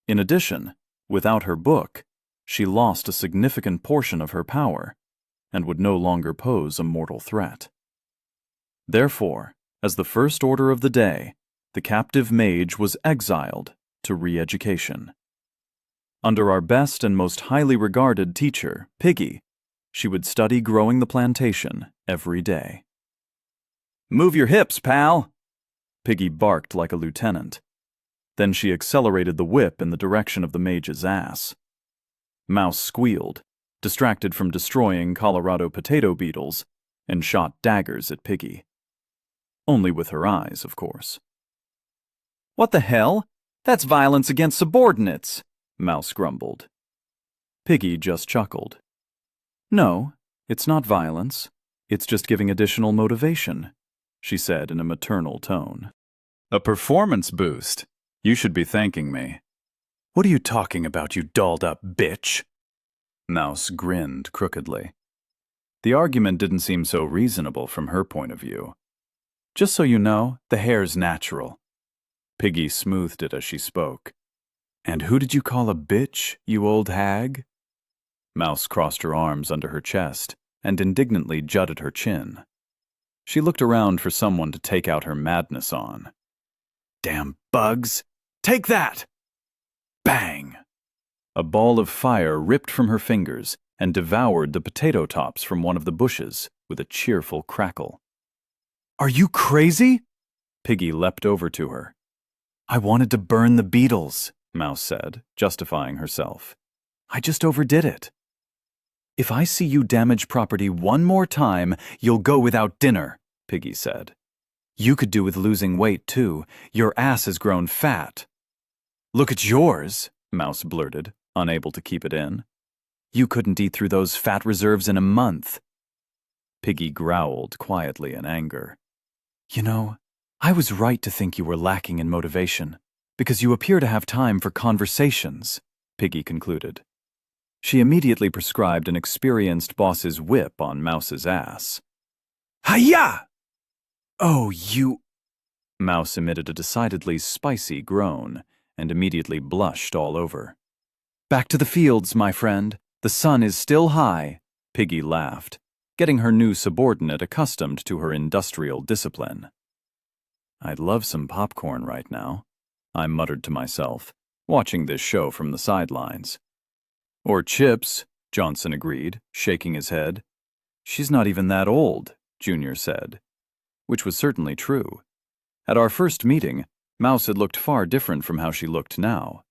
In addition, without her book, she lost a significant portion of her power, and would no longer pose a mortal threat. Therefore, as the first order of the day, the captive mage was exiled to re-education. Under our best and most highly regarded teacher, Piggy, she would study growing the plantation every day. "Move your hips, pal!" Piggy barked like a lieutenant. Then she accelerated the whip in the direction of the mage's ass. Mouse squealed, distracted from destroying Colorado potato beetles, and shot daggers at Piggy. Only with her eyes, of course. "What the hell? That's violence against subordinates," Mouse grumbled. Piggy just chuckled. "No, it's not violence. It's just giving additional motivation," she said in a maternal tone. "A performance boost. You should be thanking me." "What are you talking about, you dolled-up bitch?" Mouse grinned crookedly. The argument didn't seem so reasonable from her point of view. "Just so you know, the hair's natural." Piggy smoothed it as she spoke. "And who did you call a bitch, you old hag?" Mouse crossed her arms under her chest and indignantly jutted her chin. She looked around for someone to take out her madness on. "Damn bugs! Take that!" Bang! A ball of fire ripped from her fingers and devoured the potato tops from one of the bushes with a cheerful crackle. "Are you crazy?" Piggy leapt over to her. "I wanted to burn the beetles," Mouse said, justifying herself. "I just overdid it." If I see you damage property one more time, you'll go without dinner, Piggy said. You could do with losing weight, too. Your ass has grown fat. Look at yours, Mouse blurted, unable to keep it in. You couldn't eat through those fat reserves in a month. Piggy growled quietly in anger. You know, I was right to think you were lacking in motivation, because you appear to have time for conversations, Piggy concluded. She immediately prescribed an experienced boss's whip on Mouse's ass. Hi-ya! Oh, you... Mouse emitted a decidedly spicy groan and immediately blushed all over. Back to the fields, my friend. The sun is still high, Piggy laughed, getting her new subordinate accustomed to her industrial discipline. I'd love some popcorn right now, I muttered to myself, watching this show from the sidelines. Or chips, Johnson agreed, shaking his head. She's not even that old, Junior said, which was certainly true. At our first meeting, Mouse had looked far different from how she looked now.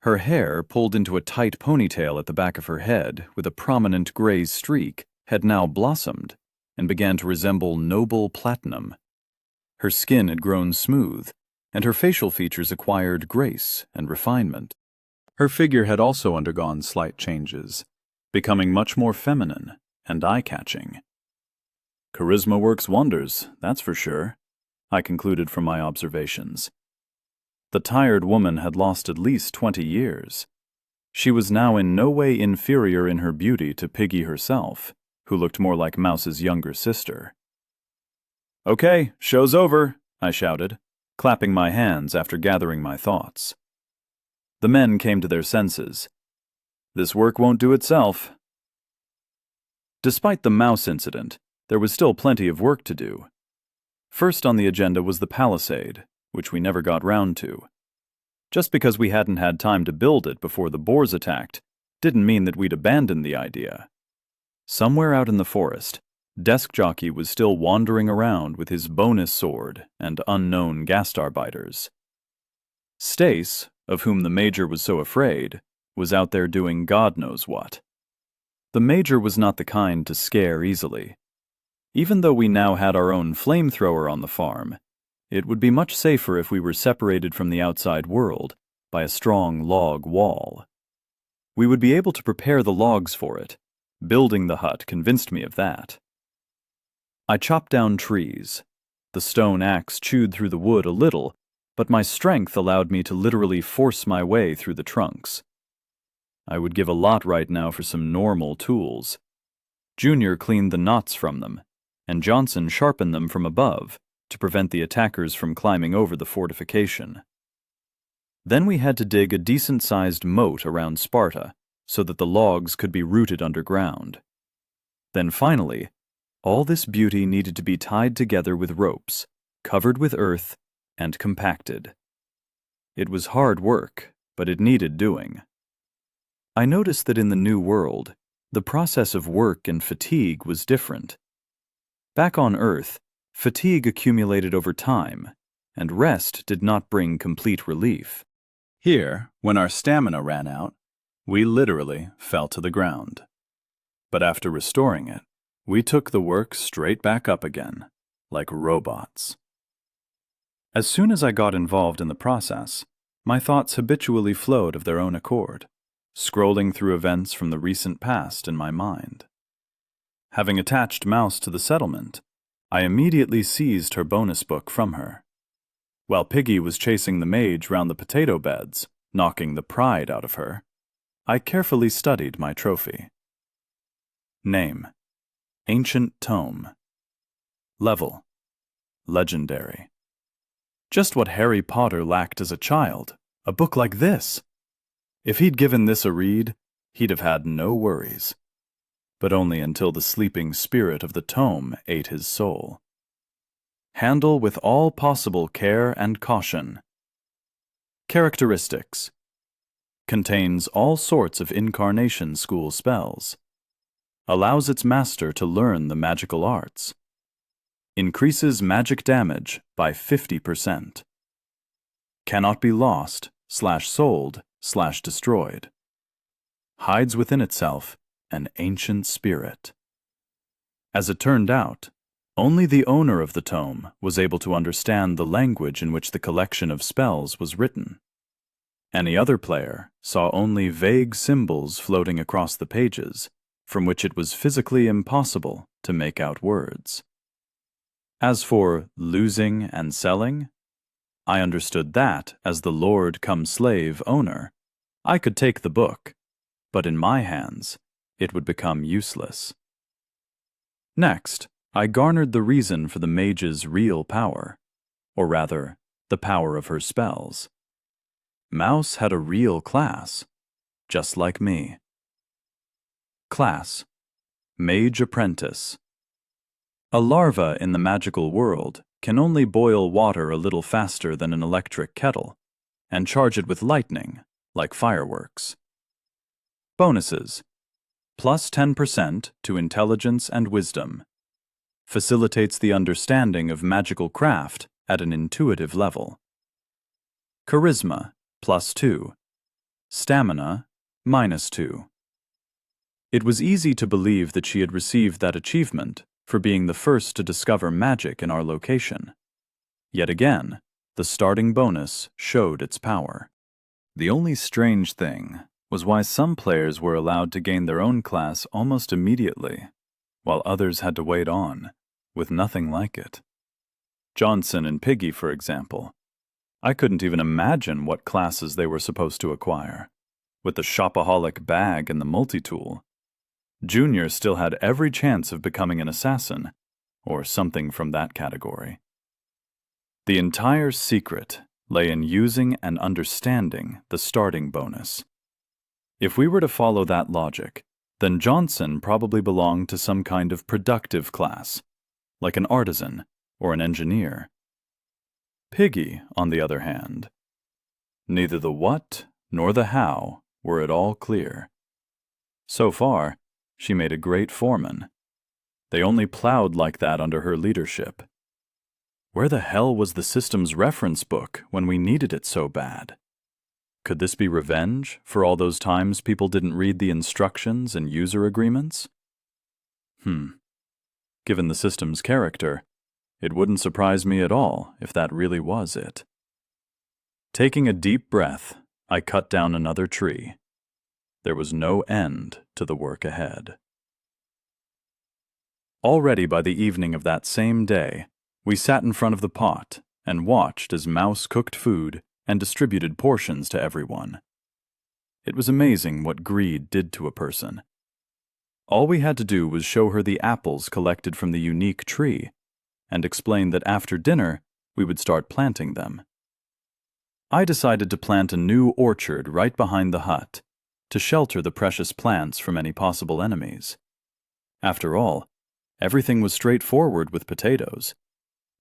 Her hair, pulled into a tight ponytail at the back of her head with a prominent gray streak, had now blossomed and began to resemble noble platinum. Her skin had grown smooth, and her facial features acquired grace and refinement. Her figure had also undergone slight changes, becoming much more feminine and eye-catching. Charisma works wonders, that's for sure, I concluded from my observations. The tired woman had lost at least 20 years. She was now in no way inferior in her beauty to Piggy herself, who looked more like Mouse's younger sister. Okay, show's over, I shouted, clapping my hands after gathering my thoughts. The men came to their senses. This work won't do itself. Despite the mouse incident, there was still plenty of work to do. First on the agenda was the palisade, which we never got round to. Just because we hadn't had time to build it before the boars attacked didn't mean that we'd abandoned the idea. Somewhere out in the forest, Desk Jockey was still wandering around with his bonus sword and unknown Gastarbiters. Stace, of whom the Major was so afraid, was out there doing God knows what. The Major was not the kind to scare easily. Even though we now had our own flamethrower on the farm, it would be much safer if we were separated from the outside world by a strong log wall. We would be able to prepare the logs for it. Building the hut convinced me of that. I chopped down trees. The stone axe chewed through the wood a little, but my strength allowed me to literally force my way through the trunks. I would give a lot right now for some normal tools. Junior cleaned the knots from them, and Johnson sharpened them from above to prevent the attackers from climbing over the fortification. Then we had to dig a decent-sized moat around Sparta so that the logs could be rooted underground. Then finally, all this beauty needed to be tied together with ropes, covered with earth, and compacted. It was hard work, but it needed doing. I noticed that in the New World, the process of work and fatigue was different. Back on Earth, fatigue accumulated over time, and rest did not bring complete relief. Here, when our stamina ran out, we literally fell to the ground. But after restoring it, we took the work straight back up again, like robots. As soon as I got involved in the process, my thoughts habitually flowed of their own accord, scrolling through events from the recent past in my mind. Having attached Mouse to the settlement, I immediately seized her bonus book from her. While Piggy was chasing the mage round the potato beds, knocking the pride out of her, I carefully studied my trophy. Name: Ancient Tome. Level: Legendary. Just what Harry Potter lacked as a child, a book like this. If he'd given this a read, he'd have had no worries. But only until the sleeping spirit of the tome ate his soul. Handle with all possible care and caution. Characteristics: contains all sorts of incarnation school spells. Allows its master to learn the magical arts. Increases magic damage by 50%. Cannot be lost, /sold, /destroyed. Hides within itself an ancient spirit. As it turned out, only the owner of the tome was able to understand the language in which the collection of spells was written. Any other player saw only vague symbols floating across the pages, from which it was physically impossible to make out words. As for losing and selling, I understood that as the lord-come-slave owner. I could take the book, but in my hands it would become useless. Next, I garnered the reason for the mage's real power, or rather, the power of her spells. Mouse had a real class, just like me. Class: Mage Apprentice. A larva in the magical world can only boil water a little faster than an electric kettle, and charge it with lightning, like fireworks. Bonuses: plus 10% to intelligence and wisdom. Facilitates the understanding of magical craft at an intuitive level. Charisma, plus 2. Stamina, minus 2. It was easy to believe that she had received that achievement for being the first to discover magic in our location. Yet again, the starting bonus showed its power. The only strange thing was why some players were allowed to gain their own class almost immediately, while others had to wait on, with nothing like it. Johnson and Piggy, for example. I couldn't even imagine what classes they were supposed to acquire. With the shopaholic bag and the multi-tool, Junior still had every chance of becoming an assassin, or something from that category. The entire secret lay in using and understanding the starting bonus. If we were to follow that logic, then Johnson probably belonged to some kind of productive class, like an artisan or an engineer. Piggy, on the other hand, neither the what nor the how were at all clear. So far, she made a great foreman. They only plowed like that under her leadership. Where the hell was the system's reference book when we needed it so bad? Could this be revenge for all those times people didn't read the instructions and user agreements? Given the system's character, it wouldn't surprise me at all if that really was it. Taking a deep breath, I cut down another tree. There was no end to the work ahead. Already by the evening of that same day, we sat in front of the pot and watched as Mouse cooked food and distributed portions to everyone. It was amazing what greed did to a person. All we had to do was show her the apples collected from the unique tree, and explain that after dinner we would start planting them. I decided to plant a new orchard right behind the hut, to shelter the precious plants from any possible enemies. After all, everything was straightforward with potatoes.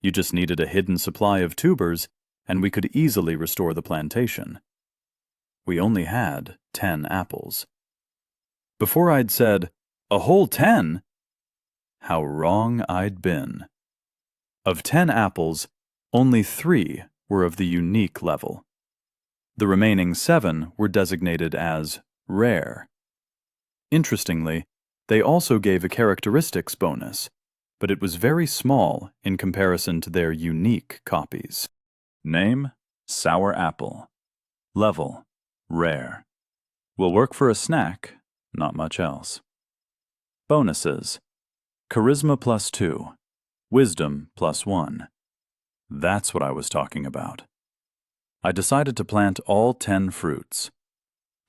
You just needed a hidden supply of tubers, and we could easily restore the plantation. We only had 10 apples. Before I'd said, "A whole 10?" How wrong I'd been. Of 10 apples, only 3 were of the unique level. The remaining 7 were designated as rare. Interestingly, they also gave a characteristics bonus, but it was very small in comparison to their unique copies. Name: Sour Apple. Level: Rare. Will work for a snack, not much else. Bonuses: Charisma plus 2. Wisdom plus 1. That's what I was talking about. I decided to plant all 10 fruits.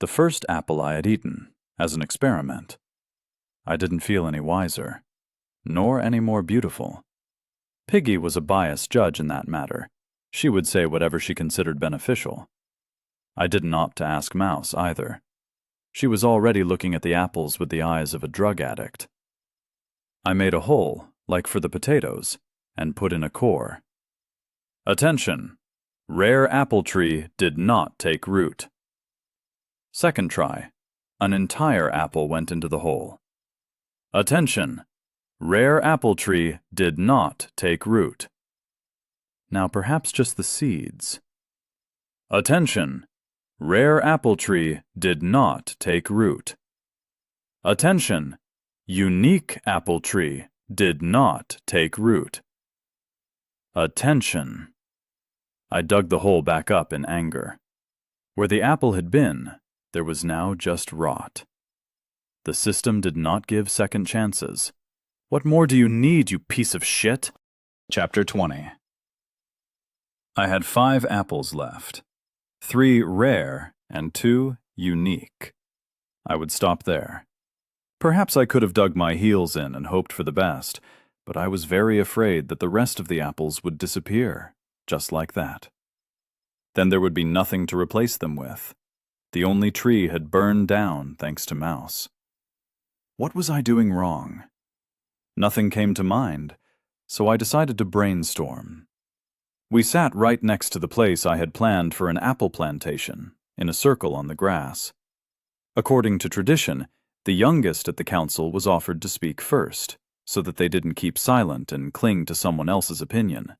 The first apple I had eaten, as an experiment. I didn't feel any wiser, nor any more beautiful. Piggy was a biased judge in that matter. She would say whatever she considered beneficial. I didn't opt to ask Mouse either. She was already looking at the apples with the eyes of a drug addict. I made a hole, like for the potatoes, and put in a core. Attention! Rare apple tree did not take root. Second try. An entire apple went into the hole. Attention! Rare apple tree did not take root. Now perhaps just the seeds. Attention! Rare apple tree did not take root. Attention! Unique apple tree did not take root. Attention! I dug the hole back up in anger. Where the apple had been, there was now just rot. The system did not give second chances. What more do you need, you piece of shit? Chapter 20. I had 5 apples left. 3 rare and 2 unique. I would stop there. Perhaps I could have dug my heels in and hoped for the best, but I was very afraid that the rest of the apples would disappear, just like that. Then there would be nothing to replace them with. The only tree had burned down thanks to Mouse. What was I doing wrong? Nothing came to mind, so I decided to brainstorm. We sat right next to the place I had planned for an apple plantation, in a circle on the grass. According to tradition, the youngest at the council was offered to speak first, so that they didn't keep silent and cling to someone else's opinion.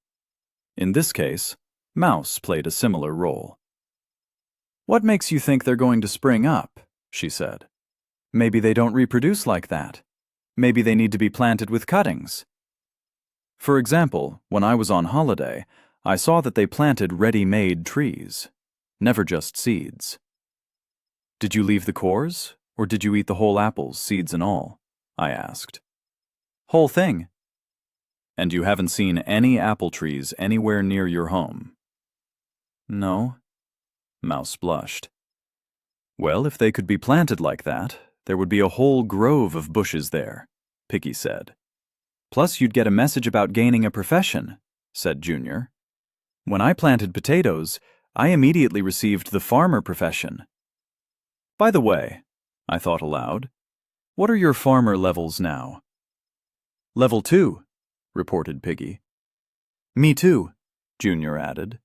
In this case, Mouse played a similar role. "What makes you think they're going to spring up?" she said. "Maybe they don't reproduce like that. Maybe they need to be planted with cuttings." For example, when I was on holiday, I saw that they planted ready-made trees, never just seeds. "Did you leave the cores, or did you eat the whole apples, seeds and all?" I asked. "Whole thing." "And you haven't seen any apple trees anywhere near your home?" "No." Mouse blushed. "Well, if they could be planted like that, there would be a whole grove of bushes there," Piggy said. "Plus you'd get a message about gaining a profession," said Junior. "When I planted potatoes, I immediately received the farmer profession." "By the way," I thought aloud, "what are your farmer levels now?" "Level 2, reported Piggy. "Me too," Junior added.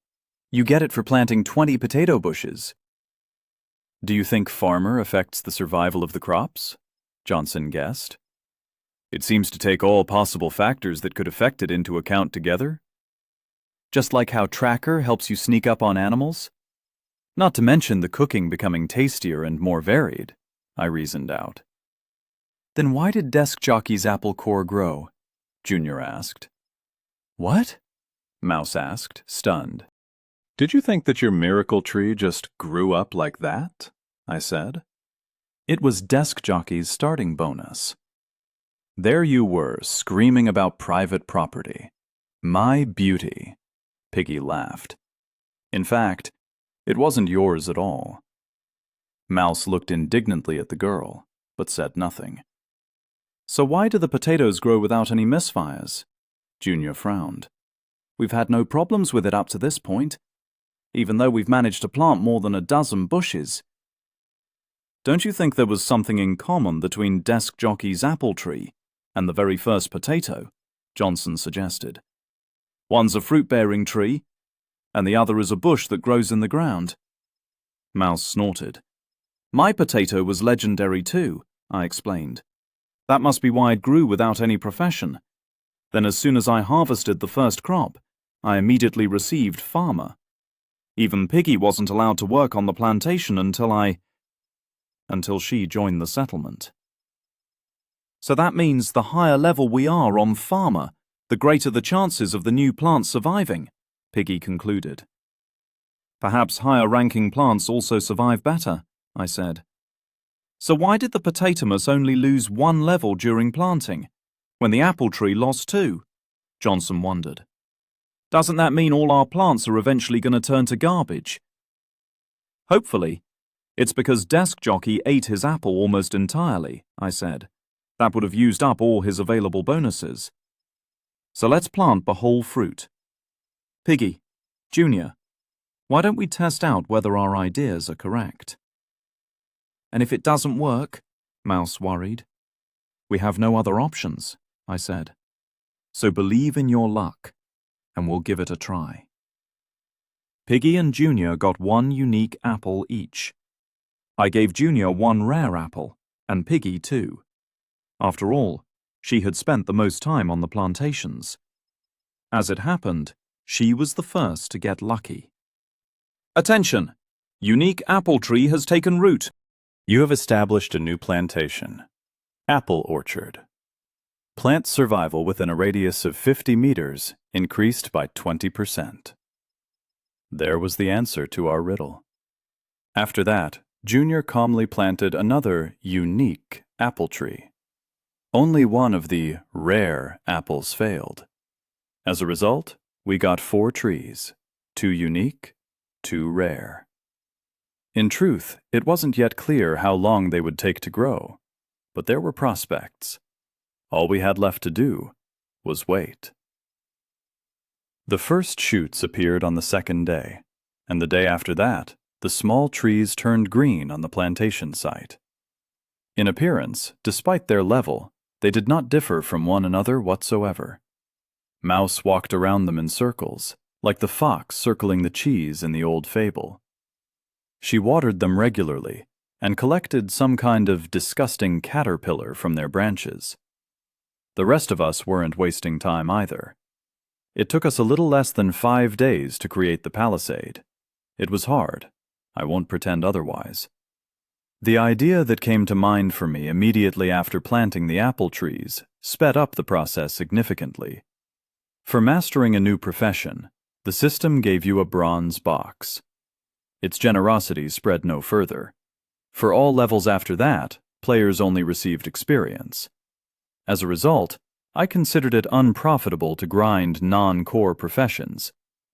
"You get it for planting 20 potato bushes." "Do you think farmer affects the survival of the crops?" Johnson guessed. "It seems to take all possible factors that could affect it into account together. Just like how tracker helps you sneak up on animals? Not to mention the cooking becoming tastier and more varied," I reasoned out. "Then why did Desk Jockey's apple core grow?" Junior asked. "What?" Mouse asked, stunned. "Did you think that your miracle tree just grew up like that?" I said. "It was Desk Jockey's starting bonus." "There you were, screaming about private property. My beauty." Piggy laughed. "In fact, it wasn't yours at all." Mouse looked indignantly at the girl, but said nothing. "So why do the potatoes grow without any misfires?" Junior frowned. "We've had no problems with it up to this point, even though we've managed to plant more than a dozen bushes." "Don't you think there was something in common between Desk Jockey's apple tree and the very first potato?" Johnson suggested. "One's a fruit-bearing tree, and the other is a bush that grows in the ground." Mouse snorted. "My potato was legendary too," I explained. "That must be why it grew without any profession. Then as soon as I harvested the first crop, I immediately received farmer. Even Piggy wasn't allowed to work on the plantation until she joined the settlement." "So that means the higher level we are on farmer, the greater the chances of the new plants surviving," Piggy concluded. "Perhaps higher-ranking plants also survive better," I said. "So why did the potatomus only lose 1 level during planting, when the apple tree lost 2? Johnson wondered. "Doesn't that mean all our plants are eventually going to turn to garbage?" "Hopefully. It's because Desk Jockey ate his apple almost entirely," I said. "That would have used up all his available bonuses. So let's plant the whole fruit. Piggy, Junior, why don't we test out whether our ideas are correct?" "And if it doesn't work?" Mouse worried. "We have no other options," I said. "So believe in your luck, and we'll give it a try." Piggy and Junior got 1 unique apple each. I gave Junior 1 rare apple, and Piggy 2. After all, she had spent the most time on the plantations. As it happened, she was the first to get lucky. "Attention! Unique apple tree has taken root." You have established a new plantation. Apple orchard. Plant survival within a radius of 50 meters increased by 20%. There was the answer to our riddle. After that, Junior calmly planted another unique apple tree. Only one of the rare apples failed. As a result, we got 4 trees, 2 unique, 2 rare. In truth, it wasn't yet clear how long they would take to grow, but there were prospects. All we had left to do was wait. The first shoots appeared on the second day, and the day after that, the small trees turned green on the plantation site. In appearance, despite their level, they did not differ from one another whatsoever. Mouse walked around them in circles, like the fox circling the cheese in the old fable. She watered them regularly and collected some kind of disgusting caterpillar from their branches. The rest of us weren't wasting time either. It took us a little less than 5 days to create the palisade. It was hard. I won't pretend otherwise. The idea that came to mind for me immediately after planting the apple trees sped up the process significantly. For mastering a new profession, the system gave you a bronze box. Its generosity spread no further. For all levels after that, players only received experience. As a result, I considered it unprofitable to grind non-core professions,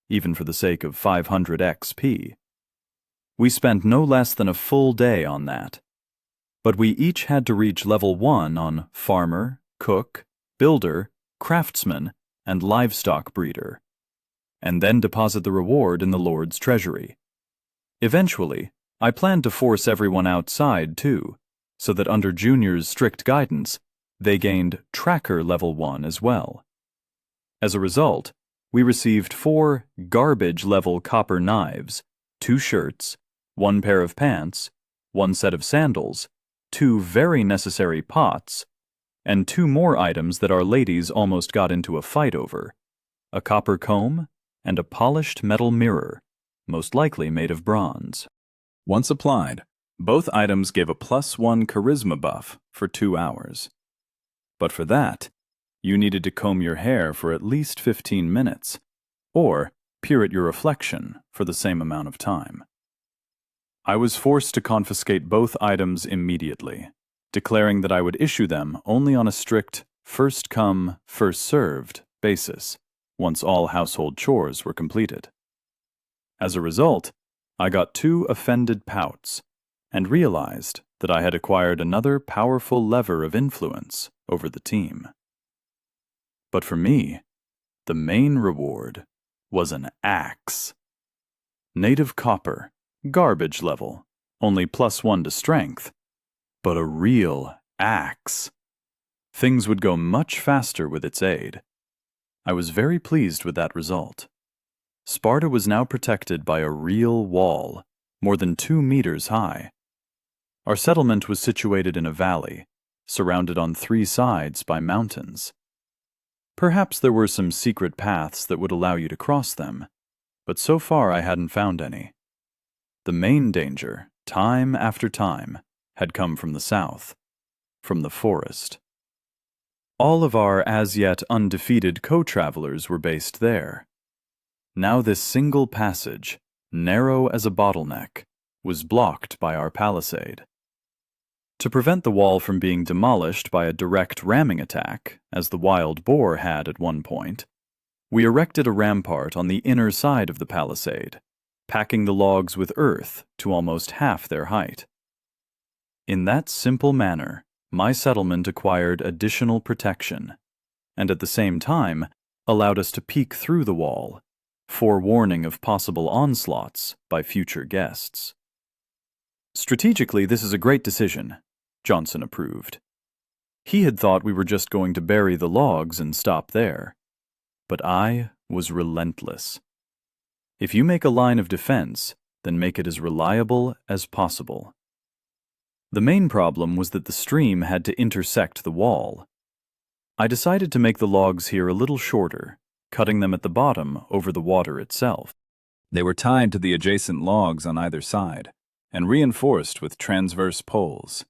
even for the sake of 500 XP. We spent no less than a full day on that. But we each had to reach level 1 on farmer, cook, builder, craftsman, and livestock breeder, and then deposit the reward in the Lord's treasury. Eventually, I planned to force everyone outside too, so that under Junior's strict guidance, they gained Tracker Level 1 as well. As a result, we received 4 garbage-level copper knives, 2 shirts, 1 pair of pants, 1 set of sandals, 2 very necessary pots, and 2 more items that our ladies almost got into a fight over: a copper comb and a polished metal mirror, most likely made of bronze. Once applied, both items gave a +1 charisma buff for 2 hours. But for that, you needed to comb your hair for at least 15 minutes, or peer at your reflection for the same amount of time. I was forced to confiscate both items immediately, declaring that I would issue them only on a strict first-come, first-served basis, once all household chores were completed. As a result, I got 2 offended pouts, and realized that I had acquired another powerful lever of influence over the team. But for me, the main reward was an axe. Native copper, garbage level, only +1 to strength, but a real axe. Things would go much faster with its aid. I was very pleased with that result. Sparta was now protected by a real wall, more than 2 meters high. Our settlement was situated in a valley, surrounded on 3 sides by mountains. Perhaps there were some secret paths that would allow you to cross them, but so far I hadn't found any. The main danger, time after time, had come from the south, from the forest. All of our as-yet undefeated co-travelers were based there. Now this single passage, narrow as a bottleneck, was blocked by our palisade. To prevent the wall from being demolished by a direct ramming attack, as the wild boar had at one point, we erected a rampart on the inner side of the palisade, packing the logs with earth to almost half their height. In that simple manner, my settlement acquired additional protection, and at the same time allowed us to peek through the wall, forewarning of possible onslaughts by future guests. Strategically, this is a great decision, Johnson approved. He had thought we were just going to bury the logs and stop there. But I was relentless. If you make a line of defense, then make it as reliable as possible. The main problem was that the stream had to intersect the wall. I decided to make the logs here a little shorter, cutting them at the bottom over the water itself. They were tied to the adjacent logs on either side, and reinforced with transverse poles.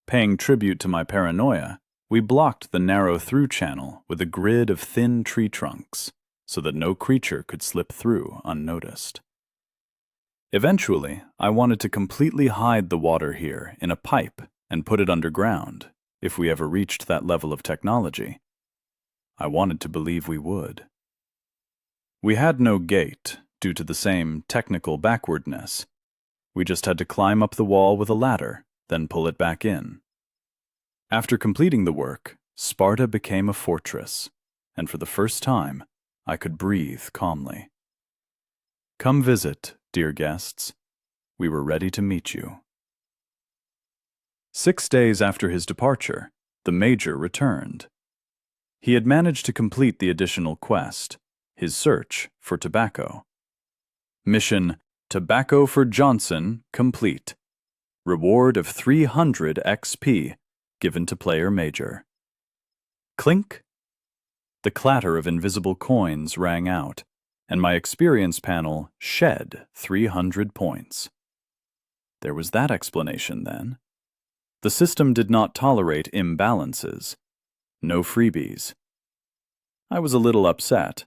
Paying tribute to my paranoia, we blocked the narrow through channel with a grid of thin tree trunks so that no creature could slip through unnoticed. Eventually, I wanted to completely hide the water here in a pipe and put it underground if we ever reached that level of technology. I wanted to believe we would. We had no gate due to the same technical backwardness. We just had to climb up the wall with a ladder, then pull it back in. After completing the work, Sparta became a fortress, and for the first time, I could breathe calmly. Come visit, dear guests. We were ready to meet you. 6 days after his departure, the Major returned. He had managed to complete the additional quest, his search for tobacco. Mission Tobacco for Johnson complete. Reward of 300 XP given to player Major. Clink. The clatter of invisible coins rang out, and my experience panel shed 300 points. There was that explanation then. The system did not tolerate imbalances. No freebies. I was a little upset,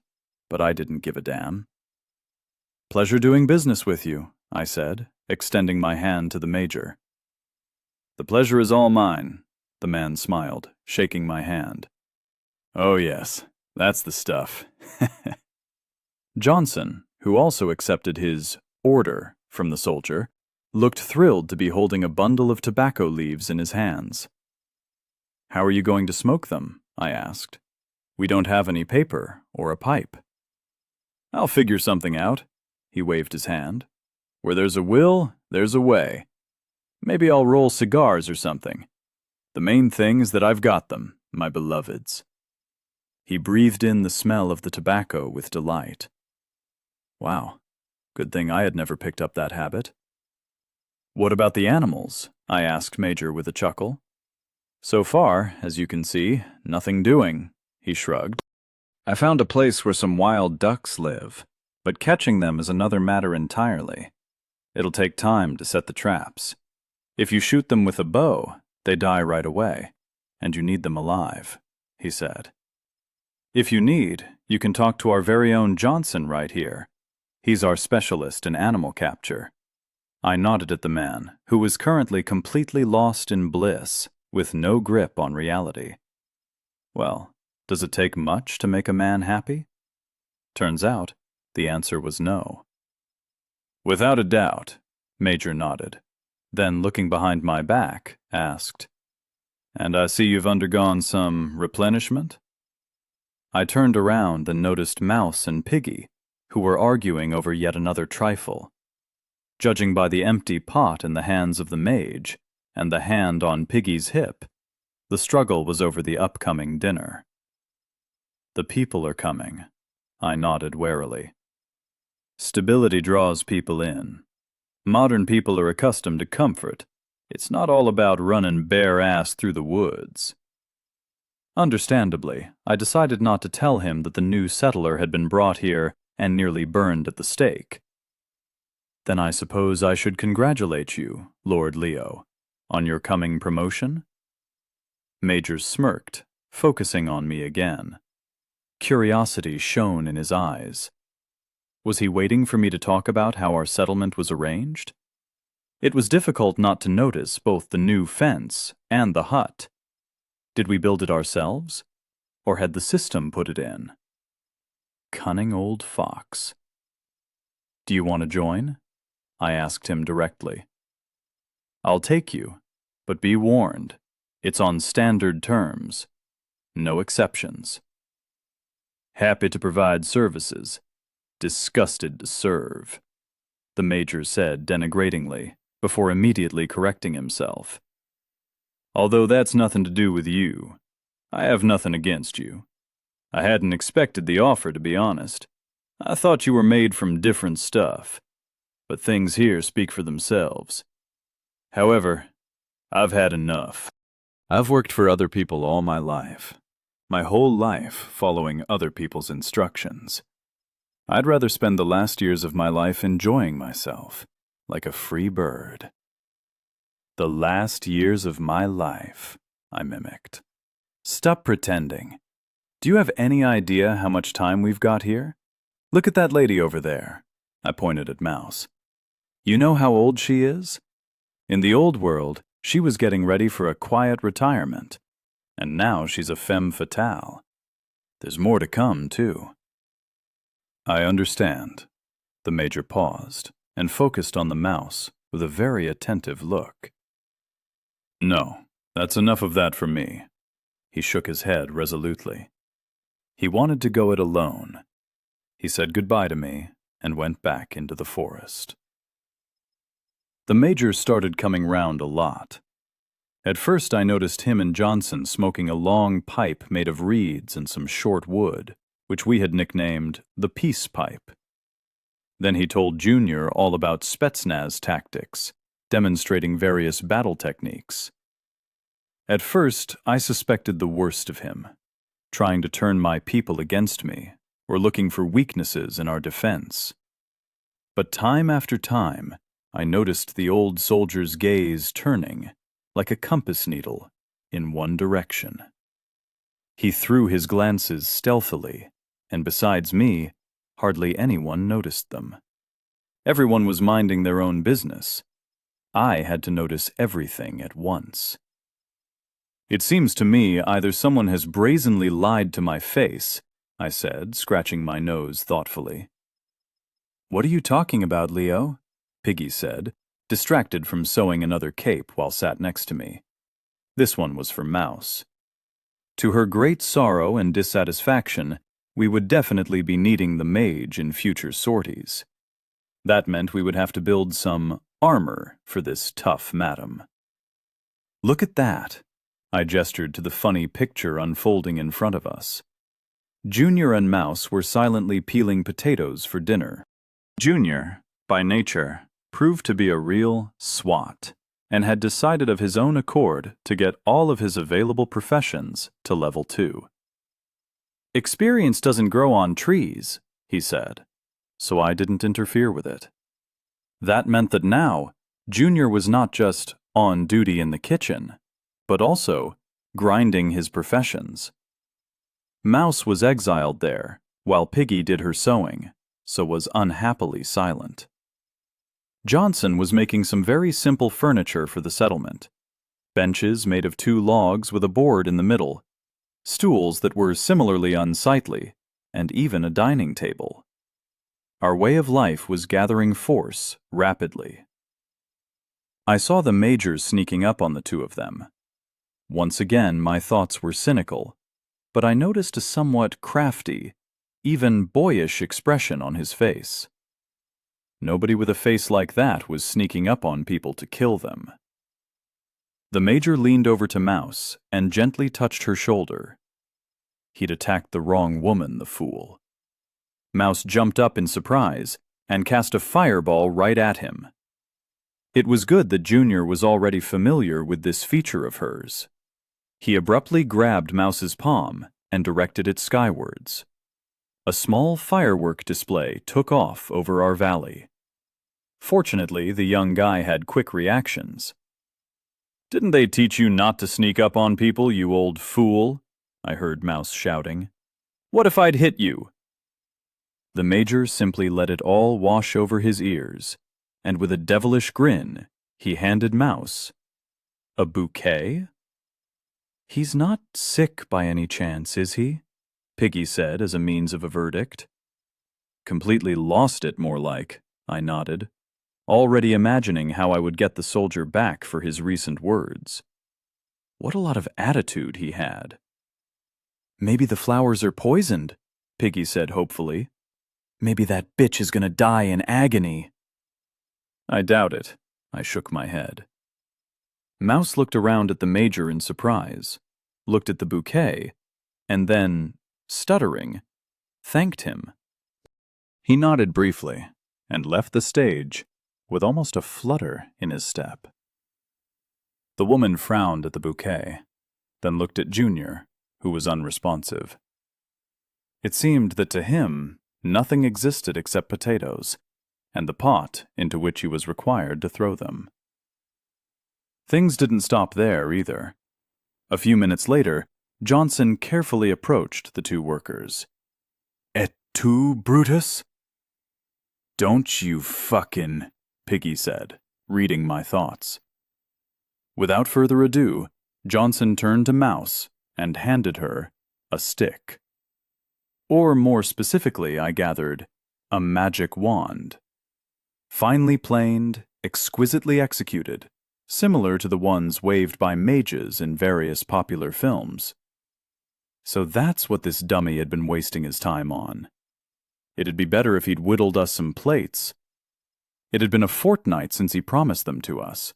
but I didn't give a damn. Pleasure doing business with you, I said, extending my hand to the Major. The pleasure is all mine, the man smiled, shaking my hand. Oh yes, that's the stuff. Johnson, who also accepted his order from the soldier, looked thrilled to be holding a bundle of tobacco leaves in his hands. How are you going to smoke them? I asked. We don't have any paper or a pipe. I'll figure something out, he waved his hand. Where there's a will, there's a way. Maybe I'll roll cigars or something. The main thing is that I've got them, my beloveds. He breathed in the smell of the tobacco with delight. Wow, good thing I had never picked up that habit. What about the animals? I asked Major with a chuckle. So far, as you can see, nothing doing, he shrugged. I found a place where some wild ducks live, but catching them is another matter entirely. It'll take time to set the traps. If you shoot them with a bow, they die right away, and you need them alive, he said. If you need, you can talk to our very own Johnson right here. He's our specialist in animal capture. I nodded at the man, who was currently completely lost in bliss, with no grip on reality. Well, does it take much to make a man happy? Turns out, the answer was no. Without a doubt, Major nodded. Then, looking behind my back, asked, And I see you've undergone some replenishment? I turned around and noticed Mouse and Piggy, who were arguing over yet another trifle. Judging by the empty pot in the hands of the mage and the hand on Piggy's hip, the struggle was over the upcoming dinner. The people are coming, I nodded warily. Stability draws people in. Modern people are accustomed to comfort. It's not all about running bare ass through the woods. Understandably, I decided not to tell him that the new settler had been brought here and nearly burned at the stake. Then I suppose I should congratulate you, Lord Leo, on your coming promotion? Major smirked, focusing on me again. Curiosity shone in his eyes. Was he waiting for me to talk about how our settlement was arranged? It was difficult not to notice both the new fence and the hut. Did we build it ourselves, or had the system put it in? Cunning old fox. Do you want to join? I asked him directly. I'll take you, but be warned, it's on standard terms. No exceptions. Happy to provide services. Disgusted to serve, the Major said denigratingly, before immediately correcting himself. Although that's nothing to do with you. I have nothing against you. I hadn't expected the offer, to be honest. I thought you were made from different stuff, but things here speak for themselves. However, I've had enough. I've worked for other people all my life. My whole life following other people's instructions. I'd rather spend the last years of my life enjoying myself, like a free bird. The last years of my life, I mimicked. Stop pretending. Do you have any idea how much time we've got here? Look at that lady over there. I pointed at Mouse. You know how old she is? In the old world, she was getting ready for a quiet retirement. And now she's a femme fatale. There's more to come, too. I understand. The Major paused and focused on the mouse with a very attentive look. No, that's enough of that for me. He shook his head resolutely. He wanted to go it alone. He said goodbye to me and went back into the forest. The Major started coming round a lot. At first I noticed him and Johnson smoking a long pipe made of reeds and some short wood, which we had nicknamed the peace pipe. Then he told Junior all about Spetsnaz tactics, demonstrating various battle techniques. At first, I suspected the worst of him, trying to turn my people against me, or looking for weaknesses in our defense. But time after time, I noticed the old soldier's gaze turning, like a compass needle, in one direction. He threw his glances stealthily, and besides me, hardly anyone noticed them. Everyone was minding their own business. I had to notice everything at once. It seems to me either someone has brazenly lied to my face, I said, scratching my nose thoughtfully. What are you talking about, Leo? Piggy said, distracted from sewing another cape while sat next to me. This one was for Mouse. To her great sorrow and dissatisfaction, we would definitely be needing the mage in future sorties. That meant we would have to build some armor for this tough madam. Look at that. I gestured to the funny picture unfolding in front of us. Junior and Mouse were silently peeling potatoes for dinner. Junior, by nature, proved to be a real swot, and had decided of his own accord to get all of his available professions to level 2. Experience doesn't grow on trees, he said, so I didn't interfere with it. That meant that now, Junior was not just on duty in the kitchen, but also grinding his professions. Mouse was exiled there, while Piggy did her sewing, so was unhappily silent. Johnson was making some very simple furniture for the settlement. Benches made of 2 logs with a board in the middle, stools that were similarly unsightly, and even a dining table. Our way of life was gathering force rapidly. I saw the Major sneaking up on the 2 of them. Once again, my thoughts were cynical, but I noticed a somewhat crafty, even boyish expression on his face. Nobody with a face like that was sneaking up on people to kill them. The Major leaned over to Mouse and gently touched her shoulder. He'd attacked the wrong woman, the fool. Mouse jumped up in surprise and cast a fireball right at him. It was good that Junior was already familiar with this feature of hers. He abruptly grabbed Mouse's palm and directed it skywards. A small firework display took off over our valley. Fortunately, the young guy had quick reactions. "Didn't they teach you not to sneak up on people, you old fool?" I heard Mouse shouting. "What if I'd hit you?" The Major simply let it all wash over his ears, and with a devilish grin, he handed Mouse a bouquet. "He's not sick by any chance, is he?" Piggy said as a means of a verdict. "Completely lost it, more like," I nodded, already imagining how I would get the soldier back for his recent words. What a lot of attitude he had. "Maybe the flowers are poisoned," Piggy said hopefully. "Maybe that bitch is gonna die in agony." "I doubt it," I shook my head. Mouse looked around at the Major in surprise, looked at the bouquet, and then, stuttering, thanked him. He nodded briefly and left the stage with almost a flutter in his step. The woman frowned at the bouquet, then looked at Junior, who was unresponsive. It seemed that to him, nothing existed except potatoes, and the pot into which he was required to throw them. Things didn't stop there either. A few minutes later, Johnson carefully approached the two workers. "Et tu, Brutus?" "Don't you fucking," Piggy said, reading my thoughts. Without further ado, Johnson turned to Mouse and handed her a stick. Or more specifically, I gathered, a magic wand. Finely planed, exquisitely executed, similar to the ones waved by mages in various popular films. So that's what this dummy had been wasting his time on. It'd be better if he'd whittled us some plates. It had been a fortnight since he promised them to us.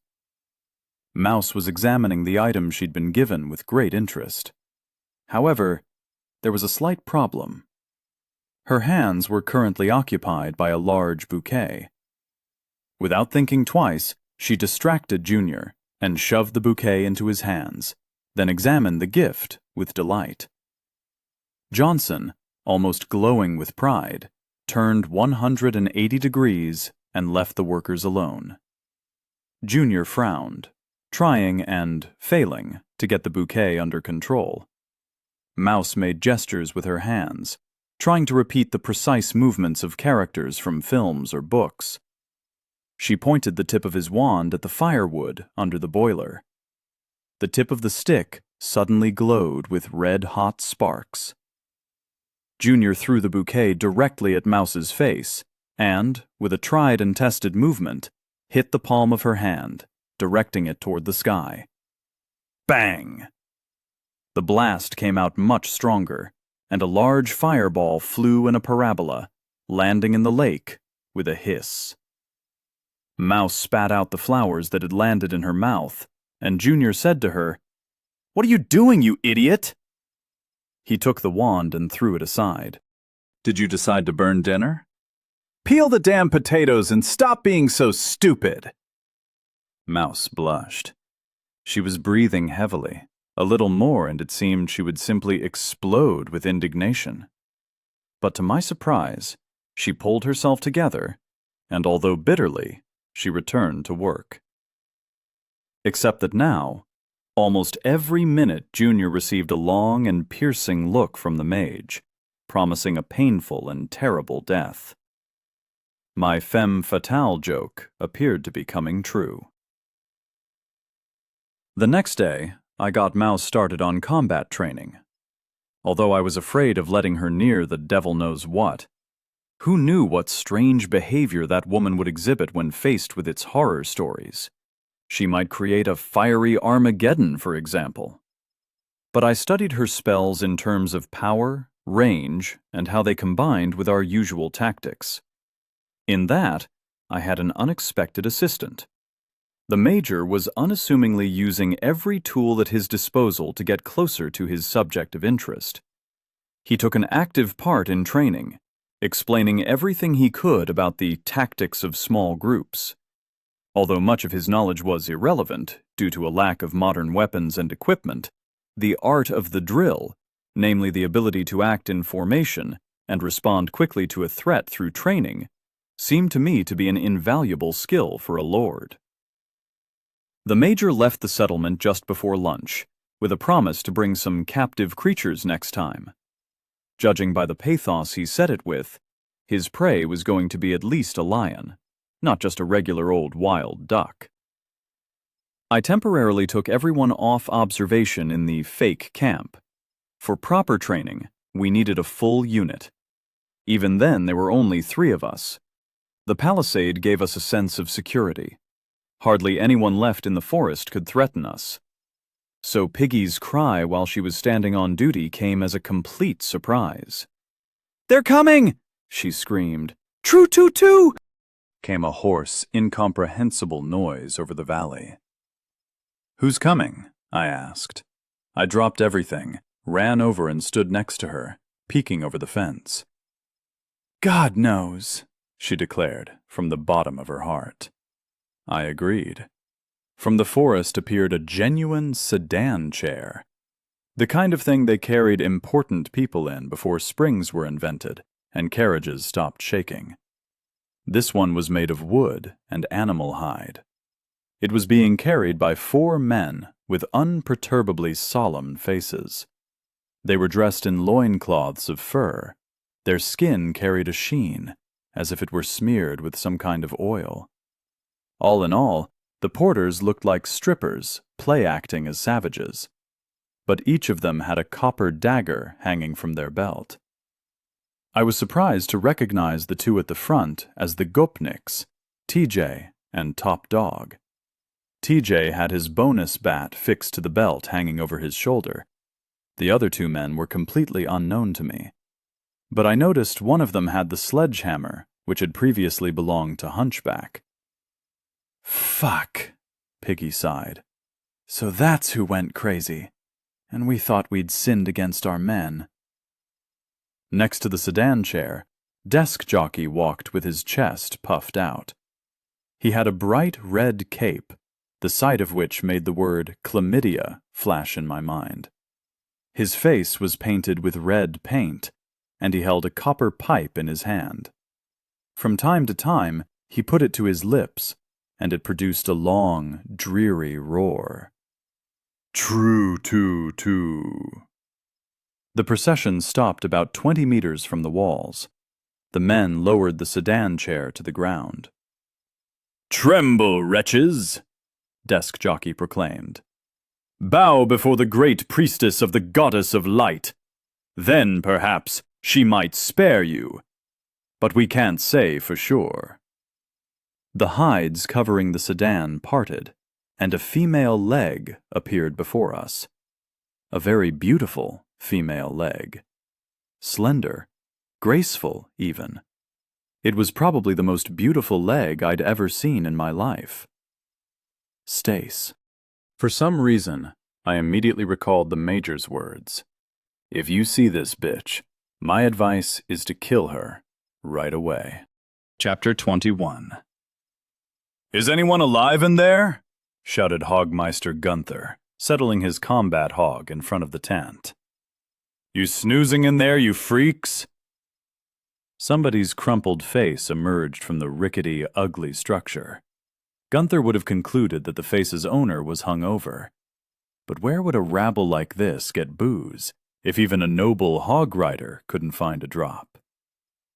Mouse was examining the items she'd been given with great interest. However, there was a slight problem. Her hands were currently occupied by a large bouquet. Without thinking twice, she distracted Junior and shoved the bouquet into his hands, then examined the gift with delight. Johnson, almost glowing with pride, turned 180 degrees and left the workers alone. Junior frowned, trying and failing to get the bouquet under control. Mouse made gestures with her hands, trying to repeat the precise movements of characters from films or books. She pointed the tip of his wand at the firewood under the boiler. The tip of the stick suddenly glowed with red-hot sparks. Junior threw the bouquet directly at Mouse's face and, with a tried and tested movement, hit the palm of her hand, directing it toward the sky. Bang! The blast came out much stronger, and a large fireball flew in a parabola, landing in the lake with a hiss. Mouse spat out the flowers that had landed in her mouth, and Junior said to her, "What are you doing, you idiot?" He took the wand and threw it aside. Did you decide to burn dinner? "Peel the damn potatoes and stop being so stupid!" Mouse blushed. She was breathing heavily. A little more and it seemed she would simply explode with indignation. But to my surprise, she pulled herself together, and although bitterly, she returned to work. Except that now, almost every minute Junior received a long and piercing look from the mage, promising a painful and terrible death. My femme fatale joke appeared to be coming true. The next day, I got Mouse started on combat training. Although I was afraid of letting her near the devil knows what, who knew what strange behavior that woman would exhibit when faced with its horror stories? She might create a fiery Armageddon, for example. But I studied her spells in terms of power, range, and how they combined with our usual tactics. In that, I had an unexpected assistant. The Major was unassumingly using every tool at his disposal to get closer to his subject of interest. He took an active part in training, explaining everything he could about the tactics of small groups. Although much of his knowledge was irrelevant, due to a lack of modern weapons and equipment, the art of the drill, namely the ability to act in formation and respond quickly to a threat through training, seemed to me to be an invaluable skill for a lord. The Major left the settlement just before lunch, with a promise to bring some captive creatures next time. Judging by the pathos he said it with, his prey was going to be at least a lion, not just a regular old wild duck. I temporarily took everyone off observation in the fake camp. For proper training, we needed a full unit. Even then, there were only 3 of us. The palisade gave us a sense of security. Hardly anyone left in the forest could threaten us. So Piggy's cry while she was standing on duty came as a complete surprise. "They're coming!" she screamed. "True-too-too!" Came a hoarse, incomprehensible noise over the valley. "Who's coming?" I asked. I dropped everything, ran over and stood next to her, peeking over the fence. "God knows," she declared from the bottom of her heart. I agreed. From the forest appeared a genuine sedan chair, the kind of thing they carried important people in before springs were invented and carriages stopped shaking. This one was made of wood and animal hide. It was being carried by 4 men with unperturbably solemn faces. They were dressed in loincloths of fur. Their skin carried a sheen, as if it were smeared with some kind of oil. All in all, the porters looked like strippers play-acting as savages, but each of them had a copper dagger hanging from their belt. I was surprised to recognize the 2 at the front as the Gopniks, TJ and Top Dog. TJ had his bonus bat fixed to the belt hanging over his shoulder. The other 2 men were completely unknown to me, but I noticed one of them had the sledgehammer, which had previously belonged to Hunchback. Fuck, Piggy sighed. So that's who went crazy, and we thought we'd sinned against our men. Next to the sedan chair, Desk Jockey walked with his chest puffed out. He had a bright red cape, the sight of which made the word chlamydia flash in my mind. His face was painted with red paint, and he held a copper pipe in his hand. From time to time, he put it to his lips, and it produced a long, dreary roar. True, too, too. The procession stopped about 20 meters from the walls. The men lowered the sedan chair to the ground. Tremble, wretches! Desk Jockey proclaimed. Bow before the great priestess of the goddess of light. Then, perhaps, she might spare you. But we can't say for sure. The hides covering the sedan parted, and a female leg appeared before us. A very beautiful female leg. Slender, graceful even. It was probably the most beautiful leg I'd ever seen in my life. Stace. For some reason, I immediately recalled the Major's words. If you see this bitch, my advice is to kill her right away. Chapter 21. Is anyone alive in there? Shouted Hogmeister Gunther, settling his combat hog in front of the tent. You snoozing in there, you freaks? Somebody's crumpled face emerged from the rickety, ugly structure. Gunther would have concluded that the face's owner was hung over. But where would a rabble like this get booze, if even a noble hog rider couldn't find a drop?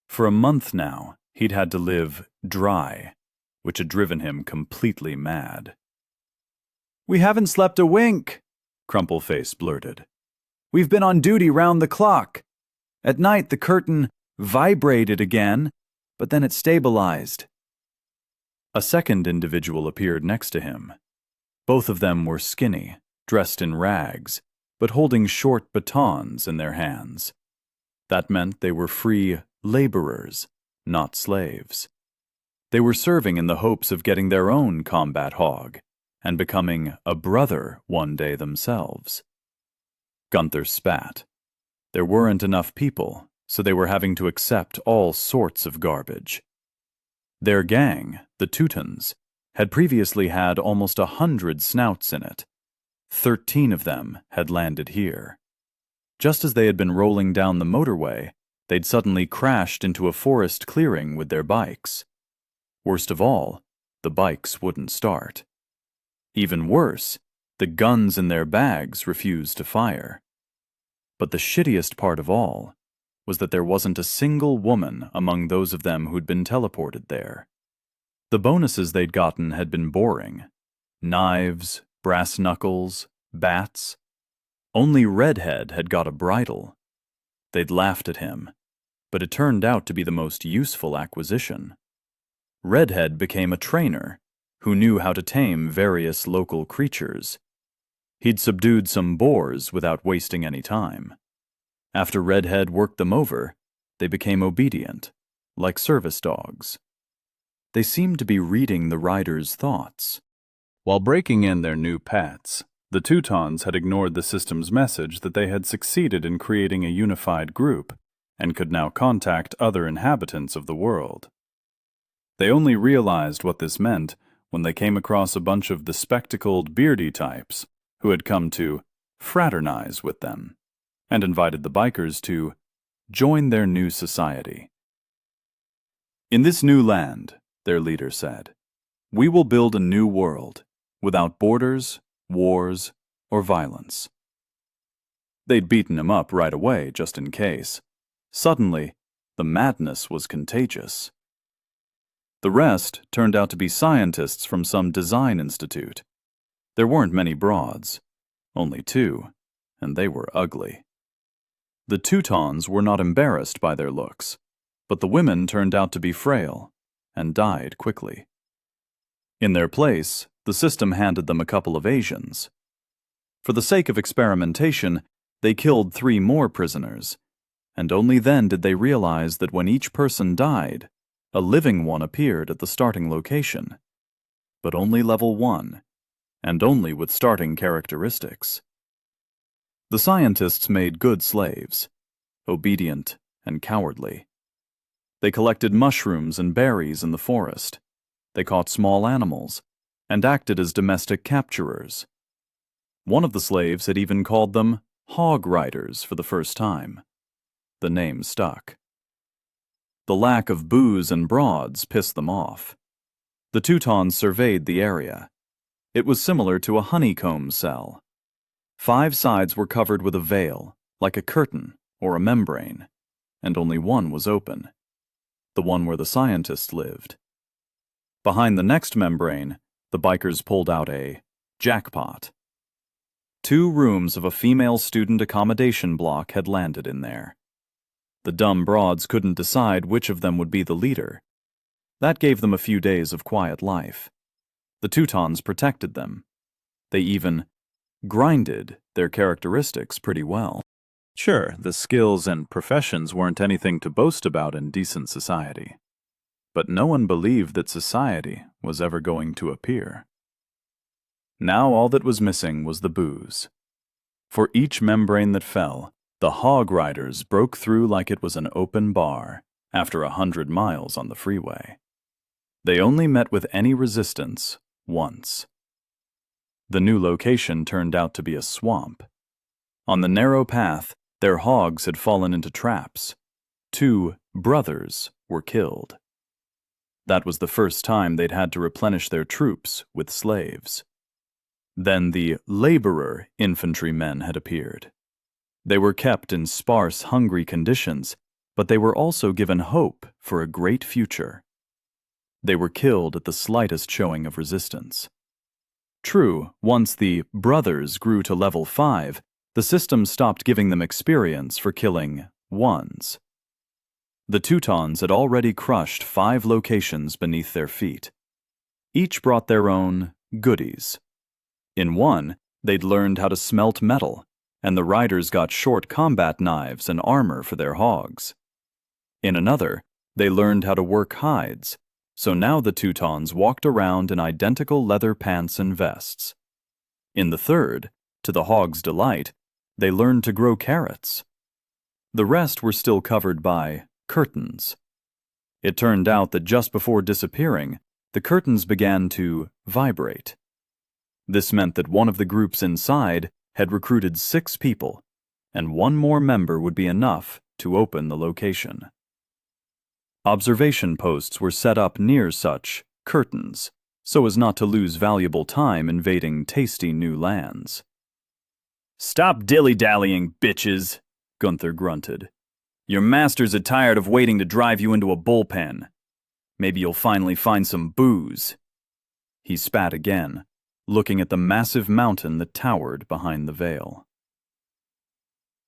For a month now, he'd had to live dry, which had driven him completely mad. We haven't slept a wink, Crumpleface blurted. We've been on duty round the clock. At night the curtain vibrated again, but then it stabilized. A second individual appeared next to him. Both of them were skinny, dressed in rags, but holding short batons in their hands. That meant they were free laborers, not slaves. They were serving in the hopes of getting their own combat hog and becoming a brother one day themselves. Gunther spat. There weren't enough people, so they were having to accept all sorts of garbage. Their gang, the Teutons, had previously had almost 100 snouts in it. 13 of them had landed here. Just as they had been rolling down the motorway, they'd suddenly crashed into a forest clearing with their bikes. Worst of all, the bikes wouldn't start. Even worse, the guns in their bags refused to fire. But the shittiest part of all was that there wasn't a single woman among those of them who'd been teleported there. The bonuses they'd gotten had been boring. Knives, brass knuckles, bats. Only Redhead had got a bridle. They'd laughed at him, but it turned out to be the most useful acquisition. Redhead became a trainer who knew how to tame various local creatures. He'd subdued some boars without wasting any time. After Redhead worked them over, they became obedient, like service dogs. They seemed to be reading the rider's thoughts. While breaking in their new pets, the Teutons had ignored the system's message that they had succeeded in creating a unified group and could now contact other inhabitants of the world. They only realized what this meant when they came across a bunch of the spectacled, beardy types who had come to fraternize with them and invited the bikers to join their new society. In this new land, their leader said, we will build a new world without borders, wars, or violence. They'd beaten him up right away, just in case. Suddenly, the madness was contagious. The rest turned out to be scientists from some design institute. There weren't many broads, only 2, and they were ugly. The Teutons were not embarrassed by their looks, but the women turned out to be frail and died quickly. In their place, the system handed them a couple of Asians. For the sake of experimentation, they killed 3 more prisoners, and only then did they realize that when each person died, a living one appeared at the starting location, but only level 1, and only with starting characteristics. The scientists made good slaves, obedient and cowardly. They collected mushrooms and berries in the forest. They caught small animals and acted as domestic capturers. One of the slaves had even called them hog riders for the first time. The name stuck. The lack of booze and broads pissed them off. The Teutons surveyed the area. It was similar to a honeycomb cell. 5 sides were covered with a veil, like a curtain or a membrane, and only one was open, the one where the scientists lived. Behind the next membrane, the bikers pulled out a jackpot. 2 rooms of a female student accommodation block had landed in there. The dumb broads couldn't decide which of them would be the leader. That gave them a few days of quiet life. The Teutons protected them. They even grinded their characteristics pretty well. Sure, the skills and professions weren't anything to boast about in decent society. But no one believed that society was ever going to appear. Now all that was missing was the booze. For each membrane that fell, the hog riders broke through like it was an open bar after 100 miles on the freeway. They only met with any resistance once. The new location turned out to be a swamp. On the narrow path, their hogs had fallen into traps. 2 brothers were killed. That was the first time they'd had to replenish their troops with slaves. Then the laborer infantrymen had appeared. They were kept in sparse, hungry conditions, but they were also given hope for a great future. They were killed at the slightest showing of resistance. True, once the brothers grew to level 5, the system stopped giving them experience for killing ones. The Teutons had already crushed 5 locations beneath their feet. Each brought their own goodies. In one, they'd learned how to smelt metal, and the riders got short combat knives and armor for their hogs. In another, they learned how to work hides, so now the Teutons walked around in identical leather pants and vests. In the third, to the hogs' delight, they learned to grow carrots. The rest were still covered by curtains. It turned out that just before disappearing, the curtains began to vibrate. This meant that one of the groups inside had recruited 6 people, and 1 more member would be enough to open the location. Observation posts were set up near such curtains, so as not to lose valuable time invading tasty new lands. "Stop dilly-dallying, bitches," Gunther grunted. "Your masters are tired of waiting to drive you into a bullpen. Maybe you'll finally find some booze." He spat again, looking at the massive mountain that towered behind the veil.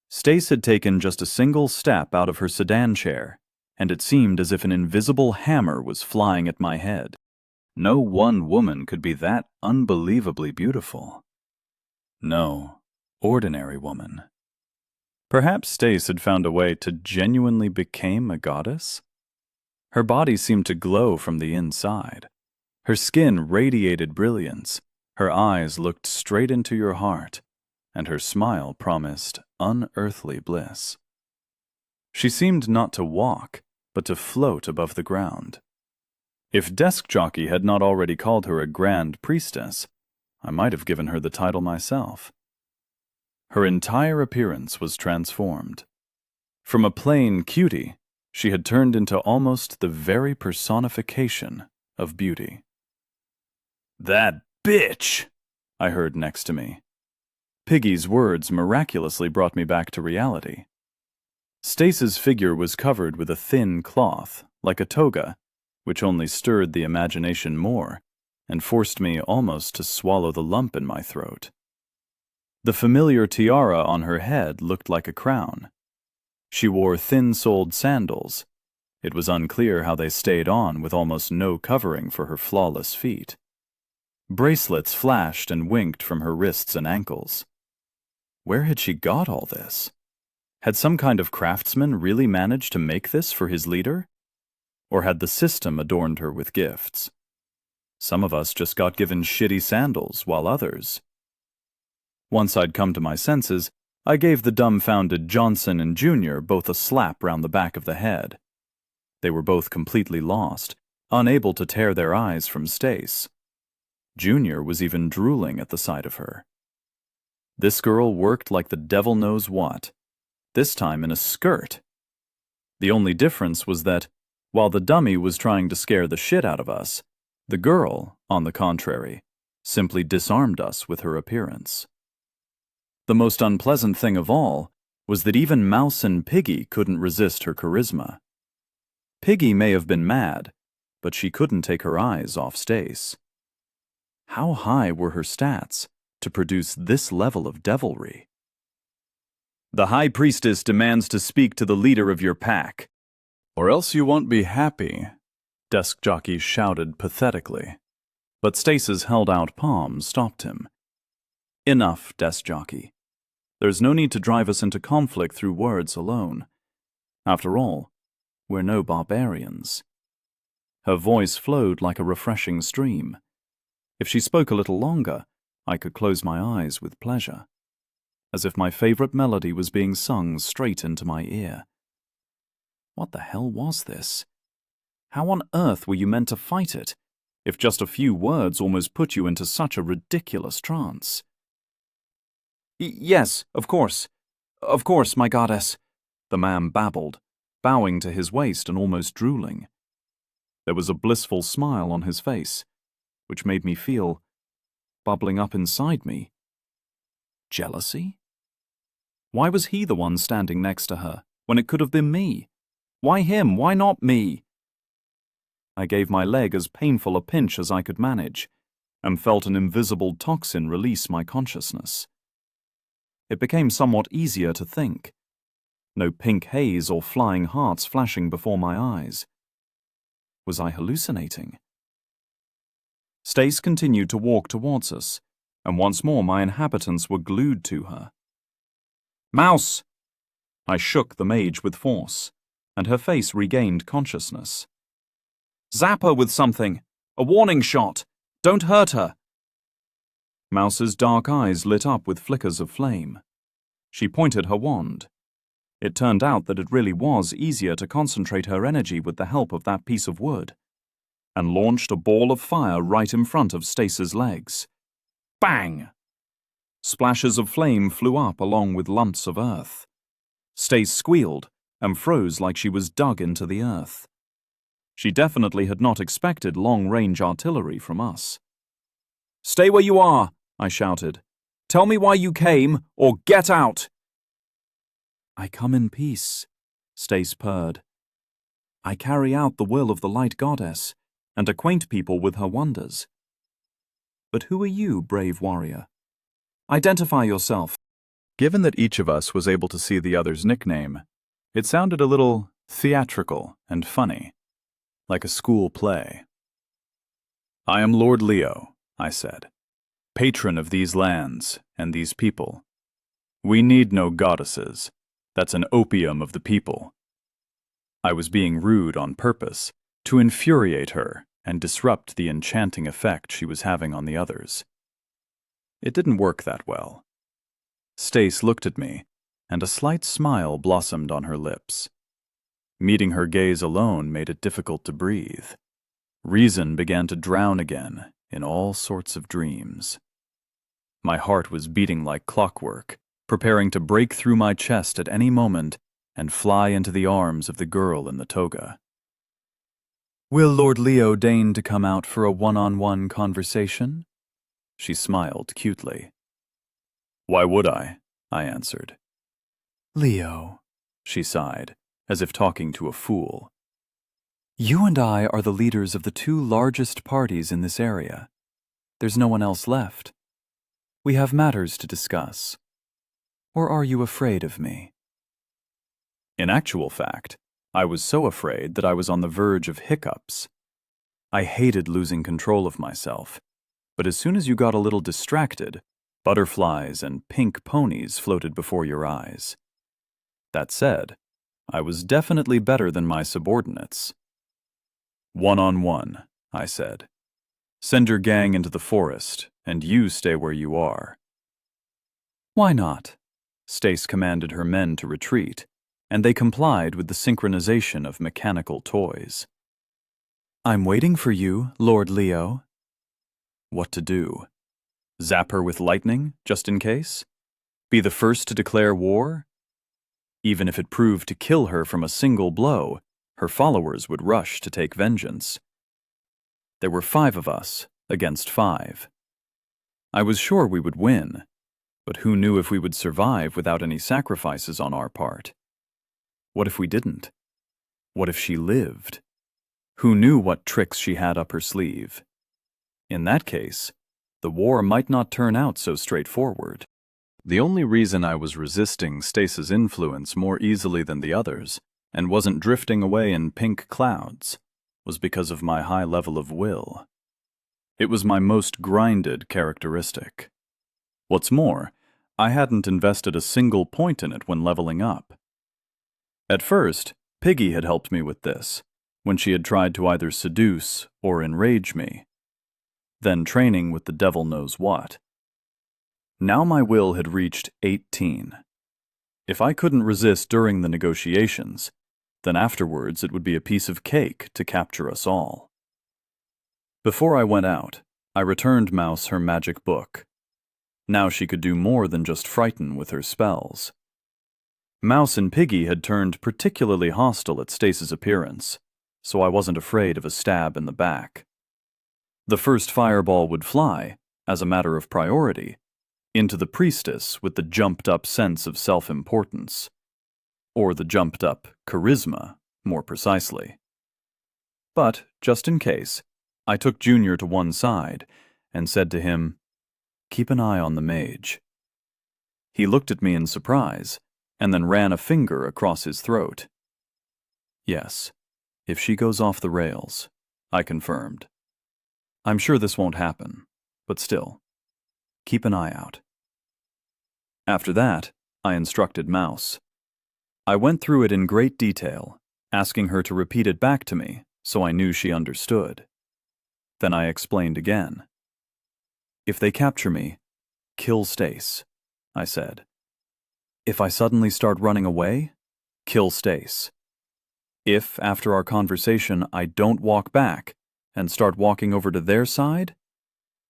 Stace had taken just a single step out of her sedan chair, and it seemed as if an invisible hammer was flying at my head. No one woman could be that unbelievably beautiful. No ordinary woman. Perhaps Stace had found a way to genuinely become a goddess? Her body seemed to glow from the inside. Her skin radiated brilliance, her eyes looked straight into your heart, and her smile promised unearthly bliss. She seemed not to walk, but to float above the ground. If Desk Jockey had not already called her a grand priestess, I might have given her the title myself. Her entire appearance was transformed. From a plain cutie, she had turned into almost the very personification of beauty. "That bitch, I heard next to me. Piggy's words miraculously brought me back to reality. Stace's figure was covered with a thin cloth, like a toga, which only stirred the imagination more and forced me almost to swallow the lump in my throat. The familiar tiara on her head looked like a crown. She wore thin-soled sandals. It was unclear how they stayed on with almost no covering for her flawless feet. Bracelets flashed and winked from her wrists and ankles. Where had she got all this? Had some kind of craftsman really managed to make this for his leader? Or had the system adorned her with gifts? Some of us just got given shitty sandals, while others... Once I'd come to my senses, I gave the dumbfounded Johnson and Junior both a slap round the back of the head. They were both completely lost, unable to tear their eyes from Stace. Junior was even drooling at the sight of her. This girl worked like the devil knows what, this time in a skirt. The only difference was that, while the dummy was trying to scare the shit out of us, the girl, on the contrary, simply disarmed us with her appearance. The most unpleasant thing of all was that even Mouse and Piggy couldn't resist her charisma. Piggy may have been mad, but she couldn't take her eyes off Stace. How high were her stats to produce this level of devilry? The High Priestess demands to speak to the leader of your pack. Or else you won't be happy, Desk Jockey shouted pathetically. But Stace's held-out palm stopped him. Enough, Desk Jockey. There's no need to drive us into conflict through words alone. After all, we're no barbarians. Her voice flowed like a refreshing stream. If she spoke a little longer, I could close my eyes with pleasure, as if my favorite melody was being sung straight into my ear. What the hell was this? How on earth were you meant to fight it, if just a few words almost put you into such a ridiculous trance? Yes, of course, my goddess, the man babbled, bowing to his waist and almost drooling. There was a blissful smile on his face, which made me feel, bubbling up inside me, jealousy? Why was he the one standing next to her, when it could have been me? Why him? Why not me? I gave my leg as painful a pinch as I could manage, and felt an invisible toxin release my consciousness. It became somewhat easier to think. No pink haze or flying hearts flashing before my eyes. Was I hallucinating? Stace continued to walk towards us, and once more my inhabitants were glued to her. Mouse! I shook the mage with force, and her face regained consciousness. Zap her with something! A warning shot! Don't hurt her! Mouse's dark eyes lit up with flickers of flame. She pointed her wand. It turned out that it really was easier to concentrate her energy with the help of that piece of wood, and launched a ball of fire right in front of Stace's legs. Bang! Splashes of flame flew up along with lumps of earth. Stace squealed and froze like she was dug into the earth. She definitely had not expected long-range artillery from us. Stay where you are, I shouted. Tell me why you came, or get out! I come in peace, Stace purred. I carry out the will of the Light Goddess, and acquaint people with her wonders. But who are you, brave warrior? Identify yourself. Given that each of us was able to see the other's nickname, it sounded a little theatrical and funny, like a school play. I am Lord Leo, I said, patron of these lands and these people. We need no goddesses. That's an opium of the people. I was being rude on purpose, to infuriate her and disrupt the enchanting effect she was having on the others. It didn't work that well. Stace looked at me, and a slight smile blossomed on her lips. Meeting her gaze alone made it difficult to breathe. Reason began to drown again in all sorts of dreams. My heart was beating like clockwork, preparing to break through my chest at any moment and fly into the arms of the girl in the toga. Will Lord Leo deign to come out for a one-on-one conversation? She smiled cutely. "Why would I?" I answered. Leo, She sighed, as if talking to a fool. you and I are the leaders of the two largest parties in this area. There's no one else left. We have matters to discuss. Or are you afraid of me? In actual fact, I was so afraid that I was on the verge of hiccups. I hated losing control of myself, but as soon as you got a little distracted, butterflies and pink ponies floated before your eyes. That said, I was definitely better than my subordinates. "1-on-1, I said. "Send your gang into the forest, and you stay where you are." Why not? Stace commanded her men to retreat, and they complied with the synchronization of mechanical toys. I'm waiting for you, Lord Leo. What to do? Zap her with lightning, just in case? Be the first to declare war? Even if it proved to kill her from a single blow, her followers would rush to take vengeance. There were 5 of us against 5. I was sure we would win, but who knew if we would survive without any sacrifices on our part? What if we didn't? What if she lived? Who knew what tricks she had up her sleeve? In that case, the war might not turn out so straightforward. The only reason I was resisting Stace's influence more easily than the others, and wasn't drifting away in pink clouds, was because of my high level of will. It was my most grinded characteristic. What's more, I hadn't invested a single point in it when leveling up. At first, Piggy had helped me with this, when she had tried to either seduce or enrage me. Then training with the devil knows what. Now my will had reached 18. If I couldn't resist during the negotiations, then afterwards it would be a piece of cake to capture us all. Before I went out, I returned Mouse her magic book. Now she could do more than just frighten with her spells. Mouse and Piggy had turned particularly hostile at Stace's appearance, so I wasn't afraid of a stab in the back. The first fireball would fly, as a matter of priority, into the priestess with the jumped-up sense of self-importance. Or the jumped-up charisma, more precisely. But, just in case, I took Junior to one side and said to him, "Keep an eye on the mage." He looked at me in surprise, and then ran a finger across his throat. "Yes, if she goes off the rails," I confirmed. "I'm sure this won't happen, but still, keep an eye out." After that, I instructed Mouse. I went through it in great detail, asking her to repeat it back to me so I knew she understood. Then I explained again. "If they capture me, kill Stace," I said. "If I suddenly start running away, kill Stace. If, after our conversation, I don't walk back and start walking over to their side,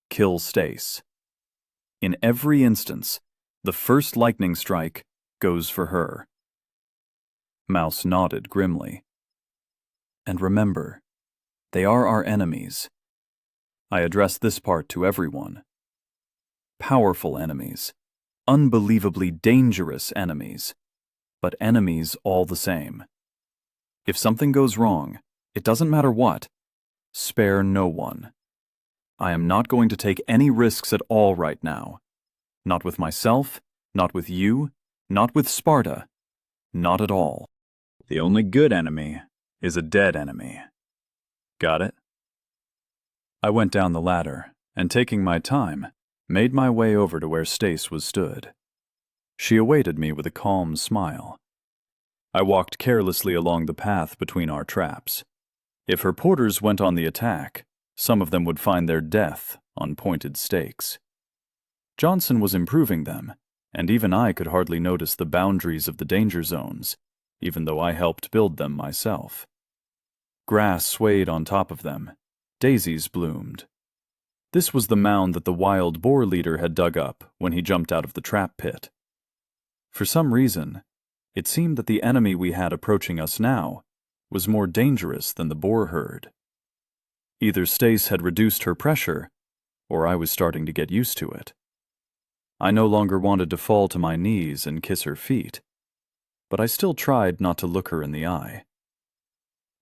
kill Stace. In every instance, the first lightning strike goes for her." Mouse nodded grimly. "And remember, they are our enemies." I addressed this part to everyone. Powerful enemies. Unbelievably dangerous enemies. But enemies all the same. If something goes wrong, it doesn't matter what, spare no one. I am not going to take any risks at all right now. Not with myself, not with you, not with Sparta, not at all. The only good enemy is a dead enemy. Got it? I went down the ladder, and taking my time, made my way over to where Stace was stood. She awaited me with a calm smile. I walked carelessly along the path between our traps. If her porters went on the attack, some of them would find their death on pointed stakes. Johnson was improving them, and even I could hardly notice the boundaries of the danger zones, even though I helped build them myself. Grass swayed on top of them. Daisies bloomed. This was the mound that the wild boar leader had dug up when he jumped out of the trap pit. For some reason, it seemed that the enemy we had approaching us now was more dangerous than the boar herd. Either Stace had reduced her pressure, or I was starting to get used to it. I no longer wanted to fall to my knees and kiss her feet, but I still tried not to look her in the eye.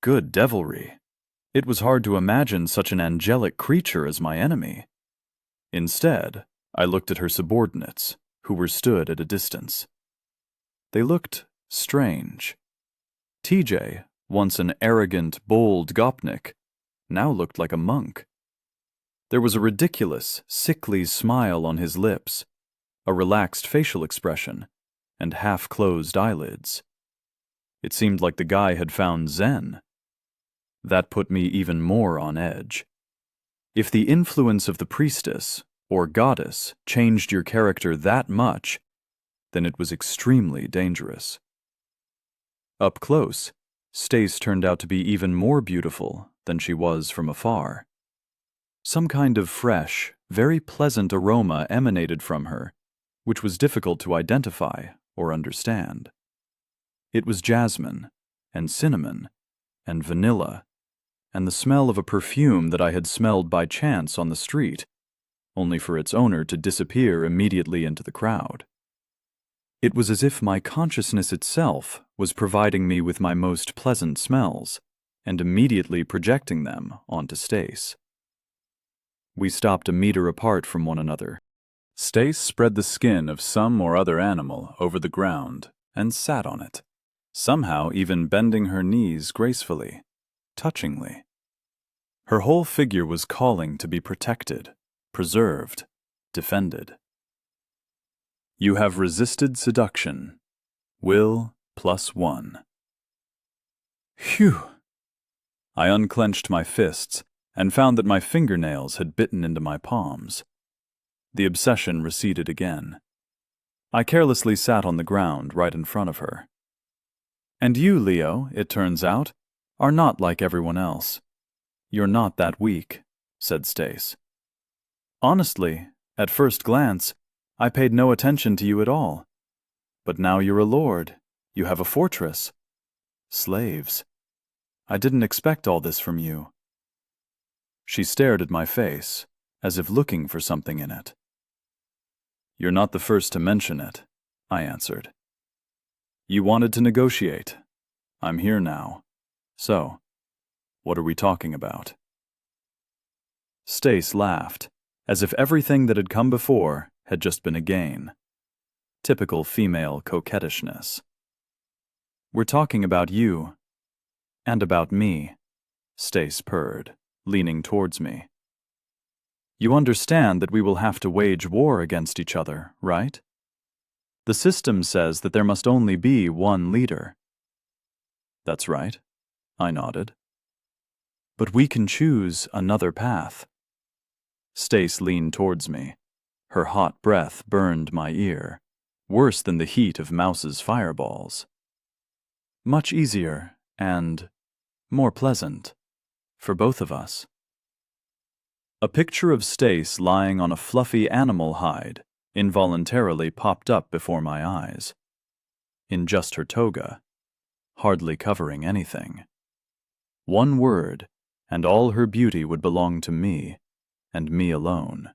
Good devilry! It was hard to imagine such an angelic creature as my enemy. Instead, I looked at her subordinates, who were stood at a distance. They looked strange. TJ, once an arrogant, bold Gopnik, now looked like a monk. There was a ridiculous, sickly smile on his lips, a relaxed facial expression, and half-closed eyelids. It seemed like the guy had found Zen. That put me even more on edge. If the influence of the priestess, or goddess, changed your character that much, then it was extremely dangerous. Up close, Stace turned out to be even more beautiful than she was from afar. Some kind of fresh, very pleasant aroma emanated from her, which was difficult to identify or understand. It was jasmine, and cinnamon, and vanilla, and the smell of a perfume that I had smelled by chance on the street, only for its owner to disappear immediately into the crowd. It was as if my consciousness itself was providing me with my most pleasant smells, and immediately projecting them onto Stace. We stopped a meter apart from one another. Stace spread the skin of some or other animal over the ground and sat on it, somehow even bending her knees gracefully, touchingly. Her whole figure was calling to be protected, preserved, defended. You have resisted seduction. Will +1. Phew! I unclenched my fists and found that my fingernails had bitten into my palms. The obsession receded again. I carelessly sat on the ground right in front of her. And you, Leo, it turns out, are not like everyone else. You're not that weak, said Stace. Honestly, at first glance, I paid no attention to you at all. But now you're a lord. You have a fortress. Slaves. I didn't expect all this from you. She stared at my face, as if looking for something in it. You're not the first to mention it, I answered. You wanted to negotiate. I'm here now. So, what are we talking about? Stace laughed, as if everything that had come before had just been a gain. Typical female coquettishness. We're talking about you. And about me, Stace purred, leaning towards me. You understand that we will have to wage war against each other, right? The system says that there must only be one leader. That's right, I nodded. But we can choose another path. Stace leaned towards me. Her hot breath burned my ear, worse than the heat of Mouse's fireballs. Much easier and more pleasant for both of us. A picture of Stace lying on a fluffy animal hide involuntarily popped up before my eyes. In just her toga, hardly covering anything. One word, and all her beauty would belong to me, and me alone.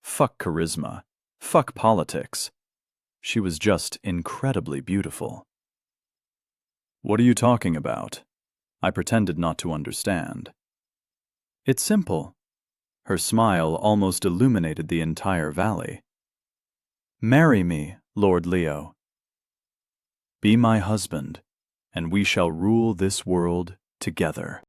Fuck charisma. Fuck politics. She was just incredibly beautiful. What are you talking about? I pretended not to understand. It's simple. Her smile almost illuminated the entire valley. Marry me, Lord Leo. Be my husband, and we shall rule this world together.